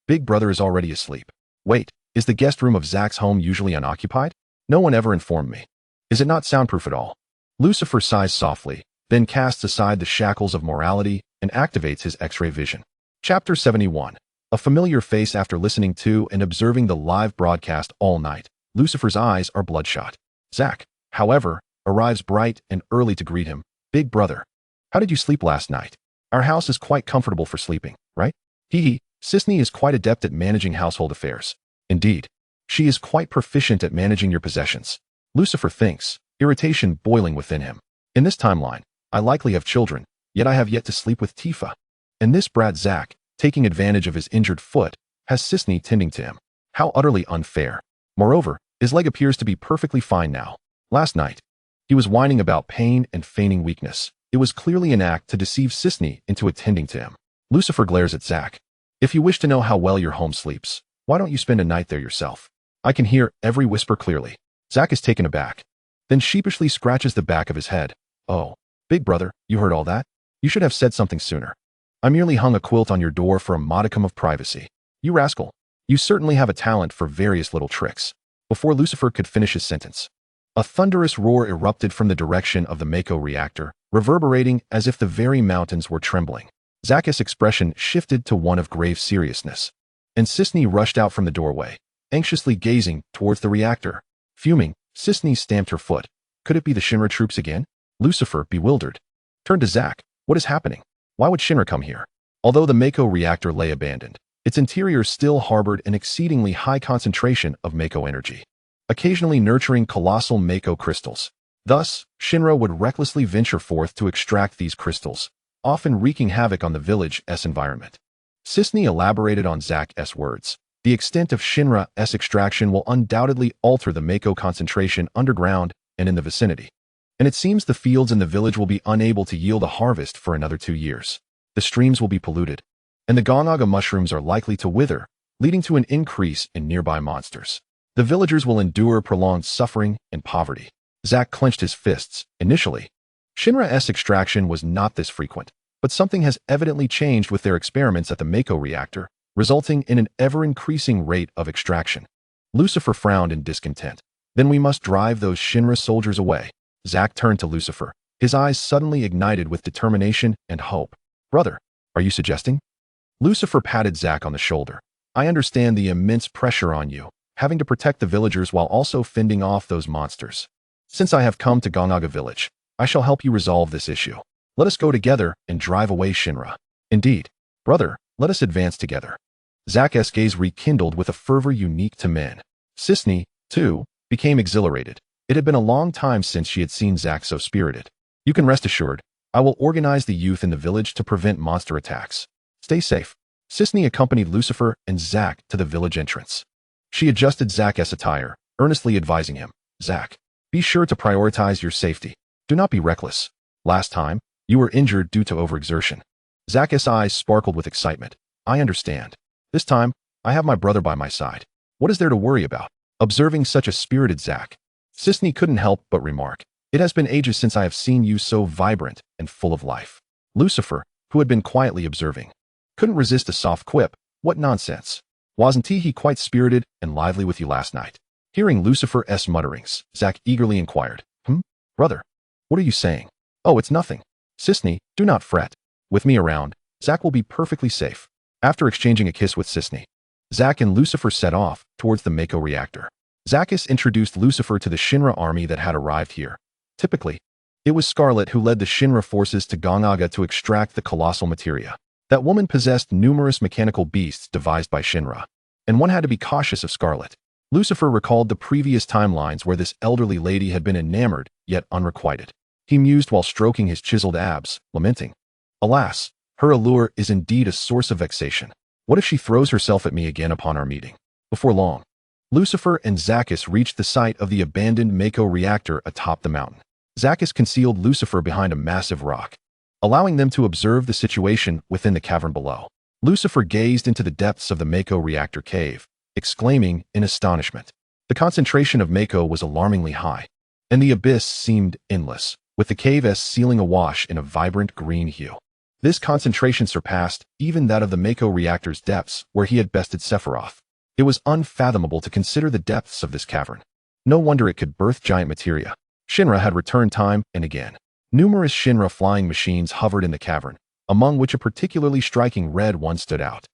Big Brother is already asleep. Wait, is the guest room of Zack's home usually unoccupied? No one ever informed me. Is it not soundproof at all? Lucifer sighs softly, then casts aside the shackles of morality and activates his X-ray vision. Chapter 71. A familiar face after listening to and observing the live broadcast all night. Lucifer's eyes are bloodshot. Zack, however, arrives bright and early to greet him. Big Brother, how did you sleep last night? Our house is quite comfortable for sleeping, right? Sisney is quite adept at managing household affairs. Indeed, she is quite proficient at managing your possessions. Lucifer thinks, irritation boiling within him. In this timeline, I likely have children, yet I have yet to sleep with Tifa. And this brat Zack, taking advantage of his injured foot, has Sisney tending to him. How utterly unfair. Moreover, his leg appears to be perfectly fine now. Last night, he was whining about pain and feigning weakness. It was clearly an act to deceive Sisney into attending to him. Lucifer glares at Zack. If you wish to know how well your home sleeps, why don't you spend a night there yourself? I can hear every whisper clearly. Zack is taken aback, then sheepishly scratches the back of his head. Oh, Big Brother, you heard all that? You should have said something sooner. I merely hung a quilt on your door for a modicum of privacy. You rascal. You certainly have a talent for various little tricks. Before Lucifer could finish his sentence, a thunderous roar erupted from the direction of the Mako reactor, reverberating as if the very mountains were trembling. Zack's expression shifted to one of grave seriousness, and Sisney rushed out from the doorway, anxiously gazing towards the reactor. Fuming, Sisney stamped her foot. Could it be the Shinra troops again? Lucifer, bewildered, turned to Zack. What is happening? Why would Shinra come here? Although the Mako reactor lay abandoned, its interior still harbored an exceedingly high concentration of Mako energy, occasionally nurturing colossal Mako crystals. Thus, Shinra would recklessly venture forth to extract these crystals, often wreaking havoc on the village's environment. Sisney elaborated on Zack's words. The extent of Shinra's extraction will undoubtedly alter the Mako concentration underground and in the vicinity. And it seems the fields in the village will be unable to yield a harvest for another 2 years. The streams will be polluted, and the Gongaga mushrooms are likely to wither, leading to an increase in nearby monsters. The villagers will endure prolonged suffering and poverty. Zack clenched his fists. Initially, Shinra's extraction was not this frequent, but something has evidently changed with their experiments at the Mako reactor, resulting in an ever-increasing rate of extraction. Lucifer frowned in discontent. Then we must drive those Shinra soldiers away. Zack turned to Lucifer, his eyes suddenly ignited with determination and hope. Brother, are you suggesting? Lucifer patted Zack on the shoulder. I understand the immense pressure on you, having to protect the villagers while also fending off those monsters. Since I have come to Gongaga village, I shall help you resolve this issue. Let us go together and drive away Shinra. Indeed, brother, let us advance together. Zack's gaze rekindled with a fervor unique to men. Sisney, too, became exhilarated. It had been a long time since she had seen Zack so spirited. You can rest assured, I will organize the youth in the village to prevent monster attacks. Stay safe. Sisney accompanied Lucifer and Zack to the village entrance. She adjusted Zack's attire, earnestly advising him, Zack, be sure to prioritize your safety. Do not be reckless. Last time, you were injured due to overexertion. Zack's eyes sparkled with excitement. I understand. This time, I have my brother by my side. What is there to worry about? Observing such a spirited Zack, Sisney couldn't help but remark, it has been ages since I have seen you so vibrant and full of life. Lucifer, who had been quietly observing, couldn't resist a soft quip. What nonsense. Wasn't he quite spirited and lively with you last night? Hearing Lucifer's mutterings, Zack eagerly inquired, Brother, what are you saying? Oh, it's nothing. Sisney, do not fret. With me around, Zack will be perfectly safe. After exchanging a kiss with Sisney, Zack and Lucifer set off towards the Mako reactor. Zacchus introduced Lucifer to the Shinra army that had arrived here. Typically, it was Scarlet who led the Shinra forces to Gongaga to extract the colossal materia. That woman possessed numerous mechanical beasts devised by Shinra, and one had to be cautious of Scarlet. Lucifer recalled the previous timelines where this elderly lady had been enamored, yet unrequited. He mused while stroking his chiseled abs, lamenting. Alas, her allure is indeed a source of vexation. What if she throws herself at me again upon our meeting? Before long, Lucifer and Zacchus reached the site of the abandoned Mako reactor atop the mountain. Zacchus concealed Lucifer behind a massive rock, allowing them to observe the situation within the cavern below. Lucifer gazed into the depths of the Mako reactor cave, exclaiming in astonishment. The concentration of Mako was alarmingly high, and the abyss seemed endless, with the cave's ceiling awash in a vibrant green hue. This concentration surpassed even that of the Mako reactor's depths where he had bested Sephiroth. It was unfathomable to consider the depths of this cavern. No wonder it could birth giant materia. Shinra had returned time and again. Numerous Shinra flying machines hovered in the cavern, among which a particularly striking red one stood out.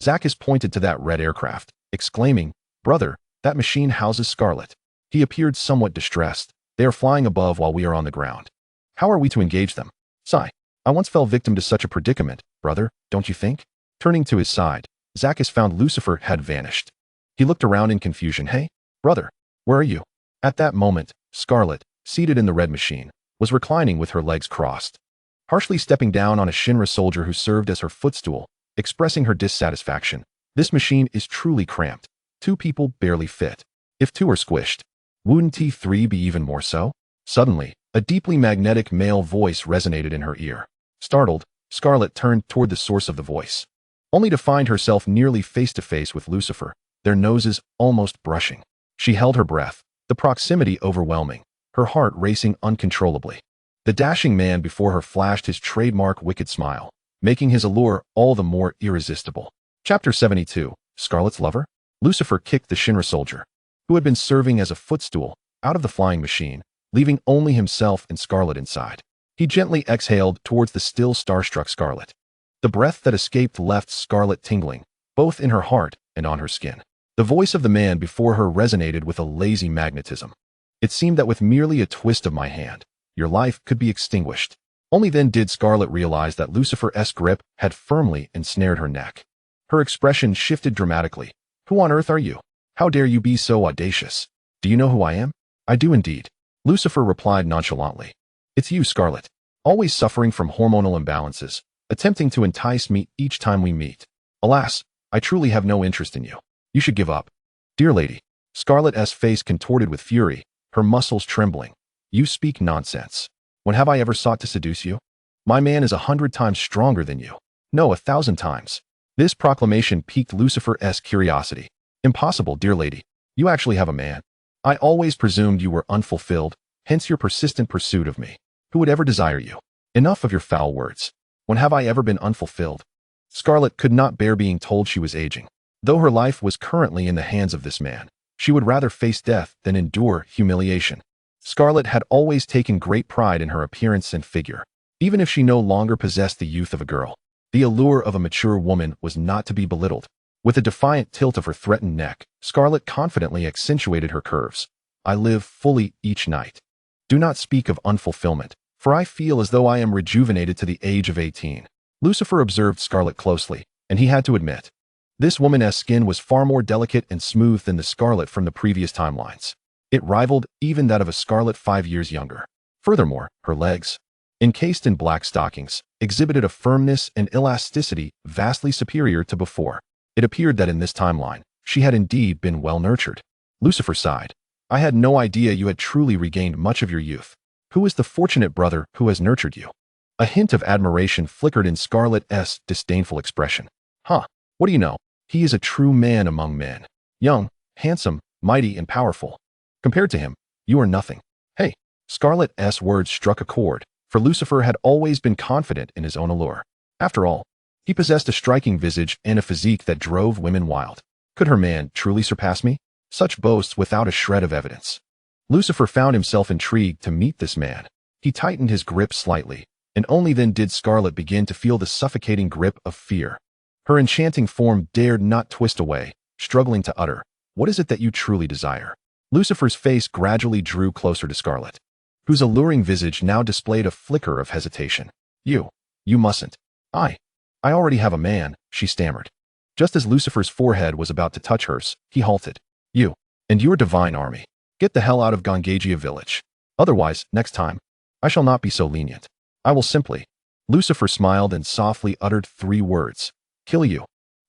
Zacchus pointed to that red aircraft, exclaiming, "Brother, that machine houses Scarlet." He appeared somewhat distressed. "They are flying above while we are on the ground. How are we to engage them?" Sigh. "I once fell victim to such a predicament, brother, don't you think?" Turning to his side, Zacchus found Lucifer had vanished. He looked around in confusion. "Hey, brother, where are you?" At that moment, Scarlet, seated in the red machine, was reclining with her legs crossed, harshly stepping down on a Shinra soldier who served as her footstool, expressing her dissatisfaction. "This machine is truly cramped. 2 people barely fit. If 2 are squished, wouldn't T3 be even more so?" Suddenly, a deeply magnetic male voice resonated in her ear. Startled, Scarlet turned toward the source of the voice, only to find herself nearly face-to-face with Lucifer, their noses almost brushing. She held her breath, the proximity overwhelming, her heart racing uncontrollably. The dashing man before her flashed his trademark wicked smile, making his allure all the more irresistible. Chapter 72, Scarlet's Lover? Lucifer kicked the Shinra soldier, who had been serving as a footstool, out of the flying machine, leaving only himself and Scarlet inside. He gently exhaled towards the still starstruck Scarlet. The breath that escaped left Scarlet tingling, both in her heart and on her skin. The voice of the man before her resonated with a lazy magnetism. It seemed that with merely a twist of my hand, your life could be extinguished. Only then did Scarlet realize that Lucifer's grip had firmly ensnared her neck. Her expression shifted dramatically. "Who on earth are you? How dare you be so audacious? Do you know who I am?" "I do indeed," Lucifer replied nonchalantly. "It's you, Scarlet, always suffering from hormonal imbalances, attempting to entice me each time we meet. Alas, I truly have no interest in you. You should give up." "Dear lady," Scarlet's face contorted with fury, her muscles trembling. "You speak nonsense. When have I ever sought to seduce you? My man is 100 times stronger than you. No, 1,000 times. This proclamation piqued Lucifer's curiosity. "Impossible, dear lady. You actually have a man. I always presumed you were unfulfilled, hence your persistent pursuit of me. Who would ever desire you? Enough of your foul words. When have I ever been unfulfilled?" Scarlet could not bear being told she was aging. Though her life was currently in the hands of this man, she would rather face death than endure humiliation. Scarlet had always taken great pride in her appearance and figure. Even if she no longer possessed the youth of a girl, the allure of a mature woman was not to be belittled. With a defiant tilt of her threatened neck, Scarlet confidently accentuated her curves. "I live fully each night. Do not speak of unfulfillment, for I feel as though I am rejuvenated to the age of 18. Lucifer observed Scarlet closely, and he had to admit, this woman's skin was far more delicate and smooth than the Scarlet from the previous timelines. It rivaled even that of a Scarlet 5 years younger. Furthermore, her legs, encased in black stockings, exhibited a firmness and elasticity vastly superior to before. It appeared that in this timeline, she had indeed been well nurtured. Lucifer sighed. "I had no idea you had truly regained much of your youth. Who is the fortunate brother who has nurtured you?" A hint of admiration flickered in Scarlet's disdainful expression. "Huh, what do you know? He is a true man among men. Young, handsome, mighty, and powerful. Compared to him, you are nothing." "Hey," Scarlet's words struck a chord, for Lucifer had always been confident in his own allure. After all, he possessed a striking visage and a physique that drove women wild. Could her man truly surpass me? Such boasts without a shred of evidence. Lucifer found himself intrigued to meet this man. He tightened his grip slightly, and only then did Scarlet begin to feel the suffocating grip of fear. Her enchanting form dared not twist away, struggling to utter, "What is it that you truly desire?" Lucifer's face gradually drew closer to Scarlet, whose alluring visage now displayed a flicker of hesitation. You mustn't. I already have a man, she stammered. Just as Lucifer's forehead was about to touch hers, he halted. You and your divine army. Get the hell out of Gongagia village. Otherwise, next time, I shall not be so lenient. I will simply. Lucifer smiled and softly uttered 3 words. Kill you.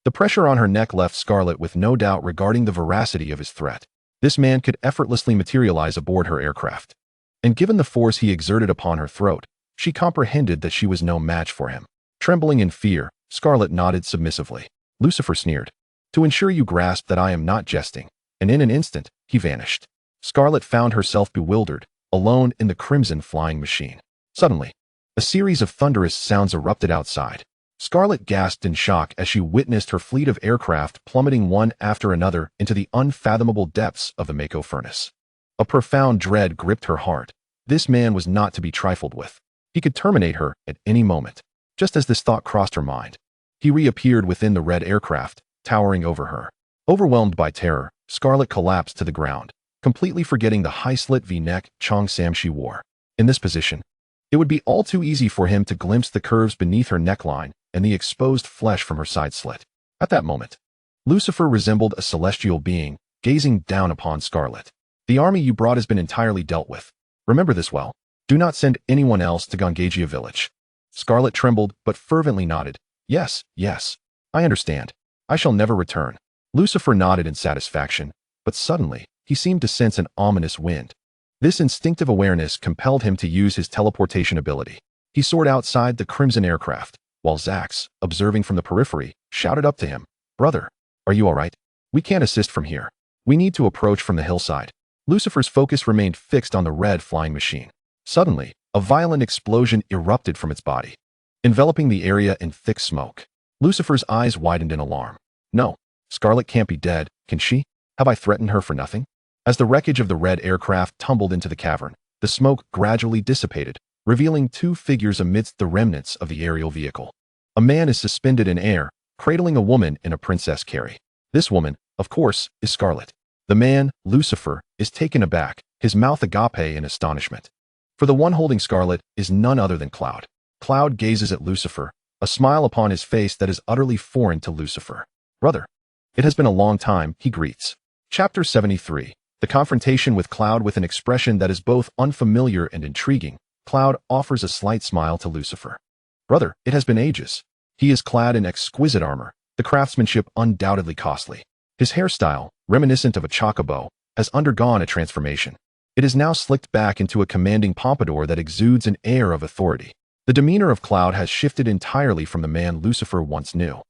The pressure on her neck left Scarlet with no doubt regarding the veracity of his threat. This man could effortlessly materialize aboard her aircraft. And given the force he exerted upon her throat, she comprehended that she was no match for him. Trembling in fear, Scarlet nodded submissively. Lucifer sneered. To ensure you grasp that I am not jesting. And in an instant, he vanished. Scarlet found herself bewildered, alone in the crimson flying machine. Suddenly, a series of thunderous sounds erupted outside. Scarlet gasped in shock as she witnessed her fleet of aircraft plummeting one after another into the unfathomable depths of the Mako furnace. A profound dread gripped her heart. This man was not to be trifled with. He could terminate her at any moment. Just as this thought crossed her mind, he reappeared within the red aircraft, towering over her. Overwhelmed by terror, Scarlet collapsed to the ground, completely forgetting the high-slit V-neck cheongsam she wore. In this position, it would be all too easy for him to glimpse the curves beneath her neckline and the exposed flesh from her side slit. At that moment, Lucifer resembled a celestial being, gazing down upon Scarlet. The army you brought has been entirely dealt with. Remember this well. Do not send anyone else to Gongagia village. Scarlet trembled, but fervently nodded. Yes, I understand. I shall never return. Lucifer nodded in satisfaction, but suddenly, he seemed to sense an ominous wind. This instinctive awareness compelled him to use his teleportation ability. He soared outside the crimson aircraft, while Zax, observing from the periphery, shouted up to him, Brother, are you all right? We can't assist from here. We need to approach from the hillside. Lucifer's focus remained fixed on the red flying machine. Suddenly, a violent explosion erupted from its body, enveloping the area in thick smoke. Lucifer's eyes widened in alarm. No, Scarlet can't be dead, can she? Have I threatened her for nothing? As the wreckage of the red aircraft tumbled into the cavern, the smoke gradually dissipated, revealing 2 figures amidst the remnants of the aerial vehicle. A man is suspended in air, cradling a woman in a princess carry. This woman, of course, is Scarlet. The man, Lucifer, is taken aback, his mouth agape in astonishment. For the one holding Scarlet is none other than Cloud. Cloud gazes at Lucifer, a smile upon his face that is utterly foreign to Lucifer. Brother, it has been a long time, he greets. Chapter 73. The confrontation with Cloud. With an expression that is both unfamiliar and intriguing, Cloud offers a slight smile to Lucifer. Brother, it has been ages. He is clad in exquisite armor, the craftsmanship undoubtedly costly. His hairstyle, reminiscent of a chocobo, has undergone a transformation. It is now slicked back into a commanding pompadour that exudes an air of authority. The demeanor of Cloud has shifted entirely from the man Lucifer once knew.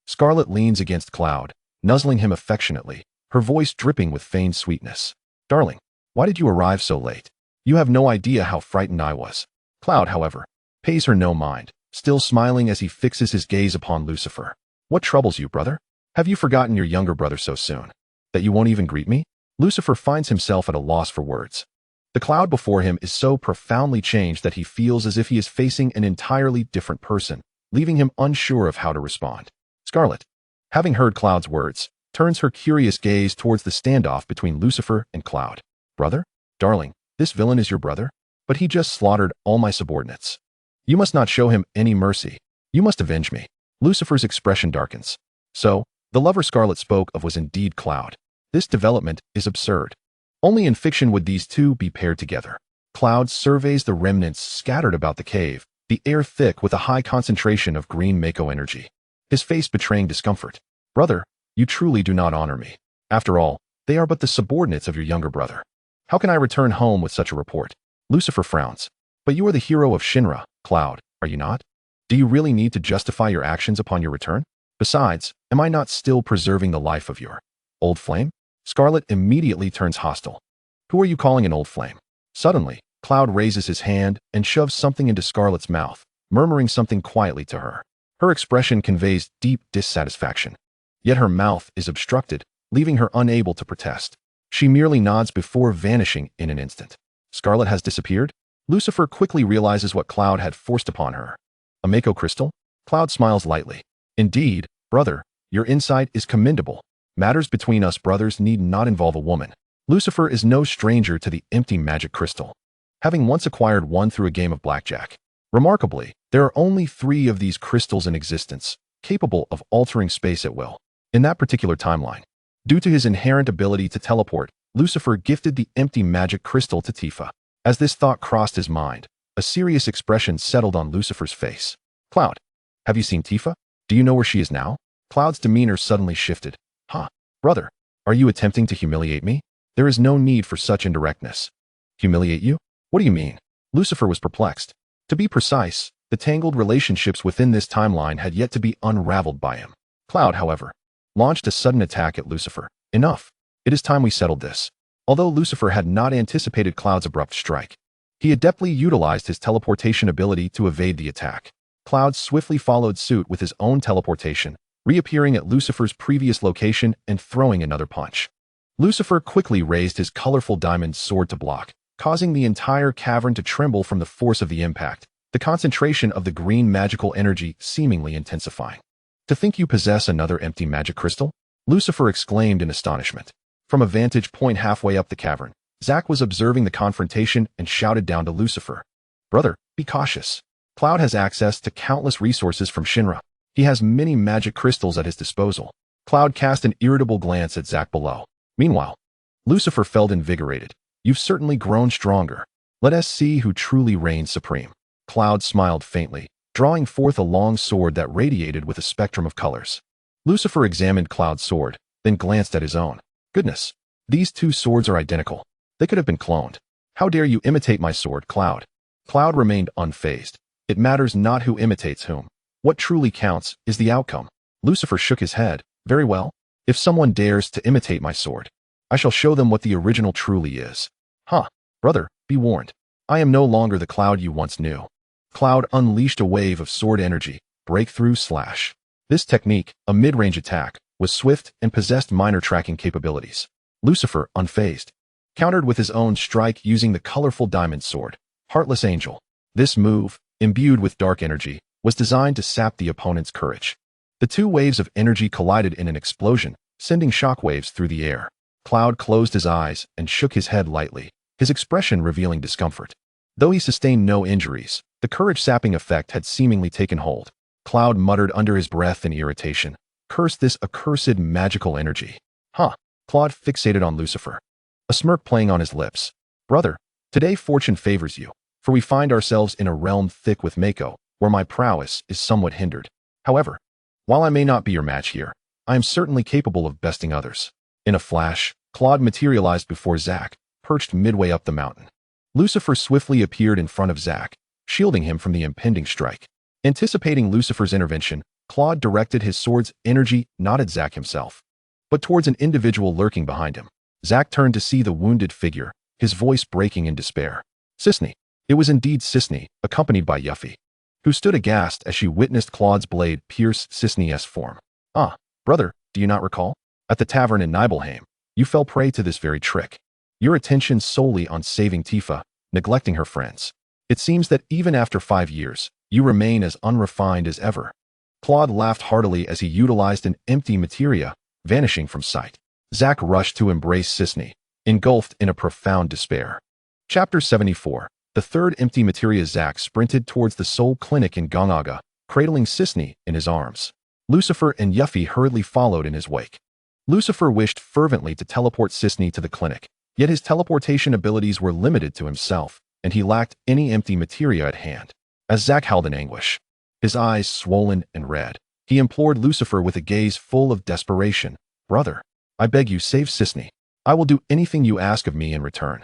Scarlet leans against Cloud, nuzzling him affectionately, her voice dripping with feigned sweetness. Darling, why did you arrive so late? You have no idea how frightened I was. Cloud, however, pays her no mind, still smiling as he fixes his gaze upon Lucifer. What troubles you, brother? Have you forgotten your younger brother so soon? That you won't even greet me? Lucifer finds himself at a loss for words. The Cloud before him is so profoundly changed that he feels as if he is facing an entirely different person, leaving him unsure of how to respond. Scarlet, having heard Cloud's words, turns her curious gaze towards the standoff between Lucifer and Cloud. Brother? Darling, this villain is your brother? But he just slaughtered all my subordinates. You must not show him any mercy. You must avenge me. Lucifer's expression darkens. So, the lover Scarlet spoke of was indeed Cloud. This development is absurd. Only in fiction would these two be paired together. Cloud surveys the remnants scattered about the cave, the air thick with a high concentration of green Mako energy. His face betraying discomfort. Brother, you truly do not honor me. After all, they are but the subordinates of your younger brother. How can I return home with such a report? Lucifer frowns. But you are the hero of Shinra, Cloud, are you not? Do you really need to justify your actions upon your return? Besides, am I not still preserving the life of your old flame? Scarlet immediately turns hostile. Who are you calling an old flame? Suddenly, Cloud raises his hand and shoves something into Scarlet's mouth, murmuring something quietly to her. Her expression conveys deep dissatisfaction. Yet her mouth is obstructed, leaving her unable to protest. She merely nods before vanishing in an instant. Scarlet has disappeared? Lucifer quickly realizes what Cloud had forced upon her. A Mako crystal? Cloud smiles lightly. Indeed, brother, your insight is commendable. Matters between us brothers need not involve a woman. Lucifer is no stranger to the empty magic crystal, having once acquired one through a game of blackjack. Remarkably, there are only 3 of these crystals in existence, capable of altering space at will. In that particular timeline, due to his inherent ability to teleport, Lucifer gifted the empty magic crystal to Tifa. As this thought crossed his mind, a serious expression settled on Lucifer's face. Cloud, have you seen Tifa? Do you know where she is now? Cloud's demeanor suddenly shifted. Huh, brother, are you attempting to humiliate me? There is no need for such indirectness. Humiliate you? What do you mean? Lucifer was perplexed. To be precise, the tangled relationships within this timeline had yet to be unraveled by him. Cloud, however, launched a sudden attack at Lucifer. Enough. It is time we settled this. Although Lucifer had not anticipated Cloud's abrupt strike, he adeptly utilized his teleportation ability to evade the attack. Cloud swiftly followed suit with his own teleportation, reappearing at Lucifer's previous location and throwing another punch. Lucifer quickly raised his colorful diamond sword to block, causing the entire cavern to tremble from the force of the impact, the concentration of the green magical energy seemingly intensifying. To think you possess another empty magic crystal? Lucifer exclaimed in astonishment. From a vantage point halfway up the cavern, Zack was observing the confrontation and shouted down to Lucifer. Brother, be cautious. Cloud has access to countless resources from Shinra. He has many magic crystals at his disposal. Cloud cast an irritable glance at Zack below. Meanwhile, Lucifer felt invigorated. You've certainly grown stronger. Let us see who truly reigns supreme. Cloud smiled faintly, drawing forth a long sword that radiated with a spectrum of colors. Lucifer examined Cloud's sword, then glanced at his own. Goodness, these 2 swords are identical. They could have been cloned. How dare you imitate my sword, Cloud? Cloud remained unfazed. It matters not who imitates whom. What truly counts is the outcome. Lucifer shook his head. Very well. If someone dares to imitate my sword, I shall show them what the original truly is. Huh, brother, be warned. I am no longer the Cloud you once knew. Cloud unleashed a wave of sword energy, breakthrough slash. This technique, a mid-range attack, was swift and possessed minor tracking capabilities. Lucifer, unfazed, countered with his own strike using the colorful diamond sword, Heartless Angel. This move, imbued with dark energy, was designed to sap the opponent's courage. The 2 waves of energy collided in an explosion, sending shockwaves through the air. Cloud closed his eyes and shook his head lightly, his expression revealing discomfort. Though he sustained no injuries, the courage-sapping effect had seemingly taken hold. Cloud muttered under his breath in irritation. Curse this accursed magical energy. Huh. Cloud fixated on Lucifer, a smirk playing on his lips. Brother, today fortune favors you, for we find ourselves in a realm thick with Mako, where my prowess is somewhat hindered. However, while I may not be your match here, I am certainly capable of besting others. In a flash, Cloud materialized before Zack, perched midway up the mountain. Lucifer swiftly appeared in front of Zack, shielding him from the impending strike. Anticipating Lucifer's intervention, Cloud directed his sword's energy not at Zack himself, but towards an individual lurking behind him. Zack turned to see the wounded figure, his voice breaking in despair. Sisney. It was indeed Sisney, accompanied by Yuffie, who stood aghast as she witnessed Claude's blade pierce Sisney's form. Ah, brother, do you not recall? At the tavern in Nibelheim, you fell prey to this very trick. Your attention solely on saving Tifa, neglecting her friends. It seems that even after 5 years, you remain as unrefined as ever. Claude laughed heartily as he utilized an empty materia, vanishing from sight. Zack rushed to embrace Sisney, engulfed in a profound despair. Chapter 74. The third empty materia. Zack sprinted towards the Soul Clinic in Gongaga, cradling Sisney in his arms. Lucifer and Yuffie hurriedly followed in his wake. Lucifer wished fervently to teleport Sisney to the clinic, yet his teleportation abilities were limited to himself, and he lacked any empty materia at hand. As Zack howled in anguish, his eyes swollen and red, he implored Lucifer with a gaze full of desperation. Brother, I beg you, save Sisney. I will do anything you ask of me in return.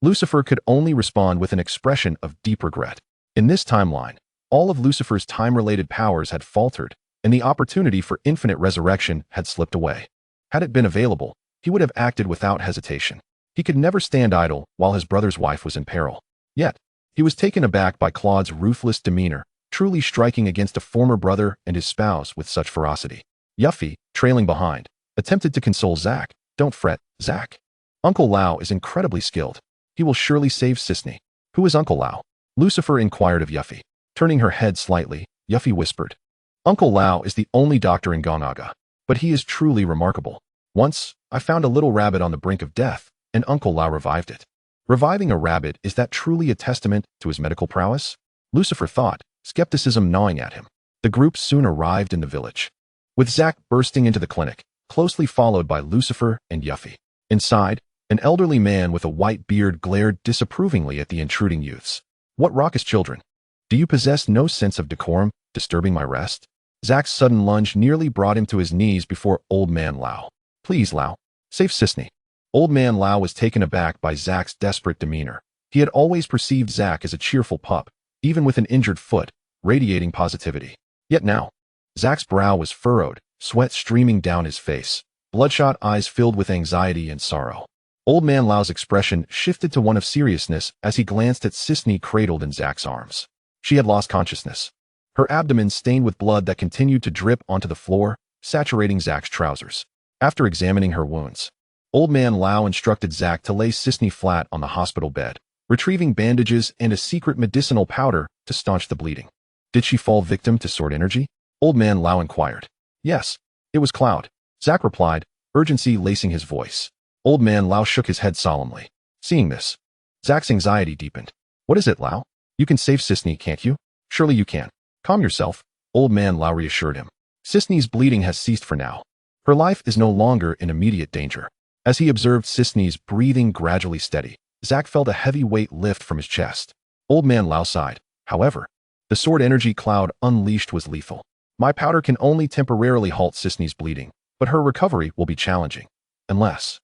Lucifer could only respond with an expression of deep regret. In this timeline, all of Lucifer's time-related powers had faltered, and the opportunity for infinite resurrection had slipped away. Had it been available, he would have acted without hesitation. He could never stand idle while his brother's wife was in peril. Yet, he was taken aback by Claude's ruthless demeanor, truly striking against a former brother and his spouse with such ferocity. Yuffie, trailing behind, attempted to console Zack. Don't fret, Zack. Uncle Lao is incredibly skilled. He will surely save Sisney. Who is Uncle Lao? Lucifer inquired of Yuffie. Turning her head slightly, Yuffie whispered. Uncle Lao is the only doctor in Gongaga, but he is truly remarkable. Once, I found a little rabbit on the brink of death, and Uncle Lao revived it. Reviving a rabbit, is that truly a testament to his medical prowess? Lucifer thought, skepticism gnawing at him. The group soon arrived in the village, with Zack bursting into the clinic, closely followed by Lucifer and Yuffie. Inside, an elderly man with a white beard glared disapprovingly at the intruding youths. What raucous children! Do you possess no sense of decorum, disturbing my rest? Zack's sudden lunge nearly brought him to his knees before Old Man Lao. Please, Lao, save Sisney. Old Man Lao was taken aback by Zack's desperate demeanor. He had always perceived Zack as a cheerful pup, even with an injured foot, radiating positivity. Yet now, Zack's brow was furrowed, sweat streaming down his face, bloodshot eyes filled with anxiety and sorrow. Old Man Lao's expression shifted to one of seriousness as he glanced at Sisney cradled in Zack's arms. She had lost consciousness, her abdomen stained with blood that continued to drip onto the floor, saturating Zack's trousers. After examining her wounds, Old Man Lao instructed Zack to lay Sisney flat on the hospital bed, retrieving bandages and a secret medicinal powder to staunch the bleeding. Did she fall victim to sword energy? Old Man Lao inquired. Yes, it was Cloud, Zack replied, urgency lacing his voice. Old Man Lao shook his head solemnly. Seeing this, Zack's anxiety deepened. What is it, Lao? You can save Sisney, can't you? Surely you can. Calm yourself, Old Man Lao reassured him. Sisney's bleeding has ceased for now. Her life is no longer in immediate danger. As he observed Sisney's breathing gradually steady, Zack felt a heavy weight lift from his chest. Old Man Lao sighed. However, the sword energy Cloud unleashed was lethal. My powder can only temporarily halt Sisney's bleeding, but her recovery will be challenging. Unless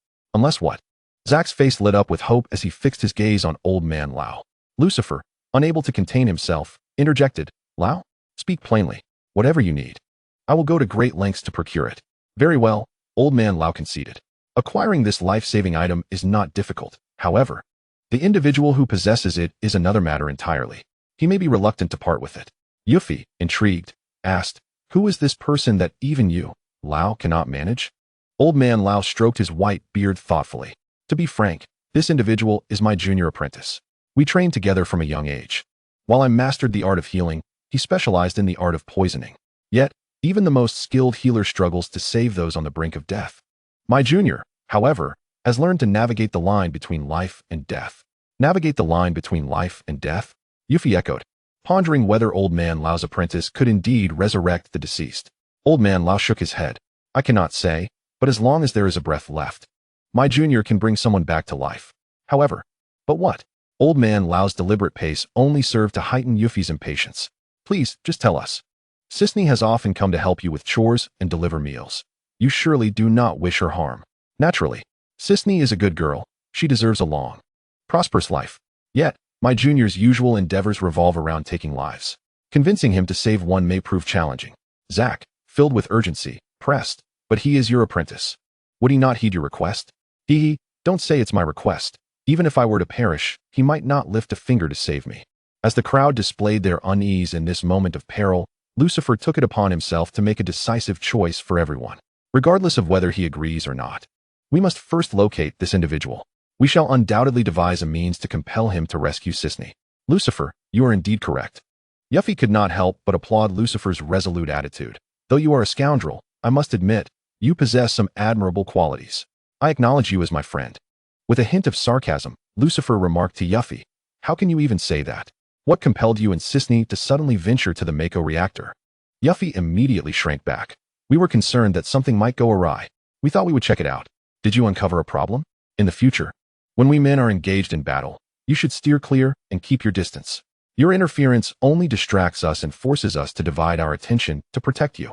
what? Zack's face lit up with hope as he fixed his gaze on Old Man Lao. Lucifer, unable to contain himself, interjected. Lao, speak plainly. Whatever you need, I will go to great lengths to procure it. Very well, Old Man Lao conceded. Acquiring this life-saving item is not difficult. However, the individual who possesses it is another matter entirely. He may be reluctant to part with it. Yuffie, intrigued, asked, who is this person that even you, Lao, cannot manage? Old Man Lao stroked his white beard thoughtfully. To be frank, this individual is my junior apprentice. We trained together from a young age. While I mastered the art of healing, he specialized in the art of poisoning. Yet, even the most skilled healer struggles to save those on the brink of death. My junior, however, has learned to navigate the line between life and death. Navigate the line between life and death? Yuffie echoed, pondering whether Old Man Lao's apprentice could indeed resurrect the deceased. Old Man Lao shook his head. I cannot say, but as long as there is a breath left, my junior can bring someone back to life. However, but what? Old Man Lao's deliberate pace only served to heighten Yuffie's impatience. Please, just tell us. Sisney has often come to help you with chores and deliver meals. You surely do not wish her harm. Naturally, Sisney is a good girl. She deserves a long, prosperous life. Yet, my junior's usual endeavors revolve around taking lives. Convincing him to save one may prove challenging. Zack, filled with urgency, pressed, but he is your apprentice. Would he not heed your request? Don't say it's my request. Even if I were to perish, he might not lift a finger to save me. As the crowd displayed their unease in this moment of peril, Lucifer took it upon himself to make a decisive choice for everyone, regardless of whether he agrees or not. We must first locate this individual. We shall undoubtedly devise a means to compel him to rescue Sisney. Lucifer, you are indeed correct. Yuffie could not help but applaud Lucifer's resolute attitude. Though you are a scoundrel, I must admit, you possess some admirable qualities. I acknowledge you as my friend. With a hint of sarcasm, Lucifer remarked to Yuffie, how can you even say that? What compelled you and Sisney to suddenly venture to the Mako reactor? Yuffie immediately shrank back. We were concerned that something might go awry. We thought we would check it out. Did you uncover a problem? In the future, when we men are engaged in battle, you should steer clear and keep your distance. Your interference only distracts us and forces us to divide our attention to protect you.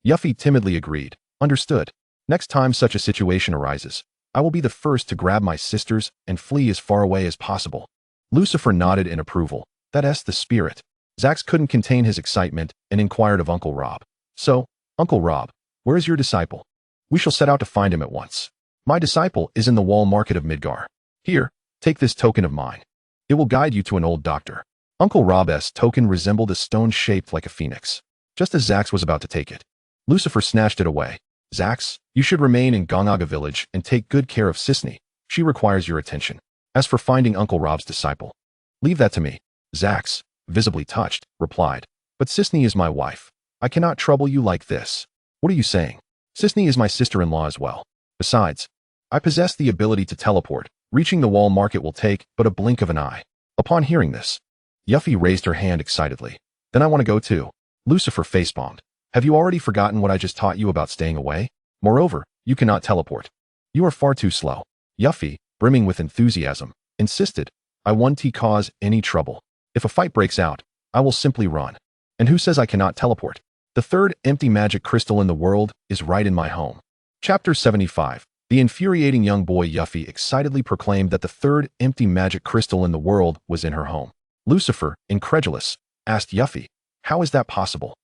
Yuffie timidly agreed. Understood. Next time such a situation arises, I will be the first to grab my sisters and flee as far away as possible. Lucifer nodded in approval. That's the spirit. Zack couldn't contain his excitement and inquired of Uncle Rob. So, Uncle Rob, where is your disciple? We shall set out to find him at once. My disciple is in the wall market of Midgar. Here, take this token of mine. It will guide you to an old doctor. Uncle Rob's token resembled a stone shaped like a phoenix. Just as Zack was about to take it, Lucifer snatched it away. Zack, you should remain in Gongaga village and take good care of Sisney. She requires your attention. As for finding Uncle Rob's disciple, leave that to me. Zack, visibly touched, replied, but Sisney is my wife. I cannot trouble you like this. What are you saying? Sisney is my sister-in-law as well. Besides, I possess the ability to teleport, Reaching the wall market will take but a blink of an eye. Upon hearing this, Yuffie raised her hand excitedly. Then I want to go too. Lucifer facepalmed. Have you already forgotten what I just taught you about staying away? Moreover, you cannot teleport. You are far too slow. Yuffie, brimming with enthusiasm, insisted, I won't cause any trouble. If a fight breaks out, I will simply run. And who says I cannot teleport? The third empty magic crystal in the world is right in my home. Chapter 75. The infuriating young boy Yuffie excitedly proclaimed that the third empty magic crystal in the world was in her home. Lucifer, incredulous, asked Yuffie, how is that possible?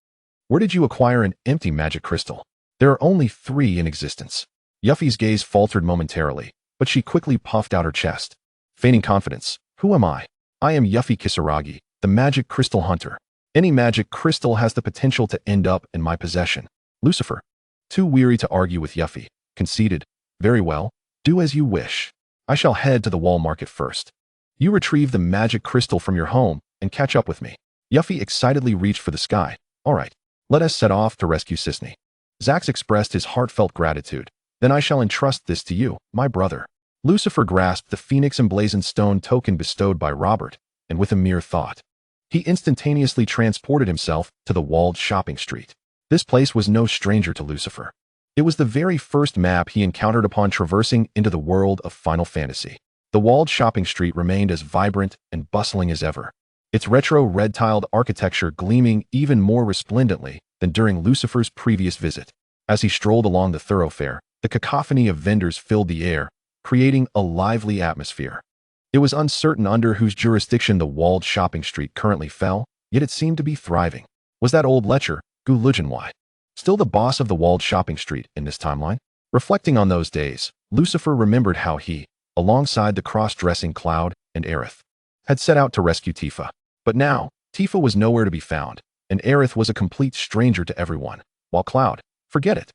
Where did you acquire an empty magic crystal? There are only 3 in existence. Yuffie's gaze faltered momentarily, but she quickly puffed out her chest. Feigning confidence, who am I? I am Yuffie Kisaragi, the magic crystal hunter. Any magic crystal has the potential to end up in my possession. Lucifer, too weary to argue with Yuffie, conceded, very well, do as you wish. I shall head to the wall market first. You retrieve the magic crystal from your home and catch up with me. Yuffie excitedly reached for the sky. All right, let us set off to rescue Sisney. Zax expressed his heartfelt gratitude. Then I shall entrust this to you, my brother. Lucifer grasped the phoenix emblazoned stone token bestowed by Robert, and with a mere thought, he instantaneously transported himself to the walled shopping street. This place was no stranger to Lucifer. It was the very first map he encountered upon traversing into the world of Final Fantasy. The walled shopping street remained as vibrant and bustling as ever, its retro red-tiled architecture gleaming even more resplendently than during Lucifer's previous visit. As he strolled along the thoroughfare, the cacophony of vendors filled the air, creating a lively atmosphere. It was uncertain under whose jurisdiction the walled shopping street currently fell, yet it seemed to be thriving. Was that old lecher, Gu Lugenwei, still the boss of the walled shopping street in this timeline? Reflecting on those days, Lucifer remembered how he, alongside the cross-dressing Cloud and Aerith, had set out to rescue Tifa. But now, Tifa was nowhere to be found, and Aerith was a complete stranger to everyone, while Cloud, forget it.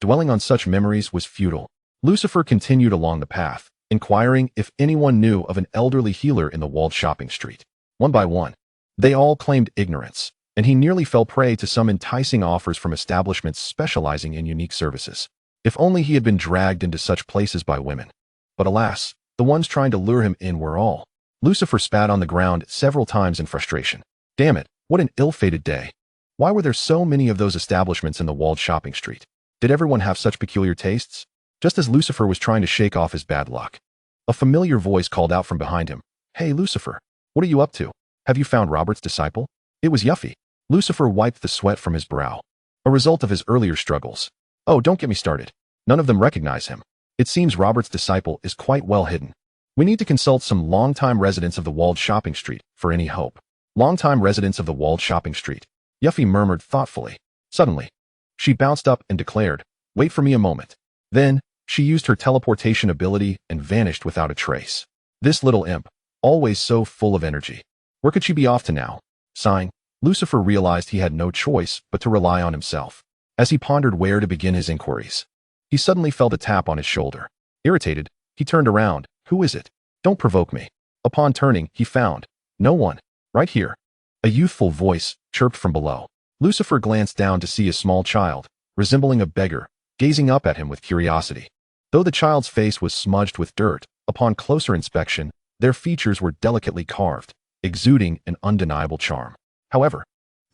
Dwelling on such memories was futile. Lucifer continued along the path, inquiring if anyone knew of an elderly healer in the walled shopping street. One by one, they all claimed ignorance, and he nearly fell prey to some enticing offers from establishments specializing in unique services. If only he had been dragged into such places by women. But alas, the ones trying to lure him in were all. Lucifer spat on the ground several times in frustration. Damn it, what an ill-fated day. Why were there so many of those establishments in the walled shopping street? Did everyone have such peculiar tastes? Just as Lucifer was trying to shake off his bad luck, a familiar voice called out from behind him. Hey Lucifer, what are you up to? Have you found Robert's disciple? It was Yuffie. Lucifer wiped the sweat from his brow, a result of his earlier struggles. Oh, don't get me started. None of them recognize him. It seems Robert's disciple is quite well hidden. We need to consult some longtime residents of the walled shopping street for any hope. Longtime residents of the walled shopping street, Yuffie murmured thoughtfully. Suddenly, she bounced up and declared, wait for me a moment. Then, she used her teleportation ability and vanished without a trace. This little imp, always so full of energy. Where could she be off to now? Sighing, Lucifer realized he had no choice but to rely on himself. As he pondered where to begin his inquiries, he suddenly felt a tap on his shoulder. Irritated, he turned around. Who is it? Don't provoke me. Upon turning, he found no one. Right here. A youthful voice chirped from below. Lucifer glanced down to see a small child, resembling a beggar, gazing up at him with curiosity. Though the child's face was smudged with dirt, upon closer inspection, their features were delicately carved, exuding an undeniable charm. However,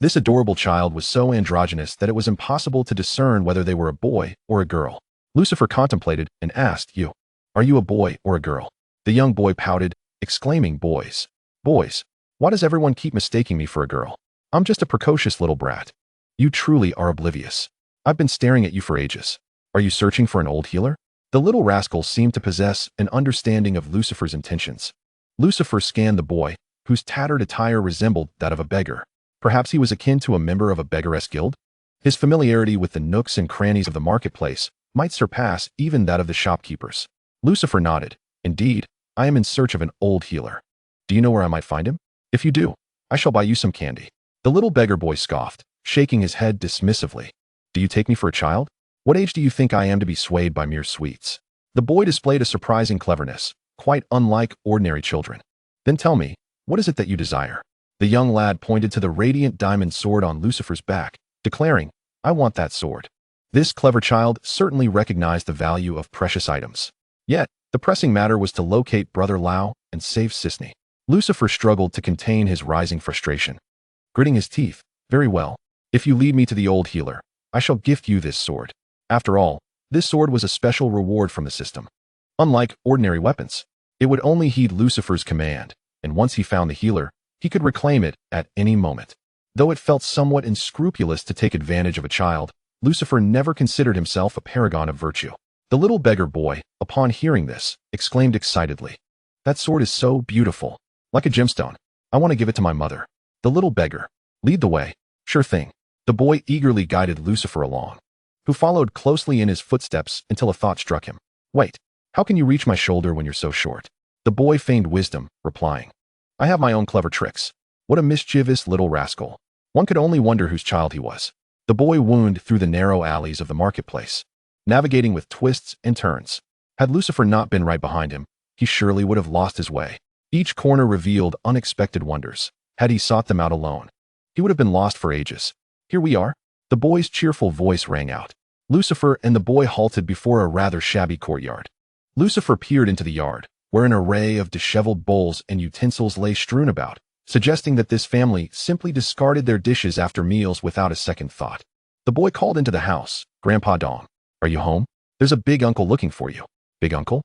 this adorable child was so androgynous that it was impossible to discern whether they were a boy or a girl. Lucifer contemplated and asked, are you a boy or a girl? The young boy pouted, exclaiming, boys. Boys, why does everyone keep mistaking me for a girl? I'm just a precocious little brat. You truly are oblivious. I've been staring at you for ages. Are you searching for an old healer? The little rascal seemed to possess an understanding of Lucifer's intentions. Lucifer scanned the boy, whose tattered attire resembled that of a beggar. Perhaps he was akin to a member of a beggaress guild? His familiarity with the nooks and crannies of the marketplace might surpass even that of the shopkeepers. Lucifer nodded. Indeed, I am in search of an old healer. Do you know where I might find him? If you do, I shall buy you some candy. The little beggar boy scoffed, shaking his head dismissively. Do you take me for a child? What age do you think I am to be swayed by mere sweets? The boy displayed a surprising cleverness, quite unlike ordinary children. Then tell me, what is it that you desire? The young lad pointed to the radiant diamond sword on Lucifer's back, declaring, I want that sword. This clever child certainly recognized the value of precious items. Yet, The pressing matter was to locate Brother Lao and save Sisney. Lucifer struggled to contain his rising frustration. Gritting his teeth, very well. If you lead me to the old healer, I shall gift you this sword. After all, this sword was a special reward from the system. Unlike ordinary weapons, it would only heed Lucifer's command, and once he found the healer, he could reclaim it at any moment. Though it felt somewhat unscrupulous to take advantage of a child, Lucifer never considered himself a paragon of virtue. The little beggar boy, upon hearing this, exclaimed excitedly, "That sword is so beautiful, like a gemstone. I want to give it to my mother." The little beggar, "Lead the way." "Sure thing." The boy eagerly guided Lucifer along, who followed closely in his footsteps until a thought struck him. "Wait, how can you reach my shoulder when you're so short?" The boy feigned wisdom, replying, "I have my own clever tricks." What a mischievous little rascal. One could only wonder whose child he was. The boy wound through the narrow alleys of the marketplace, navigating with twists and turns. Had Lucifer not been right behind him, he surely would have lost his way. Each corner revealed unexpected wonders. Had he sought them out alone, he would have been lost for ages. "Here we are." The boy's cheerful voice rang out. Lucifer and the boy halted before a rather shabby courtyard. Lucifer peered into the yard, where an array of disheveled bowls and utensils lay strewn about, suggesting that this family simply discarded their dishes after meals without a second thought. The boy called into the house, "Grandpa Don, are you home? There's a big uncle looking for you." Big uncle?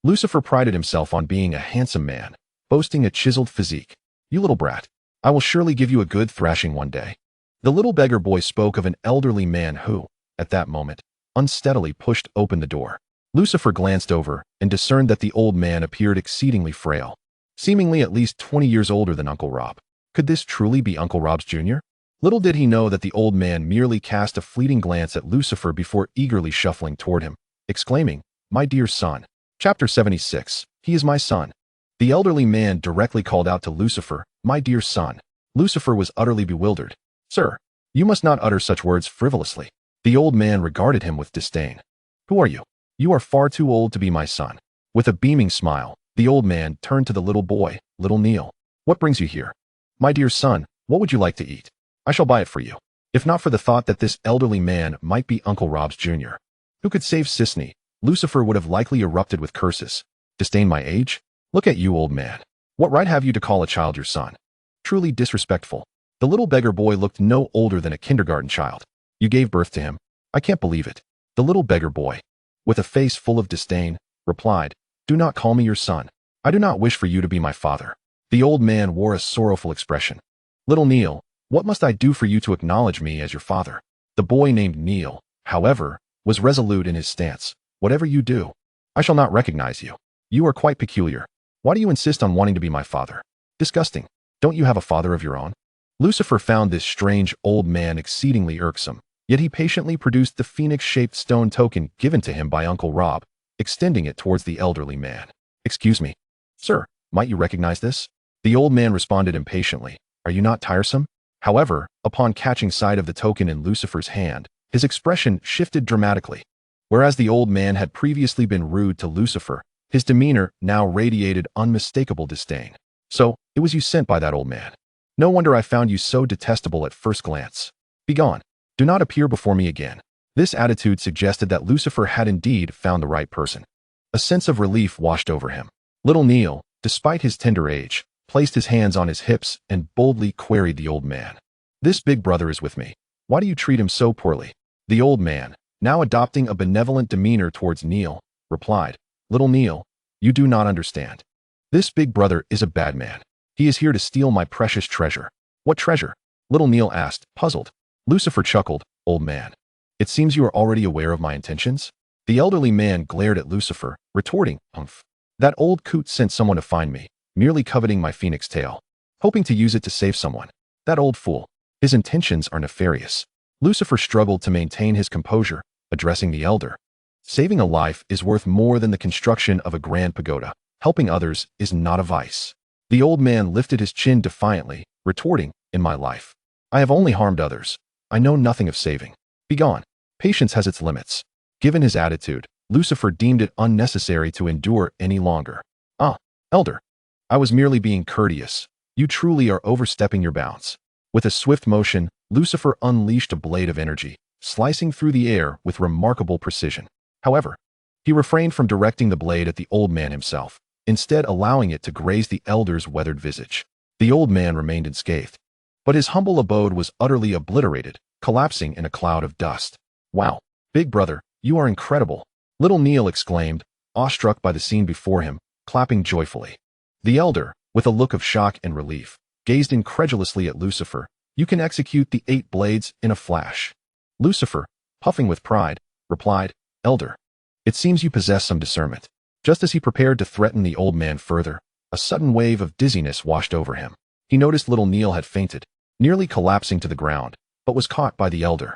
Lucifer prided himself on being a handsome man, boasting a chiseled physique. "You little brat, I will surely give you a good thrashing one day." The little beggar boy spoke of an elderly man who, at that moment, unsteadily pushed open the door. Lucifer glanced over and discerned that the old man appeared exceedingly frail, seemingly at least 20 years older than Uncle Rob. Could this truly be Uncle Rob's Jr.? Little did he know that the old man merely cast a fleeting glance at Lucifer before eagerly shuffling toward him, exclaiming, "My dear son." Chapter 76. He is my son. The elderly man directly called out to Lucifer, "My dear son." Lucifer was utterly bewildered. "Sir, you must not utter such words frivolously." The old man regarded him with disdain. "Who are you?" "You are far too old to be my son." With a beaming smile, the old man turned to the little boy, "Little Neil, what brings you here?" "My dear son, what would you like to eat? I shall buy it for you." If not for the thought that this elderly man might be Uncle Rob's Jr., who could save Sisney, Lucifer would have likely erupted with curses. "Disdain my age? Look at you, old man. What right have you to call a child your son? Truly disrespectful." The little beggar boy looked no older than a kindergarten child. "You gave birth to him? I can't believe it." The little beggar boy, with a face full of disdain, replied, "Do not call me your son. I do not wish for you to be my father." The old man wore a sorrowful expression. "Little Neil, what must I do for you to acknowledge me as your father?" The boy named Neil, however, was resolute in his stance. "Whatever you do, I shall not recognize you. You are quite peculiar. Why do you insist on wanting to be my father? Disgusting. Don't you have a father of your own?" Lucifer found this strange old man exceedingly irksome, yet he patiently produced the phoenix-shaped stone token given to him by Uncle Rob, extending it towards the elderly man. "Excuse me, sir, might you recognize this?" The old man responded impatiently, "Are you not tiresome?" However, upon catching sight of the token in Lucifer's hand, his expression shifted dramatically. Whereas the old man had previously been rude to Lucifer, his demeanor now radiated unmistakable disdain. "So, it was you sent by that old man. No wonder I found you so detestable at first glance. Begone. Do not appear before me again." This attitude suggested that Lucifer had indeed found the right person. A sense of relief washed over him. Little Neil, despite his tender age, placed his hands on his hips and boldly queried the old man. "This big brother is with me. Why do you treat him so poorly?" The old man, now adopting a benevolent demeanor towards Neil, replied, "Little Neil, you do not understand. This big brother is a bad man. He is here to steal my precious treasure." "What treasure?" Little Neil asked, puzzled. Lucifer chuckled, "Old man, it seems you are already aware of my intentions." The elderly man glared at Lucifer, retorting, "Humph. That old coot sent someone to find me, merely coveting my phoenix tail, hoping to use it to save someone. That old fool. His intentions are nefarious." Lucifer struggled to maintain his composure, addressing the elder. "Saving a life is worth more than the construction of a grand pagoda. Helping others is not a vice." The old man lifted his chin defiantly, retorting, "In my life, I have only harmed others. I know nothing of saving. Begone. Patience has its limits." Given his attitude, Lucifer deemed it unnecessary to endure any longer. "Ah, elder, I was merely being courteous. You truly are overstepping your bounds." With a swift motion, Lucifer unleashed a blade of energy, slicing through the air with remarkable precision. However, He refrained from directing the blade at the old man himself, instead allowing it to graze the elder's weathered visage. The old man remained unscathed, but his humble abode was utterly obliterated, collapsing in a cloud of dust. "Wow, big brother, you are incredible," little Neil exclaimed, awestruck by the scene before him, clapping joyfully. The elder, with a look of shock and relief, gazed incredulously at Lucifer. "You can execute the 8 blades in a flash." Lucifer, puffing with pride, replied, "Elder, it seems you possess some discernment." Just as he prepared to threaten the old man further, a sudden wave of dizziness washed over him. He noticed little Neil had fainted, nearly collapsing to the ground, but was caught by the elder.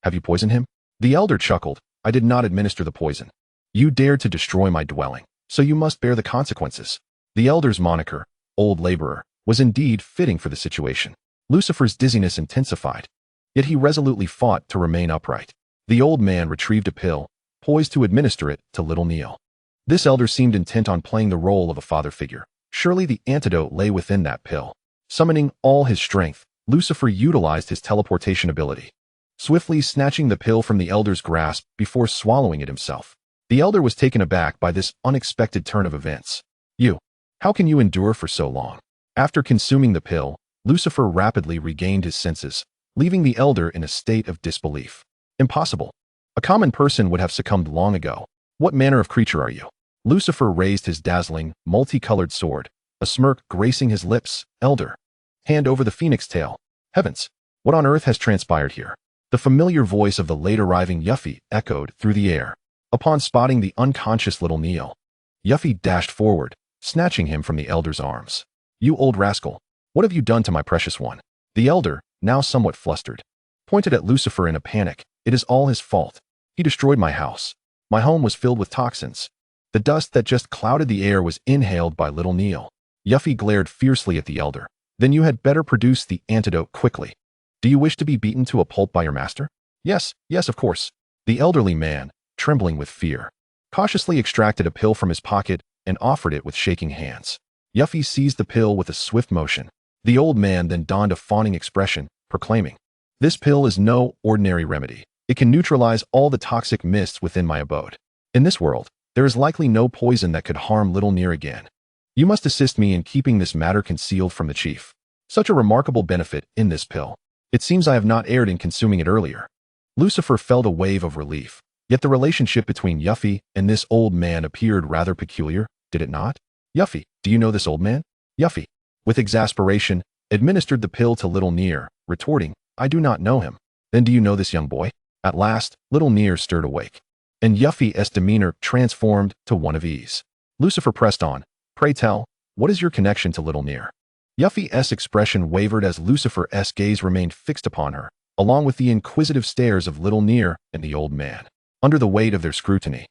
Have you poisoned him?" The elder chuckled. "I did not administer the poison. You dared to destroy my dwelling, so you must bear the consequences." The elder's moniker, Old Laborer, was indeed fitting for the situation. Lucifer's dizziness intensified, yet he resolutely fought to remain upright. The old man retrieved a pill, poised to administer it to little Neil. This elder seemed intent on playing the role of a father figure. Surely the antidote lay within that pill. Summoning all his strength, Lucifer utilized his teleportation ability, swiftly snatching the pill from the elder's grasp before swallowing it himself. The elder was taken aback by this unexpected turn of events. How can you endure for so long?" After consuming the pill, Lucifer rapidly regained his senses, leaving the elder in a state of disbelief. "Impossible. A common person would have succumbed long ago. What manner of creature are you?" Lucifer raised his dazzling, multicolored sword, a smirk gracing his lips. "Elder, hand over the phoenix tail." Heavens, what on earth has transpired here? The familiar voice of the late-arriving Yuffie echoed through the air. Upon spotting the unconscious little Neil, Yuffie dashed forward, snatching him from the elder's arms. "You old rascal, what have you done to my precious one?" The elder, now somewhat flustered, pointed at Lucifer in a panic. "It is all his fault. He destroyed my house. My home was filled with toxins." The dust that just clouded the air was inhaled by little Neil. Yuffie glared fiercely at the elder. "Then you had better produce the antidote quickly. Do you wish to be beaten to a pulp by your master?" Yes, of course." The elderly man, trembling with fear, cautiously extracted a pill from his pocket and offered it with shaking hands. Yuffie seized the pill with a swift motion. The old man then donned a fawning expression, proclaiming, "This pill is no ordinary remedy. It can neutralize all the toxic mists within my abode. In this world, there is likely no poison that could harm little Near again. You must assist me in keeping this matter concealed from the chief. Such a remarkable benefit in this pill. It seems I have not erred in consuming it earlier." Lucifer felt a wave of relief, yet the relationship between Yuffie and this old man appeared rather peculiar, did it not? "Yuffie, do you know this old man?" Yuffie, with exasperation, administered the pill to little Near, retorting, "I do not know him." "Then do you know this young boy?" At last, little Near stirred awake, and Yuffie's demeanor transformed to one of ease. Lucifer pressed on, "Pray tell, what is your connection to little Near?" Yuffie's expression wavered as Lucifer's gaze remained fixed upon her, along with the inquisitive stares of little Near and the old man. Under the weight of their scrutiny,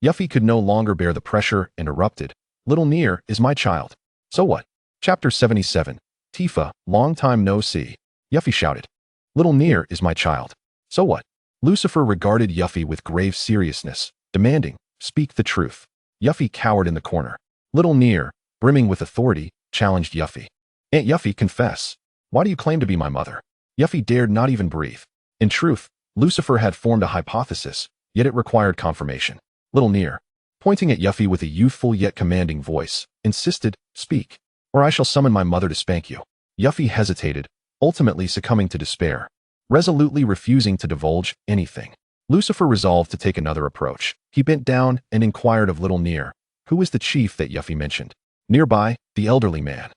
Yuffie could no longer bear the pressure and erupted, "Little Near is my child." "So what?" Chapter 77. Tifa, long time no see. Yuffie shouted, "Little Near is my child." "So what?" Lucifer regarded Yuffie with grave seriousness, demanding, "Speak the truth." Yuffie cowered in the corner. Little Near, brimming with authority, challenged Yuffie. "Aunt Yuffie, confess. Why do you claim to be my mother?" Yuffie dared not even breathe. In truth, Lucifer had formed a hypothesis, yet it required confirmation. Little Near, pointing at Yuffie with a youthful yet commanding voice, insisted, "Speak, or I shall summon my mother to spank you." Yuffie hesitated, ultimately succumbing to despair, resolutely refusing to divulge anything. Lucifer resolved to take another approach. He bent down and inquired of little Near, "Who is the chief that Yuffie mentioned?" Nearby, the elderly man,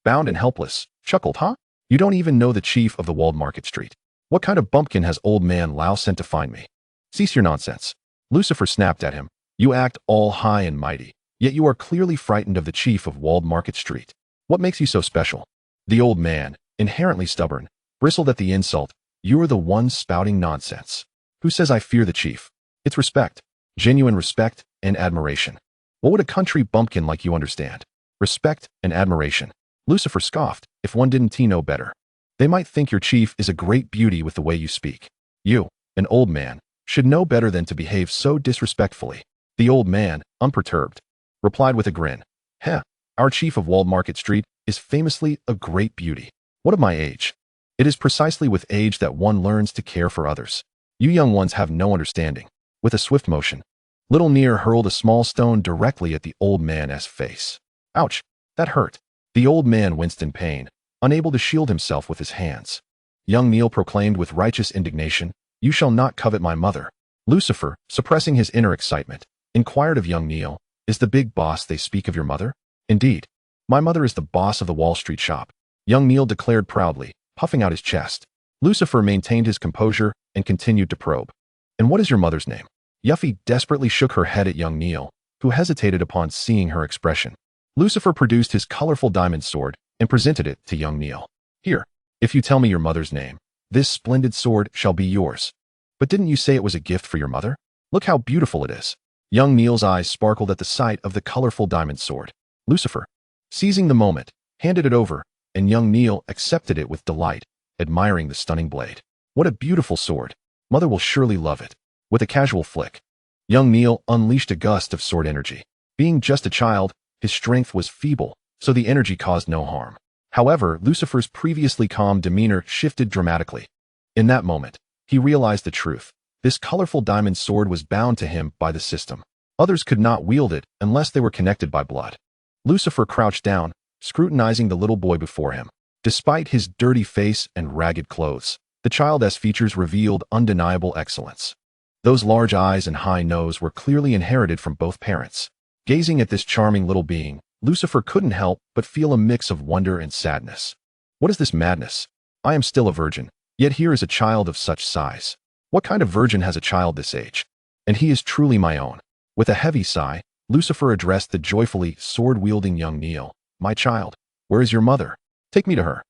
bound and helpless, chuckled, "Huh? You don't even know the chief of the walled market street. What kind of bumpkin has old man Lao sent to find me?" "Cease your nonsense." Lucifer snapped at him. "You act all high and mighty, yet you are clearly frightened of the chief of walled market street. What makes you so special?" The old man, inherently stubborn, bristled at the insult. "You are the one spouting nonsense. Who says I fear the chief? It's respect. Genuine respect and admiration. What would a country bumpkin like you understand? Respect and admiration." Lucifer scoffed. "If one didn't know better, they might think your chief is a great beauty with the way you speak. You, an old man, should know better than to behave so disrespectfully." The old man, unperturbed, replied with a grin, "Heh, our chief of walled market street is famously a great beauty. What of my age? It is precisely with age that one learns to care for others. You young ones have no understanding." With a swift motion, Little Neil hurled a small stone directly at the old man's face. Ouch! That hurt. The old man winced in pain, unable to shield himself with his hands. Young Neil proclaimed with righteous indignation, "You shall not covet my mother." Lucifer, suppressing his inner excitement, inquired of young Neil, "Is the big boss they speak of your mother?" "Indeed. My mother is the boss of the Wall Street shop," young Neil declared proudly, puffing out his chest. Lucifer maintained his composure and continued to probe. "And what is your mother's name?" Yuffie desperately shook her head at young Neil, who hesitated upon seeing her expression. Lucifer produced his colorful diamond sword and presented it to young Neil. "Here, if you tell me your mother's name, this splendid sword shall be yours." "But didn't you say it was a gift for your mother? Look how beautiful it is." Young Neil's eyes sparkled at the sight of the colorful diamond sword. Lucifer, seizing the moment, handed it over, and young Neil accepted it with delight, admiring the stunning blade. "What a beautiful sword. Mother will surely love it." With a casual flick, young Neil unleashed a gust of sword energy. Being just a child, his strength was feeble, so the energy caused no harm. However, Lucifer's previously calm demeanor shifted dramatically. In that moment, he realized the truth. This colorful diamond sword was bound to him by the system. Others could not wield it unless they were connected by blood. Lucifer crouched down, scrutinizing the little boy before him. Despite his dirty face and ragged clothes, the child's features revealed undeniable excellence. Those large eyes and high nose were clearly inherited from both parents. Gazing at this charming little being, Lucifer couldn't help but feel a mix of wonder and sadness. What is this madness? I am still a virgin, yet here is a child of such size. What kind of virgin has a child this age? And he is truly my own. With a heavy sigh, Lucifer addressed the joyfully sword-wielding young Neil. "My child, where is your mother? Take me to her."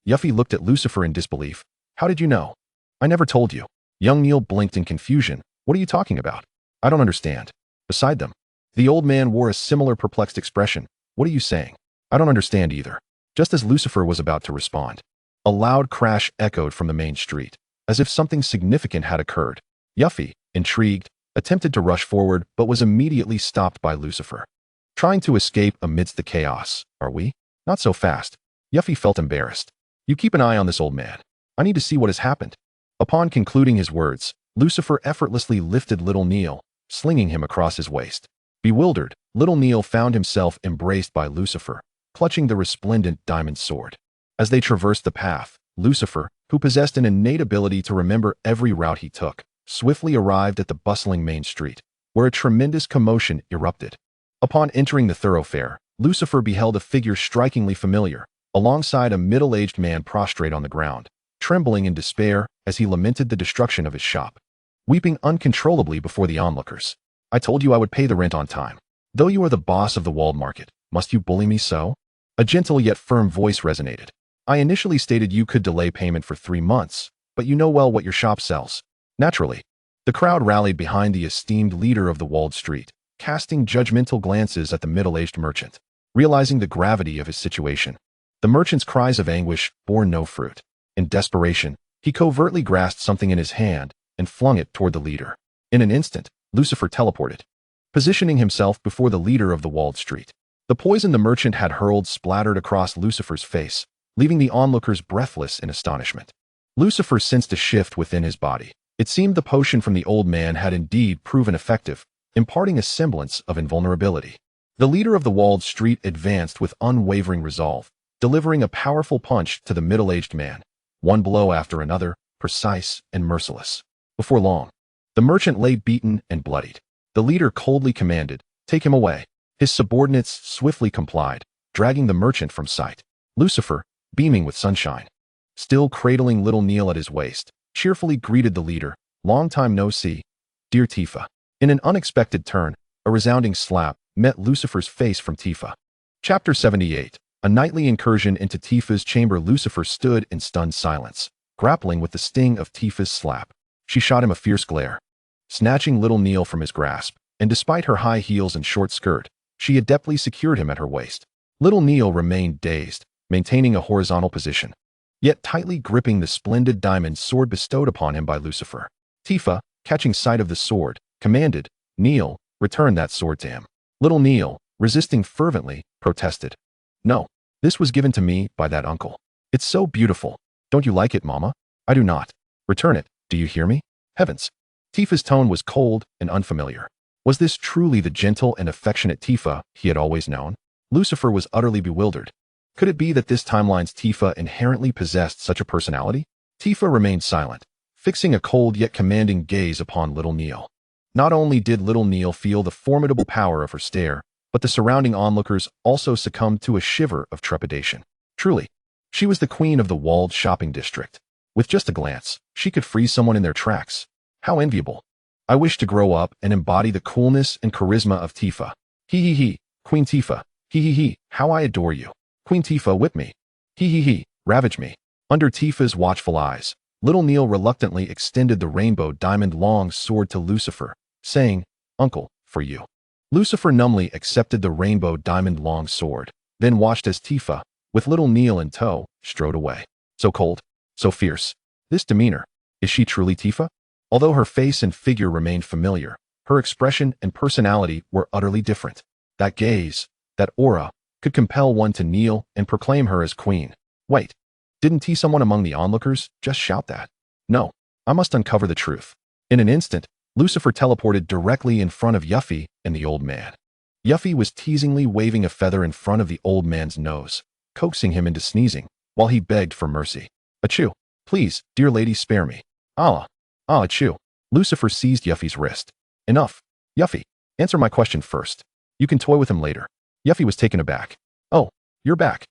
Yuffie looked at Lucifer in disbelief. "How did you know?" "I never told you." Young Neil blinked in confusion. "What are you talking about? I don't understand." Beside them, the old man wore a similar perplexed expression. "What are you saying? I don't understand either." Just as Lucifer was about to respond, a loud crash echoed from the main street, as if something significant had occurred. Yuffie, intrigued, attempted to rush forward but was immediately stopped by Lucifer. "Trying to escape amidst the chaos, are we?" "Not so fast." Yuffie felt embarrassed. "You keep an eye on this old man. I need to see what has happened." Upon concluding his words, Lucifer effortlessly lifted little Neil, slinging him across his waist. Bewildered, little Neil found himself embraced by Lucifer, clutching the resplendent diamond sword. As they traversed the path, Lucifer, who possessed an innate ability to remember every route he took, swiftly arrived at the bustling main street, where a tremendous commotion erupted. Upon entering the thoroughfare, Lucifer beheld a figure strikingly familiar, alongside a middle-aged man prostrate on the ground, trembling in despair as he lamented the destruction of his shop. Weeping uncontrollably before the onlookers. "I told you I would pay the rent on time. Though you are the boss of the walled market, must you bully me so?" A gentle yet firm voice resonated. "I initially stated you could delay payment for 3 months, but you know well what your shop sells." Naturally, the crowd rallied behind the esteemed leader of the walled street, casting judgmental glances at the middle-aged merchant. Realizing the gravity of his situation, the merchant's cries of anguish bore no fruit. In desperation, he covertly grasped something in his hand and flung it toward the leader. In an instant, Lucifer teleported, positioning himself before the leader of the walled street. The poison the merchant had hurled splattered across Lucifer's face, leaving the onlookers breathless in astonishment. Lucifer sensed a shift within his body. It seemed the potion from the old man had indeed proven effective, imparting a semblance of invulnerability. The leader of the walled street advanced with unwavering resolve, delivering a powerful punch to the middle-aged man, one blow after another, precise and merciless. Before long, the merchant lay beaten and bloodied. The leader coldly commanded, "Take him away." His subordinates swiftly complied, dragging the merchant from sight. Lucifer, beaming with sunshine, still cradling little Neil at his waist, cheerfully greeted the leader. "Long time no see, dear Tifa." In an unexpected turn, a resounding slap met Lucifer's face from Tifa. Chapter 78. A nightly incursion into Tifa's chamber. Lucifer stood in stunned silence, grappling with the sting of Tifa's slap. She shot him a fierce glare, snatching little Neil from his grasp, and despite her high heels and short skirt, she adeptly secured him at her waist. Little Neil remained dazed, maintaining a horizontal position, yet tightly gripping the splendid diamond sword bestowed upon him by Lucifer. Tifa, catching sight of the sword, commanded, "Neil, return that sword to him." Little Neil, resisting fervently, protested. "No, this was given to me by that uncle. It's so beautiful. Don't you like it, Mama?" "I do not." "Return it, do you hear me?" Heavens! Tifa's tone was cold and unfamiliar. Was this truly the gentle and affectionate Tifa he had always known? Lucifer was utterly bewildered. Could it be that this timeline's Tifa inherently possessed such a personality? Tifa remained silent, fixing a cold yet commanding gaze upon little Neil. Not only did little Neil feel the formidable power of her stare, but the surrounding onlookers also succumbed to a shiver of trepidation. Truly, she was the queen of the walled shopping district. With just a glance, she could freeze someone in their tracks. How enviable. I wish to grow up and embody the coolness and charisma of Tifa. Hee hee hee, Queen Tifa. Hee hee hee, how I adore you. Queen Tifa, whip me. Hee hee hee, ravage me. Under Tifa's watchful eyes, little Neil reluctantly extended the rainbow diamond-long sword to Lucifer, saying, "Uncle, for you." Lucifer numbly accepted the rainbow diamond-long sword, then watched as Tifa, with little Neil in tow, strode away. So cold, so fierce. This demeanor, is she truly Tifa? Although her face and figure remained familiar, her expression and personality were utterly different. That gaze, that aura, could compel one to kneel and proclaim her as queen. Wait, didn't someone among the onlookers just shout that? No, I must uncover the truth. In an instant, Lucifer teleported directly in front of Yuffie and the old man. Yuffie was teasingly waving a feather in front of the old man's nose, coaxing him into sneezing, while he begged for mercy. "Achoo! Please, dear lady, spare me. Allah! Ah, achoo!" Lucifer seized Yuffie's wrist. "Enough. Yuffie, answer my question first. You can toy with him later." Yuffie was taken aback. "Oh, you're back.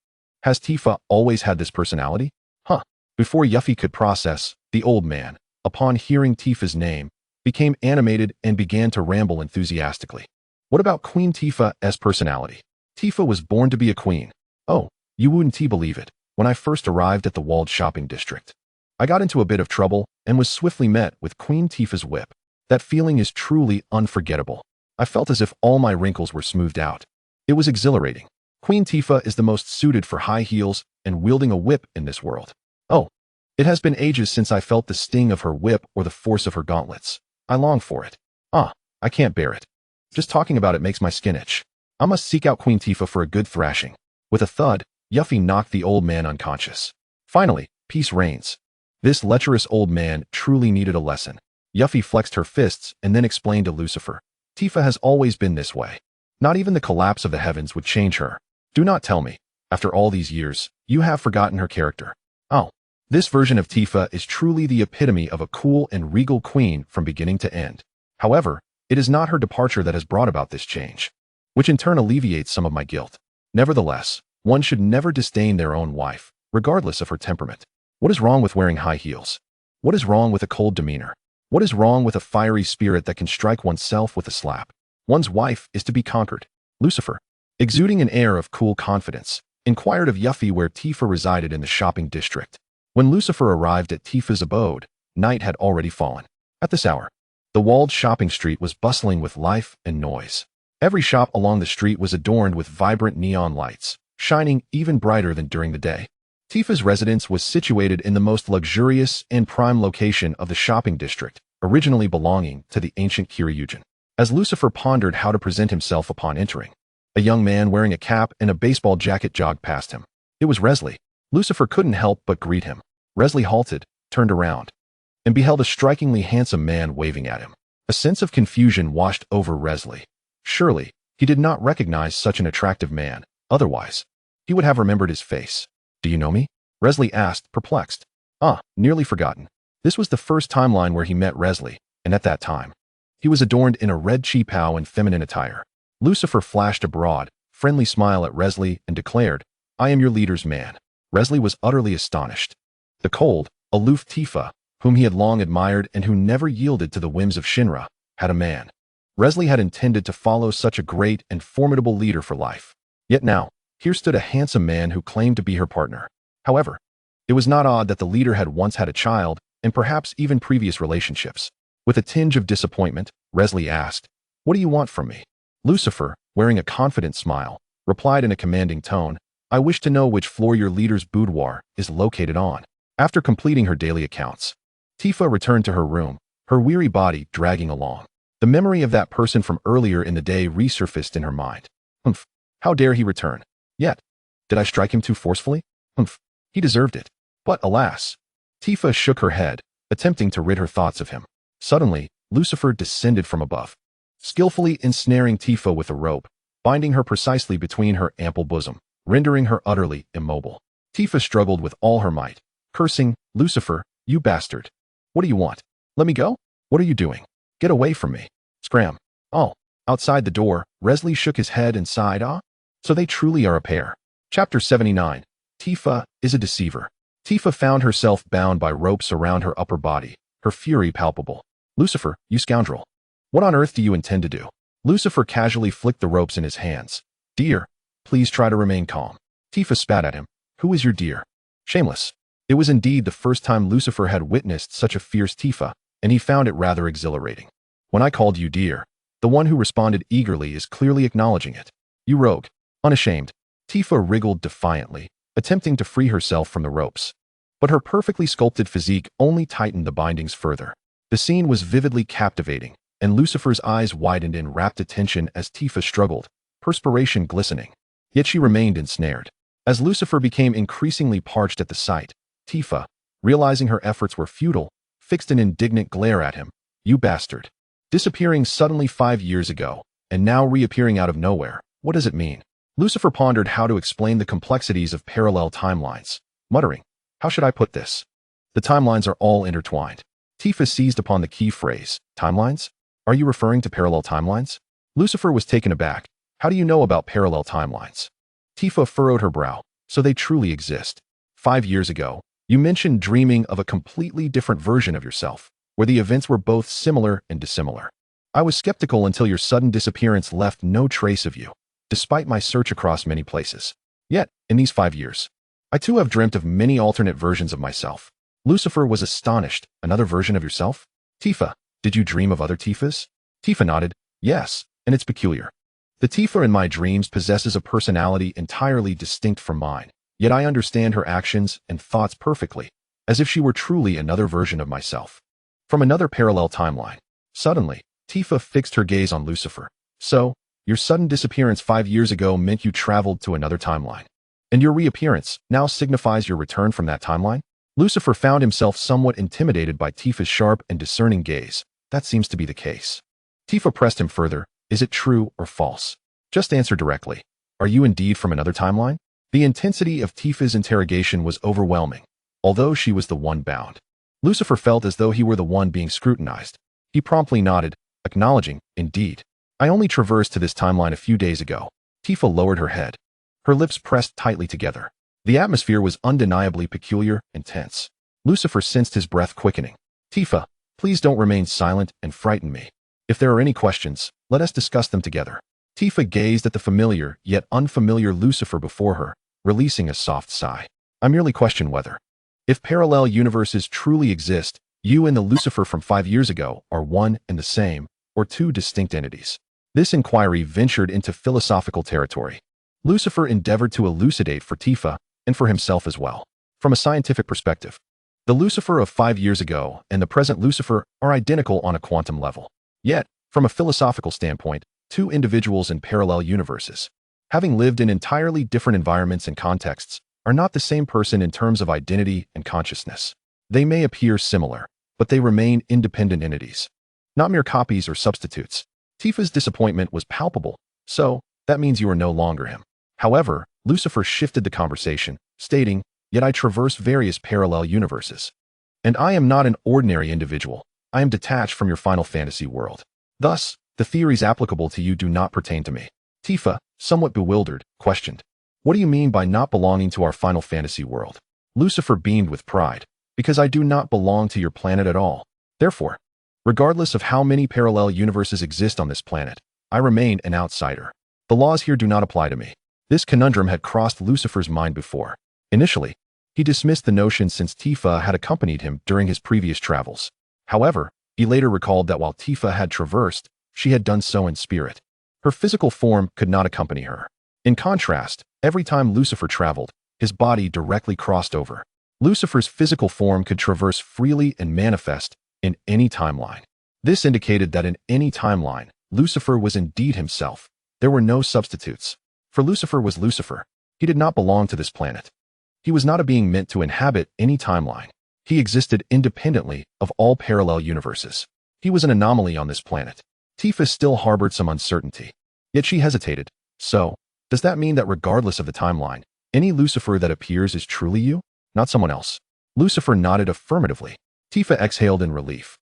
Has Tifa always had this personality? Huh." Before Yuffie could process, the old man, upon hearing Tifa's name, became animated and began to ramble enthusiastically. "What about Queen Tifa's personality? Tifa was born to be a queen. Oh, you wouldn't believe it. When I first arrived at the walled shopping district, I got into a bit of trouble and was swiftly met with Queen Tifa's whip. That feeling is truly unforgettable. I felt as if all my wrinkles were smoothed out. It was exhilarating. Queen Tifa is the most suited for high heels and wielding a whip in this world. Oh, it has been ages since I felt the sting of her whip or the force of her gauntlets. I long for it. I can't bear it. Just talking about it makes my skin itch. I must seek out Queen Tifa for a good thrashing." With a thud, Yuffie knocked the old man unconscious. Finally, peace reigns. This lecherous old man truly needed a lesson. Yuffie flexed her fists and then explained to Lucifer, "Tifa has always been this way. Not even the collapse of the heavens would change her. Do not tell me, after all these years, you have forgotten her character." Oh, this version of Tifa is truly the epitome of a cool and regal queen from beginning to end. However, it is not her departure that has brought about this change, which in turn alleviates some of my guilt. Nevertheless, one should never disdain their own wife, regardless of her temperament. What is wrong with wearing high heels? What is wrong with a cold demeanor? What is wrong with a fiery spirit that can strike oneself with a slap? One's wife is to be conquered. Lucifer, exuding an air of cool confidence, inquired of Yuffie where Tifa resided in the shopping district. When Lucifer arrived at Tifa's abode, night had already fallen. At this hour, the walled shopping street was bustling with life and noise. Every shop along the street was adorned with vibrant neon lights, shining even brighter than during the day. Tifa's residence was situated in the most luxurious and prime location of the shopping district, originally belonging to the ancient Kiryujin. As Lucifer pondered how to present himself upon entering, a young man wearing a cap and a baseball jacket jogged past him. It was Resley. Lucifer couldn't help but greet him. Resley halted, turned around, and beheld a strikingly handsome man waving at him. A sense of confusion washed over Resley. Surely, he did not recognize such an attractive man. Otherwise, he would have remembered his face. "Do you know me?" Resley asked, perplexed. Nearly forgotten. This was the first timeline where he met Resley, and at that time, he was adorned in a red qipao and feminine attire. Lucifer flashed a broad, friendly smile at Resley and declared, "I am your leader's man." Resley was utterly astonished. The cold, aloof Tifa, whom he had long admired and who never yielded to the whims of Shinra, had a man. Resley had intended to follow such a great and formidable leader for life. Yet now, here stood a handsome man who claimed to be her partner. However, it was not odd that the leader had once had a child, and perhaps even previous relationships. With a tinge of disappointment, Resley asked, "What do you want from me?" Lucifer, wearing a confident smile, replied in a commanding tone, "I wish to know which floor your leader's boudoir is located on." After completing her daily accounts, Tifa returned to her room, her weary body dragging along. The memory of that person from earlier in the day resurfaced in her mind. Humph, how dare he return? Yet, did I strike him too forcefully? Humph, he deserved it. But alas, Tifa shook her head, attempting to rid her thoughts of him. Suddenly, Lucifer descended from above. skillfully ensnaring Tifa with a rope, binding her precisely between her ample bosom, rendering her utterly immobile. Tifa struggled with all her might, cursing, "Lucifer, you bastard. What do you want? Let me go? What are you doing? Get away from me." Scram. Oh. Outside the door, Resley shook his head and sighed, "Ah? So they truly are a pair." Chapter 79. Tifa is a deceiver. Tifa found herself bound by ropes around her upper body, her fury palpable. "Lucifer, you scoundrel. What on earth do you intend to do?" Lucifer casually flicked the ropes in his hands. "Dear, please try to remain calm." Tifa spat at him. "Who is your dear?" Shameless. It was indeed the first time Lucifer had witnessed such a fierce Tifa, and he found it rather exhilarating. "When I called you dear," the one who responded eagerly is clearly acknowledging it. "You rogue." Unashamed, Tifa wriggled defiantly, attempting to free herself from the ropes. But her perfectly sculpted physique only tightened the bindings further. The scene was vividly captivating, and Lucifer's eyes widened in rapt attention as Tifa struggled, perspiration glistening. Yet she remained ensnared. As Lucifer became increasingly parched at the sight, Tifa, realizing her efforts were futile, fixed an indignant glare at him. "You bastard. Disappearing suddenly 5 years ago, and now reappearing out of nowhere. What does it mean?" Lucifer pondered how to explain the complexities of parallel timelines, muttering, "How should I put this? The timelines are all intertwined." Tifa seized upon the key phrase, "Timelines? Are you referring to parallel timelines?" Lucifer was taken aback. "How do you know about parallel timelines?" Tifa furrowed her brow. "So they truly exist. 5 years ago, you mentioned dreaming of a completely different version of yourself, where the events were both similar and dissimilar. I was skeptical until your sudden disappearance left no trace of you, despite my search across many places. Yet, in these 5 years, I too have dreamt of many alternate versions of myself." Lucifer was astonished. "Another version of yourself? Tifa, did you dream of other Tifas?" Tifa nodded. "Yes, and it's peculiar. The Tifa in my dreams possesses a personality entirely distinct from mine, yet I understand her actions and thoughts perfectly, as if she were truly another version of myself. From another parallel timeline." Suddenly, Tifa fixed her gaze on Lucifer. "So, your sudden disappearance 5 years ago meant you traveled to another timeline. And your reappearance now signifies your return from that timeline?" Lucifer found himself somewhat intimidated by Tifa's sharp and discerning gaze. "That seems to be the case." Tifa pressed him further. "Is it true or false? Just answer directly. Are you indeed from another timeline?" The intensity of Tifa's interrogation was overwhelming, although she was the one bound. Lucifer felt as though he were the one being scrutinized. He promptly nodded, acknowledging, "Indeed. I only traversed to this timeline a few days ago." Tifa lowered her head. Her lips pressed tightly together. The atmosphere was undeniably peculiar and tense. Lucifer sensed his breath quickening. "Tifa, please don't remain silent and frighten me. If there are any questions, let us discuss them together." Tifa gazed at the familiar yet unfamiliar Lucifer before her, releasing a soft sigh. "I merely question whether, if parallel universes truly exist, you and the Lucifer from 5 years ago are one and the same, or two distinct entities." This inquiry ventured into philosophical territory. Lucifer endeavored to elucidate for Tifa, and for himself as well. From a scientific perspective, the Lucifer of 5 years ago and the present Lucifer are identical on a quantum level. Yet, from a philosophical standpoint, two individuals in parallel universes, having lived in entirely different environments and contexts, are not the same person in terms of identity and consciousness. They may appear similar, but they remain independent entities, not mere copies or substitutes. Tifa's disappointment was palpable. "So, that means you are no longer him." However, Lucifer shifted the conversation, stating, "Yet I traverse various parallel universes. And I am not an ordinary individual. I am detached from your Final Fantasy world. Thus, the theories applicable to you do not pertain to me." Tifa, somewhat bewildered, questioned, "What do you mean by not belonging to our Final Fantasy world?" Lucifer beamed with pride. "Because I do not belong to your planet at all. Therefore, regardless of how many parallel universes exist on this planet, I remain an outsider. The laws here do not apply to me." This conundrum had crossed Lucifer's mind before. Initially, he dismissed the notion since Tifa had accompanied him during his previous travels. However, he later recalled that while Tifa had traversed, she had done so in spirit. Her physical form could not accompany her. In contrast, every time Lucifer traveled, his body directly crossed over. Lucifer's physical form could traverse freely and manifest in any timeline. This indicated that in any timeline, Lucifer was indeed himself. There were no substitutes. For Lucifer was Lucifer. He did not belong to this planet. He was not a being meant to inhabit any timeline. He existed independently of all parallel universes. He was an anomaly on this planet. Tifa still harbored some uncertainty. Yet she hesitated. So, does that mean that regardless of the timeline, any Lucifer that appears is truly you, not someone else? Lucifer nodded affirmatively. Tifa exhaled in relief.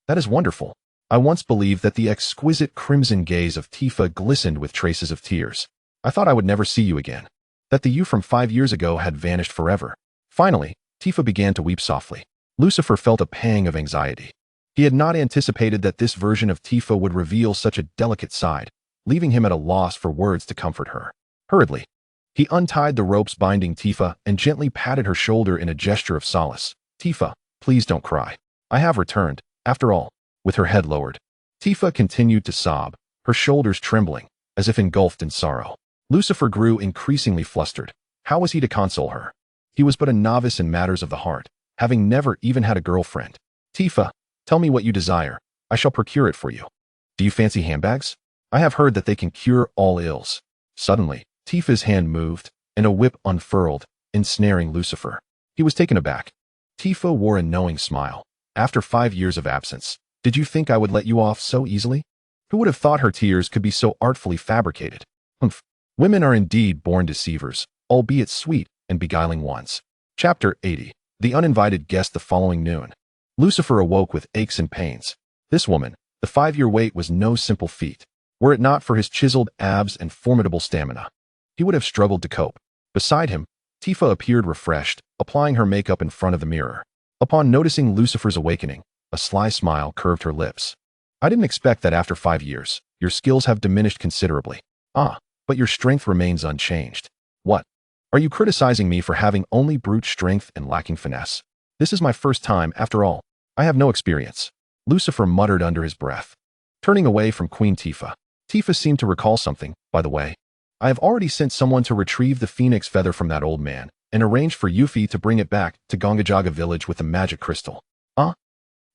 That is wonderful. I once believed that the exquisite crimson gaze of Tifa glistened with traces of tears. I thought I would never see you again. That the you from 5 years ago had vanished forever. Finally, Tifa began to weep softly. Lucifer felt a pang of anxiety. He had not anticipated that this version of Tifa would reveal such a delicate side, leaving him at a loss for words to comfort her. Hurriedly, he untied the ropes binding Tifa and gently patted her shoulder in a gesture of solace. Tifa, please don't cry. I have returned, after all. With her head lowered, Tifa continued to sob, her shoulders trembling, as if engulfed in sorrow. Lucifer grew increasingly flustered. How was he to console her? He was but a novice in matters of the heart, having never even had a girlfriend. Tifa, tell me what you desire. I shall procure it for you. Do you fancy handbags? I have heard that they can cure all ills. Suddenly, Tifa's hand moved, and a whip unfurled, ensnaring Lucifer. He was taken aback. Tifa wore a knowing smile. After 5 years of absence, did you think I would let you off so easily? Who would have thought her tears could be so artfully fabricated? Humph. Women are indeed born deceivers, albeit sweet and beguiling ones. Chapter 80. The uninvited guest the following noon. Lucifer awoke with aches and pains. This woman, the 5-year wait was no simple feat. Were it not for his chiseled abs and formidable stamina, he would have struggled to cope. Beside him, Tifa appeared refreshed, applying her makeup in front of the mirror. Upon noticing Lucifer's awakening, a sly smile curved her lips. I didn't expect that after 5 years, your skills have diminished considerably. Ah, but your strength remains unchanged. What? Are you criticizing me for having only brute strength and lacking finesse? This is my first time, after all. I have no experience. Lucifer muttered under his breath. Turning away from Queen Tifa, Tifa seemed to recall something. By the way, I have already sent someone to retrieve the phoenix feather from that old man, and arranged for Yuffie to bring it back to Gongajaga village with the magic crystal. Huh?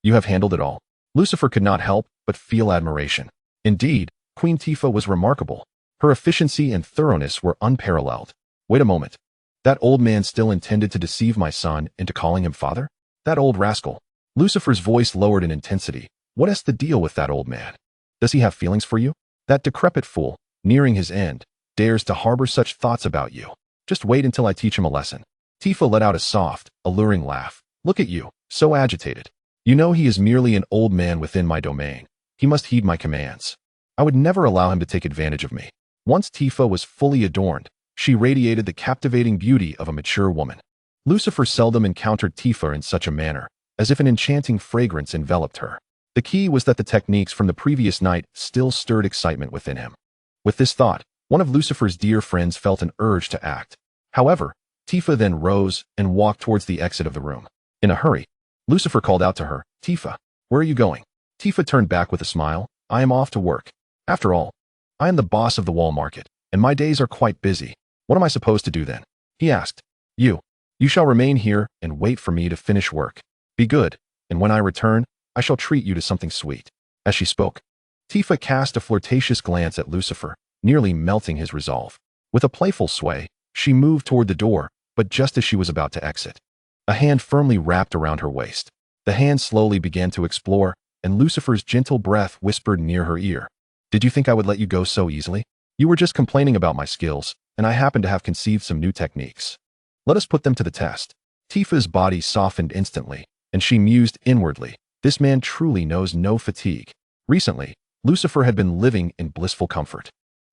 You have handled it all. Lucifer could not help but feel admiration. Indeed, Queen Tifa was remarkable. Her efficiency and thoroughness were unparalleled. Wait a moment. That old man still intended to deceive my son into calling him father? That old rascal. Lucifer's voice lowered in intensity. What is the deal with that old man? Does he have feelings for you? That decrepit fool, nearing his end, dares to harbor such thoughts about you. Just wait until I teach him a lesson. Tifa let out a soft, alluring laugh. Look at you, so agitated. You know he is merely an old man within my domain. He must heed my commands. I would never allow him to take advantage of me. Once Tifa was fully adorned, she radiated the captivating beauty of a mature woman. Lucifer seldom encountered Tifa in such a manner, as if an enchanting fragrance enveloped her. The key was that the techniques from the previous night still stirred excitement within him. With this thought, one of Lucifer's dear friends felt an urge to act. However, Tifa then rose and walked towards the exit of the room. In a hurry, Lucifer called out to her, Tifa, where are you going? Tifa turned back with a smile. I am off to work. After all, I am the boss of the wall market, and my days are quite busy. What am I supposed to do then? He asked. You shall remain here and wait for me to finish work. Be good, and when I return, I shall treat you to something sweet. As she spoke, Tifa cast a flirtatious glance at Lucifer, nearly melting his resolve. With a playful sway, she moved toward the door, but just as she was about to exit, a hand firmly wrapped around her waist. The hand slowly began to explore, and Lucifer's gentle breath whispered near her ear. Did you think I would let you go so easily? You were just complaining about my skills, and I happen to have conceived some new techniques. Let us put them to the test. Tifa's body softened instantly, and she mused inwardly. This man truly knows no fatigue. Recently, Lucifer had been living in blissful comfort.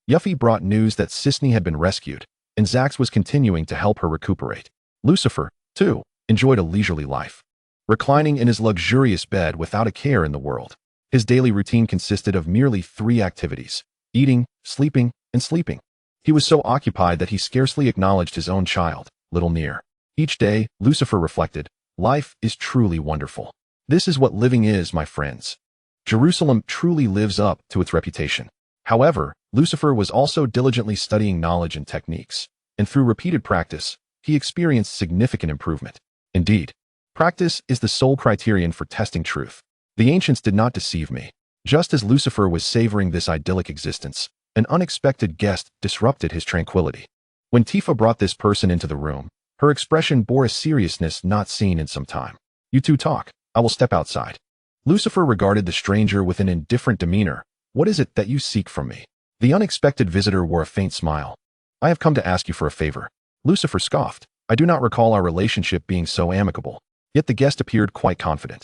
Yuffie brought news that Sisney had been rescued, and Zax was continuing to help her recuperate. Lucifer, too, enjoyed a leisurely life, reclining in his luxurious bed without a care in the world. His daily routine consisted of merely 3 activities: eating, sleeping, and sleeping. He was so occupied that he scarcely acknowledged his own child, little Near. Each day, Lucifer reflected, life is truly wonderful. This is what living is, my friends. Jerusalem truly lives up to its reputation. However, Lucifer was also diligently studying knowledge and techniques, and through repeated practice, he experienced significant improvement. Indeed, practice is the sole criterion for testing truth. The ancients did not deceive me. Just as Lucifer was savoring this idyllic existence, an unexpected guest disrupted his tranquility. When Tifa brought this person into the room, her expression bore a seriousness not seen in some time. You two talk. I will step outside. Lucifer regarded the stranger with an indifferent demeanor, What is it that you seek from me? The unexpected visitor wore a faint smile. I have come to ask you for a favor. Lucifer scoffed. I do not recall our relationship being so amicable. Yet the guest appeared quite confident.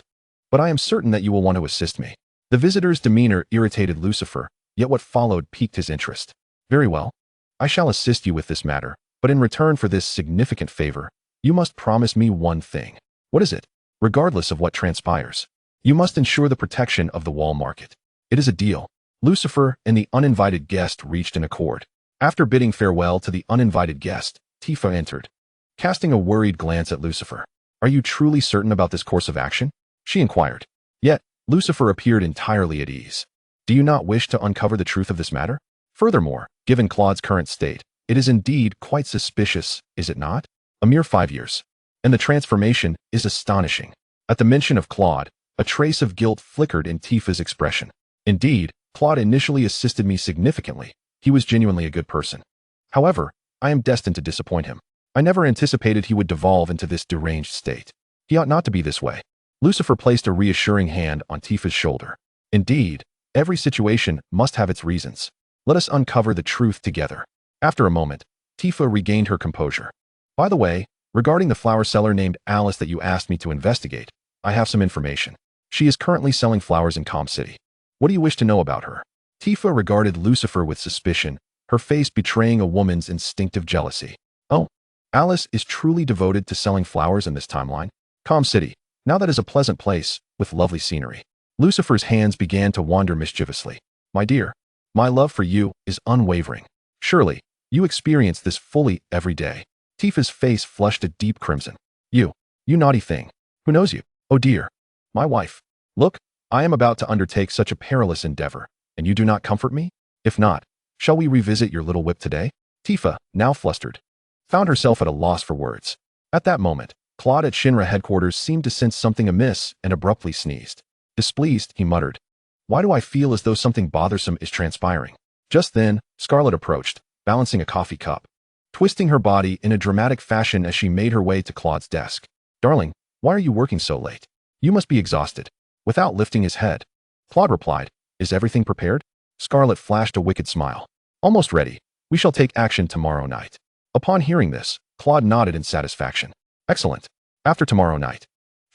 But I am certain that you will want to assist me. The visitor's demeanor irritated Lucifer, yet what followed piqued his interest. Very well. I shall assist you with this matter, but in return for this significant favor, you must promise me one thing. What is it? Regardless of what transpires, you must ensure the protection of the wall market. It is a deal. Lucifer and the uninvited guest reached an accord. After bidding farewell to the uninvited guest, Tifa entered, casting a worried glance at Lucifer. Are you truly certain about this course of action? She inquired. Yet, Lucifer appeared entirely at ease. Do you not wish to uncover the truth of this matter? Furthermore, given Claude's current state, it is indeed quite suspicious, is it not? A mere 5 years. And the transformation is astonishing. At the mention of Claude, a trace of guilt flickered in Tifa's expression. Indeed, Claude initially assisted me significantly. He was genuinely a good person. However, I am destined to disappoint him. I never anticipated he would devolve into this deranged state. He ought not to be this way. Lucifer placed a reassuring hand on Tifa's shoulder. Indeed, every situation must have its reasons. Let us uncover the truth together. After a moment, Tifa regained her composure. By the way, regarding the flower seller named Alice that you asked me to investigate, I have some information. She is currently selling flowers in Calm City. What do you wish to know about her? Tifa regarded Lucifer with suspicion, her face betraying a woman's instinctive jealousy. Oh, Alice is truly devoted to selling flowers in this timeline. Calm City. Now that is a pleasant place, with lovely scenery. Lucifer's hands began to wander mischievously. My dear, my love for you is unwavering. Surely, you experience this fully every day. Tifa's face flushed a deep crimson. You naughty thing. Who knows you? Oh dear. My wife. Look, I am about to undertake such a perilous endeavor, and you do not comfort me? If not, shall we revisit your little whip today? Tifa, now flustered, found herself at a loss for words. At that moment, Claude at Shinra headquarters seemed to sense something amiss and abruptly sneezed. Displeased, he muttered. Why do I feel as though something bothersome is transpiring? Just then, Scarlet approached, balancing a coffee cup, twisting her body in a dramatic fashion as she made her way to Claude's desk. Darling, why are you working so late? You must be exhausted. Without lifting his head, Claude replied, Is everything prepared? Scarlet flashed a wicked smile. Almost ready. We shall take action tomorrow night. Upon hearing this, Claude nodded in satisfaction. Excellent. After tomorrow night,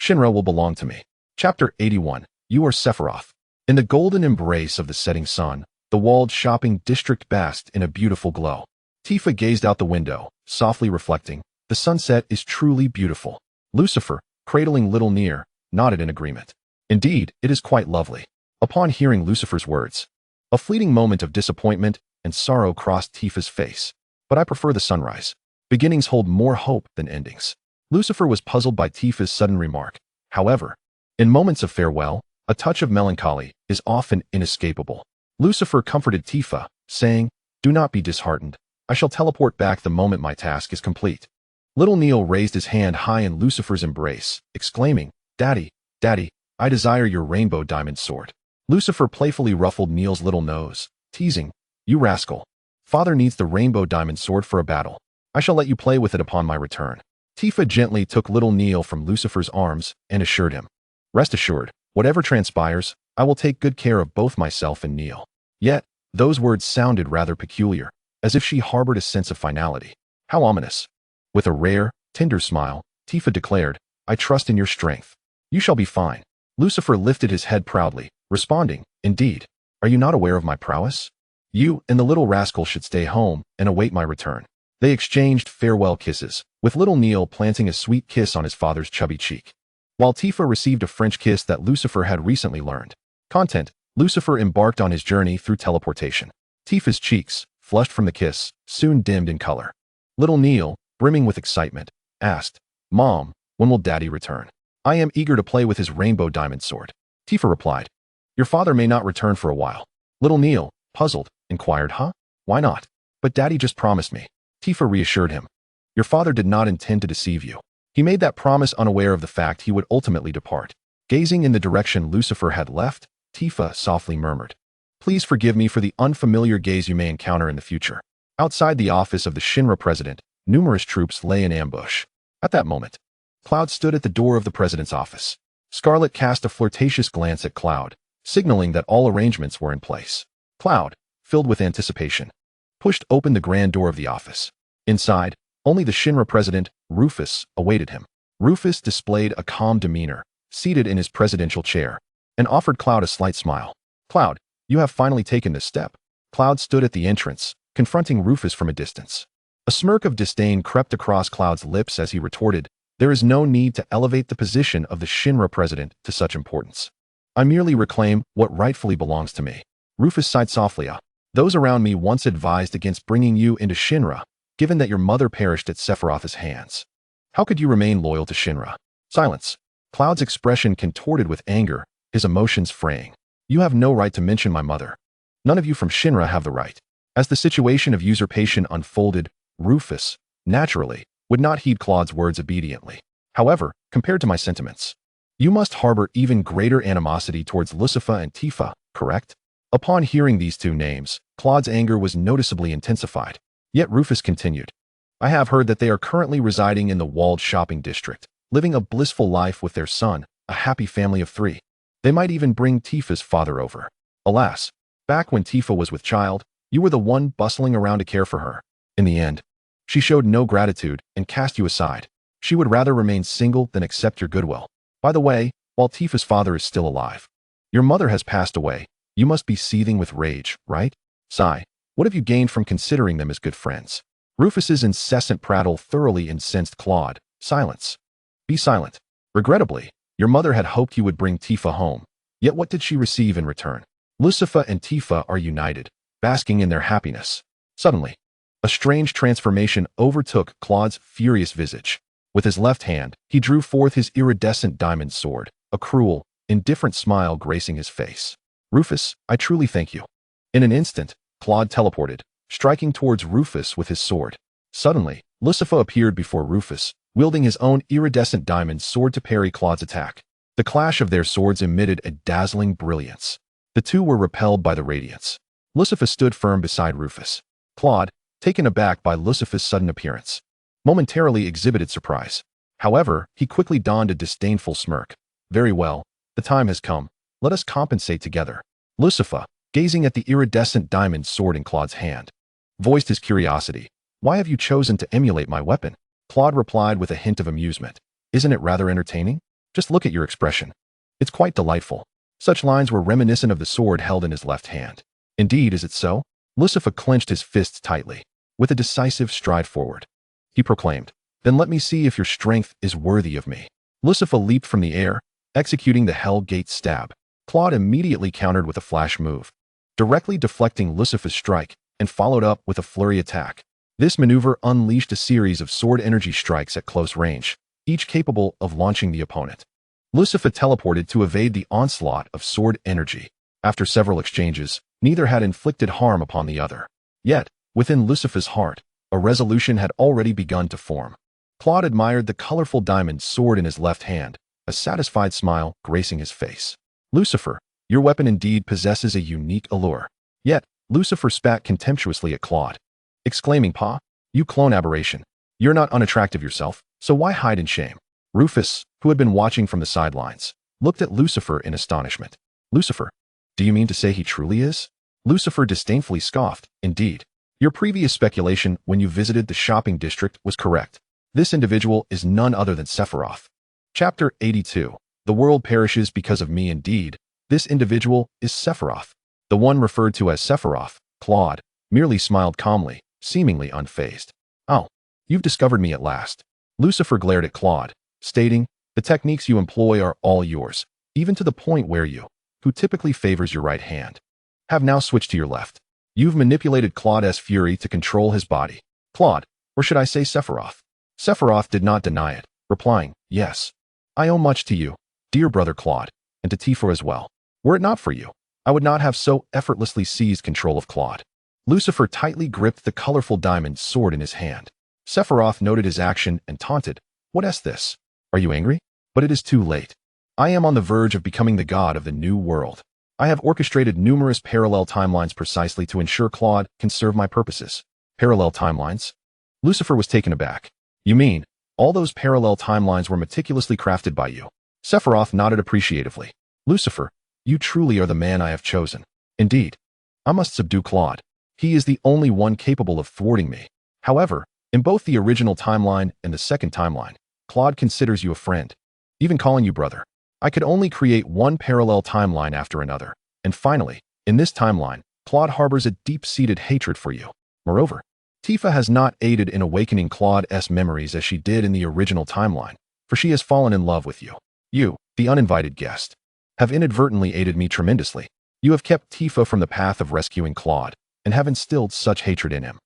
Shinra will belong to me. Chapter 81. You are Sephiroth. In the golden embrace of the setting sun, the walled shopping district basked in a beautiful glow. Tifa gazed out the window, softly reflecting, the sunset is truly beautiful. Lucifer, cradling little Nier, nodded in agreement. Indeed, it is quite lovely. Upon hearing Lucifer's words, a fleeting moment of disappointment and sorrow crossed Tifa's face. But I prefer the sunrise. Beginnings hold more hope than endings. Lucifer was puzzled by Tifa's sudden remark. However, in moments of farewell, a touch of melancholy is often inescapable. Lucifer comforted Tifa, saying, Do not be disheartened. I shall teleport back the moment my task is complete. Little Neil raised his hand high in Lucifer's embrace, exclaiming, Daddy, Daddy, I desire your rainbow diamond sword. Lucifer playfully ruffled Neil's little nose, teasing, You rascal. Father needs the rainbow diamond sword for a battle. I shall let you play with it upon my return. Tifa gently took little Neil from Lucifer's arms and assured him, Rest assured, whatever transpires, I will take good care of both myself and Neil. Yet, those words sounded rather peculiar, as if she harbored a sense of finality. How ominous. With a rare, tender smile, Tifa declared, I trust in your strength. You shall be fine. Lucifer lifted his head proudly, responding, Indeed. Are you not aware of my prowess? You and the little rascal should stay home and await my return. They exchanged farewell kisses, with little Neil planting a sweet kiss on his father's chubby cheek, while Tifa received a French kiss that Lucifer had recently learned. Content: Lucifer embarked on his journey through teleportation. Tifa's cheeks, flushed from the kiss, soon dimmed in color. Little Neil, brimming with excitement, asked, Mom, when will Daddy return? I am eager to play with his rainbow diamond sword. Tifa replied, Your father may not return for a while. Little Neil, puzzled, inquired, Huh? Why not? But Daddy just promised me. Tifa reassured him. Your father did not intend to deceive you. He made that promise unaware of the fact he would ultimately depart. Gazing in the direction Lucifer had left, Tifa softly murmured, Please forgive me for the unfamiliar gaze you may encounter in the future. Outside the office of the Shinra president, numerous troops lay in ambush. At that moment, Cloud stood at the door of the president's office. Scarlet cast a flirtatious glance at Cloud, signaling that all arrangements were in place. Cloud, filled with anticipation, pushed open the grand door of the office. Inside, only the Shinra president, Rufus, awaited him. Rufus displayed a calm demeanor, seated in his presidential chair, and offered Cloud a slight smile. Cloud, you have finally taken this step. Cloud stood at the entrance, confronting Rufus from a distance. A smirk of disdain crept across Cloud's lips as he retorted, "There is no need to elevate the position of the Shinra president to such importance. I merely reclaim what rightfully belongs to me." Rufus sighed softly. "Those around me once advised against bringing you into Shinra, given that your mother perished at Sephiroth's hands. How could you remain loyal to Shinra?" Silence. Cloud's expression contorted with anger, his emotions fraying. "You have no right to mention my mother. None of you from Shinra have the right." As the situation of usurpation unfolded, Rufus, naturally, would not heed Claude's words obediently. "However, compared to my sentiments, you must harbor even greater animosity towards Lucifer and Tifa, correct?" Upon hearing these two names, Claude's anger was noticeably intensified. Yet Rufus continued, "I have heard that they are currently residing in the walled shopping district, living a blissful life with their son, a happy family of 3. They might even bring Tifa's father over. Alas, back when Tifa was with child, you were the one bustling around to care for her. In the end, she showed no gratitude and cast you aside. She would rather remain single than accept your goodwill. By the way, while Tifa's father is still alive, your mother has passed away. You must be seething with rage, right? Sigh, what have you gained from considering them as good friends?" Rufus's incessant prattle thoroughly incensed Claude. "Silence. Be silent. Regrettably, your mother had hoped you would bring Tifa home. Yet what did she receive in return? Lucifer and Tifa are united, basking in their happiness." Suddenly, a strange transformation overtook Claude's furious visage. With his left hand, he drew forth his iridescent diamond sword, a cruel, indifferent smile gracing his face. "Rufus, I truly thank you." In an instant, Claude teleported, striking towards Rufus with his sword. Suddenly, Lucifer appeared before Rufus, wielding his own iridescent diamond sword to parry Claude's attack. The clash of their swords emitted a dazzling brilliance. The two were repelled by the radiance. Lucifer stood firm beside Rufus. Claude, taken aback by Lucifer's sudden appearance, momentarily exhibited surprise. However, he quickly donned a disdainful smirk. "Very well, the time has come. Let us compensate together." Lucifer, gazing at the iridescent diamond sword in Claude's hand, voiced his curiosity. "Why have you chosen to emulate my weapon?" Claude replied with a hint of amusement. "Isn't it rather entertaining? Just look at your expression. It's quite delightful." Such lines were reminiscent of the sword held in his left hand. "Indeed, is it so?" Lucifer clenched his fists tightly. With a decisive stride forward, he proclaimed, "Then let me see if your strength is worthy of me." Lucifer leaped from the air, executing the Hell Gate stab. Claude immediately countered with a flash move, directly deflecting Lucifer's strike, and followed up with a flurry attack. This maneuver unleashed a series of sword energy strikes at close range, each capable of launching the opponent. Lucifer teleported to evade the onslaught of sword energy. After several exchanges, neither had inflicted harm upon the other. Yet, within Lucifer's heart, a resolution had already begun to form. Claude admired the colorful diamond sword in his left hand, a satisfied smile gracing his face. "Lucifer, your weapon indeed possesses a unique allure." Yet, Lucifer spat contemptuously at Claude, exclaiming, "Pa, you clone aberration. You're not unattractive yourself, so why hide in shame?" Rufus, who had been watching from the sidelines, looked at Lucifer in astonishment. "Lucifer, do you mean to say he truly is?" Lucifer disdainfully scoffed. "Indeed. Your previous speculation when you visited the shopping district was correct. This individual is none other than Sephiroth." Chapter 82. The world perishes because of me. Indeed, this individual is Sephiroth. The one referred to as Sephiroth, Claude, merely smiled calmly, seemingly unfazed. "Oh, you've discovered me at last." Lucifer glared at Claude, stating, "The techniques you employ are all yours, even to the point where you, who typically favors your right hand, have now switched to your left. You've manipulated Claude's fury to control his body." Claude, or should I say Sephiroth? Sephiroth did not deny it, replying, "Yes, I owe much to you, dear brother Claude, and to Tifa as well. Were it not for you, I would not have so effortlessly seized control of Claude." Lucifer tightly gripped the colorful diamond sword in his hand. Sephiroth noted his action and taunted, "What is this? Are you angry? But it is too late. I am on the verge of becoming the god of the new world. I have orchestrated numerous parallel timelines precisely to ensure Claude can serve my purposes." "Parallel timelines?" Lucifer was taken aback. "You mean, all those parallel timelines were meticulously crafted by you?" Sephiroth nodded appreciatively. "Lucifer, You truly are the man I have chosen. Indeed, I must subdue Claude. He is the only one capable of thwarting me. However, in both the original timeline and the second timeline, Claude considers you a friend, even calling you brother. I could only create one parallel timeline after another. And finally, in this timeline, Claude harbors a deep-seated hatred for you. Moreover, Tifa has not aided in awakening Claude's memories as she did in the original timeline, for she has fallen in love with you. You, the uninvited guest, have inadvertently aided me tremendously. You have kept Tifa from the path of rescuing Claude, and have instilled such hatred in him.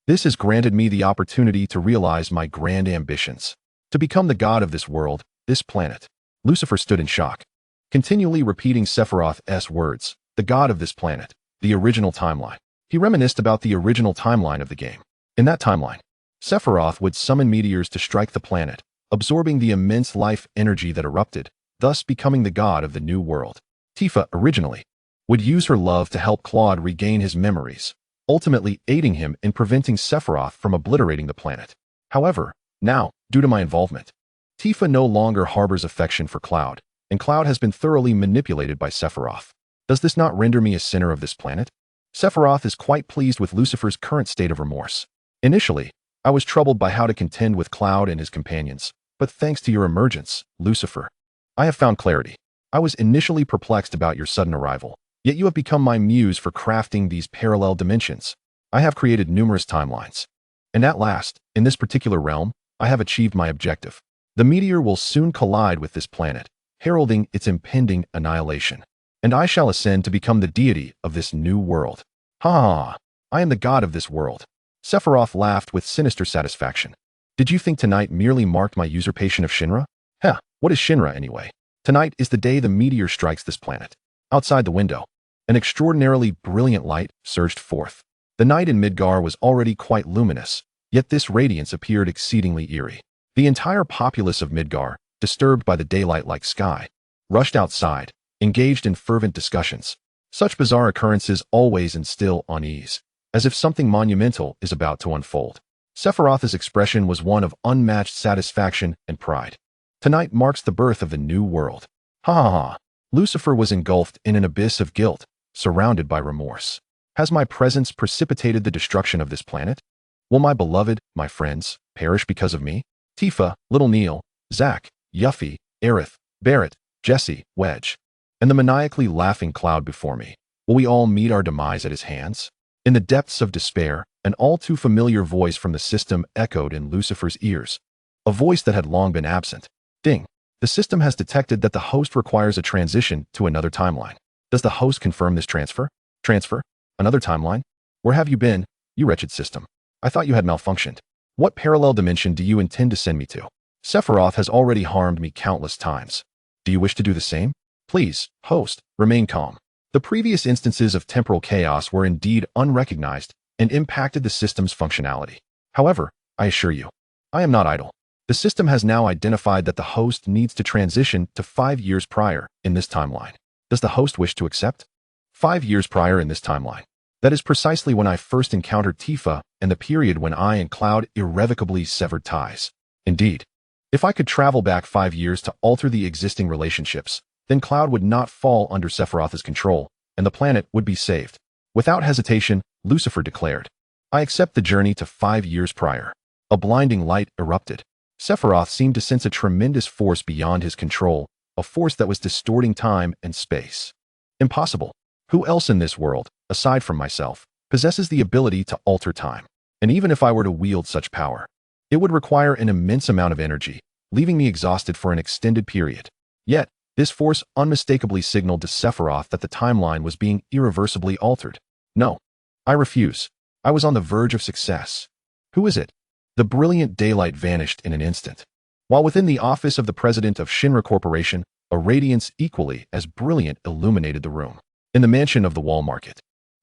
This has granted me the opportunity to realize my grand ambitions, to become the god of this world, this planet. Lucifer stood in shock, continually repeating Sephiroth's words, the god of this planet, the original timeline. He reminisced about the original timeline of the game. In that timeline, Sephiroth would summon meteors to strike the planet, absorbing the immense life energy that erupted, thus becoming the god of the new world. Tifa, originally, would use her love to help Claude regain his memories, ultimately aiding him in preventing Sephiroth from obliterating the planet. However, now, due to my involvement, Tifa no longer harbors affection for Cloud, and Cloud has been thoroughly manipulated by Sephiroth. Does this not render me a sinner of this planet? Sephiroth is quite pleased with Lucifer's current state of remorse. Initially, I was troubled by how to contend with Cloud and his companions, but thanks to your emergence, Lucifer, I have found clarity. I was initially perplexed about your sudden arrival, yet you have become my muse for crafting these parallel dimensions. I have created numerous timelines. And at last, in this particular realm, I have achieved my objective. The meteor will soon collide with this planet, heralding its impending annihilation. And I shall ascend to become the deity of this new world. Ha ha ha! I am the god of this world. Sephiroth laughed with sinister satisfaction. Did you think tonight merely marked my usurpation of Shinra? Heh, what is Shinra anyway? Tonight is the day the meteor strikes this planet. Outside the window, an extraordinarily brilliant light surged forth. The night in Midgar was already quite luminous, yet this radiance appeared exceedingly eerie. The entire populace of Midgar, disturbed by the daylight-like sky, rushed outside, engaged in fervent discussions. Such bizarre occurrences always instill unease, as if something monumental is about to unfold. Sephiroth's expression was one of unmatched satisfaction and pride. Tonight marks the birth of the new world. Ha ha ha! Lucifer was engulfed in an abyss of guilt, surrounded by remorse. Has my presence precipitated the destruction of this planet? Will my beloved, my friends, perish because of me? Tifa, Little Neil, Zack, Yuffie, Aerith, Barrett, Jesse, Wedge, and the maniacally laughing Cloud before me. Will we all meet our demise at his hands? In the depths of despair, an all too familiar voice from the system echoed in Lucifer's ears. A voice that had long been absent. Ding. The system has detected that the host requires a transition to another timeline. Does the host confirm this transfer? Transfer? Another timeline? Where have you been, you wretched system? I thought you had malfunctioned. What parallel dimension do you intend to send me to? Sephiroth has already harmed me countless times. Do you wish to do the same? Please, host, remain calm. The previous instances of temporal chaos were indeed unrecognized and impacted the system's functionality. However, I assure you, I am not idle. The system has now identified that the host needs to transition to 5 years prior in this timeline. Does the host wish to accept? 5 years prior in this timeline. That is precisely when I first encountered Tifa and the period when I and Cloud irrevocably severed ties. Indeed, if I could travel back 5 years to alter the existing relationships, then Cloud would not fall under Sephiroth's control, and the planet would be saved. Without hesitation, Lucifer declared, I accept the journey to 5 years prior. A blinding light erupted. Sephiroth seemed to sense a tremendous force beyond his control, a force that was distorting time and space. Impossible. Who else in this world, aside from myself, possesses the ability to alter time? And even if I were to wield such power, it would require an immense amount of energy, leaving me exhausted for an extended period. Yet, this force unmistakably signaled to Sephiroth that the timeline was being irreversibly altered. No, I refuse. I was on the verge of success. Who is it? The brilliant daylight vanished in an instant. While within the office of the president of Shinra Corporation, a radiance equally as brilliant illuminated the room. In the mansion of the Wall Market,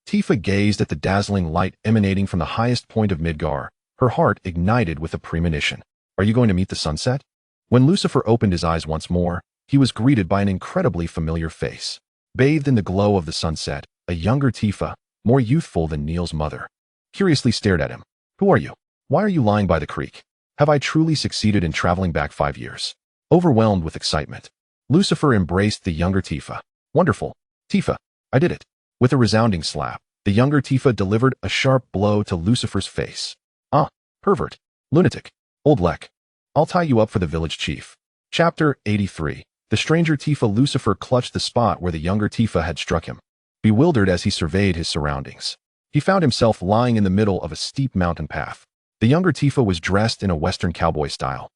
Tifa gazed at the dazzling light emanating from the highest point of Midgar, her heart ignited with a premonition. Are you going to meet the sunset? When Lucifer opened his eyes once more, he was greeted by an incredibly familiar face. Bathed in the glow of the sunset, a younger Tifa, more youthful than Neil's mother, curiously stared at him. Who are you? Why are you lying by the creek? Have I truly succeeded in traveling back 5 years? Overwhelmed with excitement, Lucifer embraced the younger Tifa. Wonderful. Tifa, I did it. With a resounding slap, the younger Tifa delivered a sharp blow to Lucifer's face. Ah, pervert, lunatic, old lek. I'll tie you up for the village chief. Chapter 83. The stranger Tifa. Lucifer clutched the spot where the younger Tifa had struck him, bewildered as he surveyed his surroundings. He found himself lying in the middle of a steep mountain path. The younger Tifa was dressed in a Western cowboy style,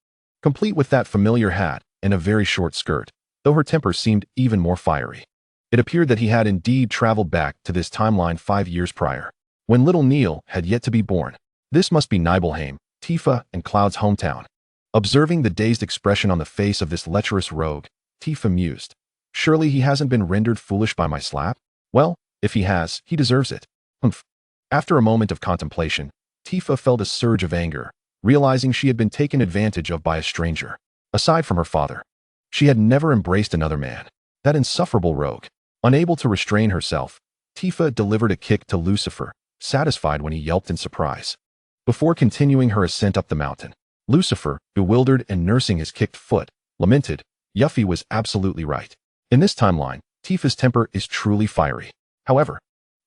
complete with that familiar hat and a very short skirt, though her temper seemed even more fiery. It appeared that he had indeed traveled back to this timeline 5 years prior, when little Neil had yet to be born. This must be Nibelheim, Tifa and Cloud's hometown. Observing the dazed expression on the face of this lecherous rogue, Tifa mused. Surely he hasn't been rendered foolish by my slap? Well, if he has, he deserves it. Humph. After a moment of contemplation, Tifa felt a surge of anger, realizing she had been taken advantage of by a stranger. Aside from her father, she had never embraced another man. That insufferable rogue. Unable to restrain herself, Tifa delivered a kick to Lucifer, satisfied when he yelped in surprise. Before continuing her ascent up the mountain, Lucifer, bewildered and nursing his kicked foot, lamented, Yuffie was absolutely right. In this timeline, Tifa's temper is truly fiery. However,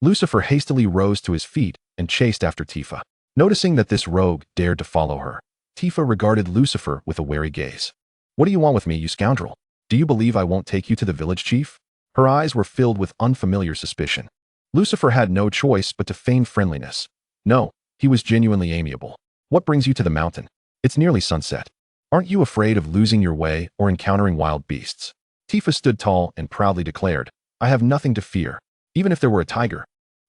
Lucifer hastily rose to his feet and chased after Tifa. Noticing that this rogue dared to follow her, Tifa regarded Lucifer with a wary gaze. What do you want with me, you scoundrel? Do you believe I won't take you to the village chief? Her eyes were filled with unfamiliar suspicion. Lucifer had no choice but to feign friendliness. No, he was genuinely amiable. What brings you to the mountain? It's nearly sunset. Aren't you afraid of losing your way or encountering wild beasts? Tifa stood tall and proudly declared, I have nothing to fear. Even if there were a tiger,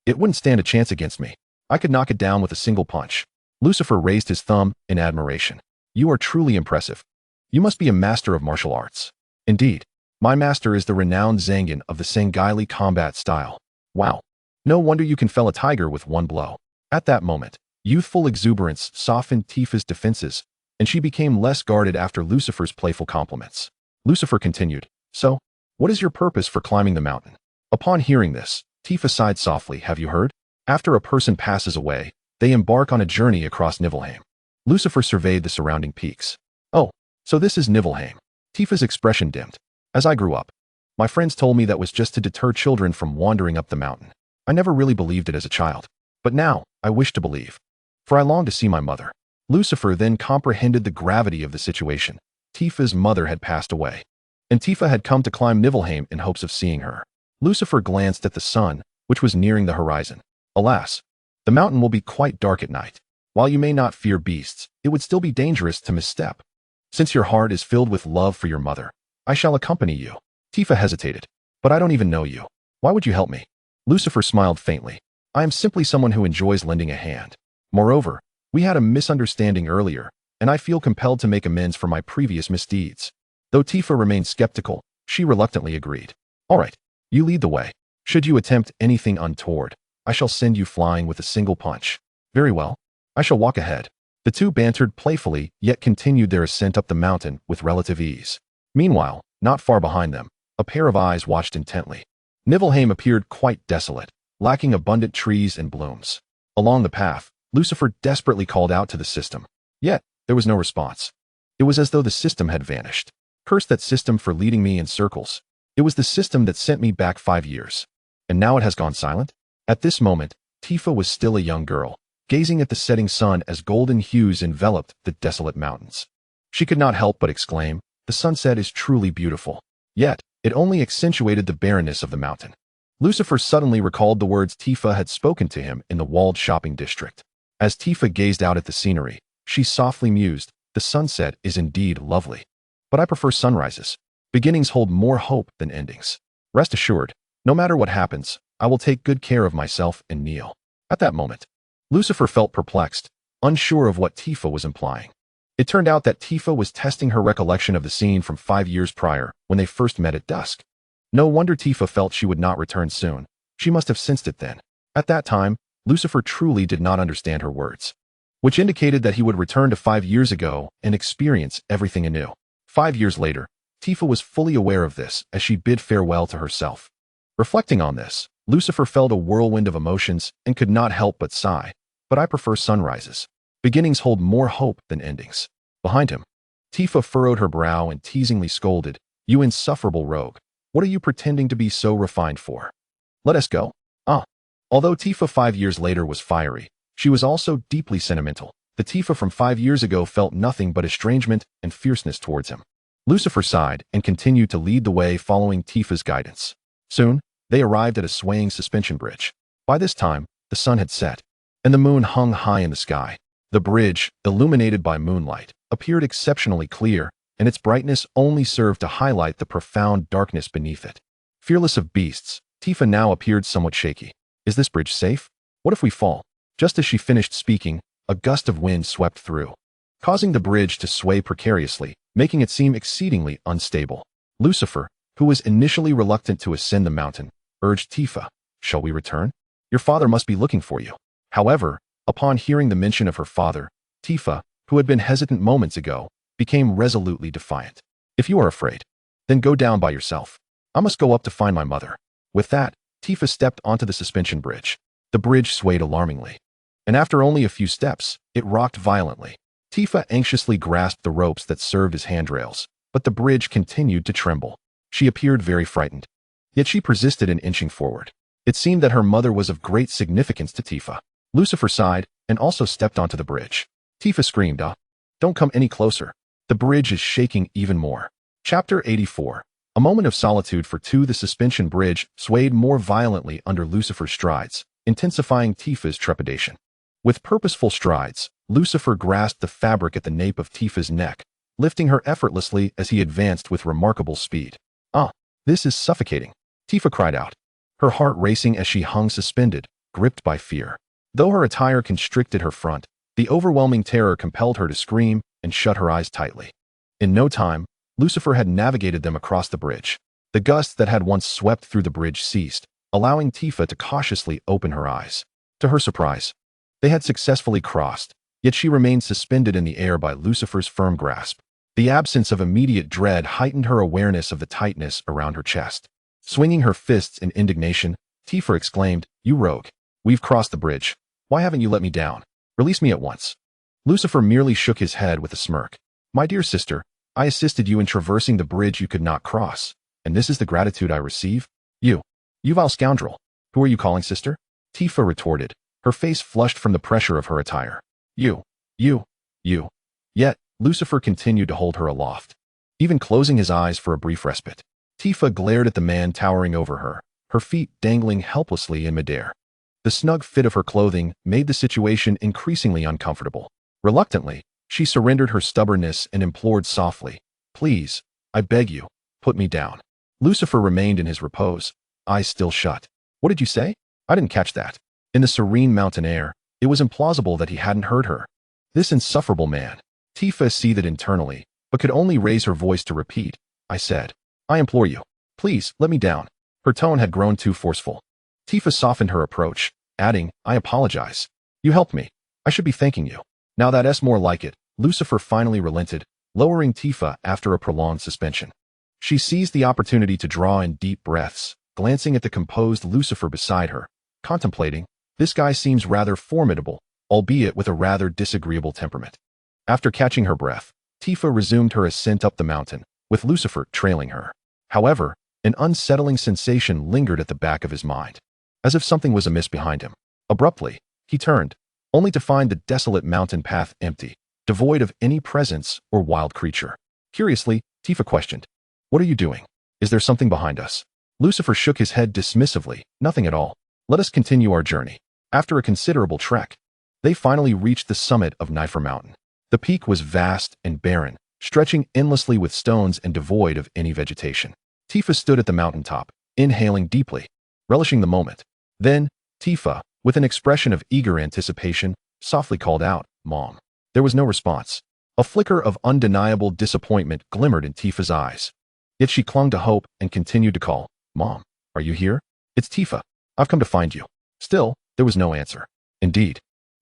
it wouldn't stand a chance against me. I could knock it down with a single punch. Lucifer raised his thumb in admiration. You are truly impressive. You must be a master of martial arts. Indeed, my master is the renowned Zangan of the Sanghaili combat style. Wow. No wonder you can fell a tiger with one blow. At that moment, youthful exuberance softened Tifa's defenses, and she became less guarded after Lucifer's playful compliments. Lucifer continued, So, what is your purpose for climbing the mountain? Upon hearing this, Tifa sighed softly. Have you heard? After a person passes away, they embark on a journey across Nibelheim. Lucifer surveyed the surrounding peaks. Oh, so this is Nibelheim. Tifa's expression dimmed. As I grew up, my friends told me that was just to deter children from wandering up the mountain. I never really believed it as a child. But now, I wish to believe. For I long to see my mother. Lucifer then comprehended the gravity of the situation. Tifa's mother had passed away, and Tifa had come to climb Nibelheim in hopes of seeing her. Lucifer glanced at the sun, which was nearing the horizon. Alas, the mountain will be quite dark at night. While you may not fear beasts, it would still be dangerous to misstep. Since your heart is filled with love for your mother, I shall accompany you. Tifa hesitated. But I don't even know you. Why would you help me? Lucifer smiled faintly. I am simply someone who enjoys lending a hand. Moreover, we had a misunderstanding earlier, and I feel compelled to make amends for my previous misdeeds. Though Tifa remained skeptical, she reluctantly agreed. All right, you lead the way. Should you attempt anything untoward, I shall send you flying with a single punch. Very well. I shall walk ahead. The two bantered playfully, yet continued their ascent up the mountain with relative ease. Meanwhile, not far behind them, a pair of eyes watched intently. Nibelheim appeared quite desolate, lacking abundant trees and blooms. Along the path, Lucifer desperately called out to the system. Yet, there was no response. It was as though the system had vanished. Curse that system for leading me in circles. It was the system that sent me back 5 years. And now it has gone silent? At this moment, Tifa was still a young girl, gazing at the setting sun as golden hues enveloped the desolate mountains. She could not help but exclaim, the sunset is truly beautiful. Yet, it only accentuated the barrenness of the mountain. Lucifer suddenly recalled the words Tifa had spoken to him in the walled shopping district. As Tifa gazed out at the scenery, she softly mused, the sunset is indeed lovely. But I prefer sunrises. Beginnings hold more hope than endings. Rest assured, no matter what happens, I will take good care of myself and Neil. At that moment, Lucifer felt perplexed, unsure of what Tifa was implying. It turned out that Tifa was testing her recollection of the scene from 5 years prior, when they first met at dusk. No wonder Tifa felt she would not return soon. She must have sensed it then. At that time, Lucifer truly did not understand her words, which indicated that he would return to 5 years ago and experience everything anew. 5 years later, Tifa was fully aware of this as she bid farewell to herself. Reflecting on this, Lucifer felt a whirlwind of emotions and could not help but sigh. But I prefer sunrises. Beginnings hold more hope than endings. Behind him, Tifa furrowed her brow and teasingly scolded, You insufferable rogue. What are you pretending to be so refined for? Let us go. Ah. Although Tifa 5 years later was fiery, she was also deeply sentimental. The Tifa from 5 years ago felt nothing but estrangement and fierceness towards him. Lucifer sighed and continued to lead the way following Tifa's guidance. Soon, they arrived at a swaying suspension bridge. By this time, the sun had set, and the moon hung high in the sky. The bridge, illuminated by moonlight, appeared exceptionally clear, and its brightness only served to highlight the profound darkness beneath it. Fearless of beasts, Tifa now appeared somewhat shaky. Is this bridge safe? What if we fall? Just as she finished speaking, a gust of wind swept through, causing the bridge to sway precariously, making it seem exceedingly unstable. Lucifer, who was initially reluctant to ascend the mountain, urged Tifa, "Shall we return? Your father must be looking for you." However, upon hearing the mention of her father, Tifa, who had been hesitant moments ago, became resolutely defiant. "If you are afraid, then go down by yourself. I must go up to find my mother." With that, Tifa stepped onto the suspension bridge. The bridge swayed alarmingly, and after only a few steps, it rocked violently. Tifa anxiously grasped the ropes that served as handrails, but the bridge continued to tremble. She appeared very frightened, yet she persisted in inching forward. It seemed that her mother was of great significance to Tifa. Lucifer sighed and also stepped onto the bridge. Tifa screamed, "Don't come any closer. The bridge is shaking even more." Chapter 84. A moment of solitude for two. The suspension bridge swayed more violently under Lucifer's strides, intensifying Tifa's trepidation. With purposeful strides, Lucifer grasped the fabric at the nape of Tifa's neck, lifting her effortlessly as he advanced with remarkable speed. This is suffocating," Tifa cried out, her heart racing as she hung suspended, gripped by fear. Though her attire constricted her front, the overwhelming terror compelled her to scream and shut her eyes tightly. In no time, Lucifer had navigated them across the bridge. The gusts that had once swept through the bridge ceased, allowing Tifa to cautiously open her eyes. To her surprise, they had successfully crossed, yet she remained suspended in the air by Lucifer's firm grasp. The absence of immediate dread heightened her awareness of the tightness around her chest. Swinging her fists in indignation, Tifa exclaimed, "You rogue! We've crossed the bridge. Why haven't you let me down? Release me at once." Lucifer merely shook his head with a smirk. "My dear sister, I assisted you in traversing the bridge you could not cross, and this is the gratitude I receive? You vile scoundrel! Who are you calling sister?" Tifa retorted, her face flushed from the pressure of her attire. You. Yet, Lucifer continued to hold her aloft, even closing his eyes for a brief respite. Tifa glared at the man towering over her, her feet dangling helplessly in midair. The snug fit of her clothing made the situation increasingly uncomfortable. Reluctantly, she surrendered her stubbornness and implored softly, "Please, I beg you, put me down." Lucifer remained in his repose, eyes still shut. "What did you say? I didn't catch that." In the serene mountain air, it was implausible that he hadn't heard her. This insufferable man. Tifa seethed internally, but could only raise her voice to repeat, "I said, I implore you, please let me down." Her tone had grown too forceful. Tifa softened her approach, adding, "I apologize. You helped me. I should be thanking you." "Now that's more like it." Lucifer finally relented, lowering Tifa after a prolonged suspension. She seized the opportunity to draw in deep breaths, glancing at the composed Lucifer beside her, contemplating, "This guy seems rather formidable, albeit with a rather disagreeable temperament." After catching her breath, Tifa resumed her ascent up the mountain, with Lucifer trailing her. However, an unsettling sensation lingered at the back of his mind, as if something was amiss behind him. Abruptly, he turned, only to find the desolate mountain path empty, devoid of any presence or wild creature. Curiously, Tifa questioned, "What are you doing? Is there something behind us?" Lucifer shook his head dismissively, "Nothing at all. Let us continue our journey." After a considerable trek, they finally reached the summit of Nifer Mountain. The peak was vast and barren, stretching endlessly with stones and devoid of any vegetation. Tifa stood at the mountaintop, inhaling deeply, relishing the moment. Then, Tifa, with an expression of eager anticipation, softly called out, "Mom." There was no response. A flicker of undeniable disappointment glimmered in Tifa's eyes. Yet she clung to hope and continued to call, "Mom, are you here? It's Tifa. I've come to find you." Still, there was no answer. Indeed,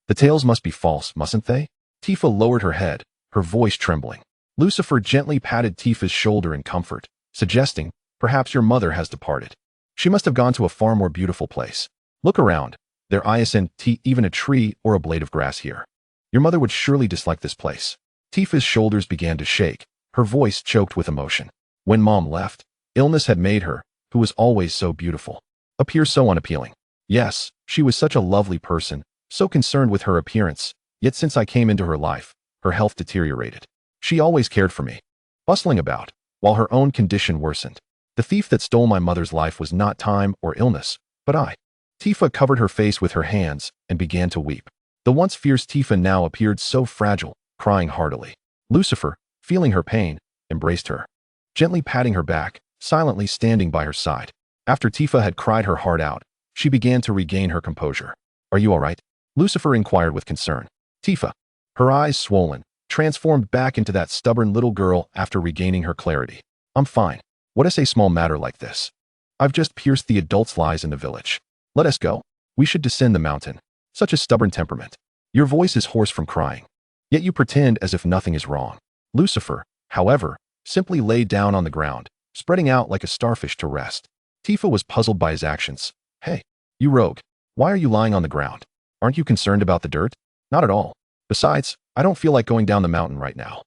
the tales must be false, mustn't they? Tifa lowered her head, her voice trembling. Lucifer gently patted Tifa's shoulder in comfort, suggesting, "Perhaps your mother has departed. She must have gone to a far more beautiful place. Look around. There isn't even a tree or a blade of grass here. Your mother would surely dislike this place." Tifa's shoulders began to shake, her voice choked with emotion. "When Mom left, Illness had made her, who was always so beautiful, appear so unappealing. Yes, she was such a lovely person, so concerned with her appearance, yet since I came into her life, her health deteriorated. She always cared for me, bustling about, while her own condition worsened. The thief that stole my mother's life was not time or illness, but I. Tifa covered her face with her hands and began to weep. The once fierce Tifa now appeared so fragile, crying heartily. Lucifer, feeling her pain, embraced her, gently patting her back, silently standing by her side. After Tifa had cried her heart out, she began to regain her composure. "Are you all right?" Lucifer inquired with concern. Tifa, her eyes swollen, transformed back into that stubborn little girl after regaining her clarity. "I'm fine. What is a small matter like this? I've just pierced the adults' lies in the village. Let us go. We should descend the mountain. Such a stubborn temperament. Your voice is hoarse from crying. Yet you pretend as if nothing is wrong." Lucifer, however, simply lay down on the ground, spreading out like a starfish to rest. Tifa was puzzled by his actions. "Hey, you rogue. Why are you lying on the ground? Aren't you concerned about the dirt?" "Not at all. Besides, I don't feel like going down the mountain right now."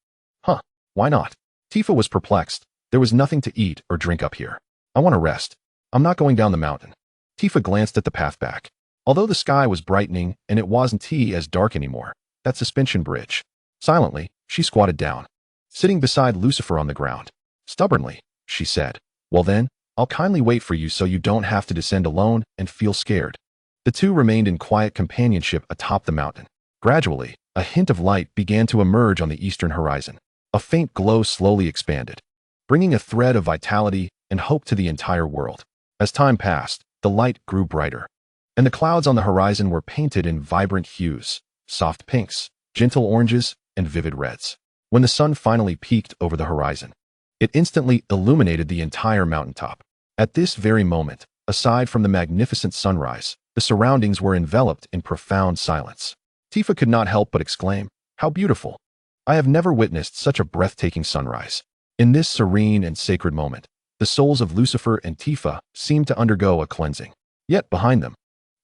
"Huh, why not?" Tifa was perplexed. "There was nothing to eat or drink up here. I want to rest. I'm not going down the mountain." Tifa glanced at the path back. Although the sky was brightening and it wasn't as dark anymore, that suspension bridge. Silently, she squatted down, sitting beside Lucifer on the ground. Stubbornly, she said, "Well then, I'll kindly wait for you so you don't have to descend alone and feel scared." The two remained in quiet companionship atop the mountain. Gradually, a hint of light began to emerge on the eastern horizon. A faint glow slowly expanded, bringing a thread of vitality and hope to the entire world. As time passed, the light grew brighter, and the clouds on the horizon were painted in vibrant hues, soft pinks, gentle oranges, and vivid reds. When the sun finally peaked over the horizon, it instantly illuminated the entire mountaintop. At this very moment, aside from the magnificent sunrise, the surroundings were enveloped in profound silence. Tifa could not help but exclaim, "How beautiful! I have never witnessed such a breathtaking sunrise." In this serene and sacred moment, the souls of Lucifer and Tifa seemed to undergo a cleansing. Yet behind them,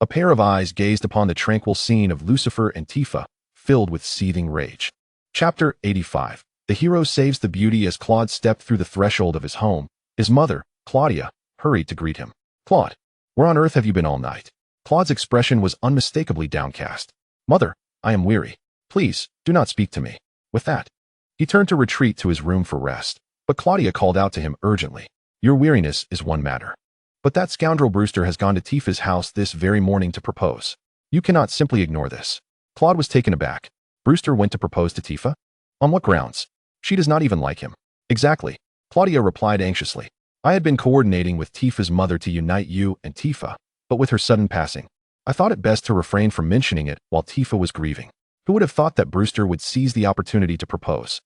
a pair of eyes gazed upon the tranquil scene of Lucifer and Tifa, filled with seething rage. Chapter 85. The hero saves the beauty. As Claude stepped through the threshold of his home, his mother, Claudia, hurried to greet him. "Claude, where on earth have you been all night?" Claude's expression was unmistakably downcast. "Mother, I am weary. Please, do not speak to me." With that, he turned to retreat to his room for rest, but Claudia called out to him urgently. "Your weariness is one matter, but that scoundrel Brewster has gone to Tifa's house this very morning to propose. You cannot simply ignore this." Claude was taken aback. "Brewster went to propose to Tifa? On what grounds? She does not even like him." "Exactly," Claudia replied anxiously. "I had been coordinating with Tifa's mother to unite you and Tifa, but with her sudden passing, I thought it best to refrain from mentioning it while Tifa was grieving. Who would have thought that Brewster would seize the opportunity to propose?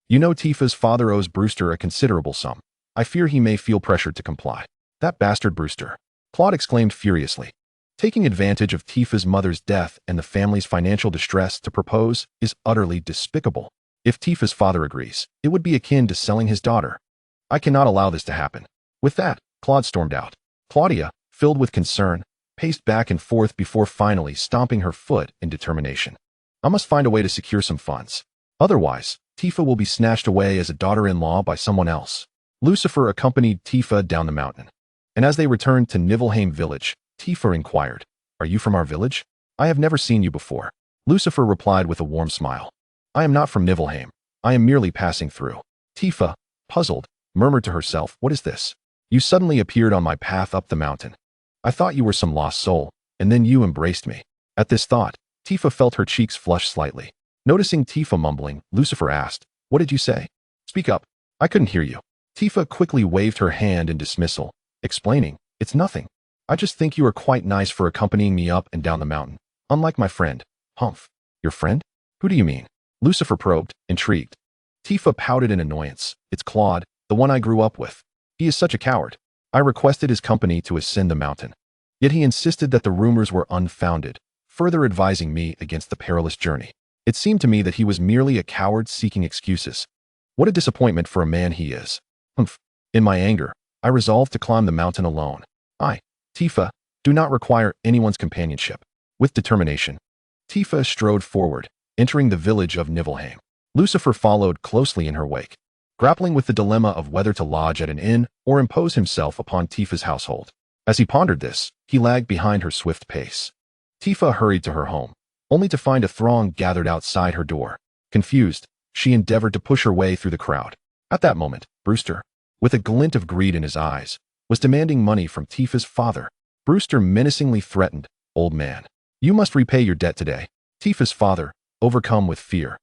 You know Tifa's father owes Brewster a considerable sum. I fear he may feel pressured to comply." "That bastard Brewster!" Claude exclaimed furiously. "Taking advantage of Tifa's mother's death and the family's financial distress to propose is utterly despicable. If Tifa's father agrees, it would be akin to selling his daughter. I cannot allow this to happen." With that, Claude stormed out. Claudia, filled with concern, paced back and forth before finally stomping her foot in determination. "I must find a way to secure some funds. Otherwise, Tifa will be snatched away as a daughter-in-law by someone else." Lucifer accompanied Tifa down the mountain, and as they returned to Niflheim village, Tifa inquired, "Are you from our village? I have never seen you before." Lucifer replied with a warm smile, "I am not from Niflheim. I am merely passing through." Tifa, puzzled, murmured to herself, "What is this? You suddenly appeared on my path up the mountain. I thought you were some lost soul, and then you embraced me." At this thought, Tifa felt her cheeks flush slightly. Noticing Tifa mumbling, Lucifer asked, "What did you say? Speak up. I couldn't hear you." Tifa quickly waved her hand in dismissal, explaining, "It's nothing. I just think you are quite nice for accompanying me up and down the mountain. Unlike my friend." "Humph. Your friend? Who do you mean?" Lucifer probed, intrigued. Tifa pouted in annoyance. "It's Claude, the one I grew up with. He is such a coward. I requested his company to ascend the mountain. Yet he insisted that the rumors were unfounded, further advising me against the perilous journey. It seemed to me that he was merely a coward seeking excuses. What a disappointment for a man he is. Humph. In my anger, I resolved to climb the mountain alone. I, Tifa, do not require anyone's companionship." With determination, Tifa strode forward, entering the village of Niflheim. Lucifer followed closely in her wake. grappling with the dilemma of whether to lodge at an inn or impose himself upon Tifa's household. As he pondered this, he lagged behind her swift pace. Tifa hurried to her home, only to find a throng gathered outside her door. Confused, she endeavored to push her way through the crowd. At that moment, Brewster, with a glint of greed in his eyes, was demanding money from Tifa's father. Brewster menacingly threatened, "Old man, you must repay your debt today." Tifa's father, overcome with fear,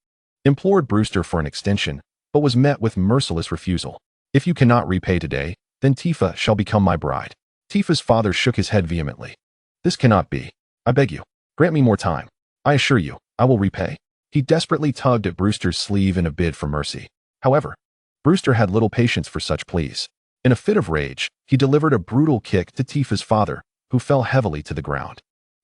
implored Brewster for an extension, but was met with merciless refusal. "If you cannot repay today, then Tifa shall become my bride." Tifa's father shook his head vehemently. "This cannot be. I beg you, grant me more time. I assure you, I will repay." He desperately tugged at Brewster's sleeve in a bid for mercy. However, Brewster had little patience for such pleas. In a fit of rage, he delivered a brutal kick to Tifa's father, who fell heavily to the ground,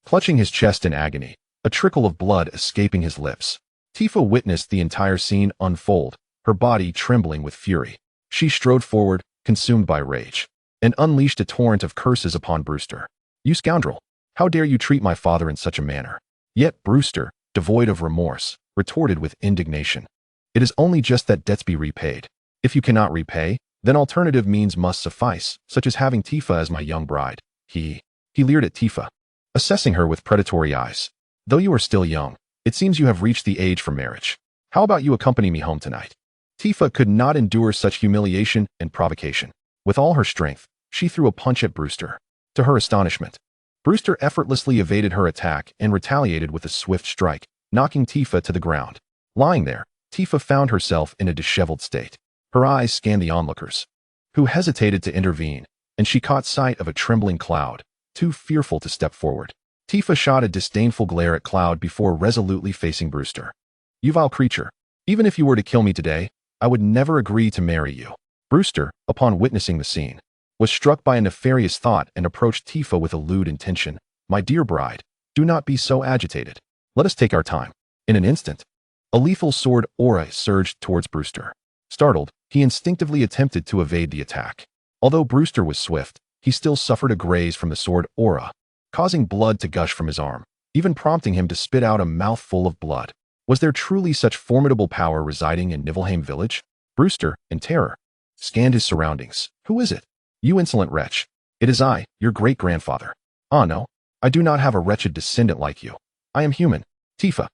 clutching his chest in agony, a trickle of blood escaping his lips. Tifa witnessed the entire scene unfold, her body trembling with fury. She strode forward, consumed by rage, and unleashed a torrent of curses upon Brewster. "You scoundrel! How dare you treat my father in such a manner?" Yet Brewster, devoid of remorse, retorted with indignation. "It is only just that debts be repaid. If you cannot repay, then alternative means must suffice, such as having Tifa as my young bride." He leered at Tifa, assessing her with predatory eyes. "Though you are still young, it seems you have reached the age for marriage. How about you accompany me home tonight?" Tifa could not endure such humiliation and provocation. With all her strength, she threw a punch at Brewster. To her astonishment, Brewster effortlessly evaded her attack and retaliated with a swift strike, knocking Tifa to the ground. Lying there, Tifa found herself in a disheveled state. Her eyes scanned the onlookers, who hesitated to intervene, and she caught sight of a trembling Cloud, too fearful to step forward. Tifa shot a disdainful glare at Cloud before resolutely facing Brewster. "You vile creature, even if you were to kill me today, I would never agree to marry you." Brewster, upon witnessing the scene, was struck by a nefarious thought and approached Tifa with a lewd intention. "My dear bride, do not be so agitated. Let us take our time." In an instant, a lethal sword aura surged towards Brewster. Startled, he instinctively attempted to evade the attack. Although Brewster was swift, he still suffered a graze from the sword aura, causing blood to gush from his arm, even prompting him to spit out a mouthful of blood. Was there truly such formidable power residing in Niflheim village? Brewster, in terror, scanned his surroundings. "Who is it?" "You insolent wretch. It is I, your great-grandfather." "Ah no, I do not have a wretched descendant like you. I am human." Tifa,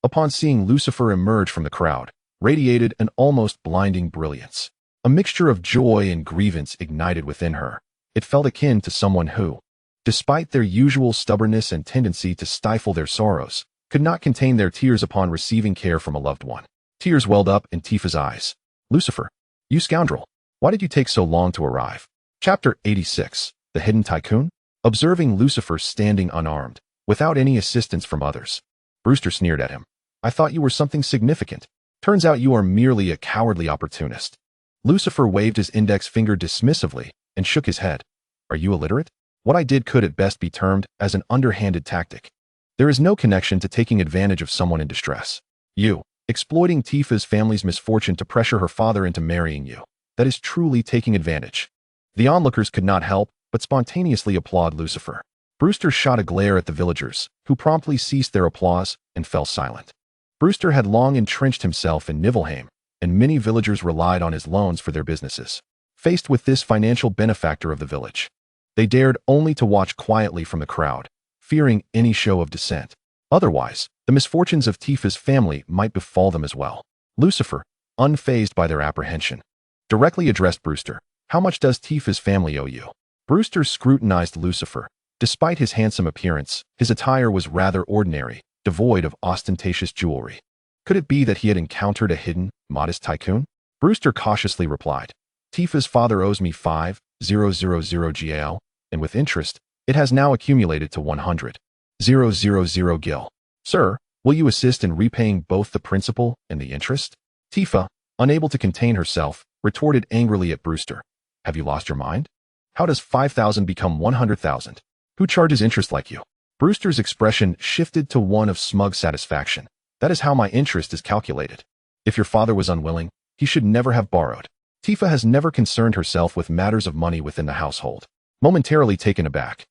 upon seeing Lucifer emerge from the crowd, radiated an almost blinding brilliance. A mixture of joy and grievance ignited within her. It felt akin to someone who, despite their usual stubbornness and tendency to stifle their sorrows, could not contain their tears upon receiving care from a loved one. Tears welled up in Tifa's eyes. "Lucifer, you scoundrel, why did you take so long to arrive?" Chapter 86, The Hidden Tycoon. Observing Lucifer standing unarmed, without any assistance from others, Brewster sneered at him. "I thought you were something significant. Turns out you are merely a cowardly opportunist." Lucifer waved his index finger dismissively and shook his head. "Are you illiterate? What I did could at best be termed as an underhanded tactic. There is no connection to taking advantage of someone in distress. You, exploiting Tifa's family's misfortune to pressure her father into marrying you. That is truly taking advantage." The onlookers could not help but spontaneously applaud Lucifer. Brewster shot a glare at the villagers, who promptly ceased their applause and fell silent. Brewster had long entrenched himself in Niflheim, and many villagers relied on his loans for their businesses. Faced with this financial benefactor of the village, they dared only to watch quietly from the crowd, fearing any show of dissent. Otherwise, the misfortunes of Tifa's family might befall them as well. Lucifer, unfazed by their apprehension, directly addressed Brewster. "How much does Tifa's family owe you?" Brewster scrutinized Lucifer. Despite his handsome appearance, his attire was rather ordinary, devoid of ostentatious jewelry. Could it be that he had encountered a hidden, modest tycoon? Brewster cautiously replied, "Tifa's father owes me 5,000 gil, and with interest, it has now accumulated to 100,000 gil. Sir, will you assist in repaying both the principal and the interest?" Tifa, unable to contain herself, retorted angrily at Brewster. "Have you lost your mind? How does 5,000 become 100,000? Who charges interest like you?" Brewster's expression shifted to one of smug satisfaction. "That is how my interest is calculated. If your father was unwilling, he should never have borrowed." Tifa has never concerned herself with matters of money within the household. Momentarily taken aback,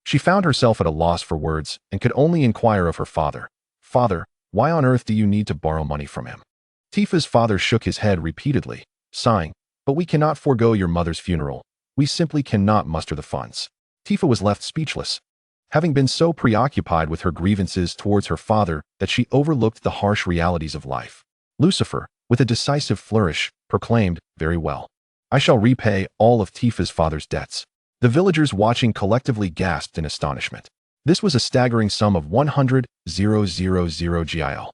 she found herself at a loss for words and could only inquire of her father. "Father, why on earth do you need to borrow money from him?" Tifa's father shook his head repeatedly. sighing, "But we cannot forego your mother's funeral. We simply cannot muster the funds." Tifa was left speechless, having been so preoccupied with her grievances towards her father that she overlooked the harsh realities of life. Lucifer, with a decisive flourish, proclaimed, "Very well. I shall repay all of Tifa's father's debts." The villagers watching collectively gasped in astonishment. This was a staggering sum of 100,000 GIL.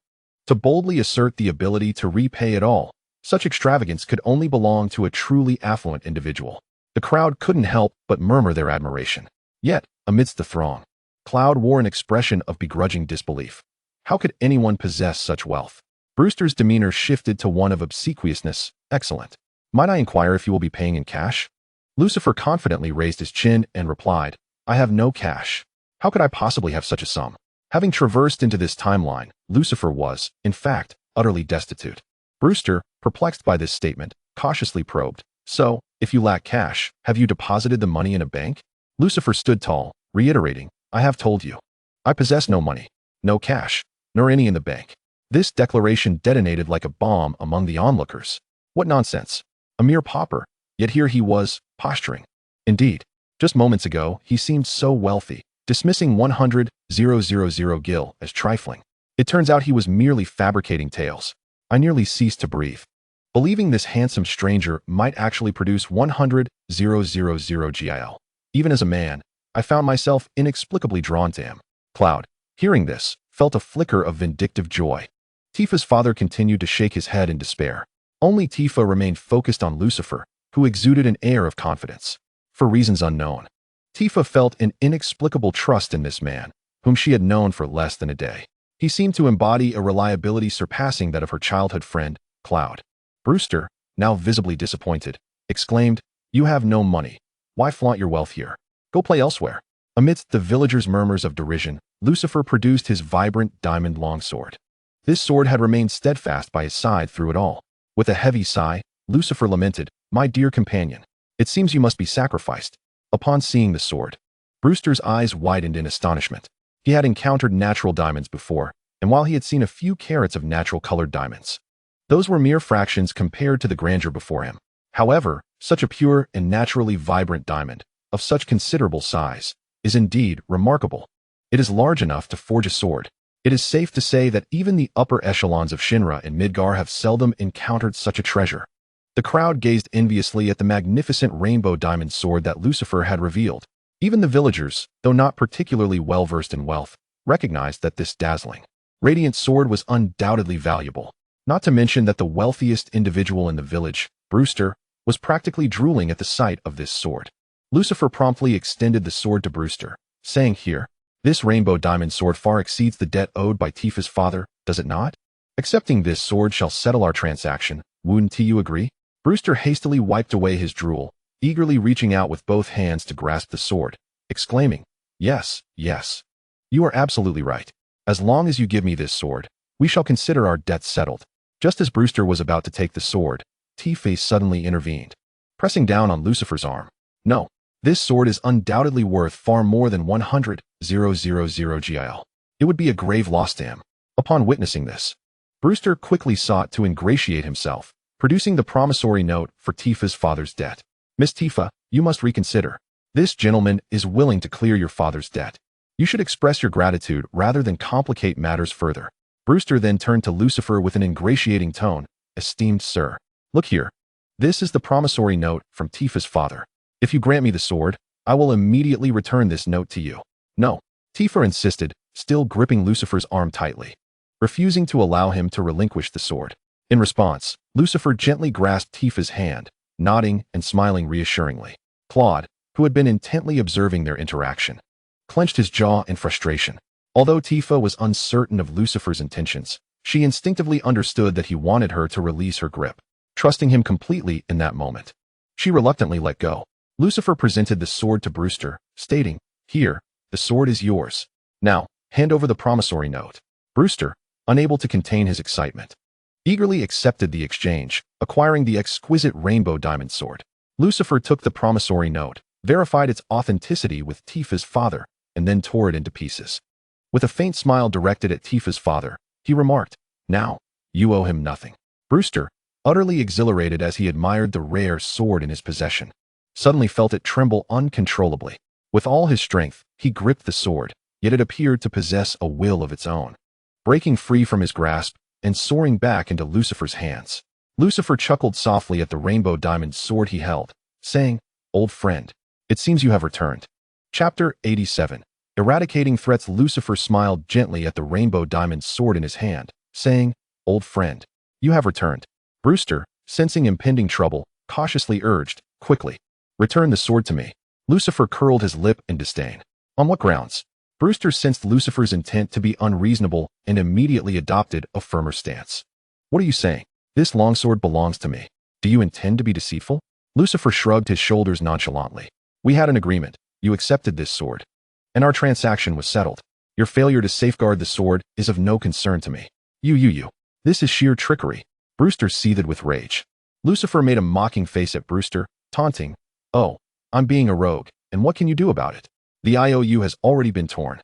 To boldly assert the ability to repay it all, such extravagance could only belong to a truly affluent individual. The crowd couldn't help but murmur their admiration. Yet, amidst the throng, Cloud wore an expression of begrudging disbelief. How could anyone possess such wealth? Brewster's demeanor shifted to one of obsequiousness. "Excellent. Might I inquire if you will be paying in cash?" Lucifer confidently raised his chin and replied, "I have no cash. How could I possibly have such a sum?" Having traversed into this timeline, Lucifer was, in fact, utterly destitute. Brewster, perplexed by this statement, cautiously probed, "So, if you lack cash, have you deposited the money in a bank?" Lucifer stood tall, reiterating, "I have told you. I possess no money, no cash, nor any in the bank." This declaration detonated like a bomb among the onlookers. What nonsense! A mere pauper, yet here he was, posturing. Indeed, just moments ago, he seemed so wealthy, dismissing 100,000 gil as trifling. It turns out he was merely fabricating tales. I nearly ceased to breathe, believing this handsome stranger might actually produce 100,000 GIL. Even as a man, I found myself inexplicably drawn to him. Cloud, hearing this, felt a flicker of vindictive joy. Tifa's father continued to shake his head in despair. Only Tifa remained focused on Lucifer, who exuded an air of confidence. For reasons unknown, Tifa felt an inexplicable trust in this man, whom she had known for less than a day. He seemed to embody a reliability surpassing that of her childhood friend, Cloud. Brewster, now visibly disappointed, exclaimed, "You have no money. Why flaunt your wealth here? Go play elsewhere." Amidst the villagers' murmurs of derision, Lucifer produced his vibrant diamond longsword. This sword had remained steadfast by his side through it all. With a heavy sigh, Lucifer lamented, "My dear companion, it seems you must be sacrificed." Upon seeing the sword, Brewster's eyes widened in astonishment. He had encountered natural diamonds before, and while he had seen a few carats of natural-colored diamonds, those were mere fractions compared to the grandeur before him. However, such a pure and naturally vibrant diamond, of such considerable size, is indeed remarkable. It is large enough to forge a sword. It is safe to say that even the upper echelons of Shinra and Midgar have seldom encountered such a treasure. The crowd gazed enviously at the magnificent rainbow diamond sword that Lucifer had revealed. Even the villagers, though not particularly well-versed in wealth, recognized that this dazzling, radiant sword was undoubtedly valuable. Not to mention that the wealthiest individual in the village, Brewster, was practically drooling at the sight of this sword. Lucifer promptly extended the sword to Brewster, saying, "Here, this rainbow diamond sword far exceeds the debt owed by Tifa's father, does it not? Accepting this sword shall settle our transaction, wouldn't you agree?" Brewster hastily wiped away his drool, eagerly reaching out with both hands to grasp the sword, exclaiming, "Yes, yes. You are absolutely right. As long as you give me this sword, we shall consider our debts settled." Just as Brewster was about to take the sword, Tifa suddenly intervened, pressing down on Lucifer's arm. "No, this sword is undoubtedly worth far more than 100,000 GIL. It would be a grave loss to him." Upon witnessing this, Brewster quickly sought to ingratiate himself, producing the promissory note for Tifa's father's debt. "Miss Tifa, you must reconsider. This gentleman is willing to clear your father's debt. You should express your gratitude rather than complicate matters further." Brewster then turned to Lucifer with an ingratiating tone, "Esteemed sir, look here. This is the promissory note from Tifa's father. If you grant me the sword, I will immediately return this note to you." "No," Tifa insisted, still gripping Lucifer's arm tightly, refusing to allow him to relinquish the sword. In response, Lucifer gently grasped Tifa's hand, nodding and smiling reassuringly. Claude, who had been intently observing their interaction, clenched his jaw in frustration. Although Tifa was uncertain of Lucifer's intentions, she instinctively understood that he wanted her to release her grip. Trusting him completely in that moment, she reluctantly let go. Lucifer presented the sword to Brewster, stating, "Here, the sword is yours. Now, hand over the promissory note." Brewster, unable to contain his excitement, eagerly accepted the exchange, acquiring the exquisite rainbow diamond sword. Lucifer took the promissory note, verified its authenticity with Tifa's father, and then tore it into pieces. With a faint smile directed at Tifa's father, he remarked, "Now, you owe him nothing." Brewster, utterly exhilarated as he admired the rare sword in his possession. Suddenly felt it tremble uncontrollably. With all his strength, he gripped the sword, yet it appeared to possess a will of its own. Breaking free from his grasp and soaring back into Lucifer's hands. Lucifer chuckled softly at the rainbow diamond sword he held, saying, "Old friend, it seems you have returned." Chapter 87. Eradicating threats. Lucifer smiled gently at the rainbow diamond sword in his hand, saying, "Old friend, you have returned." Brewster, sensing impending trouble, cautiously urged, "Quickly, return the sword to me." Lucifer curled his lip in disdain. On what grounds? Brewster sensed Lucifer's intent to be unreasonable and immediately adopted a firmer stance. "What are you saying? This longsword belongs to me. Do you intend to be deceitful?" Lucifer shrugged his shoulders nonchalantly. "We had an agreement. You accepted this sword, and our transaction was settled. Your failure to safeguard the sword is of no concern to me. You. This is sheer trickery." Brewster seethed with rage. Lucifer made a mocking face at Brewster, taunting, "Oh, I'm being a rogue, and what can you do about it? The IOU has already been torn.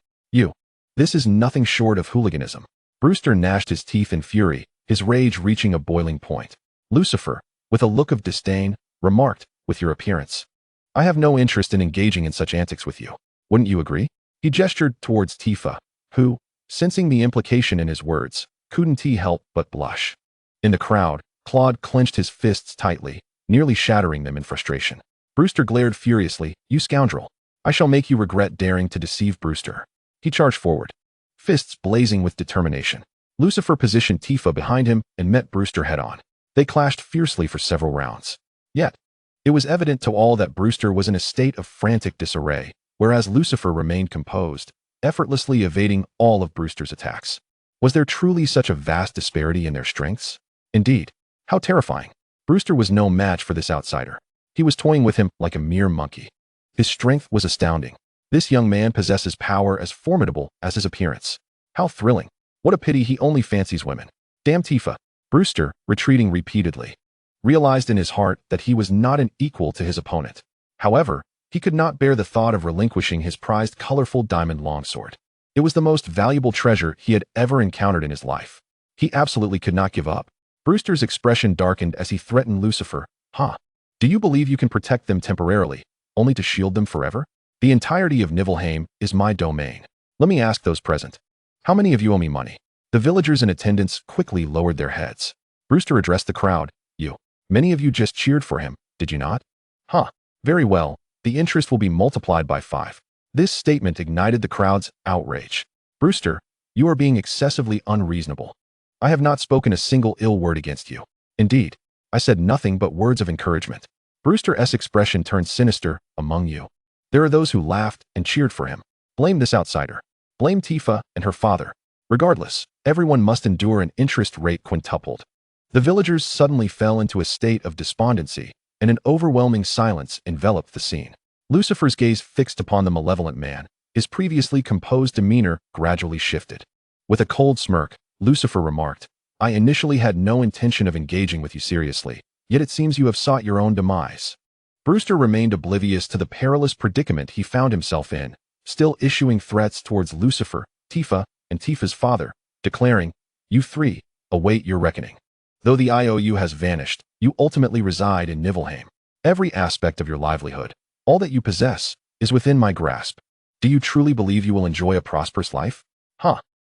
This is nothing short of hooliganism." Brewster gnashed his teeth in fury, his rage reaching a boiling point. Lucifer, with a look of disdain, remarked, "With your appearance, I have no interest in engaging in such antics with you. Wouldn't you agree?" He gestured towards Tifa, who, sensing the implication in his words, couldn't help but blush. In the crowd, Claude clenched his fists tightly, nearly shattering them in frustration. Brewster glared furiously, "You scoundrel! I shall make you regret daring to deceive Brewster." He charged forward, fists blazing with determination. Lucifer positioned Tifa behind him and met Brewster head-on. They clashed fiercely for several rounds. Yet, it was evident to all that Brewster was in a state of frantic disarray, whereas Lucifer remained composed, effortlessly evading all of Brewster's attacks. Was there truly such a vast disparity in their strengths? Indeed, how terrifying. Brewster was no match for this outsider. He was toying with him like a mere monkey. His strength was astounding. This young man possesses power as formidable as his appearance. How thrilling. What a pity he only fancies women. Damn Tifa. Brewster, retreating repeatedly, realized in his heart that he was not an equal to his opponent. However, he could not bear the thought of relinquishing his prized colorful diamond longsword. It was the most valuable treasure he had ever encountered in his life. He absolutely could not give up. Brewster's expression darkened as he threatened Lucifer. Do you believe you can protect them temporarily, only to shield them forever? The entirety of Nibelheim is my domain. Let me ask those present. How many of you owe me money?" The villagers in attendance quickly lowered their heads. Brewster addressed the crowd. Many of you just cheered for him, did you not?" Very well. The interest will be multiplied by 5. This statement ignited the crowd's outrage. "Brewster, you are being excessively unreasonable. I have not spoken a single ill word against you. Indeed, I said nothing but words of encouragement." Brewster's expression turned sinister. "Among you, there are those who laughed and cheered for him. Blame this outsider. Blame Tifa and her father. Regardless, everyone must endure an interest rate quintupled." The villagers suddenly fell into a state of despondency, and an overwhelming silence enveloped the scene. Lucifer's gaze fixed upon the malevolent man, his previously composed demeanor gradually shifted. With a cold smirk, Lucifer remarked, "I initially had no intention of engaging with you seriously, yet it seems you have sought your own demise." Brewster remained oblivious to the perilous predicament he found himself in, still issuing threats towards Lucifer, Tifa, and Tifa's father, declaring, "You 3, await your reckoning. Though the IOU has vanished, you ultimately reside in Nibelheim. Every aspect of your livelihood, all that you possess, is within my grasp. Do you truly believe you will enjoy a prosperous life?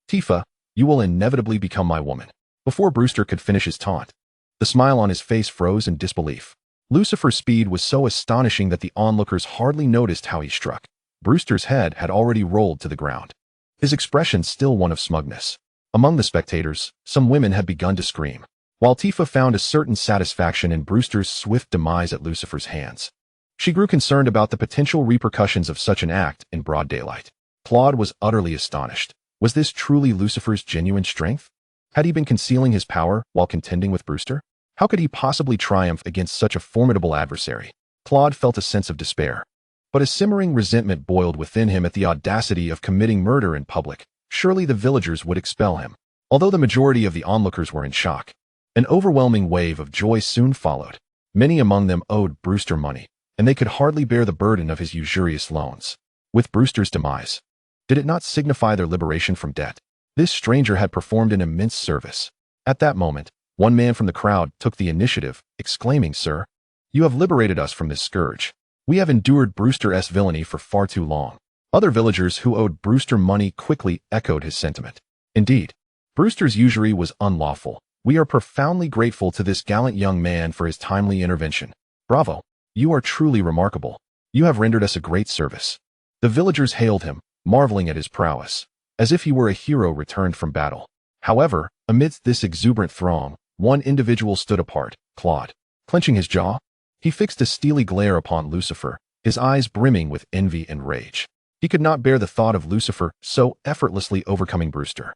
Tifa, you will inevitably become my woman." Before Brewster could finish his taunt, the smile on his face froze in disbelief. Lucifer's speed was so astonishing that the onlookers hardly noticed how he struck. Brewster's head had already rolled to the ground, his expression still one of smugness. Among the spectators, some women had begun to scream, while Tifa found a certain satisfaction in Brewster's swift demise at Lucifer's hands. She grew concerned about the potential repercussions of such an act in broad daylight. Claude was utterly astonished. Was this truly Lucifer's genuine strength? Had he been concealing his power while contending with Brewster? How could he possibly triumph against such a formidable adversary? Claude felt a sense of despair. But a simmering resentment boiled within him at the audacity of committing murder in public. Surely the villagers would expel him. Although the majority of the onlookers were in shock, an overwhelming wave of joy soon followed. Many among them owed Brewster money, and they could hardly bear the burden of his usurious loans. With Brewster's demise, did it not signify their liberation from debt? This stranger had performed an immense service. At that moment, One man from the crowd took the initiative, exclaiming, "Sir, you have liberated us from this scourge. We have endured Brewster's villainy for far too long." Other villagers who owed Brewster money quickly echoed his sentiment. Indeed, Brewster's usury was unlawful. We are profoundly grateful to this gallant young man for his timely intervention. Bravo! You are truly remarkable. You have rendered us a great service. The villagers hailed him, marveling at his prowess, as if he were a hero returned from battle. However, amidst this exuberant throng, one individual stood apart, Claude. Clenching his jaw, he fixed a steely glare upon Lucifer, his eyes brimming with envy and rage. He could not bear the thought of Lucifer so effortlessly overcoming Brewster.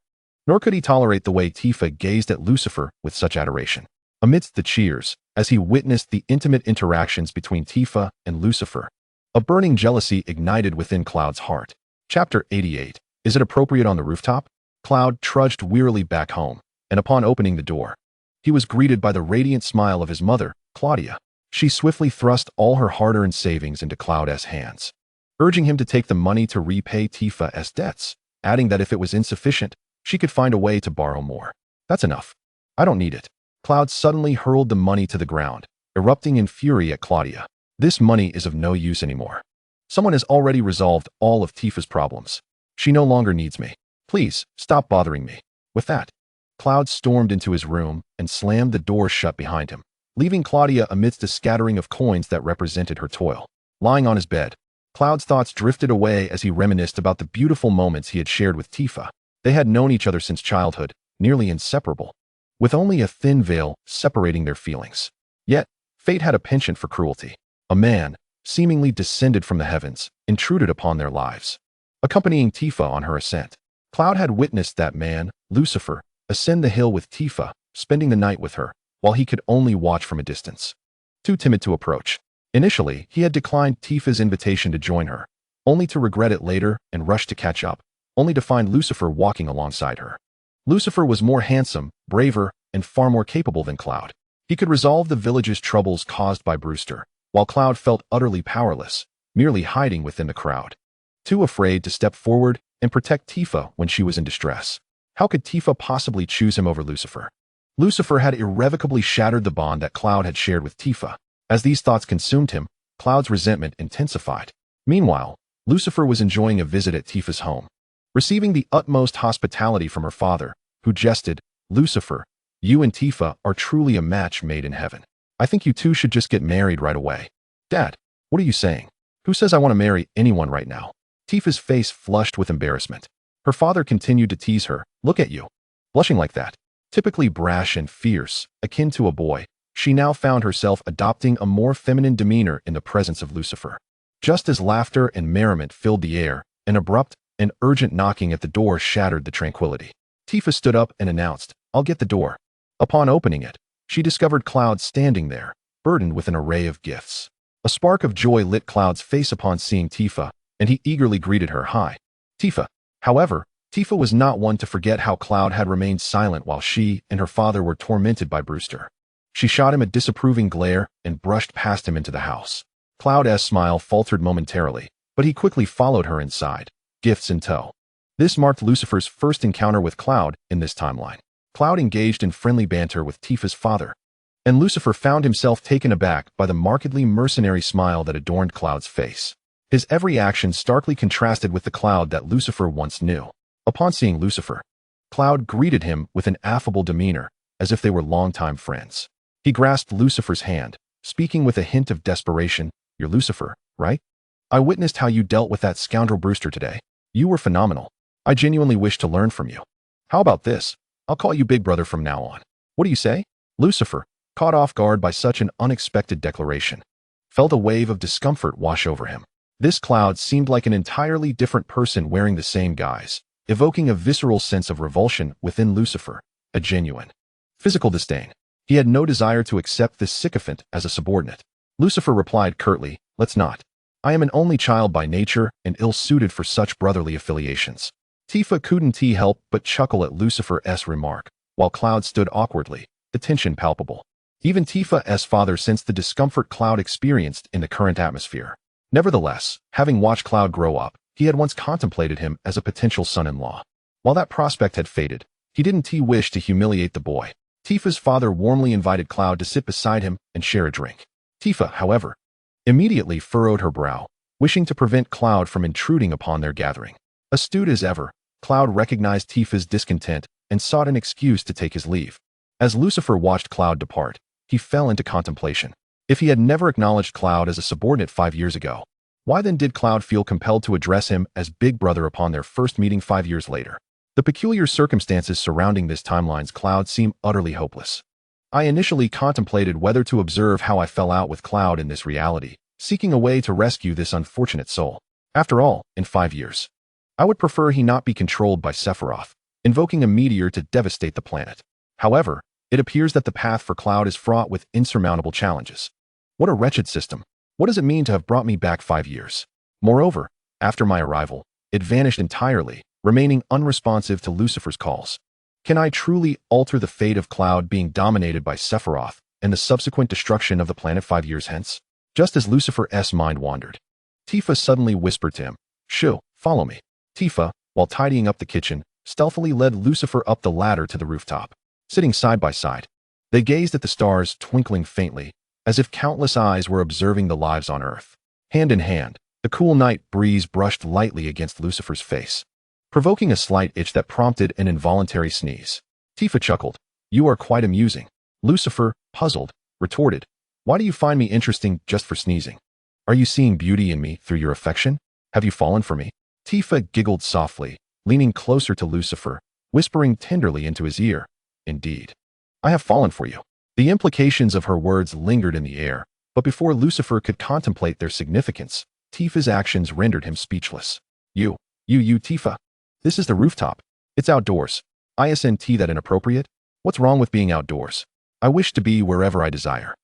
Nor could he tolerate the way Tifa gazed at Lucifer with such adoration. Amidst the cheers, as he witnessed the intimate interactions between Tifa and Lucifer, a burning jealousy ignited within Cloud's heart. Chapter 88. Is it appropriate on the rooftop? Cloud trudged wearily back home, and upon opening the door, he was greeted by the radiant smile of his mother, Claudia. She swiftly thrust all her hard-earned savings into Cloud's hands, urging him to take the money to repay Tifa's debts, adding that if it was insufficient, she could find a way to borrow more. "That's enough. I don't need it." Cloud suddenly hurled the money to the ground, erupting in fury at Claudia. "This money is of no use anymore. Someone has already resolved all of Tifa's problems. She no longer needs me. Please, stop bothering me." With that, Cloud stormed into his room and slammed the door shut behind him, leaving Claudia amidst a scattering of coins that represented her toil. Lying on his bed, Cloud's thoughts drifted away as he reminisced about the beautiful moments he had shared with Tifa. They had known each other since childhood, nearly inseparable, with only a thin veil separating their feelings. Yet, fate had a penchant for cruelty. A man, seemingly descended from the heavens, intruded upon their lives. Accompanying Tifa on her ascent, Cloud had witnessed that man, Lucifer, ascend the hill with Tifa, spending the night with her, while he could only watch from a distance. Too timid to approach. Initially, he had declined Tifa's invitation to join her, only to regret it later and rush to catch up, only to find Lucifer walking alongside her. Lucifer was more handsome, braver, and far more capable than Cloud. He could resolve the village's troubles caused by Brewster, while Cloud felt utterly powerless, merely hiding within the crowd, too afraid to step forward and protect Tifa when she was in distress. How could Tifa possibly choose him over Lucifer? Lucifer had irrevocably shattered the bond that Cloud had shared with Tifa. As these thoughts consumed him, Cloud's resentment intensified. Meanwhile, Lucifer was enjoying a visit at Tifa's home, receiving the utmost hospitality from her father, who jested, "Lucifer, you and Tifa are truly a match made in heaven. I think you two should just get married right away." "Dad, what are you saying? Who says I want to marry anyone right now?" Tifa's face flushed with embarrassment. Her father continued to tease her. "Look at you, blushing like that." Typically brash and fierce, akin to a boy, she now found herself adopting a more feminine demeanor in the presence of Lucifer. Just as laughter and merriment filled the air, an abrupt and urgent knocking at the door shattered the tranquility. Tifa stood up and announced, "I'll get the door." Upon opening it, she discovered Cloud standing there, burdened with an array of gifts. A spark of joy lit Cloud's face upon seeing Tifa, and he eagerly greeted her. "Hi, Tifa." However, Tifa was not one to forget how Cloud had remained silent while she and her father were tormented by Brewster. She shot him a disapproving glare and brushed past him into the house. Cloud's smile faltered momentarily, but he quickly followed her inside, gifts in tow. This marked Lucifer's first encounter with Cloud in this timeline. Cloud engaged in friendly banter with Tifa's father, and Lucifer found himself taken aback by the markedly mercenary smile that adorned Cloud's face. His every action starkly contrasted with the Cloud that Lucifer once knew. Upon seeing Lucifer, Cloud greeted him with an affable demeanor, as if they were longtime friends. He grasped Lucifer's hand, speaking with a hint of desperation. "You're Lucifer, right? I witnessed how you dealt with that scoundrel Brewster today. You were phenomenal. I genuinely wish to learn from you. How about this? I'll call you Big Brother from now on. What do you say?" Lucifer, caught off guard by such an unexpected declaration, felt a wave of discomfort wash over him. This Cloud seemed like an entirely different person wearing the same guise, evoking a visceral sense of revulsion within Lucifer, a genuine physical disdain. He had no desire to accept this sycophant as a subordinate. Lucifer replied curtly, "Let's not. I am an only child by nature and ill-suited for such brotherly affiliations." Tifa couldn't help but chuckle at Lucifer's remark, while Cloud stood awkwardly, the tension palpable. Even Tifa's father sensed the discomfort Cloud experienced in the current atmosphere. Nevertheless, having watched Cloud grow up, he had once contemplated him as a potential son-in-law. While that prospect had faded, he didn't wish to humiliate the boy. Tifa's father warmly invited Cloud to sit beside him and share a drink. Tifa, however, immediately furrowed her brow, wishing to prevent Cloud from intruding upon their gathering. Astute as ever, Cloud recognized Tifa's discontent and sought an excuse to take his leave. As Lucifer watched Cloud depart, he fell into contemplation. If he had never acknowledged Cloud as a subordinate 5 years ago, why then did Cloud feel compelled to address him as Big Brother upon their first meeting 5 years later? The peculiar circumstances surrounding this timeline's Cloud seem utterly hopeless. I initially contemplated whether to observe how I fell out with Cloud in this reality, seeking a way to rescue this unfortunate soul. After all, in 5 years, I would prefer he not be controlled by Sephiroth, invoking a meteor to devastate the planet. However, it appears that the path for Cloud is fraught with insurmountable challenges. What a wretched system. What does it mean to have brought me back 5 years? Moreover, after my arrival, it vanished entirely, remaining unresponsive to Lucifer's calls. Can I truly alter the fate of Cloud being dominated by Sephiroth and the subsequent destruction of the planet 5 years hence? Just as Lucifer's mind wandered, Tifa suddenly whispered to him, "Shoo, follow me." Tifa, while tidying up the kitchen, stealthily led Lucifer up the ladder to the rooftop. Sitting side by side, they gazed at the stars twinkling faintly, as if countless eyes were observing the lives on Earth. Hand in hand, the cool night breeze brushed lightly against Lucifer's face, provoking a slight itch that prompted an involuntary sneeze. Tifa chuckled. "You are quite amusing." Lucifer, puzzled, retorted, "Why do you find me interesting just for sneezing? Are you seeing beauty in me through your affection? Have you fallen for me?" Tifa giggled softly, leaning closer to Lucifer, whispering tenderly into his ear, "Indeed, I have fallen for you." The implications of her words lingered in the air, but before Lucifer could contemplate their significance, Tifa's actions rendered him speechless. You, Tifa. This is the rooftop. It's outdoors. Isn't that inappropriate? What's wrong with being outdoors? I wish to be wherever I desire.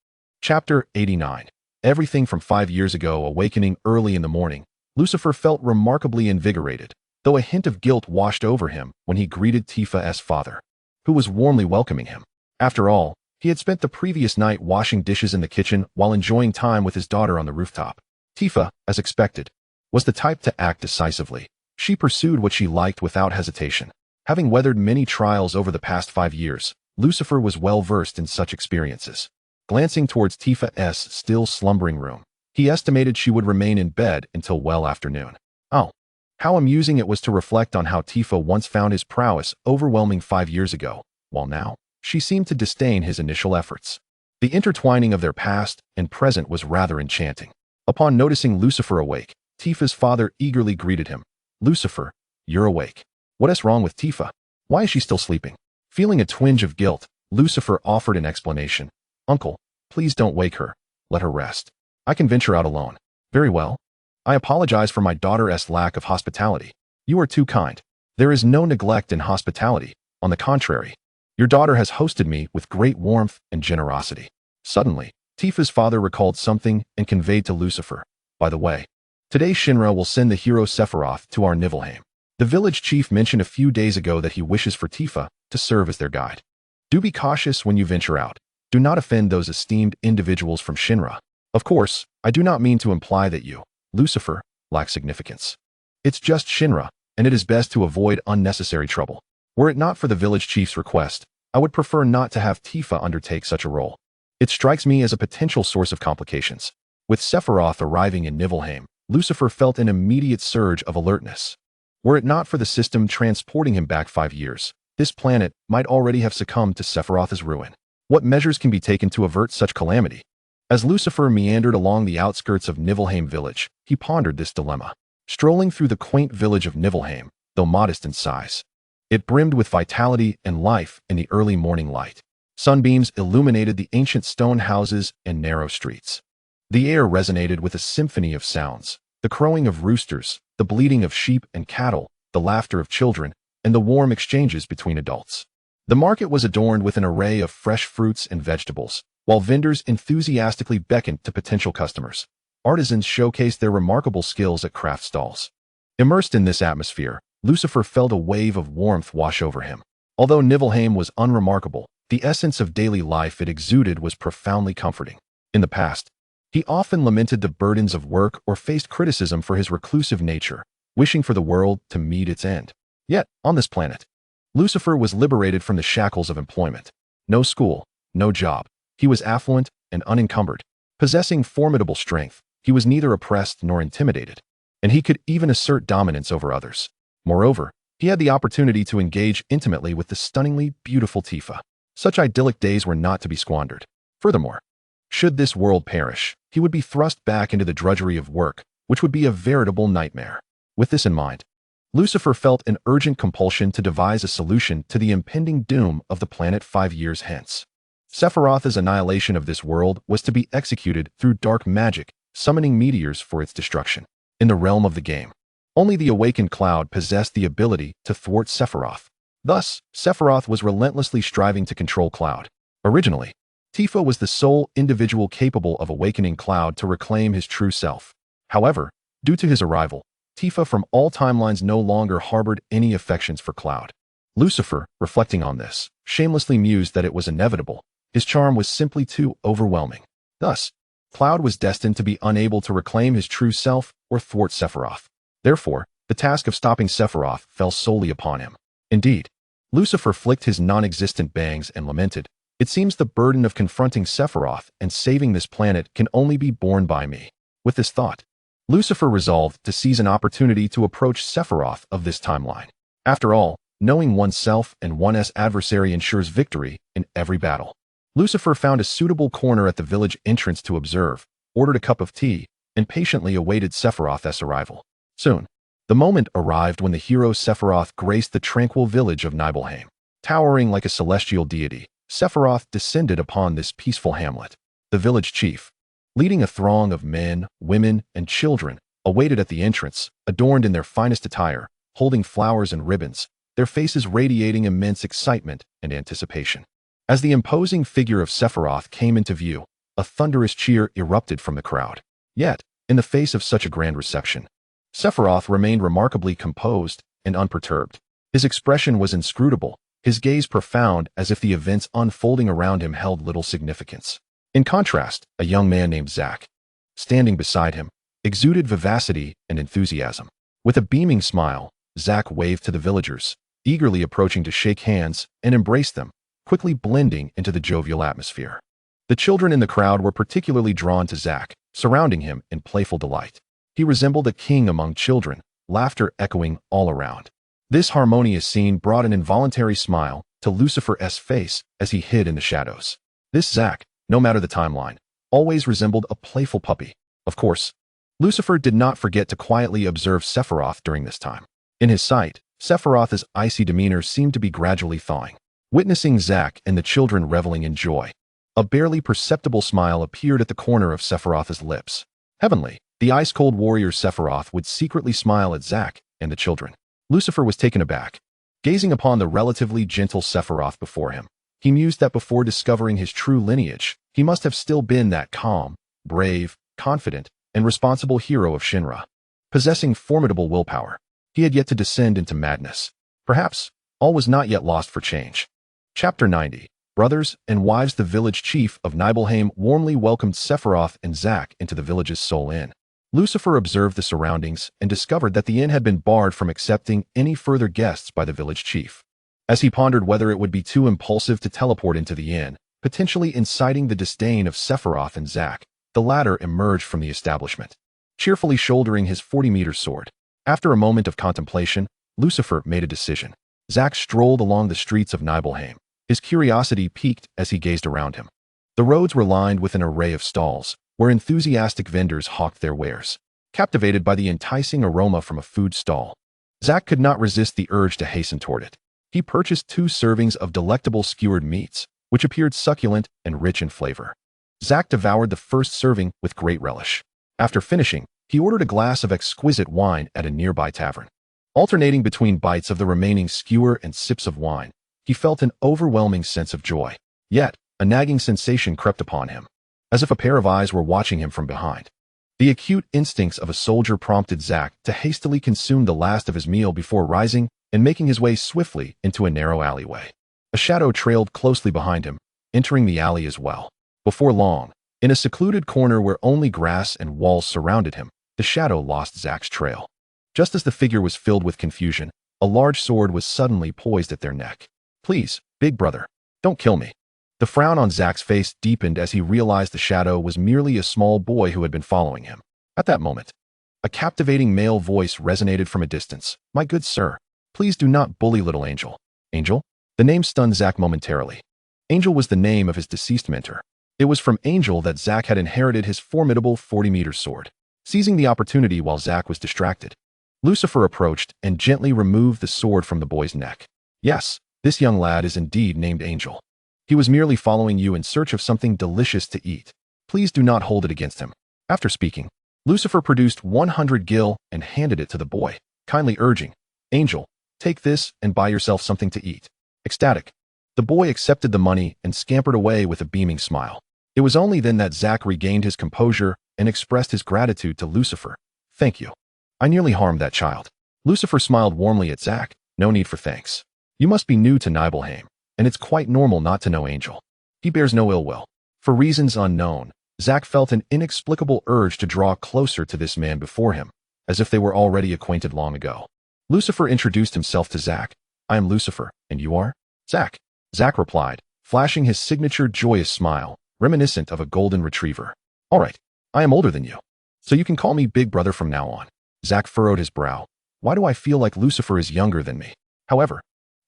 Chapter 89. Everything from 5 years ago. Awakening early in the morning, Lucifer felt remarkably invigorated, though a hint of guilt washed over him when he greeted Tifa's father, who was warmly welcoming him. After all, he had spent the previous night washing dishes in the kitchen while enjoying time with his daughter on the rooftop. Tifa, as expected, was the type to act decisively. She pursued what she liked without hesitation. Having weathered many trials over the past 5 years, Lucifer was well versed in such experiences. Glancing towards Tifa's still slumbering room, he estimated she would remain in bed until well after noon. Oh, how amusing it was to reflect on how Tifa once found his prowess overwhelming 5 years ago, while now, she seemed to disdain his initial efforts. The intertwining of their past and present was rather enchanting. Upon noticing Lucifer awake, Tifa's father eagerly greeted him. "Lucifer, you're awake. What is wrong with Tifa? Why is she still sleeping?" Feeling a twinge of guilt, Lucifer offered an explanation. "Uncle, please don't wake her. Let her rest. I can venture out alone." "Very well. I apologize for my daughter's lack of hospitality. You are too kind. There is no neglect in hospitality. On the contrary, your daughter has hosted me with great warmth and generosity." Suddenly, Tifa's father recalled something and conveyed to Lucifer, "By the way, today Shinra will send the hero Sephiroth to our Niflheim. The village chief mentioned a few days ago that he wishes for Tifa to serve as their guide. Do be cautious when you venture out. Do not offend those esteemed individuals from Shinra. Of course, I do not mean to imply that you, Lucifer, lack significance. It's just Shinra, and it is best to avoid unnecessary trouble. Were it not for the village chief's request, I would prefer not to have Tifa undertake such a role. It strikes me as a potential source of complications." With Sephiroth arriving in Niflheim, Lucifer felt an immediate surge of alertness. Were it not for the system transporting him back 5 years, this planet might already have succumbed to Sephiroth's ruin. What measures can be taken to avert such calamity? As Lucifer meandered along the outskirts of Niflheim village, he pondered this dilemma. Strolling through the quaint village of Niflheim, though modest in size, it brimmed with vitality and life in the early morning light. Sunbeams illuminated the ancient stone houses and narrow streets. The air resonated with a symphony of sounds, the crowing of roosters, the bleating of sheep and cattle, the laughter of children, and the warm exchanges between adults. The market was adorned with an array of fresh fruits and vegetables, while vendors enthusiastically beckoned to potential customers. Artisans showcased their remarkable skills at craft stalls. Immersed in this atmosphere, Lucifer felt a wave of warmth wash over him. Although Niflheim was unremarkable, the essence of daily life it exuded was profoundly comforting. In the past, he often lamented the burdens of work or faced criticism for his reclusive nature, wishing for the world to meet its end. Yet, on this planet, Lucifer was liberated from the shackles of employment. No school, no job. He was affluent and unencumbered. Possessing formidable strength, he was neither oppressed nor intimidated, and he could even assert dominance over others. Moreover, he had the opportunity to engage intimately with the stunningly beautiful Tifa. Such idyllic days were not to be squandered. Furthermore, should this world perish, he would be thrust back into the drudgery of work, which would be a veritable nightmare. With this in mind, Lucifer felt an urgent compulsion to devise a solution to the impending doom of the planet 5 years hence. Sephiroth's annihilation of this world was to be executed through dark magic, summoning meteors for its destruction. In the realm of the game, only the awakened Cloud possessed the ability to thwart Sephiroth. Thus, Sephiroth was relentlessly striving to control Cloud. Originally, Tifa was the sole individual capable of awakening Cloud to reclaim his true self. However, due to his arrival, Tifa from all timelines no longer harbored any affections for Cloud. Lucifer, reflecting on this, shamelessly mused that it was inevitable. His charm was simply too overwhelming. Thus, Cloud was destined to be unable to reclaim his true self or thwart Sephiroth. Therefore, the task of stopping Sephiroth fell solely upon him. Indeed, Lucifer flicked his non-existent bangs and lamented, "It seems the burden of confronting Sephiroth and saving this planet can only be borne by me." With this thought, Lucifer resolved to seize an opportunity to approach Sephiroth of this timeline. After all, knowing oneself and one's adversary ensures victory in every battle. Lucifer found a suitable corner at the village entrance to observe, ordered a cup of tea, and patiently awaited Sephiroth's arrival. Soon, the moment arrived when the hero Sephiroth graced the tranquil village of Nibelheim. Towering like a celestial deity, Sephiroth descended upon this peaceful hamlet. The village chief, leading a throng of men, women, and children, awaited at the entrance, adorned in their finest attire, holding flowers and ribbons, their faces radiating immense excitement and anticipation. As the imposing figure of Sephiroth came into view, a thunderous cheer erupted from the crowd. Yet, in the face of such a grand reception, Sephiroth remained remarkably composed and unperturbed. His expression was inscrutable, his gaze profound, as if the events unfolding around him held little significance. In contrast, a young man named Zack, standing beside him, exuded vivacity and enthusiasm. With a beaming smile, Zack waved to the villagers, eagerly approaching to shake hands and embrace them, quickly blending into the jovial atmosphere. The children in the crowd were particularly drawn to Zack, surrounding him in playful delight. He resembled a king among children, laughter echoing all around. This harmonious scene brought an involuntary smile to Lucifer's face as he hid in the shadows. This Zack, no matter the timeline, always resembled a playful puppy. Of course, Lucifer did not forget to quietly observe Sephiroth during this time. In his sight, Sephiroth's icy demeanor seemed to be gradually thawing. Witnessing Zack and the children reveling in joy, a barely perceptible smile appeared at the corner of Sephiroth's lips. Heavenly, the ice-cold warrior Sephiroth would secretly smile at Zack and the children. Lucifer was taken aback. Gazing upon the relatively gentle Sephiroth before him, he mused that before discovering his true lineage, he must have still been that calm, brave, confident, and responsible hero of Shinra. Possessing formidable willpower, he had yet to descend into madness. Perhaps, all was not yet lost for change. Chapter 90. Brothers and wives. The village chief of Nibelheim warmly welcomed Sephiroth and Zack into the village's sole inn. Lucifer observed the surroundings and discovered that the inn had been barred from accepting any further guests by the village chief. As he pondered whether it would be too impulsive to teleport into the inn, potentially inciting the disdain of Sephiroth and Zack, the latter emerged from the establishment, cheerfully shouldering his 40-meter sword. After a moment of contemplation, Lucifer made a decision. Zack strolled along the streets of Nibelheim, his curiosity piqued as he gazed around him. The roads were lined with an array of stalls, where enthusiastic vendors hawked their wares. Captivated by the enticing aroma from a food stall, Zack could not resist the urge to hasten toward it. He purchased 2 servings of delectable skewered meats, which appeared succulent and rich in flavor. Zack devoured the first serving with great relish. After finishing, he ordered a glass of exquisite wine at a nearby tavern. Alternating between bites of the remaining skewer and sips of wine, he felt an overwhelming sense of joy. Yet, a nagging sensation crept upon him, as if a pair of eyes were watching him from behind. The acute instincts of a soldier prompted Zack to hastily consume the last of his meal before rising and making his way swiftly into a narrow alleyway. A shadow trailed closely behind him, entering the alley as well. Before long, in a secluded corner where only grass and walls surrounded him, the shadow lost Zack's trail. Just as the figure was filled with confusion, a large sword was suddenly poised at their neck. "Please, big brother, don't kill me," The frown on Zack's face deepened as he realized the shadow was merely a small boy who had been following him. At that moment, a captivating male voice resonated from a distance. "My good sir, please do not bully little Angel." Angel? The name stunned Zack momentarily. Angel was the name of his deceased mentor. It was from Angel that Zack had inherited his formidable 40-meter sword. Seizing the opportunity while Zack was distracted, Lucifer approached and gently removed the sword from the boy's neck. "Yes, this young lad is indeed named Angel. He was merely following you in search of something delicious to eat. Please do not hold it against him." After speaking, Lucifer produced 100 gil and handed it to the boy, kindly urging, "Angel, take this and buy yourself something to eat." Ecstatic, the boy accepted the money and scampered away with a beaming smile. It was only then that Zack regained his composure and expressed his gratitude to Lucifer. "Thank you. I nearly harmed that child." Lucifer smiled warmly at Zack. "No need for thanks. You must be new to Nibelheim, and it's quite normal not to know Angel. He bears no ill will." For reasons unknown, Zack felt an inexplicable urge to draw closer to this man before him, as if they were already acquainted long ago. Lucifer introduced himself to Zack. "I am Lucifer, and you are?" "Zack." Zack replied, flashing his signature joyous smile, reminiscent of a golden retriever. "All right, I am older than you, so you can call me Big Brother from now on." Zack furrowed his brow. Why do I feel like Lucifer is younger than me? However,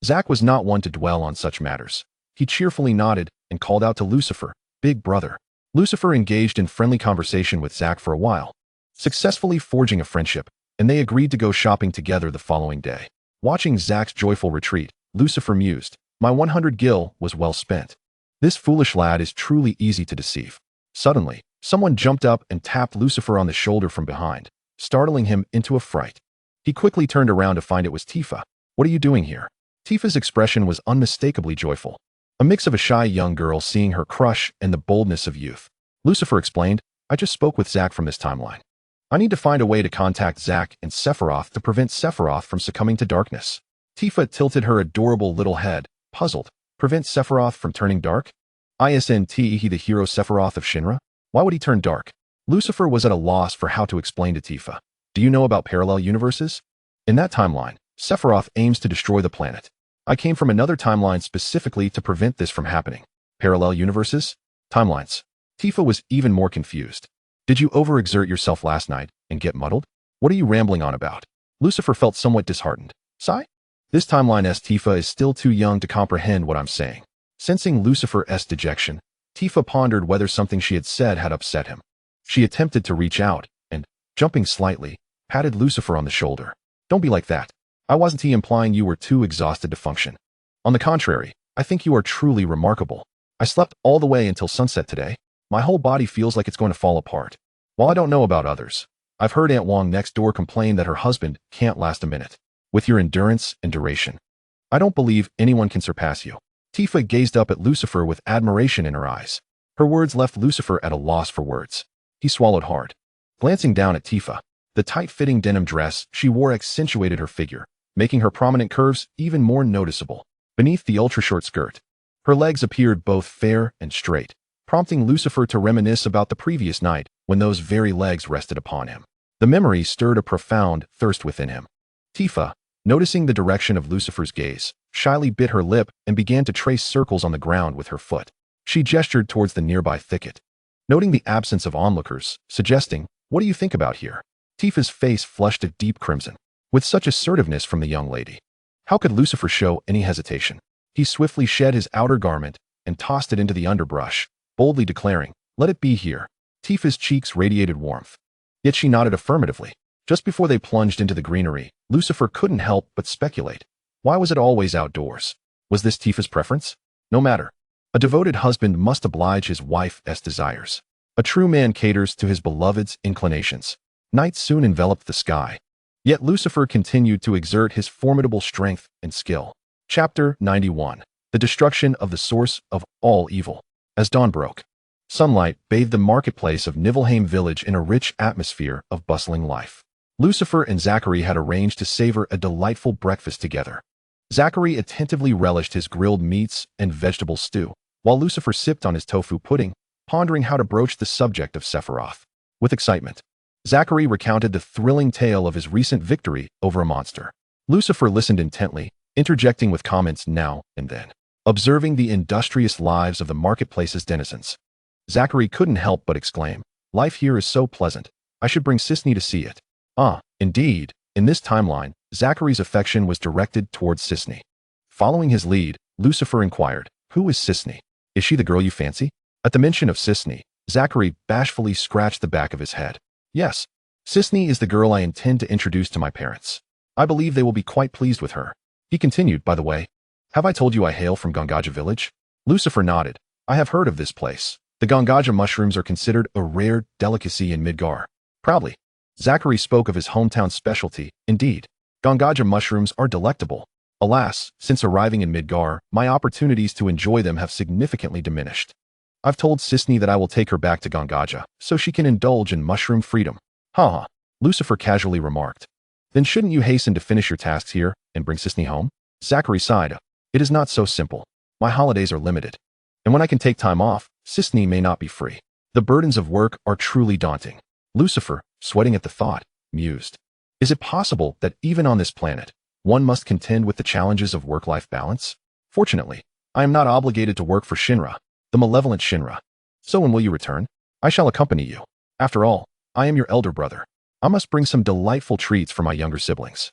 Zack was not one to dwell on such matters. He cheerfully nodded and called out to Lucifer, "Big Brother." Lucifer engaged in friendly conversation with Zack for a while, successfully forging a friendship, and they agreed to go shopping together the following day. Watching Zack's joyful retreat, Lucifer mused, "My 100 gil was well spent. This foolish lad is truly easy to deceive." Suddenly, someone jumped up and tapped Lucifer on the shoulder from behind, startling him into a fright. He quickly turned around to find it was Tifa. "What are you doing here?" Tifa's expression was unmistakably joyful, a mix of a shy young girl seeing her crush and the boldness of youth. Lucifer explained, "I just spoke with Zack from this timeline. I need to find a way to contact Zack and Sephiroth to prevent Sephiroth from succumbing to darkness." Tifa tilted her adorable little head, puzzled. "Prevent Sephiroth from turning dark? Isn't he the hero Sephiroth of Shinra? Why would he turn dark?" Lucifer was at a loss for how to explain to Tifa. "Do you know about parallel universes? In that timeline, Sephiroth aims to destroy the planet. I came from another timeline specifically to prevent this from happening." Parallel universes? Timelines. Tifa was even more confused. "Did you overexert yourself last night and get muddled? What are you rambling on about?" Lucifer felt somewhat disheartened. "Sigh? This timeline's Tifa is still too young to comprehend what I'm saying." Sensing Lucifer's dejection, Tifa pondered whether something she had said had upset him. She attempted to reach out and, jumping slightly, patted Lucifer on the shoulder. "Don't be like that. I wasn't implying you were too exhausted to function. On the contrary, I think you are truly remarkable. I slept all the way until sunset today. My whole body feels like it's going to fall apart. While I don't know about others, I've heard Aunt Wong next door complain that her husband can't last a minute. With your endurance and duration, I don't believe anyone can surpass you." Tifa gazed up at Lucifer with admiration in her eyes. Her words left Lucifer at a loss for words. He swallowed hard. Glancing down at Tifa, the tight-fitting denim dress she wore accentuated her figure, making her prominent curves even more noticeable. Beneath the ultra-short skirt, her legs appeared both fair and straight, prompting Lucifer to reminisce about the previous night when those very legs rested upon him. The memory stirred a profound thirst within him. Tifa, noticing the direction of Lucifer's gaze, shyly bit her lip and began to trace circles on the ground with her foot. She gestured towards the nearby thicket, noting the absence of onlookers, suggesting, "What do you think about here?" Tifa's face flushed a deep crimson. With such assertiveness from the young lady, how could Lucifer show any hesitation? He swiftly shed his outer garment and tossed it into the underbrush, boldly declaring, "Let it be here." Tifa's cheeks radiated warmth, yet she nodded affirmatively. Just before they plunged into the greenery, Lucifer couldn't help but speculate. Why was it always outdoors? Was this Tifa's preference? No matter. A devoted husband must oblige his wife's desires. A true man caters to his beloved's inclinations. Night soon enveloped the sky. Yet Lucifer continued to exert his formidable strength and skill. Chapter 91. The Destruction of the Source of All Evil. As dawn broke, sunlight bathed the marketplace of Nibelheim village in a rich atmosphere of bustling life. Lucifer and Zachary had arranged to savor a delightful breakfast together. Zachary attentively relished his grilled meats and vegetable stew, while Lucifer sipped on his tofu pudding, pondering how to broach the subject of Sephiroth. With excitement, Zachary recounted the thrilling tale of his recent victory over a monster. Lucifer listened intently, interjecting with comments now and then. observing the industrious lives of the marketplace's denizens. Zachary couldn't help but exclaim, "Life here is so pleasant. I should bring Sisney to see it." Indeed, in this timeline, Zachary's affection was directed towards Sisney. Following his lead, Lucifer inquired, "Who is Sisney? Is she the girl you fancy?" At the mention of Sisney, Zachary bashfully scratched the back of his head. "Yes, Sisney is the girl I intend to introduce to my parents. I believe they will be quite pleased with her." He continued, "By the way, have I told you I hail from Gongaja village?" Lucifer nodded. "I have heard of this place. The Gongaja mushrooms are considered a rare delicacy in Midgar." Proudly, Zachary spoke of his hometown specialty. "Indeed, Gongaja mushrooms are delectable. Alas, since arriving in Midgar, my opportunities to enjoy them have significantly diminished. I've told Sisney that I will take her back to Gongaja, so she can indulge in mushroom freedom." "Ha," Lucifer casually remarked. "Then shouldn't you hasten to finish your tasks here and bring Sisney home?" Zachary sighed. "It is not so simple. My holidays are limited. And when I can take time off, Sisney may not be free. The burdens of work are truly daunting." Lucifer, sweating at the thought, mused. Is it possible that even on this planet, one must contend with the challenges of work-life balance? Fortunately, I am not obligated to work for Shinra, the malevolent Shinra. So when will you return? I shall accompany you. After all, I am your elder brother. I must bring some delightful treats for my younger siblings."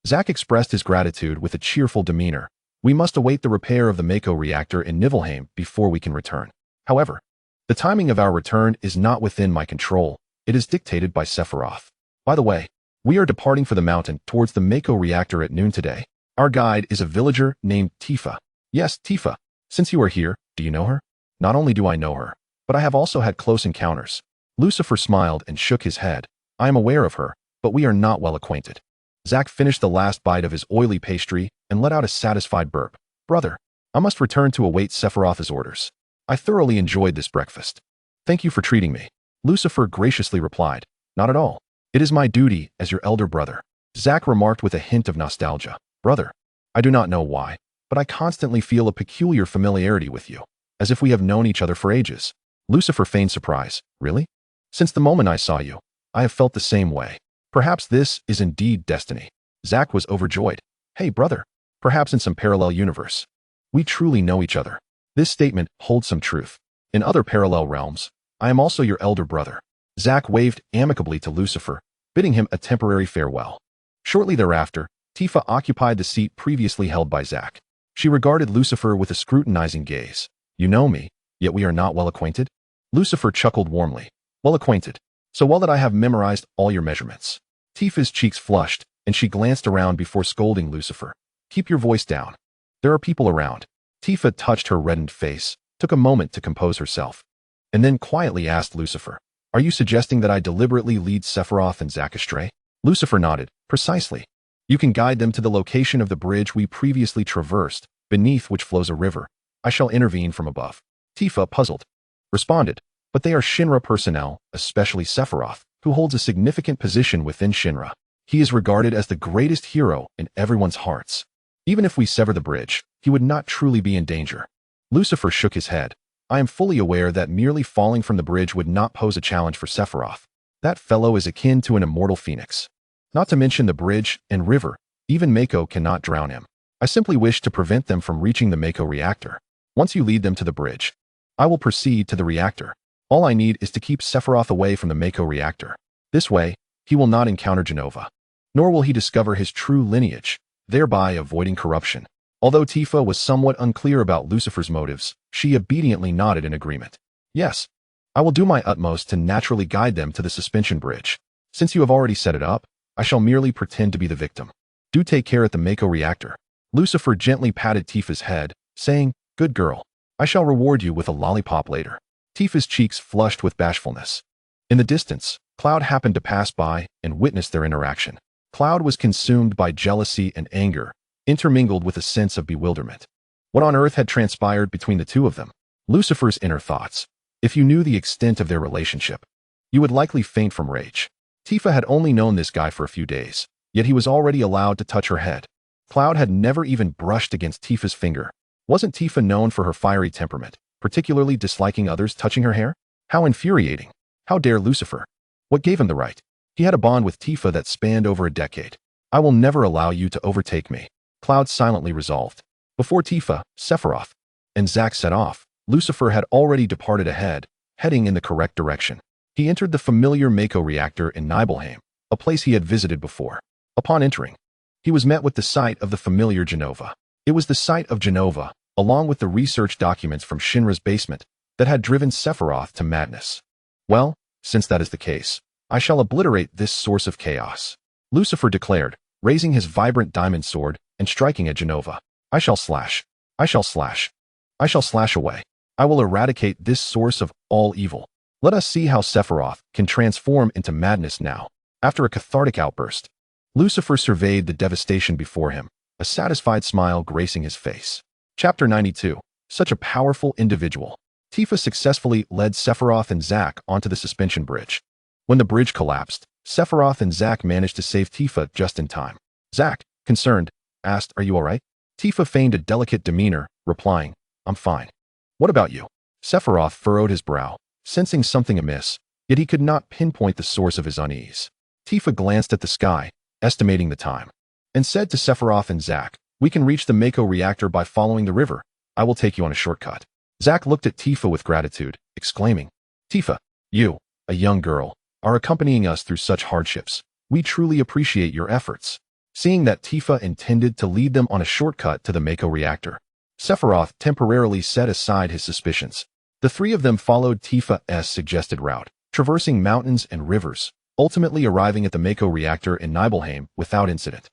Zack expressed his gratitude with a cheerful demeanor. "We must await the repair of the Mako reactor in Niflheim before we can return. However, the timing of our return is not within my control. It is dictated by Sephiroth. By the way, we are departing for the mountain towards the Mako reactor at noon today. Our guide is a villager named Tifa." "Yes, Tifa. Since you are here, do you know her?" "Not only do I know her, but I have also had close encounters." Lucifer smiled and shook his head. "I am aware of her, but we are not well acquainted." Zack finished the last bite of his oily pastry and let out a satisfied burp. "Brother, I must return to await Sephiroth's orders. I thoroughly enjoyed this breakfast. Thank you for treating me." Lucifer graciously replied, "Not at all. It is my duty as your elder brother." Zack remarked with a hint of nostalgia, "Brother, I do not know why, but I constantly feel a peculiar familiarity with you, as if we have known each other for ages." Lucifer feigned surprise. "Really? Since the moment I saw you, I have felt the same way. Perhaps this is indeed destiny." Zack was overjoyed. "Hey, brother, perhaps in some parallel universe, we truly know each other." This statement holds some truth. In other parallel realms, I am also your elder brother. Zack waved amicably to Lucifer, bidding him a temporary farewell. Shortly thereafter, Tifa occupied the seat previously held by Zack. She regarded Lucifer with a scrutinizing gaze. "You know me, yet we are not well acquainted?" Lucifer chuckled warmly. "Well acquainted. So well that I have memorized all your measurements." Tifa's cheeks flushed, and she glanced around before scolding Lucifer. "Keep your voice down. There are people around." Tifa touched her reddened face, took a moment to compose herself, and then quietly asked Lucifer, "Are you suggesting that I deliberately lead Sephiroth and Zack astray?" Lucifer nodded. "Precisely. You can guide them to the location of the bridge we previously traversed, beneath which flows a river. I shall intervene from above." Tifa, puzzled, responded, "But they are Shinra personnel, especially Sephiroth, who holds a significant position within Shinra. He is regarded as the greatest hero in everyone's hearts. Even if we sever the bridge, he would not truly be in danger." Lucifer shook his head. "I am fully aware that merely falling from the bridge would not pose a challenge for Sephiroth. That fellow is akin to an immortal phoenix. Not to mention the bridge and river, even Mako cannot drown him. I simply wish to prevent them from reaching the Mako reactor. Once you lead them to the bridge, I will proceed to the reactor. All I need is to keep Sephiroth away from the Mako reactor. This way, he will not encounter Genova, nor will he discover his true lineage, thereby avoiding corruption." Although Tifa was somewhat unclear about Lucifer's motives, she obediently nodded in agreement. "Yes, I will do my utmost to naturally guide them to the suspension bridge. Since you have already set it up, I shall merely pretend to be the victim. Do take care at the Mako reactor." Lucifer gently patted Tifa's head, saying, "Good girl. I shall reward you with a lollipop later." Tifa's cheeks flushed with bashfulness. In the distance, Cloud happened to pass by and witnessed their interaction. Cloud was consumed by jealousy and anger, intermingled with a sense of bewilderment. What on earth had transpired between the two of them? Lucifer's inner thoughts. If you knew the extent of their relationship, you would likely faint from rage. Tifa had only known this guy for a few days, yet he was already allowed to touch her head. Cloud had never even brushed against Tifa's finger. Wasn't Tifa known for her fiery temperament, particularly disliking others touching her hair? How infuriating. How dare Lucifer? What gave him the right? He had a bond with Tifa that spanned over a decade. "I will never allow you to overtake me," Cloud silently resolved. Before Tifa, Sephiroth, and Zack set off, Lucifer had already departed ahead, heading in the correct direction. He entered the familiar Mako reactor in Nibelheim, a place he had visited before. Upon entering, he was met with the sight of the familiar Genova. It was the sight of Genova, along with the research documents from Shinra's basement, that had driven Sephiroth to madness. Well, since that is the case, I shall obliterate this source of chaos, Lucifer declared, raising his vibrant diamond sword and striking at Genova. I shall slash. I shall slash. I shall slash away. I will eradicate this source of all evil. Let us see how Sephiroth can transform into madness now. After a cathartic outburst, Lucifer surveyed the devastation before him, a satisfied smile gracing his face. Chapter 92. Such a powerful individual. Tifa successfully led Sephiroth and Zack onto the suspension bridge. When the bridge collapsed, Sephiroth and Zack managed to save Tifa just in time. Zack, concerned, asked, "Are you all right?" Tifa feigned a delicate demeanor, replying, "I'm fine." "What about you?" Sephiroth furrowed his brow, sensing something amiss, yet he could not pinpoint the source of his unease. Tifa glanced at the sky, estimating the time, and said to Sephiroth and Zack, "We can reach the Mako reactor by following the river. I will take you on a shortcut." Zack looked at Tifa with gratitude, exclaiming, "Tifa, you, a young girl, are accompanying us through such hardships. We truly appreciate your efforts." Seeing that Tifa intended to lead them on a shortcut to the Mako reactor, Sephiroth temporarily set aside his suspicions. The three of them followed Tifa's suggested route, traversing mountains and rivers, ultimately arriving at the Mako reactor in Nibelheim without incident.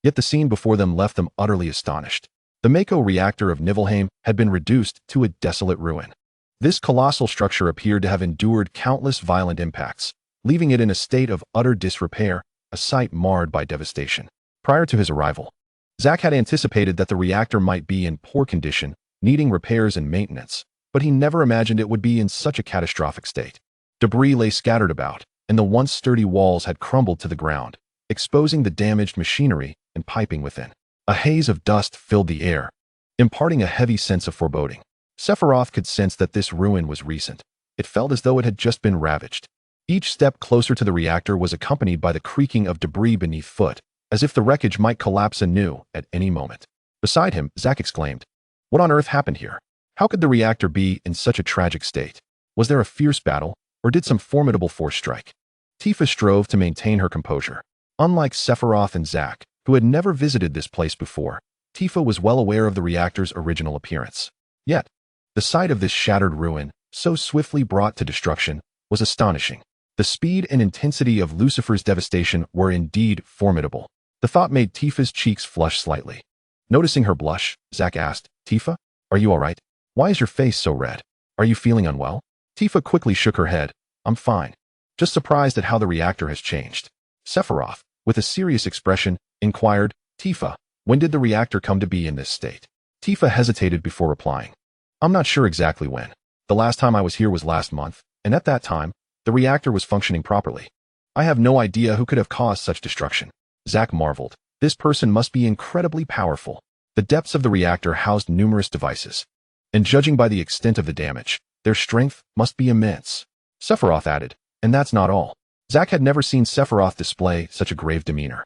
Yet the scene before them left them utterly astonished. The Mako reactor of Nibelheim had been reduced to a desolate ruin. This colossal structure appeared to have endured countless violent impacts, leaving it in a state of utter disrepair, a sight marred by devastation. Prior to his arrival, Zack had anticipated that the reactor might be in poor condition, needing repairs and maintenance, but he never imagined it would be in such a catastrophic state. Debris lay scattered about, and the once sturdy walls had crumbled to the ground, exposing the damaged machinery and piping within. A haze of dust filled the air, imparting a heavy sense of foreboding. Sephiroth could sense that this ruin was recent. It felt as though it had just been ravaged. Each step closer to the reactor was accompanied by the creaking of debris beneath foot, as if the wreckage might collapse anew at any moment. Beside him, Zack exclaimed, "What on earth happened here? How could the reactor be in such a tragic state? Was there a fierce battle, or did some formidable force strike?" Tifa strove to maintain her composure. Unlike Sephiroth and Zack, who had never visited this place before, Tifa was well aware of the reactor's original appearance. Yet, the sight of this shattered ruin, so swiftly brought to destruction, was astonishing. The speed and intensity of Lucifer's devastation were indeed formidable. The thought made Tifa's cheeks flush slightly. Noticing her blush, Zack asked, "Tifa, are you all right? Why is your face so red? Are you feeling unwell?" Tifa quickly shook her head. "I'm fine. Just surprised at how the reactor has changed." Sephiroth, with a serious expression, inquired, "Tifa, when did the reactor come to be in this state?" Tifa hesitated before replying. "I'm not sure exactly when. The last time I was here was last month, and at that time, the reactor was functioning properly. I have no idea who could have caused such destruction." Zack marveled. This person must be incredibly powerful. The depths of the reactor housed numerous devices, and judging by the extent of the damage, their strength must be immense. Sephiroth added, "And that's not all." Zack had never seen Sephiroth display such a grave demeanor.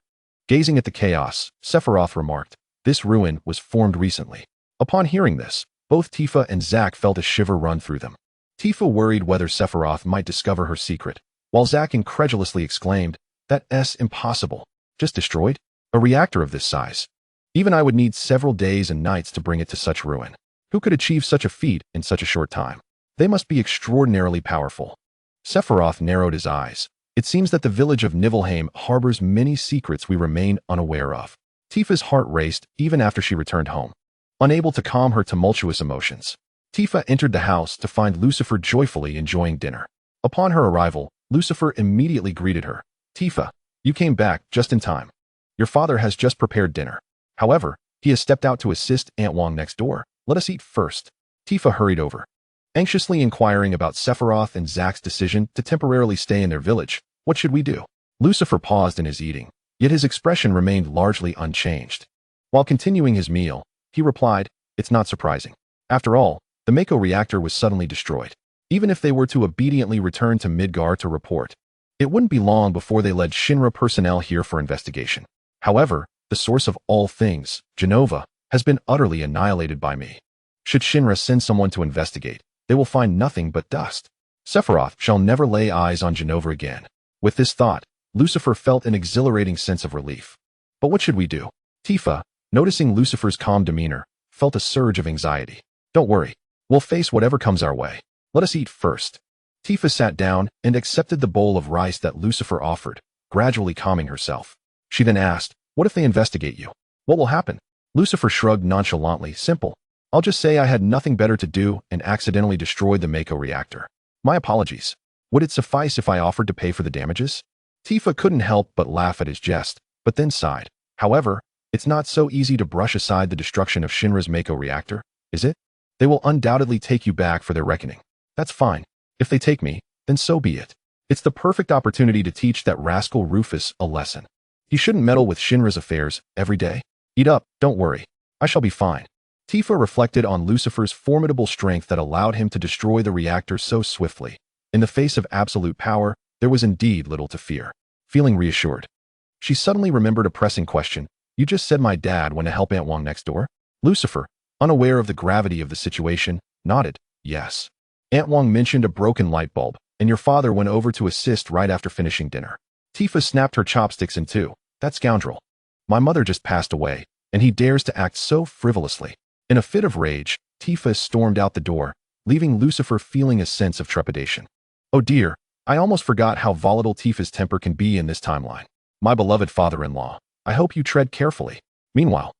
Gazing at the chaos, Sephiroth remarked, "This ruin was formed recently." Upon hearing this, both Tifa and Zack felt a shiver run through them. Tifa worried whether Sephiroth might discover her secret, while Zack incredulously exclaimed, "That's impossible. Just destroyed? A reactor of this size? Even I would need several days and nights to bring it to such ruin. Who could achieve such a feat in such a short time? They must be extraordinarily powerful." Sephiroth narrowed his eyes. "It seems that the village of Nibelheim harbors many secrets we remain unaware of." Tifa's heart raced even after she returned home, unable to calm her tumultuous emotions. Tifa entered the house to find Lucifer joyfully enjoying dinner. Upon her arrival, Lucifer immediately greeted her. "Tifa, you came back just in time. Your father has just prepared dinner. However, he has stepped out to assist Aunt Wong next door. Let us eat first." Tifa hurried over, anxiously inquiring about Sephiroth and Zack's decision to temporarily stay in their village. "What should we do?" Lucifer paused in his eating, yet his expression remained largely unchanged. While continuing his meal, he replied, "It's not surprising. After all, the Mako reactor was suddenly destroyed. Even if they were to obediently return to Midgar to report, it wouldn't be long before they led Shinra personnel here for investigation. However, the source of all things, Genova, has been utterly annihilated by me. Should Shinra send someone to investigate, they will find nothing but dust. Sephiroth shall never lay eyes on Jenova again. With this thought, Lucifer felt an exhilarating sense of relief. But what should we do? Tifa, noticing Lucifer's calm demeanor, felt a surge of anxiety. Don't worry. We'll face whatever comes our way. Let us eat first. Tifa sat down and accepted the bowl of rice that Lucifer offered, gradually calming herself. She then asked, what if they investigate you? What will happen? Lucifer shrugged nonchalantly. Simple. I'll just say I had nothing better to do and accidentally destroyed the Mako reactor. My apologies. Would it suffice if I offered to pay for the damages? Tifa couldn't help but laugh at his jest, but then sighed. However, it's not so easy to brush aside the destruction of Shinra's Mako reactor, is it? They will undoubtedly take you back for their reckoning. That's fine. If they take me, then so be it. It's the perfect opportunity to teach that rascal Rufus a lesson. He shouldn't meddle with Shinra's affairs every day. Eat up, don't worry. I shall be fine. Tifa reflected on Lucifer's formidable strength that allowed him to destroy the reactor so swiftly. In the face of absolute power, there was indeed little to fear. Feeling reassured, she suddenly remembered a pressing question. You just said my dad went to help Aunt Wong next door? Lucifer, unaware of the gravity of the situation, nodded. Yes. Aunt Wong mentioned a broken light bulb, and your father went over to assist right after finishing dinner. Tifa snapped her chopsticks in two. That scoundrel. My mother just passed away, and he dares to act so frivolously. In a fit of rage, Tifa stormed out the door, leaving Lucifer feeling a sense of trepidation. Oh dear, I almost forgot how volatile Tifa's temper can be in this timeline. My beloved father-in-law, I hope you tread carefully. Meanwhile,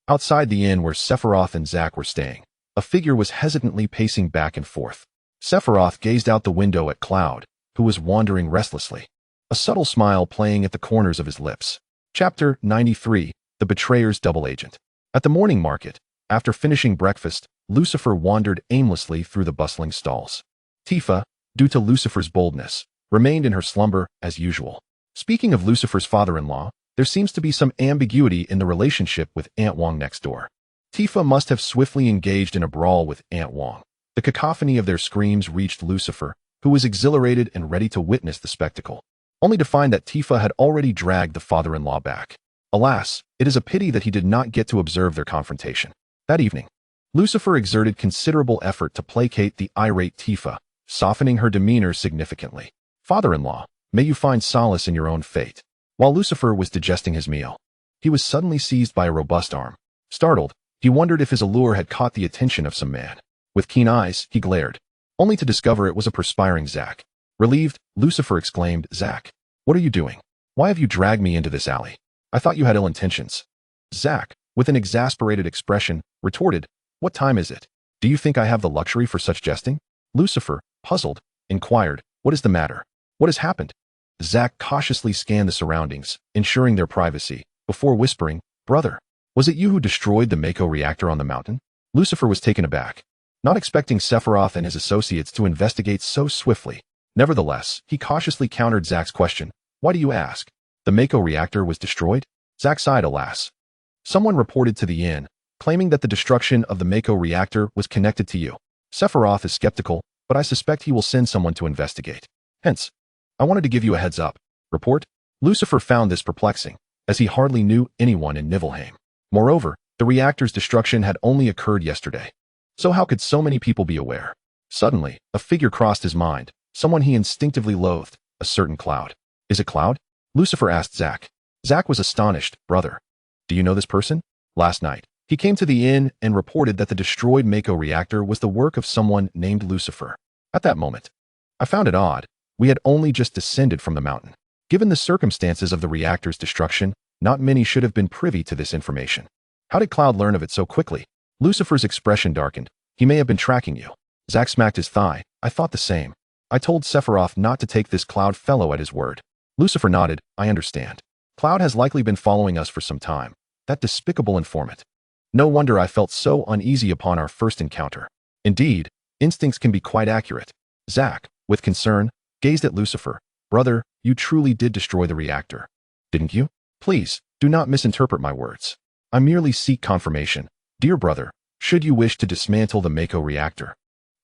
outside the inn where Sephiroth and Zack were staying, a figure was hesitantly pacing back and forth. Sephiroth gazed out the window at Cloud, who was wandering restlessly, a subtle smile playing at the corners of his lips. Chapter 93, The Betrayer's Double Agent. At the morning market, after finishing breakfast, Lucifer wandered aimlessly through the bustling stalls. Tifa, due to Lucifer's boldness, remained in her slumber as usual. Speaking of Lucifer's father-in-law, there seems to be some ambiguity in the relationship with Aunt Wong next door. Tifa must have swiftly engaged in a brawl with Aunt Wong. The cacophony of their screams reached Lucifer, who was exhilarated and ready to witness the spectacle, only to find that Tifa had already dragged the father-in-law back. Alas, it is a pity that he did not get to observe their confrontation. That evening, Lucifer exerted considerable effort to placate the irate Tifa, softening her demeanor significantly. Father-in-law, may you find solace in your own fate. While Lucifer was digesting his meal, he was suddenly seized by a robust arm. Startled, he wondered if his allure had caught the attention of some man. With keen eyes, he glared, only to discover it was a perspiring Zack. Relieved, Lucifer exclaimed, Zack, what are you doing? Why have you dragged me into this alley? I thought you had ill intentions. Zack, with an exasperated expression, retorted, what time is it? Do you think I have the luxury for such jesting? Lucifer, puzzled, inquired, what is the matter? What has happened? Zack cautiously scanned the surroundings, ensuring their privacy, before whispering, brother, was it you who destroyed the Mako reactor on the mountain? Lucifer was taken aback, not expecting Sephiroth and his associates to investigate so swiftly. Nevertheless, he cautiously countered Zack's question. Why do you ask? The Mako reactor was destroyed? Zack sighed, alas. Someone reported to the inn, claiming that the destruction of the Mako reactor was connected to you. Sephiroth is skeptical, but I suspect he will send someone to investigate. Hence, I wanted to give you a heads up. Report? Lucifer found this perplexing, as he hardly knew anyone in Nibelheim. Moreover, the reactor's destruction had only occurred yesterday. So how could so many people be aware? Suddenly, a figure crossed his mind, someone he instinctively loathed, a certain Cloud. Is it Cloud? Lucifer asked Zack. Zack was astonished. Brother, do you know this person? Last night, he came to the inn and reported that the destroyed Mako reactor was the work of someone named Lucifer. At that moment, I found it odd. We had only just descended from the mountain. Given the circumstances of the reactor's destruction, not many should have been privy to this information. How did Cloud learn of it so quickly? Lucifer's expression darkened. He may have been tracking you. Zack smacked his thigh. I thought the same. I told Sephiroth not to take this Cloud fellow at his word. Lucifer nodded. I understand. Cloud has likely been following us for some time. That despicable informant. No wonder I felt so uneasy upon our first encounter. Indeed, instincts can be quite accurate. Zack, with concern, gazed at Lucifer. Brother, you truly did destroy the reactor, didn't you? Please, do not misinterpret my words. I merely seek confirmation. Dear brother, should you wish to dismantle the Mako reactor,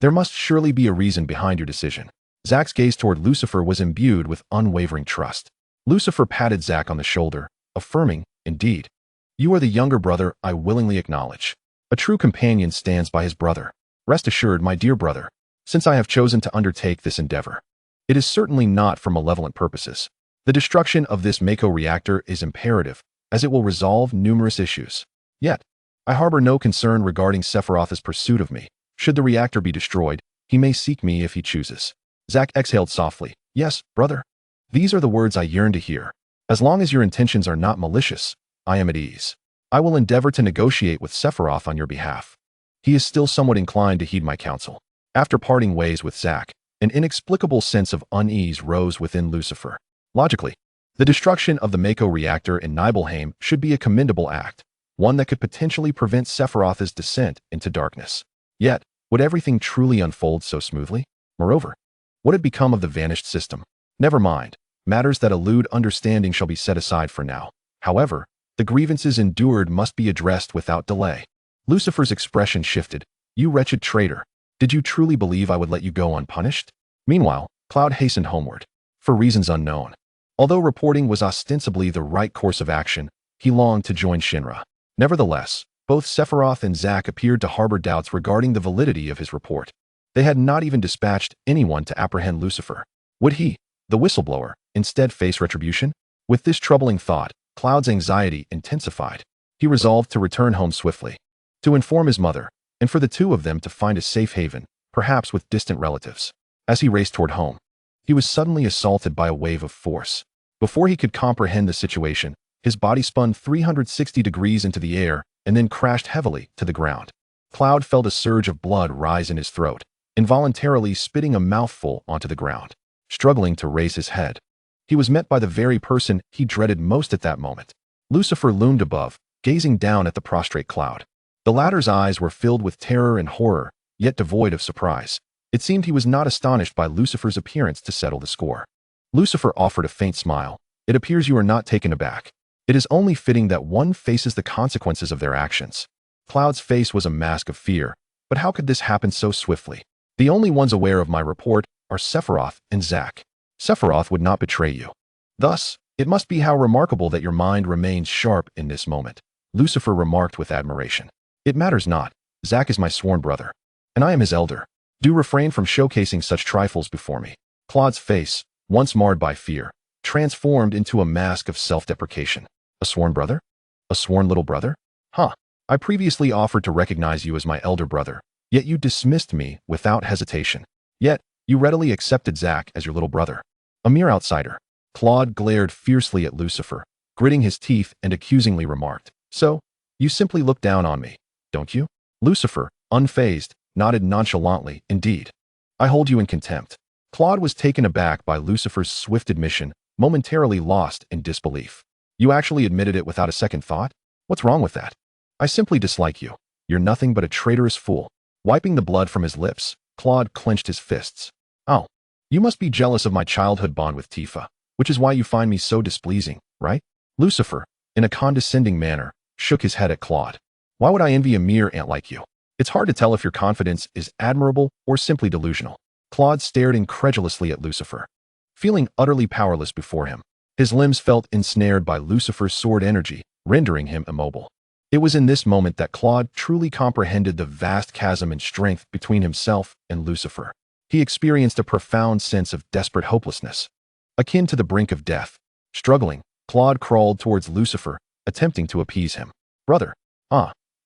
there must surely be a reason behind your decision. Zack's gaze toward Lucifer was imbued with unwavering trust. Lucifer patted Zack on the shoulder, affirming, indeed. You are the younger brother I willingly acknowledge. A true companion stands by his brother. Rest assured, my dear brother, since I have chosen to undertake this endeavor, it is certainly not for malevolent purposes. The destruction of this Mako reactor is imperative, as it will resolve numerous issues. Yet, I harbor no concern regarding Sephiroth's pursuit of me. Should the reactor be destroyed, he may seek me if he chooses. Zack exhaled softly. Yes, brother. These are the words I yearn to hear. As long as your intentions are not malicious, I am at ease. I will endeavor to negotiate with Sephiroth on your behalf. He is still somewhat inclined to heed my counsel. After parting ways with Zack, an inexplicable sense of unease rose within Lucifer. Logically, the destruction of the Mako reactor in Nibelheim should be a commendable act, one that could potentially prevent Sephiroth's descent into darkness. Yet, would everything truly unfold so smoothly? Moreover, what had become of the vanished system? Never mind, matters that elude understanding shall be set aside for now. However, the grievances endured must be addressed without delay. Lucifer's expression shifted. You wretched traitor, did you truly believe I would let you go unpunished? Meanwhile, Cloud hastened homeward. For reasons unknown. Although reporting was ostensibly the right course of action, he longed to join Shinra. Nevertheless, both Sephiroth and Zack appeared to harbor doubts regarding the validity of his report. They had not even dispatched anyone to apprehend Lucifer. Would he, the whistleblower, instead face retribution? With this troubling thought, Cloud's anxiety intensified. He resolved to return home swiftly, to inform his mother, and for the two of them to find a safe haven, perhaps with distant relatives. As he raced toward home, he was suddenly assaulted by a wave of force. Before he could comprehend the situation, his body spun 360 degrees into the air and then crashed heavily to the ground. Cloud felt a surge of blood rise in his throat, involuntarily spitting a mouthful onto the ground. Struggling to raise his head, he was met by the very person he dreaded most at that moment. Lucifer loomed above, gazing down at the prostrate Cloud. The latter's eyes were filled with terror and horror, yet devoid of surprise. It seemed he was not astonished by Lucifer's appearance to settle the score. Lucifer offered a faint smile. It appears you are not taken aback. It is only fitting that one faces the consequences of their actions. Cloud's face was a mask of fear, but how could this happen so swiftly? The only ones aware of my report are Sephiroth and Zack. Sephiroth would not betray you. Thus, it must be how remarkable that your mind remains sharp in this moment. Lucifer remarked with admiration. It matters not. Zack is my sworn brother, and I am his elder. Do refrain from showcasing such trifles before me. Cloud's face, once marred by fear, transformed into a mask of self-deprecation. A sworn brother? A sworn little brother? Huh. I previously offered to recognize you as my elder brother, yet you dismissed me without hesitation. Yet, you readily accepted Zack as your little brother. A mere outsider. Claude glared fiercely at Lucifer, gritting his teeth and accusingly remarked, So, you simply look down on me, don't you? Lucifer, unfazed, nodded nonchalantly. Indeed. I hold you in contempt. Claude was taken aback by Lucifer's swift admission, momentarily lost in disbelief. You actually admitted it without a second thought? What's wrong with that? I simply dislike you. You're nothing but a traitorous fool. Wiping the blood from his lips, Claude clenched his fists. Oh, you must be jealous of my childhood bond with Tifa, which is why you find me so displeasing, right? Lucifer, in a condescending manner, shook his head at Claude. Why would I envy a mere ant like you? It's hard to tell if your confidence is admirable or simply delusional. Claude stared incredulously at Lucifer, feeling utterly powerless before him. His limbs felt ensnared by Lucifer's sword energy, rendering him immobile. It was in this moment that Claude truly comprehended the vast chasm in strength between himself and Lucifer. He experienced a profound sense of desperate hopelessness, akin to the brink of death. Struggling, Claude crawled towards Lucifer, attempting to appease him. Brother.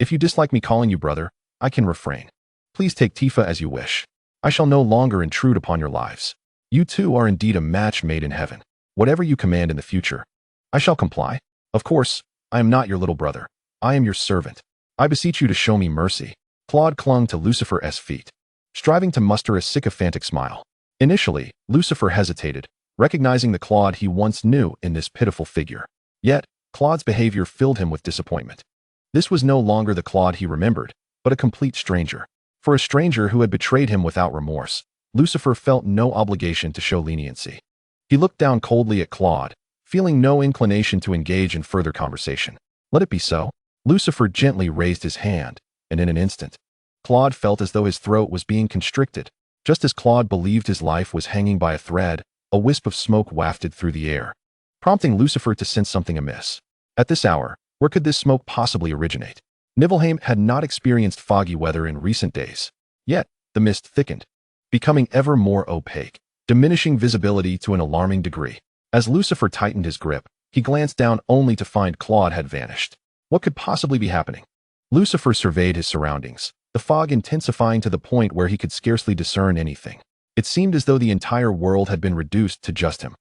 If you dislike me calling you brother, I can refrain. Please take Tifa as you wish. I shall no longer intrude upon your lives. You two are indeed a match made in heaven. Whatever you command in the future, I shall comply. Of course, I am not your little brother. I am your servant. I beseech you to show me mercy. Claude clung to Lucifer's feet, striving to muster a sycophantic smile. Initially, Lucifer hesitated, recognizing the Claude he once knew in this pitiful figure. Yet, Claude's behavior filled him with disappointment. This was no longer the Claude he remembered, but a complete stranger. For a stranger who had betrayed him without remorse, Lucifer felt no obligation to show leniency. He looked down coldly at Claude, feeling no inclination to engage in further conversation. Let it be so. Lucifer gently raised his hand, and in an instant, Claude felt as though his throat was being constricted. Just as Claude believed his life was hanging by a thread, a wisp of smoke wafted through the air, prompting Lucifer to sense something amiss. At this hour, where could this smoke possibly originate? Nibelheim had not experienced foggy weather in recent days. Yet, the mist thickened, becoming ever more opaque, diminishing visibility to an alarming degree. As Lucifer tightened his grip, he glanced down only to find Claude had vanished. What could possibly be happening? Lucifer surveyed his surroundings, the fog intensifying to the point where he could scarcely discern anything. It seemed as though the entire world had been reduced to just him.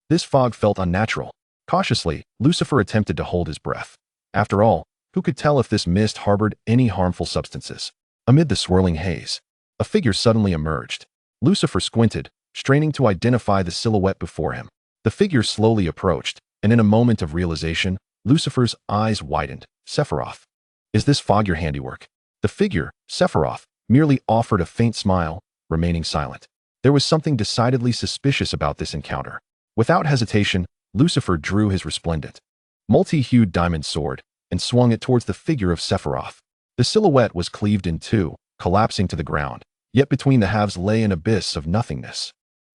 This fog felt unnatural. Cautiously, Lucifer attempted to hold his breath. After all, who could tell if this mist harbored any harmful substances? Amid the swirling haze, a figure suddenly emerged. Lucifer squinted, straining to identify the silhouette before him. The figure slowly approached, and in a moment of realization, Lucifer's eyes widened. Sephiroth. Is this fog your handiwork? The figure, Sephiroth, merely offered a faint smile, remaining silent. There was something decidedly suspicious about this encounter. Without hesitation, Lucifer drew his resplendent, multi-hued diamond sword and swung it towards the figure of Sephiroth. The silhouette was cleaved in two, collapsing to the ground, yet between the halves lay an abyss of nothingness.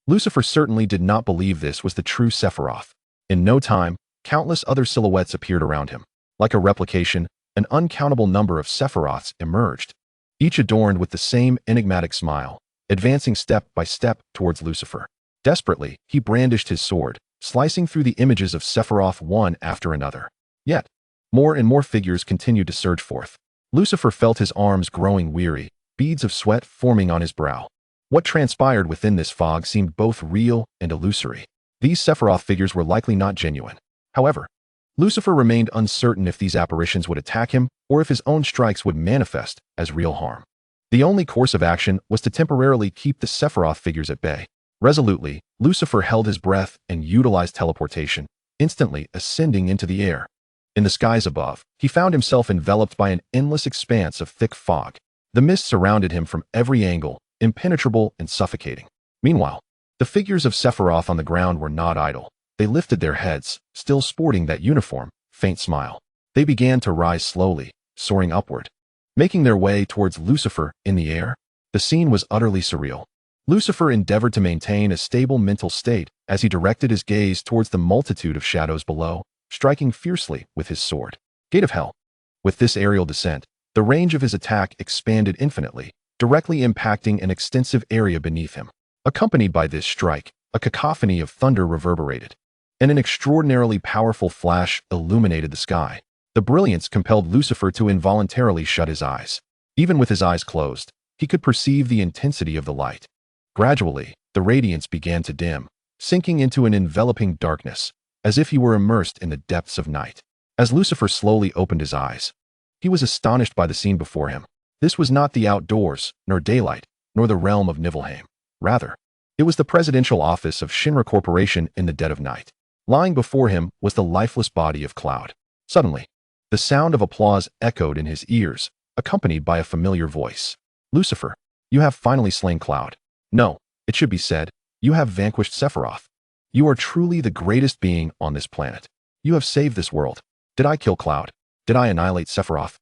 Lucifer certainly did not believe this was the true Sephiroth. In no time, countless other silhouettes appeared around him. Like a replication, an uncountable number of Sephiroths emerged, each adorned with the same enigmatic smile, advancing step by step towards Lucifer. Desperately, he brandished his sword, slicing through the images of Sephiroth one after another. Yet, more and more figures continued to surge forth. Lucifer felt his arms growing weary, beads of sweat forming on his brow. What transpired within this fog seemed both real and illusory. These Sephiroth figures were likely not genuine. However, Lucifer remained uncertain if these apparitions would attack him or if his own strikes would manifest as real harm. The only course of action was to temporarily keep the Sephiroth figures at bay. Resolutely, Lucifer held his breath and utilized teleportation, instantly ascending into the air. In the skies above, he found himself enveloped by an endless expanse of thick fog. The mist surrounded him from every angle, impenetrable and suffocating. Meanwhile, the figures of Sephiroth on the ground were not idle. They lifted their heads, still sporting that uniform, faint smile. They began to rise slowly, soaring upward, making their way towards Lucifer in the air. The scene was utterly surreal. Lucifer endeavored to maintain a stable mental state as he directed his gaze towards the multitude of shadows below, striking fiercely with his sword. Gate of Hell. With this aerial descent, the range of his attack expanded infinitely, directly impacting an extensive area beneath him. Accompanied by this strike, a cacophony of thunder reverberated, and an extraordinarily powerful flash illuminated the sky. The brilliance compelled Lucifer to involuntarily shut his eyes. Even with his eyes closed, he could perceive the intensity of the light. Gradually, the radiance began to dim, sinking into an enveloping darkness, as if he were immersed in the depths of night. As Lucifer slowly opened his eyes, he was astonished by the scene before him. This was not the outdoors, nor daylight, nor the realm of Nibelheim. Rather, it was the presidential office of Shinra Corporation in the dead of night. Lying before him was the lifeless body of Cloud. Suddenly, the sound of applause echoed in his ears, accompanied by a familiar voice. Lucifer, you have finally slain Cloud. No, it should be said, you have vanquished Sephiroth. You are truly the greatest being on this planet. You have saved this world. Did I kill Cloud? Did I annihilate Sephiroth?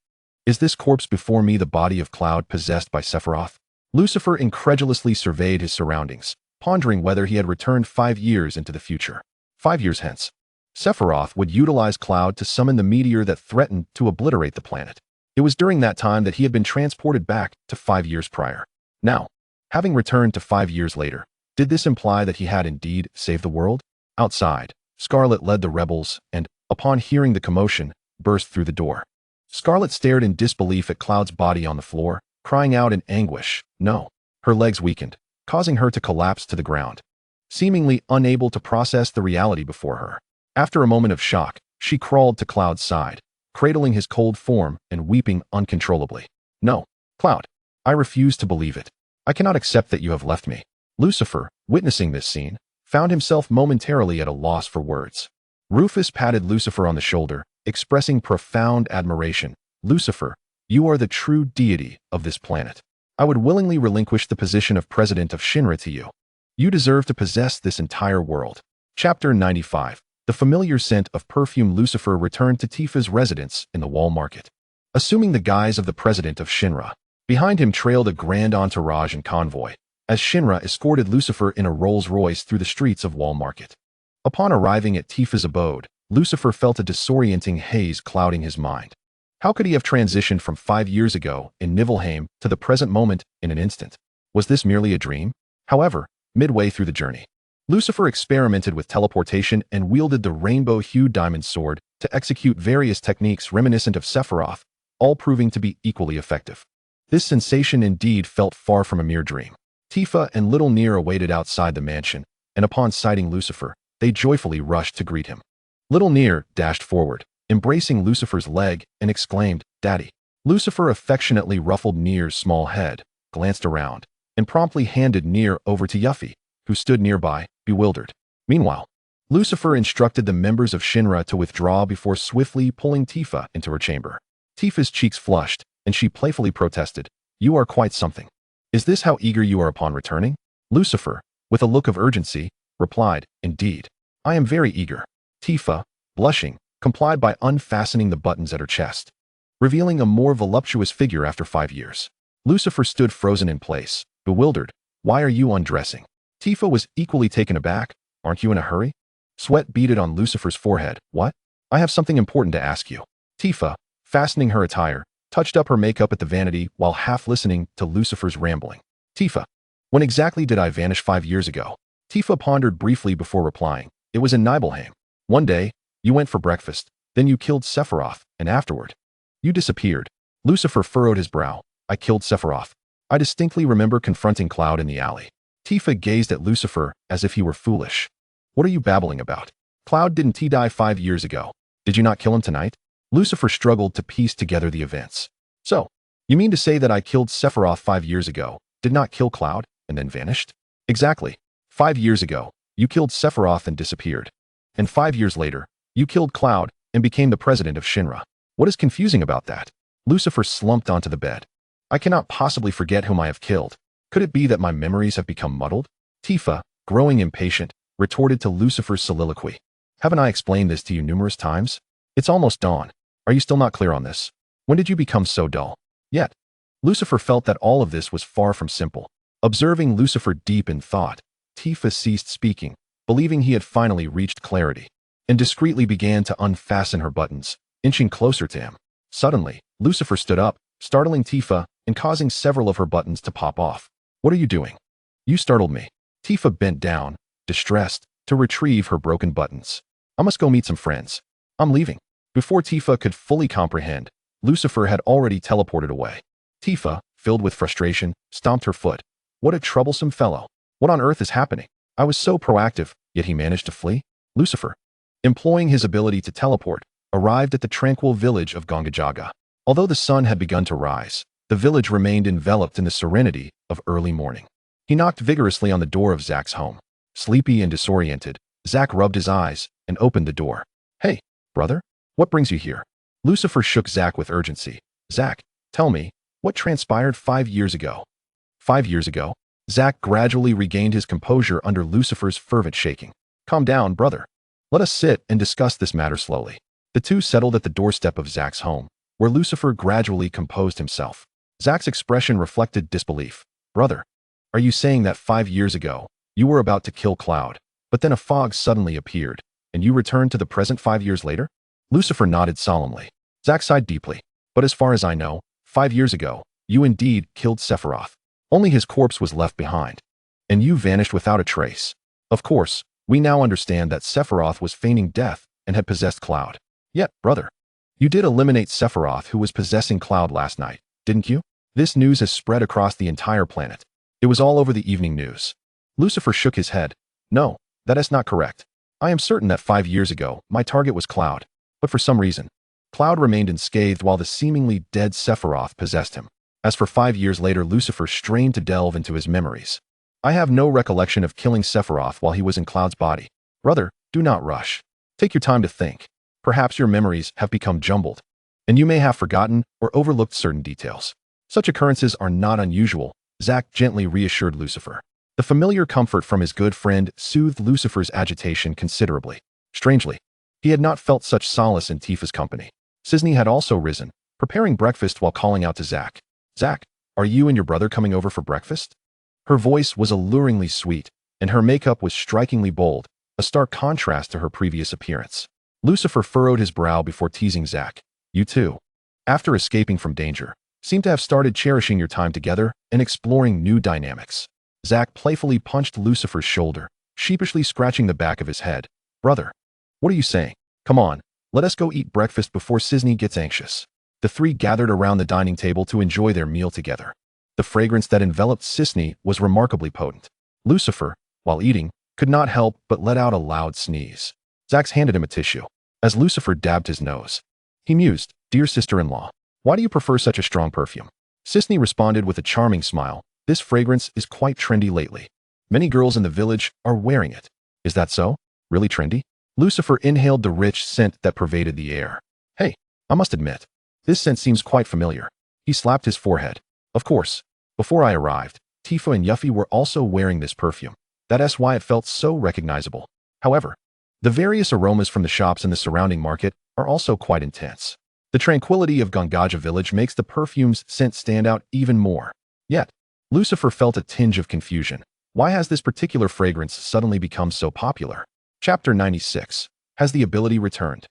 Is this corpse before me the body of Cloud possessed by Sephiroth? Lucifer incredulously surveyed his surroundings, pondering whether he had returned 5 years into the future. 5 years hence, Sephiroth would utilize Cloud to summon the meteor that threatened to obliterate the planet. It was during that time that he had been transported back to 5 years prior. Now, having returned to 5 years later, did this imply that he had indeed saved the world? Outside, Scarlet led the rebels and, upon hearing the commotion, burst through the door. Scarlet stared in disbelief at Cloud's body on the floor, crying out in anguish. No. Her legs weakened, causing her to collapse to the ground, seemingly unable to process the reality before her. After a moment of shock, she crawled to Cloud's side, cradling his cold form and weeping uncontrollably. No, Cloud, I refuse to believe it. I cannot accept that you have left me. Lucifer, witnessing this scene, found himself momentarily at a loss for words. Rufus patted Lucifer on the shoulder, expressing profound admiration. Lucifer, you are the true deity of this planet. I would willingly relinquish the position of president of Shinra to you. You deserve to possess this entire world. Chapter 95. The familiar scent of perfume. Lucifer returned to Tifa's residence in the Wall Market, assuming the guise of the president of Shinra. Behind him trailed a grand entourage and convoy, as Shinra escorted Lucifer in a Rolls-Royce through the streets of Wall Market. Upon arriving at Tifa's abode, Lucifer felt a disorienting haze clouding his mind. How could he have transitioned from 5 years ago in Niflheim to the present moment in an instant? Was this merely a dream? However, midway through the journey, Lucifer experimented with teleportation and wielded the rainbow-hued diamond sword to execute various techniques reminiscent of Sephiroth, all proving to be equally effective. This sensation indeed felt far from a mere dream. Tifa and little Nier awaited outside the mansion, and upon sighting Lucifer, they joyfully rushed to greet him. Little Nier dashed forward, embracing Lucifer's leg, and exclaimed, "Daddy." Lucifer affectionately ruffled Nier's small head, glanced around, and promptly handed Nier over to Yuffie, who stood nearby, bewildered. Meanwhile, Lucifer instructed the members of Shinra to withdraw before swiftly pulling Tifa into her chamber. Tifa's cheeks flushed, and she playfully protested, "You are quite something. Is this how eager you are upon returning?" Lucifer, with a look of urgency, replied, "Indeed. I am very eager." Tifa, blushing, complied by unfastening the buttons at her chest, revealing a more voluptuous figure after 5 years. Lucifer stood frozen in place, bewildered. "Why are you undressing?" Tifa was equally taken aback. "Aren't you in a hurry?" Sweat beaded on Lucifer's forehead. "What?" "I have something important to ask you." Tifa, fastening her attire, touched up her makeup at the vanity while half listening to Lucifer's rambling. "Tifa, when exactly did I vanish 5 years ago?" Tifa pondered briefly before replying. "It was in Nibelheim. One day, you went for breakfast, then you killed Sephiroth, and afterward, you disappeared." Lucifer furrowed his brow. "I killed Sephiroth. I distinctly remember confronting Cloud in the alley." Tifa gazed at Lucifer as if he were foolish. "What are you babbling about? Cloud didn't he die 5 years ago? Did you not kill him tonight?" Lucifer struggled to piece together the events. "So, you mean to say that I killed Sephiroth 5 years ago, did not kill Cloud, and then vanished?" "Exactly. 5 years ago, you killed Sephiroth and disappeared. And 5 years later, you killed Cloud and became the president of Shinra. What is confusing about that?" Lucifer slumped onto the bed. "I cannot possibly forget whom I have killed. Could it be that my memories have become muddled?" Tifa, growing impatient, retorted to Lucifer's soliloquy. "Haven't I explained this to you numerous times? It's almost dawn. Are you still not clear on this? When did you become so dull?" Yet, Lucifer felt that all of this was far from simple. Observing Lucifer deep in thought, Tifa ceased speaking, believing he had finally reached clarity, and discreetly began to unfasten her buttons, inching closer to him. Suddenly, Lucifer stood up, startling Tifa and causing several of her buttons to pop off. "What are you doing?" "You startled me." Tifa bent down, distressed, to retrieve her broken buttons. "I must go meet some friends. I'm leaving." Before Tifa could fully comprehend, Lucifer had already teleported away. Tifa, filled with frustration, stomped her foot. "What a troublesome fellow. What on earth is happening? I was so proactive, yet he managed to flee?" Lucifer, employing his ability to teleport, arrived at the tranquil village of Gongajaga. Although the sun had begun to rise, the village remained enveloped in the serenity of early morning. He knocked vigorously on the door of Zack's home. Sleepy and disoriented, Zack rubbed his eyes and opened the door. "Hey, brother, what brings you here?" Lucifer shook Zack with urgency. "Zack, tell me, what transpired 5 years ago?" 5 years ago? Zack gradually regained his composure under Lucifer's fervent shaking. "Calm down, brother. Let us sit and discuss this matter slowly." The two settled at the doorstep of Zack's home, where Lucifer gradually composed himself. Zack's expression reflected disbelief. "Brother, are you saying that 5 years ago, you were about to kill Cloud, but then a fog suddenly appeared, and you returned to the present 5 years later?" Lucifer nodded solemnly. Zack sighed deeply. "But as far as I know, 5 years ago, you indeed killed Sephiroth. Only his corpse was left behind, and you vanished without a trace. Of course, we now understand that Sephiroth was feigning death and had possessed Cloud. Yet, brother, you did eliminate Sephiroth, who was possessing Cloud last night, didn't you?" This news has spread across the entire planet. It was all over the evening news. Lucifer shook his head. "No, that is not correct. I am certain that 5 years ago, my target was Cloud, but for some reason, Cloud remained unscathed while the seemingly dead Sephiroth possessed him. As for 5 years later, Lucifer strained to delve into his memories. I have no recollection of killing Sephiroth while he was in Cloud's body. Brother, do not rush. Take your time to think. Perhaps your memories have become jumbled, and you may have forgotten or overlooked certain details. Such occurrences are not unusual," Zack gently reassured Lucifer. The familiar comfort from his good friend soothed Lucifer's agitation considerably. Strangely, he had not felt such solace in Tifa's company. Cisne had also risen, preparing breakfast while calling out to Zack. "Zack, are you and your brother coming over for breakfast?" Her voice was alluringly sweet, and her makeup was strikingly bold, a stark contrast to her previous appearance. Lucifer furrowed his brow before teasing Zack. "You too?" after escaping from danger, seem to have started cherishing your time together and exploring new dynamics. Zack playfully punched Lucifer's shoulder, sheepishly scratching the back of his head. Brother, what are you saying? Come on, let us go eat breakfast before Sisney gets anxious. The three gathered around the dining table to enjoy their meal together. The fragrance that enveloped Sisney was remarkably potent. Lucifer, while eating, could not help but let out a loud sneeze. Zack handed him a tissue. As Lucifer dabbed his nose, he mused, "Dear sister-in-law, why do you prefer such a strong perfume?" Sisney responded with a charming smile, "This fragrance is quite trendy lately. Many girls in the village are wearing it." "Is that so? Really trendy?" Lucifer inhaled the rich scent that pervaded the air. "Hey, I must admit, this scent seems quite familiar." He slapped his forehead. "Of course, before I arrived, Tifa and Yuffie were also wearing this perfume. That's why it felt so recognizable. However, the various aromas from the shops in the surrounding market are also quite intense. The tranquility of Gongaja village makes the perfume's scent stand out even more." Yet, Lucifer felt a tinge of confusion. Why has this particular fragrance suddenly become so popular? Chapter 96. Has the ability returned?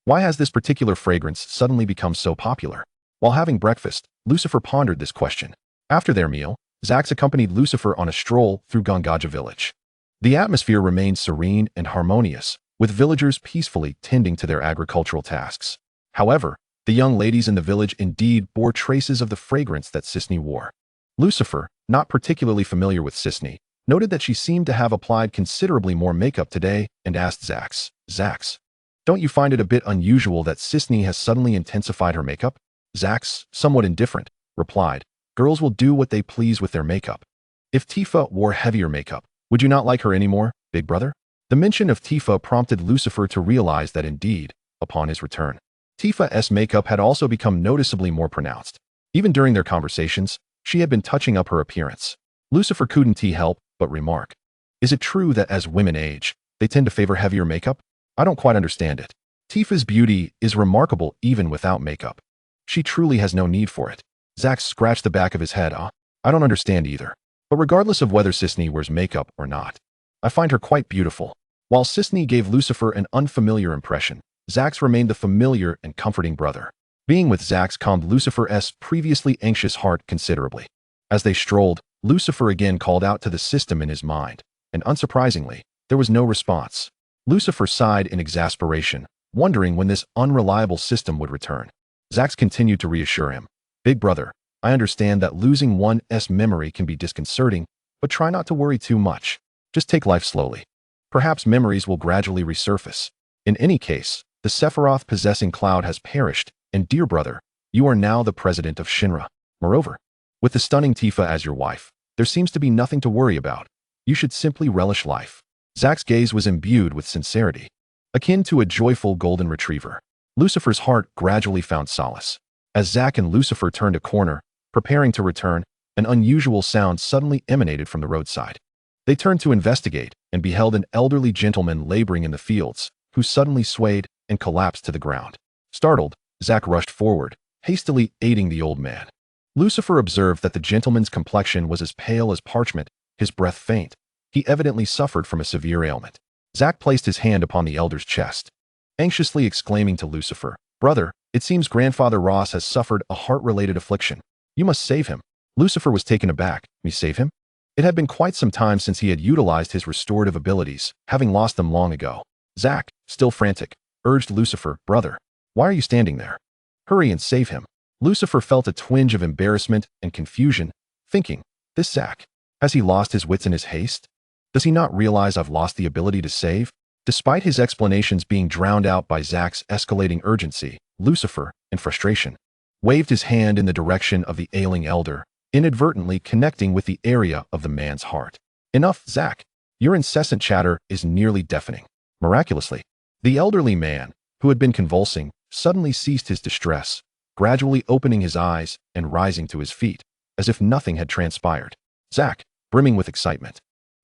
Why has this particular fragrance suddenly become so popular? While having breakfast, Lucifer pondered this question. After their meal, Zax accompanied Lucifer on a stroll through Gongaja village. The atmosphere remained serene and harmonious, with villagers peacefully tending to their agricultural tasks. However, the young ladies in the village indeed bore traces of the fragrance that Sisney wore. Lucifer, not particularly familiar with Sisney, noted that she seemed to have applied considerably more makeup today and asked Zax, "Zax, don't you find it a bit unusual that Sisney has suddenly intensified her makeup?" Zax, somewhat indifferent, replied, "Girls will do what they please with their makeup. If Tifa wore heavier makeup, would you not like her anymore, big brother?" The mention of Tifa prompted Lucifer to realize that indeed, upon his return, Tifa's makeup had also become noticeably more pronounced. Even during their conversations, she had been touching up her appearance. Lucifer couldn't help but remark, "Is it true that as women age, they tend to favor heavier makeup? I don't quite understand it. Tifa's beauty is remarkable even without makeup. She truly has no need for it." Zax scratched the back of his head. I don't understand either. But regardless of whether Sisney wears makeup or not, I find her quite beautiful." While Sisney gave Lucifer an unfamiliar impression, Zax remained the familiar and comforting brother. Being with Zax calmed Lucifer's previously anxious heart considerably. As they strolled, Lucifer again called out to the system in his mind, and unsurprisingly, there was no response. Lucifer sighed in exasperation, wondering when this unreliable system would return. Zax continued to reassure him, "Big brother, I understand that losing one's memory can be disconcerting, but try not to worry too much. Just take life slowly. Perhaps memories will gradually resurface. In any case, the Sephiroth possessing cloud has perished, and dear brother, you are now the president of Shinra. Moreover, with the stunning Tifa as your wife, there seems to be nothing to worry about. You should simply relish life." Zack's gaze was imbued with sincerity, akin to a joyful golden retriever. Lucifer's heart gradually found solace. As Zack and Lucifer turned a corner, preparing to return, an unusual sound suddenly emanated from the roadside. They turned to investigate and beheld an elderly gentleman laboring in the fields, who suddenly swayed and collapsed to the ground. Startled, Zack rushed forward, hastily aiding the old man. Lucifer observed that the gentleman's complexion was as pale as parchment, his breath faint. He evidently suffered from a severe ailment. Zack placed his hand upon the elder's chest, anxiously exclaiming to Lucifer, "Brother, it seems Grandfather Ross has suffered a heart-related affliction. You must save him." Lucifer was taken aback. "Me save him?" It had been quite some time since he had utilized his restorative abilities, having lost them long ago. Zack, still frantic, urged Lucifer, "Brother, why are you standing there? Hurry and save him." Lucifer felt a twinge of embarrassment and confusion, thinking, "This Zack, has he lost his wits in his haste? Does he not realize I've lost the ability to save?" Despite his explanations being drowned out by Zack's escalating urgency, Lucifer, in frustration, waved his hand in the direction of the ailing elder, inadvertently connecting with the area of the man's heart. "Enough, Zack. Your incessant chatter is nearly deafening." Miraculously, the elderly man, who had been convulsing, suddenly ceased his distress, gradually opening his eyes and rising to his feet, as if nothing had transpired. Zack, brimming with excitement,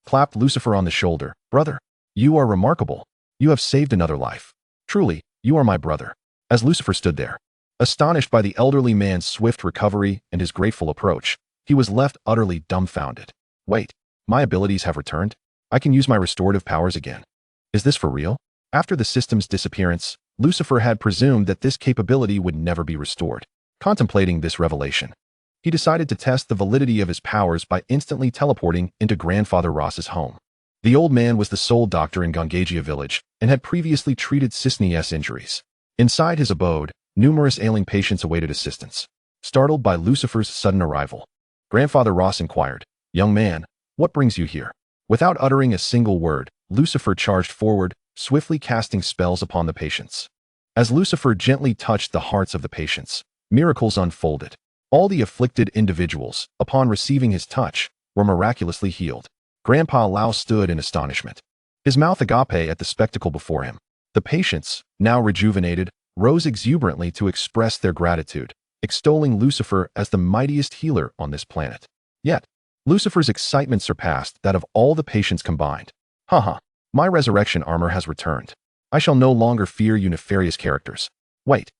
clapped Lucifer on the shoulder. "Brother, you are remarkable. You have saved another life. Truly, you are my brother." As Lucifer stood there, astonished by the elderly man's swift recovery and his grateful approach, he was left utterly dumbfounded. "Wait, my abilities have returned? I can use my restorative powers again. Is this for real?" After the system's disappearance, Lucifer had presumed that this capability would never be restored. Contemplating this revelation, he decided to test the validity of his powers by instantly teleporting into Grandfather Ross's home. The old man was the sole doctor in Gongagia village and had previously treated Cisne's injuries. Inside his abode, numerous ailing patients awaited assistance. Startled by Lucifer's sudden arrival, Grandfather Ross inquired, "Young man, what brings you here?" Without uttering a single word, Lucifer charged forward, swiftly casting spells upon the patients. As Lucifer gently touched the hearts of the patients, miracles unfolded. All the afflicted individuals, upon receiving his touch, were miraculously healed. Grandpa Lao stood in astonishment, his mouth agape at the spectacle before him. The patients, now rejuvenated, rose exuberantly to express their gratitude, extolling Lucifer as the mightiest healer on this planet. Yet, Lucifer's excitement surpassed that of all the patients combined. Haha, my resurrection armor has returned. I shall no longer fear you nefarious characters. Wait.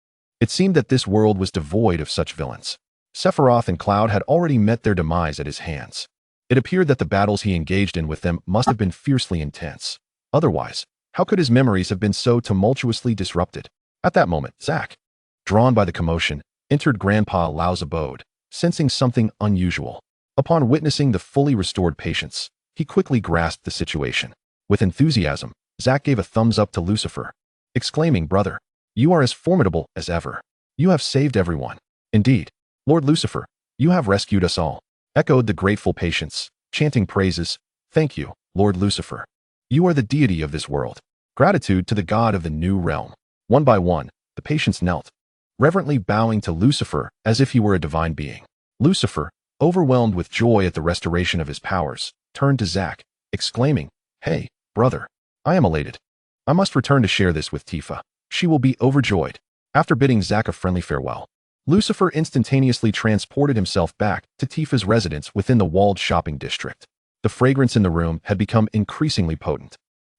It seemed that this world was devoid of such villains. Sephiroth and Cloud had already met their demise at his hands. It appeared that the battles he engaged in with them must have been fiercely intense. Otherwise, how could his memories have been so tumultuously disrupted? At that moment, Zack, drawn by the commotion, entered Grandpa Lao's abode, sensing something unusual. Upon witnessing the fully restored patients, he quickly grasped the situation. With enthusiasm, Zack gave a thumbs up to Lucifer, exclaiming, "Brother, you are as formidable as ever. You have saved everyone." "Indeed, Lord Lucifer, you have rescued us all," echoed the grateful patients, chanting praises. "Thank you, Lord Lucifer. You are the deity of this world. Gratitude to the god of the new realm." One by one, the patients knelt, reverently bowing to Lucifer as if he were a divine being. Lucifer, overwhelmed with joy at the restoration of his powers, turned to Zack, exclaiming, "Hey, brother, I am elated. I must return to share this with Tifa. She will be overjoyed." After bidding Zack a friendly farewell, Lucifer instantaneously transported himself back to Tifa's residence within the walled shopping district. The fragrance in the room had become increasingly potent.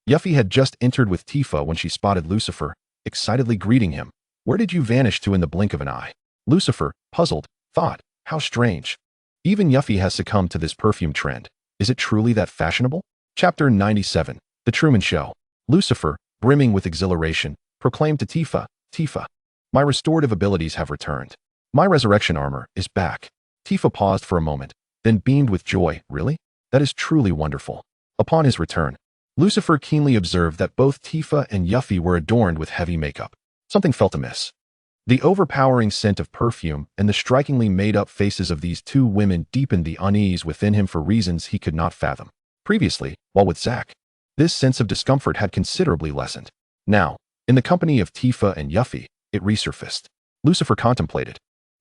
Yuffie had just entered with Tifa when she spotted Lucifer, excitedly greeting him. "Where did you vanish to in the blink of an eye?" Lucifer, puzzled, thought, "How strange. Even Yuffie has succumbed to this perfume trend. Is it truly that fashionable?" Chapter 97, The Truman Show. Lucifer, brimming with exhilaration, proclaimed to Tifa, "Tifa, my restorative abilities have returned. My resurrection armor is back." Tifa paused for a moment, then beamed with joy. "Really? That is truly wonderful." Upon his return, Lucifer keenly observed that both Tifa and Yuffie were adorned with heavy makeup. Something felt amiss. The overpowering scent of perfume and the strikingly made-up faces of these two women deepened the unease within him for reasons he could not fathom. Previously, while with Zack, this sense of discomfort had considerably lessened. Now, in the company of Tifa and Yuffie, it resurfaced. Lucifer contemplated.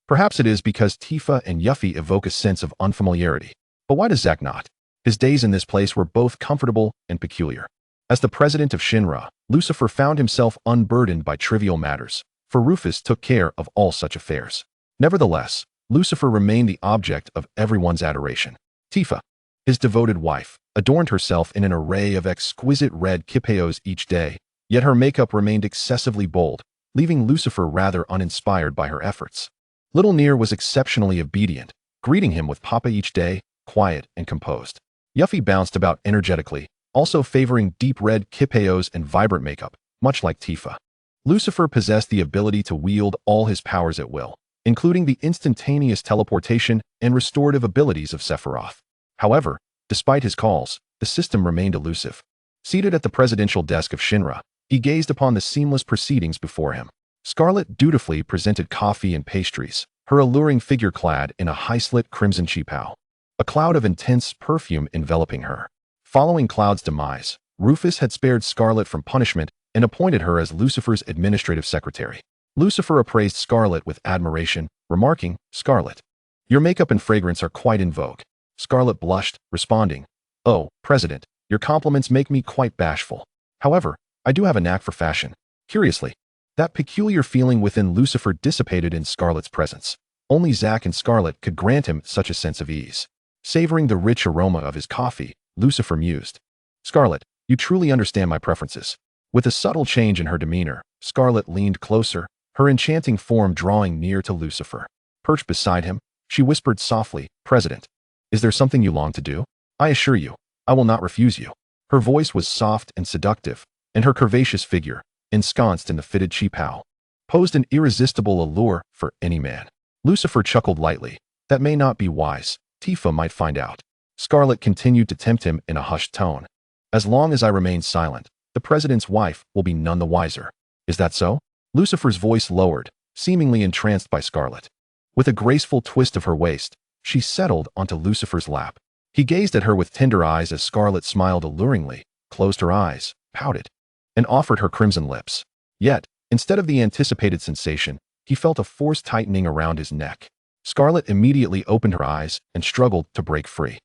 Perhaps it is because Tifa and Yuffie evoke a sense of unfamiliarity. But why does Zack not? His days in this place were both comfortable and peculiar. As the president of Shinra, Lucifer found himself unburdened by trivial matters, for Rufus took care of all such affairs. Nevertheless, Lucifer remained the object of everyone's adoration. Tifa, his devoted wife, adorned herself in an array of exquisite red qipaos each day, yet her makeup remained excessively bold, leaving Lucifer rather uninspired by her efforts. Little Near was exceptionally obedient, greeting him with Papa each day, quiet and composed. Yuffie bounced about energetically, also favoring deep red qipaos and vibrant makeup, much like Tifa. Lucifer possessed the ability to wield all his powers at will, including the instantaneous teleportation and restorative abilities of Sephiroth. However, despite his calls, the system remained elusive. Seated at the presidential desk of Shinra, he gazed upon the seamless proceedings before him. Scarlet dutifully presented coffee and pastries, her alluring figure clad in a high-slit crimson qipao, a cloud of intense perfume enveloping her. Following Cloud's demise, Rufus had spared Scarlet from punishment and appointed her as Lucifer's administrative secretary. Lucifer appraised Scarlet with admiration, remarking, "Scarlet, your makeup and fragrance are quite in vogue." Scarlet blushed, responding, "Oh, President, your compliments make me quite bashful. However, I do have a knack for fashion." Curiously, that peculiar feeling within Lucifer dissipated in Scarlet's presence. Only Zack and Scarlet could grant him such a sense of ease. Savoring the rich aroma of his coffee, Lucifer mused, "Scarlet, you truly understand my preferences." With a subtle change in her demeanor, Scarlet leaned closer, her enchanting form drawing near to Lucifer. Perched beside him, she whispered softly, "President, is there something you long to do? I assure you, I will not refuse you." Her voice was soft and seductive, and her curvaceous figure, ensconced in the fitted qipao, posed an irresistible allure for any man. Lucifer chuckled lightly. That may not be wise. Tifa might find out. Scarlet continued to tempt him in a hushed tone. As long as I remain silent, the president's wife will be none the wiser. Is that so? Lucifer's voice lowered, seemingly entranced by Scarlet. With a graceful twist of her waist, she settled onto Lucifer's lap. He gazed at her with tender eyes as Scarlet smiled alluringly, closed her eyes, pouted, and offered her crimson lips. Yet, instead of the anticipated sensation, he felt a force tightening around his neck. Scarlet immediately opened her eyes and struggled to break free.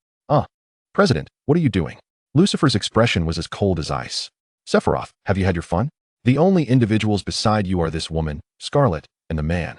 President, what are you doing? Lucifer's expression was as cold as ice. Sephiroth, have you had your fun? The only individuals beside you are this woman, Scarlet, and the man,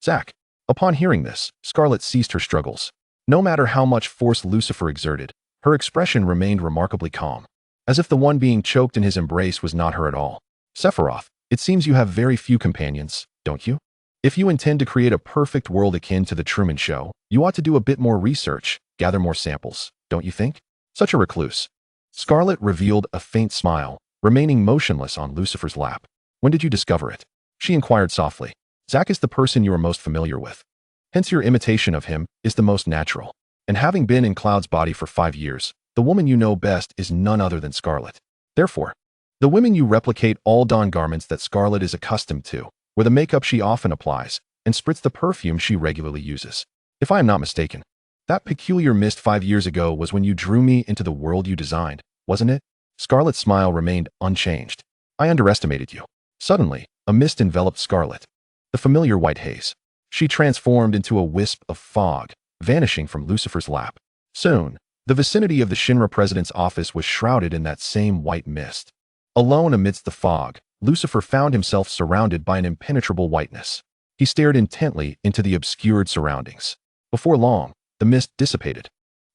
Zack. Upon hearing this, Scarlet ceased her struggles. No matter how much force Lucifer exerted, her expression remained remarkably calm, as if the one being choked in his embrace was not her at all. Sephiroth, it seems you have very few companions, don't you? If you intend to create a perfect world akin to the Truman Show, you ought to do a bit more research, gather more samples, don't you think? Such a recluse. Scarlet revealed a faint smile, remaining motionless on Lucifer's lap. When did you discover it? She inquired softly. Zack is the person you are most familiar with. Hence your imitation of him is the most natural. And having been in Cloud's body for 5 years, the woman you know best is none other than Scarlet. Therefore, the women you replicate all don garments that Scarlet is accustomed to, wear the makeup she often applies, and spritz the perfume she regularly uses. If I am not mistaken, that peculiar mist 5 years ago was when you drew me into the world you designed, wasn't it? Scarlet's smile remained unchanged. I underestimated you. Suddenly, a mist enveloped Scarlet. The familiar white haze. She transformed into a wisp of fog, vanishing from Lucifer's lap. Soon, the vicinity of the Shinra president's office was shrouded in that same white mist. Alone amidst the fog, Lucifer found himself surrounded by an impenetrable whiteness. He stared intently into the obscured surroundings. Before long, the mist dissipated,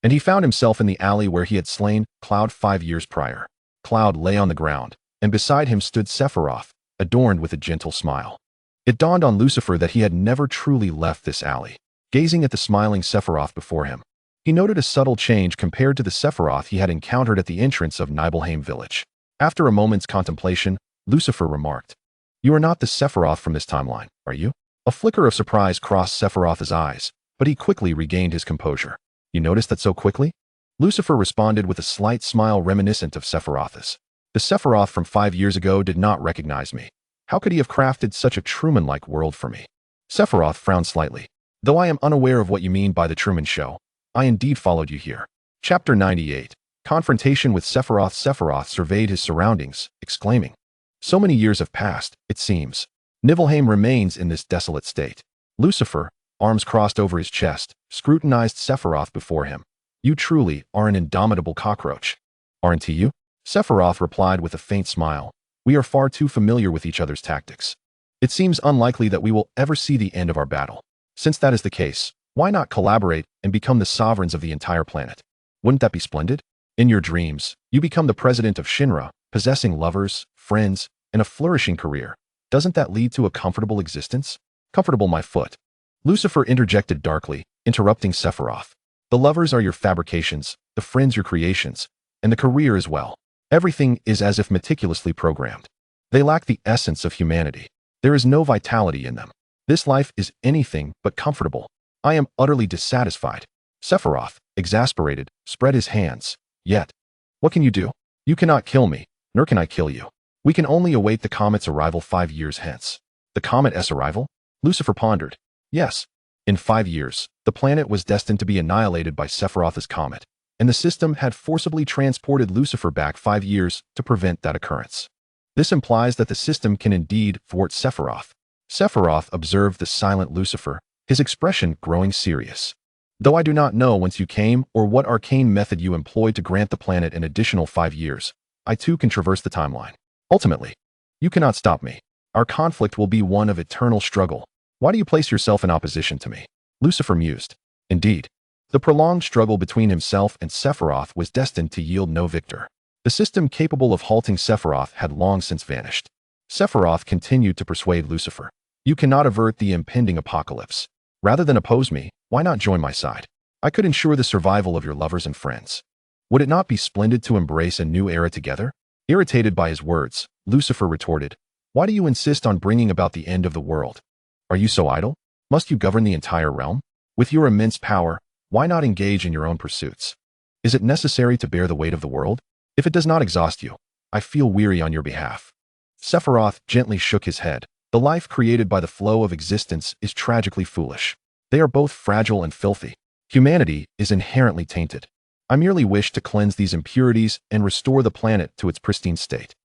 and he found himself in the alley where he had slain Cloud 5 years prior. Cloud lay on the ground, and beside him stood Sephiroth, adorned with a gentle smile. It dawned on Lucifer that he had never truly left this alley. Gazing at the smiling Sephiroth before him, he noted a subtle change compared to the Sephiroth he had encountered at the entrance of Nibelheim village. After a moment's contemplation, Lucifer remarked, "You are not the Sephiroth from this timeline, are you?" A flicker of surprise crossed Sephiroth's eyes, but he quickly regained his composure. "You noticed that so quickly?" Lucifer responded with a slight smile reminiscent of Sephiroth's. The Sephiroth from 5 years ago did not recognize me. How could he have crafted such a Truman-like world for me? Sephiroth frowned slightly. Though I am unaware of what you mean by the Truman Show, I indeed followed you here. Chapter 98. Confrontation with Sephiroth. Sephiroth surveyed his surroundings, exclaiming, "So many years have passed, it seems. Nibelheim remains in this desolate state." Lucifer, arms crossed over his chest, scrutinized Sephiroth before him. "You truly are an indomitable cockroach, aren't you?" Sephiroth replied with a faint smile. "We are far too familiar with each other's tactics. It seems unlikely that we will ever see the end of our battle. Since that is the case, why not collaborate and become the sovereigns of the entire planet? Wouldn't that be splendid? In your dreams, you become the president of Shinra, possessing lovers, friends, and a flourishing career. Doesn't that lead to a comfortable existence? Comfortable, my foot." Lucifer interjected darkly, interrupting Sephiroth. "The lovers are your fabrications, the friends your creations, and the career as well. Everything is as if meticulously programmed. They lack the essence of humanity. There is no vitality in them. This life is anything but comfortable. I am utterly dissatisfied." Sephiroth, exasperated, spread his hands. "Yet, what can you do? You cannot kill me, nor can I kill you. We can only await the comet's arrival 5 years hence." "The comet's arrival?" Lucifer pondered. "Yes. In 5 years, the planet was destined to be annihilated by Sephiroth's comet, and the system had forcibly transported Lucifer back 5 years to prevent that occurrence. This implies that the system can indeed thwart Sephiroth." Sephiroth observed the silent Lucifer, his expression growing serious. "Though I do not know whence you came or what arcane method you employed to grant the planet an additional 5 years, I too can traverse the timeline. Ultimately, you cannot stop me. Our conflict will be one of eternal struggle. Why do you place yourself in opposition to me?" Lucifer mused. Indeed, the prolonged struggle between himself and Sephiroth was destined to yield no victor. The system capable of halting Sephiroth had long since vanished. Sephiroth continued to persuade Lucifer. "You cannot avert the impending apocalypse. Rather than oppose me, why not join my side? I could ensure the survival of your lovers and friends. Would it not be splendid to embrace a new era together?" Irritated by his words, Lucifer retorted, "Why do you insist on bringing about the end of the world? Are you so idle? Must you govern the entire realm? With your immense power, why not engage in your own pursuits? Is it necessary to bear the weight of the world? If it does not exhaust you, I feel weary on your behalf. Sephiroth gently shook his head. The life created by the flow of existence is tragically foolish. They are both fragile and filthy. Humanity is inherently tainted. I merely wish to cleanse these impurities and restore the planet to its pristine state.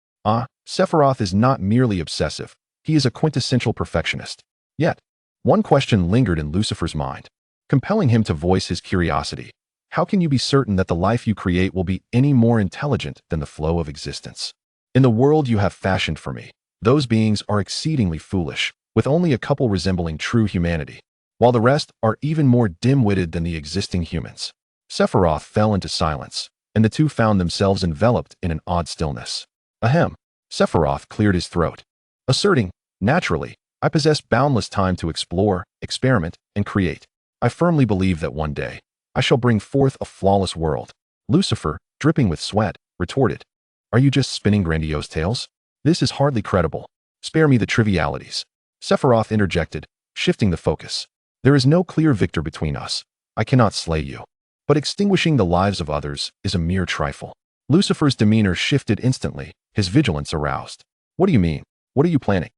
Sephiroth is not merely obsessive. He is a quintessential perfectionist. Yet, one question lingered in Lucifer's mind, compelling him to voice his curiosity. How can you be certain that the life you create will be any more intelligent than the flow of existence? In the world you have fashioned for me, those beings are exceedingly foolish, with only a couple resembling true humanity, while the rest are even more dim-witted than the existing humans. Sephiroth fell into silence, and the two found themselves enveloped in an odd stillness. Ahem. Sephiroth cleared his throat, asserting, naturally, I possess boundless time to explore, experiment, and create. I firmly believe that one day, I shall bring forth a flawless world. Lucifer, dripping with sweat, retorted, Are you just spinning grandiose tales? This is hardly credible. Spare me the trivialities. Sephiroth interjected, shifting the focus. There is no clear victor between us. I cannot slay you. But extinguishing the lives of others is a mere trifle. Lucifer's demeanor shifted instantly, his vigilance aroused. What do you mean? What are you planning?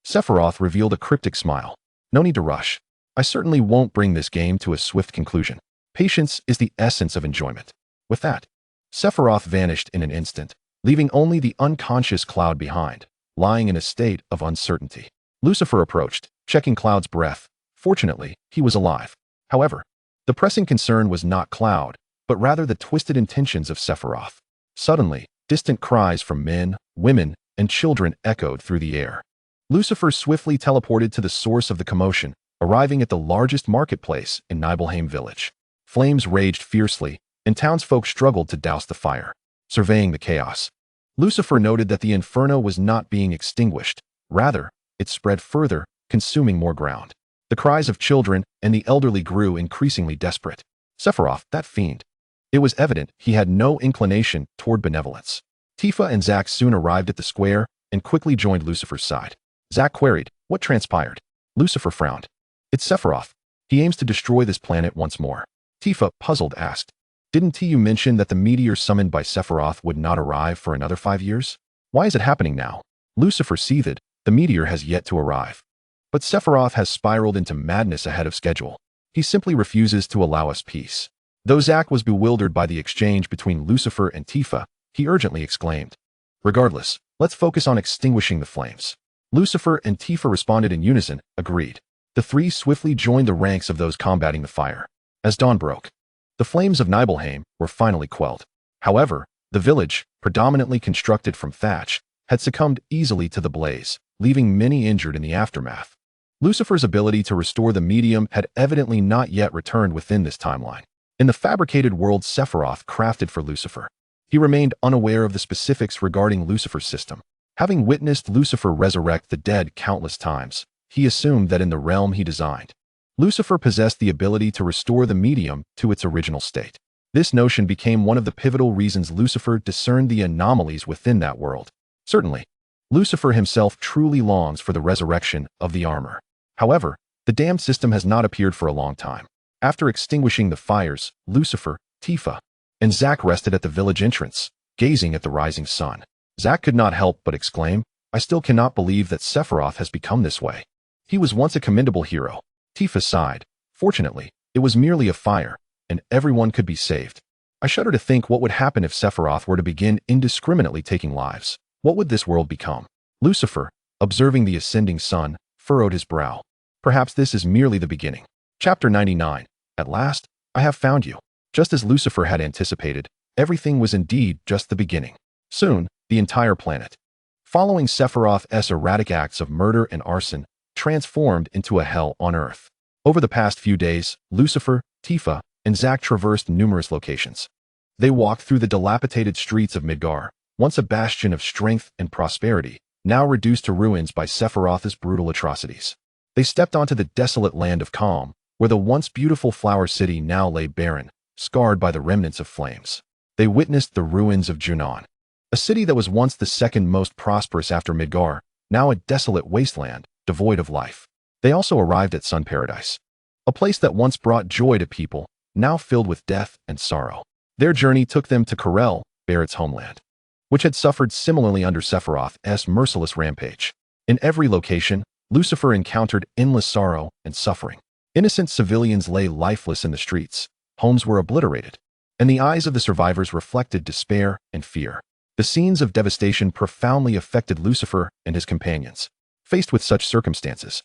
Sephiroth revealed a cryptic smile. No need to rush. I certainly won't bring this game to a swift conclusion. Patience is the essence of enjoyment. With that, Sephiroth vanished in an instant, leaving only the unconscious Cloud behind, lying in a state of uncertainty. Lucifer approached, checking Cloud's breath. Fortunately, he was alive. However, the pressing concern was not Cloud, but rather the twisted intentions of Sephiroth. Suddenly, distant cries from men, women, and children echoed through the air. Lucifer swiftly teleported to the source of the commotion, arriving at the largest marketplace in Nibelheim village. Flames raged fiercely, and townsfolk struggled to douse the fire. Surveying the chaos, Lucifer noted that the inferno was not being extinguished. Rather, it spread further, consuming more ground. The cries of children and the elderly grew increasingly desperate. Sephiroth, that fiend. It was evident he had no inclination toward benevolence. Tifa and Zack soon arrived at the square and quickly joined Lucifer's side. Zack queried, What transpired? Lucifer frowned. It's Sephiroth. He aims to destroy this planet once more. Tifa, puzzled, asked, Didn't you mention that the meteor summoned by Sephiroth would not arrive for another 5 years? Why is it happening now? Lucifer seethed, The meteor has yet to arrive. But Sephiroth has spiraled into madness ahead of schedule. He simply refuses to allow us peace. Though Zack was bewildered by the exchange between Lucifer and Tifa, he urgently exclaimed, Regardless, let's focus on extinguishing the flames. Lucifer and Tifa responded in unison, agreed. The three swiftly joined the ranks of those combating the fire. As dawn broke, the flames of Nibelheim were finally quelled. However, the village, predominantly constructed from thatch, had succumbed easily to the blaze, leaving many injured in the aftermath. Lucifer's ability to restore the medium had evidently not yet returned within this timeline. In the fabricated world Sephiroth crafted for Lucifer, he remained unaware of the specifics regarding Lucifer's system. Having witnessed Lucifer resurrect the dead countless times, he assumed that in the realm he designed, Lucifer possessed the ability to restore the medium to its original state. This notion became one of the pivotal reasons Lucifer discerned the anomalies within that world. Certainly, Lucifer himself truly longs for the resurrection of the armor. However, the damned system has not appeared for a long time. After extinguishing the fires, Lucifer, Tifa, and Zack rested at the village entrance, gazing at the rising sun. Zack could not help but exclaim, I still cannot believe that Sephiroth has become this way. He was once a commendable hero. Tifa sighed. Fortunately, it was merely a fire, and everyone could be saved. I shudder to think what would happen if Sephiroth were to begin indiscriminately taking lives. What would this world become? Lucifer, observing the ascending sun, furrowed his brow. Perhaps this is merely the beginning. Chapter 99. At last, I have found you. Just as Lucifer had anticipated, everything was indeed just the beginning. Soon, the entire planet, following Sephiroth's erratic acts of murder and arson, transformed into a hell on Earth. Over the past few days, Lucifer, Tifa, and Zack traversed numerous locations. They walked through the dilapidated streets of Midgar, once a bastion of strength and prosperity, now reduced to ruins by Sephiroth's brutal atrocities. They stepped onto the desolate land of Calm, where the once beautiful flower city now lay barren, scarred by the remnants of flames. They witnessed the ruins of Junon, a city that was once the second most prosperous after Midgar, now a desolate wasteland, devoid of life. They also arrived at Sun Paradise, a place that once brought joy to people, now filled with death and sorrow. Their journey took them to Corel, Barrett's homeland, which had suffered similarly under Sephiroth's merciless rampage. In every location, Lucifer encountered endless sorrow and suffering. Innocent civilians lay lifeless in the streets, homes were obliterated, and the eyes of the survivors reflected despair and fear. The scenes of devastation profoundly affected Lucifer and his companions. Faced with such circumstances,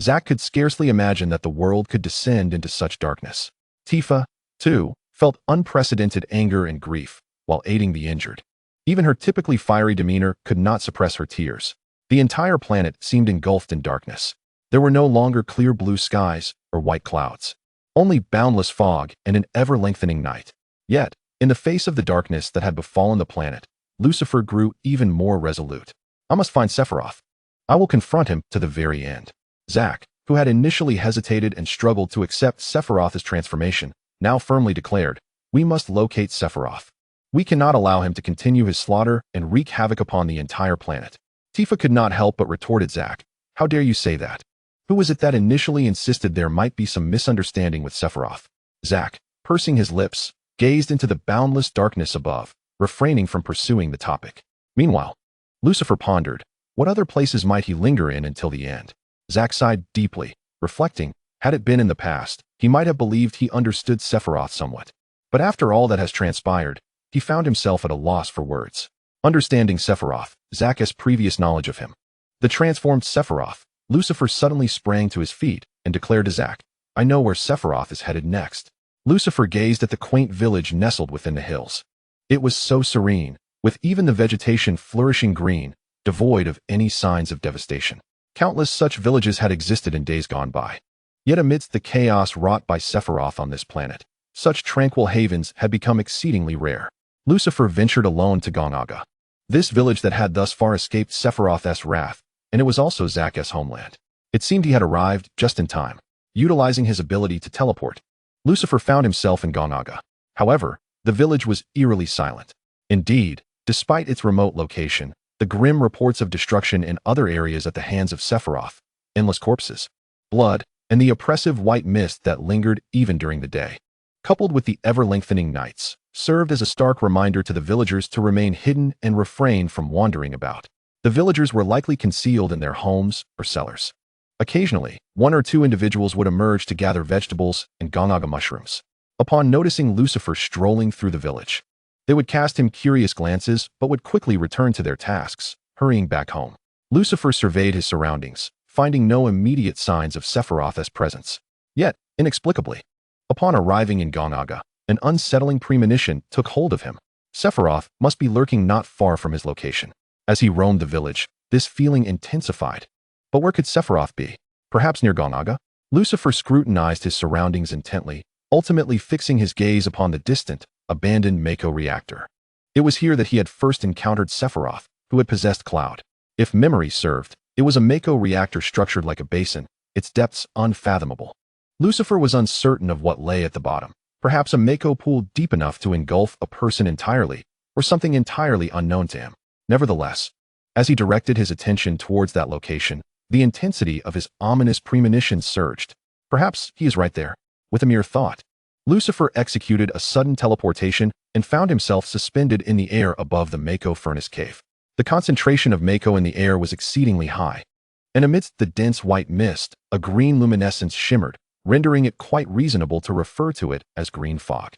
Zack could scarcely imagine that the world could descend into such darkness. Tifa, too, felt unprecedented anger and grief while aiding the injured. Even her typically fiery demeanor could not suppress her tears. The entire planet seemed engulfed in darkness. There were no longer clear blue skies or white clouds, only boundless fog and an ever-lengthening night. Yet, in the face of the darkness that had befallen the planet, Lucifer grew even more resolute. I must find Sephiroth. I will confront him to the very end. Zack, who had initially hesitated and struggled to accept Sephiroth's transformation, now firmly declared, "We must locate Sephiroth. We cannot allow him to continue his slaughter and wreak havoc upon the entire planet." Tifa could not help but retorted, "Zack, how dare you say that? Who was it that initially insisted there might be some misunderstanding with Sephiroth?" Zack, pursing his lips, gazed into the boundless darkness above, refraining from pursuing the topic. Meanwhile, Lucifer pondered, what other places might he linger in until the end? Zack sighed deeply, reflecting, had it been in the past, he might have believed he understood Sephiroth somewhat. But after all that has transpired, he found himself at a loss for words. Understanding Sephiroth, Zack's previous knowledge of him, the transformed Sephiroth, Lucifer suddenly sprang to his feet and declared to Zack, "I know where Sephiroth is headed next." Lucifer gazed at the quaint village nestled within the hills. It was so serene, with even the vegetation flourishing green, devoid of any signs of devastation. Countless such villages had existed in days gone by. Yet amidst the chaos wrought by Sephiroth on this planet, such tranquil havens had become exceedingly rare. Lucifer ventured alone to Gongaga, this village that had thus far escaped Sephiroth's wrath, and it was also Zack's homeland. It seemed he had arrived just in time. Utilizing his ability to teleport, Lucifer found himself in Gongaga. However, the village was eerily silent. Indeed, despite its remote location, the grim reports of destruction in other areas at the hands of Sephiroth, endless corpses, blood, and the oppressive white mist that lingered even during the day, coupled with the ever-lengthening nights, served as a stark reminder to the villagers to remain hidden and refrain from wandering about. The villagers were likely concealed in their homes or cellars. Occasionally, one or two individuals would emerge to gather vegetables and Gongaga mushrooms. Upon noticing Lucifer strolling through the village, they would cast him curious glances but would quickly return to their tasks, hurrying back home. Lucifer surveyed his surroundings, finding no immediate signs of Sephiroth's presence. Yet, inexplicably, upon arriving in Gongaga, an unsettling premonition took hold of him. Sephiroth must be lurking not far from his location. As he roamed the village, this feeling intensified. But where could Sephiroth be? Perhaps near Gongaga? Lucifer scrutinized his surroundings intently, ultimately fixing his gaze upon the distant, abandoned Mako reactor. It was here that he had first encountered Sephiroth, who had possessed Cloud. If memory served, it was a Mako reactor structured like a basin, its depths unfathomable. Lucifer was uncertain of what lay at the bottom. Perhaps a Mako pool deep enough to engulf a person entirely, or something entirely unknown to him. Nevertheless, as he directed his attention towards that location, the intensity of his ominous premonition surged. Perhaps he is right there. With a mere thought, Lucifer executed a sudden teleportation and found himself suspended in the air above the Mako furnace cave. The concentration of Mako in the air was exceedingly high, and amidst the dense white mist, a green luminescence shimmered, rendering it quite reasonable to refer to it as green fog.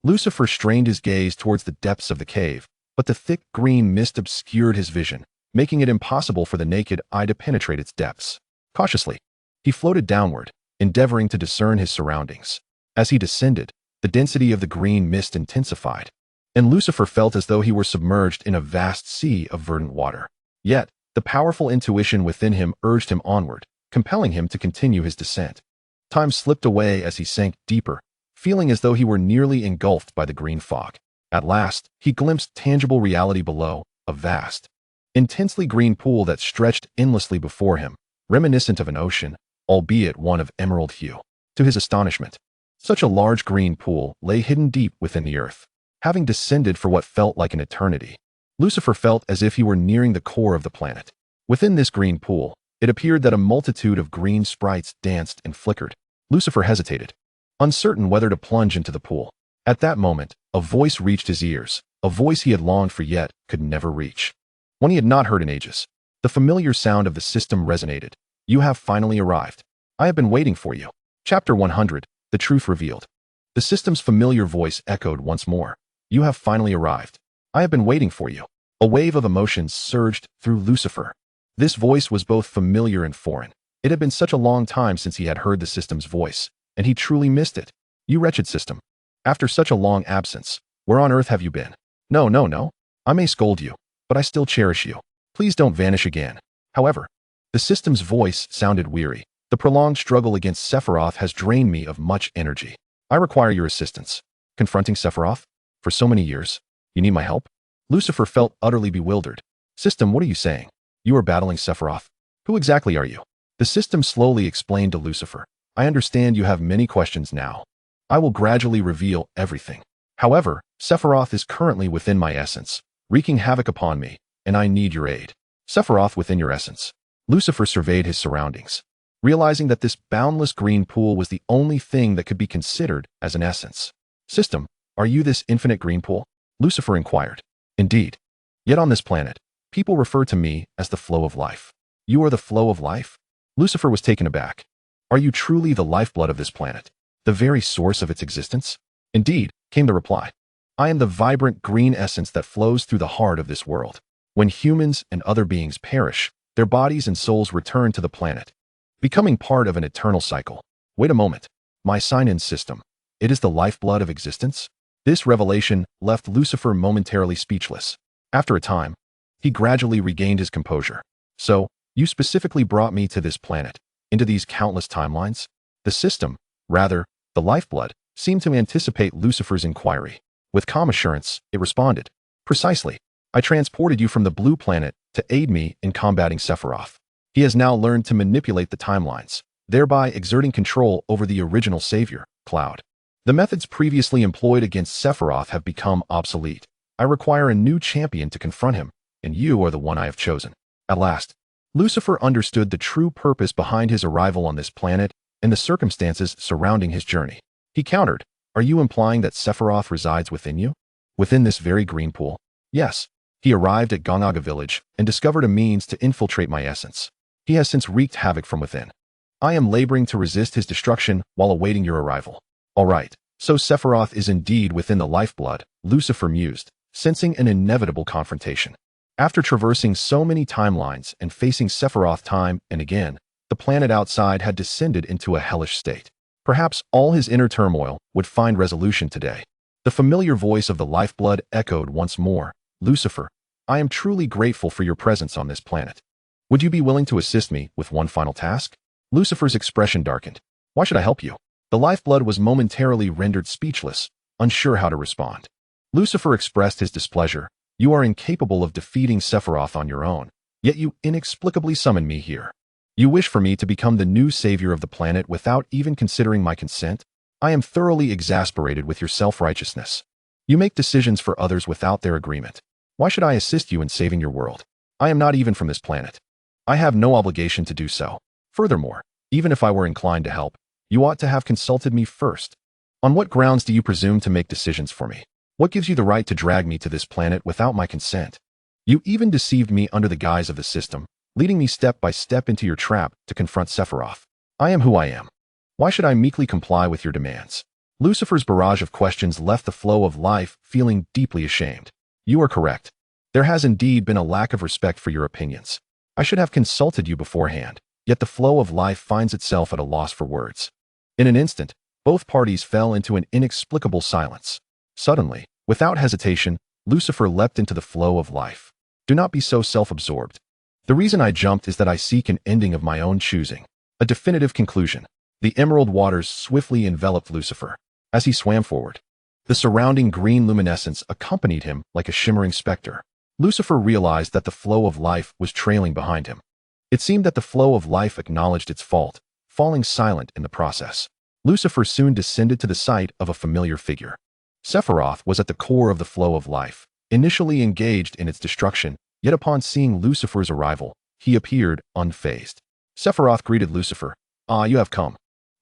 Lucifer strained his gaze towards the depths of the cave, but the thick green mist obscured his vision, making it impossible for the naked eye to penetrate its depths. Cautiously, he floated downward, endeavoring to discern his surroundings. As he descended, the density of the green mist intensified, and Lucifer felt as though he were submerged in a vast sea of verdant water. Yet, the powerful intuition within him urged him onward, compelling him to continue his descent. Time slipped away as he sank deeper, feeling as though he were nearly engulfed by the green fog. At last, he glimpsed tangible reality below, a vast, intensely green pool that stretched endlessly before him, reminiscent of an ocean, albeit one of emerald hue. To his astonishment, such a large green pool lay hidden deep within the earth. Having descended for what felt like an eternity, Lucifer felt as if he were nearing the core of the planet. Within this green pool, It appeared that a multitude of green sprites danced and flickered. Lucifer hesitated, uncertain whether to plunge into the pool. At that moment, a voice reached his ears, a voice he had longed for yet could never reach. One he had not heard in ages. The familiar sound of the system resonated. You have finally arrived. I have been waiting for you. Chapter 100, The Truth Revealed. The system's familiar voice echoed once more. You have finally arrived. I have been waiting for you. A wave of emotions surged through Lucifer. This voice was both familiar and foreign. It had been such a long time since he had heard the system's voice, and he truly missed it. You wretched system. After such a long absence, where on earth have you been? No. I may scold you, but I still cherish you. Please don't vanish again. However, the system's voice sounded weary. The prolonged struggle against Sephiroth has drained me of much energy. I require your assistance. Confronting Sephiroth? For so many years? You need my help? Lucifer felt utterly bewildered. System, what are you saying? You are battling Sephiroth? Who exactly are you? The system slowly explained to Lucifer. I understand you have many questions now. I will gradually reveal everything. However, Sephiroth is currently within my essence, wreaking havoc upon me, and I need your aid. Sephiroth within your essence. Lucifer surveyed his surroundings, realizing that this boundless green pool was the only thing that could be considered as an essence. System, are you this infinite green pool? Lucifer inquired. Indeed. Yet on this planet, people refer to me as the flow of life. You are the flow of life? Lucifer was taken aback. Are you truly the lifeblood of this planet? The very source of its existence? Indeed, came the reply. I am the vibrant green essence that flows through the heart of this world. When humans and other beings perish, their bodies and souls return to the planet, becoming part of an eternal cycle. Wait a moment. My sign-in system. It is the lifeblood of existence? This revelation left Lucifer momentarily speechless. After a time, he gradually regained his composure. So, you specifically brought me to this planet, into these countless timelines? The system, rather, the lifeblood, seemed to anticipate Lucifer's inquiry. With calm assurance, it responded. Precisely. I transported you from the blue planet to aid me in combating Sephiroth. He has now learned to manipulate the timelines, thereby exerting control over the original savior, Cloud. The methods previously employed against Sephiroth have become obsolete. I require a new champion to confront him, and you are the one I have chosen. At last, Lucifer understood the true purpose behind his arrival on this planet and the circumstances surrounding his journey. He countered, are you implying that Sephiroth resides within you? Within this very green pool? Yes. He arrived at Gongaga village and discovered a means to infiltrate my essence. He has since wreaked havoc from within. I am laboring to resist his destruction while awaiting your arrival. All right, so Sephiroth is indeed within the lifeblood, Lucifer mused, sensing an inevitable confrontation. After traversing so many timelines and facing Sephiroth time and again, the planet outside had descended into a hellish state. Perhaps all his inner turmoil would find resolution today. The familiar voice of the lifeblood echoed once more. Lucifer, I am truly grateful for your presence on this planet. Would you be willing to assist me with one final task? Lucifer's expression darkened. Why should I help you? The lifeblood was momentarily rendered speechless, unsure how to respond. Lucifer expressed his displeasure. You are incapable of defeating Sephiroth on your own, yet you inexplicably summoned me here. You wish for me to become the new savior of the planet without even considering my consent? I am thoroughly exasperated with your self-righteousness. You make decisions for others without their agreement. Why should I assist you in saving your world? I am not even from this planet. I have no obligation to do so. Furthermore, even if I were inclined to help, you ought to have consulted me first. On what grounds do you presume to make decisions for me? What gives you the right to drag me to this planet without my consent? You even deceived me under the guise of the system, leading me step by step into your trap to confront Sephiroth. I am who I am. Why should I meekly comply with your demands? Lucifer's barrage of questions left the flow of life feeling deeply ashamed. You are correct. There has indeed been a lack of respect for your opinions. I should have consulted you beforehand, yet the flow of life finds itself at a loss for words. In an instant, both parties fell into an inexplicable silence. Suddenly, without hesitation, Lucifer leapt into the flow of life. Do not be so self-absorbed. The reason I jumped is that I seek an ending of my own choosing, a definitive conclusion. The emerald waters swiftly enveloped Lucifer. As he swam forward, the surrounding green luminescence accompanied him like a shimmering specter. Lucifer realized that the flow of life was trailing behind him. It seemed that the flow of life acknowledged its fault, falling silent in the process. Lucifer soon descended to the sight of a familiar figure. Sephiroth was at the core of the flow of life, initially engaged in its destruction, yet upon seeing Lucifer's arrival, he appeared unfazed. Sephiroth greeted Lucifer. "Ah, you have come.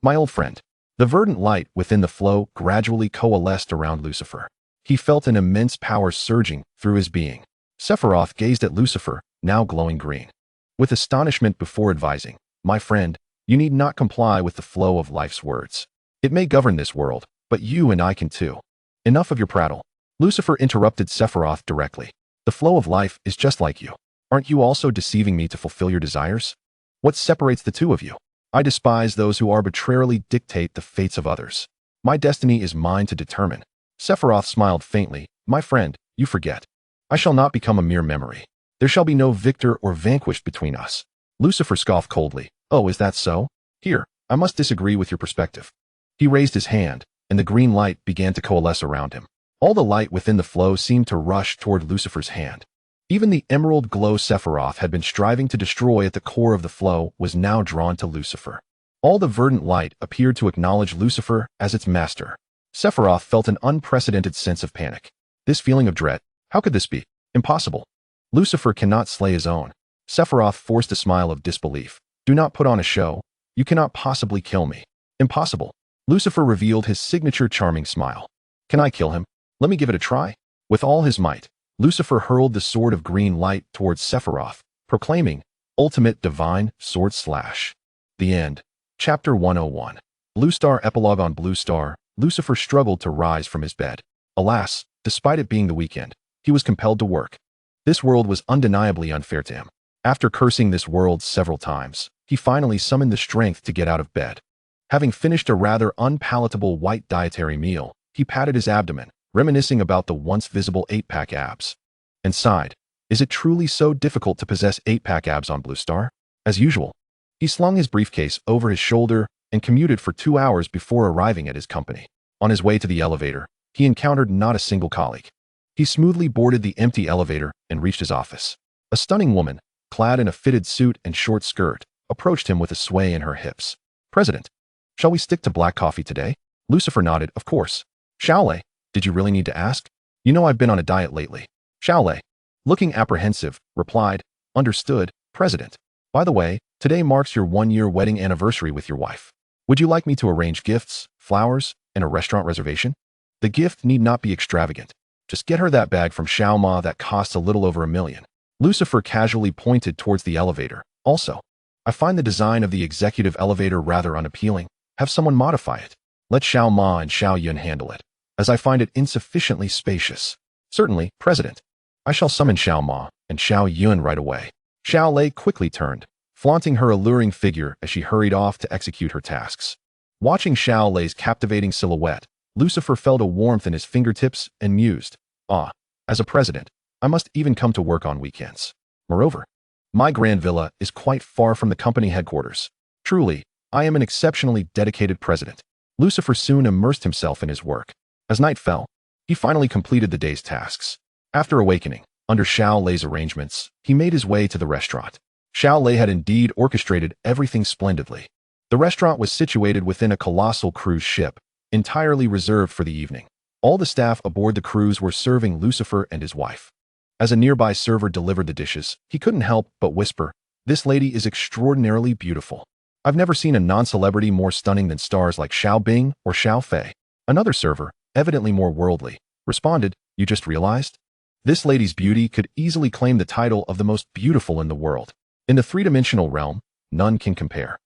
My old friend." The verdant light within the flow gradually coalesced around Lucifer. He felt an immense power surging through his being. Sephiroth gazed at Lucifer, now glowing green, with astonishment before advising, "My friend, you need not comply with the flow of life's words. It may govern this world, but you and I can too. Enough of your prattle." Lucifer interrupted Sephiroth directly. "The flow of life is just like you. Aren't you also deceiving me to fulfill your desires? What separates the two of you? I despise those who arbitrarily dictate the fates of others. My destiny is mine to determine." Sephiroth smiled faintly. "My friend, you forget. I shall not become a mere memory. There shall be no victor or vanquished between us." Lucifer scoffed coldly. "Oh, is that so? Here, I must disagree with your perspective." He raised his hand, and the green light began to coalesce around him. All the light within the flow seemed to rush toward Lucifer's hand. Even the emerald glow Sephiroth had been striving to destroy at the core of the flow was now drawn to Lucifer. All the verdant light appeared to acknowledge Lucifer as its master. Sephiroth felt an unprecedented sense of panic. This feeling of dread, how could this be? Impossible. Lucifer cannot slay his own. Sephiroth forced a smile of disbelief. "Do not put on a show. You cannot possibly kill me." "Impossible." Lucifer revealed his signature charming smile. "Can I kill him? Let me give it a try." With all his might, Lucifer hurled the sword of green light towards Sephiroth, proclaiming, "Ultimate Divine Sword Slash." The end. Chapter 101. Blue Star Epilogue. On Blue Star, Lucifer struggled to rise from his bed. Alas, despite it being the weekend, he was compelled to work. This world was undeniably unfair to him. After cursing this world several times, he finally summoned the strength to get out of bed. Having finished a rather unpalatable white dietary meal, he patted his abdomen, reminiscing about the once visible 8-pack abs, and sighed. Is it truly so difficult to possess 8-pack abs on Blue Star? As usual, he slung his briefcase over his shoulder and commuted for 2 hours before arriving at his company. On his way to the elevator, he encountered not a single colleague. He smoothly boarded the empty elevator and reached his office. A stunning woman, clad in a fitted suit and short skirt, approached him with a sway in her hips. "President, shall we stick to black coffee today?" Lucifer nodded. "Of course." "Shaolei, did you really need to ask? You know I've been on a diet lately." Shaolei, looking apprehensive, replied, "Understood, President. By the way, today marks your 1-year wedding anniversary with your wife. Would you like me to arrange gifts, flowers, and a restaurant reservation?" "The gift need not be extravagant. Just get her that bag from Xiao Ma that costs a little over $1 million. Lucifer casually pointed towards the elevator. "Also, I find the design of the executive elevator rather unappealing. Have someone modify it. Let Xiao Ma and Xiao Yun handle it, as I find it insufficiently spacious." "Certainly, President. I shall summon Xiao Ma and Xiao Yun right away." Xiao Lei quickly turned, flaunting her alluring figure as she hurried off to execute her tasks. Watching Xiao Lei's captivating silhouette, Lucifer felt a warmth in his fingertips and mused, "Ah, as a president, I must even come to work on weekends. Moreover, my grand villa is quite far from the company headquarters. Truly, I am an exceptionally dedicated president." Lucifer soon immersed himself in his work. As night fell, he finally completed the day's tasks. After awakening, under Xiao Lei's arrangements, he made his way to the restaurant. Xiao Lei had indeed orchestrated everything splendidly. The restaurant was situated within a colossal cruise ship, entirely reserved for the evening. All the staff aboard the cruise were serving Lucifer and his wife. As a nearby server delivered the dishes, he couldn't help but whisper, "This lady is extraordinarily beautiful. I've never seen a non-celebrity more stunning than stars like Xiao Bing or Xiao Fei." Another server, evidently more worldly, responded, "You just realized? This lady's beauty could easily claim the title of the most beautiful in the world. In the three-dimensional realm, none can compare.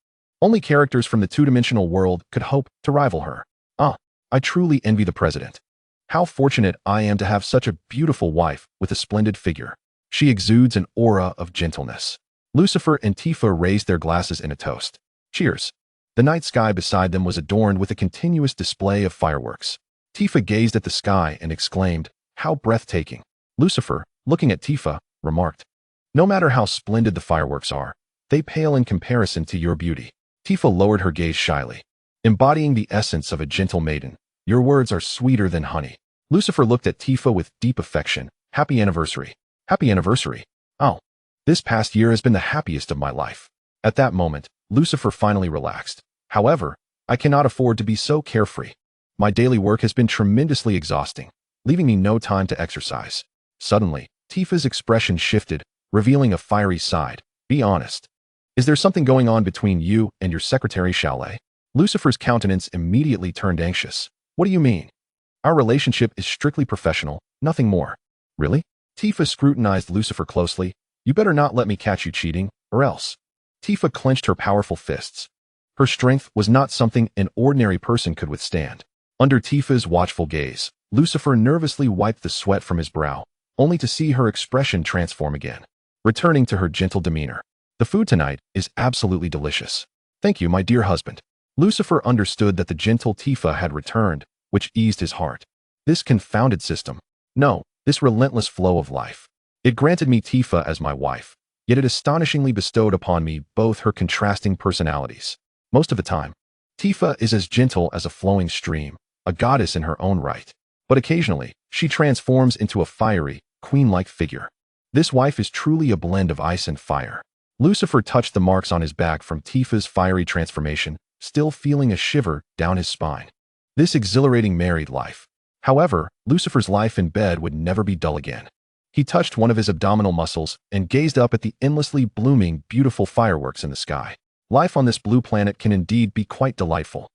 Only characters from the two-dimensional world could hope to rival her. Ah, I truly envy the president. How fortunate I am to have such a beautiful wife with a splendid figure. She exudes an aura of gentleness." Lucifer and Tifa raised their glasses in a toast. Cheers. The night sky beside them was adorned with a continuous display of fireworks. Tifa gazed at the sky and exclaimed, "How breathtaking." Lucifer, looking at Tifa, remarked, "No matter how splendid the fireworks are, they pale in comparison to your beauty." Tifa lowered her gaze shyly. "Embodying the essence of a gentle maiden, your words are sweeter than honey." Lucifer looked at Tifa with deep affection. "Happy anniversary." "Happy anniversary. Oh, this past year has been the happiest of my life." At that moment, Lucifer finally relaxed. "However, I cannot afford to be so carefree. My daily work has been tremendously exhausting, leaving me no time to exercise." Suddenly, Tifa's expression shifted, revealing a fiery side. "Be honest. Is there something going on between you and your secretary Chalet? Lucifer's countenance immediately turned anxious. What do you mean? Our relationship is strictly professional, nothing more. Really? Tifa scrutinized Lucifer closely. You better not let me catch you cheating, or else. Tifa clenched her powerful fists. Her strength was not something an ordinary person could withstand. Under Tifa's watchful gaze, Lucifer nervously wiped the sweat from his brow, only to see her expression transform again, returning to her gentle demeanor. The food tonight is absolutely delicious. Thank you, my dear husband. Lucifer understood that the gentle Tifa had returned, which eased his heart. This confounded system. No, this relentless flow of life. It granted me Tifa as my wife, yet it astonishingly bestowed upon me both her contrasting personalities. Most of the time, Tifa is as gentle as a flowing stream, a goddess in her own right. But occasionally, she transforms into a fiery, queen-like figure. This wife is truly a blend of ice and fire. Lucifer touched the marks on his back from Tifa's fiery transformation, still feeling a shiver down his spine. This exhilarating married life. However, Lucifer's life in bed would never be dull again. He touched one of his abdominal muscles and gazed up at the endlessly blooming, beautiful fireworks in the sky. Life on this blue planet can indeed be quite delightful.